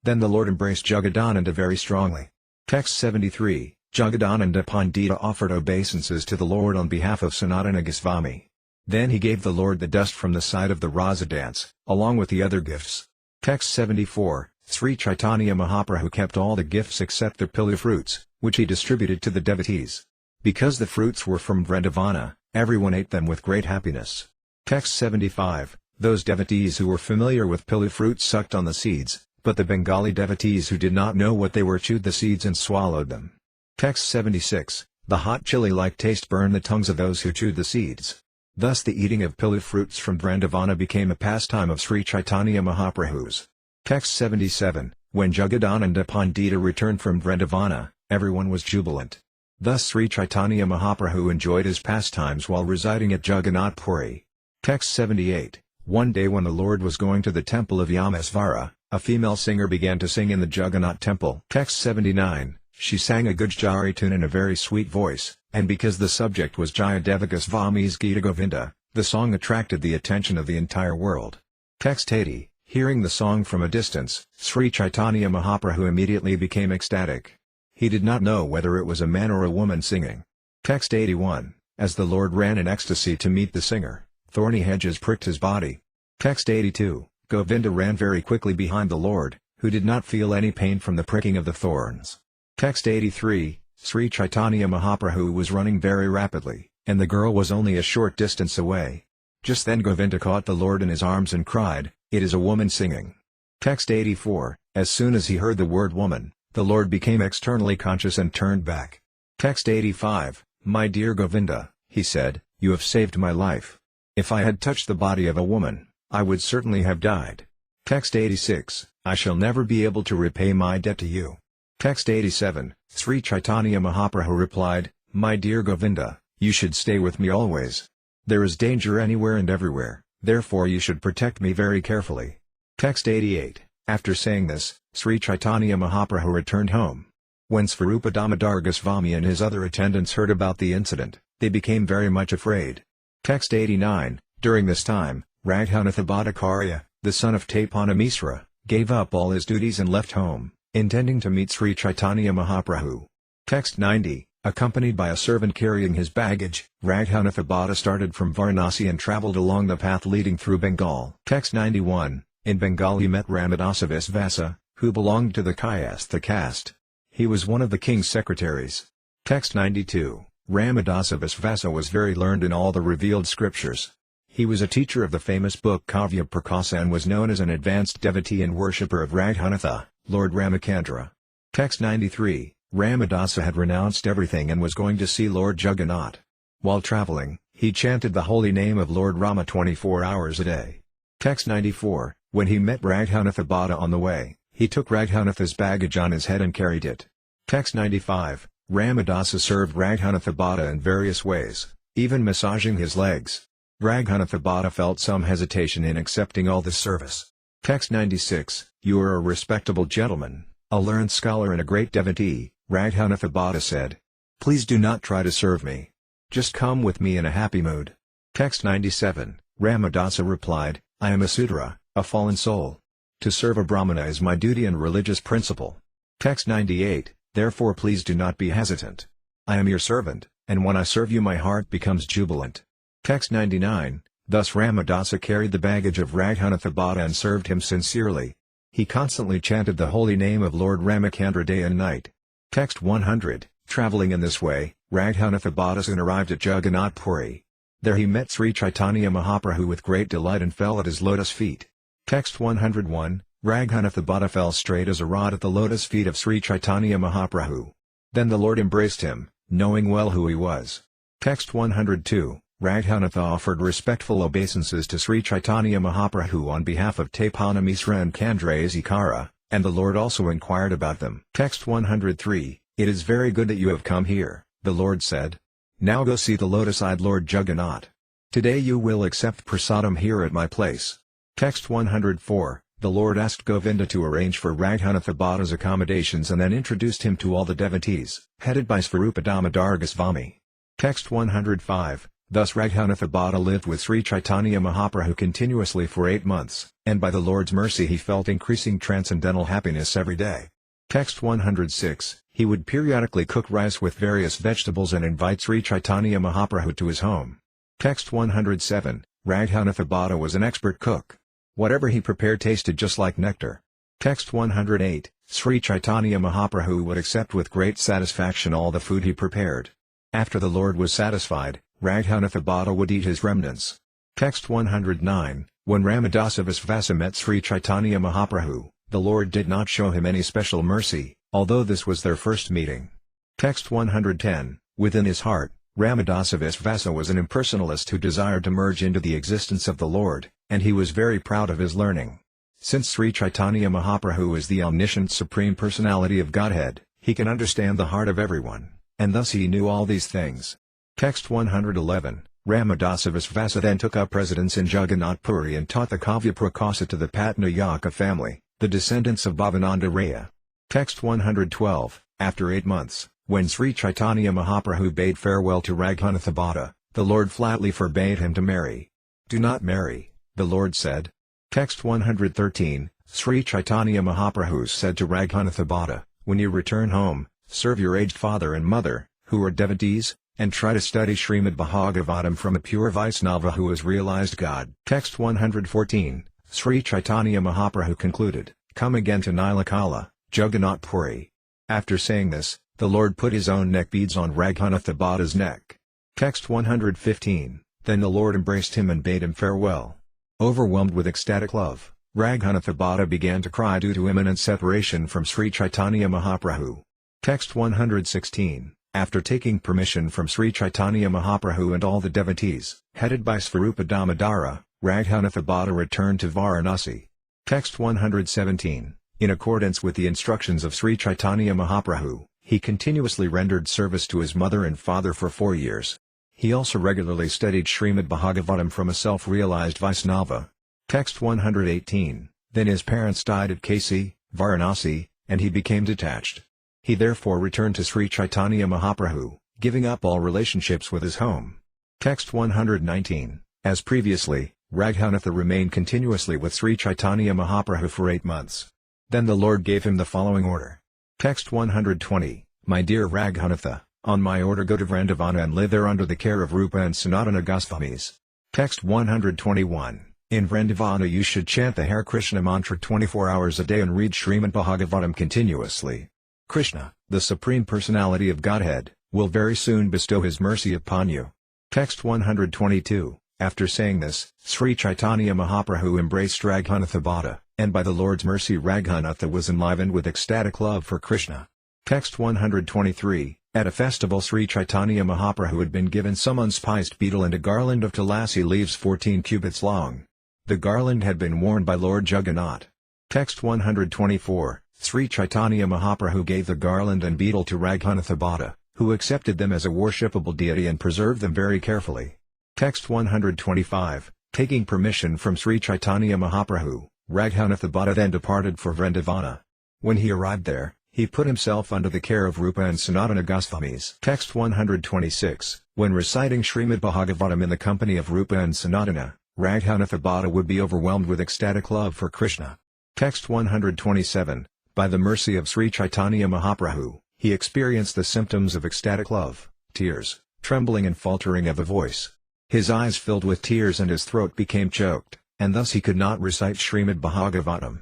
Then the Lord embraced Jagadananda very strongly. Text 73. Jagadananda Pandita offered obeisances to the Lord on behalf of Sanatana Goswami. Then he gave the Lord the dust from the side of the Rasa dance, along with the other gifts. Text 74. Sri Caitanya Mahaprabhu kept all the gifts except the pillu fruits, which he distributed to the devotees. Because the fruits were from Vrindavana, everyone ate them with great happiness. Text 75. Those devotees who were familiar with pillu fruits sucked on the seeds, but the Bengali devotees who did not know what they were chewed the seeds and swallowed them. Text 76. The hot chili-like taste burned the tongues of those who chewed the seeds. Thus the eating of pillu fruits from Vrindavana became a pastime of Sri Caitanya Mahaprabhu's. Text 77. When Jagadananda Pandita returned from Vrindavana, everyone was jubilant. Thus Sri Caitanya Mahaprabhu enjoyed his pastimes while residing at Jagannath Puri. Text 78. One day when the Lord was going to the temple of Yamesvara, a female singer began to sing in the Jagannath temple. Text 79. She sang a Gujari tune in a very sweet voice, and because the subject was Jayadeva Goswami's Gita Govinda, the song attracted the attention of the entire world. Text 80. Hearing the song from a distance, Sri Caitanya Mahaprabhu immediately became ecstatic. He did not know whether it was a man or a woman singing. Text 81. As the Lord ran in ecstasy to meet the singer, thorny hedges pricked his body. Text 82. Govinda ran very quickly behind the Lord, who did not feel any pain from the pricking of the thorns. Text 83. Sri Caitanya Mahaprabhu was running very rapidly, and the girl was only a short distance away. Just then Govinda caught the Lord in his arms and cried, "It is a woman singing." Text 84. As soon as he heard the word woman, the Lord became externally conscious and turned back. Text 85. My dear Govinda, he said, you have saved my life. If I had touched the body of a woman, I would certainly have died. Text 86. I shall never be able to repay my debt to you. Text 87. Sri Caitanya Mahaprabhu replied, My dear Govinda, you should stay with me always. There is danger anywhere and everywhere, therefore you should protect me very carefully. Text 88. After saying this, Sri Caitanya Mahaprabhu returned home. When Svarupa Damodar Goswami and his other attendants heard about the incident, they became very much afraid. Text 89. During this time, Raghunatha Bhattacharya, the son of Tapana Misra, gave up all his duties and left home, intending to meet Sri Caitanya Mahaprabhu. Text 90. Accompanied by a servant carrying his baggage, Raghunatha Bhatta started from Varanasi and travelled along the path leading through Bengal. Text 91. In Bengal he met Ramadasa Visvasa, who belonged to the caste. He was one of the king's secretaries. Text 92. Ramadasa Visvasa was very learned in all the revealed scriptures. He was a teacher of the famous book Kavya Prakasa and was known as an advanced devotee and worshipper of Raghunatha, Lord Ramacandra. Text 93. Ramadasa had renounced everything and was going to see Lord Jagannath. While travelling, he chanted the holy name of Lord Rama 24 hours a day. Text 94. When he met Raghunatha Bhatta on the way, he took Raghunatha's baggage on his head and carried it. Text 95. Ramadasa served Raghunatha Bhatta in various ways. even massaging his legs. Raghunatha Bhatta felt some hesitation in accepting all this service. Text 96, "You are a respectable gentleman, a learned scholar and a great devotee," Raghunatha Bhatta said. "Please do not try to serve me. Just come with me in a happy mood." Text 97, Ramadasa replied, "I am a Sudra, a fallen soul. To serve a Brahmana is my duty and religious principle." Text 98, "Therefore please do not be hesitant. I am your servant, and when I serve you my heart becomes jubilant." Text 99, thus Ramadasa carried the baggage of Raghunatha Bhatta and served him sincerely. He constantly chanted the holy name of Lord Ramachandra day and night. Text 100, travelling in this way, Raghunatha Bhatta soon arrived at Jagannath Puri. There he met Sri Caitanya Mahaprabhu with great delight and fell at his lotus feet. Text 101, Raghunatha Bhatta fell straight as a rod at the lotus feet of Sri Caitanya Mahaprabhu. Then the Lord embraced him, knowing well who he was. Text 102, Raghunatha offered respectful obeisances to Sri Caitanya Mahaprabhu on behalf of Taipana Misra and Chandrasekara, and the Lord also inquired about them. Text 103, "It is very good that you have come here," the Lord said. "Now go see the lotus-eyed Lord Jagannath. Today you will accept prasadam here at my place." Text 104, the Lord asked Govinda to arrange for Raghunatha Bhatta's accommodations and then introduced him to all the devotees, headed by Svarupa Damodar Goswami. Text 105, thus Raghunatha Bhatta lived with Sri Caitanya Mahaprabhu continuously for 8 months, and by the Lord's mercy he felt increasing transcendental happiness every day. Text 106, he would periodically cook rice with various vegetables and invite Sri Caitanya Mahaprabhu to his home. Text 107, Raghunatha Bhatta was an expert cook. Whatever he prepared tasted just like nectar. Text 108, Sri Caitanya Mahaprabhu would accept with great satisfaction all the food he prepared. After the Lord was satisfied, Raghunatha Bhatta would eat his remnants. Text 109, when Ramadasa Visvasa met Sri Caitanya Mahaprabhu, the Lord did not show him any special mercy, although this was their first meeting. Text 110, within his heart, Ramadasa Visvasa was an impersonalist who desired to merge into the existence of the Lord, and he was very proud of his learning. Since Sri Caitanya Mahaprabhu is the omniscient Supreme Personality of Godhead, he can understand the heart of everyone, and thus he knew all these things. Text 111, Ramadasa Visvasa then took up residence in Jagannath Puri and taught the Kavya Prakasa to the Patnayaka family, the descendants of Bhavananda Raya. Text 112, after 8 months, when Sri Caitanya Mahaprabhu bade farewell to Raghunatha Bhatta, the Lord flatly forbade him to marry. "Do not marry," the Lord said. Text 113, Sri Caitanya Mahaprabhu said to Raghunatha Bhatta, "When you return home, serve your aged father and mother, who are devotees, and try to study Srimad Bhagavatam from a pure Vaisnava who has realized God." Text 114, Sri Caitanya Mahaprabhu concluded, "Come again to Nilakala, Jagannath Puri." After saying this, the Lord put his own neck beads on Raghunatha Bhatta's neck. Text 115, then the Lord embraced him and bade him farewell. Overwhelmed with ecstatic love, Raghunatha Bhatta began to cry due to imminent separation from Sri Caitanya Mahaprabhu. Text 116, after taking permission from Sri Caitanya Mahaprabhu and all the devotees, headed by Svarupa Damodara, Raghunatha Bhatta returned to Varanasi. Text 117, in accordance with the instructions of Sri Caitanya Mahaprabhu, he continuously rendered service to his mother and father for 4 years. He also regularly studied Srimad Bhagavatam from a self-realized Vaisnava. Text 118, then his parents died at Kasi, Varanasi, and he became detached. He therefore returned to Sri Caitanya Mahaprabhu, giving up all relationships with his home. Text 119, as previously, Raghunatha remained continuously with Sri Caitanya Mahaprabhu for 8 months. Then the Lord gave him the following order. Text 120, my dear Raghunatha, on my order go to Vrindavana and live there under the care of Rupa and Sanatana Goswamis. Text 121, in Vrindavana you should chant the Hare Krishna mantra 24 hours a day and read Srimad Bhagavatam continuously. Krishna, the Supreme Personality of Godhead, will very soon bestow his mercy upon you. Text 122, after saying this, Sri Caitanya Mahaprabhu embraced Raghunatha Bhatta, and by the Lord's mercy Raghunatha was enlivened with ecstatic love for Krishna. Text 123, at a festival Sri Caitanya Mahaprabhu had been given some unspiced betel and a garland of tulasi leaves 14 cubits long. The garland had been worn by Lord Jagannath. Text 124, Sri Caitanya Mahaprabhu gave the garland and betel to Raghunatha Bhatta, who accepted them as a worshipable deity and preserved them very carefully. Text 125, taking permission from Sri Caitanya Mahaprabhu, Raghunatha Bhatta then departed for Vrindavana. When he arrived there, he put himself under the care of Rupa and Sanatana Goswamis. Text 126, when reciting Srimad Bhagavatam in the company of Rupa and Sanatana, Raghunatha Bhatta would be overwhelmed with ecstatic love for Krishna. Text 127, by the mercy of Sri Caitanya Mahaprabhu, he experienced the symptoms of ecstatic love, tears, trembling and faltering of the voice. His eyes filled with tears and his throat became choked, and thus he could not recite Srimad Bhagavatam.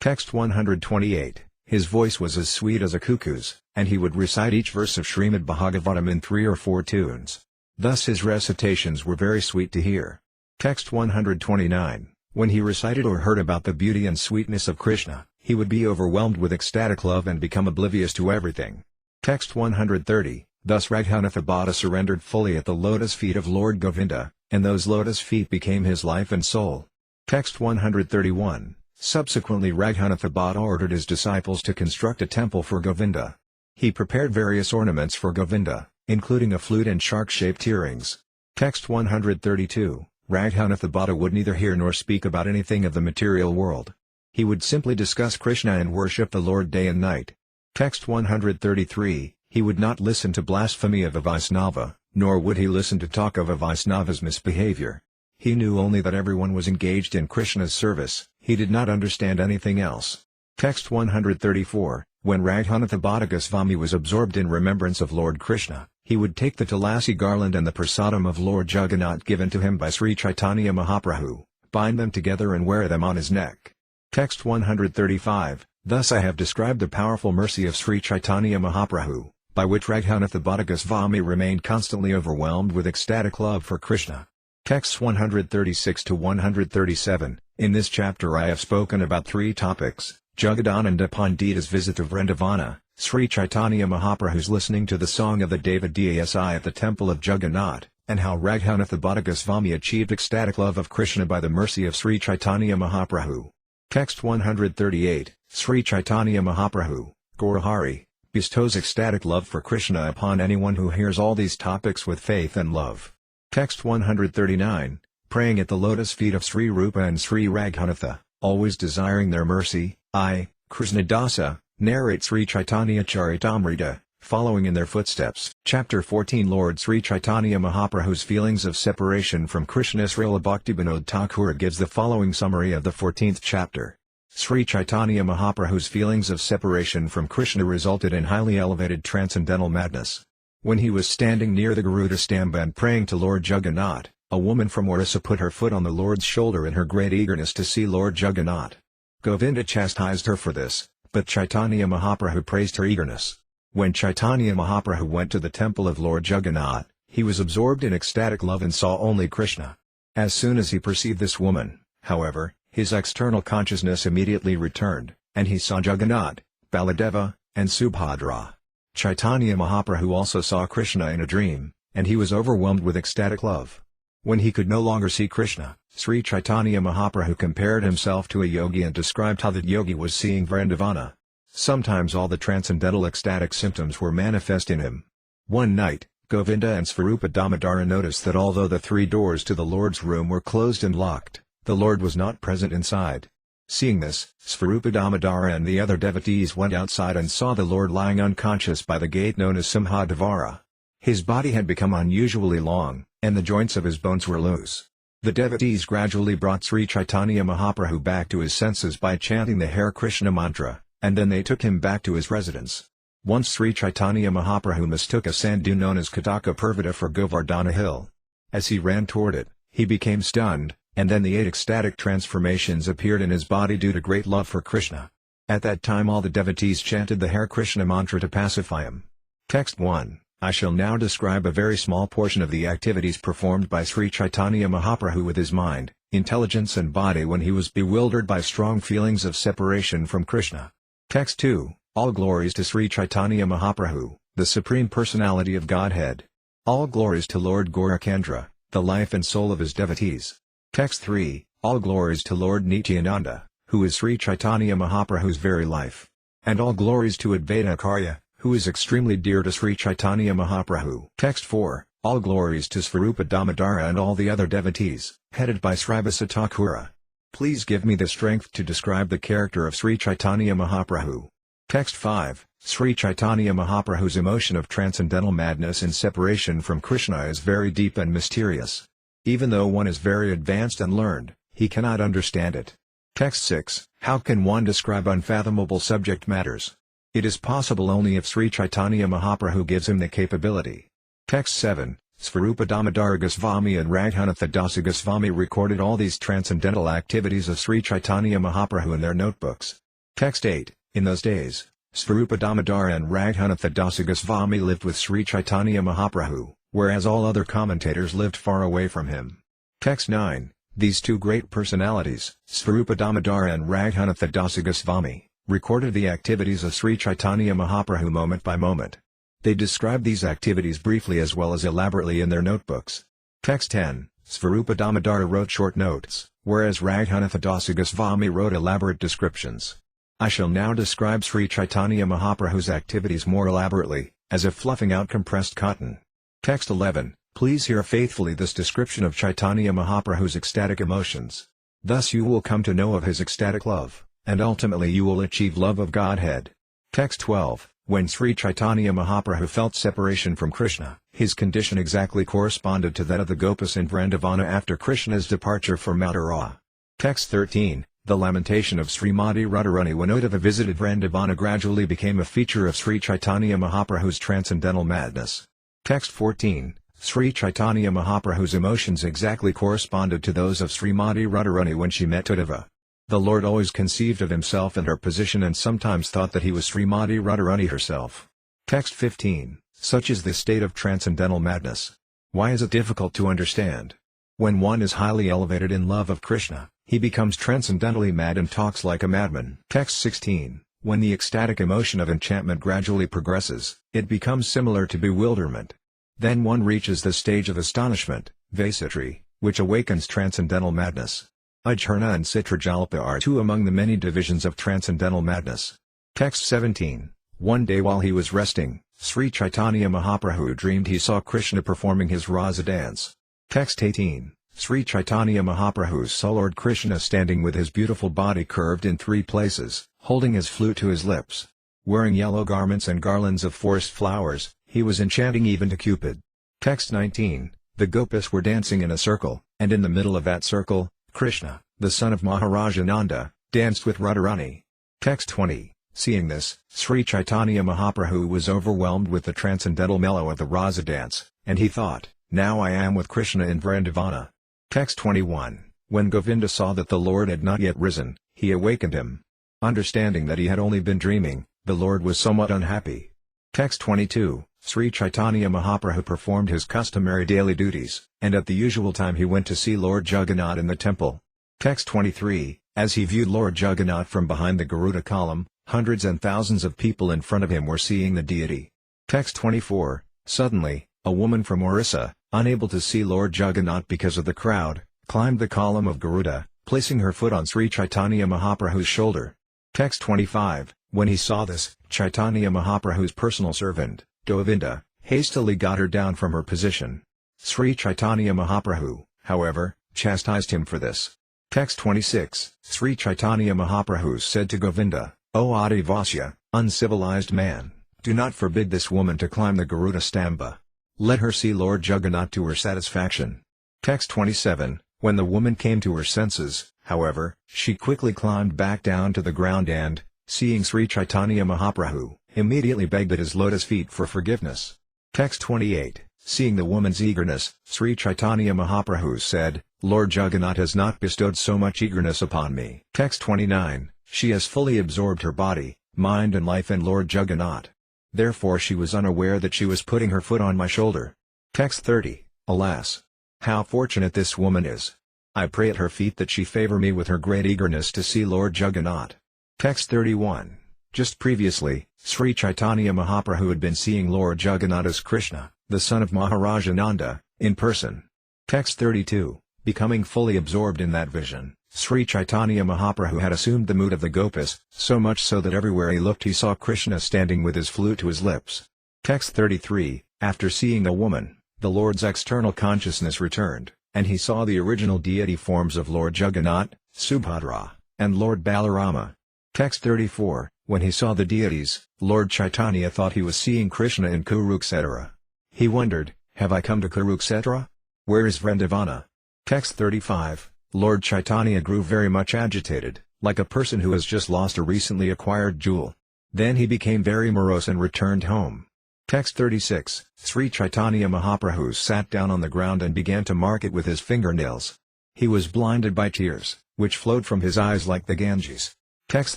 Text 128, his voice was as sweet as a cuckoo's, and he would recite each verse of Srimad Bhagavatam in 3 or 4 tunes. Thus his recitations were very sweet to hear. Text 129, when he recited or heard about the beauty and sweetness of Krishna, he would be overwhelmed with ecstatic love and become oblivious to everything. Text 130, thus Raghunatha Bhatta surrendered fully at the lotus feet of Lord Govinda, and those lotus feet became his life and soul. Text 131, subsequently Raghunatha Bhatta ordered his disciples to construct a temple for Govinda. He prepared various ornaments for Govinda, including a flute and shark-shaped earrings. Text 132, Raghunatha Bhatta would neither hear nor speak about anything of the material world. He would simply discuss Krishna and worship the Lord day and night. Text 133, he would not listen to blasphemy of a Vaisnava, nor would he listen to talk of a Vaisnava's misbehavior. He knew only that everyone was engaged in Krishna's service, he did not understand anything else. Text 134, when Raghunatha Bhatta Goswami was absorbed in remembrance of Lord Krishna, he would take the tulasi garland and the prasadam of Lord Jagannath given to him by Sri Caitanya Mahaprabhu, bind them together and wear them on his neck. Text 135, thus I have described the powerful mercy of Sri Caitanya Mahaprabhu, by which Raghunatha Bhatta Goswami remained constantly overwhelmed with ecstatic love for Krishna. Texts 136 to 137, in this chapter I have spoken about 3 topics, Jagadananda Pandita's visit to Vrindavana, Sri Caitanya Mahaprabhu's listening to the song of the devotee at the temple of Jagannath, and how Raghunatha Bhatta Goswami achieved ecstatic love of Krishna by the mercy of Sri Caitanya Mahaprabhu. Text 138, Sri Caitanya Mahaprabhu, Gaurahari, bestows ecstatic love for Krishna upon anyone who hears all these topics with faith and love. Text 139, praying at the lotus feet of Sri Rupa and Sri Raghunatha, always desiring their mercy, I, Krishnadasa, narrate Sri Caitanya-caritamrta, following in their footsteps. Chapter 14 Lord Sri Caitanya Mahaprabhu's feelings of separation from Krishna. Srila Bhaktivinoda Thakur gives the following summary of the 14th chapter. Sri Caitanya Mahaprabhu's feelings of separation from Krishna resulted in highly elevated transcendental madness. When he was standing near the Garuda Stamba and praying to Lord Jagannath, a woman from Orissa put her foot on the Lord's shoulder in her great eagerness to see Lord Jagannath. Govinda chastised her for this, but Caitanya Mahaprabhu praised her eagerness. When Caitanya Mahaprabhu went to the temple of Lord Jagannath, he was absorbed in ecstatic love and saw only Krishna. As soon as he perceived this woman, however, his external consciousness immediately returned, and he saw Jagannath, Baladeva, and Subhadra. Caitanya Mahaprabhu also saw Krishna in a dream, and he was overwhelmed with ecstatic love. When he could no longer see Krishna, Sri Caitanya Mahaprabhu compared himself to a yogi and described how that yogi was seeing Vrindavana. Sometimes all the transcendental ecstatic symptoms were manifest in him. One night, Govinda and Svarupa Damodara noticed that although the 3 doors to the Lord's room were closed and locked, the Lord was not present inside. Seeing this, Svarupa Damodara and the other devotees went outside and saw the Lord lying unconscious by the gate known as Simhadvara. His body had become unusually long, and the joints of his bones were loose. The devotees gradually brought Sri Caitanya Mahaprabhu back to his senses by chanting the Hare Krishna mantra, and then they took him back to his residence. Once Sri Caitanya Mahaprabhu mistook a sand dune known as Kataka Parvata for Govardhana Hill. As he ran toward it, he became stunned, and then the 8 ecstatic transformations appeared in his body due to great love for Krishna. At that time all the devotees chanted the Hare Krishna mantra to pacify him. Text 1. I shall now describe a very small portion of the activities performed by Sri Caitanya Mahaprabhu with his mind, intelligence and body when he was bewildered by strong feelings of separation from Krishna. Text 2. All glories to Sri Caitanya Mahaprabhu, the Supreme Personality of Godhead. All glories to Lord Gaurachandra, the life and soul of his devotees. Text 3. All glories to Lord Nityananda, who is Sri Caitanya Mahaprabhu's very life. And all glories to Advaita Acharya, who is extremely dear to Sri Caitanya Mahaprabhu. Text 4, all glories to Svarupa Damodara and all the other devotees, headed by Srivasa Thakura. Please give me the strength to describe the character of Sri Caitanya Mahaprabhu. Text 5, Sri Caitanya Mahaprabhu's emotion of transcendental madness and separation from Krishna is very deep and mysterious. Even though one is very advanced and learned, he cannot understand it. Text 6, how can one describe unfathomable subject matters? It is possible only if Sri Caitanya Mahaprabhu gives him the capability. Text 7, Svarupa Damodara Goswami and Raghunatha Dasa Goswami recorded all these transcendental activities of Sri Caitanya Mahaprabhu in their notebooks. Text 8, in those days, Svarupa Damodara and Raghunatha Dasa Goswami lived with Sri Caitanya Mahaprabhu, whereas all other commentators lived far away from him. Text 9, these two great personalities, Svarupa Damodara and Raghunatha Dasa Goswami, recorded the activities of Sri Caitanya Mahaprabhu moment by moment. They describe these activities briefly as well as elaborately in their notebooks. Text 10, Svarupa Damodara wrote short notes, whereas Raghunatha Dasa Goswami wrote elaborate descriptions. I shall now describe Sri Caitanya Mahaprabhu's activities more elaborately, as if fluffing out compressed cotton. Text 11, please hear faithfully this description of Caitanya Mahaprabhu's ecstatic emotions. Thus you will come to know of his ecstatic love, and ultimately you will achieve love of Godhead. Text 12, when Sri Caitanya Mahaprabhu felt separation from Krishna, his condition exactly corresponded to that of the Gopas in Vrindavana after Krishna's departure for Mathura. Text 13, the lamentation of Srimati Radharani when Uddhava visited Vrindavana gradually became a feature of Sri Caitanya Mahaprabhu's transcendental madness. Text 14, Sri Caitanya Mahaprabhu's emotions exactly corresponded to those of Srimati Radharani when she met Uddhava. The Lord always conceived of himself and her position and sometimes thought that he was Srimati Radharani herself. Text 15, such is the state of transcendental madness. Why is it difficult to understand? When one is highly elevated in love of Krishna, he becomes transcendentally mad and talks like a madman. Text 16, when the ecstatic emotion of enchantment gradually progresses, it becomes similar to bewilderment. Then one reaches the stage of astonishment, Vaisitri, which awakens transcendental madness. Ajharna and Citrajalpa are two among the many divisions of transcendental madness. Text 17, one day while he was resting, Sri Caitanya Mahaprabhu dreamed he saw Krishna performing his rasa dance. Text 18, Sri Caitanya Mahaprabhu saw Lord Krishna standing with his beautiful body curved in 3 places, holding his flute to his lips. Wearing yellow garments and garlands of forest flowers, he was enchanting even to Cupid. Text 19, the Gopas were dancing in a circle, and in the middle of that circle, Krishna, the son of Maharaja Nanda, danced with Radharani. Text 20, seeing this, Sri Caitanya Mahaprabhu was overwhelmed with the transcendental mellow of the rasa dance, and he thought, now I am with Krishna in Vrindavana. Text 21, when Govinda saw that the Lord had not yet risen, he awakened him. Understanding that he had only been dreaming, the Lord was somewhat unhappy. Text 22, Sri Caitanya Mahaprabhu performed his customary daily duties, and at the usual time he went to see Lord Jagannath in the temple. Text 23, as he viewed Lord Jagannath from behind the Garuda column, hundreds and thousands of people in front of him were seeing the deity. Text 24, suddenly, a woman from Orissa, unable to see Lord Jagannath because of the crowd, climbed the column of Garuda, placing her foot on Sri Caitanya Mahaprabhu's shoulder. Text 25, when he saw this, Caitanya Mahaprabhu's personal servant, Govinda, hastily got her down from her position. Sri Caitanya Mahaprabhu, however, chastised him for this. Text 26, Sri Caitanya Mahaprabhu said to Govinda, O Adivasya, uncivilized man, do not forbid this woman to climb the Garuda Stamba. Let her see Lord Jagannath to her satisfaction. Text 27, when the woman came to her senses, however, she quickly climbed back down to the ground and, seeing Sri Caitanya Mahaprabhu, immediately begged at his lotus feet for forgiveness. Text 28, seeing the woman's eagerness, Sri Caitanya Mahaprabhu said, Lord Jagannath has not bestowed so much eagerness upon me. Text 29, she has fully absorbed her body, mind and life in Lord Jagannath. Therefore she was unaware that she was putting her foot on my shoulder. Text 30, alas! How fortunate this woman is! I pray at her feet that she favor me with her great eagerness to see Lord Jagannath. Text 31, just previously, Sri Caitanya Mahaprabhu had been seeing Lord Jagannath as Krishna, the son of Maharaja Nanda, in person. Text 32, becoming fully absorbed in that vision, Sri Caitanya Mahaprabhu had assumed the mood of the Gopas, so much so that everywhere he looked he saw Krishna standing with his flute to his lips. Text 33, after seeing the woman, the Lord's external consciousness returned, and he saw the original deity forms of Lord Jagannath, Subhadra, and Lord Balarama. Text 34, when he saw the deities, Lord Chaitanya thought he was seeing Krishna in Kurukshetra. He wondered, have I come to Kurukshetra? Where is Vrindavana? Text 35, Lord Chaitanya grew very much agitated, like a person who has just lost a recently acquired jewel. Then he became very morose and returned home. Text 36, Sri Caitanya Mahaprabhu sat down on the ground and began to mark it with his fingernails. He was blinded by tears, which flowed from his eyes like the Ganges. Text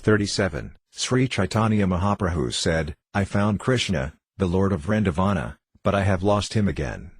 37, Sri Caitanya Mahaprabhu said, I found Krishna, the Lord of Vrindavana, but I have lost him again.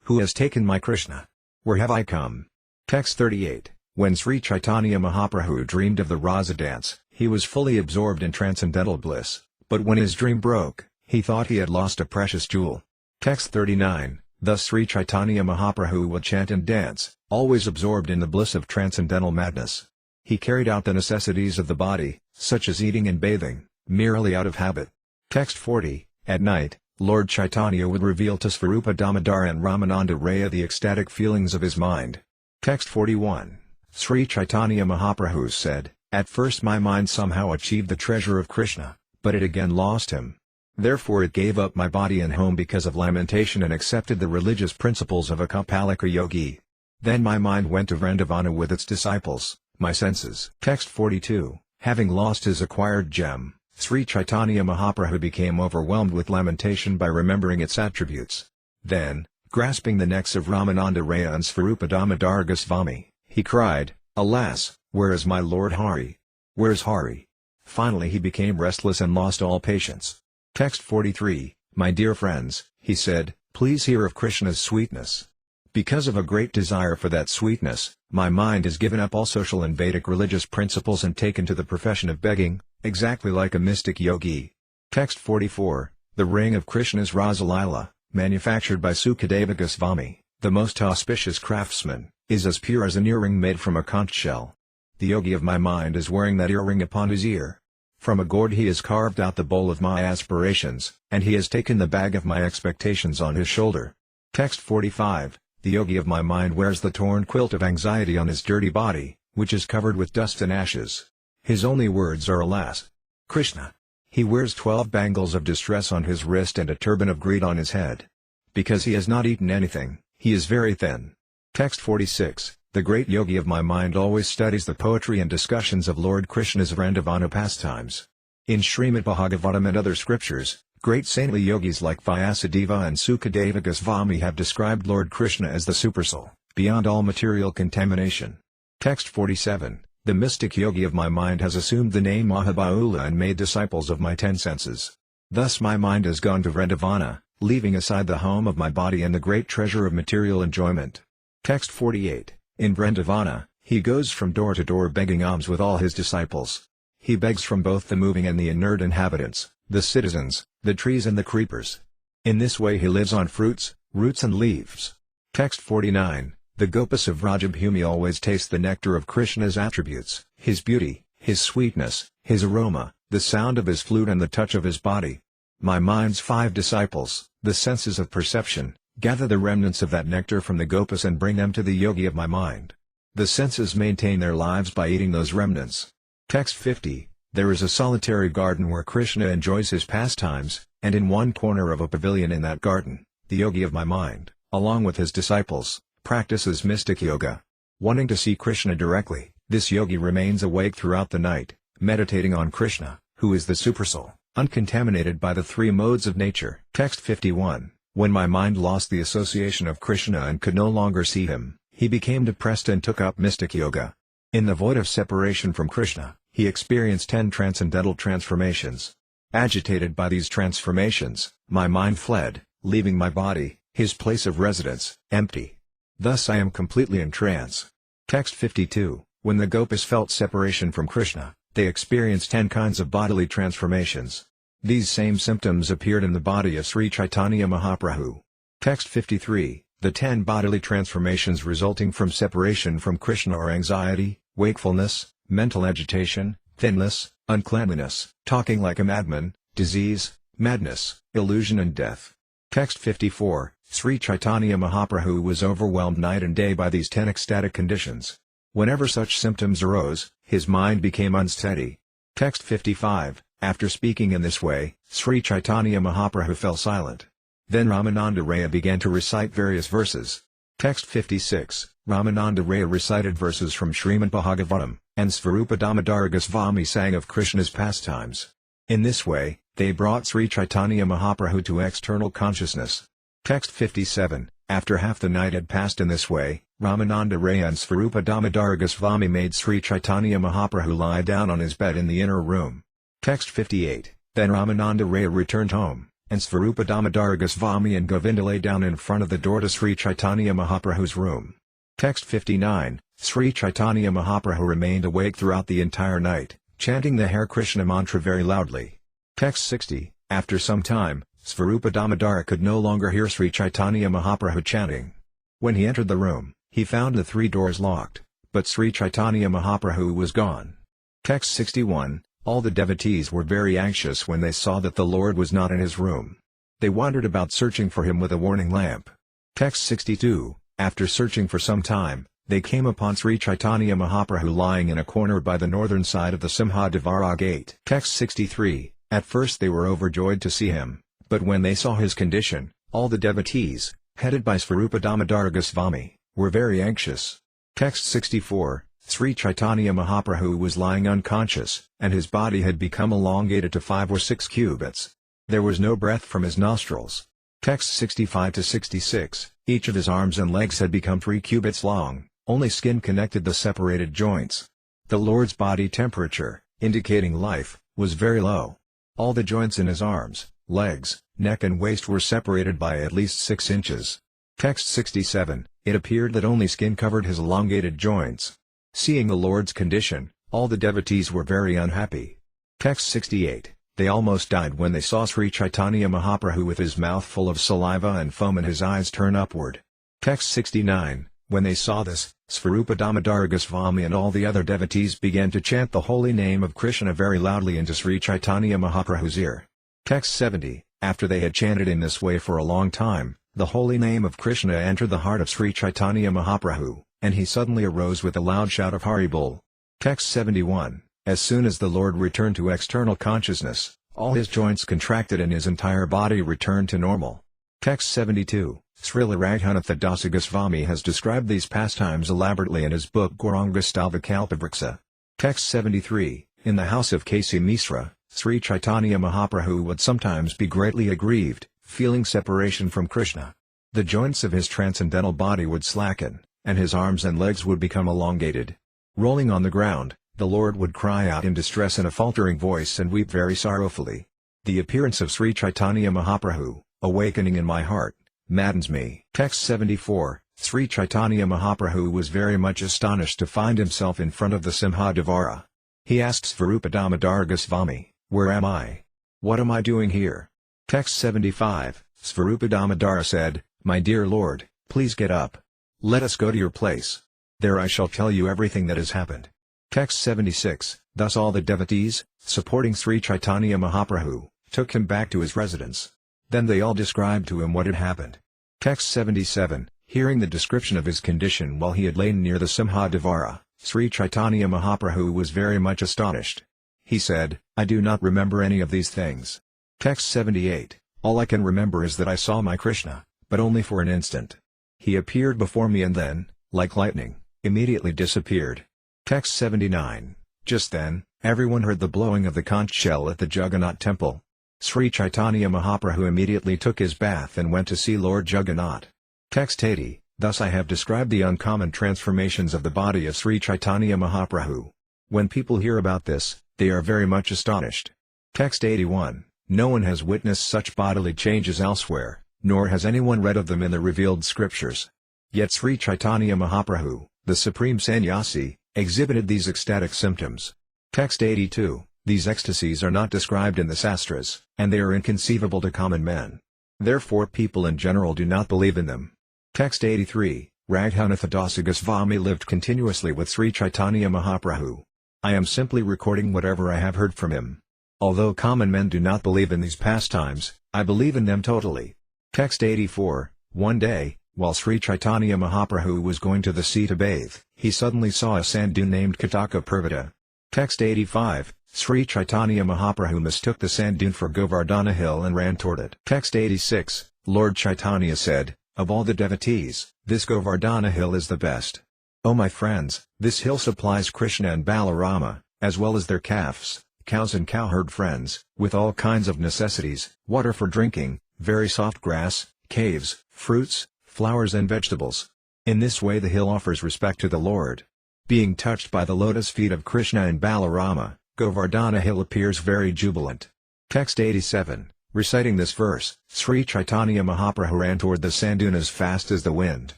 Who has taken my Krishna? Where have I come? Text 38, when Sri Caitanya Mahaprabhu dreamed of the Rasa dance, he was fully absorbed in transcendental bliss, but when his dream broke, he thought he had lost a precious jewel. Text 39, thus Sri Caitanya Mahaprabhu would chant and dance, always absorbed in the bliss of transcendental madness. He carried out the necessities of the body, such as eating and bathing, merely out of habit. Text 40, at night, Lord Chaitanya would reveal to Svarupa Damodar and Ramananda Raya the ecstatic feelings of his mind. Text 41, Sri Caitanya Mahaprabhu said, at first my mind somehow achieved the treasure of Krishna, but it again lost him. Therefore it gave up my body and home because of lamentation and accepted the religious principles of a Kapalika yogi. Then my mind went to Vrindavana with its disciples, my senses. Text 42, having lost his acquired gem, Sri Caitanya Mahaprabhu became overwhelmed with lamentation by remembering its attributes. Then, grasping the necks of Ramananda Raya and Svarupa Damodar Goswami, he cried, alas, where is my Lord Hari? Where's Hari? Finally he became restless and lost all patience. Text 43, my dear friends, he said, please hear of Krishna's sweetness. Because of a great desire for that sweetness, my mind has given up all social and Vedic religious principles and taken to the profession of begging, exactly like a mystic yogi. Text 44, the ring of Krishna's Rasa-līlā, manufactured by Sukadeva Goswami, the most auspicious craftsman, is as pure as an earring made from a conch shell. The yogi of my mind is wearing that earring upon his ear. From a gourd he has carved out the bowl of my aspirations, and he has taken the bag of my expectations on his shoulder. Text 45, the yogi of my mind wears the torn quilt of anxiety on his dirty body, which is covered with dust and ashes. His only words are alas. Krishna. He wears 12 bangles of distress on his wrist and a turban of greed on his head. Because he has not eaten anything, he is very thin. Text 46, the great yogi of my mind always studies the poetry and discussions of Lord Krishna's Vrindavana pastimes. In Srimad Bhagavatam and other scriptures, great saintly yogis like Vyasadeva and Sukadeva Goswami have described Lord Krishna as the Supersoul, beyond all material contamination. Text 47, the mystic yogi of my mind has assumed the name Mahabahula and made disciples of my 10 senses. Thus my mind has gone to Vrindavana, leaving aside the home of my body and the great treasure of material enjoyment. Text 48, in Vrindavana, he goes from door to door begging alms with all his disciples. He begs from both the moving and the inert inhabitants, the citizens, the trees and the creepers. In this way he lives on fruits, roots and leaves. Text 49, the Gopas of Rajabhumi always taste the nectar of Krishna's attributes, his beauty, his sweetness, his aroma, the sound of his flute and the touch of his body. My mind's 5 disciples, the senses of perception, gather the remnants of that nectar from the Gopas and bring them to the yogi of my mind. The senses maintain their lives by eating those remnants. Text 50, there is a solitary garden where Krishna enjoys his pastimes, and in one corner of a pavilion in that garden, the yogi of my mind, along with his disciples, practices mystic yoga. Wanting to see Krishna directly, this yogi remains awake throughout the night, meditating on Krishna, who is the Supersoul, uncontaminated by the 3 modes of nature. Text 51, when my mind lost the association of Krishna and could no longer see him, he became depressed and took up mystic yoga. In the void of separation from Krishna, he experienced 10 transcendental transformations. Agitated by these transformations, my mind fled, leaving my body, his place of residence, empty. Thus I am completely in trance. Text 52, when the Gopas felt separation from Krishna, they experienced 10 kinds of bodily transformations. These same symptoms appeared in the body of Sri Caitanya Mahaprabhu. Text 53, the 10 bodily transformations resulting from separation from Krishna are anxiety, wakefulness, mental agitation, thinness, uncleanliness, talking like a madman, disease, madness, illusion and death. Text 54, Sri Caitanya Mahaprabhu was overwhelmed night and day by these 10 ecstatic conditions. Whenever such symptoms arose, his mind became unsteady. Text 55, after speaking in this way, Sri Caitanya Mahaprabhu fell silent. Then Ramananda Raya began to recite various verses. Text 56, Ramananda Raya recited verses from Srimad Bhagavatam, and Svarupa Damodara Goswami sang of Krishna's pastimes. In this way, they brought Sri Caitanya Mahaprabhu to external consciousness. Text 57, after half the night had passed in this way, Ramananda Raya and Svarupa Damodara Goswami made Sri Caitanya Mahaprabhu lie down on his bed in the inner room. Text 58, then Ramananda Raya returned home, and Svarupa Damodara Goswami and Govinda lay down in front of the door to Sri Caitanya Mahaprabhu's room. Text 59, Sri Caitanya Mahaprabhu remained awake throughout the entire night, chanting the Hare Krishna mantra very loudly. Text 60, after some time, Svarupa Damodara could no longer hear Sri Caitanya Mahaprabhu chanting. When he entered the room, he found the 3 doors locked, but Sri Caitanya Mahaprabhu was gone. Text 61, all the devotees were very anxious when they saw that the Lord was not in his room. They wandered about searching for him with a warning lamp. Text 62, after searching for some time, they came upon Sri Caitanya Mahaprabhu lying in a corner by the northern side of the Simhadevara gate. Text 63, at first they were overjoyed to see him, but when they saw his condition, all the devotees, headed by Svarupa Damodara Goswami, were very anxious. Text 64, Sri Caitanya Mahaprabhu was lying unconscious, and his body had become elongated to 5 or 6 cubits. There was no breath from his nostrils. Text 65 to 66, each of his arms and legs had become 3 cubits long, only skin connected the separated joints. The Lord's body temperature, indicating life, was very low. All the joints in his arms, legs, neck and waist were separated by at least 6 inches. Text 67, it appeared that only skin covered his elongated joints. Seeing the Lord's condition, all the devotees were very unhappy. Text 68, they almost died when they saw Sri Caitanya Mahaprabhu with his mouth full of saliva and foam and his eyes turn upward. Text 69, when they saw this, Svarupa Damodara Goswami and all the other devotees began to chant the holy name of Krishna very loudly into Sri Caitanya Mahaprabhu's ear. Text 70, after they had chanted in this way for a long time, the holy name of Krishna entered the heart of Sri Caitanya Mahaprabhu, and he suddenly arose with a loud shout of Haribol. Text 71, as soon as the Lord returned to external consciousness, all his joints contracted and his entire body returned to normal. Text 72, Srila Raghunatha Dasa Goswami has described these pastimes elaborately in his book Gauranga Stalva Kalpavriksha. Text 73, in the house of Kasi Misra, Sri Caitanya Mahaprabhu would sometimes be greatly aggrieved, feeling separation from Krishna. The joints of his transcendental body would slacken, and his arms and legs would become elongated. Rolling on the ground, the Lord would cry out in distress in a faltering voice and weep very sorrowfully. The appearance of Sri Caitanya Mahaprabhu, awakening in my heart, maddens me. Text 74, Sri Caitanya Mahaprabhu was very much astonished to find himself in front of the Simhadevara. He asked Svarupa Damodara Goswami, where am I? What am I doing here? Text 75, Svarupa Damodara said, my dear Lord, please get up. Let us go to your place. There I shall tell you everything that has happened. Text 76, thus all the devotees, supporting Sri Caitanya Mahaprabhu, took him back to his residence. Then they all described to him what had happened. Text 77, hearing the description of his condition while he had lain near the Simhadevara, Sri Caitanya Mahaprabhu was very much astonished. He said, I do not remember any of these things. Text 78, all I can remember is that I saw my Krishna, but only for an instant. He appeared before me and then, like lightning, immediately disappeared. Text 79, just then, everyone heard the blowing of the conch shell at the Jagannath temple. Sri Caitanya Mahaprabhu immediately took his bath and went to see Lord Jagannath. Text 80, thus I have described the uncommon transformations of the body of Sri Caitanya Mahaprabhu. When people hear about this, they are very much astonished. Text 81, no one has witnessed such bodily changes elsewhere, nor has anyone read of them in the revealed scriptures. Yet Sri Caitanya Mahaprabhu, the supreme sannyasi, exhibited these ecstatic symptoms. Text 82, these ecstasies are not described in the sastras, and they are inconceivable to common men. Therefore people in general do not believe in them. Text 83, Raghunatha Dasa Goswami lived continuously with Sri Caitanya Mahaprabhu. I am simply recording whatever I have heard from him. Although common men do not believe in these pastimes, I believe in them totally. Text 84. One day, while Sri Caitanya Mahaprabhu was going to the sea to bathe, he suddenly saw a sand dune named Kataka. Text 85. Sri Caitanya Mahaprabhu mistook the sand dune for Govardhana hill and ran toward it. Text 86. Lord Chaitanya said, "Of all the devotees, this Govardhana hill is the best. O my friends, this hill supplies Krishna and Balarama, as well as their calves, cows and cowherd friends, with all kinds of necessities, water for drinking, very soft grass, caves, fruits, flowers and vegetables. In this way the hill offers respect to the Lord. Being touched by the lotus feet of Krishna and Balarama, Govardhana hill appears very jubilant." Text 87. Reciting this verse, Sri Caitanya Mahaprabhu ran toward the sand dune as fast as the wind.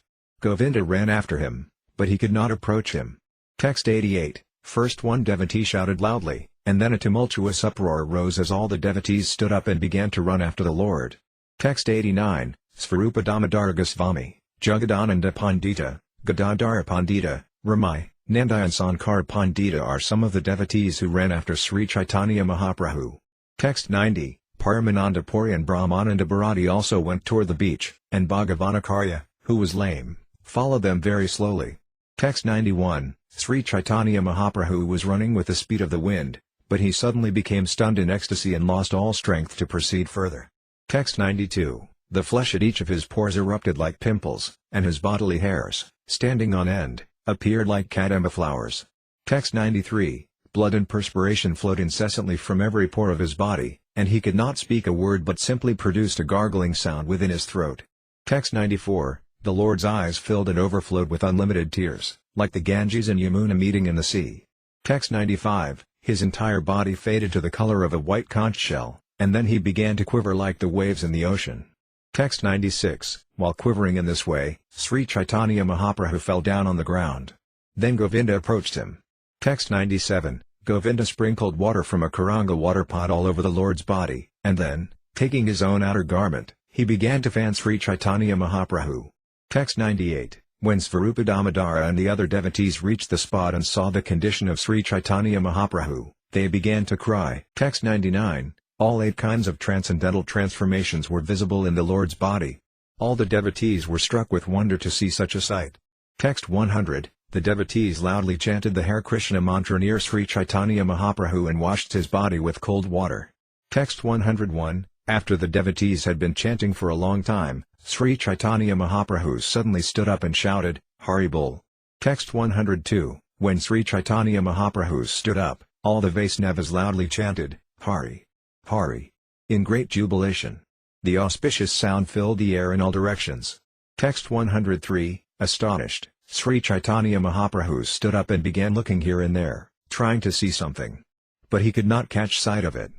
Govinda ran after him, but he could not approach him. Text 88. First one devotee shouted loudly, and then a tumultuous uproar arose as all the devotees stood up and began to run after the Lord. Text 89. Svarupa Damodara Goswami, Jagadananda Pandita, Gadadhara Pandita, Ramai, Nandai and Sankar Pandita are some of the devotees who ran after Sri Caitanya Mahaprabhu. Text 90. Paramananda Puri and Brahmananda Bharati also went toward the beach, and Bhagavanacharya, who was lame, followed them very slowly. Text 91. Sri Caitanya Mahaprabhu was running with the speed of the wind, but he suddenly became stunned in ecstasy and lost all strength to proceed further. Text 92. The flesh at each of his pores erupted like pimples, and his bodily hairs, standing on end, appeared like kadamba flowers. Text 93. Blood and perspiration flowed incessantly from every pore of his body, and he could not speak a word but simply produced a gargling sound within his throat. Text 94. The Lord's eyes filled and overflowed with unlimited tears, like the Ganges and Yamuna meeting in the sea. Text 95. His entire body faded to the color of a white conch shell, and then he began to quiver like the waves in the ocean. Text 96. While quivering in this way, Sri Caitanya Mahaprabhu fell down on the ground. Then Govinda approached him. Text 97. Govinda sprinkled water from a Karanga water pot all over the Lord's body, and then, taking his own outer garment, he began to fan Sri Caitanya Mahaprabhu. Text 98. When Svarupa Damodara and the other devotees reached the spot and saw the condition of Sri Caitanya Mahaprabhu, they began to cry. Text 99. All 8 kinds of transcendental transformations were visible in the Lord's body. All the devotees were struck with wonder to see such a sight. Text 100. The devotees loudly chanted the Hare Krishna mantra near Sri Caitanya Mahaprabhu and washed his body with cold water. Text 101. After the devotees had been chanting for a long time, Sri Caitanya Mahaprabhu suddenly stood up and shouted, "Hari Bol." Text 102. When Sri Caitanya Mahaprabhu stood up, all the Vaisnavas loudly chanted, "Hari, Hari," in great jubilation. The auspicious sound filled the air in all directions. Text 103. Astonished, Sri Caitanya Mahaprabhu stood up and began looking here and there, trying to see something. But he could not catch sight of it.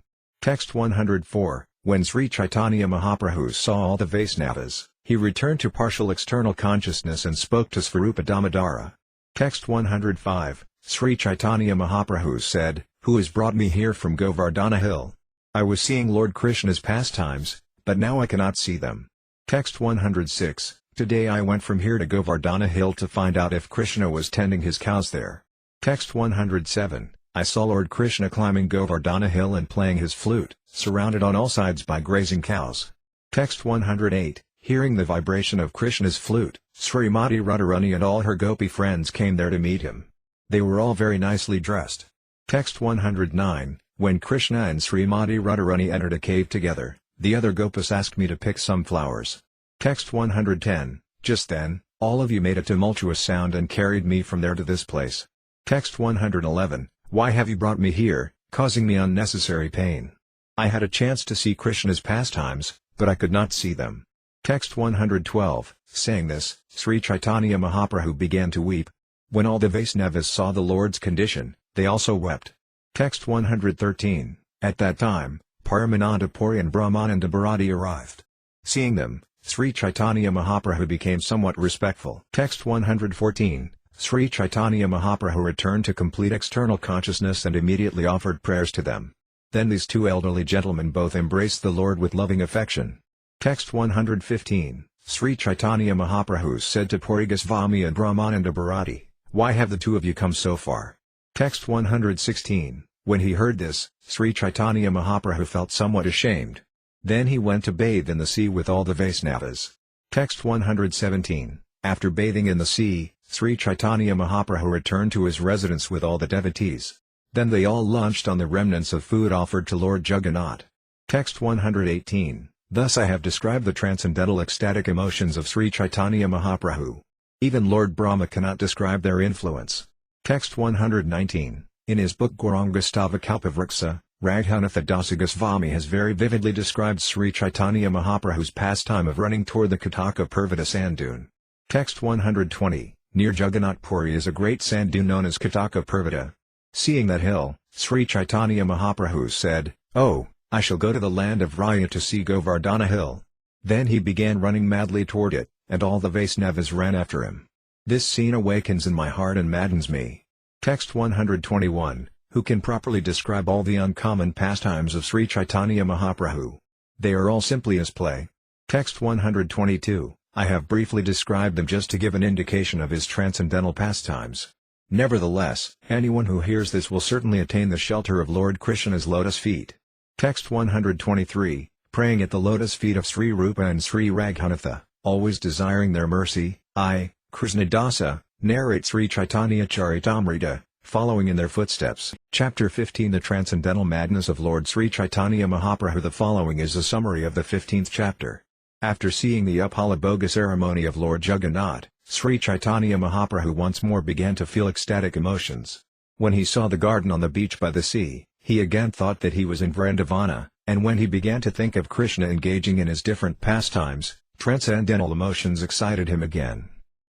Text 104. When Sri Caitanya Mahaprabhu saw all the Vaisnavas, he returned to partial external consciousness and spoke to Svarupa Damodara. Text 105. Sri Caitanya Mahaprabhu said, "Who has brought me here from Govardhana hill? I was seeing Lord Krishna's pastimes, but now I cannot see them." Text 106. Today I went from here to Govardhana hill to find out if Krishna was tending his cows there. Text 107. I saw Lord Krishna climbing Govardhana hill and playing his flute, surrounded on all sides by grazing cows. Text 108. Hearing the vibration of Krishna's flute, Srimati Radharani and all her gopi friends came there to meet him. They were all very nicely dressed. Text 109. When Krishna and Srimati Radharani entered a cave together, the other gopis asked me to pick some flowers. Text 110. Just then, all of you made a tumultuous sound and carried me from there to this place. Text 111. Why have you brought me here, causing me unnecessary pain? I had a chance to see Krishna's pastimes, but I could not see them. Text 112. Saying this, Sri Caitanya Mahaprabhu began to weep. When all the Vaisnavas saw the Lord's condition, they also wept. Text 113. At that time, Paramananda Puri and Brahmananda Bharati arrived. Seeing them, Sri Caitanya Mahaprabhu became somewhat respectful. Text 114. Sri Caitanya Mahaprabhu returned to complete external consciousness and immediately offered prayers to them. Then these 2 elderly gentlemen both embraced the Lord with loving affection. Text 115. Sri Caitanya Mahaprabhu said to Puri Goswami and Brahmananda Bharati, "Why have the two of you come so far?" Text 116. When he heard this, Sri Caitanya Mahaprabhu felt somewhat ashamed. Then he went to bathe in the sea with all the Vaisnavas. Text 117. After bathing in the sea, Sri Caitanya Mahaprabhu returned to his residence with all the devotees. Then they all lunched on the remnants of food offered to Lord Jagannath. Text 118. Thus I have described the transcendental ecstatic emotions of Sri Caitanya Mahaprabhu. Even Lord Brahma cannot describe their influence. Text 119. In his book Gauranga Kalpavriksha, Raghunatha Dasa Goswami has very vividly described Sri Caitanya Mahaprabhu's pastime of running toward the Kataka Parvata sand dune. Text 120. Near Jagannath Puri is a great sand dune known as Kataka Parvata. Seeing that hill, Sri Caitanya Mahaprabhu said, "Oh, I shall go to the land of Raya to see Govardhana hill." Then he began running madly toward it, and all the Vaisnavas ran after him. This scene awakens in my heart and maddens me. Text 121. Who can properly describe all the uncommon pastimes of Sri Caitanya Mahaprabhu? They are all simply as play. Text 122. I have briefly described them just to give an indication of his transcendental pastimes. Nevertheless, anyone who hears this will certainly attain the shelter of Lord Krishna's lotus feet. Text 123. Praying at the lotus feet of Sri Rupa and Sri Raghunatha, always desiring their mercy, I, Krishnadasa, narrate Sri Caitanya-caritamrta, following in their footsteps. Chapter 15. The Transcendental Madness of Lord Sri Caitanya Mahaprabhu. The following is a summary of the 15th chapter. After seeing the Upalabhoga ceremony of Lord Jagannath, Sri Caitanya Mahaprabhu once more began to feel ecstatic emotions. When he saw the garden on the beach by the sea, he again thought that he was in Vrindavana, and when he began to think of Krishna engaging in his different pastimes, transcendental emotions excited him again.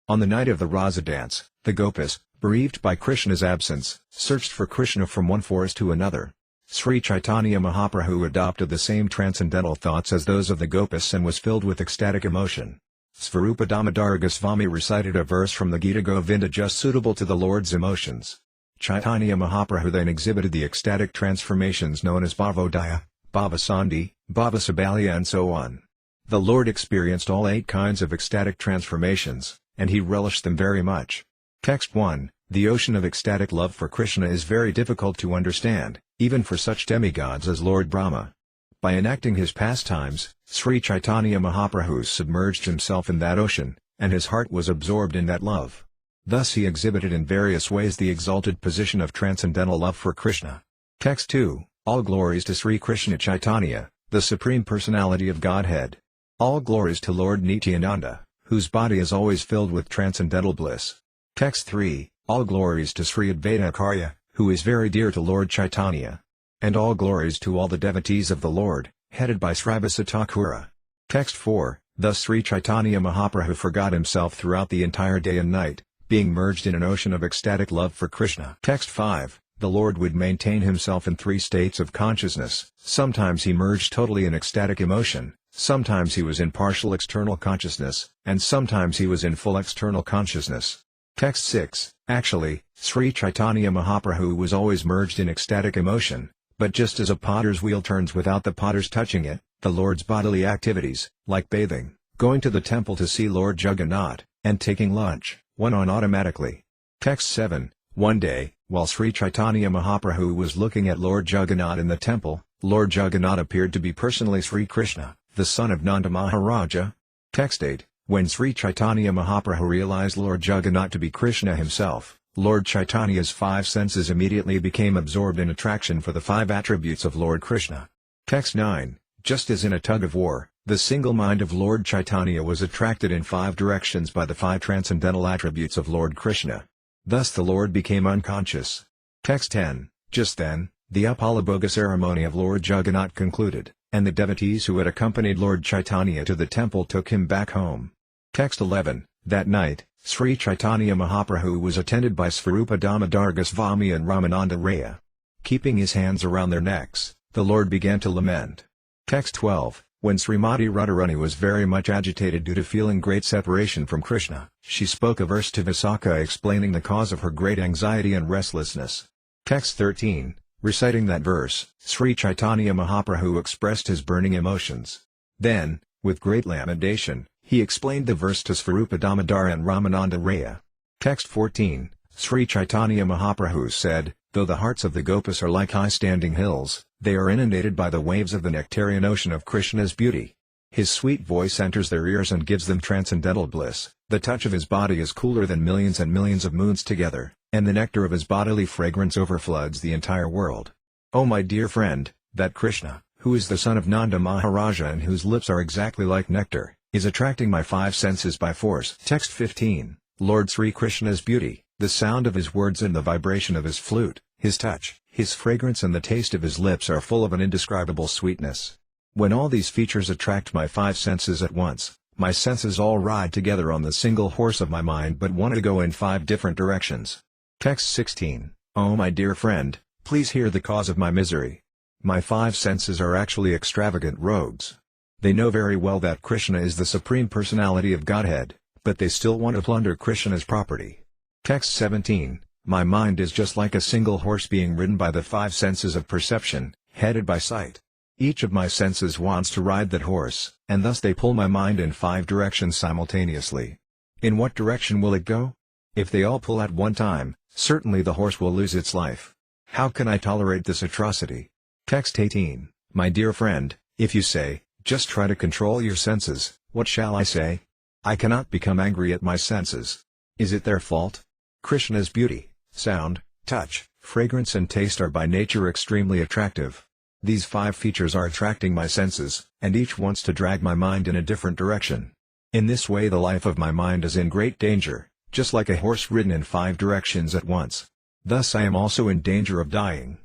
On the night of the Rasa dance, the Gopas, bereaved by Krishna's absence, searched for Krishna from one forest to another. Sri Caitanya Mahaprabhu adopted the same transcendental thoughts as those of the Gopas and was filled with ecstatic emotion. Svarupa Damodara Goswami recited a verse from the Gita Govinda just suitable to the Lord's emotions. Chaitanya Mahaprabhu then exhibited the ecstatic transformations known as Bhavodaya, Bhavasandhi, Bhavasabalya and so on. The Lord experienced all 8 kinds of ecstatic transformations, and he relished them very much. Text 1. The ocean of ecstatic love for Krishna is very difficult to understand, even for such demigods as Lord Brahma. By enacting his pastimes, Sri Caitanya Mahaprabhu submerged himself in that ocean, and his heart was absorbed in that love. Thus he exhibited in various ways the exalted position of transcendental love for Krishna. Text 2. All glories to Sri Krishna Caitanya, the Supreme Personality of Godhead. All glories to Lord Nityananda, whose body is always filled with transcendental bliss. Text 3. All glories to Sri Advaita Acharya, who is very dear to Lord Chaitanya. And all glories to all the devotees of the Lord, headed by Srivasa Thakura. Text 4. Thus Sri Caitanya Mahaprabhu forgot himself throughout the entire day and night, being merged in an ocean of ecstatic love for Krishna. Text 5. The Lord would maintain himself in 3 states of consciousness. Sometimes he merged totally in ecstatic emotion, sometimes he was in partial external consciousness, and sometimes he was in full external consciousness. Text 6. Actually, Sri Caitanya Mahaprabhu was always merged in ecstatic emotion, but just as a potter's wheel turns without the potters touching it, the Lord's bodily activities, like bathing, going to the temple to see Lord Jagannath, and taking lunch, went on automatically. Text 7. One day, while Sri Caitanya Mahaprabhu was looking at Lord Jagannath in the temple, Lord Jagannath appeared to be personally Sri Krishna, the son of Nanda Maharaja. Text 8. When Sri Caitanya Mahaprabhu realized Lord Jagannath to be Krishna himself, Lord Chaitanya's 5 senses immediately became absorbed in attraction for the 5 attributes of Lord Krishna. Text 9. Just as in a tug-of-war, the single mind of Lord Chaitanya was attracted in 5 directions by the 5 transcendental attributes of Lord Krishna. Thus the Lord became unconscious. Text 10. Just then, the Upalabhoga ceremony of Lord Jagannath concluded, and the devotees who had accompanied Lord Chaitanya to the temple took him back home. Text 11. That night, Sri Caitanya Mahaprabhu was attended by Svarupa Damodara Goswami and Ramananda Raya. Keeping his hands around their necks, the Lord began to lament. Text 12. When Srimati Radharani was very much agitated due to feeling great separation from Krishna, she spoke a verse to Visakha explaining the cause of her great anxiety and restlessness. Text 13. Reciting that verse, Sri Caitanya Mahaprabhu expressed his burning emotions. Then, with great lamentation, He explained the verse to Svarupa Damodara and Ramananda Raya. Text 14, Sri Caitanya Mahaprabhu said, "Though the hearts of the Gopas are like high-standing hills, they are inundated by the waves of the nectarian ocean of Krishna's beauty. His sweet voice enters their ears and gives them transcendental bliss. The touch of his body is cooler than millions and millions of moons together, and the nectar of his bodily fragrance overfloods the entire world. Oh my dear friend, that Krishna, who is the son of Nanda Maharaja and whose lips are exactly like nectar, is attracting my five senses by force." Text 15, Lord Sri Krishna's beauty, the sound of his words and the vibration of his flute, his touch, his fragrance and the taste of his lips are full of an indescribable sweetness. When all these features attract my five senses at once, my senses all ride together on the single horse of my mind but want to go in five different directions. Text 16, Oh my dear friend, please hear the cause of my misery. My five senses are actually extravagant rogues. They know very well that Krishna is the Supreme Personality of Godhead, but they still want to plunder Krishna's property. Text 17, My mind is just like a single horse being ridden by the five senses of perception, headed by sight. Each of my senses wants to ride that horse, and thus they pull my mind in five directions simultaneously. In what direction will it go? If they all pull at one time, certainly the horse will lose its life. How can I tolerate this atrocity? Text 18, My dear friend, if you say, just try to control your senses, what shall I say? I cannot become angry at my senses. Is it their fault? Krishna's beauty, sound, touch, fragrance and taste are by nature extremely attractive. These five features are attracting my senses, and each wants to drag my mind in a different direction. In this way the life of my mind is in great danger, just like a horse ridden in five directions at once. Thus I am also in danger of dying.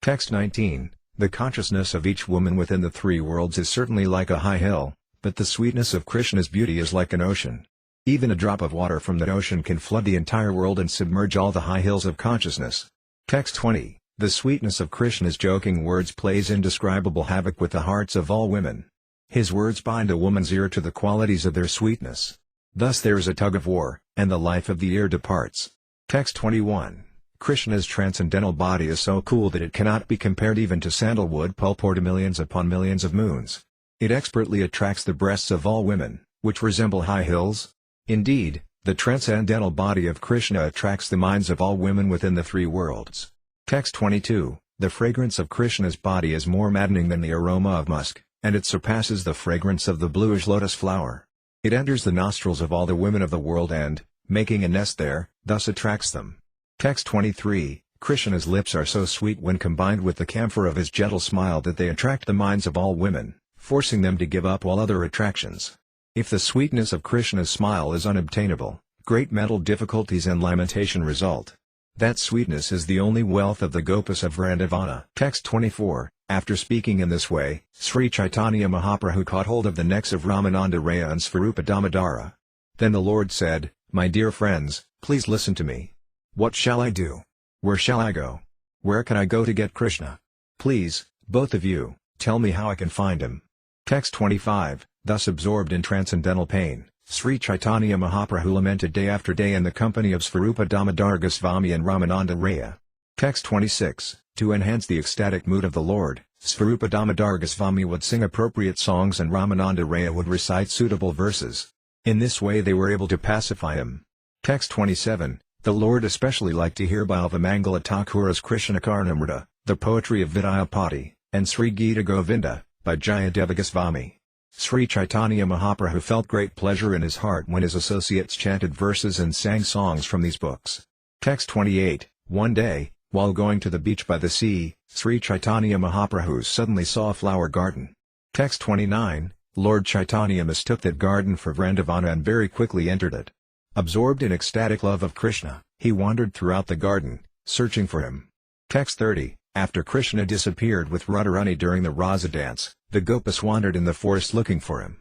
Text 19, The consciousness of each woman within the three worlds is certainly like a high hill, but the sweetness of Krishna's beauty is like an ocean. Even a drop of water from that ocean can flood the entire world and submerge all the high hills of consciousness. Text 20, The sweetness of Krishna's joking words plays indescribable havoc with the hearts of all women. His words bind a woman's ear to the qualities of their sweetness. Thus there is a tug of war, and the life of the ear departs. Text 21, Krishna's transcendental body is so cool that it cannot be compared even to sandalwood pulp or to millions upon millions of moons. It expertly attracts the breasts of all women, which resemble high hills. Indeed, the transcendental body of Krishna attracts the minds of all women within the three worlds. Text 22, The fragrance of Krishna's body is more maddening than the aroma of musk, and it surpasses the fragrance of the bluish lotus flower. It enters the nostrils of all the women of the world and, making a nest there, thus attracts them. Text 23, Krishna's lips are so sweet when combined with the camphor of his gentle smile that they attract the minds of all women, forcing them to give up all other attractions. If the sweetness of Krishna's smile is unobtainable, great mental difficulties and lamentation result. That sweetness is the only wealth of the Gopas of Vrindavana. Text 24, After speaking in this way, Sri Caitanya Mahaprabhu caught hold of the necks of Ramananda Raya and Svarupa Damodara. Then the Lord said, My dear friends, please listen to me. What shall I do? Where shall I go? Where can I go to get Krishna? Please, both of you, tell me how I can find him. Text 25, Thus absorbed in transcendental pain, Sri Caitanya Mahaprabhu lamented day after day in the company of Svarupa Damodara Goswami and Ramananda Raya. Text 26, To enhance the ecstatic mood of the Lord, Svarupa Damodara Goswami would sing appropriate songs and Ramananda Raya would recite suitable verses. In this way they were able to pacify him. Text 27, The Lord especially liked to hear Balvamangala Thakura's Caitanya-caritamrta, the poetry of Vidyapati, and Sri Gita Govinda, by Jayadeva Goswami. Sri Caitanya Mahaprabhu felt great pleasure in his heart when his associates chanted verses and sang songs from these books. Text 28, One day, while going to the beach by the sea, Sri Caitanya Mahaprabhu suddenly saw a flower garden. Text 29, Lord Chaitanya mistook that garden for Vrindavana and very quickly entered it. Absorbed in ecstatic love of Krishna, he wandered throughout the garden, searching for him. Text 30, After Krishna disappeared with Radharani during the Rasa dance, the Gopas wandered in the forest looking for him.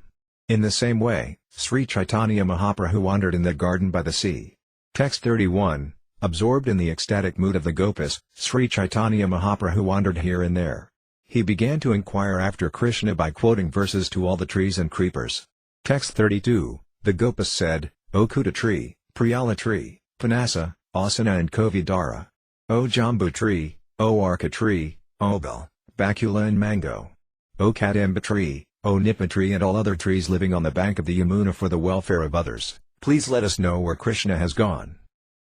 In the same way, Sri Caitanya Mahaprabhu wandered in the garden by the sea. Text 31, Absorbed in the ecstatic mood of the Gopas, Sri Caitanya Mahaprabhu wandered here and there. He began to inquire after Krishna by quoting verses to all the trees and creepers. Text 32, The Gopas said, O Kuta tree, Priyala tree, Panasa, Asana and Kovidara. O Jambu tree, O Arka tree, O Bel, Bakula and Mango. O Kadamba tree, O Nipa tree and all other trees living on the bank of the Yamuna for the welfare of others, please let us know where Krishna has gone.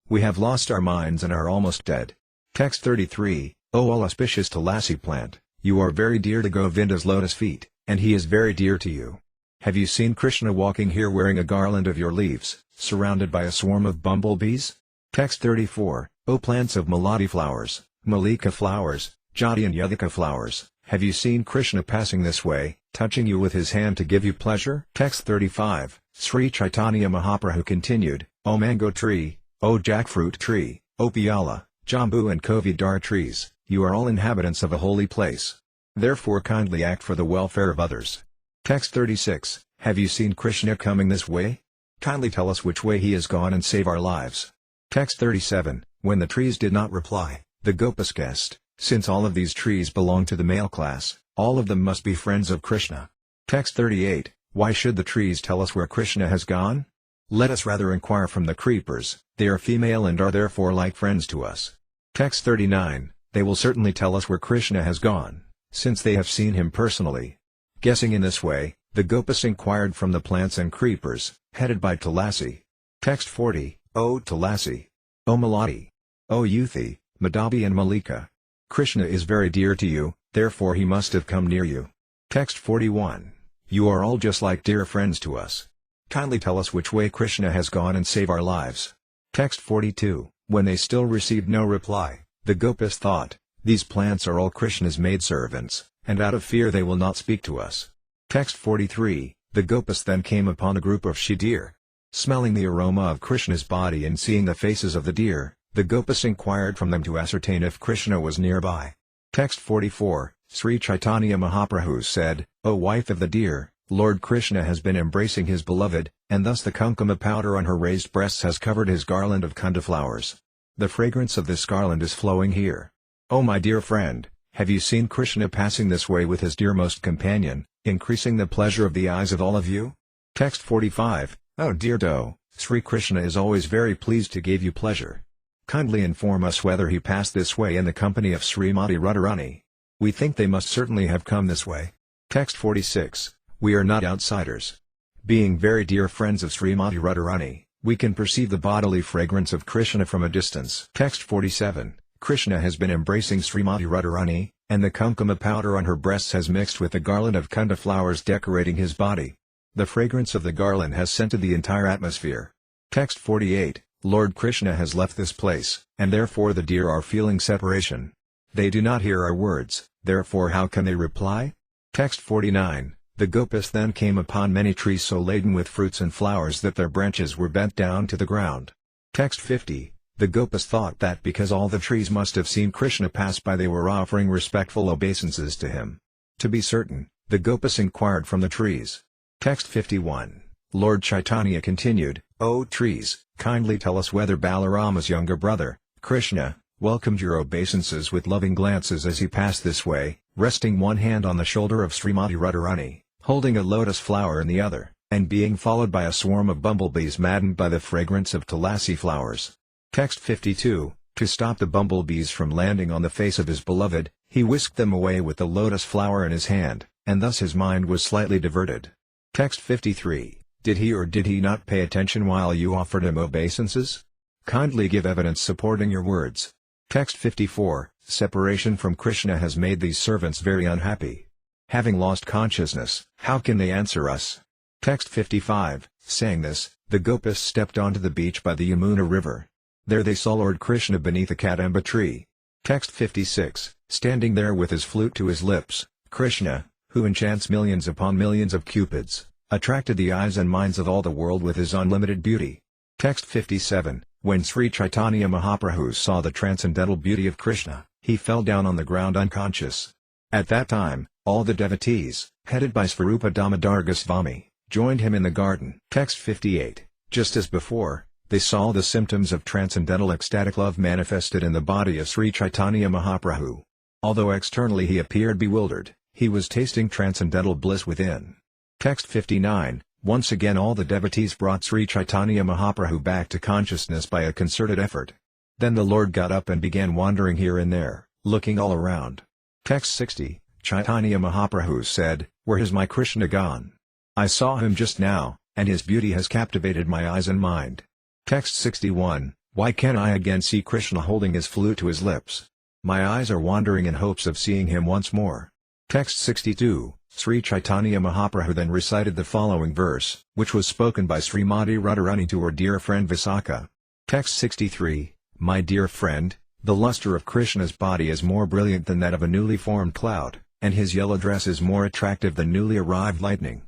We have lost our minds and are almost dead. Text 33, O all auspicious Tulasi plant, you are very dear to Govinda's lotus feet, and he is very dear to you. Have you seen Krishna walking here wearing a garland of your leaves, surrounded by a swarm of bumblebees? Text 34, O plants of Malati flowers, Malika flowers, Jati and Yudhika flowers, have you seen Krishna passing this way, touching you with his hand to give you pleasure? Text 35, Sri Caitanya Mahaprabhu continued, O mango tree, O jackfruit tree, O piyala, jambu and kovidar trees, you are all inhabitants of a holy place. Therefore kindly act for the welfare of others. Text 36, have you seen Krishna coming this way? Kindly tell us which way he has gone and save our lives. Text 37, when the trees did not reply, the Gopas guessed, since all of these trees belong to the male class, all of them must be friends of Krishna. Text 38, why should the trees tell us where Krishna has gone? Let us rather inquire from the creepers, they are female and are therefore like friends to us. Text 39, they will certainly tell us where Krishna has gone, since they have seen him personally. Guessing in this way, the Gopas inquired from the plants and creepers, headed by Tulasi. Text 40, O Tulasi, O Malati, O Yuthi, Madhavi and Malika. Krishna is very dear to you, therefore he must have come near you. Text 41, you are all just like dear friends to us. Kindly tell us which way Krishna has gone and save our lives. Text 42, when they still received no reply, the Gopas thought, these plants are all Krishna's maidservants, and out of fear they will not speak to us. Text 43, the Gopas then came upon a group of she-deer. Smelling the aroma of Krishna's body and seeing the faces of the deer, the Gopas inquired from them to ascertain if Krishna was nearby. Text 44, Sri Caitanya Mahaprabhu said, O wife of the deer, Lord Krishna has been embracing his beloved, and thus the kumkuma powder on her raised breasts has covered his garland of kunda flowers. The fragrance of this garland is flowing here. O my dear friend, have you seen Krishna passing this way with his dearmost companion, increasing the pleasure of the eyes of all of you? Text 45, O dear doe, Sri Krishna is always very pleased to give you pleasure. Kindly inform us whether he passed this way in the company of Srimati Radharani. We think they must certainly have come this way. Text 46, we are not outsiders. Being very dear friends of Srimati Radharani, we can perceive the bodily fragrance of Krishna from a distance. Text 47, Krishna has been embracing Srimati Radharani, and the kumkuma powder on her breasts has mixed with the garland of kunda flowers decorating his body. The fragrance of the garland has scented the entire atmosphere. Text 48, Lord Krishna has left this place, and therefore the deer are feeling separation. They do not hear our words, therefore how can they reply? Text 49, the Gopas then came upon many trees so laden with fruits and flowers that their branches were bent down to the ground. Text 50, the Gopas thought that because all the trees must have seen Krishna pass by they were offering respectful obeisances to him. To be certain, the Gopas inquired from the trees. Text 51, Lord Chaitanya continued, O trees, kindly tell us whether Balarama's younger brother, Krishna, welcomed your obeisances with loving glances as he passed this way, resting one hand on the shoulder of Srimati Radharani, holding a lotus flower in the other, and being followed by a swarm of bumblebees maddened by the fragrance of tulasi flowers. Text 52, to stop the bumblebees from landing on the face of his beloved, he whisked them away with the lotus flower in his hand, and thus his mind was slightly diverted. Text 53, did he or did he not pay attention while you offered him obeisances? Kindly give evidence supporting your words. Text 54, separation from Krishna has made these servants very unhappy. Having lost consciousness, how can they answer us? Text 55, saying this, the Gopas stepped onto the beach by the Yamuna river. There they saw Lord Krishna beneath a kadamba tree. Text 56, standing there with his flute to his lips, Krishna, who enchants millions upon millions of cupids, attracted the eyes and minds of all the world with his unlimited beauty. Text 57, when Sri Caitanya Mahaprabhu saw the transcendental beauty of Krishna, he fell down on the ground unconscious. At that time, all the devotees, headed by Svarupa Damodar Goswami, joined him in the garden. Text 58, just as before, they saw the symptoms of transcendental ecstatic love manifested in the body of Sri Caitanya Mahaprabhu. Although externally he appeared bewildered, he was tasting transcendental bliss within. Text 59, once again all the devotees brought Sri Caitanya Mahaprabhu back to consciousness by a concerted effort. Then the Lord got up and began wandering here and there, looking all around. Text 60, Chaitanya Mahaprabhu said, Where has my Krishna gone? I saw him just now, and his beauty has captivated my eyes and mind. Text 61, why can't I again see Krishna holding his flute to his lips? My eyes are wandering in hopes of seeing him once more. Text 62, Sri Caitanya Mahaprabhu then recited the following verse, which was spoken by Srimati Radharani to her dear friend Visakha. Text 63, my dear friend, the luster of Krishna's body is more brilliant than that of a newly formed cloud, and his yellow dress is more attractive than newly arrived lightning.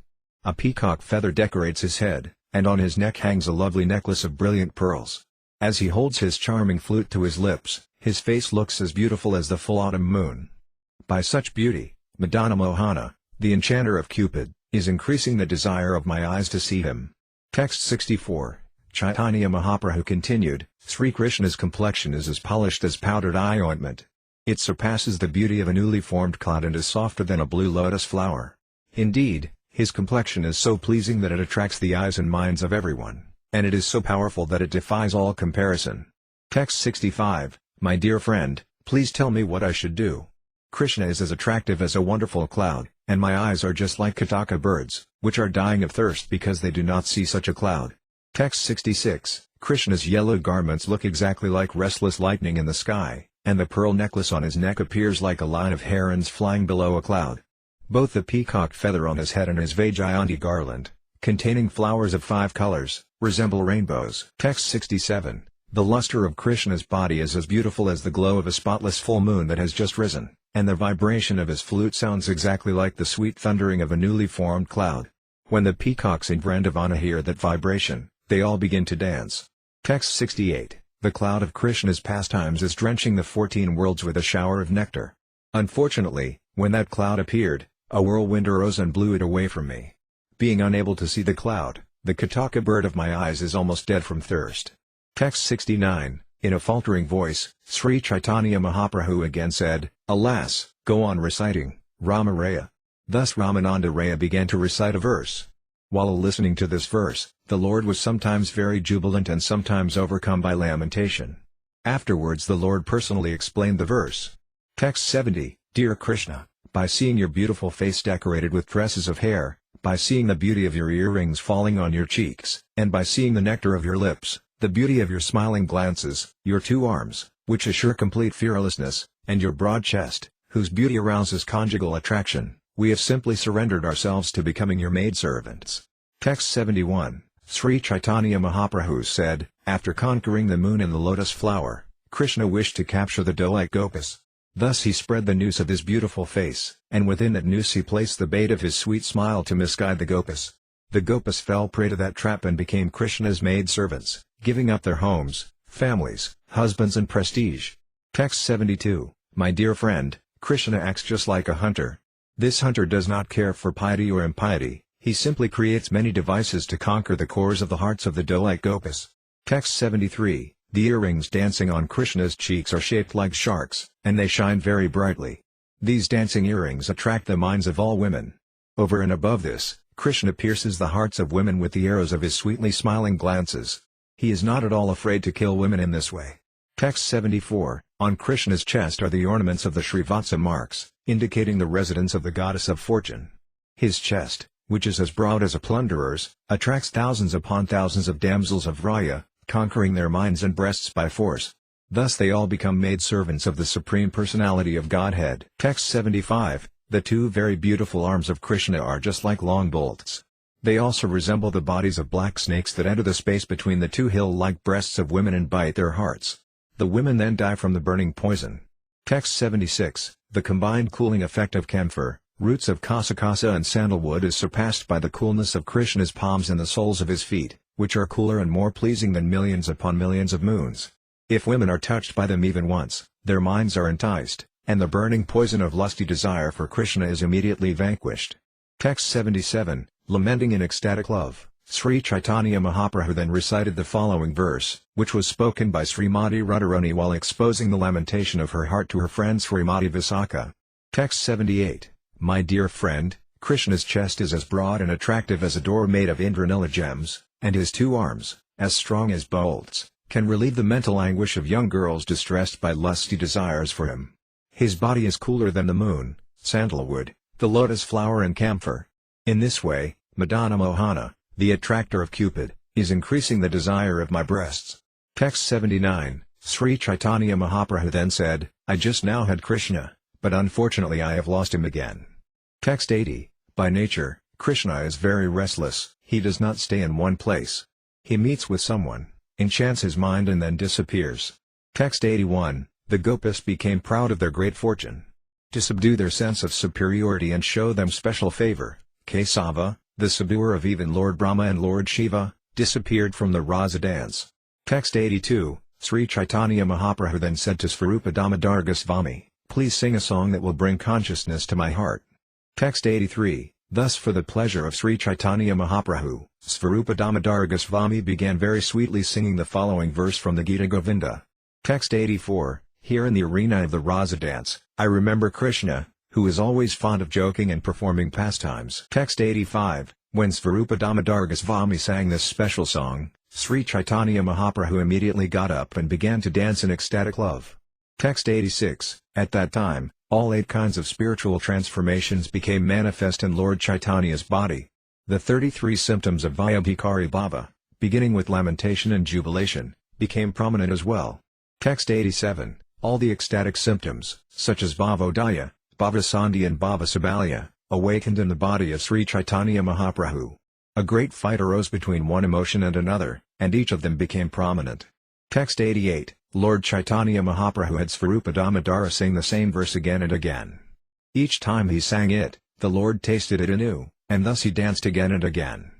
A peacock feather decorates his head, and on his neck hangs a lovely necklace of brilliant pearls. As he holds his charming flute to his lips, his face looks as beautiful as the full autumn moon. By such beauty, Madana Mohana, the enchanter of Cupid, is increasing the desire of my eyes to see him. Text 64, Caitanya Mahaprabhu continued, Sri Krishna's complexion is as polished as powdered eye ointment. It surpasses the beauty of a newly formed cloud and is softer than a blue lotus flower. Indeed, his complexion is so pleasing that it attracts the eyes and minds of everyone, and it is so powerful that it defies all comparison. Text 65, my dear friend, please tell me what I should do. Krishna is as attractive as a wonderful cloud, and my eyes are just like Kataka birds, which are dying of thirst because they do not see such a cloud. Text 66, Krishna's yellow garments look exactly like restless lightning in the sky, and the pearl necklace on his neck appears like a line of herons flying below a cloud. Both the peacock feather on his head and his Vaijayanti garland, containing flowers of 5 colors, resemble rainbows. Text 67, the luster of Krishna's body is as beautiful as the glow of a spotless full moon that has just risen, and the vibration of his flute sounds exactly like the sweet thundering of a newly formed cloud. When the peacocks in Vrindavana hear that vibration, they all begin to dance. Text 68, the cloud of Krishna's pastimes is drenching the 14 worlds with a shower of nectar. Unfortunately, when that cloud appeared, a whirlwind arose and blew it away from me. Being unable to see the cloud, the Kataka bird of my eyes is almost dead from thirst. Text 69, in a faltering voice, Sri Caitanya Mahaprabhu again said, alas, go on reciting, Rama Raya. Thus Ramananda Raya began to recite a verse. While listening to this verse, the Lord was sometimes very jubilant and sometimes overcome by lamentation. Afterwards the Lord personally explained the verse. Text 70, Dear Krishna, by seeing your beautiful face decorated with tresses of hair, by seeing the beauty of your earrings falling on your cheeks, and by seeing the nectar of your lips, the beauty of your smiling glances, your 2 arms, which assure complete fearlessness, and your broad chest, whose beauty arouses conjugal attraction, we have simply surrendered ourselves to becoming your maidservants. Text 71, Sri Caitanya Mahaprabhu said, after conquering the moon and the lotus flower, Krishna wished to capture the doe-like gopas. Thus he spread the noose of his beautiful face, and within that noose he placed the bait of his sweet smile to misguide the gopas. The gopas fell prey to that trap and became Krishna's maidservants, giving up their homes, families, husbands and prestige. Text 72, my dear friend, Krishna acts just like a hunter. This hunter does not care for piety or impiety, he simply creates many devices to conquer the cores of the hearts of the doe-like gopas. Text 73, the earrings dancing on Krishna's cheeks are shaped like sharks, and they shine very brightly. These dancing earrings attract the minds of all women. Over and above this, Krishna pierces the hearts of women with the arrows of his sweetly smiling glances. He is not at all afraid to kill women in this way. Text 74, on Krishna's chest are the ornaments of the Srivatsa marks, indicating the residence of the goddess of fortune. His chest, which is as broad as a plunderer's, attracts thousands upon thousands of damsels of Raya, conquering their minds and breasts by force. Thus they all become maidservants of the Supreme Personality of Godhead. Text 75, the 2 very beautiful arms of Krishna are just like long bolts. They also resemble the bodies of black snakes that enter the space between the 2 hill-like breasts of women and bite their hearts. The women then die from the burning poison. Text 76, the combined cooling effect of camphor, roots of kasakasa and sandalwood is surpassed by the coolness of Krishna's palms and the soles of his feet, which are cooler and more pleasing than millions upon millions of moons. If women are touched by them even once, their minds are enticed, and the burning poison of lusty desire for Krishna is immediately vanquished. Text 77, lamenting in ecstatic love, Sri Caitanya Mahaprabhu then recited the following verse, which was spoken by Srimati Radharani while exposing the lamentation of her heart to her friend Srimati Visakha. Text 78, my dear friend, Krishna's chest is as broad and attractive as a door made of Indranila gems, and his 2 arms, as strong as bolts, can relieve the mental anguish of young girls distressed by lusty desires for him. His body is cooler than the moon, sandalwood, the lotus flower and camphor. In this way, Madana Mohana, the attractor of Cupid, is increasing the desire of my breasts. Text 79, Sri Caitanya Mahaprabhu then said, I just now had Krishna, but unfortunately I have lost him again. Text 80, by nature, Krishna is very restless, he does not stay in one place. He meets with someone, enchants his mind and then disappears. Text 81, the gopis became proud of their great fortune. To subdue their sense of superiority and show them special favor, Kesava, the subduer of even Lord Brahma and Lord Shiva, disappeared from the Rasa dance. Text 82, Sri Caitanya Mahaprabhu then said to Svarupa Damodar Goswami, please sing a song that will bring consciousness to my heart. Text 83, thus for the pleasure of Sri Caitanya Mahaprabhu, Svarupa Damodar Goswami began very sweetly singing the following verse from the Gita Govinda. Text 84, here in the arena of the Rasa dance, I remember Krishna, who is always fond of joking and performing pastimes. Text 85, when Svarupa Damodar Goswami sang this special song, Sri Caitanya Mahaprabhu immediately got up and began to dance in ecstatic love. Text 86, at that time, all 8 kinds of spiritual transformations became manifest in Lord Chaitanya's body. The 33 symptoms of Vyabhikari Bhava, beginning with lamentation and jubilation, became prominent as well. Text 87, all the ecstatic symptoms, such as Bhavodaya, Bhavasandhi and Bhavasabalya, awakened in the body of Sri Caitanya Mahaprabhu. A great fight arose between one emotion and another, and each of them became prominent. Text 88, Lord Chaitanya Mahaprabhu had Svarupa Damodara sing the same verse again and again. Each time he sang it, the Lord tasted it anew, and thus he danced again and again.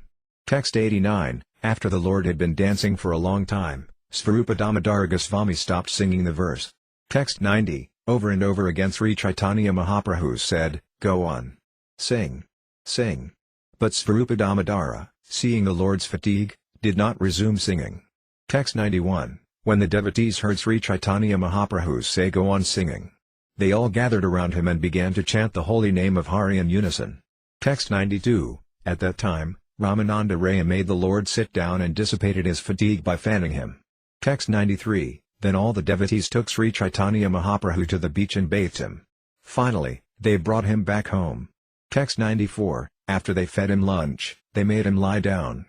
Text 89, after the Lord had been dancing for a long time, Svarupa Damodara Goswami stopped singing the verse. Text 90, over and over again Sri Caitanya Mahaprabhu said, go on. Sing. Sing. But Svarupa Damodara, seeing the Lord's fatigue, did not resume singing. Text 91, when the devotees heard Sri Caitanya Mahaprabhu say go on singing, they all gathered around him and began to chant the holy name of Hari in unison. Text 92, at that time, Ramananda Raya made the Lord sit down and dissipated his fatigue by fanning him. Text 93, then all the devotees took Sri Caitanya Mahaprabhu to the beach and bathed him. Finally, they brought him back home. Text 94, after they fed him lunch, they made him lie down.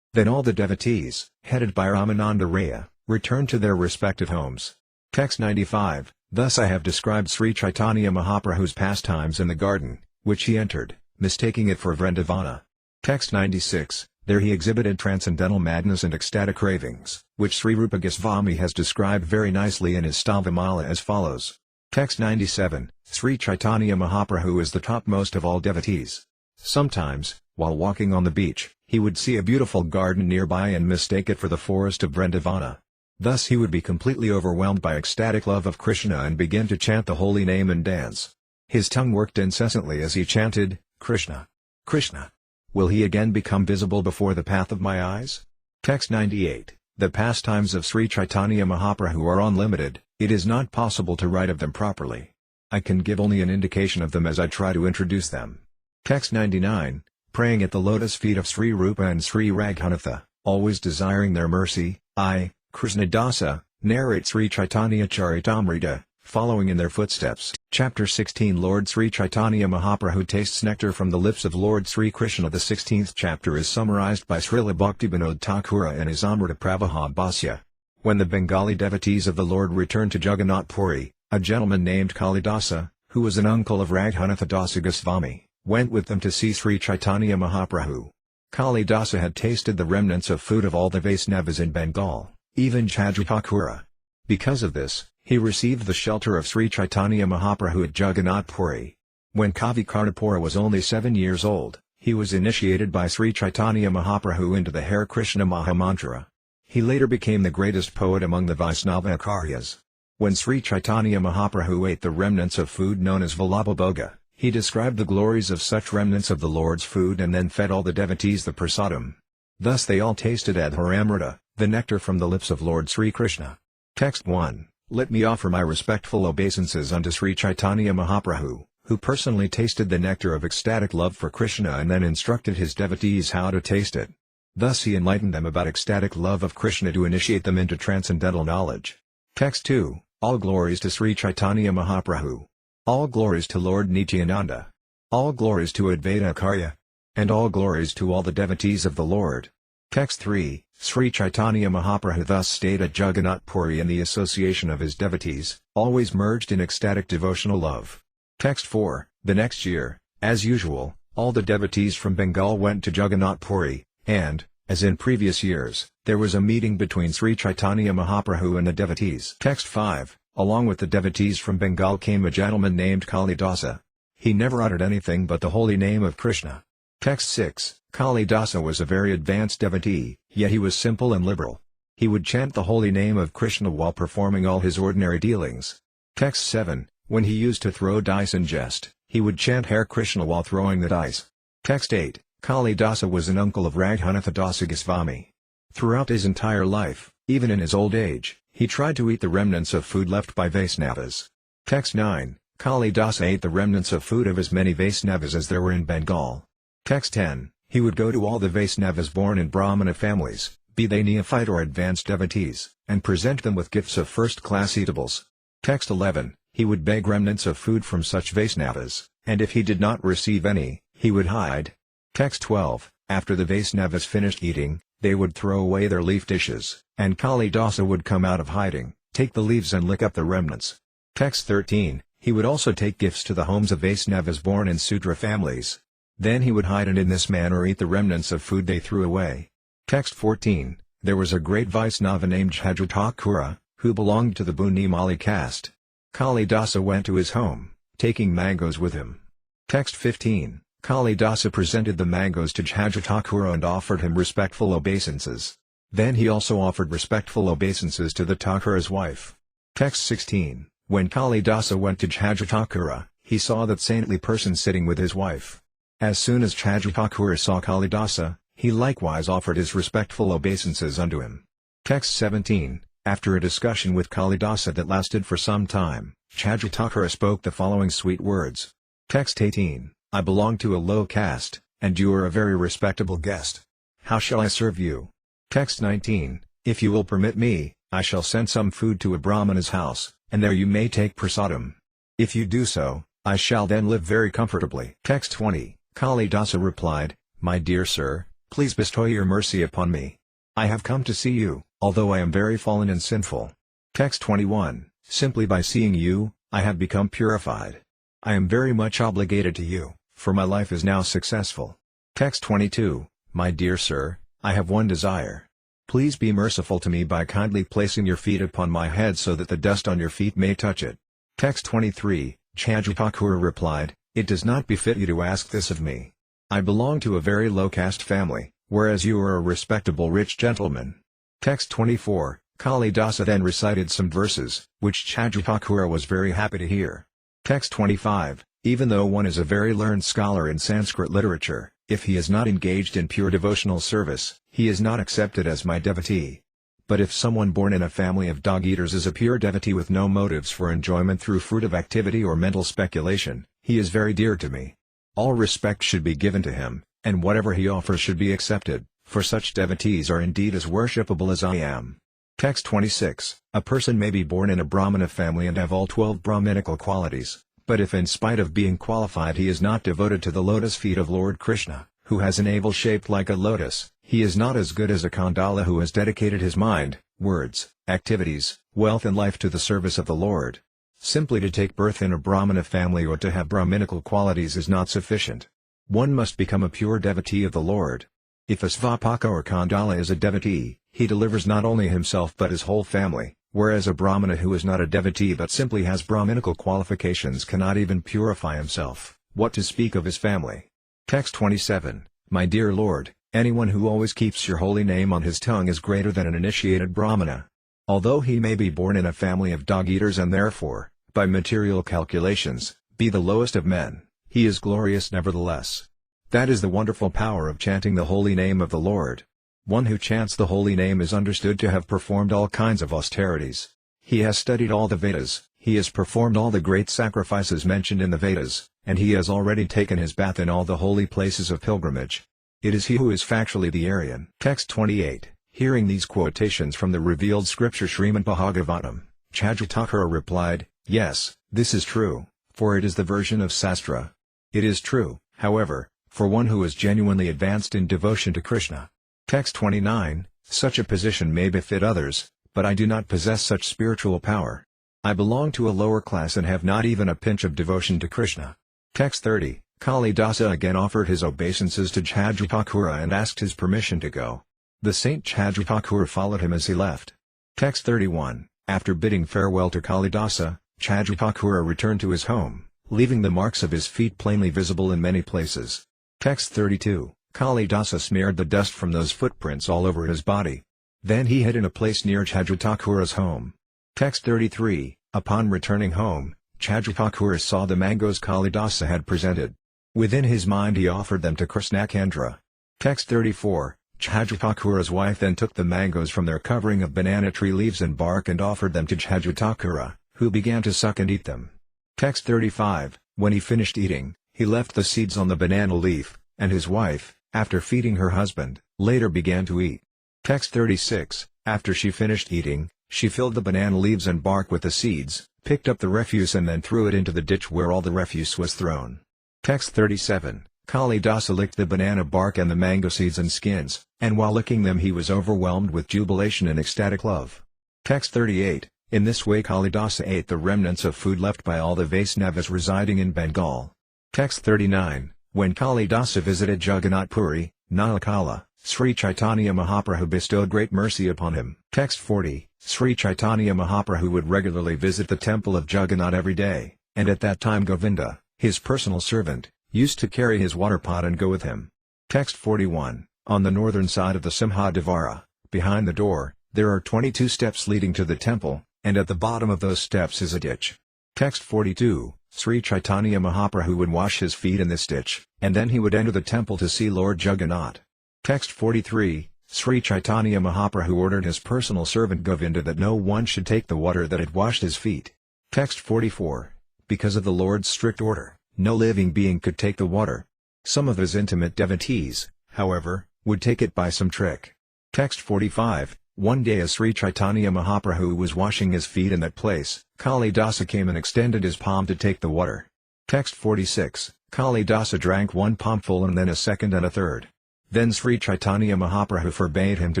Then all the devotees, headed by Ramananda Raya, returned to their respective homes. Text 95, thus I have described Sri Caitanya Mahaprabhu's pastimes in the garden, which he entered, mistaking it for Vrindavana. Text 96, there he exhibited transcendental madness and ecstatic cravings, which Sri Rupa Goswami has described very nicely in his Stavamala as follows. Text 97, Sri Caitanya Mahaprabhu is the topmost of all devotees. Sometimes, while walking on the beach, he would see a beautiful garden nearby and mistake it for the forest of Vrindavana. Thus he would be completely overwhelmed by ecstatic love of Krishna and begin to chant the holy name and dance. His tongue worked incessantly as he chanted, Krishna. Krishna. Will he again become visible before the path of my eyes? Text 98, the pastimes of Sri Caitanya Mahaprabhu are unlimited, it is not possible to write of them properly. I can give only an indication of them as I try to introduce them. Text 99, praying at the lotus feet of Sri Rupa and Sri Raghunatha, always desiring their mercy, I, Krishna Dasa, narrate Sri Caitanya-caritamrta, following in their footsteps. Chapter 16 Lord Sri Caitanya Mahaprabhu tastes nectar from the lips of Lord Sri Krishna. The 16th chapter is summarized by Srila Bhaktivinoda Thakura in his Amrita Pravaha Bhasya. When the Bengali devotees of the Lord returned to Jagannath Puri, a gentleman named Kalidasa, who was an uncle of Raghunatha Dasa Goswami, went with them to see Sri Caitanya Mahaprabhu. Kalidasa had tasted the remnants of food of all the Vaisnavas in Bengal, even Chadri Thakura. Because of this, he received the shelter of Sri Caitanya Mahaprabhu at Jagannath Puri. When Kavi Karnapura was only 7 years old, he was initiated by Sri Caitanya Mahaprabhu into the Hare Krishna Mahamantra. He later became the greatest poet among the Vaisnava Acharyas. When Sri Caitanya Mahaprabhu ate the remnants of food known as Vallabhabhoga, he described the glories of such remnants of the Lord's food and then fed all the devotees the prasadam. Thus they all tasted Adharamrita, the nectar from the lips of Lord Sri Krishna. Text 1. Let me offer my respectful obeisances unto Sri Caitanya Mahaprabhu, who personally tasted the nectar of ecstatic love for Krishna and then instructed his devotees how to taste it. Thus he enlightened them about ecstatic love of Krishna to initiate them into transcendental knowledge. Text 2. All glories to Sri Caitanya Mahaprabhu. All glories to Lord Nityananda. All glories to Advaita Acharya. And all glories to all the devotees of the Lord. Text 3, Sri Caitanya Mahaprabhu thus stayed at Jagannath Puri in the association of his devotees, always merged in ecstatic devotional love. Text 4, the next year, as usual, all the devotees from Bengal went to Jagannath Puri, and, as in previous years, there was a meeting between Sri Caitanya Mahaprabhu and the devotees. Text 5, along with the devotees from Bengal came a gentleman named Kalidasa. He never uttered anything but the holy name of Krishna. Text 6, Kalidasa was a very advanced devotee, yet he was simple and liberal. He would chant the holy name of Krishna while performing all his ordinary dealings. Text 7, when he used to throw dice in jest, he would chant Hare Krishna while throwing the dice. Text 8, Kalidasa was an uncle of Raghunatha Dasa Goswami. Throughout his entire life, even in his old age, he tried to eat the remnants of food left by Vaisnavas. Text 9, Kalidasa ate the remnants of food of as many Vaisnavas as there were in Bengal. Text 10, he would go to all the Vaisnavas born in Brahmana families, be they neophyte or advanced devotees, and present them with gifts of first-class eatables. Text 11, he would beg remnants of food from such Vaisnavas, and if he did not receive any, he would hide. Text 12, after the Vaisnavas finished eating, they would throw away their leaf dishes, and Kalidasa would come out of hiding, take the leaves and lick up the remnants. Text 13, he would also take gifts to the homes of Vaisnavas born in Sudra families. Then he would hide and in this manner eat the remnants of food they threw away. Text 14, there was a great Vaisnava named Jhadratakura, who belonged to the Bunimali caste. Kalidasa went to his home, taking mangoes with him. Text 15, Kalidasa presented the mangoes to Jhadratakura and offered him respectful obeisances. Then he also offered respectful obeisances to the Thakura's wife. Text 16, when Kalidasa went to Jhadratakura, he saw that saintly person sitting with his wife. As soon as Jhadratakura saw Kalidasa, he likewise offered his respectful obeisances unto him. Text 17, after a discussion with Kalidasa that lasted for some time, Jhadratakura spoke the following sweet words. Text 18, I belong to a low caste, and you are a very respectable guest. How shall I serve you? Text 19, if you will permit me, I shall send some food to a Brahmana's house, and there you may take prasadam. If you do so, I shall then live very comfortably. Text 20, Kalidasa replied, my dear sir, please bestow your mercy upon me. I have come to see you, although I am very fallen and sinful. Text 21, simply by seeing you, I have become purified. I am very much obligated to you, for my life is now successful. Text 22, my dear sir, I have one desire. Please be merciful to me by kindly placing your feet upon my head so that the dust on your feet may touch it. Text 23, Jhadratakura replied, it does not befit you to ask this of me. I belong to a very low caste family, whereas you are a respectable rich gentleman. Text 24, Kalidasa then recited some verses, which Jhadratakura was very happy to hear. Text 25, even though one is a very learned scholar in Sanskrit literature, if he is not engaged in pure devotional service, he is not accepted as my devotee. But if someone born in a family of dog-eaters is a pure devotee with no motives for enjoyment through fruitive activity or mental speculation, he is very dear to me. All respect should be given to him, and whatever he offers should be accepted, for such devotees are indeed as worshipable as I am. Text 26, a person may be born in a Brahmana family and have all 12 Brahminical qualities, but if in spite of being qualified he is not devoted to the lotus feet of Lord Krishna, who has a navel shaped like a lotus, he is not as good as a Khandala who has dedicated his mind, words, activities, wealth and life to the service of the Lord. Simply to take birth in a Brahmana family or to have Brahminical qualities is not sufficient. One must become a pure devotee of the Lord. If a Svapaka or Khandala is a devotee, he delivers not only himself but his whole family, whereas a Brahmana who is not a devotee but simply has Brahminical qualifications cannot even purify himself, what to speak of his family. Text 27, my dear Lord, anyone who always keeps your holy name on his tongue is greater than an initiated Brahmana. Although he may be born in a family of dog-eaters and therefore, by material calculations, be the lowest of men, he is glorious nevertheless. That is the wonderful power of chanting the holy name of the Lord. One who chants the holy name is understood to have performed all kinds of austerities. He has studied all the Vedas, he has performed all the great sacrifices mentioned in the Vedas, and he has already taken his bath in all the holy places of pilgrimage. It is he who is factually the Aryan. Text 28. Hearing these quotations from the revealed scripture Srimad Bhagavatam, Jhadratakura replied, yes, this is true, for it is the version of Sastra. It is true, however, for one who is genuinely advanced in devotion to Krishna. Text 29, such a position may befit others, but I do not possess such spiritual power. I belong to a lower class and have not even a pinch of devotion to Krishna. Text 30, Kalidasa again offered his obeisances to Chadrathakura and asked his permission to go. The Saint Chadrathakura followed him as he left. Text 31, after bidding farewell to Kalidasa, Chadrathakura returned to his home, leaving the marks of his feet plainly visible in many places. Text 32, Kalidasa smeared the dust from those footprints all over his body. Then he hid in a place near Chadrathakura's home. Text 33, upon returning home, Chadrathakura saw the mangoes Kalidasa had presented. Within his mind he offered them to Krishnacandra. Text 34, Chadrathakura's wife then took the mangoes from their covering of banana tree leaves and bark and offered them to Chadrathakura, who began to suck and eat them. Text 35, when he finished eating, he left the seeds on the banana leaf, and his wife, after feeding her husband, later began to eat. Text 36, after she finished eating, she filled the banana leaves and bark with the seeds, picked up the refuse and then threw it into the ditch where all the refuse was thrown. Text 37, Kalidasa licked the banana bark and the mango seeds and skins, and while licking them he was overwhelmed with jubilation and ecstatic love. Text 38, in this way Kalidasa ate the remnants of food left by all the Vaisnavas residing in Bengal. Text 39, when Kalidasa visited Jagannath Puri, Nalakala, Sri Caitanya Mahaprabhu bestowed great mercy upon him. Text 40, Sri Caitanya Mahaprabhu would regularly visit the temple of Jagannath every day, and at that time Govinda, his personal servant, used to carry his water pot and go with him. Text 41, on the northern side of the Simhadvara, behind the door, there are 22 steps leading to the temple, and at the bottom of those steps is a ditch. Text 42, Sri Caitanya Mahaprabhu would wash his feet in this ditch, and then he would enter the temple to see Lord Jagannath. Text 43, Sri Caitanya Mahaprabhu ordered his personal servant Govinda that no one should take the water that had washed his feet. Text 44, because of the Lord's strict order, no living being could take the water. Some of his intimate devotees, however, would take it by some trick. Text 45, one day as Sri Caitanya Mahaprabhu was washing his feet in that place, Kalidasa came and extended his palm to take the water. Text 46, Kalidasa drank one palmful and then a second and a third. Then Sri Caitanya Mahaprabhu forbade him to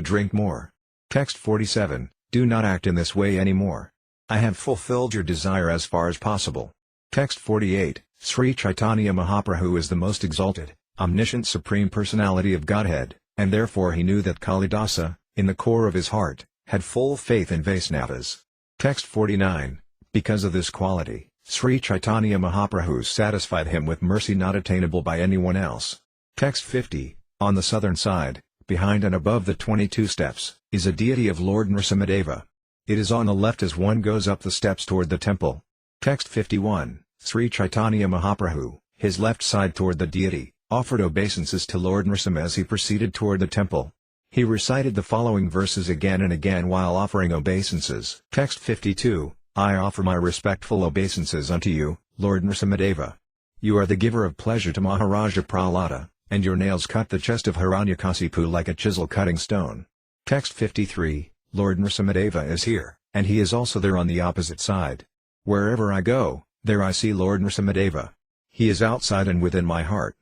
drink more. Text 47, do not act in this way anymore. I have fulfilled your desire as far as possible. Text 48, Sri Caitanya Mahaprabhu is the most exalted, omniscient Supreme Personality of Godhead, and therefore he knew that Kalidasa, in the core of his heart, had full faith in Vaisnavas. Text 49, because of this quality, Sri Caitanya Mahaprabhu satisfied him with mercy not attainable by anyone else. Text 50, on the southern side, behind and above the 22 steps, is a deity of Lord Nrsimhadeva. It is on the left as one goes up the steps toward the temple. Text 51, Sri Caitanya Mahaprabhu, his left side toward the deity, offered obeisances to Lord Nrsimha as he proceeded toward the temple. He recited the following verses again and again while offering obeisances. Text 52, I offer my respectful obeisances unto you, Lord Nrsimhadeva. You are the giver of pleasure to Maharaja Prahlada, and your nails cut the chest of Hiranyakasipu like a chisel cutting stone. Text 53, Lord Nrsimhadeva is here, and he is also there on the opposite side. Wherever I go, there I see Lord Nrsimhadeva. He is outside and within my heart.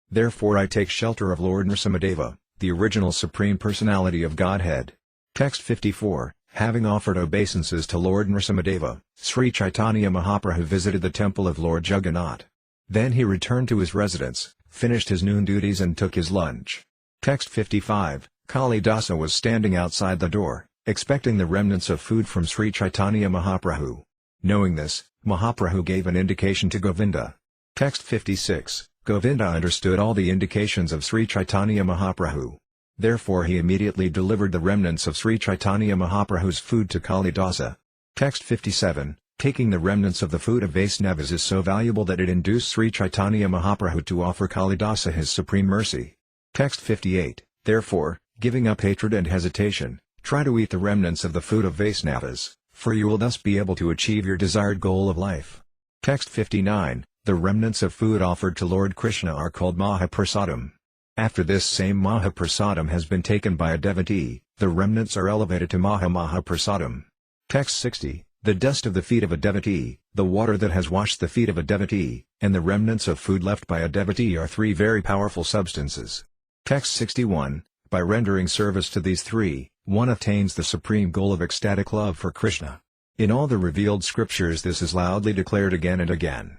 Therefore I take shelter of Lord Nrsimhadeva, the original Supreme Personality of Godhead. Text 54, having offered obeisances to Lord Nrsimhadeva, Sri Caitanya Mahaprabhu visited the temple of Lord Jagannath. Then he returned to his residence, finished his noon duties and took his lunch. Text 55, Kalidasa was standing outside the door, expecting the remnants of food from Sri Caitanya Mahaprabhu. Knowing this, Mahaprabhu gave an indication to Govinda. Text 56, Govinda understood all the indications of Sri Caitanya Mahaprabhu. Therefore he immediately delivered the remnants of Sri Caitanya Mahaprabhu's food to Kalidasa. Text 57, taking the remnants of the food of Vaisnavas is so valuable that it induced Sri Caitanya Mahaprabhu to offer Kalidasa his supreme mercy. Text 58, therefore, giving up hatred and hesitation, try to eat the remnants of the food of Vaisnavas, for you will thus be able to achieve your desired goal of life. Text 59, the remnants of food offered to Lord Krishna are called Mahaprasadam. After this same Mahaprasadam has been taken by a devotee, the remnants are elevated to Mahaprasadam. Text 60, The dust of the feet of a devotee, the water that has washed the feet of a devotee, and the remnants of food left by a devotee are three very powerful substances. Text 61, by rendering service to these three, one attains the supreme goal of ecstatic love for Krishna. In all the revealed scriptures this is loudly declared again and again.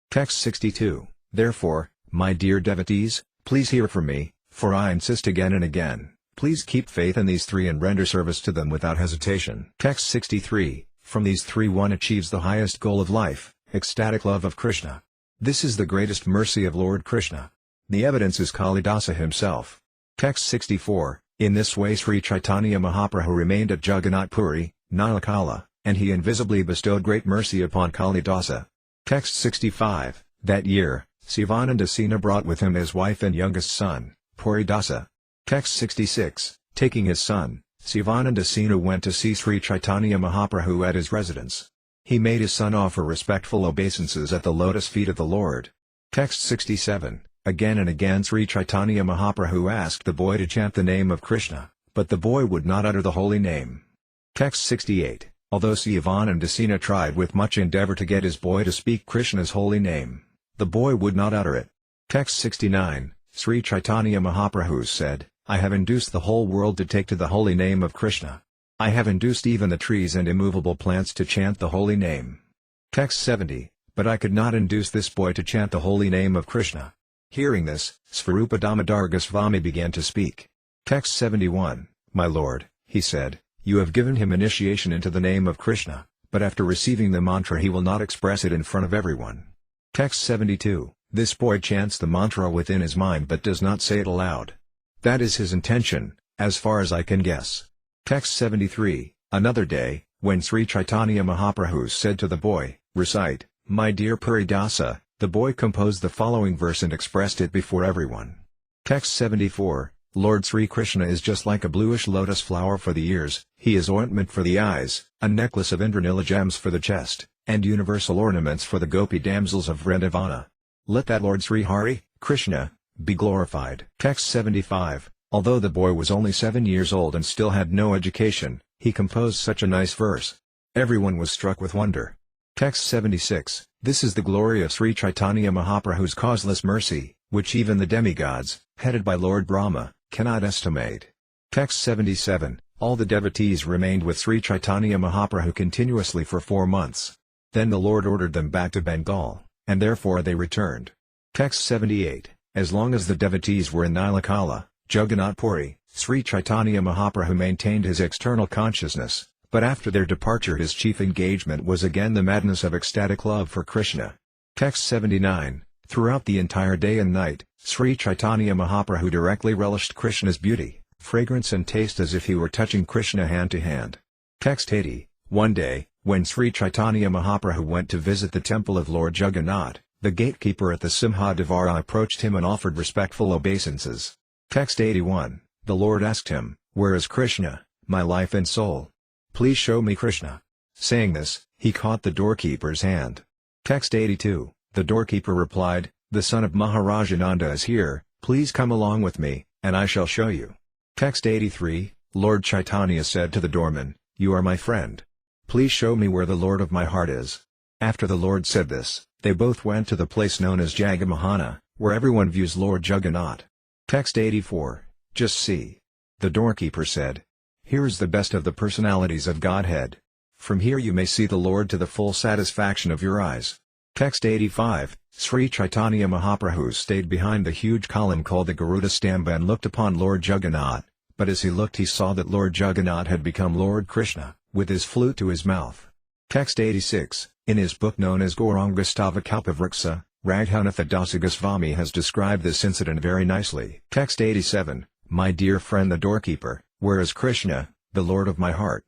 Text 62, therefore, my dear devotees, please hear from me, for I insist again and again, please keep faith in these three and render service to them without hesitation. Text 63, from these three one achieves the highest goal of life, ecstatic love of Krishna. This is the greatest mercy of Lord Krishna. The evidence is Kalidasa himself. Text 64, in this way Sri Caitanya Mahaprabhu remained at Jagannath Puri, Nilakala, and he invisibly bestowed great mercy upon Kalidasa. Text 65, that year, Sivananda Sena brought with him his wife and youngest son, Puridasa. Text 66, taking his son, Sivananda Sena went to see Sri Caitanya Mahaprabhu at his residence. He made his son offer respectful obeisances at the lotus feet of the Lord. Text 67, again and again Sri Caitanya Mahaprabhu asked the boy to chant the name of Krishna, but the boy would not utter the holy name. Text 68, although Sivananda Sena tried with much endeavor to get his boy to speak Krishna's holy name, the boy would not utter it. Text 69, Sri Caitanya Mahaprabhu said, I have induced the whole world to take to the holy name of Krishna. I have induced even the trees and immovable plants to chant the holy name. Text 70, but I could not induce this boy to chant the holy name of Krishna. Hearing this, Svarupa Damodar Goswami began to speak. Text 71, my lord, he said, you have given him initiation into the name of Krishna, but after receiving the mantra he will not express it in front of everyone. Text 72, this boy chants the mantra within his mind but does not say it aloud. That is his intention, as far as I can guess. Text 73, another day, when Sri Caitanya Mahaprabhu said to the boy, recite, my dear Puridasa, the boy composed the following verse and expressed it before everyone. Text 74, Lord Sri Krishna is just like a bluish lotus flower for the ears, he is ointment for the eyes, a necklace of Indranila gems for the chest, and universal ornaments for the gopi damsels of Vrindavana. Let that Lord Sri Hari, Krishna, be glorified. Text 75, although the boy was only 7 years old and still had no education, he composed such a nice verse. Everyone was struck with wonder. Text 76, this is the glory of Sri Caitanya Mahaprabhu's causeless mercy, which even the demigods, headed by Lord Brahma, cannot estimate. Text 77, all the devotees remained with Sri Caitanya Mahaprabhu continuously for 4 months. Then the Lord ordered them back to Bengal, and therefore they returned. Text 78, as long as the devotees were in Nilakala, Jagannath Puri, Sri Caitanya Mahaprabhu maintained his external consciousness, but after their departure his chief engagement was again the madness of ecstatic love for Krishna. Text 79, throughout the entire day and night, Sri Caitanya Mahaprabhu directly relished Krishna's beauty, fragrance and taste as if he were touching Krishna hand to hand. Text 80, one day, when Sri Caitanya Mahaprabhu went to visit the temple of Lord Jagannath, the gatekeeper at the Simhadevara approached him and offered respectful obeisances. Text 81, the Lord asked him, where is Krishna, my life and soul? Please show me Krishna. Saying this, he caught the doorkeeper's hand. Text 82, the doorkeeper replied, the son of Maharajananda is here, please come along with me, and I shall show you. Text 83, Lord Chaitanya said to the doorman, you are my friend. Please show me where the Lord of my heart is. After the Lord said this, they both went to the place known as Jagamohana, where everyone views Lord Jagannath. Text 84, just see. The doorkeeper said, here is the best of the personalities of Godhead. From here you may see the Lord to the full satisfaction of your eyes. Text 85, Sri Caitanya Mahaprabhu stayed behind the huge column called the Garuda Stamba and looked upon Lord Jagannath, but as he looked he saw that Lord Jagannath had become Lord Krishna, with his flute to his mouth. Text 86, in his book known as Gauranga Stavakalpavriksha, Raghunatha Dasa Goswami has described this incident very nicely. Text 87, my dear friend the doorkeeper, where is Krishna, the Lord of my heart?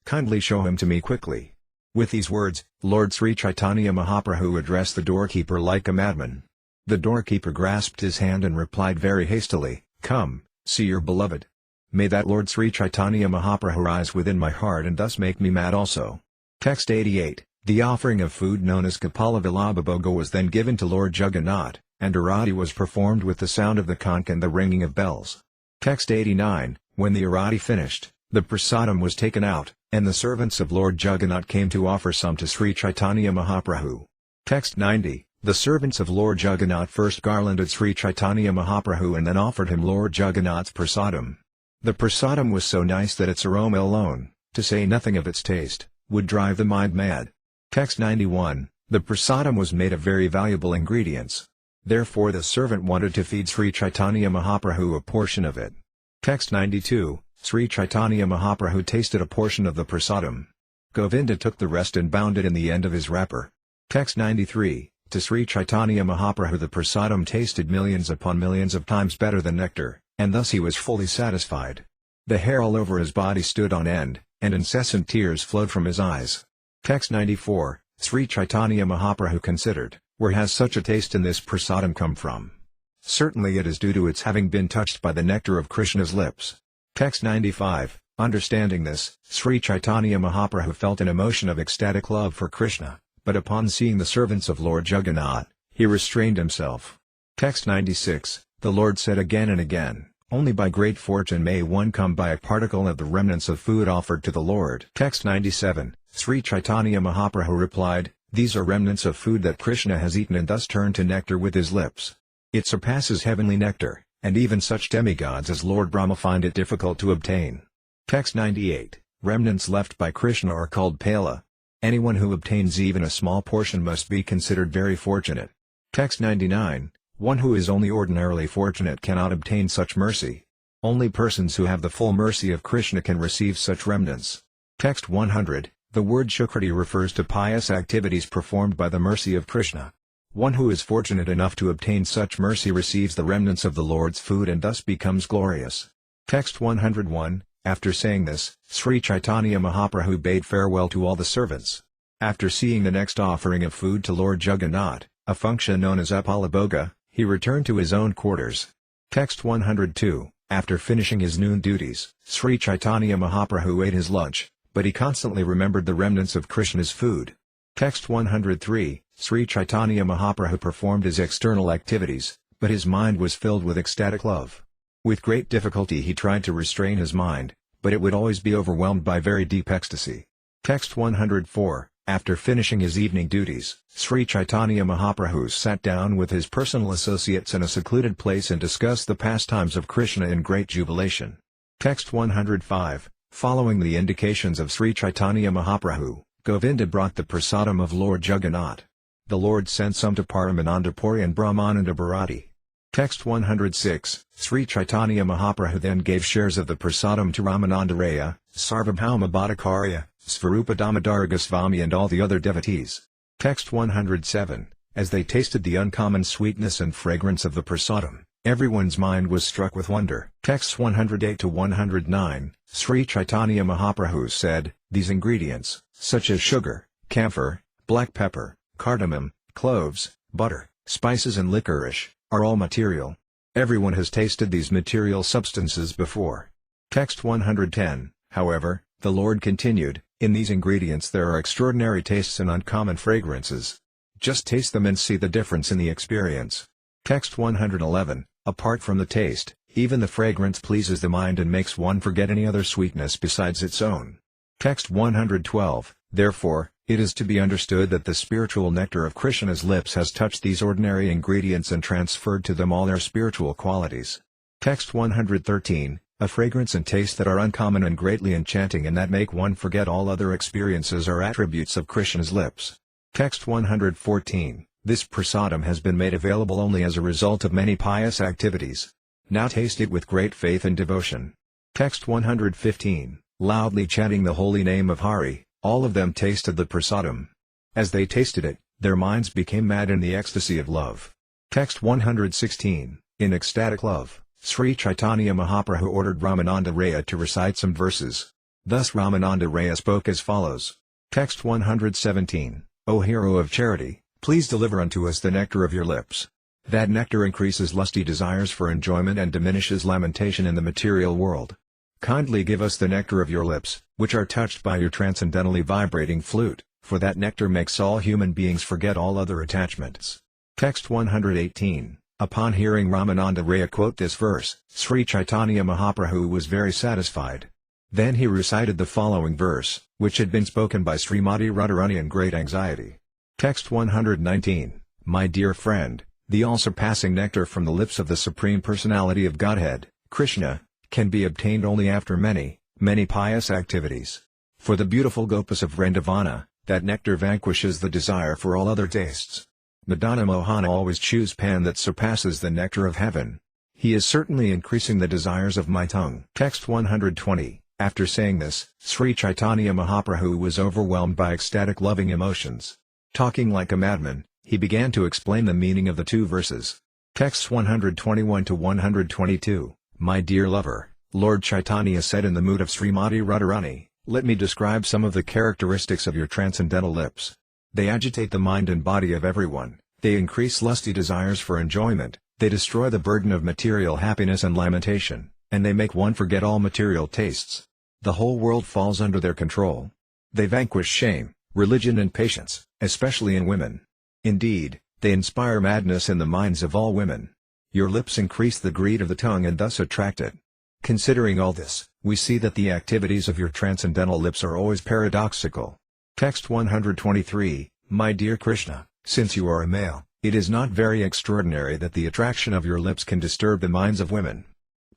Kindly show him to me quickly. With these words, Lord Sri Caitanya Mahaprabhu addressed the doorkeeper like a madman. The doorkeeper grasped his hand and replied very hastily, come, see your beloved. May that Lord Sri Caitanya Mahaprabhu rise within my heart and thus make me mad also. Text 88, the offering of food known as Kapala Vallabha was then given to Lord Jagannath, and Arati was performed with the sound of the conch and the ringing of bells. Text 89, when the Arati finished, the prasadam was taken out, And the servants of Lord Jagannath came to offer some to Sri Caitanya Mahaprabhu. Text 90. The servants of Lord Jagannath first garlanded Sri Caitanya Mahaprabhu and then offered him Lord Jagannath's prasadam. The prasadam was so nice that its aroma alone, to say nothing of its taste, would drive the mind mad. Text 91. The prasadam was made of very valuable ingredients. Therefore the servant wanted to feed Sri Caitanya Mahaprabhu a portion of it. Text 92. Sri Caitanya Mahaprabhu tasted a portion of the prasadam. Govinda took the rest and bound it in the end of his wrapper. Text 93. To Sri Caitanya Mahaprabhu the prasadam tasted millions upon millions of times better than nectar, and thus he was fully satisfied. The hair all over his body stood on end, and incessant tears flowed from his eyes. Text 94. Sri Caitanya Mahaprabhu considered, where has such a taste in this prasadam come from? Certainly it is due to its having been touched by the nectar of Krishna's lips. Text 95. Understanding this, Sri Caitanya Mahaprabhu felt an emotion of ecstatic love for Krishna, but upon seeing the servants of Lord Jagannath, he restrained himself. Text 96. The Lord said again and again, only by great fortune may one come by a particle of the remnants of food offered to the Lord. Text 97. Sri Caitanya Mahaprabhu replied, these are remnants of food that Krishna has eaten and thus turned to nectar with his lips. It surpasses heavenly nectar, and even such demigods as Lord Brahma find it difficult to obtain. Text 98. Remnants left by Krishna are called pala. Anyone who obtains even a small portion must be considered very fortunate. Text 99. One who is only ordinarily fortunate cannot obtain such mercy. Only persons who have the full mercy of Krishna can receive such remnants. Text 100. The word Shukriti refers to pious activities performed by the mercy of Krishna. One who is fortunate enough to obtain such mercy receives the remnants of the Lord's food and thus becomes glorious. Text 101. After saying this, Sri Caitanya Mahaprabhu bade farewell to all the servants. After seeing the next offering of food to Lord Jagannath, a function known as Upalabhoga, he returned to his own quarters. Text 102. After finishing his noon duties, Sri Caitanya Mahaprabhu ate his lunch, but he constantly remembered the remnants of Krishna's food. Text 103. Sri Caitanya Mahaprabhu performed his external activities, but his mind was filled with ecstatic love. With great difficulty he tried to restrain his mind, but it would always be overwhelmed by very deep ecstasy. Text 104. After finishing his evening duties, Sri Caitanya Mahaprabhu sat down with his personal associates in a secluded place and discussed the pastimes of Krishna in great jubilation. Text 105. Following the indications of Sri Caitanya Mahaprabhu, Govinda brought the prasadam of Lord Jagannath. The Lord sent some to Paramananda Puri and Brahmananda Bharati. Text 106. Sri Caitanya Mahaprabhu then gave shares of the prasadam to Ramananda Raya, Sarvabhauma Bhattacharya, Svarupa Damodara Goswami and all the other devotees. Text 107. As they tasted the uncommon sweetness and fragrance of the prasadam, everyone's mind was struck with wonder. Texts 108 to 109. Sri Caitanya Mahaprabhu said, these ingredients, such as sugar, camphor, black pepper, cardamom, cloves, butter, spices and licorice, are all material. Everyone has tasted these material substances before. Text 110. However, the Lord continued, in these ingredients there are extraordinary tastes and uncommon fragrances. Just taste them and see the difference in the experience. Text 111. Apart from the taste, even the fragrance pleases the mind and makes one forget any other sweetness besides its own. Text 112. Therefore, it is to be understood that the spiritual nectar of Krishna's lips has touched these ordinary ingredients and transferred to them all their spiritual qualities. Text 113. A fragrance and taste that are uncommon and greatly enchanting and that make one forget all other experiences are attributes of Krishna's lips. Text 114. This prasadam has been made available only as a result of many pious activities. Now taste it with great faith and devotion. Text 115. Loudly chanting the holy name of Hari, all of them tasted the prasadam. As they tasted it, their minds became mad in the ecstasy of love. Text 116. In ecstatic love, Sri Caitanya Mahaprabhu ordered Ramananda Raya to recite some verses. Thus Ramananda Raya spoke as follows. Text 117. O hero of charity, please deliver unto us the nectar of your lips. That nectar increases lusty desires for enjoyment and diminishes lamentation in the material world. Kindly give us the nectar of your lips, which are touched by your transcendentally vibrating flute, for that nectar makes all human beings forget all other attachments. Text 118. Upon hearing Ramananda Raya quote this verse, Sri Caitanya Mahaprabhu was very satisfied. Then he recited the following verse, which had been spoken by Srimati Radharani in great anxiety. Text 119, My dear friend, the all-surpassing nectar from the lips of the Supreme Personality of Godhead, Krishna, can be obtained only after many, many pious activities. For the beautiful gopas of Vrindavana, that nectar vanquishes the desire for all other tastes. Madana Mohana always choose pan that surpasses the nectar of heaven. He is certainly increasing the desires of my tongue. Text 120. After saying this, Sri Caitanya Mahaprabhu was overwhelmed by ecstatic loving emotions. Talking like a madman, he began to explain the meaning of the two verses. Texts 121 to 122. My dear lover, Lord Chaitanya said in the mood of Srimati Radharani, let me describe some of the characteristics of your transcendental lips. They agitate the mind and body of everyone, they increase lusty desires for enjoyment, they destroy the burden of material happiness and lamentation, and they make one forget all material tastes. The whole world falls under their control. They vanquish shame, religion and patience, especially in women. Indeed, they inspire madness in the minds of all women. Your lips increase the greed of the tongue and thus attract it. Considering all this, we see that the activities of your transcendental lips are always paradoxical. Text 123, My dear Krishna, since you are a male, it is not very extraordinary that the attraction of your lips can disturb the minds of women.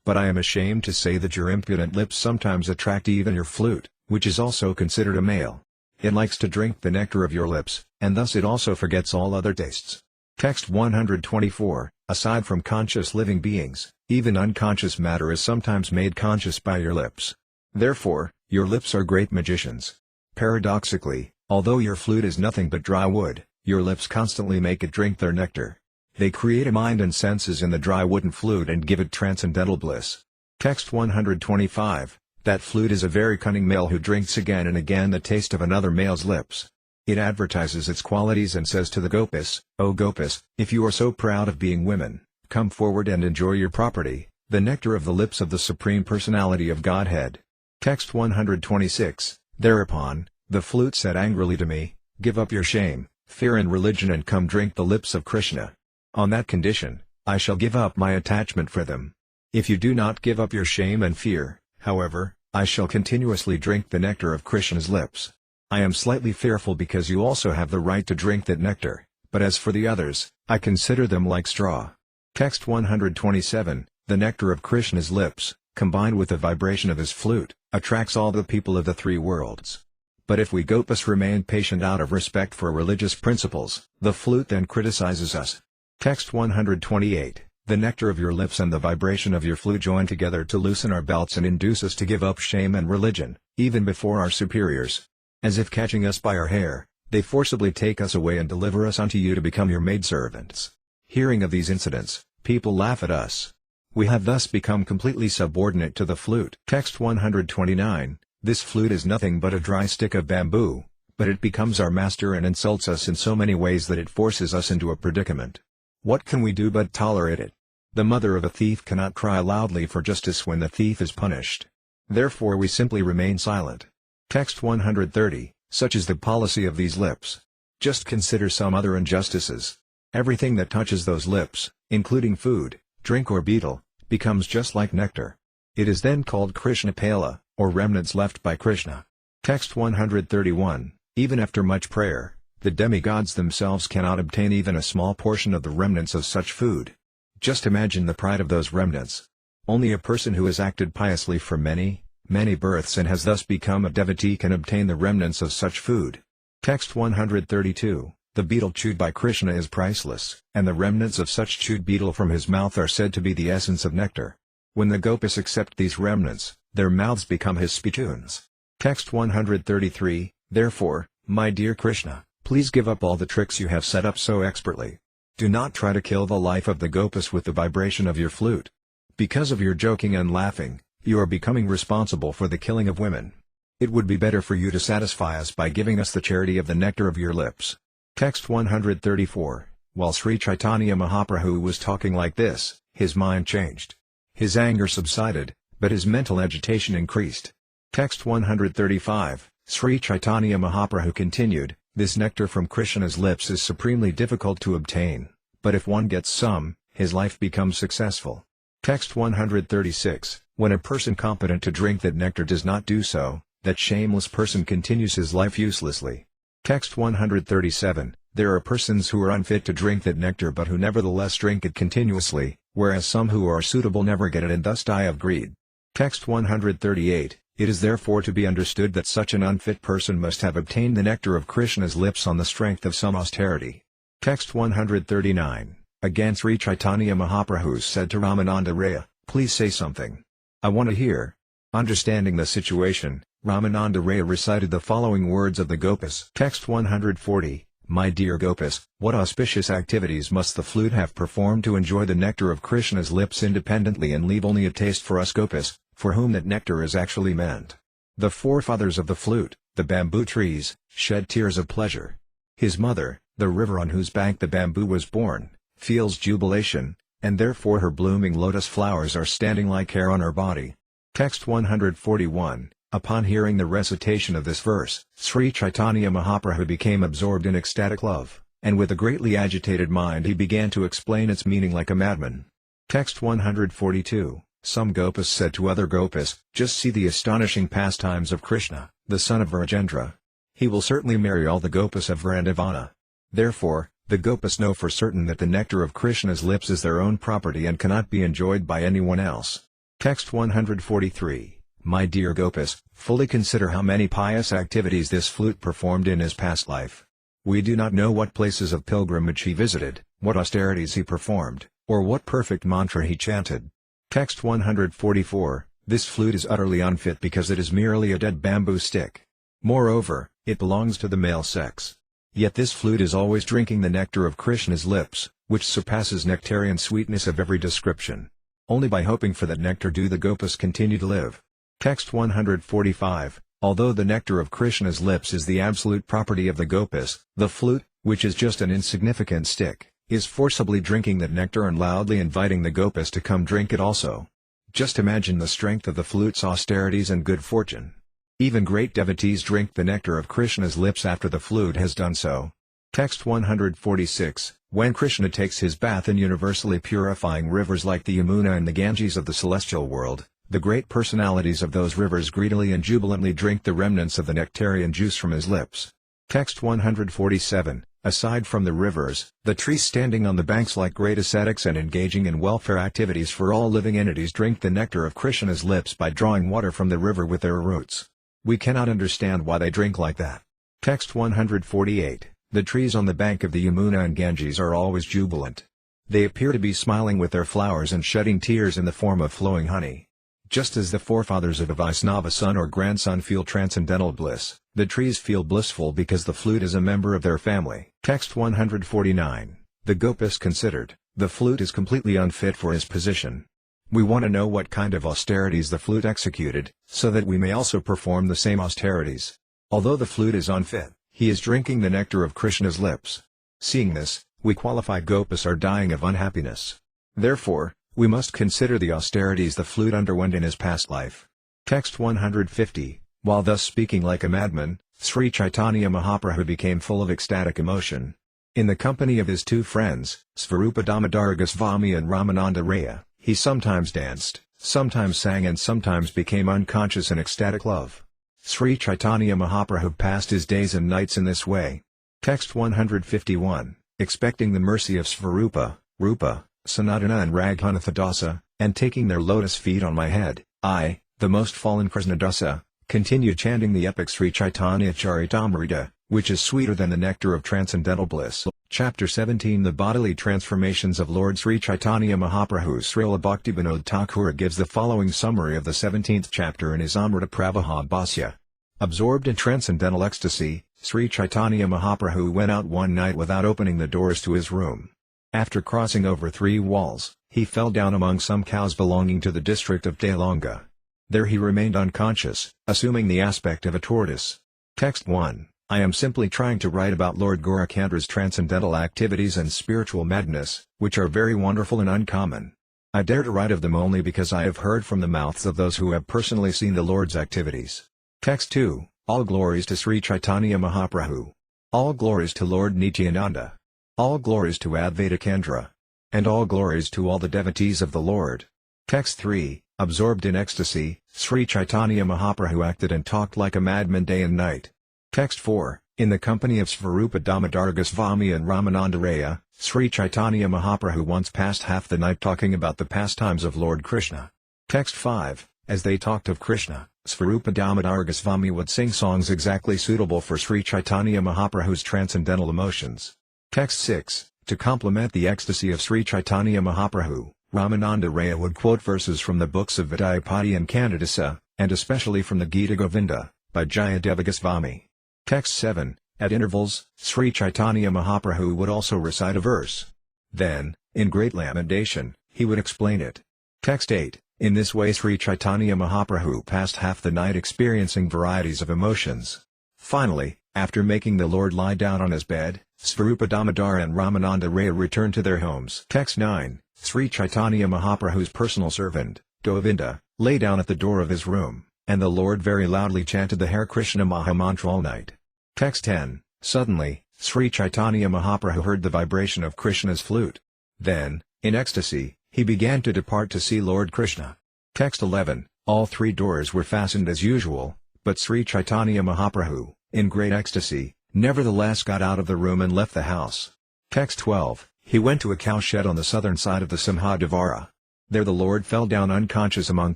But I am ashamed to say that your impudent lips sometimes attract even your flute, which is also considered a male. It likes to drink the nectar of your lips, and thus it also forgets all other tastes. Text 124, Aside from conscious living beings, even unconscious matter is sometimes made conscious by your lips. Therefore, your lips are great magicians. Paradoxically, although your flute is nothing but dry wood, your lips constantly make it drink their nectar. They create a mind and senses in the dry wooden flute and give it transcendental bliss. Text 125, That flute is a very cunning male who drinks again and again the taste of another male's lips. It advertises its qualities and says to the gopas, O gopas, if you are so proud of being women, come forward and enjoy your property, the nectar of the lips of the Supreme Personality of Godhead. Text 126, Thereupon, the flute said angrily to me, Give up your shame, fear and religion and come drink the lips of Krishna. On that condition, I shall give up my attachment for them. If you do not give up your shame and fear, however, I shall continuously drink the nectar of Krishna's lips. I am slightly fearful because you also have the right to drink that nectar, but as for the others, I consider them like straw. Text 127, The nectar of Krishna's lips, combined with the vibration of his flute, attracts all the people of the three worlds. But if we gopas remain patient out of respect for religious principles, the flute then criticizes us. Text 128, The nectar of your lips and the vibration of your flute join together to loosen our belts and induce us to give up shame and religion, even before our superiors. As if catching us by our hair, they forcibly take us away and deliver us unto you to become your maidservants. Hearing of these incidents, people laugh at us. We have thus become completely subordinate to the flute. Text 129, This flute is nothing but a dry stick of bamboo, but it becomes our master and insults us in so many ways that it forces us into a predicament. What can we do but tolerate it? The mother of a thief cannot cry loudly for justice when the thief is punished. Therefore we simply remain silent. Text 130, Such is the policy of these lips. Just consider some other injustices. Everything that touches those lips, including food, drink or betel, becomes just like nectar. It is then called Krishna Pala, or remnants left by Krishna. Text 131, Even after much prayer, the demigods themselves cannot obtain even a small portion of the remnants of such food. Just imagine the pride of those remnants. Only a person who has acted piously for many, many births and has thus become a devotee can obtain the remnants of such food. Text 132, The betel chewed by Krishna is priceless, and the remnants of such chewed betel from his mouth are said to be the essence of nectar. When the gopas accept these remnants, their mouths become his spittoons. Text 133, Therefore, my dear Krishna, please give up all the tricks you have set up so expertly. Do not try to kill the life of the gopas with the vibration of your flute. Because of your joking and laughing, you are becoming responsible for the killing of women. It would be better for you to satisfy us by giving us the charity of the nectar of your lips. Text 134, While Sri Caitanya Mahaprabhu was talking like this, his mind changed. His anger subsided, but his mental agitation increased. Text 135, Sri Caitanya Mahaprabhu continued, This nectar from Krishna's lips is supremely difficult to obtain, but if one gets some, his life becomes successful. Text 136, When a person competent to drink that nectar does not do so, that shameless person continues his life uselessly. Text 137. There are persons who are unfit to drink that nectar but who nevertheless drink it continuously, whereas some who are suitable never get it and thus die of greed. Text 138. It is therefore to be understood that such an unfit person must have obtained the nectar of Krishna's lips on the strength of some austerity. Text 139. Again Sri Caitanya Mahaprabhu said to Ramananda Raya, "Please say something. I want to hear." Understanding the situation, Ramananda Raya recited the following words of the Gopas. Text 140. My dear Gopas, what auspicious activities must the flute have performed to enjoy the nectar of Krishna's lips independently and leave only a taste for us Gopas, for whom that nectar is actually meant. The forefathers of the flute, the bamboo trees, shed tears of pleasure. His mother, the river on whose bank the bamboo was born, feels jubilation, and therefore her blooming lotus flowers are standing like hair on her body. Text 141. Upon hearing the recitation of this verse, Sri Caitanya Mahaprabhu became absorbed in ecstatic love, and with a greatly agitated mind he began to explain its meaning like a madman. Text 142. Some Gopas said to other Gopas, "Just see the astonishing pastimes of Krishna, the son of Rajendra. He will certainly marry all the Gopas of Vrandavana." Therefore, the Gopas know for certain that the nectar of Krishna's lips is their own property and cannot be enjoyed by anyone else. Text 143. My dear Gopas, fully consider how many pious activities this flute performed in his past life. We do not know what places of pilgrimage he visited, what austerities he performed, or what perfect mantra he chanted. Text 144. This flute is utterly unfit because it is merely a dead bamboo stick. Moreover, it belongs to the male sex. Yet this flute is always drinking the nectar of Krishna's lips, which surpasses nectarian sweetness of every description. Only by hoping for that nectar do the Gopas continue to live. Text 145. Although the nectar of Krishna's lips is the absolute property of the Gopas, the flute, which is just an insignificant stick, is forcibly drinking that nectar and loudly inviting the Gopas to come drink it also. Just imagine the strength of the flute's austerities and good fortune. Even great devotees drink the nectar of Krishna's lips after the flute has done so. Text 146. When Krishna takes his bath in universally purifying rivers like the Yamuna and the Ganges of the celestial world, the great personalities of those rivers greedily and jubilantly drink the remnants of the nectarian juice from his lips. Text 147. Aside from the rivers, the trees standing on the banks like great ascetics and engaging in welfare activities for all living entities drink the nectar of Krishna's lips by drawing water from the river with their roots. We cannot understand why they drink like that. Text 148. The trees on the bank of the Yamuna and Ganges are always jubilant. They appear to be smiling with their flowers and shedding tears in the form of flowing honey. Just as the forefathers of a Vaisnava son or grandson feel transcendental bliss, the trees feel blissful because the flute is a member of their family. Text 149. The Gopas considered, the flute is completely unfit for his position. We want to know what kind of austerities the flute executed, so that we may also perform the same austerities. Although the flute is unfit, he is drinking the nectar of Krishna's lips. Seeing this, we qualify Gopas are dying of unhappiness. Therefore, we must consider the austerities the flute underwent in his past life. Text 150. While thus speaking like a madman, Sri Caitanya Mahaprabhu became full of ecstatic emotion. In the company of his two friends, Svarupa Damodara Goswami and Ramananda Raya, he sometimes danced, sometimes sang and sometimes became unconscious in ecstatic love. Sri Caitanya Mahaprabhu passed his days and nights in this way. Text 151. Expecting the mercy of Svarupa, Rupa, Sanatana and Raghunathadasa, and taking their lotus feet on my head, I, the most fallen Krishnadasa, continue chanting the epic Sri Caitanya-caritamrta, which is sweeter than the nectar of transcendental bliss. Chapter 17. The bodily transformations of Lord Sri Caitanya Mahaprabhu. Srila Bhaktivinoda Thakur gives the following summary of the 17th chapter in his Amrita Pravaha Bhasya. Absorbed in transcendental ecstasy, Sri Caitanya Mahaprabhu went out one night without opening the doors to his room. After crossing over 3 walls, he fell down among some cows belonging to the district of Dailanga. There he remained unconscious, assuming the aspect of a tortoise. Text 1. I am simply trying to write about Lord Gaurakandra's transcendental activities and spiritual madness, which are very wonderful and uncommon. I dare to write of them only because I have heard from the mouths of those who have personally seen the Lord's activities. Text 2. All glories to Sri Caitanya Mahaprabhu. All glories to Lord Nityananda. All glories to Advaita Kendra. And all glories to all the devotees of the Lord. Text 3. Absorbed in ecstasy, Sri Caitanya Mahaprabhu acted and talked like a madman day and night. Text 4. In the company of Svarupa Damodara Goswami and Ramananda Raya, Sri Caitanya Mahaprabhu once passed half the night talking about the pastimes of Lord Krishna. Text 5. As they talked of Krishna, Svarupa Damodara Goswami would sing songs exactly suitable for Sri Caitanya Mahaprabhu's transcendental emotions. Text 6. To complement the ecstasy of Sri Caitanya Mahaprabhu, Ramananda Raya would quote verses from the books of Vidyapati and Candidasa, and especially from the Gita Govinda, by Jayadeva Goswami. Text 7. At intervals, Sri Caitanya Mahaprabhu would also recite a verse. Then, in great lamentation, he would explain it. Text 8. In this way Sri Caitanya Mahaprabhu passed half the night experiencing varieties of emotions. Finally, after making the Lord lie down on his bed, Svarupa Damodara and Ramananda Raya returned to their homes. Text 9. Sri Caitanya Mahaprabhu's personal servant, Govinda, lay down at the door of his room, and the Lord very loudly chanted the Hare Krishna Mahamantra all night. Text 10. Suddenly, Sri Caitanya Mahaprabhu heard the vibration of Krishna's flute. Then, in ecstasy, he began to depart to see Lord Krishna. Text 11. All three doors were fastened as usual, but Sri Caitanya Mahaprabhu, in great ecstasy, nevertheless got out of the room and left the house. Text 12. He went to a cowshed on the southern side of the Simhadvara. There the Lord fell down unconscious among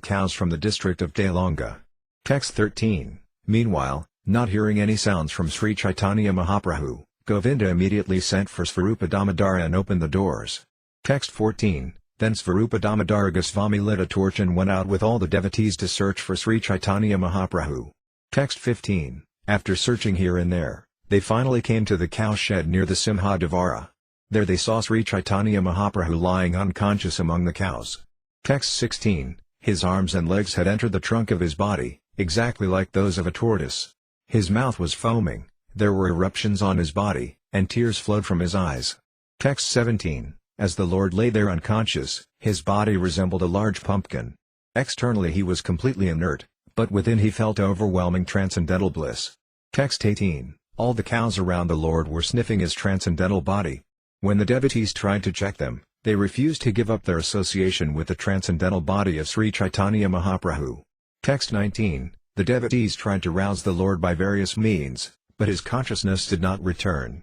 cows from the district of Dailanga. Text 13. Meanwhile, not hearing any sounds from Sri Caitanya Mahaprabhu, Govinda immediately sent for Svarupa Damodara and opened the doors. Text 14. Then Svarupa Damodara Goswami lit a torch and went out with all the devotees to search for Sri Caitanya Mahaprabhu. Text 15. After searching here and there, they finally came to the cowshed near the Simhadvara. There they saw Sri Caitanya Mahaprabhu lying unconscious among the cows. Text 16. His arms and legs had entered the trunk of his body, exactly like those of a tortoise. His mouth was foaming, there were eruptions on his body, and tears flowed from his eyes. Text 17. As the Lord lay there unconscious, his body resembled a large pumpkin. Externally he was completely inert, but within he felt overwhelming transcendental bliss. Text 18. All the cows around the Lord were sniffing his transcendental body. When the devotees tried to check them, they refused to give up their association with the transcendental body of Sri Caitanya Mahaprabhu. Text 19. The devotees tried to rouse the Lord by various means, but his consciousness did not return.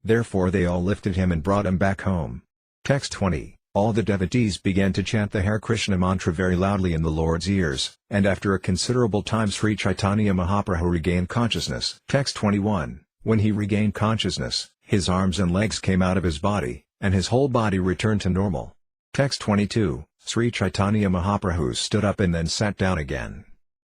Therefore they all lifted him and brought him back home. Text 20. All the devotees began to chant the Hare Krishna mantra very loudly in the Lord's ears, and after a considerable time Sri Caitanya Mahaprabhu regained consciousness. Text 21. When he regained consciousness, his arms and legs came out of his body, and his whole body returned to normal. Text 22. Sri Caitanya Mahaprabhu stood up and then sat down again.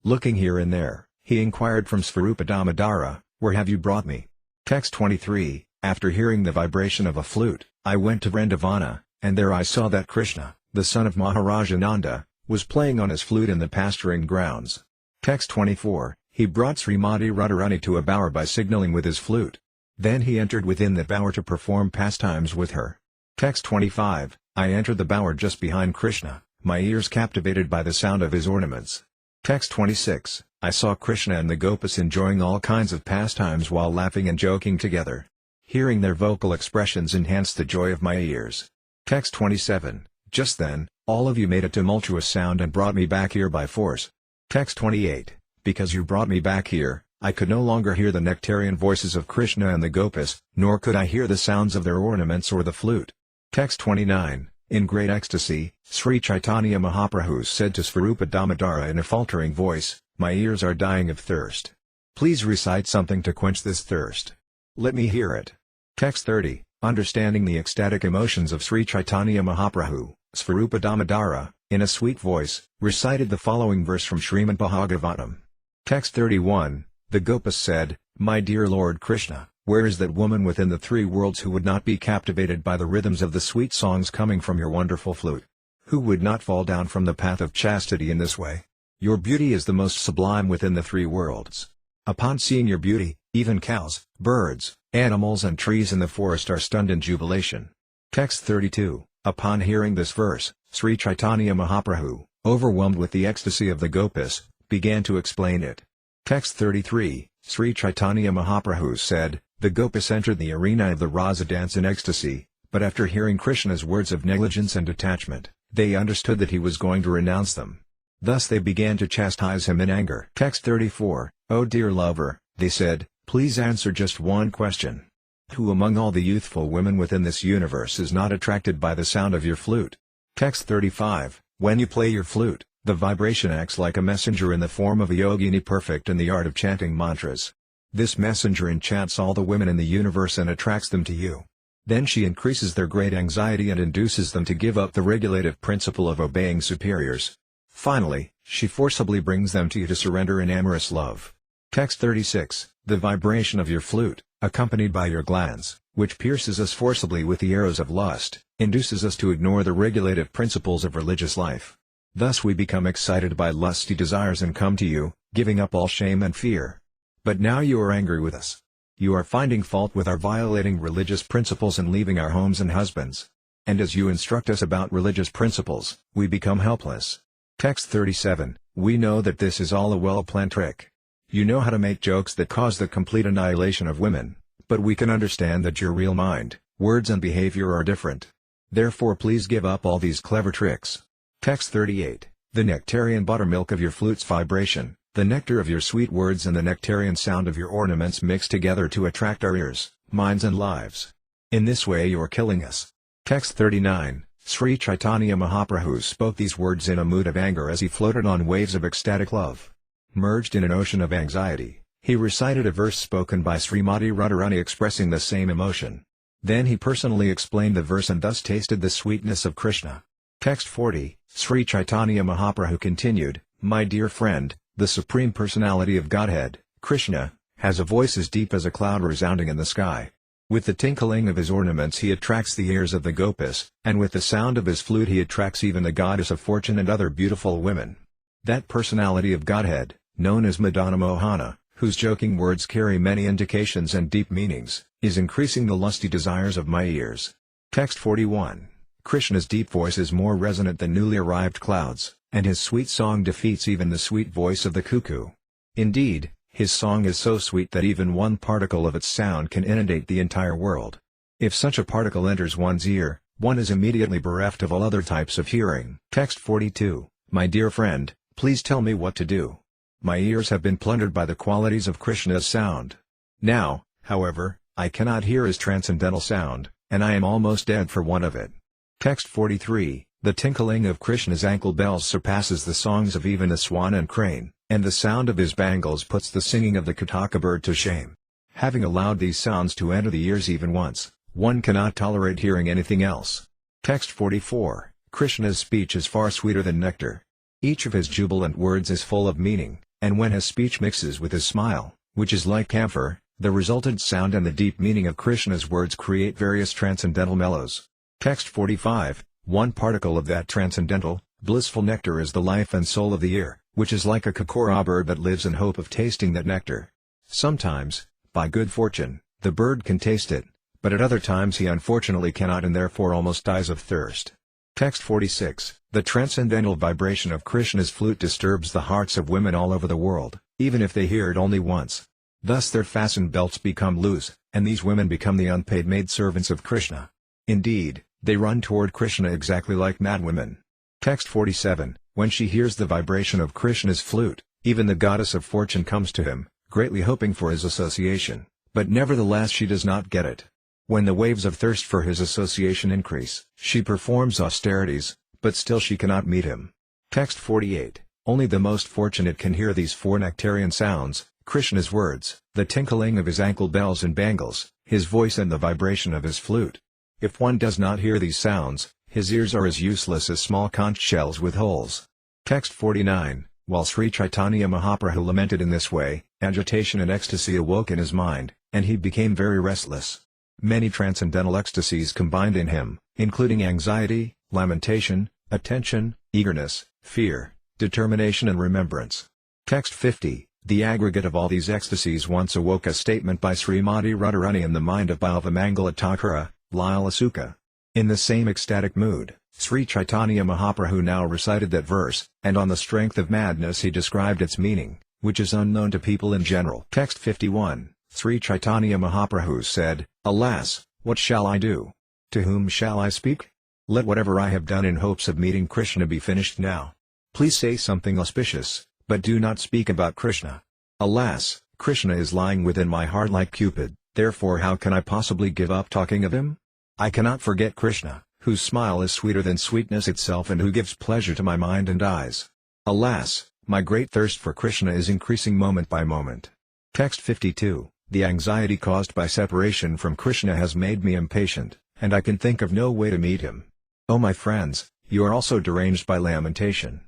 Looking here and there, he inquired from Svarupa Damodara, "Where have you brought me?" Text 23. After hearing the vibration of a flute, I went to Vrindavana, and there I saw that Krishna, the son of Maharaja Nanda, was playing on his flute in the pasturing grounds. Text 24. He brought Srimati Radharani to a bower by signaling with his flute. Then he entered within the bower to perform pastimes with her. Text 25. I entered the bower just behind Krishna, my ears captivated by the sound of his ornaments. Text 26. I saw Krishna and the Gopas enjoying all kinds of pastimes while laughing and joking together. Hearing their vocal expressions enhanced the joy of my ears. Text 27. Just then, all of you made a tumultuous sound and brought me back here by force. Text 28. Because you brought me back here, I could no longer hear the nectarian voices of Krishna and the Gopas, nor could I hear the sounds of their ornaments or the flute. Text 29. In great ecstasy, Sri Caitanya Mahaprabhu said to Svarupa Damodara in a faltering voice, "My ears are dying of thirst. Please recite something to quench this thirst. Let me hear it." Text 30. Understanding the ecstatic emotions of Sri Caitanya Mahaprabhu, Svarupa Damodara, in a sweet voice, recited the following verse from Srimad Bhagavatam. Text 31. The Gopas said, "My dear Lord Krishna, where is that woman within the three worlds who would not be captivated by the rhythms of the sweet songs coming from your wonderful flute? Who would not fall down from the path of chastity in this way? Your beauty is the most sublime within the three worlds. Upon seeing your beauty, even cows, birds, animals and trees in the forest are stunned in jubilation." Text 32. Upon hearing this verse, Sri Caitanya Mahaprabhu, overwhelmed with the ecstasy of the Gopas, began to explain it. Text 33. Sri Caitanya Mahaprabhu said, "The Gopas entered the arena of the Rasa dance in ecstasy, but after hearing Krishna's words of negligence and detachment, they understood that he was going to renounce them. Thus they began to chastise him in anger. Text 34, "O dear lover," they said, "please answer just one question. Who among all the youthful women within this universe is not attracted by the sound of your flute?" Text 35, "When you play your flute, the vibration acts like a messenger in the form of a yogini perfect in the art of chanting mantras. This messenger enchants all the women in the universe and attracts them to you. Then she increases their great anxiety and induces them to give up the regulative principle of obeying superiors. Finally, she forcibly brings them to you to surrender in amorous love." Text 36, "The vibration of your flute, accompanied by your glance, which pierces us forcibly with the arrows of lust, induces us to ignore the regulative principles of religious life. Thus we become excited by lusty desires and come to you, giving up all shame and fear. But now you are angry with us. You are finding fault with our violating religious principles and leaving our homes and husbands. And as you instruct us about religious principles, we become helpless." Text 37, "We know that this is all a well-planned trick. You know how to make jokes that cause the complete annihilation of women, but we can understand that your real mind, words and behavior are different. Therefore please give up all these clever tricks." Text 38, "The nectarian buttermilk of your flute's vibration, the nectar of your sweet words and the nectarian sound of your ornaments mix together to attract our ears, minds and lives. In this way you are killing us." Text 39, Sri Caitanya Mahaprabhu spoke these words in a mood of anger as he floated on waves of ecstatic love. Merged in an ocean of anxiety, he recited a verse spoken by Srimati Radharani expressing the same emotion. Then he personally explained the verse and thus tasted the sweetness of Krishna. Text 40, Sri Caitanya Mahaprabhu continued, "My dear friend, the Supreme Personality of Godhead, Krishna, has a voice as deep as a cloud resounding in the sky. With the tinkling of his ornaments he attracts the ears of the gopis, and with the sound of his flute he attracts even the goddess of fortune and other beautiful women. That personality of Godhead, known as Madana Mohana, whose joking words carry many indications and deep meanings, is increasing the lusty desires of my ears." Text 41, "Krishna's deep voice is more resonant than newly arrived clouds, and his sweet song defeats even the sweet voice of the cuckoo. Indeed, his song is so sweet that even one particle of its sound can inundate the entire world. If such a particle enters one's ear, one is immediately bereft of all other types of hearing." Text 42, "My dear friend, please tell me what to do. My ears have been plundered by the qualities of Krishna's sound. Now, however, I cannot hear his transcendental sound, and I am almost dead for want of it." Text 43, "The tinkling of Krishna's ankle bells surpasses the songs of even the swan and crane, and the sound of his bangles puts the singing of the Kataka bird to shame. Having allowed these sounds to enter the ears even once, one cannot tolerate hearing anything else." Text 44, "Krishna's speech is far sweeter than nectar. Each of his jubilant words is full of meaning, and when his speech mixes with his smile, which is like camphor, the resultant sound and the deep meaning of Krishna's words create various transcendental mellows." Text 45, "One particle of that transcendental, blissful nectar is the life and soul of the ear, which is like a kakora bird that lives in hope of tasting that nectar. Sometimes, by good fortune, the bird can taste it, but at other times he unfortunately cannot and therefore almost dies of thirst." Text 46, "The transcendental vibration of Krishna's flute disturbs the hearts of women all over the world, even if they hear it only once. Thus their fastened belts become loose, and these women become the unpaid maidservants of Krishna. Indeed, they run toward Krishna exactly like madwomen." Text 47, "When she hears the vibration of Krishna's flute, even the goddess of fortune comes to him, greatly hoping for his association, but nevertheless she does not get it. When the waves of thirst for his association increase, she performs austerities, but still she cannot meet him." Text 48, "Only the most fortunate can hear these four nectarian sounds, Krishna's words, the tinkling of his ankle bells and bangles, his voice and the vibration of his flute. If one does not hear these sounds, his ears are as useless as small conch shells with holes." Text 49, "While Sri Caitanya Mahaprabhu lamented in this way, agitation and ecstasy awoke in his mind, and he became very restless. Many transcendental ecstasies combined in him, including anxiety, lamentation, attention, eagerness, fear, determination and remembrance." Text 50, "The aggregate of all these ecstasies once awoke a statement by Srimati Radharani in the mind of Bhalvamangala Thakura, Lila Sukha. In the same ecstatic mood, Sri Caitanya Mahaprabhu now recited that verse, and on the strength of madness he described its meaning, which is unknown to people in general." Text 51, Sri Caitanya Mahaprabhu said, "Alas, what shall I do? To whom shall I speak? Let whatever I have done in hopes of meeting Krishna be finished now. Please say something auspicious, but do not speak about Krishna. Alas, Krishna is lying within my heart like Cupid, therefore how can I possibly give up talking of him? I cannot forget Krishna, whose smile is sweeter than sweetness itself and who gives pleasure to my mind and eyes. Alas, my great thirst for Krishna is increasing moment by moment. Text 52. The anxiety caused by separation from Krishna has made me impatient, and I can think of no way to meet him. O my friends, you are also deranged by lamentation.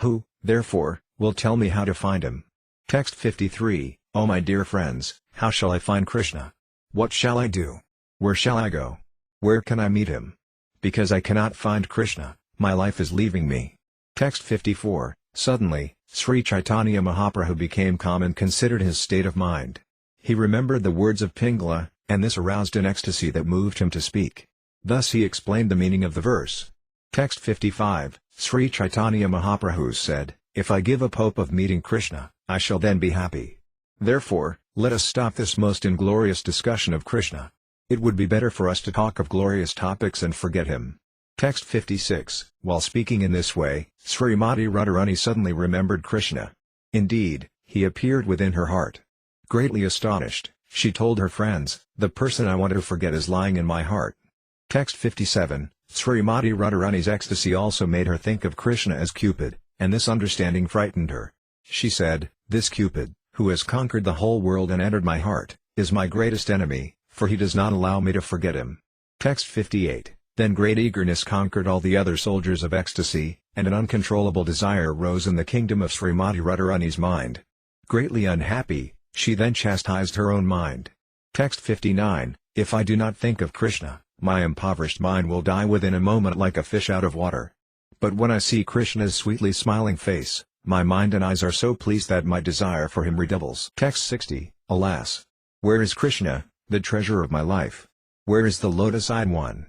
Who, therefore, will tell me how to find him? Text 53. O my dear friends, how shall I find Krishna? What shall I do? Where shall I go? Where can I meet him? Because I cannot find Krishna, my life is leaving me. Text 54. Suddenly, Sri Caitanya Mahaprabhu became calm and considered his state of mind. He remembered the words of Pingala, and this aroused an ecstasy that moved him to speak. Thus he explained the meaning of the verse. Text 55. Sri Caitanya Mahaprabhu said, "If I give up hope of meeting Krishna, I shall then be happy. Therefore, let us stop this most inglorious discussion of Krishna. It would be better for us to talk of glorious topics and forget him." Text 56. While speaking in this way, Srimati Radharani suddenly remembered Krishna. Indeed, he appeared within her heart. Greatly astonished, she told her friends, "The person I want to forget is lying in my heart." Text 57. Srimati Radharani's ecstasy also made her think of Krishna as Cupid, and this understanding frightened her. She said, "This Cupid, who has conquered the whole world and entered my heart, is my greatest enemy, for he does not allow me to forget him." Text 58. Then great eagerness conquered all the other soldiers of ecstasy, and an uncontrollable desire rose in the kingdom of Srimati Radharani's mind. Greatly unhappy, she then chastised her own mind. Text 59. If I do not think of Krishna, my impoverished mind will die within a moment like a fish out of water. But when I see Krishna's sweetly smiling face, my mind and eyes are so pleased that my desire for him redoubles. Text 60. Alas! Where is Krishna, the treasure of my life? Where is the lotus-eyed one?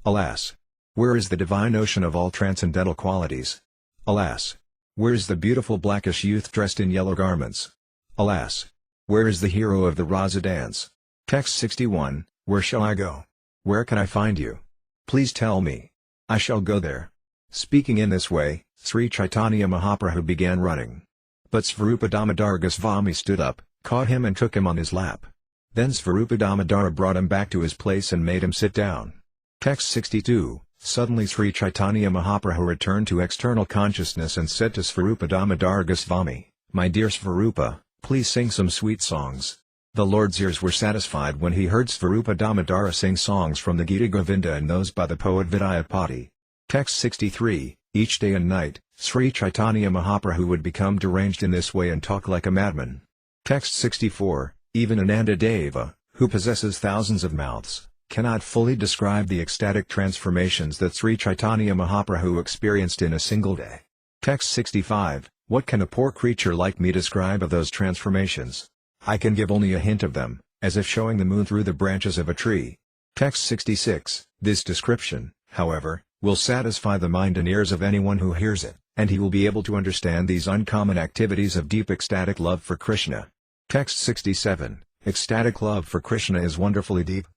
Alas! Where is the divine ocean of all transcendental qualities? Alas! Where is the beautiful blackish youth dressed in yellow garments? Alas! Where is the hero of the Rasa dance? Text 61. Where shall I go? Where can I find you? Please tell me. I shall go there. Speaking in this way, Sri Caitanya Mahaprabhu began running. But Svarupa Damodar Goswami stood up, caught him and took him on his lap. Then Svarupa Damodara brought him back to his place and made him sit down. Text 62. Suddenly Sri Caitanya Mahaprabhu returned to external consciousness and said to Svarupa Damodar Goswami, "My dear Svarupa, please sing some sweet songs." The Lord's ears were satisfied when he heard Svarupa Damodara sing songs from the Gita Govinda and those by the poet Vidyapati. Text 63. Each day and night, Sri Caitanya Mahaprabhu would become deranged in this way and talk like a madman. Text 64. Even Ananda Deva, who possesses thousands of mouths, cannot fully describe the ecstatic transformations that Sri Caitanya Mahaprabhu experienced in a single day. Text 65. What can a poor creature like me describe of those transformations? I can give only a hint of them, as if showing the moon through the branches of a tree. Text 66. This description, however, will satisfy the mind and ears of anyone who hears it, and he will be able to understand these uncommon activities of deep ecstatic love for Krishna. Text 67. Ecstatic love for Krishna is wonderfully deep.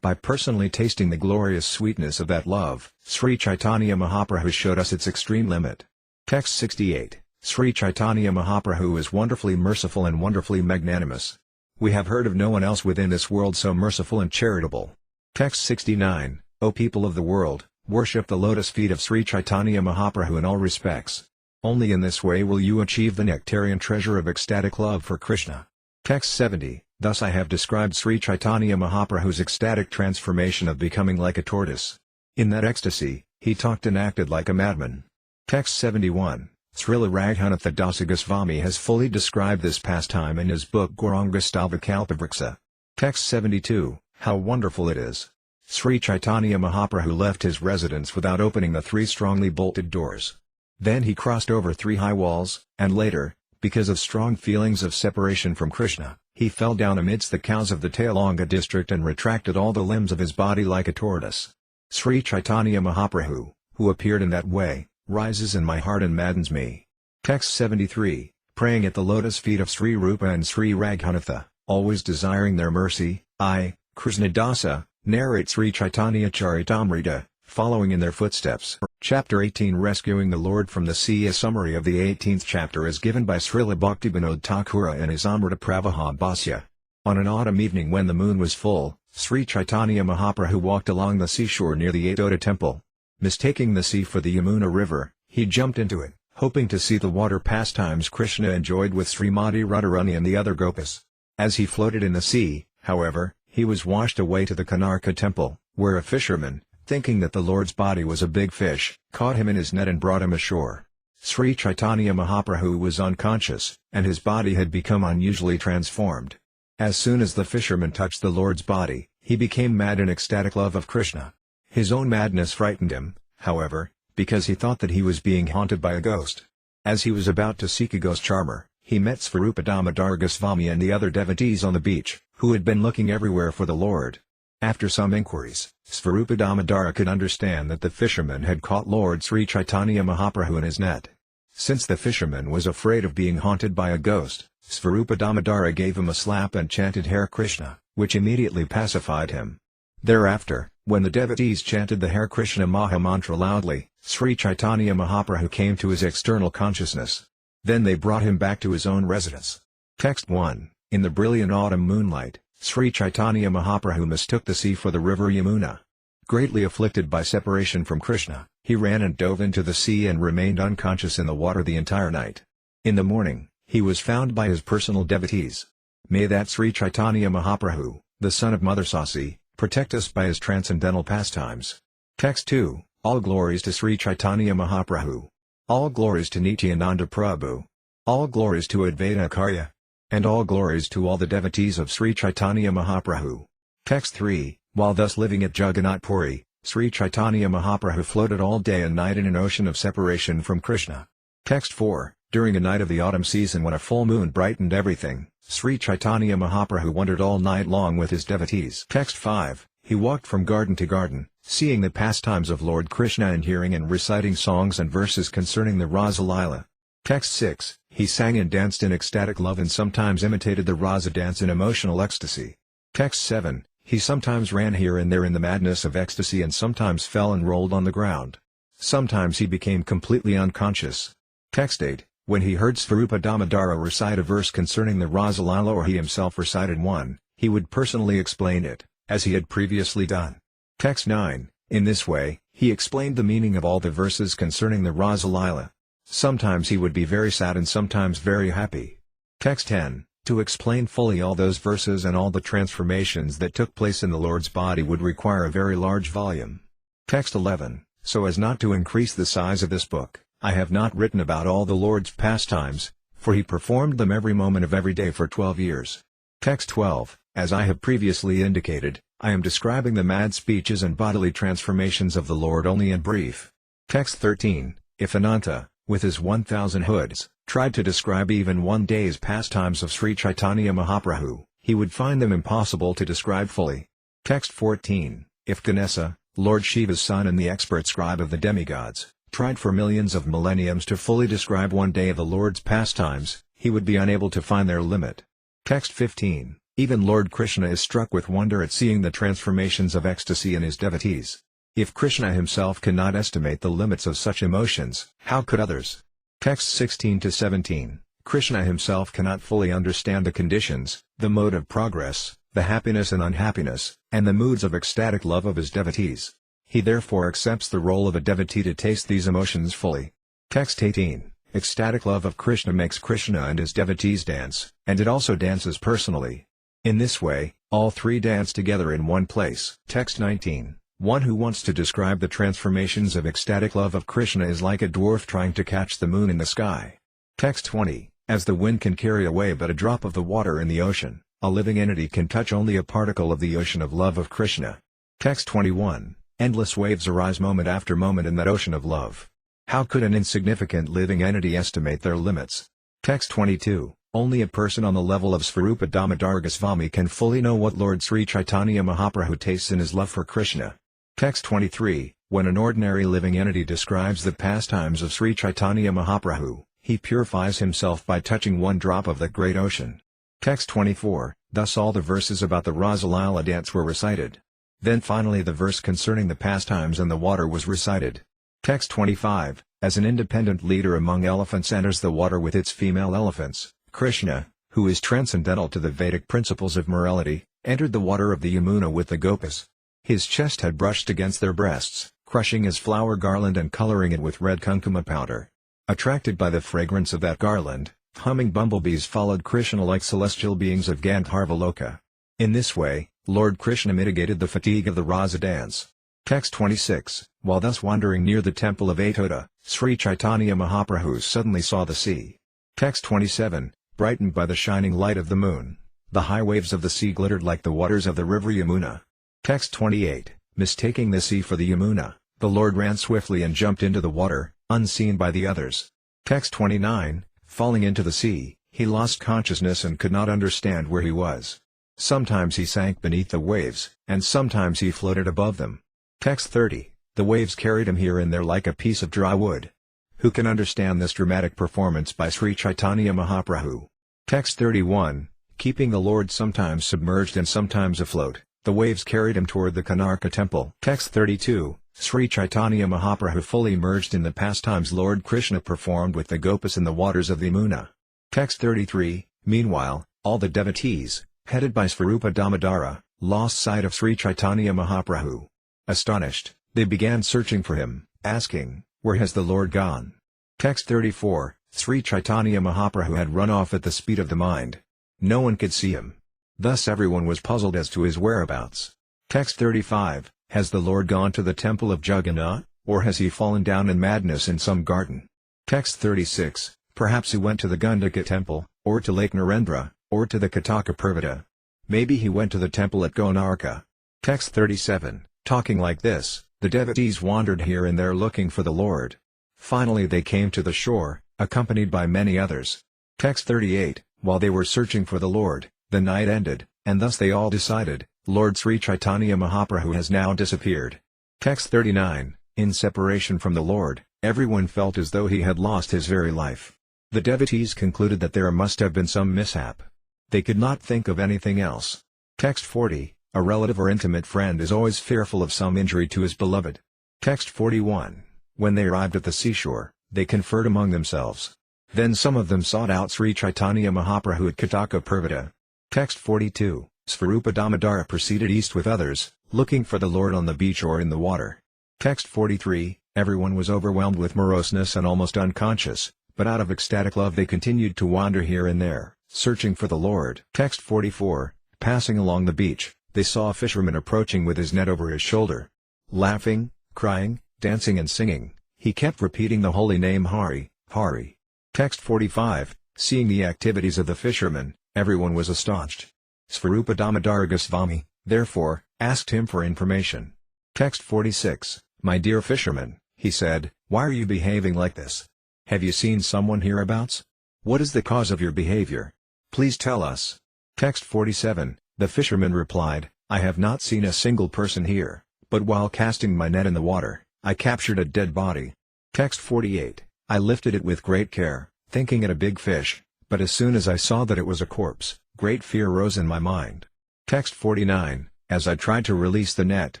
By personally tasting the glorious sweetness of that love, Sri Caitanya Mahaprabhu showed us its extreme limit. Text 68. Sri Caitanya Mahaprabhu is wonderfully merciful and wonderfully magnanimous. We have heard of no one else within this world so merciful and charitable. Text 69. O people of the world, worship the lotus feet of Sri Caitanya Mahaprabhu in all respects. Only in this way will you achieve the nectarian treasure of ecstatic love for Krishna. Text 70. Thus I have described Sri Caitanya Mahaprabhu's ecstatic transformation of becoming like a tortoise. In that ecstasy, he talked and acted like a madman. Text 71. Srila Raghunatha Dasa Goswami has fully described this pastime in his book Gauranga Kalpavriksha. Text 72. How wonderful it is! Sri Caitanya Mahaprabhu left his residence without opening the 3 strongly bolted doors. Then he crossed over 3 high walls, and later, because of strong feelings of separation from Krishna, he fell down amidst the cows of the Tailanga district and retracted all the limbs of his body like a tortoise. Sri Caitanya Mahaprabhu, who appeared in that way, rises in my heart and maddens me. Text 73. Praying at the lotus feet of Sri Rupa and Sri Raghunatha, always desiring their mercy, I, Krishnadasa, narrate Sri Caitanya-caritamrta, following in their footsteps. Chapter 18 Rescuing the Lord from the Sea. A summary of the 18th chapter is given by Srila Bhaktivinoda Thakura in his Amrita Pravaha Bhasya. On an autumn evening when the moon was full, Sri Caitanya Mahaprabhu walked along the seashore near the Astounded temple. Mistaking the sea for the Yamuna river, he jumped into it, hoping to see the water pastimes Krishna enjoyed with Srimati Radharani and the other gopas. As he floated in the sea, however, he was washed away to the Konarka temple, where a fisherman, thinking that the Lord's body was a big fish, caught him in his net and brought him ashore. Sri Caitanya Mahaprabhu was unconscious, and his body had become unusually transformed. As soon as the fisherman touched the Lord's body, he became mad in ecstatic love of Krishna. His own madness frightened him, however, because he thought that he was being haunted by a ghost. As he was about to seek a ghost charmer, he met Svarupa Damodara Goswami and the other devotees on the beach, who had been looking everywhere for the Lord. After some inquiries, Svarupa Damodara could understand that the fisherman had caught Lord Sri Caitanya Mahaprabhu in his net. Since the fisherman was afraid of being haunted by a ghost, Svarupa Damodara gave him a slap and chanted Hare Krishna, which immediately pacified him. Thereafter, when the devotees chanted the Hare Krishna Maha Mantra loudly, Sri Caitanya Mahaprabhu came to his external consciousness. Then they brought him back to his own residence. Text 1. In the brilliant autumn moonlight, Sri Caitanya Mahaprabhu mistook the sea for the river Yamuna. Greatly afflicted by separation from Krishna, he ran and dove into the sea and remained unconscious in the water the entire night. In the morning, he was found by his personal devotees. May that Sri Caitanya Mahaprabhu, the son of Mother Sasi, protect us by his transcendental pastimes. Text 2. All glories to Sri Caitanya Mahaprabhu. All glories to Nityananda Prabhu. All glories to Advaita Acharya. And all glories to all the devotees of Sri Caitanya Mahaprabhu. Text 3. While thus living at Jagannath Puri, Sri Caitanya Mahaprabhu floated all day and night in an ocean of separation from Krishna. Text 4. During a night of the autumn season when a full moon brightened everything, Sri Caitanya Mahaprabhu wandered all night long with his devotees. Text 5. He walked from garden to garden, seeing the pastimes of Lord Krishna and hearing and reciting songs and verses concerning the Rasa-līlā. Text 6. He sang and danced in ecstatic love and sometimes imitated the Rasa dance in emotional ecstasy. Text 7. He sometimes ran here and there in the madness of ecstasy and sometimes fell and rolled on the ground. Sometimes he became completely unconscious. Text 8. When he heard Svarupa Damodara recite a verse concerning the Rasa-līlā or he himself recited one, he would personally explain it, as he had previously done. Text 9. In this way, he explained the meaning of all the verses concerning the Rasa-līlā. Sometimes he would be very sad and sometimes very happy. Text 10. To explain fully all those verses and all the transformations that took place in the Lord's body would require a very large volume. Text 11. So as not to increase the size of this book, I have not written about all the Lord's pastimes, for he performed them every moment of every day for 12 years. Text 12. As I have previously indicated, I am describing the mad speeches and bodily transformations of the Lord only in brief. Text 13. If Ananta, with his 1,000 hoods, tried to describe even one day's pastimes of Sri Caitanya Mahaprabhu, he would find them impossible to describe fully. Text 14. If Ganesha, Lord Shiva's son and the expert scribe of the demigods, tried for millions of millenniums to fully describe one day of the Lord's pastimes, he would be unable to find their limit. Text 15. Even Lord Krishna is struck with wonder at seeing the transformations of ecstasy in his devotees. If Krishna himself cannot estimate the limits of such emotions, how could others? Text 16-17. Krishna himself cannot fully understand the conditions, the mode of progress, the happiness and unhappiness, and the moods of ecstatic love of his devotees. He therefore accepts the role of a devotee to taste these emotions fully. Text 18. Ecstatic love of Krishna makes Krishna and his devotees dance, and it also dances personally. In this way, all three dance together in one place. Text 19. One who wants to describe the transformations of ecstatic love of Krishna is like a dwarf trying to catch the moon in the sky. Text 20. As the wind can carry away but a drop of the water in the ocean, a living entity can touch only a particle of the ocean of love of Krishna. Text 21. Endless waves arise moment after moment in that ocean of love. How could an insignificant living entity estimate their limits? Text 22. Only a person on the level of Svarupa Damodara Goswami can fully know what Lord Sri Caitanya Mahaprabhu tastes in his love for Krishna. Text 23. When an ordinary living entity describes the pastimes of Sri Caitanya Mahaprabhu, he purifies himself by touching one drop of that great ocean. Text 24. Thus all the verses about the Rasa-līlā dance were recited. Then finally the verse concerning the pastimes and the water was recited. Text 25, as an independent leader among elephants enters the water with its female elephants, Krishna, who is transcendental to the Vedic principles of morality, entered the water of the Yamuna with the Gopas. His chest had brushed against their breasts, crushing his flower garland and coloring it with red kunkuma powder. Attracted by the fragrance of that garland, humming bumblebees followed Krishna like celestial beings of Gandharvaloka. In this way, Lord Krishna mitigated the fatigue of the Rasa dance. Text 26, while thus wandering near the temple of Atoda, Sri Caitanya Mahaprabhu suddenly saw the sea. Text 27, brightened by the shining light of the moon, the high waves of the sea glittered like the waters of the river Yamuna. Text 28, mistaking the sea for the Yamuna, the Lord ran swiftly and jumped into the water, unseen by the others. Text 29, falling into the sea, he lost consciousness and could not understand where he was. Sometimes he sank beneath the waves, and sometimes he floated above them. Text 30, the waves carried him here and there like a piece of dry wood. Who can understand this dramatic performance by Sri Caitanya Mahaprabhu? Text 31, keeping the Lord sometimes submerged and sometimes afloat, the waves carried him toward the Konarka temple. Text 32, Sri Caitanya Mahaprabhu fully immersed in the pastimes Lord Krishna performed with the Gopas in the waters of the Yamuna. Text 33, meanwhile, all the devotees, headed by Svarupa Damodara, lost sight of Sri Caitanya Mahaprabhu. Astonished, they began searching for him, asking, "Where has the Lord gone?" Text 34, Sri Caitanya Mahaprabhu had run off at the speed of the mind. No one could see him. Thus everyone was puzzled as to his whereabouts. Text 35, has the Lord gone to the temple of Jagannath, or has he fallen down in madness in some garden? Text 36, perhaps he went to the Gundaka temple, or to Lake Narendra, or to the Kataka Parvata. Maybe he went to the temple at Konarka. Text 37, talking like this, the devotees wandered here and there looking for the Lord. Finally they came to the shore, accompanied by many others. Text 38, while they were searching for the Lord, the night ended, and thus they all decided, Lord Sri Caitanya Mahaprabhu has now disappeared. Text 39, in separation from the Lord, everyone felt as though he had lost his very life. The devotees concluded that there must have been some mishap. They could not think of anything else. Text 40, a relative or intimate friend is always fearful of some injury to his beloved. Text 41, when they arrived at the seashore, they conferred among themselves. Then some of them sought out Sri Caitanya Mahaprabhu at Kataka Parvata. Text 42, Svarupa Damodara proceeded east with others, looking for the Lord on the beach or in the water. Text 43, everyone was overwhelmed with moroseness and almost unconscious, but out of ecstatic love they continued to wander here and there, searching for the Lord. Text 44, passing along the beach, they saw a fisherman approaching with his net over his shoulder. Laughing, crying, dancing and singing, he kept repeating the holy name Hari, Hari. Text 45, seeing the activities of the fisherman, everyone was astonished. Svarupa Damodara Goswami, therefore, asked him for information. Text 46, my dear fisherman, he said, why are you behaving like this? Have you seen someone hereabouts? What is the cause of your behavior? Please tell us. Text 47, the fisherman replied, I have not seen a single person here, but while casting my net in the water, I captured a dead body. Text 48, I lifted it with great care, thinking it a big fish, but as soon as I saw that it was a corpse, great fear rose in my mind. Text 49, as I tried to release the net,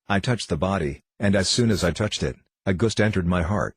I touched the body, and as soon as I touched it, a gust entered my heart.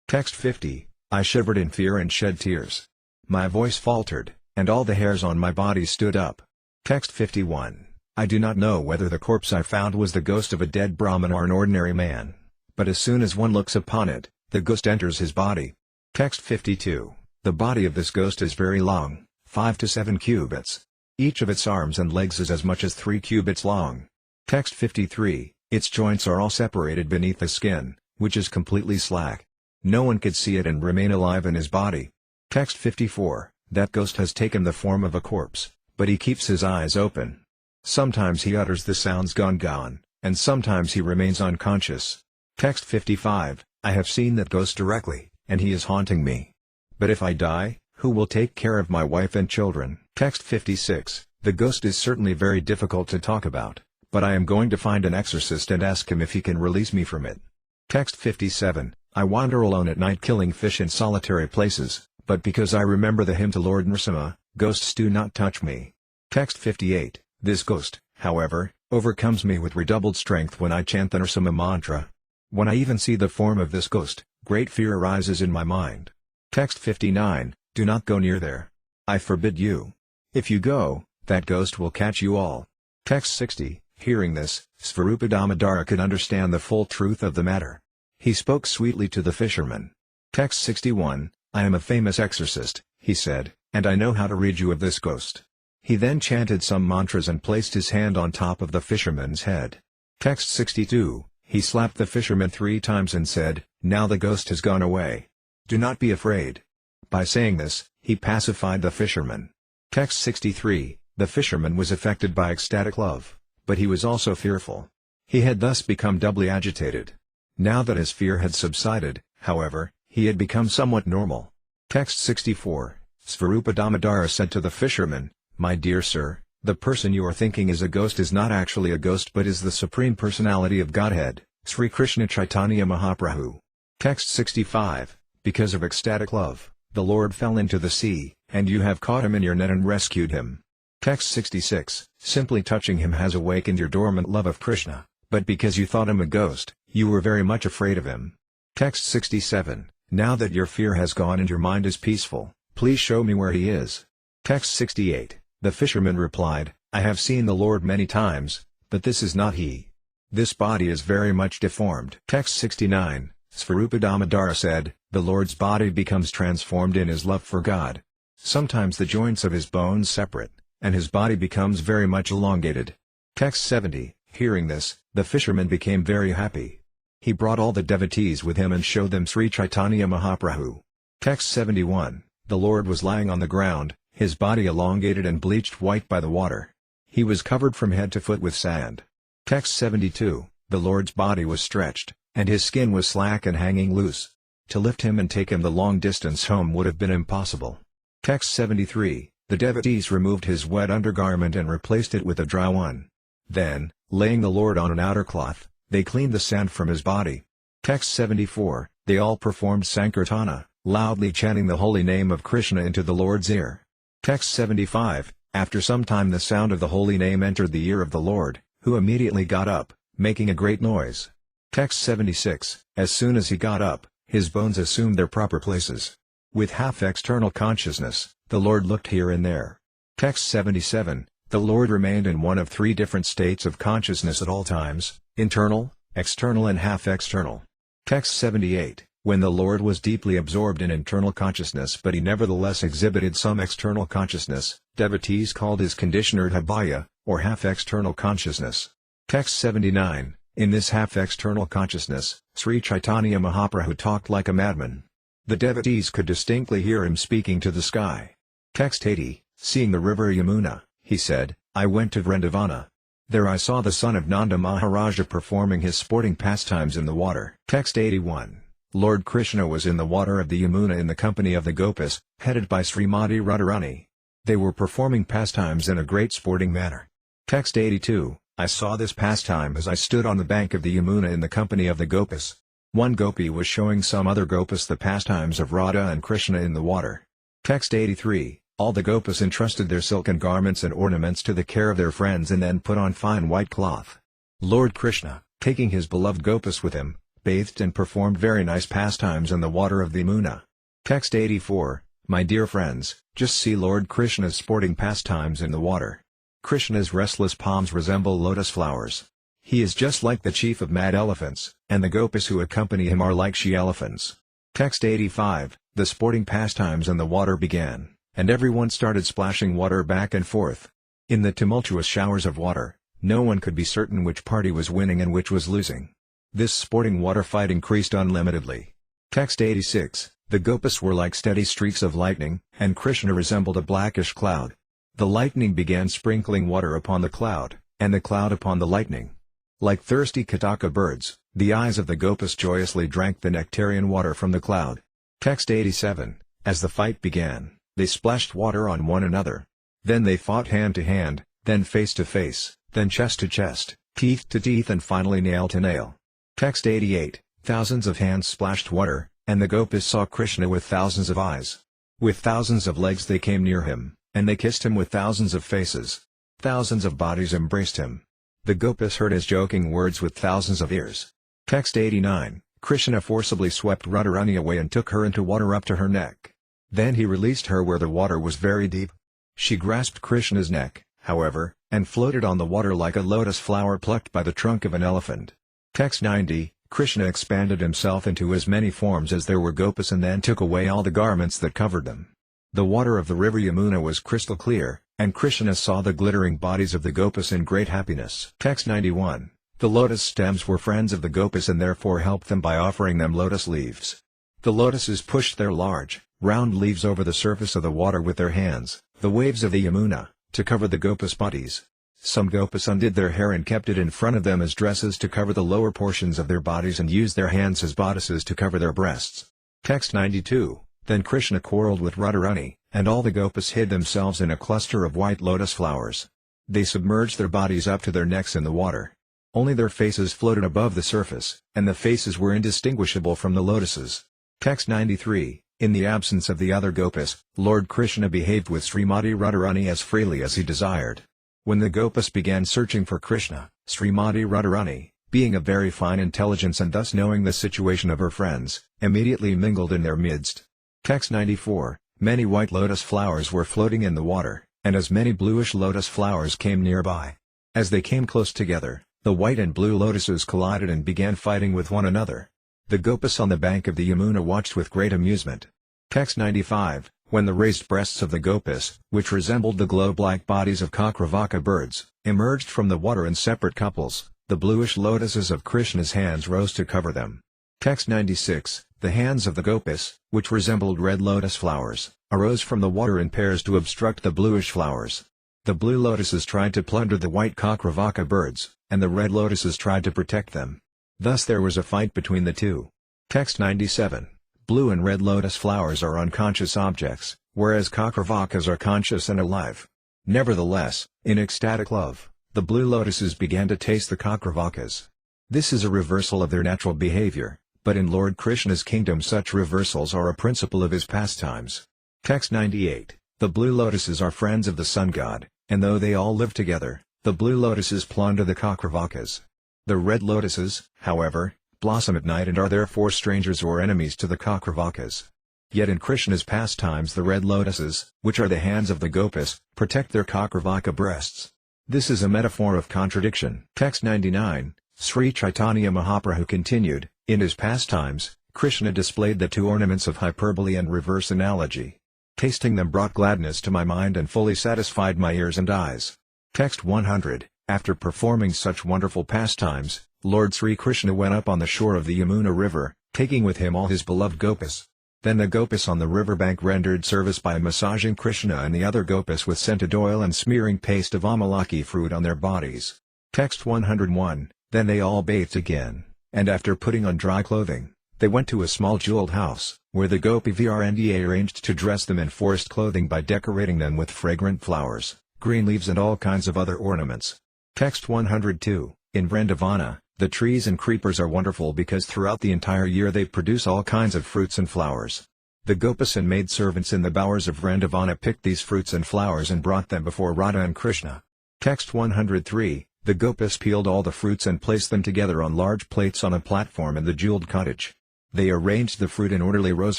Text 50, I shivered in fear and shed tears. My voice faltered, and all the hairs on my body stood up. Text 51, I do not know whether the corpse I found was the ghost of a dead Brahmin or an ordinary man, but as soon as one looks upon it, the ghost enters his body. Text 52, the body of this ghost is very long, 5 to 7 cubits. Each of its arms and legs is as much as 3 cubits long. Text 53, its joints are all separated beneath the skin, which is completely slack. No one could see it and remain alive in his body. Text 54, that ghost has taken the form of a corpse, but he keeps his eyes open. Sometimes he utters the sounds gone gone, and sometimes he remains unconscious. Text 55, I have seen that ghost directly, and he is haunting me. But if I die, who will take care of my wife and children? Text 56, the ghost is certainly very difficult to talk about, but I am going to find an exorcist and ask him if he can release me from it. Text 57, I wander alone at night killing fish in solitary places, but because I remember the hymn to Lord Nrsimha, ghosts do not touch me. Text 58, this ghost, however, overcomes me with redoubled strength when I chant the Nrsimha mantra. When I even see the form of this ghost, great fear arises in my mind. Text 59, do not go near there. I forbid you. If you go, that ghost will catch you all. Text 60, hearing this, Svarupa Damodara could understand the full truth of the matter. He spoke sweetly to the fisherman. Text 61, I am a famous exorcist, he said, and I know how to rid you of this ghost. He then chanted some mantras and placed his hand on top of the fisherman's head. Text 62, he slapped the fisherman 3 times and said, now the ghost has gone away. Do not be afraid. By saying this, he pacified the fisherman. Text 63, the fisherman was affected by ecstatic love, but he was also fearful. He had thus become doubly agitated. Now that his fear had subsided, however, he had become somewhat normal. Text 64, Svarupa Damodara said to the fisherman, my dear sir, the person you are thinking is a ghost is not actually a ghost but is the Supreme Personality of Godhead, Sri Krishna Caitanya Mahaprabhu. Text 65, because of ecstatic love, the Lord fell into the sea, and you have caught him in your net and rescued him. Text 66, simply touching him has awakened your dormant love of Krishna, but because you thought him a ghost, you were very much afraid of him. Text 67, now that your fear has gone and your mind is peaceful, please show me where he is. Text 68, the fisherman replied, I have seen the Lord many times, but this is not he. This body is very much deformed. Text 69, Svarupa Damodara said, the Lord's body becomes transformed in his love for God. Sometimes the joints of his bones separate, and his body becomes very much elongated. Text 70, hearing this, the fisherman became very happy. He brought all the devotees with him and showed them Sri Caitanya Mahaprabhu. Text 71, the Lord was lying on the ground, his body elongated and bleached white by the water. He was covered from head to foot with sand. Text 72, the Lord's body was stretched, and his skin was slack and hanging loose. To lift him and take him the long distance home would have been impossible. Text 73, the devotees removed his wet undergarment and replaced it with a dry one. Then, laying the Lord on an outer cloth, they cleaned the sand from his body. Text 74, they all performed Sankirtana, loudly chanting the holy name of Krishna into the Lord's ear. Text 75, after some time the sound of the holy name entered the ear of the Lord, who immediately got up, making a great noise. Text 76, as soon as he got up, his bones assumed their proper places. With half-external consciousness, the Lord looked here and there. Text 77, the Lord remained in one of 3 different states of consciousness at all times, internal, external and half-external. Text 78, when the Lord was deeply absorbed in internal consciousness but he nevertheless exhibited some external consciousness, devotees called his condition Urdhvaya, or half-external consciousness. Text 79, in this half-external consciousness, Sri Caitanya Mahaprabhu talked like a madman. The devotees could distinctly hear him speaking to the sky. Text 80, seeing the river Yamuna, he said, I went to Vrindavana. There I saw the son of Nanda Maharaja performing his sporting pastimes in the water. Text 81, Lord Krishna was in the water of the Yamuna in the company of the Gopis, headed by Srimati Radharani. They were performing pastimes in a great sporting manner. Text 82, I saw this pastime as I stood on the bank of the Yamuna in the company of the Gopis. One gopi was showing some other gopis the pastimes of Radha and Krishna in the water. Text 83, all the gopis entrusted their silken garments and ornaments to the care of their friends and then put on fine white cloth. Lord Krishna, taking his beloved gopis with him, bathed and performed very nice pastimes in the water of the Yamuna. Text 84, my dear friends, just see Lord Krishna's sporting pastimes in the water. Krishna's restless palms resemble lotus flowers. He is just like the chief of mad elephants, and the gopis who accompany him are like she-elephants. Text 85, the sporting pastimes in the water began, and everyone started splashing water back and forth. In the tumultuous showers of water, no one could be certain which party was winning and which was losing. This sporting water fight increased unlimitedly. Text 86, the gopis were like steady streaks of lightning, and Krishna resembled a blackish cloud. The lightning began sprinkling water upon the cloud, and the cloud upon the lightning. Like thirsty Kataka birds, the eyes of the gopis joyously drank the nectarian water from the cloud. Text 87, as the fight began, they splashed water on one another. Then they fought hand to hand, then face to face, then chest to chest, teeth to teeth and finally nail to nail. Text 88, thousands of hands splashed water, and the gopis saw Krishna with thousands of eyes. With thousands of legs they came near him, and they kissed him with thousands of faces. Thousands of bodies embraced him. The gopis heard his joking words with thousands of ears. Text 89, Krishna forcibly swept Radharani away and took her into water up to her neck. Then he released her where the water was very deep. She grasped Krishna's neck, however, and floated on the water like a lotus flower plucked by the trunk of an elephant. Text 90, Krishna expanded himself into as many forms as there were gopas and then took away all the garments that covered them. The water of the river Yamuna was crystal clear, and Krishna saw the glittering bodies of the gopas in great happiness. Text 91, the lotus stems were friends of the gopas and therefore helped them by offering them lotus leaves. The lotuses pushed their large, round leaves over the surface of the water with their hands, the waves of the Yamuna, to cover the gopas' bodies. Some gopas undid their hair and kept it in front of them as dresses to cover the lower portions of their bodies and used their hands as bodices to cover their breasts. Text 92, then Krishna quarreled with Radharani, and all the gopas hid themselves in a cluster of white lotus flowers. They submerged their bodies up to their necks in the water. Only their faces floated above the surface, and the faces were indistinguishable from the lotuses. Text 93, in the absence of the other gopas, Lord Krishna behaved with Srimati Radharani as freely as he desired. When the gopas began searching for Krishna, Srimati Radharani, being of very fine intelligence and thus knowing the situation of her friends, immediately mingled in their midst. Text 94, many white lotus flowers were floating in the water, and as many bluish lotus flowers came nearby. As they came close together, the white and blue lotuses collided and began fighting with one another. The gopas on the bank of the Yamuna watched with great amusement. Text 95, when the raised breasts of the gopas, which resembled the globe-like bodies of Kakravaka birds, emerged from the water in separate couples, the bluish lotuses of Krishna's hands rose to cover them. Text 96, the hands of the gopas, which resembled red lotus flowers, arose from the water in pairs to obstruct the bluish flowers. The blue lotuses tried to plunder the white Kakravaka birds, and the red lotuses tried to protect them. Thus there was a fight between the two. Text 97, blue and red lotus flowers are unconscious objects, whereas Kakravakas are conscious and alive. Nevertheless, in ecstatic love, the blue lotuses began to taste the Kakravakas. This is a reversal of their natural behavior, but in Lord Krishna's kingdom such reversals are a principle of his pastimes. Text 98, the blue lotuses are friends of the sun god, and though they all live together, the blue lotuses plunder the Kakravakas. The red lotuses, however, blossom at night and are therefore strangers or enemies to the Kakravakas. Yet in Krishna's pastimes the red lotuses, which are the hands of the gopas, protect their Kakravaka breasts. This is a metaphor of contradiction. Text 99, Sri Caitanya Mahaprabhu continued, in his pastimes, Krishna displayed the two ornaments of hyperbole and reverse analogy. Tasting them brought gladness to my mind and fully satisfied my ears and eyes. Text 100, after performing such wonderful pastimes, Lord Sri Krishna went up on the shore of the Yamuna river, taking with him all his beloved gopas. Then the gopas on the riverbank rendered service by massaging Krishna and the other gopas with scented oil and smearing paste of amalaki fruit on their bodies. Text 101, then they all bathed again, and after putting on dry clothing, they went to a small jeweled house, where the gopi Vrnda arranged to dress them in forest clothing by decorating them with fragrant flowers, green leaves and all kinds of other ornaments. Text 102, in Vrindavana, the trees and creepers are wonderful because throughout the entire year they produce all kinds of fruits and flowers. The gopas and maidservants in the bowers of Vrindavana picked these fruits and flowers and brought them before Radha and Krishna. Text 103, the gopas peeled all the fruits and placed them together on large plates on a platform in the jeweled cottage. They arranged the fruit in orderly rows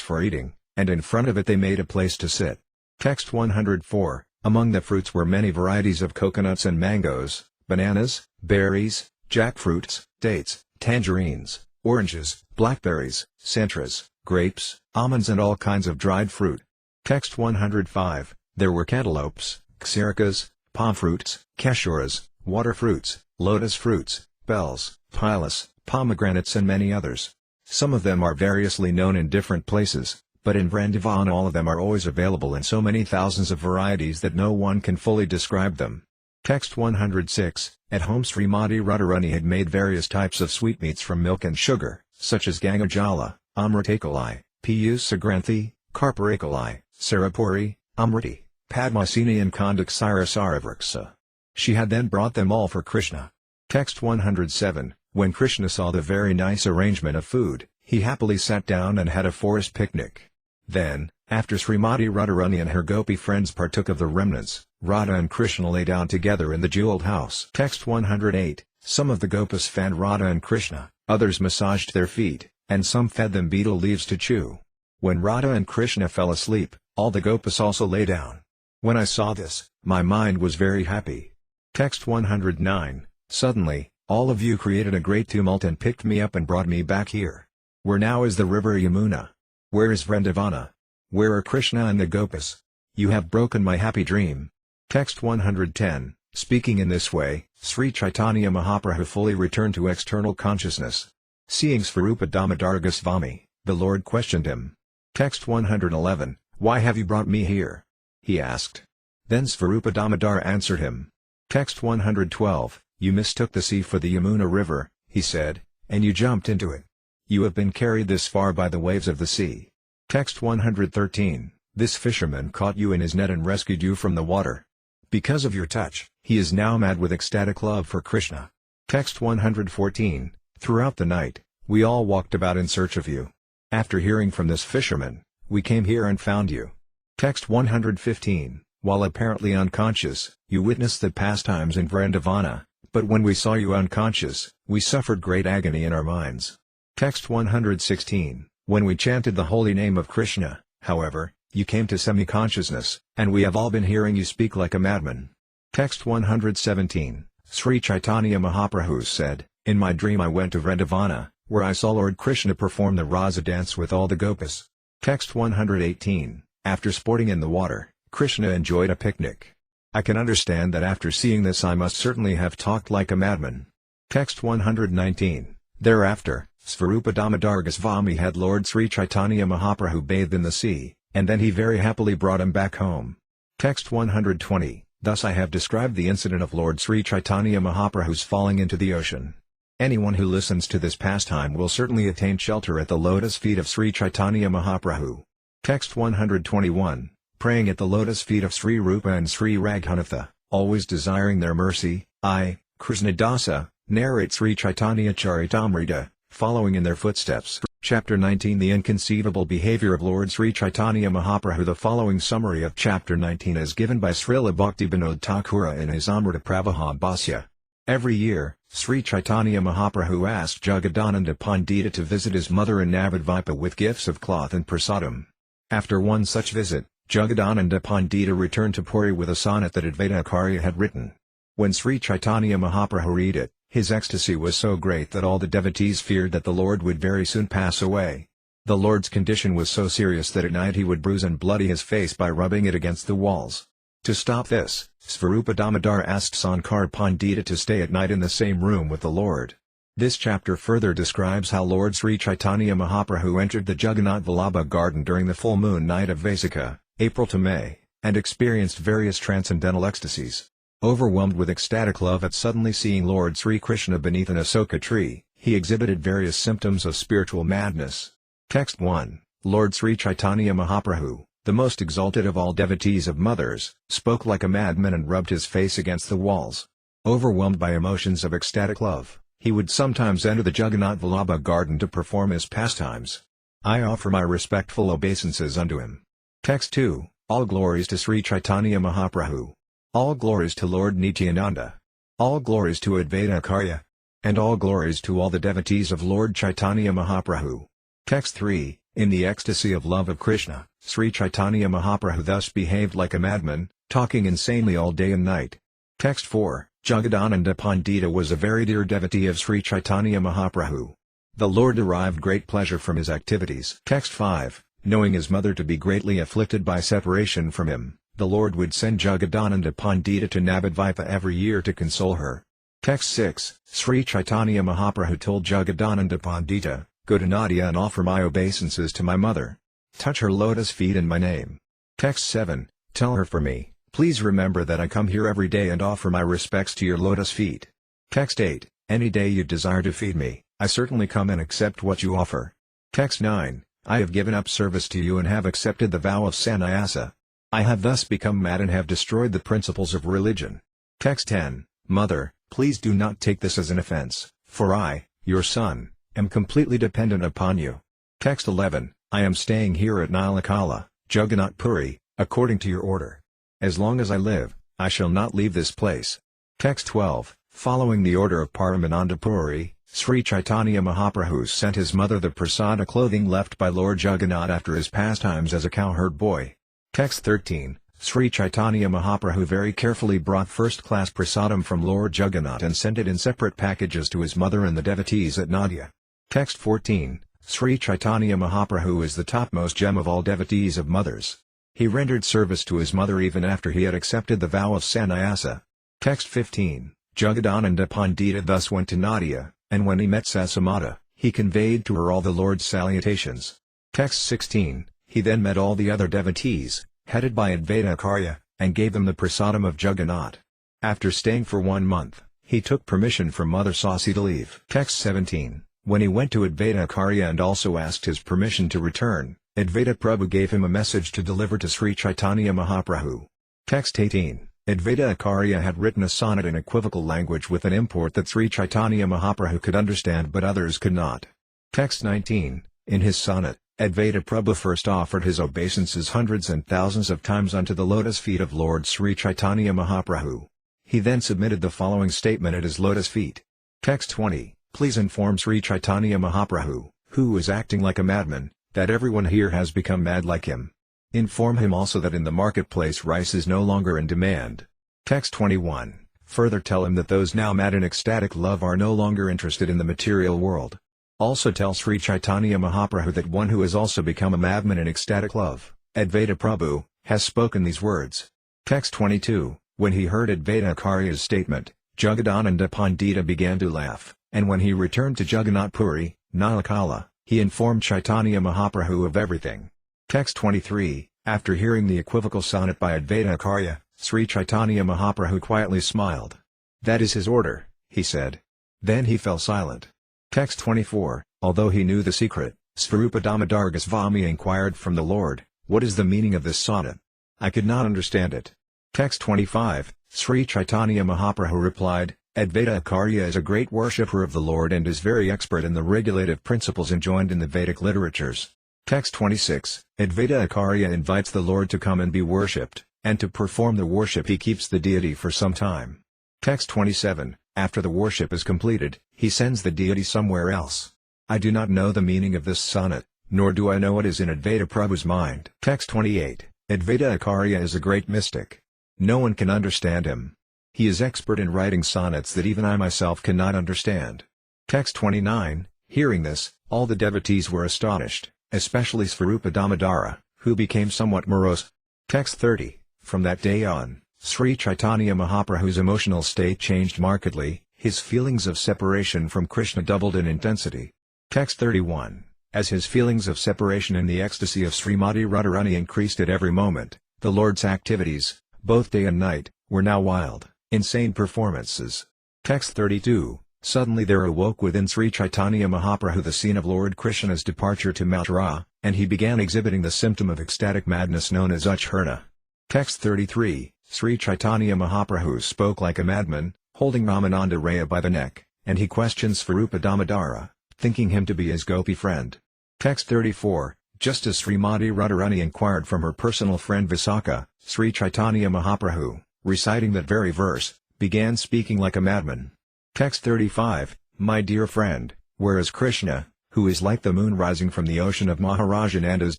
for eating, and in front of it they made a place to sit. Text 104, among the fruits were many varieties of coconuts and mangoes, bananas, berries, jackfruits, dates, tangerines, oranges, blackberries, centras, grapes, almonds and all kinds of dried fruit. Text 105, there were cantaloupes, xericas, palm fruits, cashuras, water fruits, lotus fruits, bells, pilus, pomegranates and many others. Some of them are variously known in different places, but in Vrindavan all of them are always available in so many thousands of varieties that no one can fully describe them. Text 106, at home Srimati Radharani had made various types of sweetmeats from milk and sugar, such as Gangajala, Amritakali, Piyus Sagranthi, Karparakali, Sarapuri, Amriti, Padmasini and Kandaksara Saravraksa. She had then brought them all for Krishna. Text 107, when Krishna saw the very nice arrangement of food, he happily sat down and had a forest picnic. Then, after Srimati Radharani and her gopi friends partook of the remnants, Radha and Krishna lay down together in the jeweled house. Text 108, Some of the gopas fanned Radha and Krishna, others massaged their feet, and some fed them betel leaves to chew. When Radha and Krishna fell asleep, all the gopas also lay down. When I saw this, my mind was very happy. Text 109. Suddenly, all of you created a great tumult and picked me up and brought me back here. Where now is the river Yamuna? Where is Vrindavana? Where are Krishna and the gopas? You have broken my happy dream. Text 110. Speaking in this way, Sri Caitanya Mahaprabhu fully returned to external consciousness. Seeing Svarupa Damodar Goswami, the Lord questioned him. Text 111. Why have you brought me here? He asked. Then Svarupa Damodar answered him. Text 112. You mistook the sea for the Yamuna river, he said, and you jumped into it. You have been carried this far by the waves of the sea. Text 113. This fisherman caught you in his net and rescued you from the water. Because of your touch, he is now mad with ecstatic love for Krishna. Text 114. Throughout the night, we all walked about in search of you. After hearing from this fisherman, we came here and found you. Text 115. While apparently unconscious, you witnessed the pastimes in Vrindavana, but when we saw you unconscious, we suffered great agony in our minds. Text 116. When we chanted the holy name of Krishna, however, you came to semi-consciousness, and we have all been hearing you speak like a madman. Text 117. Sri Caitanya Mahaprabhu said, in my dream I went to Vrindavana, where I saw Lord Krishna perform the rasa dance with all the gopas. Text 118. After sporting in the water, Krishna enjoyed a picnic. I can understand that after seeing this I must certainly have talked like a madman. Text 119. Thereafter, Svarupa Damodar Goswami had Lord Sri Caitanya Mahaprabhu bathed in the sea, and then he very happily brought him back home. Text 120. Thus I have described the incident of Lord Sri Caitanya Mahaprabhu's falling into the ocean. Anyone who listens to this pastime will certainly attain shelter at the lotus feet of Sri Caitanya Mahaprabhu. Text 121. Praying at the lotus feet of Sri Rupa and Sri Raghunatha, always desiring their mercy, I, Krishnadasa, narrate Sri Caitanya-caritamrta, following in their footsteps. Chapter 19. The inconceivable behavior of Lord Sri Caitanya Mahaprabhu. The following summary of Chapter 19 is given by Srila Bhaktivinoda Thakura in his Amrita Pravaha Bhasya. Every year, Sri Caitanya Mahaprabhu asked Jagadananda Pandita to visit his mother in Navadvipa with gifts of cloth and prasadam. After one such visit, Jagadananda Pandita returned to Puri with a sonnet that Advaita Acharya had written. When Sri Caitanya Mahaprabhu read it, his ecstasy was so great that all the devotees feared that the Lord would very soon pass away. The Lord's condition was so serious that at night he would bruise and bloody his face by rubbing it against the walls. To stop this, Svarupa Damodar asked Sankar Pandita to stay at night in the same room with the Lord. This chapter further describes how Lord Sri Caitanya Mahaprabhu entered the Jagannath Vallabha garden during the full moon night of Vaisakha, April to May, and experienced various transcendental ecstasies. Overwhelmed with ecstatic love at suddenly seeing Lord Sri Krishna beneath an Asoka tree, he exhibited various symptoms of spiritual madness. Text 1. Lord Sri Caitanya Mahaprabhu, the most exalted of all devotees of mothers, spoke like a madman and rubbed his face against the walls. Overwhelmed by emotions of ecstatic love, he would sometimes enter the Jagannath Vallabha garden to perform his pastimes. I offer my respectful obeisances unto him. Text 2. All glories to Sri Caitanya Mahaprabhu. All glories to Lord Nityananda. All glories to Advaita Acharya. And all glories to all the devotees of Lord Chaitanya Mahaprabhu. Text 3. In the ecstasy of love of Krishna, Sri Caitanya Mahaprabhu thus behaved like a madman, talking insanely all day and night. Text 4. Jagadananda Pandita was a very dear devotee of Sri Caitanya Mahaprabhu. The Lord derived great pleasure from his activities. Text 5. Knowing his mother to be greatly afflicted by separation from him, the Lord would send Jagadananda Pandita to Navadvipa every year to console her. Text 6. Sri Caitanya Mahaprabhu told Jagadananda Pandita, "Go to Nadia and offer my obeisances to my mother. Touch her lotus feet in my name." Text 7. Tell her for me, "Please remember that I come here every day and offer my respects to your lotus feet." Text 8. Any day you desire to feed me, I certainly come and accept what you offer. Text 9. I have given up service to you and have accepted the vow of sannyasa. I have thus become mad and have destroyed the principles of religion. Text 10. Mother, please do not take this as an offense, for I, your son, am completely dependent upon you. Text 11. I am staying here at Nilakala, Jagannath Puri, according to your order. As long as I live, I shall not leave this place. Text 12. Following the order of Paramananda Puri, Sri Caitanya Mahaprabhu sent his mother the prasada clothing left by Lord Jagannath after his pastimes as a cowherd boy. Text 13. Sri Caitanya Mahaprabhu very carefully brought first-class prasadam from Lord Jagannath and sent it in separate packages to his mother and the devotees at Nadia. Text 14. Sri Caitanya Mahaprabhu is the topmost gem of all devotees of mothers. He rendered service to his mother even after he had accepted the vow of sannyasa. Text 15. Jagadananda Pandita thus went to Nadia, and when he met Sasamata, he conveyed to her all the Lord's salutations. Text 16. He then met all the other devotees, headed by Advaita Acharya, and gave them the prasadam of Jagannath. After staying for 1 month, he took permission from Mother Sasi to leave. Text 17. When he went to Advaita Acharya and also asked his permission to return, Advaita Prabhu gave him a message to deliver to Sri Caitanya Mahaprabhu. Text 18. Advaita Acharya had written a sonnet in equivocal language with an import that Sri Caitanya Mahaprabhu could understand but others could not. Text 19. In his sonnet, Advaita Prabhu first offered his obeisances hundreds and thousands of times unto the lotus feet of Lord Sri Caitanya Mahaprabhu. He then submitted the following statement at his lotus feet. Text 20. Please inform Sri Caitanya Mahaprabhu, who is acting like a madman, that everyone here has become mad like him. Inform him also that in the marketplace rice is no longer in demand. Text 21. Further tell him that those now mad in ecstatic love are no longer interested in the material world. Also tell Sri Caitanya Mahaprabhu that one who has also become a madman in ecstatic love, Advaita Prabhu, has spoken these words. Text 22. When he heard Advaita Acharya's statement, Jagadananda Pandita began to laugh, and when he returned to Jagannath Puri, Nalakala, he informed Caitanya Mahaprabhu of everything. Text 23. After hearing the equivocal sonnet by Advaita Acharya, Sri Caitanya Mahaprabhu quietly smiled. That is his order, he said. Then he fell silent. Text 24. Although he knew the secret, Svarupa Damodar Goswami inquired from the Lord, what is the meaning of this sonnet? I could not understand it. Text 25. Sri Caitanya Mahaprabhu replied, Advaita Acharya is a great worshipper of the Lord and is very expert in the regulative principles enjoined in the Vedic literatures. Text 26. Advaita Acharya invites the Lord to come and be worshipped, and to perform the worship he keeps the deity for some time. Text 27. After the worship is completed, he sends the deity somewhere else. I do not know the meaning of this sonnet, nor do I know what is in Advaita Prabhu's mind. Text 28. Advaita Acharya is a great mystic. No one can understand him. He is expert in writing sonnets that even I myself cannot understand. Text 29. Hearing this, all the devotees were astonished, especially Svarupa Damodara, who became somewhat morose. Text 30. From that day on, Sri Caitanya Mahaprabhu's emotional state changed markedly, his feelings of separation from Krishna doubled in intensity. Text 31. As his feelings of separation in the ecstasy of Srimati Radharani increased at every moment, the Lord's activities, both day and night, were now wild, insane performances. Text 32. Suddenly there awoke within Sri Caitanya Mahaprabhu the scene of Lord Krishna's departure to Mathura, and he began exhibiting the symptom of ecstatic madness known as Uchharna. Text 33. Sri Caitanya Mahaprabhu spoke like a madman, holding Ramananda Raya by the neck, and he questioned Svarupa Damodara, thinking him to be his gopi friend. Text 34. Just as Srimati Radharani inquired from her personal friend Visakha, Sri Caitanya Mahaprabhu, reciting that very verse, began speaking like a madman. Text 35. My dear friend, where is Krishna, who is like the moon rising from the ocean of Maharaja Nanda's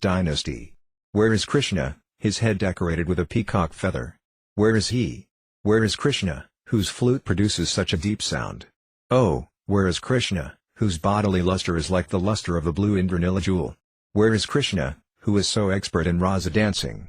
dynasty? Where is Krishna, his head decorated with a peacock feather? Where is he? Where is Krishna, whose flute produces such a deep sound? Oh, where is Krishna, whose bodily luster is like the luster of the blue Indranila jewel? Where is Krishna, who is so expert in rasa dancing?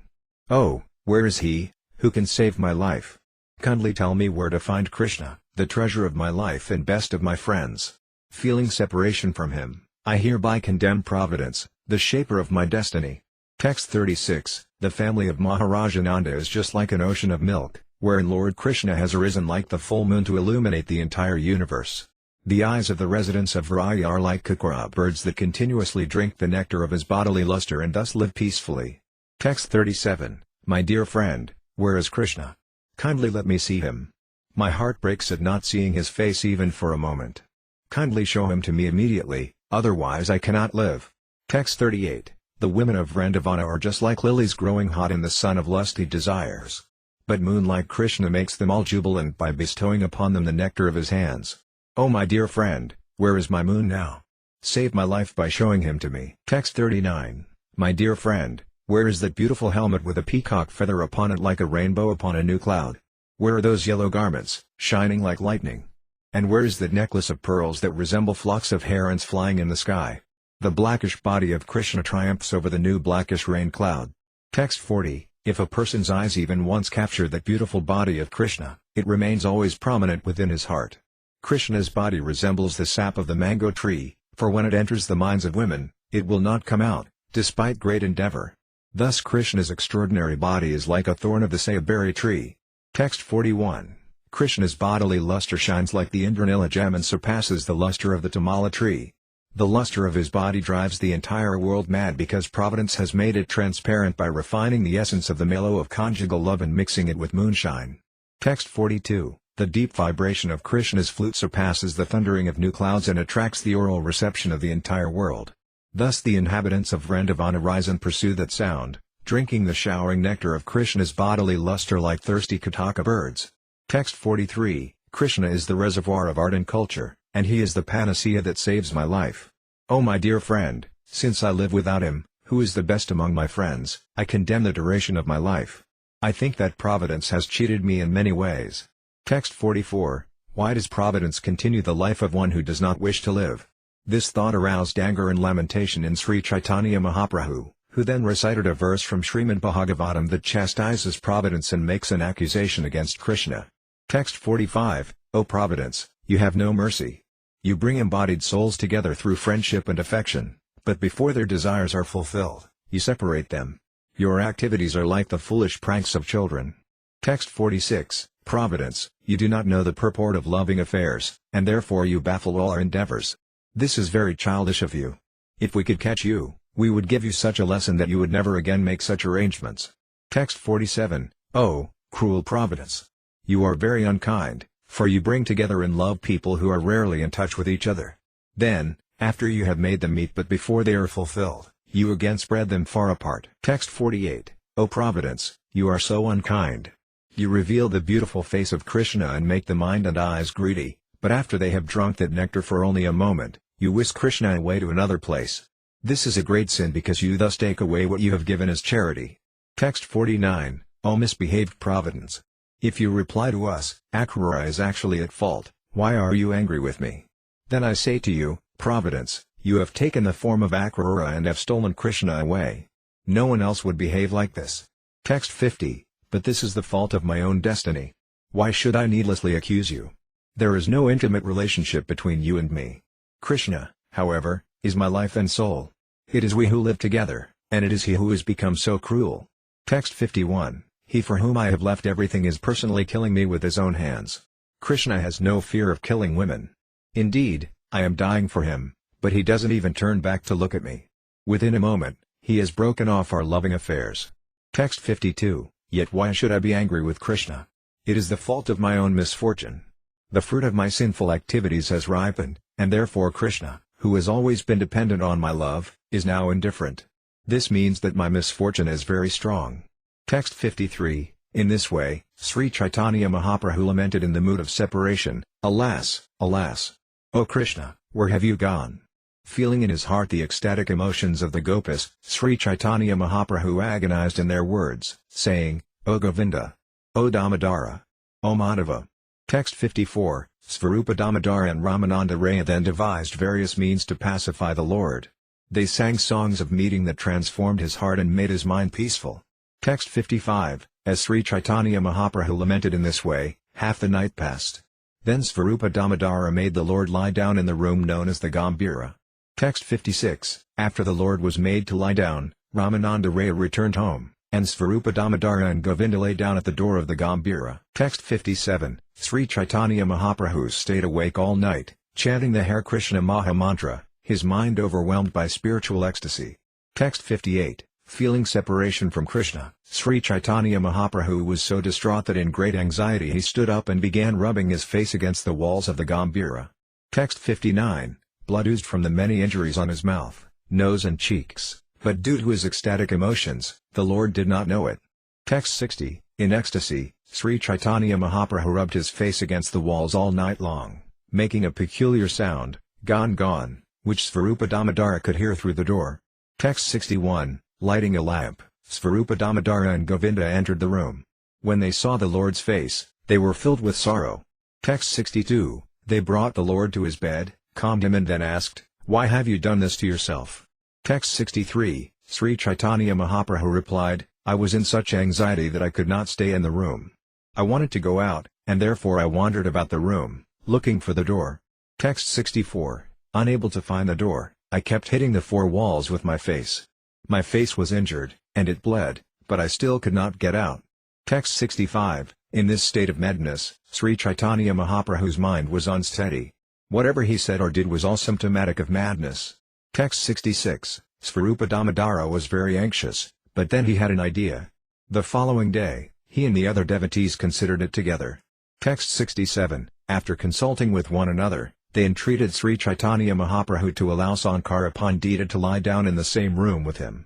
Oh, where is he, who can save my life? Kindly tell me where to find Krishna, the treasure of my life and best of my friends. Feeling separation from him, I hereby condemn Providence, the shaper of my destiny. Text 36. The family of Maharaja Nanda is just like an ocean of milk, wherein Lord Krishna has arisen like the full moon to illuminate the entire universe. The eyes of the residents of Vraya are like kukura birds that continuously drink the nectar of his bodily luster and thus live peacefully. Text 37. My dear friend, where is Krishna? Kindly let me see him. My heart breaks at not seeing his face even for a moment. Kindly show him to me immediately, otherwise I cannot live. Text 38. The women of Vrindavana are just like lilies growing hot in the sun of lusty desires. But moon-like Krishna makes them all jubilant by bestowing upon them the nectar of his hands. Oh my dear friend, where is my moon now? Save my life by showing him to me. Text 39. My dear friend, where is that beautiful helmet with a peacock feather upon it like a rainbow upon a new cloud? Where are those yellow garments, shining like lightning? And where is that necklace of pearls that resemble flocks of herons flying in the sky? The blackish body of Krishna triumphs over the new blackish rain cloud. Text 40. If a person's eyes even once capture that beautiful body of Krishna, it remains always prominent within his heart. Krishna's body resembles the sap of the mango tree, for when it enters the minds of women, it will not come out, despite great endeavor. Thus Krishna's extraordinary body is like a thorn of the sayberry tree. Text 41. Krishna's bodily luster shines like the Indranila gem and surpasses the luster of the Tamala tree. The luster of his body drives the entire world mad because Providence has made it transparent by refining the essence of the mellow of conjugal love and mixing it with moonshine. Text 42. The deep vibration of Krishna's flute surpasses the thundering of new clouds and attracts the oral reception of the entire world. Thus the inhabitants of Vrindavan arise and pursue that sound, drinking the showering nectar of Krishna's bodily luster like thirsty Kataka birds. Text 43. Krishna is the reservoir of art and culture, and he is the panacea that saves my life. Oh my dear friend, since I live without him, who is the best among my friends, I condemn the duration of my life. I think that Providence has cheated me in many ways. Text 44. Why does Providence continue the life of one who does not wish to live? This thought aroused anger and lamentation in Sri Caitanya Mahaprabhu, who then recited a verse from Srimad Bhagavatam that chastises Providence and makes an accusation against Krishna. Text 45. O Providence, you have no mercy. You bring embodied souls together through friendship and affection, but before their desires are fulfilled, you separate them. Your activities are like the foolish pranks of children. Text 46. Providence, you do not know the purport of loving affairs, and therefore you baffle all our endeavors. This is very childish of you. If we could catch you, we would give you such a lesson that you would never again make such arrangements. Text 47. Oh, cruel Providence! You are very unkind, for you bring together in love people who are rarely in touch with each other. Then, after you have made them meet but before they are fulfilled, you again spread them far apart. Text 48. O Providence, you are so unkind. You reveal the beautiful face of Krishna and make the mind and eyes greedy, but after they have drunk that nectar for only a moment, you whisk Krishna away to another place. This is a great sin because you thus take away what you have given as charity. Text 49. O misbehaved Providence! If you reply to us, Akrura is actually at fault, why are you angry with me? Then I say to you, Providence, you have taken the form of Akrura and have stolen Krishna away. No one else would behave like this. Text 50. But this is the fault of my own destiny. Why should I needlessly accuse you? There is no intimate relationship between you and me. Krishna, however, is my life and soul. It is we who live together, and it is he who has become so cruel. Text 51. He for whom I have left everything is personally killing me with his own hands. Krishna has no fear of killing women. Indeed, I am dying for him, but he doesn't even turn back to look at me. Within a moment, he has broken off our loving affairs. Text 52. Yet why should I be angry with Krishna? It is the fault of my own misfortune. The fruit of my sinful activities has ripened, and therefore Krishna, who has always been dependent on my love, is now indifferent. This means that my misfortune is very strong. Text 53. In this way, Sri Caitanya Mahaprabhu lamented in the mood of separation, Alas, alas! O Krishna, where have you gone? Feeling in his heart the ecstatic emotions of the Gopas, Sri Caitanya Mahaprabhu agonized in their words, saying, O Govinda! O Damodara! O Madhava! Text 54. Svarupa Damodara and Ramananda Raya then devised various means to pacify the Lord. They sang songs of meeting that transformed his heart and made his mind peaceful. Text 55. As Sri Caitanya Mahaprabhu lamented in this way, half the night passed. Then Svarupa Damodara made the Lord lie down in the room known as the Gambhira. Text 56. After the Lord was made to lie down, Ramananda Raya returned home, and Svarupa Damodara and Govinda lay down at the door of the Gambhira. Text 57. Sri Caitanya Mahaprabhu stayed awake all night, chanting the Hare Krishna Maha Mantra, his mind overwhelmed by spiritual ecstasy. Text 58. Feeling separation from Krishna, Sri Caitanya Mahaprabhu was so distraught that in great anxiety he stood up and began rubbing his face against the walls of the Gambhira. Text 59. Blood oozed from the many injuries on his mouth, nose and cheeks, but due to his ecstatic emotions, the Lord did not know it. Text 60. In ecstasy, Sri Caitanya Mahaprabhu rubbed his face against the walls all night long, making a peculiar sound, "Gone gone," which Svarupa Damodara could hear through the door. Text 61, lighting a lamp, Svarupa Damodara and Govinda entered the room. When they saw the Lord's face, they were filled with sorrow. Text 62, they brought the Lord to his bed, calmed him and then asked, "Why have you done this to yourself?" Text 63, Sri Caitanya Mahaprabhu replied, "I was in such anxiety that I could not stay in the room. I wanted to go out, and therefore I wandered about the room, looking for the door." Text 64, unable to find the door, I kept hitting the four walls with my face. My face was injured, and it bled, but I still could not get out. Text 65, in this state of madness, Sri Caitanya Mahaprabhu's mind was unsteady. Whatever he said or did was all symptomatic of madness. Text 66, Svarupa Damodara was very anxious, but then he had an idea. The following day, he and the other devotees considered it together. Text 67, after consulting with one another, they entreated Sri Caitanya Mahaprabhu to allow Sankara Pandita to lie down in the same room with him.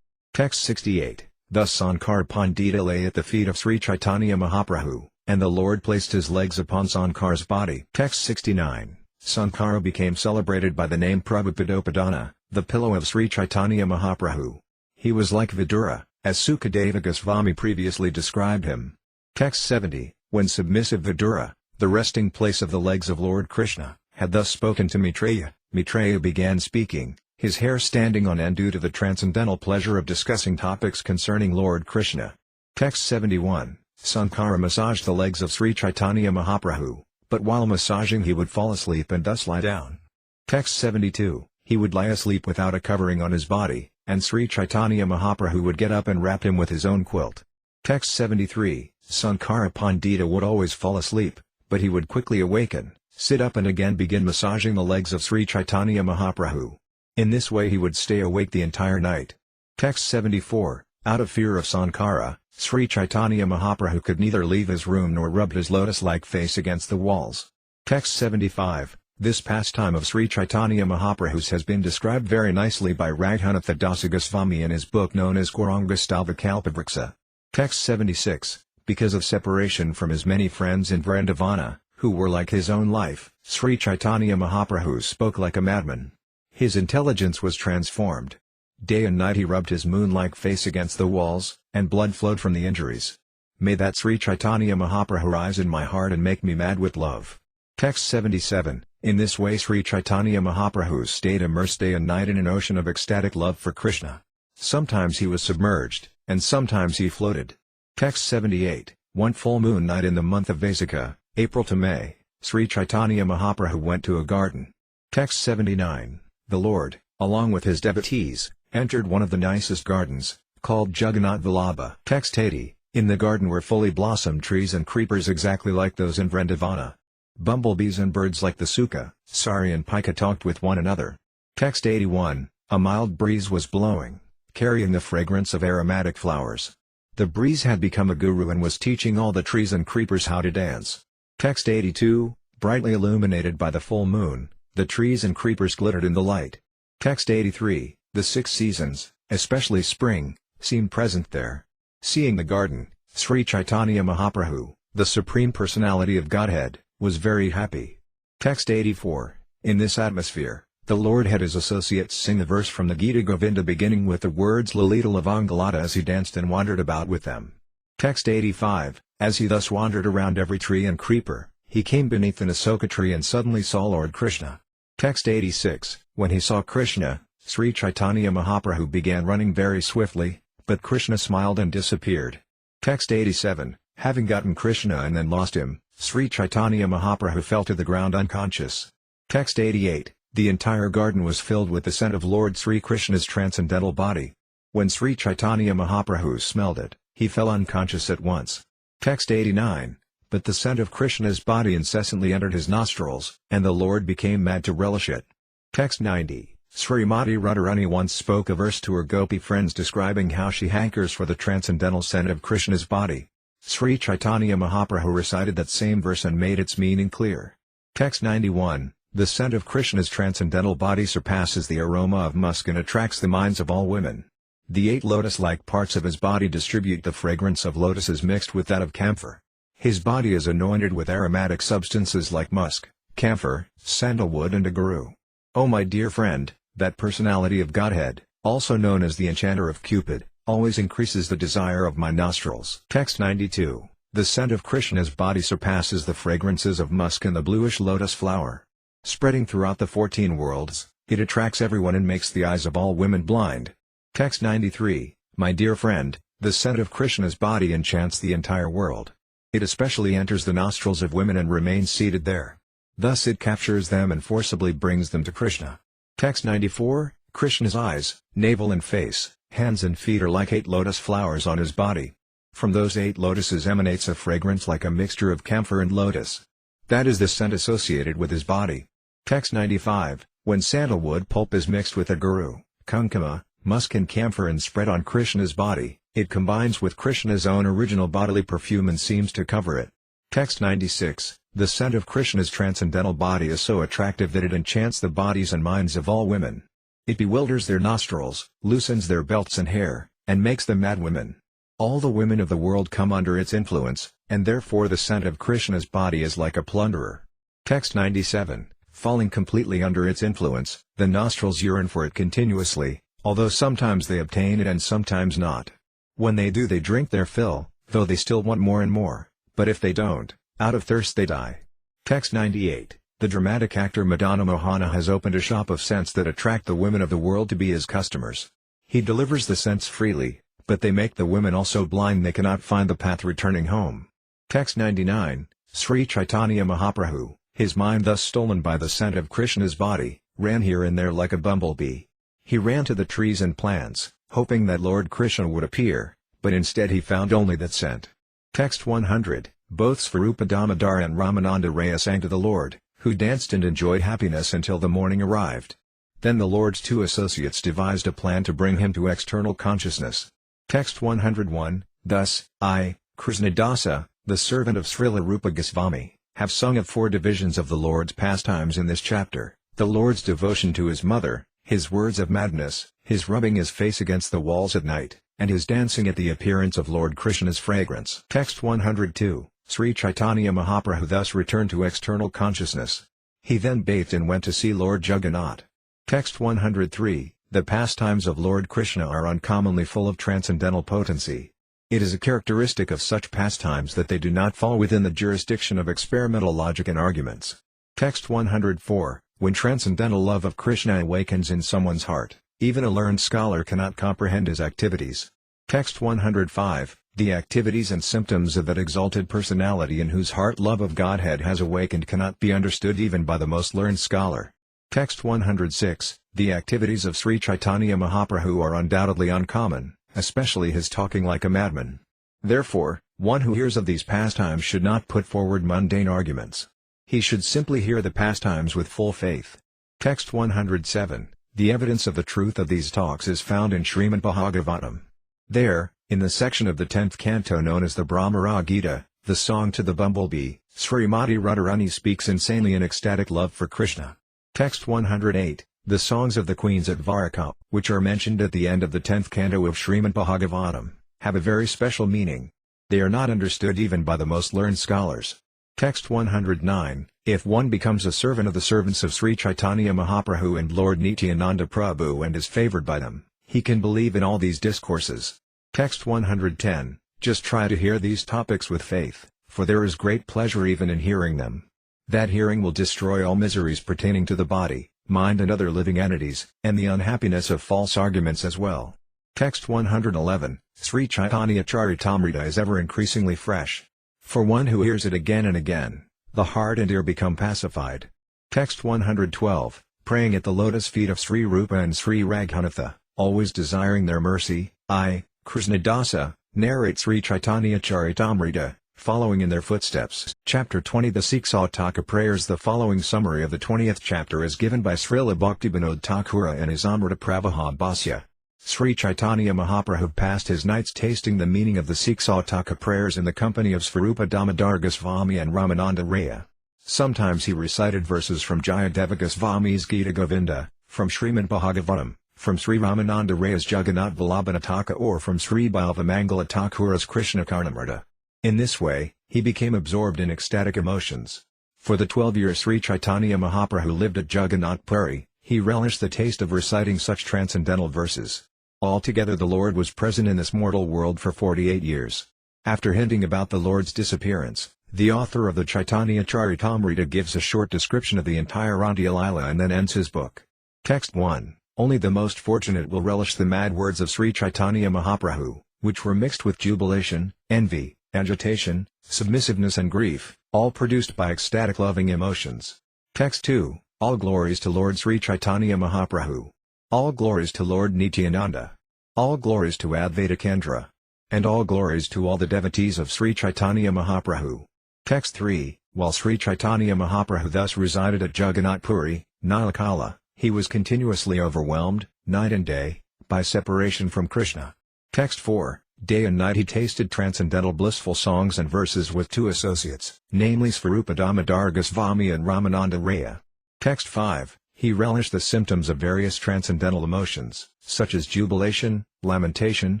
Text 68, thus Sankara Pandita lay at the feet of Sri Caitanya Mahaprabhu, and the Lord placed his legs upon Sankara's body. Text 69, Sankara became celebrated by the name Prabhupadopadana, the pillow of Sri Caitanya Mahaprabhu. He was like Vidura, as Sukadeva Goswami previously described him. Text 70, when submissive Vidura, the resting place of the legs of Lord Krishna, had thus spoken to Maitreya, Maitreya began speaking, his hair standing on end due to the transcendental pleasure of discussing topics concerning Lord Krishna. Text 71, Sankara massaged the legs of Sri Caitanya Mahaprabhu, but while massaging he would fall asleep and thus lie down. Text 72, he would lie asleep without a covering on his body, and Sri Caitanya Mahaprabhu would get up and wrap him with his own quilt. Text 73, Sankara Pandita would always fall asleep, but he would quickly awaken, sit up and again begin massaging the legs of Sri Caitanya Mahaprabhu. In this way he would stay awake the entire night. Text 74, out of fear of Sankara, Sri Caitanya Mahaprabhu could neither leave his room nor rub his lotus-like face against the walls. Text 75, this pastime of Sri Caitanya Mahaprabhu's has been described very nicely by Raghunatha Dasa Goswami in his book known as Gauranga Kalpavriksha. Text 76, because of separation from his many friends in Vrindavana, who were like his own life, Sri Caitanya Mahaprabhu spoke like a madman. His intelligence was transformed. Day and night he rubbed his moon-like face against the walls, and blood flowed from the injuries. May that Sri Caitanya Mahaprabhu rise in my heart and make me mad with love. Text 77, in this way Sri Caitanya Mahaprabhu stayed immersed day and night in an ocean of ecstatic love for Krishna. Sometimes he was submerged, and sometimes he floated. Text 78, one full moon night in the month of Vaisakha, April to May, Sri Caitanya Mahaprabhu went to a garden. Text 79, the Lord, along with his devotees, entered one of the nicest gardens, called Jagannath Vallabha. Text 80, in the garden were fully blossomed trees and creepers exactly like those in Vrindavana. Bumblebees and birds like the suka, sari and pika talked with one another. Text 81, a mild breeze was blowing, carrying the fragrance of aromatic flowers. The breeze had become a guru and was teaching all the trees and creepers how to dance. Text 82, brightly illuminated by the full moon, the trees and creepers glittered in the light. Text 83, the 6 seasons, especially spring, seemed present there. Seeing the garden, Sri Caitanya Mahaprabhu, the Supreme Personality of Godhead, was very happy. Text 84, in this atmosphere, the Lord had his associates sing a verse from the Gita Govinda beginning with the words Lalita Lavangalata as he danced and wandered about with them. Text 85, as he thus wandered around every tree and creeper, he came beneath an asoka tree and suddenly saw Lord Krishna. Text 86, when he saw Krishna, Sri Caitanya Mahaprabhu began running very swiftly, but Krishna smiled and disappeared. Text 87, having gotten Krishna and then lost him, Sri Caitanya Mahaprabhu fell to the ground unconscious. Text 88, the entire garden was filled with the scent of Lord Sri Krishna's transcendental body. When Sri Caitanya Mahaprabhu smelled it, he fell unconscious at once. Text 89, but the scent of Krishna's body incessantly entered his nostrils, and the Lord became mad to relish it. Text 90, Srimati Radharani once spoke a verse to her gopi friends describing how she hankers for the transcendental scent of Krishna's body. Sri Caitanya Mahaprabhu recited that same verse and made its meaning clear. Text 91, the scent of Krishna's transcendental body surpasses the aroma of musk and attracts the minds of all women. The 8 lotus-like parts of his body distribute the fragrance of lotuses mixed with that of camphor. His body is anointed with aromatic substances like musk, camphor, sandalwood and agarru. O my dear friend, that personality of Godhead, also known as the enchanter of Cupid, always increases the desire of my nostrils. Text 92. The scent of Krishna's body surpasses the fragrances of musk and the bluish lotus flower. Spreading throughout the 14 worlds, it attracts everyone and makes the eyes of all women blind. Text 93. My dear friend, the scent of Krishna's body enchants the entire world. It especially enters the nostrils of women and remains seated there. Thus it captures them and forcibly brings them to Krishna. Text 94. Krishna's eyes, navel and face, hands and feet are like 8 lotus flowers on his body. From those 8 lotuses emanates a fragrance like a mixture of camphor and lotus. That is the scent associated with his body. Text 95. When sandalwood pulp is mixed with agarru, kunkuma, musk and camphor and spread on Krishna's body, it combines with Krishna's own original bodily perfume and seems to cover it. Text 96. The scent of Krishna's transcendental body is so attractive that it enchants the bodies and minds of all women. It bewilders their nostrils, loosens their belts and hair, and makes them mad women. All the women of the world come under its influence, and therefore the scent of Krishna's body is like a plunderer. Text 97. Falling completely under its influence, the nostrils yearn for it continuously, although sometimes they obtain it and sometimes not. When they do they drink their fill, though they still want more and more, but if they don't, out of thirst they die. Text 98. The dramatic actor Madana Mohana has opened a shop of scents that attract the women of the world to be his customers. He delivers the scents freely, but they make the women also blind, they cannot find the path returning home. Text 99. Sri Caitanya Mahaprabhu, his mind thus stolen by the scent of Krishna's body, ran here and there like a bumblebee. He ran to the trees and plants, hoping that Lord Krishna would appear, but instead he found only that scent. Text 100. Both Svarupa Damodar and Ramananda Raya sang to the Lord, who danced and enjoyed happiness until the morning arrived. Then the Lord's 2 associates devised a plan to bring him to external consciousness. Text 101. Thus, I, Krishnadasa, the servant of Srila Rupa Goswami, have sung of 4 divisions of the Lord's pastimes in this chapter: the Lord's devotion to his mother, his words of madness, his rubbing his face against the walls at night, and his dancing at the appearance of Lord Krishna's fragrance. Text 102. Sri Caitanya Mahaprabhu thus returned to external consciousness. He then bathed and went to see Lord Jagannath. Text 103. The pastimes of Lord Krishna are uncommonly full of transcendental potency. It is a characteristic of such pastimes that they do not fall within the jurisdiction of experimental logic and arguments. Text 104. When transcendental love of Krishna awakens in someone's heart, even a learned scholar cannot comprehend his activities. Text 105. The activities and symptoms of that exalted personality in whose heart love of Godhead has awakened cannot be understood even by the most learned scholar. Text 106. The activities of Sri Caitanya Mahaprabhu are undoubtedly uncommon, especially his talking like a madman. Therefore, one who hears of these pastimes should not put forward mundane arguments. He should simply hear the pastimes with full faith. Text 107. The evidence of the truth of these talks is found in Srimad Bhagavatam. There, in the section of the 10th canto known as the Brahmara Gita, the song to the bumblebee, Srimati Radharani speaks insanely in ecstatic love for Krishna. Text 108. The songs of the queens at Dwaraka, which are mentioned at the end of the 10th canto of Srimad Bhagavatam, have a very special meaning. They are not understood even by the most learned scholars. Text 109. If one becomes a servant of the servants of Sri Caitanya Mahaprabhu and Lord Nityananda Prabhu and is favored by them, he can believe in all these discourses. Text 110. Just try to hear these topics with faith, for there is great pleasure even in hearing them. That hearing will destroy all miseries pertaining to the body, mind and other living entities, and the unhappiness of false arguments as well. Text 111. Sri Caitanya-caritamrta is ever increasingly fresh. For one who hears it again and again, the heart and ear become pacified. Text 112. Praying at the lotus feet of Sri Rupa and Sri Raghunatha, always desiring their mercy, I, Krishnadasa, narrate Sri Caitanya-caritamrta, following in their footsteps. Chapter 20. The Sikha Prayers. The following summary of the 20th chapter is given by Srila Bhaktivinoda Thakura in his Amrita Pravaha Bhasya. Sri Caitanya Mahaprabhu passed his nights tasting the meaning of the Sikha prayers in the company of Svarupa Damodar Goswami and Ramananda Raya. Sometimes he recited verses from Jayadeva Goswami's Gita Govinda, from Srimad Bhagavatam, from Sri Ramananda Raya's Jagannath Vallabhanataka or from Sri Balvamangala Thakura's Krishna Caitanya-caritamrta. In this way, he became absorbed in ecstatic emotions. For the 12 years Sri Caitanya Mahaprabhu lived at Jagannath Puri, he relished the taste of reciting such transcendental verses. Altogether the Lord was present in this mortal world for 48 years. After hinting about the Lord's disappearance, the author of the Caitanya-caritamrta gives a short description of the entire Antya-līlā and then ends his book. Text 1. Only the most fortunate will relish the mad words of Sri Caitanya Mahaprabhu, which were mixed with jubilation, envy, agitation, submissiveness and grief, all produced by ecstatic loving emotions. Text 2. All glories to Lord Sri Caitanya Mahaprabhu. All glories to Lord Nityananda. All glories to Advaita Kendra. And all glories to all the devotees of Sri Caitanya Mahaprabhu. Text 3. While Sri Caitanya Mahaprabhu thus resided at Jagannath Puri, Nilakala, he was continuously overwhelmed, night and day, by separation from Krishna. Text 4. Day and night he tasted transcendental blissful songs and verses with two associates, namely Svarupa Damodar Goswami and Ramananda Raya. Text 5. He relished the symptoms of various transcendental emotions, such as jubilation, lamentation,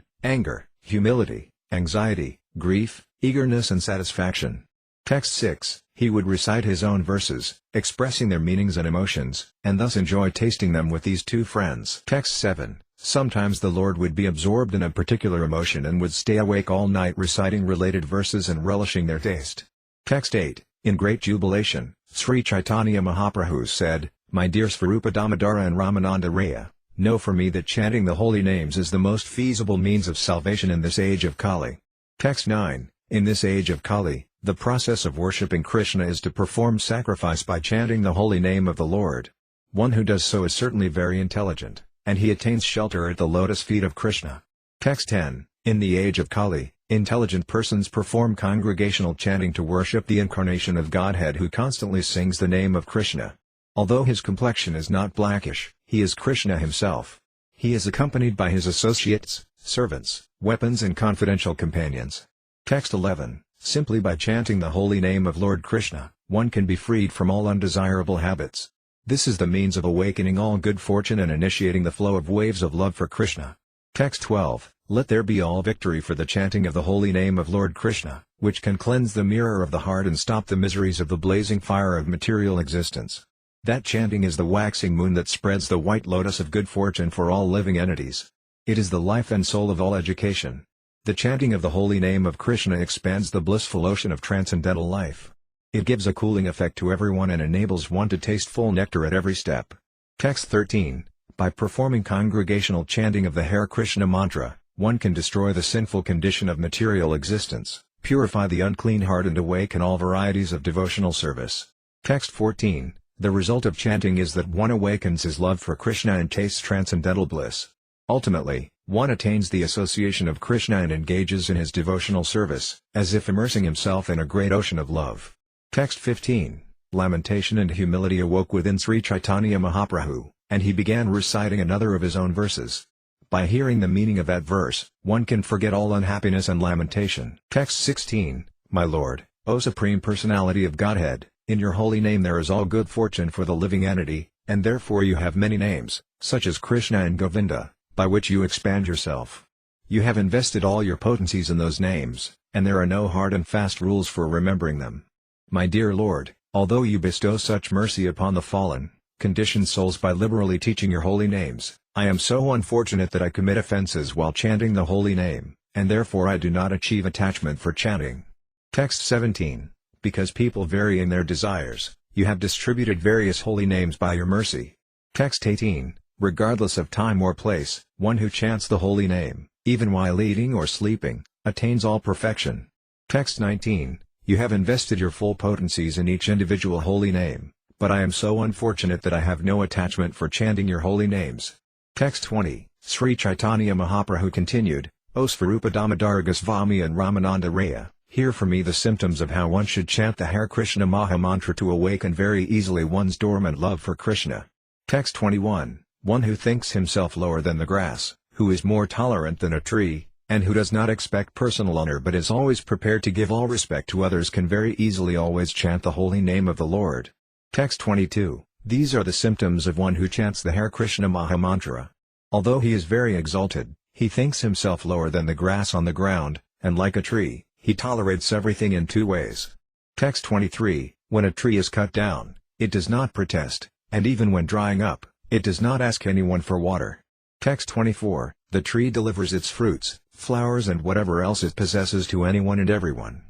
anger, humility, anxiety, grief, eagerness and satisfaction. Text 6. He would recite his own verses, expressing their meanings and emotions, and thus enjoy tasting them with these two friends. Text 7. Sometimes the Lord would be absorbed in a particular emotion and would stay awake all night reciting related verses and relishing their taste. Text 8. In great jubilation, Sri Caitanya Mahaprabhu said, "My dear Svarupa Damodara and Ramananda Raya, know for me that chanting the holy names is the most feasible means of salvation in this age of Kali." Text 9. In this age of Kali, the process of worshipping Krishna is to perform sacrifice by chanting the holy name of the Lord. One who does so is certainly very intelligent, and he attains shelter at the lotus feet of Krishna. Text 10. In the age of Kali, intelligent persons perform congregational chanting to worship the incarnation of Godhead who constantly sings the name of Krishna. Although his complexion is not blackish, he is Krishna himself. He is accompanied by his associates, servants, weapons and confidential companions. Text 11. Simply by chanting the holy name of Lord Krishna, one can be freed from all undesirable habits. This is the means of awakening all good fortune and initiating the flow of waves of love for Krishna. Text 12. Let there be all victory for the chanting of the holy name of Lord Krishna, which can cleanse the mirror of the heart and stop the miseries of the blazing fire of material existence. That chanting is the waxing moon that spreads the white lotus of good fortune for all living entities. It is the life and soul of all education. The chanting of the holy name of Krishna expands the blissful ocean of transcendental life. It gives a cooling effect to everyone and enables one to taste full nectar at every step. Text 13. By performing congregational chanting of the Hare Krishna mantra, one can destroy the sinful condition of material existence, purify the unclean heart and awaken all varieties of devotional service. Text 14. The result of chanting is that one awakens his love for Krishna and tastes transcendental bliss. Ultimately, one attains the association of Krishna and engages in his devotional service, as if immersing himself in a great ocean of love. Text 15. Lamentation and humility awoke within Sri Caitanya Mahaprabhu, and he began reciting another of his own verses. By hearing the meaning of that verse, one can forget all unhappiness and lamentation. Text 16. My Lord, O Supreme Personality of Godhead, in your holy name there is all good fortune for the living entity, and therefore you have many names, such as Krishna and Govinda, by which you expand yourself. You have invested all your potencies in those names, and there are no hard and fast rules for remembering them. My dear Lord, although you bestow such mercy upon the fallen, conditioned souls by liberally teaching your holy names, I am so unfortunate that I commit offenses while chanting the holy name, and therefore I do not achieve attachment for chanting. Text 17. Because people vary in their desires, you have distributed various holy names by your mercy. Text 18. Regardless of time or place, one who chants the holy name, even while eating or sleeping, attains all perfection. Text 19. You have invested your full potencies in each individual holy name, but I am so unfortunate that I have no attachment for chanting your holy names. Text 20. Sri Caitanya Mahaprabhu continued, O Svarupa Damodar Goswami and Ramananda Raya, hear from me the symptoms of how one should chant the Hare Krishna Maha Mantra to awaken very easily one's dormant love for Krishna. Text 21. One who thinks himself lower than the grass, who is more tolerant than a tree, and who does not expect personal honor but is always prepared to give all respect to others can very easily always chant the holy name of the Lord. Text 22. These are the symptoms of one who chants the Hare Krishna Maha Mantra. Although he is very exalted, he thinks himself lower than the grass on the ground, and like a tree, he tolerates everything in two ways. Text 23, when a tree is cut down, it does not protest, and even when drying up, it does not ask anyone for water. Text 24, the tree delivers its fruits, flowers and whatever else it possesses to anyone and everyone.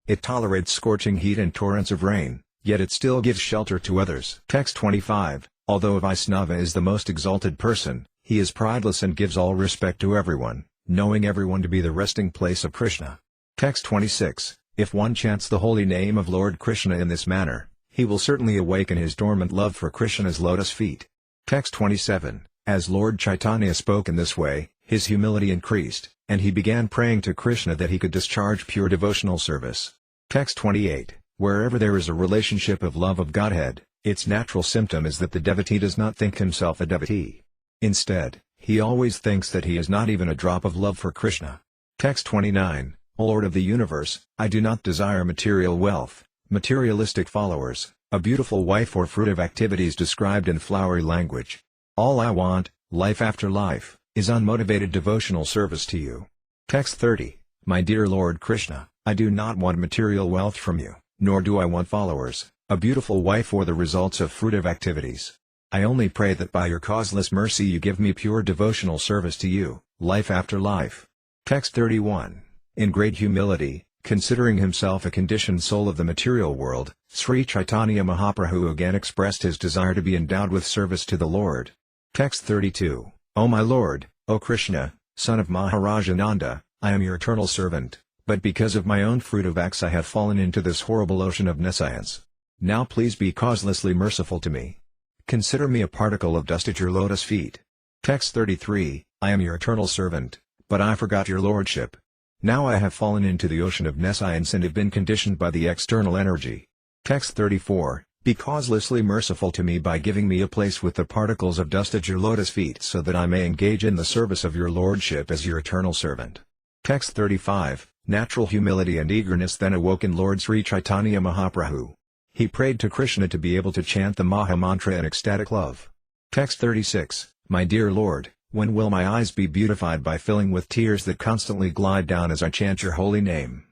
It tolerates scorching heat and torrents of rain, yet it still gives shelter to others. Text 25, although Vaisnava is the most exalted person, he is prideless and gives all respect to everyone, knowing everyone to be the resting place of Krishna. Text 26, if one chants the holy name of Lord Krishna in this manner, he will certainly awaken his dormant love for Krishna's lotus feet. Text 27, as Lord Chaitanya spoke in this way, his humility increased, and he began praying to Krishna that he could discharge pure devotional service. Text 28, wherever there is a relationship of love of Godhead, its natural symptom is that the devotee does not think himself a devotee. Instead, he always thinks that he has not even a drop of love for Krishna. Text 29, O Lord of the universe, I do not desire material wealth, materialistic followers, a beautiful wife or fruitive activities described in flowery language. All I want, life after life, is unmotivated devotional service to you. Text 30, my dear Lord Krishna, I do not want material wealth from you, nor do I want followers, a beautiful wife or the results of fruitive activities. I only pray that by your causeless mercy you give me pure devotional service to you, life after life. Text 31. In great humility, considering himself a conditioned soul of the material world, Sri Caitanya Mahaprabhu again expressed his desire to be endowed with service to the Lord. Text 32. O my Lord, O Krishna, son of Maharaja Nanda, I am your eternal servant, but because of my own fruitive acts I have fallen into this horrible ocean of nescience. Now please be causelessly merciful to me. Consider me a particle of dust at your lotus feet. Text 33, I am your eternal servant, but I forgot your lordship. Now I have fallen into the ocean of nescience and have been conditioned by the external energy. Text 34, be causelessly merciful to me by giving me a place with the particles of dust at your lotus feet so that I may engage in the service of your lordship as your eternal servant. Text 35, natural humility and eagerness then awoke in Lord Sri Caitanya Mahaprabhu. He prayed to Krishna to be able to chant the Maha Mantra in ecstatic love. Text 36, my dear Lord, when will my eyes be beautified by filling with tears that constantly glide down as I chant your holy name?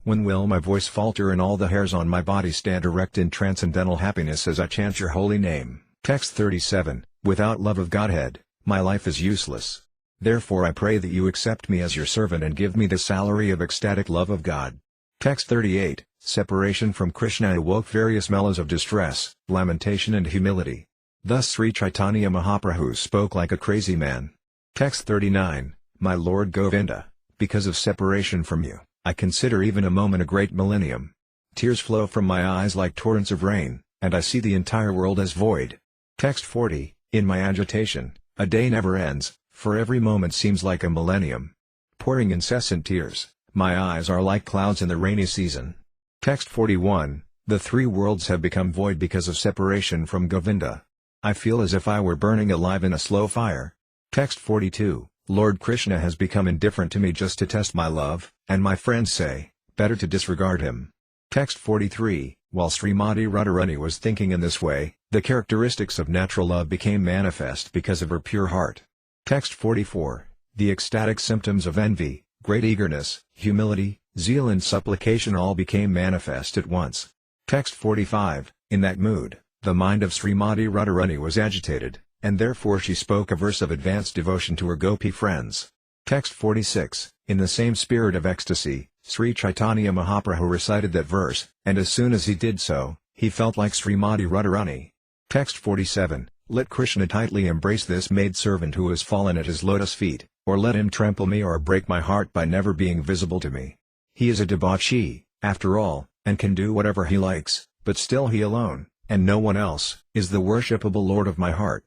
When will my voice falter and all the hairs on my body stand erect in transcendental happiness as I chant your holy name? Text 37, without love of Godhead, my life is useless. Therefore I pray that you accept me as your servant and give me the salary of ecstatic love of God. Text 38, separation from Krishna awoke various mellows of distress, lamentation and humility. Thus Sri Caitanya Mahaprabhu spoke like a crazy man. Text 39, my Lord Govinda, because of separation from you, I consider even a moment a great millennium. Tears flow from my eyes like torrents of rain, and I see the entire world as void. Text 40, in my agitation, a day never ends, for every moment seems like a millennium. Pouring incessant tears, my eyes are like clouds in the rainy season. Text 41, the three worlds have become void because of separation from Govinda. I feel as if I were burning alive in a slow fire. Text 42, Lord Krishna has become indifferent to me just to test my love, and my friends say, better to disregard him. Text 43, while Srimati Radharani was thinking in this way, the characteristics of natural love became manifest because of her pure heart. Text 44, the ecstatic symptoms of envy, great eagerness, humility, zeal and supplication all became manifest at once. Text 45, in that mood, the mind of Srimati Radharani was agitated, and therefore she spoke a verse of advanced devotion to her gopi friends. Text 46, in the same spirit of ecstasy, Sri Caitanya Mahaprabhu recited that verse, and as soon as he did so, he felt like Srimati Radharani. Text 47, let Krishna tightly embrace this maidservant who has fallen at his lotus feet, or let him trample me or break my heart by never being visible to me. He is a debauchee, after all, and can do whatever he likes, but still he alone, and no one else, is the worshipable Lord of my heart.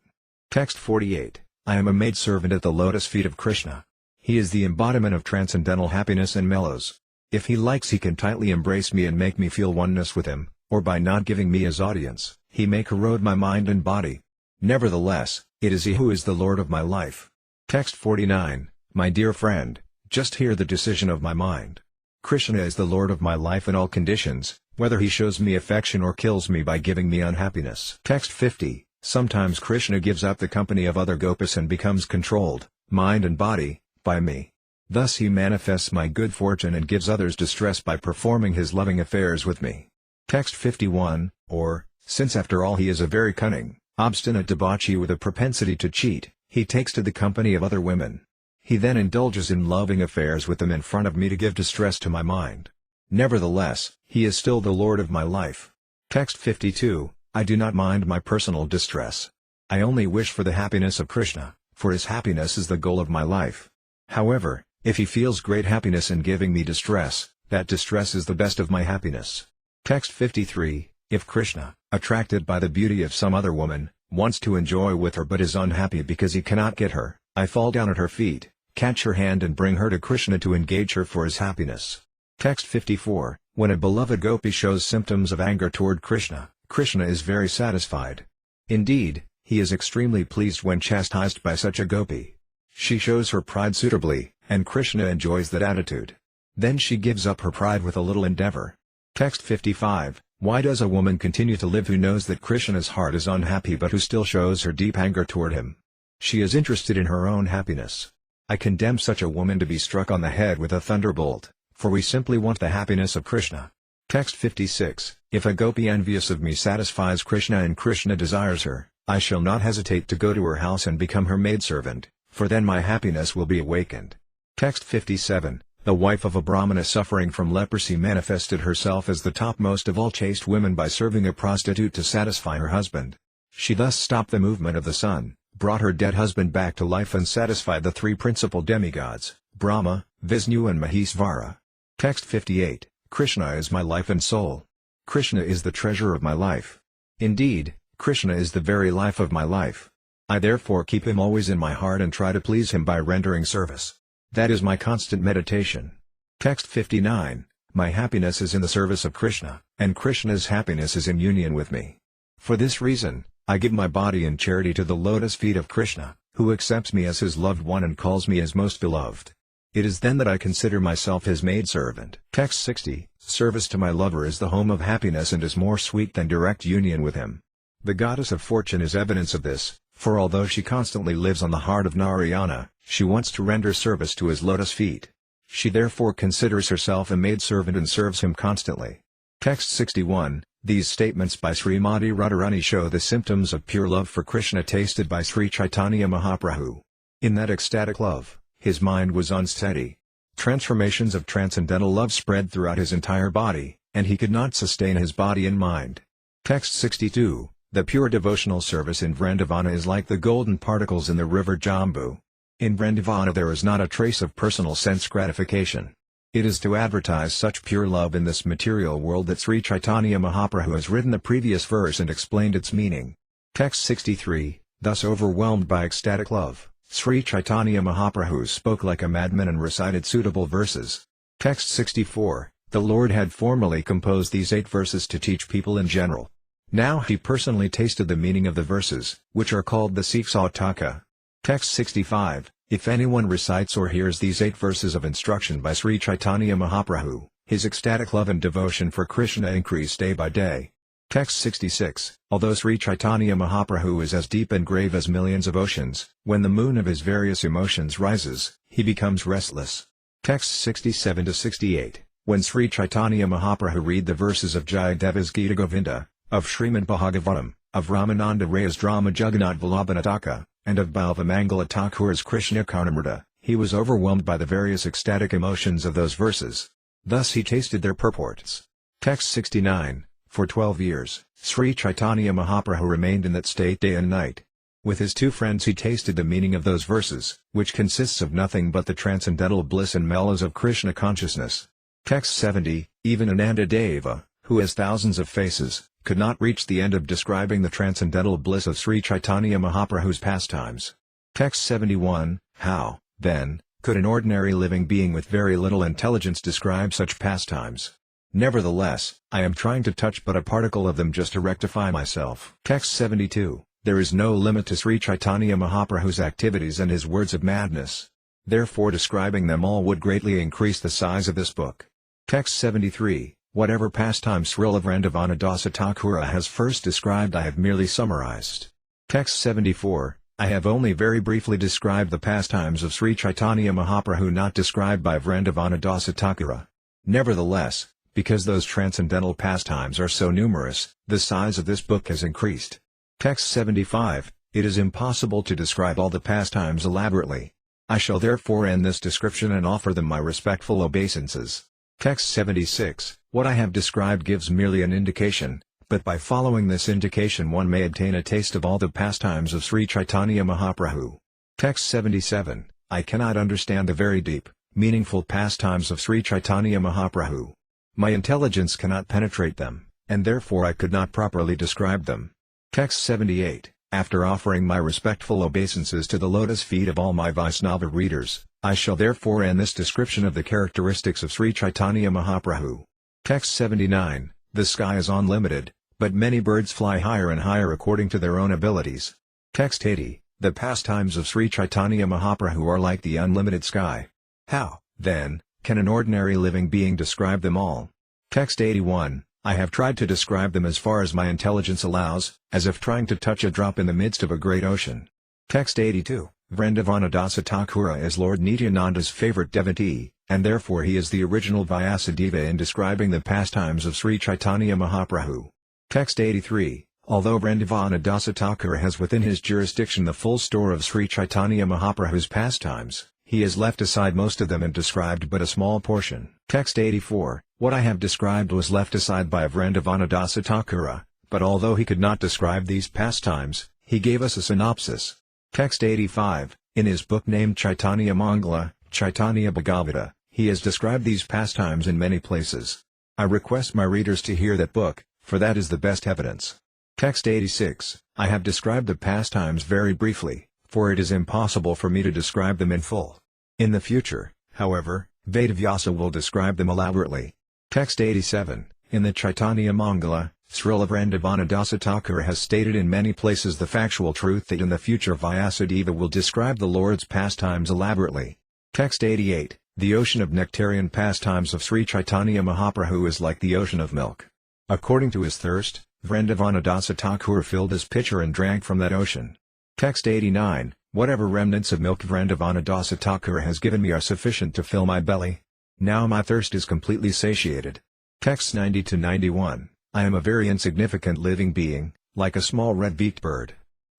Text 48, I am a maidservant at the lotus feet of Krishna. He is the embodiment of transcendental happiness and mellows. If he likes he can tightly embrace me and make me feel oneness with him, or by not giving me his audience, he may corrode my mind and body. Nevertheless, it is he who is the Lord of my life. Text 49, my dear friend, just hear the decision of my mind. Krishna is the Lord of my life in all conditions, whether he shows me affection or kills me by giving me unhappiness. Text 50, Sometimes Krishna gives up the company of other gopis and becomes controlled, mind and body, by me. Thus he manifests my good fortune and gives others distress by performing his loving affairs with me. Text 51, or, since after all he is a very cunning, obstinate debauchee with a propensity to cheat, he takes to the company of other women. He then indulges in loving affairs with them in front of me to give distress to my mind. Nevertheless, he is still the Lord of my life. Text 52, I do not mind my personal distress. I only wish for the happiness of Krishna, for his happiness is the goal of my life. However, if he feels great happiness in giving me distress, that distress is the best of my happiness. Text 53, if Krishna, attracted by the beauty of some other woman, wants to enjoy with her but is unhappy because he cannot get her, I fall down at her feet, catch her hand and bring her to Krishna to engage her for his happiness. Text 54, when a beloved gopi shows symptoms of anger toward Krishna, Krishna is very satisfied. Indeed, he is extremely pleased when chastised by such a gopi. She shows her pride suitably, and Krishna enjoys that attitude. Then she gives up her pride with a little endeavor. Text 55, why does a woman continue to live who knows that Krishna's heart is unhappy but who still shows her deep anger toward him? She is interested in her own happiness. I condemn such a woman to be struck on the head with a thunderbolt, for we simply want the happiness of Krishna. Text 56, if a gopi envious of me satisfies Krishna and Krishna desires her, I shall not hesitate to go to her house and become her maidservant, for then my happiness will be awakened. Text 57, the wife of a Brahmana suffering from leprosy manifested herself as the topmost of all chaste women by serving a prostitute to satisfy her husband. She thus stopped the movement of the sun, brought her dead husband back to life and satisfied the three principal demigods, Brahma, Vishnu and Maheshvara. Text 58, Krishna is my life and soul. Krishna is the treasure of my life. Indeed, Krishna is the very life of my life. I therefore keep him always in my heart and try to please him by rendering service. That is my constant meditation. Text 59, my happiness is in the service of Krishna, and Krishna's happiness is in union with me. For this reason, I give my body in charity to the lotus feet of Krishna, who accepts me as his loved one and calls me his most beloved. It is then that I consider myself his maidservant. Text 60, service to my lover is the home of happiness and is more sweet than direct union with him. The goddess of fortune is evidence of this, for although she constantly lives on the heart of Narayana, she wants to render service to his lotus feet. She therefore considers herself a maidservant and serves him constantly. Text 61, these statements by Srimati Radharani show the symptoms of pure love for Krishna tasted by Sri Caitanya Mahaprabhu. In that ecstatic love, his mind was unsteady. Transformations of transcendental love spread throughout his entire body, and he could not sustain his body and mind. Text 62, the pure devotional service in Vrindavana is like the golden particles in the river Jambu. In Vrindavana there is not a trace of personal sense gratification. It is to advertise such pure love in this material world that Sri Caitanya Mahaprabhu has written the previous verse and explained its meaning. Text 63, thus overwhelmed by ecstatic love, Sri Caitanya Mahaprabhu spoke like a madman and recited suitable verses. Text 64, the Lord had formerly composed these 8 verses to teach people in general. Now he personally tasted the meaning of the verses, which are called the Siksa-taka. Text 65, if anyone recites or hears these 8 verses of instruction by Sri Caitanya Mahaprabhu, his ecstatic love and devotion for Krishna increase day by day. Text 66, although Sri Caitanya Mahaprabhu is as deep and grave as millions of oceans, when the moon of his various emotions rises, he becomes restless. Text 67-68, when Sri Caitanya Mahaprabhu read the verses of Jayadeva's Gita Govinda, of Srimad Bhagavatam, of Ramananda Ray's drama Jagannath Vallabhanataka, and of Balvamangala Thakur's Caitanya-caritamrta, he was overwhelmed by the various ecstatic emotions of those verses. Thus he tasted their purports. Text 69, for 12 years, Sri Caitanya Mahaprabhu remained in that state day and night. With his 2 friends he tasted the meaning of those verses, which consists of nothing but the transcendental bliss and mellows of Krishna consciousness. Text 70, even Anandadeva, who has thousands of faces, could not reach the end of describing the transcendental bliss of Sri Caitanya Mahaprabhu's pastimes. Text 71, how, then, could an ordinary living being with very little intelligence describe such pastimes? Nevertheless, I am trying to touch but a particle of them just to rectify myself. Text 72, there is no limit to Sri Caitanya Mahaprabhu's activities and his words of madness. Therefore describing them all would greatly increase the size of this book. Text 73, whatever pastime Srila Vrindavana Dasa Thakura has first described I have merely summarized. Text 74, I have only very briefly described the pastimes of Sri Caitanya Mahaprabhu not described by Vrindavanadasa Dasatthakura. Nevertheless, because those transcendental pastimes are so numerous, the size of this book has increased. Text 75, it is impossible to describe all the pastimes elaborately. I shall therefore end this description and offer them my respectful obeisances. Text 76, what I have described gives merely an indication, but by following this indication one may obtain a taste of all the pastimes of Sri Caitanya Mahaprabhu. Text 77, I cannot understand the very deep, meaningful pastimes of Sri Caitanya Mahaprabhu. My intelligence cannot penetrate them, and therefore I could not properly describe them. Text 78, after offering my respectful obeisances to the lotus feet of all my Vaisnava readers, I shall therefore end this description of the characteristics of Sri Caitanya Mahaprabhu. Text 79, the sky is unlimited, but many birds fly higher and higher according to their own abilities. Text 80, the pastimes of Sri Caitanya Mahaprabhu are like the unlimited sky. How, then, can an ordinary living being describe them all? Text 81, I have tried to describe them as far as my intelligence allows, as if trying to touch a drop in the midst of a great ocean. Text 82, Vrindavanadasa Thakura is Lord Nityananda's favorite devotee, and therefore he is the original Vyasadeva in describing the pastimes of Sri Caitanya Mahaprabhu. Text 83, although Vrindavanadasa Thakura has within his jurisdiction the full store of Sri Caitanya Mahaprabhu's pastimes, he has left aside most of them and described but a small portion. Text 84, what I have described was left aside by Vrindavanadasa Thakura, but although he could not describe these pastimes, he gave us a synopsis. Text 85, in his book named Chaitanya Mangala, Chaitanya Bhagavata, he has described these pastimes in many places. I request my readers to hear that book, for that is the best evidence. Text 86, I have described the pastimes very briefly, for it is impossible for me to describe them in full. In the future, however, Vedavyasa will describe them elaborately. Text 87, in the Chaitanya Mangala, Srila Vrindavanadasa Thakura has stated in many places the factual truth that in the future Vyasadeva will describe the Lord's pastimes elaborately. Text 88, the ocean of nectarian pastimes of Sri Caitanya Mahaprabhu is like the ocean of milk. According to his thirst, Vrindavanadasa Thakura filled his pitcher and drank from that ocean. Text 89, whatever remnants of milk Vrindavanadasa Thakura has given me are sufficient to fill my belly. Now my thirst is completely satiated. Texts 90-91, I am a very insignificant living being, like a small red-beaked bird.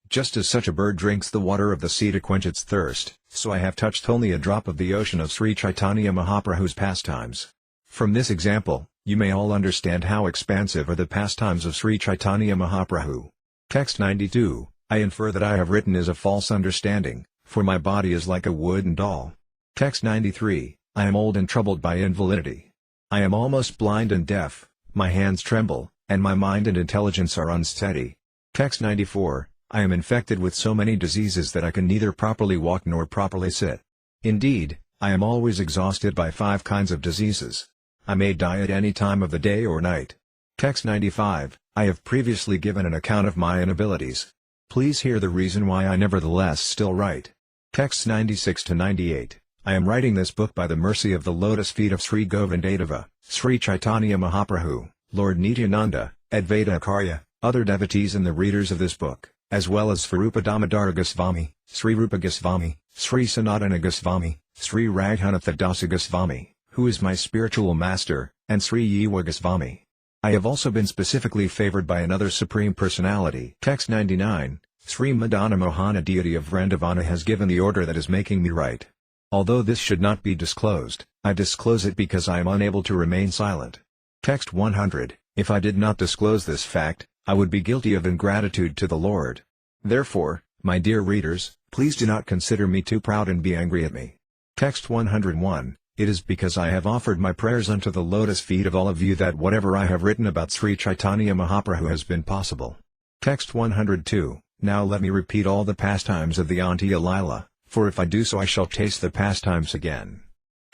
Just as such a bird drinks the water of the sea to quench its thirst, so I have touched only a drop of the ocean of Sri Caitanya Mahaprabhu's pastimes. From this example, you may all understand how expansive are the pastimes of Sri Caitanya Mahaprabhu. Text 92, I infer that I have written is a false understanding, for my body is like a wooden doll. Text 93, I am old and troubled by invalidity. I am almost blind and deaf, my hands tremble, and my mind and intelligence are unsteady. Text 94, I am infected with so many diseases that I can neither properly walk nor properly sit. Indeed, I am always exhausted by 5 kinds of diseases. I may die at any time of the day or night. Text 95, I have previously given an account of my inabilities. Please hear the reason why I nevertheless still write. Texts 96-98, I am writing this book by the mercy of the lotus feet of Sri Govindadeva, Sri Caitanya Mahaprabhu, Lord Nityananda, Advaita Acharya, other devotees and the readers of this book, as well as Svarupa Damodara Goswami, Sri Rupa Goswami, Sri Sanatana Goswami, Sri Raghunatha Dasa Goswami, who is my spiritual master, and Sri Yiva Goswami. I have also been specifically favored by another Supreme Personality. Text 99, Sri Madana Mohana deity of Vrindavana has given the order that is making me write. Although this should not be disclosed, I disclose it because I am unable to remain silent. Text 100, if I did not disclose this fact, I would be guilty of ingratitude to the Lord. Therefore, my dear readers, please do not consider me too proud and be angry at me. Text 101, it is because I have offered my prayers unto the lotus feet of all of you that whatever I have written about Sri Caitanya Mahaprabhu has been possible. Text 102, now let me repeat all the pastimes of the Antya-līlā, for if I do so I shall taste the pastimes again.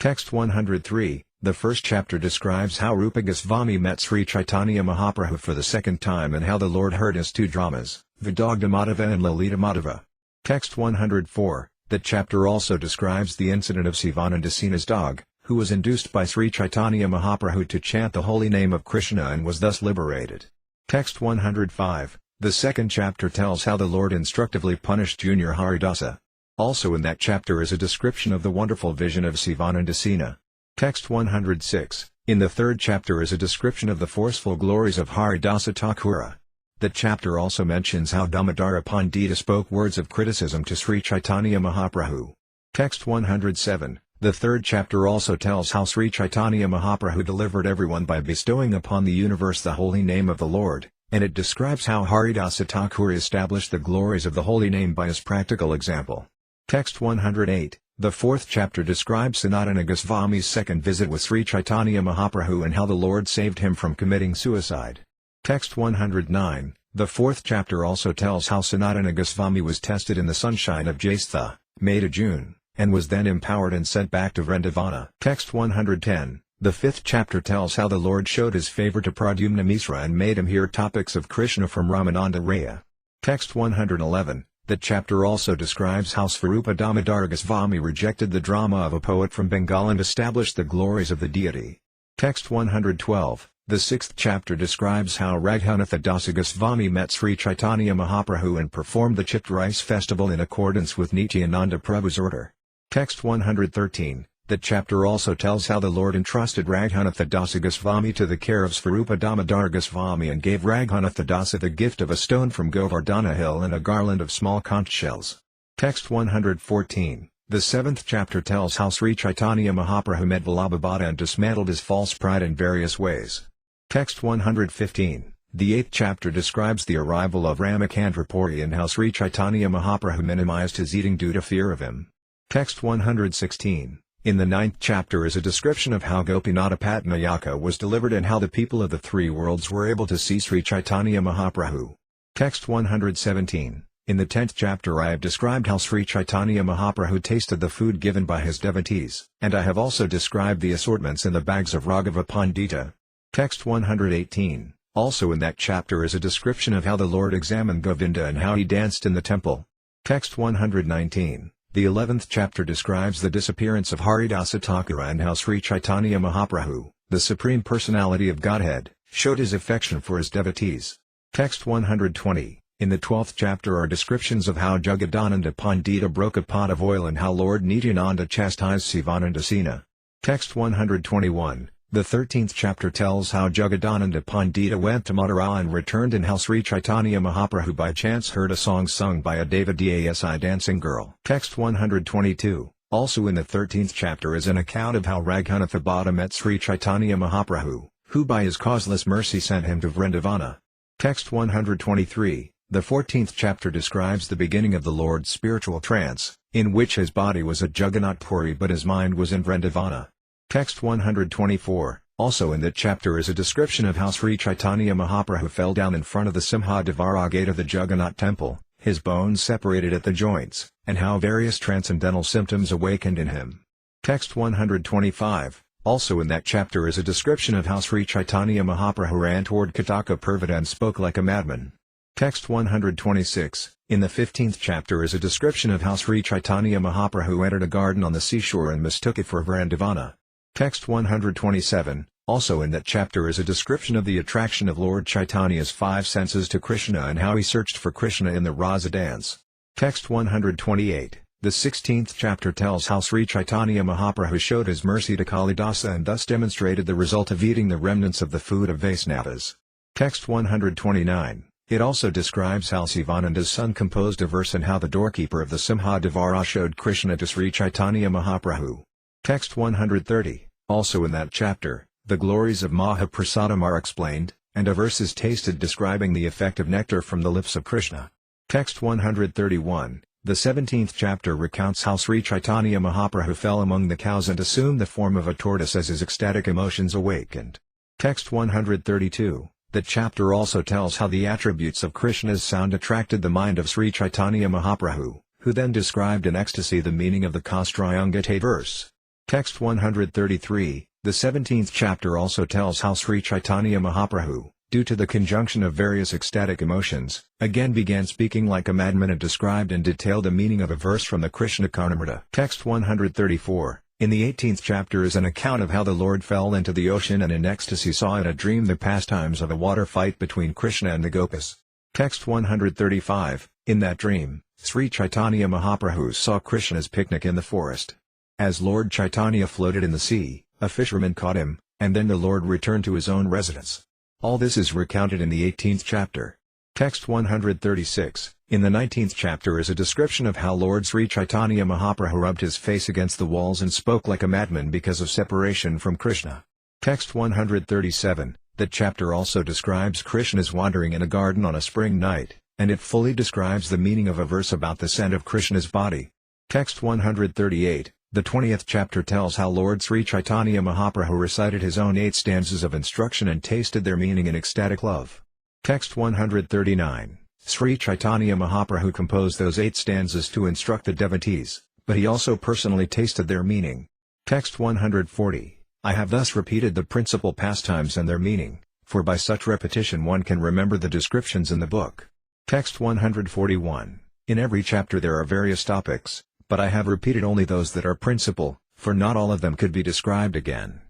Text 103, the first chapter describes how Rupa Goswami met Sri Caitanya Mahaprabhu for the second time and how the Lord heard his 2 dramas, Vidagdha Madhava and Lalita Madhava. Text 104, that chapter also describes the incident of Sivanandasina's dog, who was induced by Sri Caitanya Mahaprabhu to chant the holy name of Krishna and was thus liberated. Text 105, The second chapter tells how the Lord instructively punished Junior Haridasa. Also in that chapter is a description of the wonderful vision of Sivananda Sena. Text 106. In the third chapter is a description of the forceful glories of Haridasa Thakura. That chapter also mentions how Damodara Pandita spoke words of criticism to Sri Caitanya Mahaprabhu. Text 107. The third chapter also tells how Sri Caitanya Mahaprabhu delivered everyone by bestowing upon the universe the holy name of the Lord, and it describes how Haridasa Thakura established the glories of the holy name by his practical example. Text 108. The fourth chapter describes Sanatana Goswami's second visit with Sri Caitanya Mahaprabhu and how the Lord saved him from committing suicide. Text 109. The fourth chapter also tells how Sanatana Goswami was tested in the sunshine of Jastha, May to June, and was then empowered and sent back to Vrindavana. Text 110. The fifth chapter tells how the Lord showed his favor to Pradyumna Misra and made him hear topics of Krishna from Ramananda Raya. Text 111. That chapter also describes how Svarupa Damodara Goswami rejected the drama of a poet from Bengal and established the glories of the deity. Text 112. The sixth chapter describes how Raghunatha Dasa Goswami met Sri Caitanya Mahaprabhu and performed the chipped rice festival in accordance with Nityananda Prabhu's order. Text 113. That chapter also tells how the Lord entrusted Raghunatha Dasa Goswami to the care of Svarupa Damodara Goswami and gave Raghunatha Dasa the gift of a stone from Govardhana hill and a garland of small conch shells. Text 114. The seventh chapter tells how Sri Caitanya Mahaprabhu met Vallabhabhada and dismantled his false pride in various ways. Text 115. The eighth chapter describes the arrival of Ramachandrapuri and how Sri Caitanya Mahaprabhu minimized his eating due to fear of him. Text 116. In the ninth chapter is a description of how Gopinatha Patnayaka was delivered and how the people of the three worlds were able to see Sri Caitanya Mahaprabhu. Text 117. In the 10th chapter I have described how Sri Caitanya Mahaprabhu tasted the food given by his devotees, and I have also described the assortments in the bags of Raghava Pandita. Text 118. Also in that chapter is a description of how the Lord examined Govinda and how he danced in the temple. Text 119. The 11th chapter describes the disappearance of Haridasa Thakura and how Sri Caitanya Mahaprabhu, the Supreme Personality of Godhead, showed his affection for his devotees. Text 120. In the 12th chapter are descriptions of how Jagadananda Pandita broke a pot of oil and how Lord Nityananda chastised Sivananda Sena. Text 121. The 13th chapter tells how Jagadananda Pandita went to Mathura and returned and how Sri Caitanya Mahaprabhu by chance heard a song sung by a Devadasi dancing girl. Text 122. Also in the 13th chapter is an account of how Raghunatha Bhatta met Sri Caitanya Mahaprabhu, who by his causeless mercy sent him to Vrindavana. Text 123. The 14th chapter describes the beginning of the Lord's spiritual trance, in which his body was at Jagannath Puri but his mind was in Vrindavana. Text 124. Also in that chapter is a description of how Sri Caitanya Mahaprabhu fell down in front of the Simhadevara gate of the Jagannath temple, his bones separated at the joints, and how various transcendental symptoms awakened in him. Text 125. Also in that chapter is a description of how Sri Caitanya Mahaprabhu ran toward Kataka Purvata and spoke like a madman. Text 126. In the 15th chapter is a description of how Sri Caitanya Mahaprabhu entered a garden on the seashore and mistook it for Vrindavana. Text 127. Also in that chapter is a description of the attraction of Lord Chaitanya's five senses to Krishna and how he searched for Krishna in the Rasa dance. Text 128. The 16th chapter tells how Sri Caitanya Mahaprabhu showed his mercy to Kalidasa and thus demonstrated the result of eating the remnants of the food of Vaisnavas. Text 129. It also describes how Sivananda's son composed a verse and how the doorkeeper of the Simhadevara showed Krishna to Sri Caitanya Mahaprabhu. Text 130. Also in that chapter, the glories of Mahaprasadam are explained, and a verse is tasted describing the effect of nectar from the lips of Krishna. Text 131. The 17th chapter recounts how Sri Caitanya Mahaprabhu fell among the cows and assumed the form of a tortoise as his ecstatic emotions awakened. Text 132. The chapter also tells how the attributes of Krishna's sound attracted the mind of Sri Caitanya Mahaprabhu, who then described in ecstasy the meaning of the Kastrayangate verse. Text 133. The 17th chapter also tells how Sri Caitanya Mahaprabhu, due to the conjunction of various ecstatic emotions, again began speaking like a madman and described in detail the meaning of a verse from the Caitanya-caritamrta. Text 134. In the 18th chapter is an account of how the Lord fell into the ocean and in ecstasy saw in a dream the pastimes of a water fight between Krishna and the Gopas. Text 135, in that dream, Sri Caitanya Mahaprabhu saw Krishna's picnic in the forest. As Lord Chaitanya floated in the sea, a fisherman caught him, and then the Lord returned to his own residence. All this is recounted in the 18th chapter. Text 136, in the 19th chapter is a description of how Lord Sri Caitanya Mahaprabhu rubbed his face against the walls and spoke like a madman because of separation from Krishna. Text 137, that chapter also describes Krishna's wandering in a garden on a spring night, and it fully describes the meaning of a verse about the scent of Krishna's body. Text 138, the 20th chapter tells how Lord Sri Caitanya Mahaprabhu recited his own 8 stanzas of instruction and tasted their meaning in ecstatic love. Text 139, Sri Caitanya Mahaprabhu composed those 8 stanzas to instruct the devotees, but he also personally tasted their meaning. Text 140, I have thus repeated the principal pastimes and their meaning, for by such repetition one can remember the descriptions in the book. Text 141, in every chapter there are various topics, but I have repeated only those that are principal, for not all of them could be described again.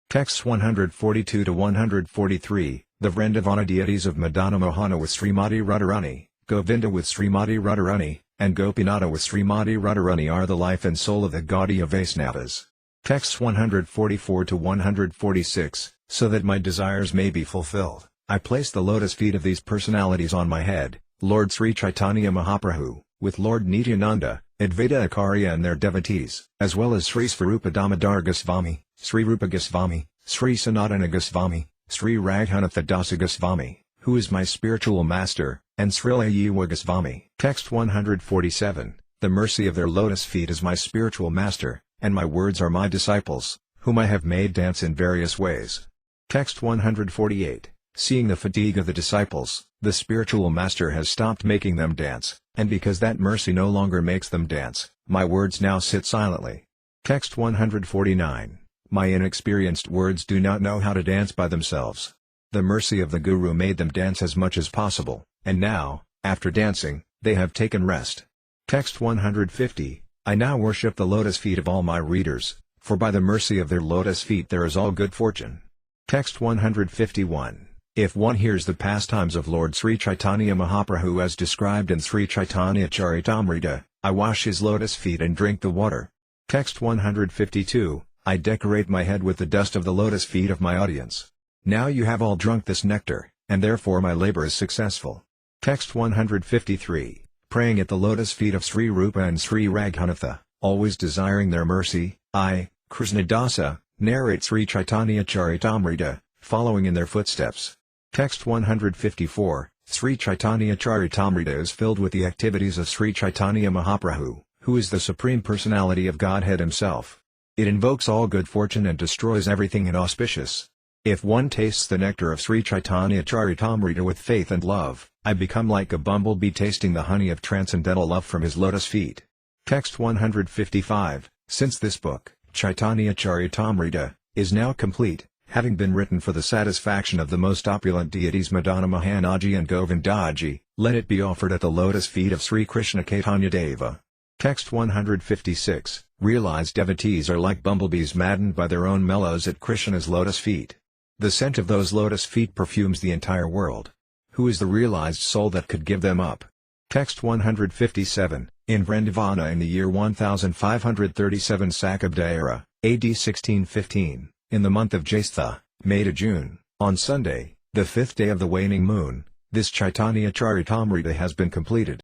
Texts 142 to 143, the Vrindavana deities of Madana Mohana with Srimati Radharani, Govinda with Srimati Radharani, and Gopinatha with Srimati Radharani are the life and soul of the Gaudiya Vaisnavas. Texts 144 to 146, so that my desires may be fulfilled, I place the lotus feet of these personalities on my head, Lord Sri Caitanya Mahaprabhu, with Lord Nityananda, Advaita Acharya and their devotees, as well as Sri Svarupa Damodar Goswami, Sri Rupa Goswami, Sri Sanatana Goswami, Sri Raghunatha Dasa Goswami, who is my spiritual master, and Srila Yiva Goswami. Text 147, the mercy of their lotus feet is my spiritual master, and my words are my disciples, whom I have made dance in various ways. Text 148, seeing the fatigue of the disciples, the spiritual master has stopped making them dance, and because that mercy no longer makes them dance, my words now sit silently. Text 149, my inexperienced words do not know how to dance by themselves. The mercy of the Guru made them dance as much as possible, and now, after dancing, they have taken rest. Text 150, I now worship the lotus feet of all my readers, for by the mercy of their lotus feet there is all good fortune. Text 151, if one hears the pastimes of Lord Sri Caitanya Mahaprabhu as described in Sri Caitanya-caritamrta, I wash his lotus feet and drink the water. Text 152, I decorate my head with the dust of the lotus feet of my audience. Now you have all drunk this nectar, and therefore my labor is successful. Text 153, praying at the lotus feet of Sri Rupa and Sri Raghunatha, always desiring their mercy, I, Krishnadasa, narrate Sri Caitanya-caritamrta, following in their footsteps. Text 154, Sri Caitanya-caritamrta is filled with the activities of Sri Caitanya Mahaprabhu, who is the Supreme Personality of Godhead himself. It invokes all good fortune and destroys everything inauspicious. If one tastes the nectar of Sri Caitanya-caritamrta with faith and love, I become like a bumblebee tasting the honey of transcendental love from his lotus feet. Text 155, since this book, Caitanya-caritamrta, is now complete, having been written for the satisfaction of the most opulent deities Madana Mohanaji and Govindaji, let it be offered at the lotus feet of Sri Krishna Caitanya Deva. Text 156, realized devotees are like bumblebees maddened by their own mellows at Krishna's lotus feet. The scent of those lotus feet perfumes the entire world. Who is the realized soul that could give them up? Text 157, in Vrindavana in the year 1537 Sakabda era, AD 1615, in the month of Jaistha, May to June, on Sunday, the 5th day of the waning moon, this Caitanya-caritamrta has been completed.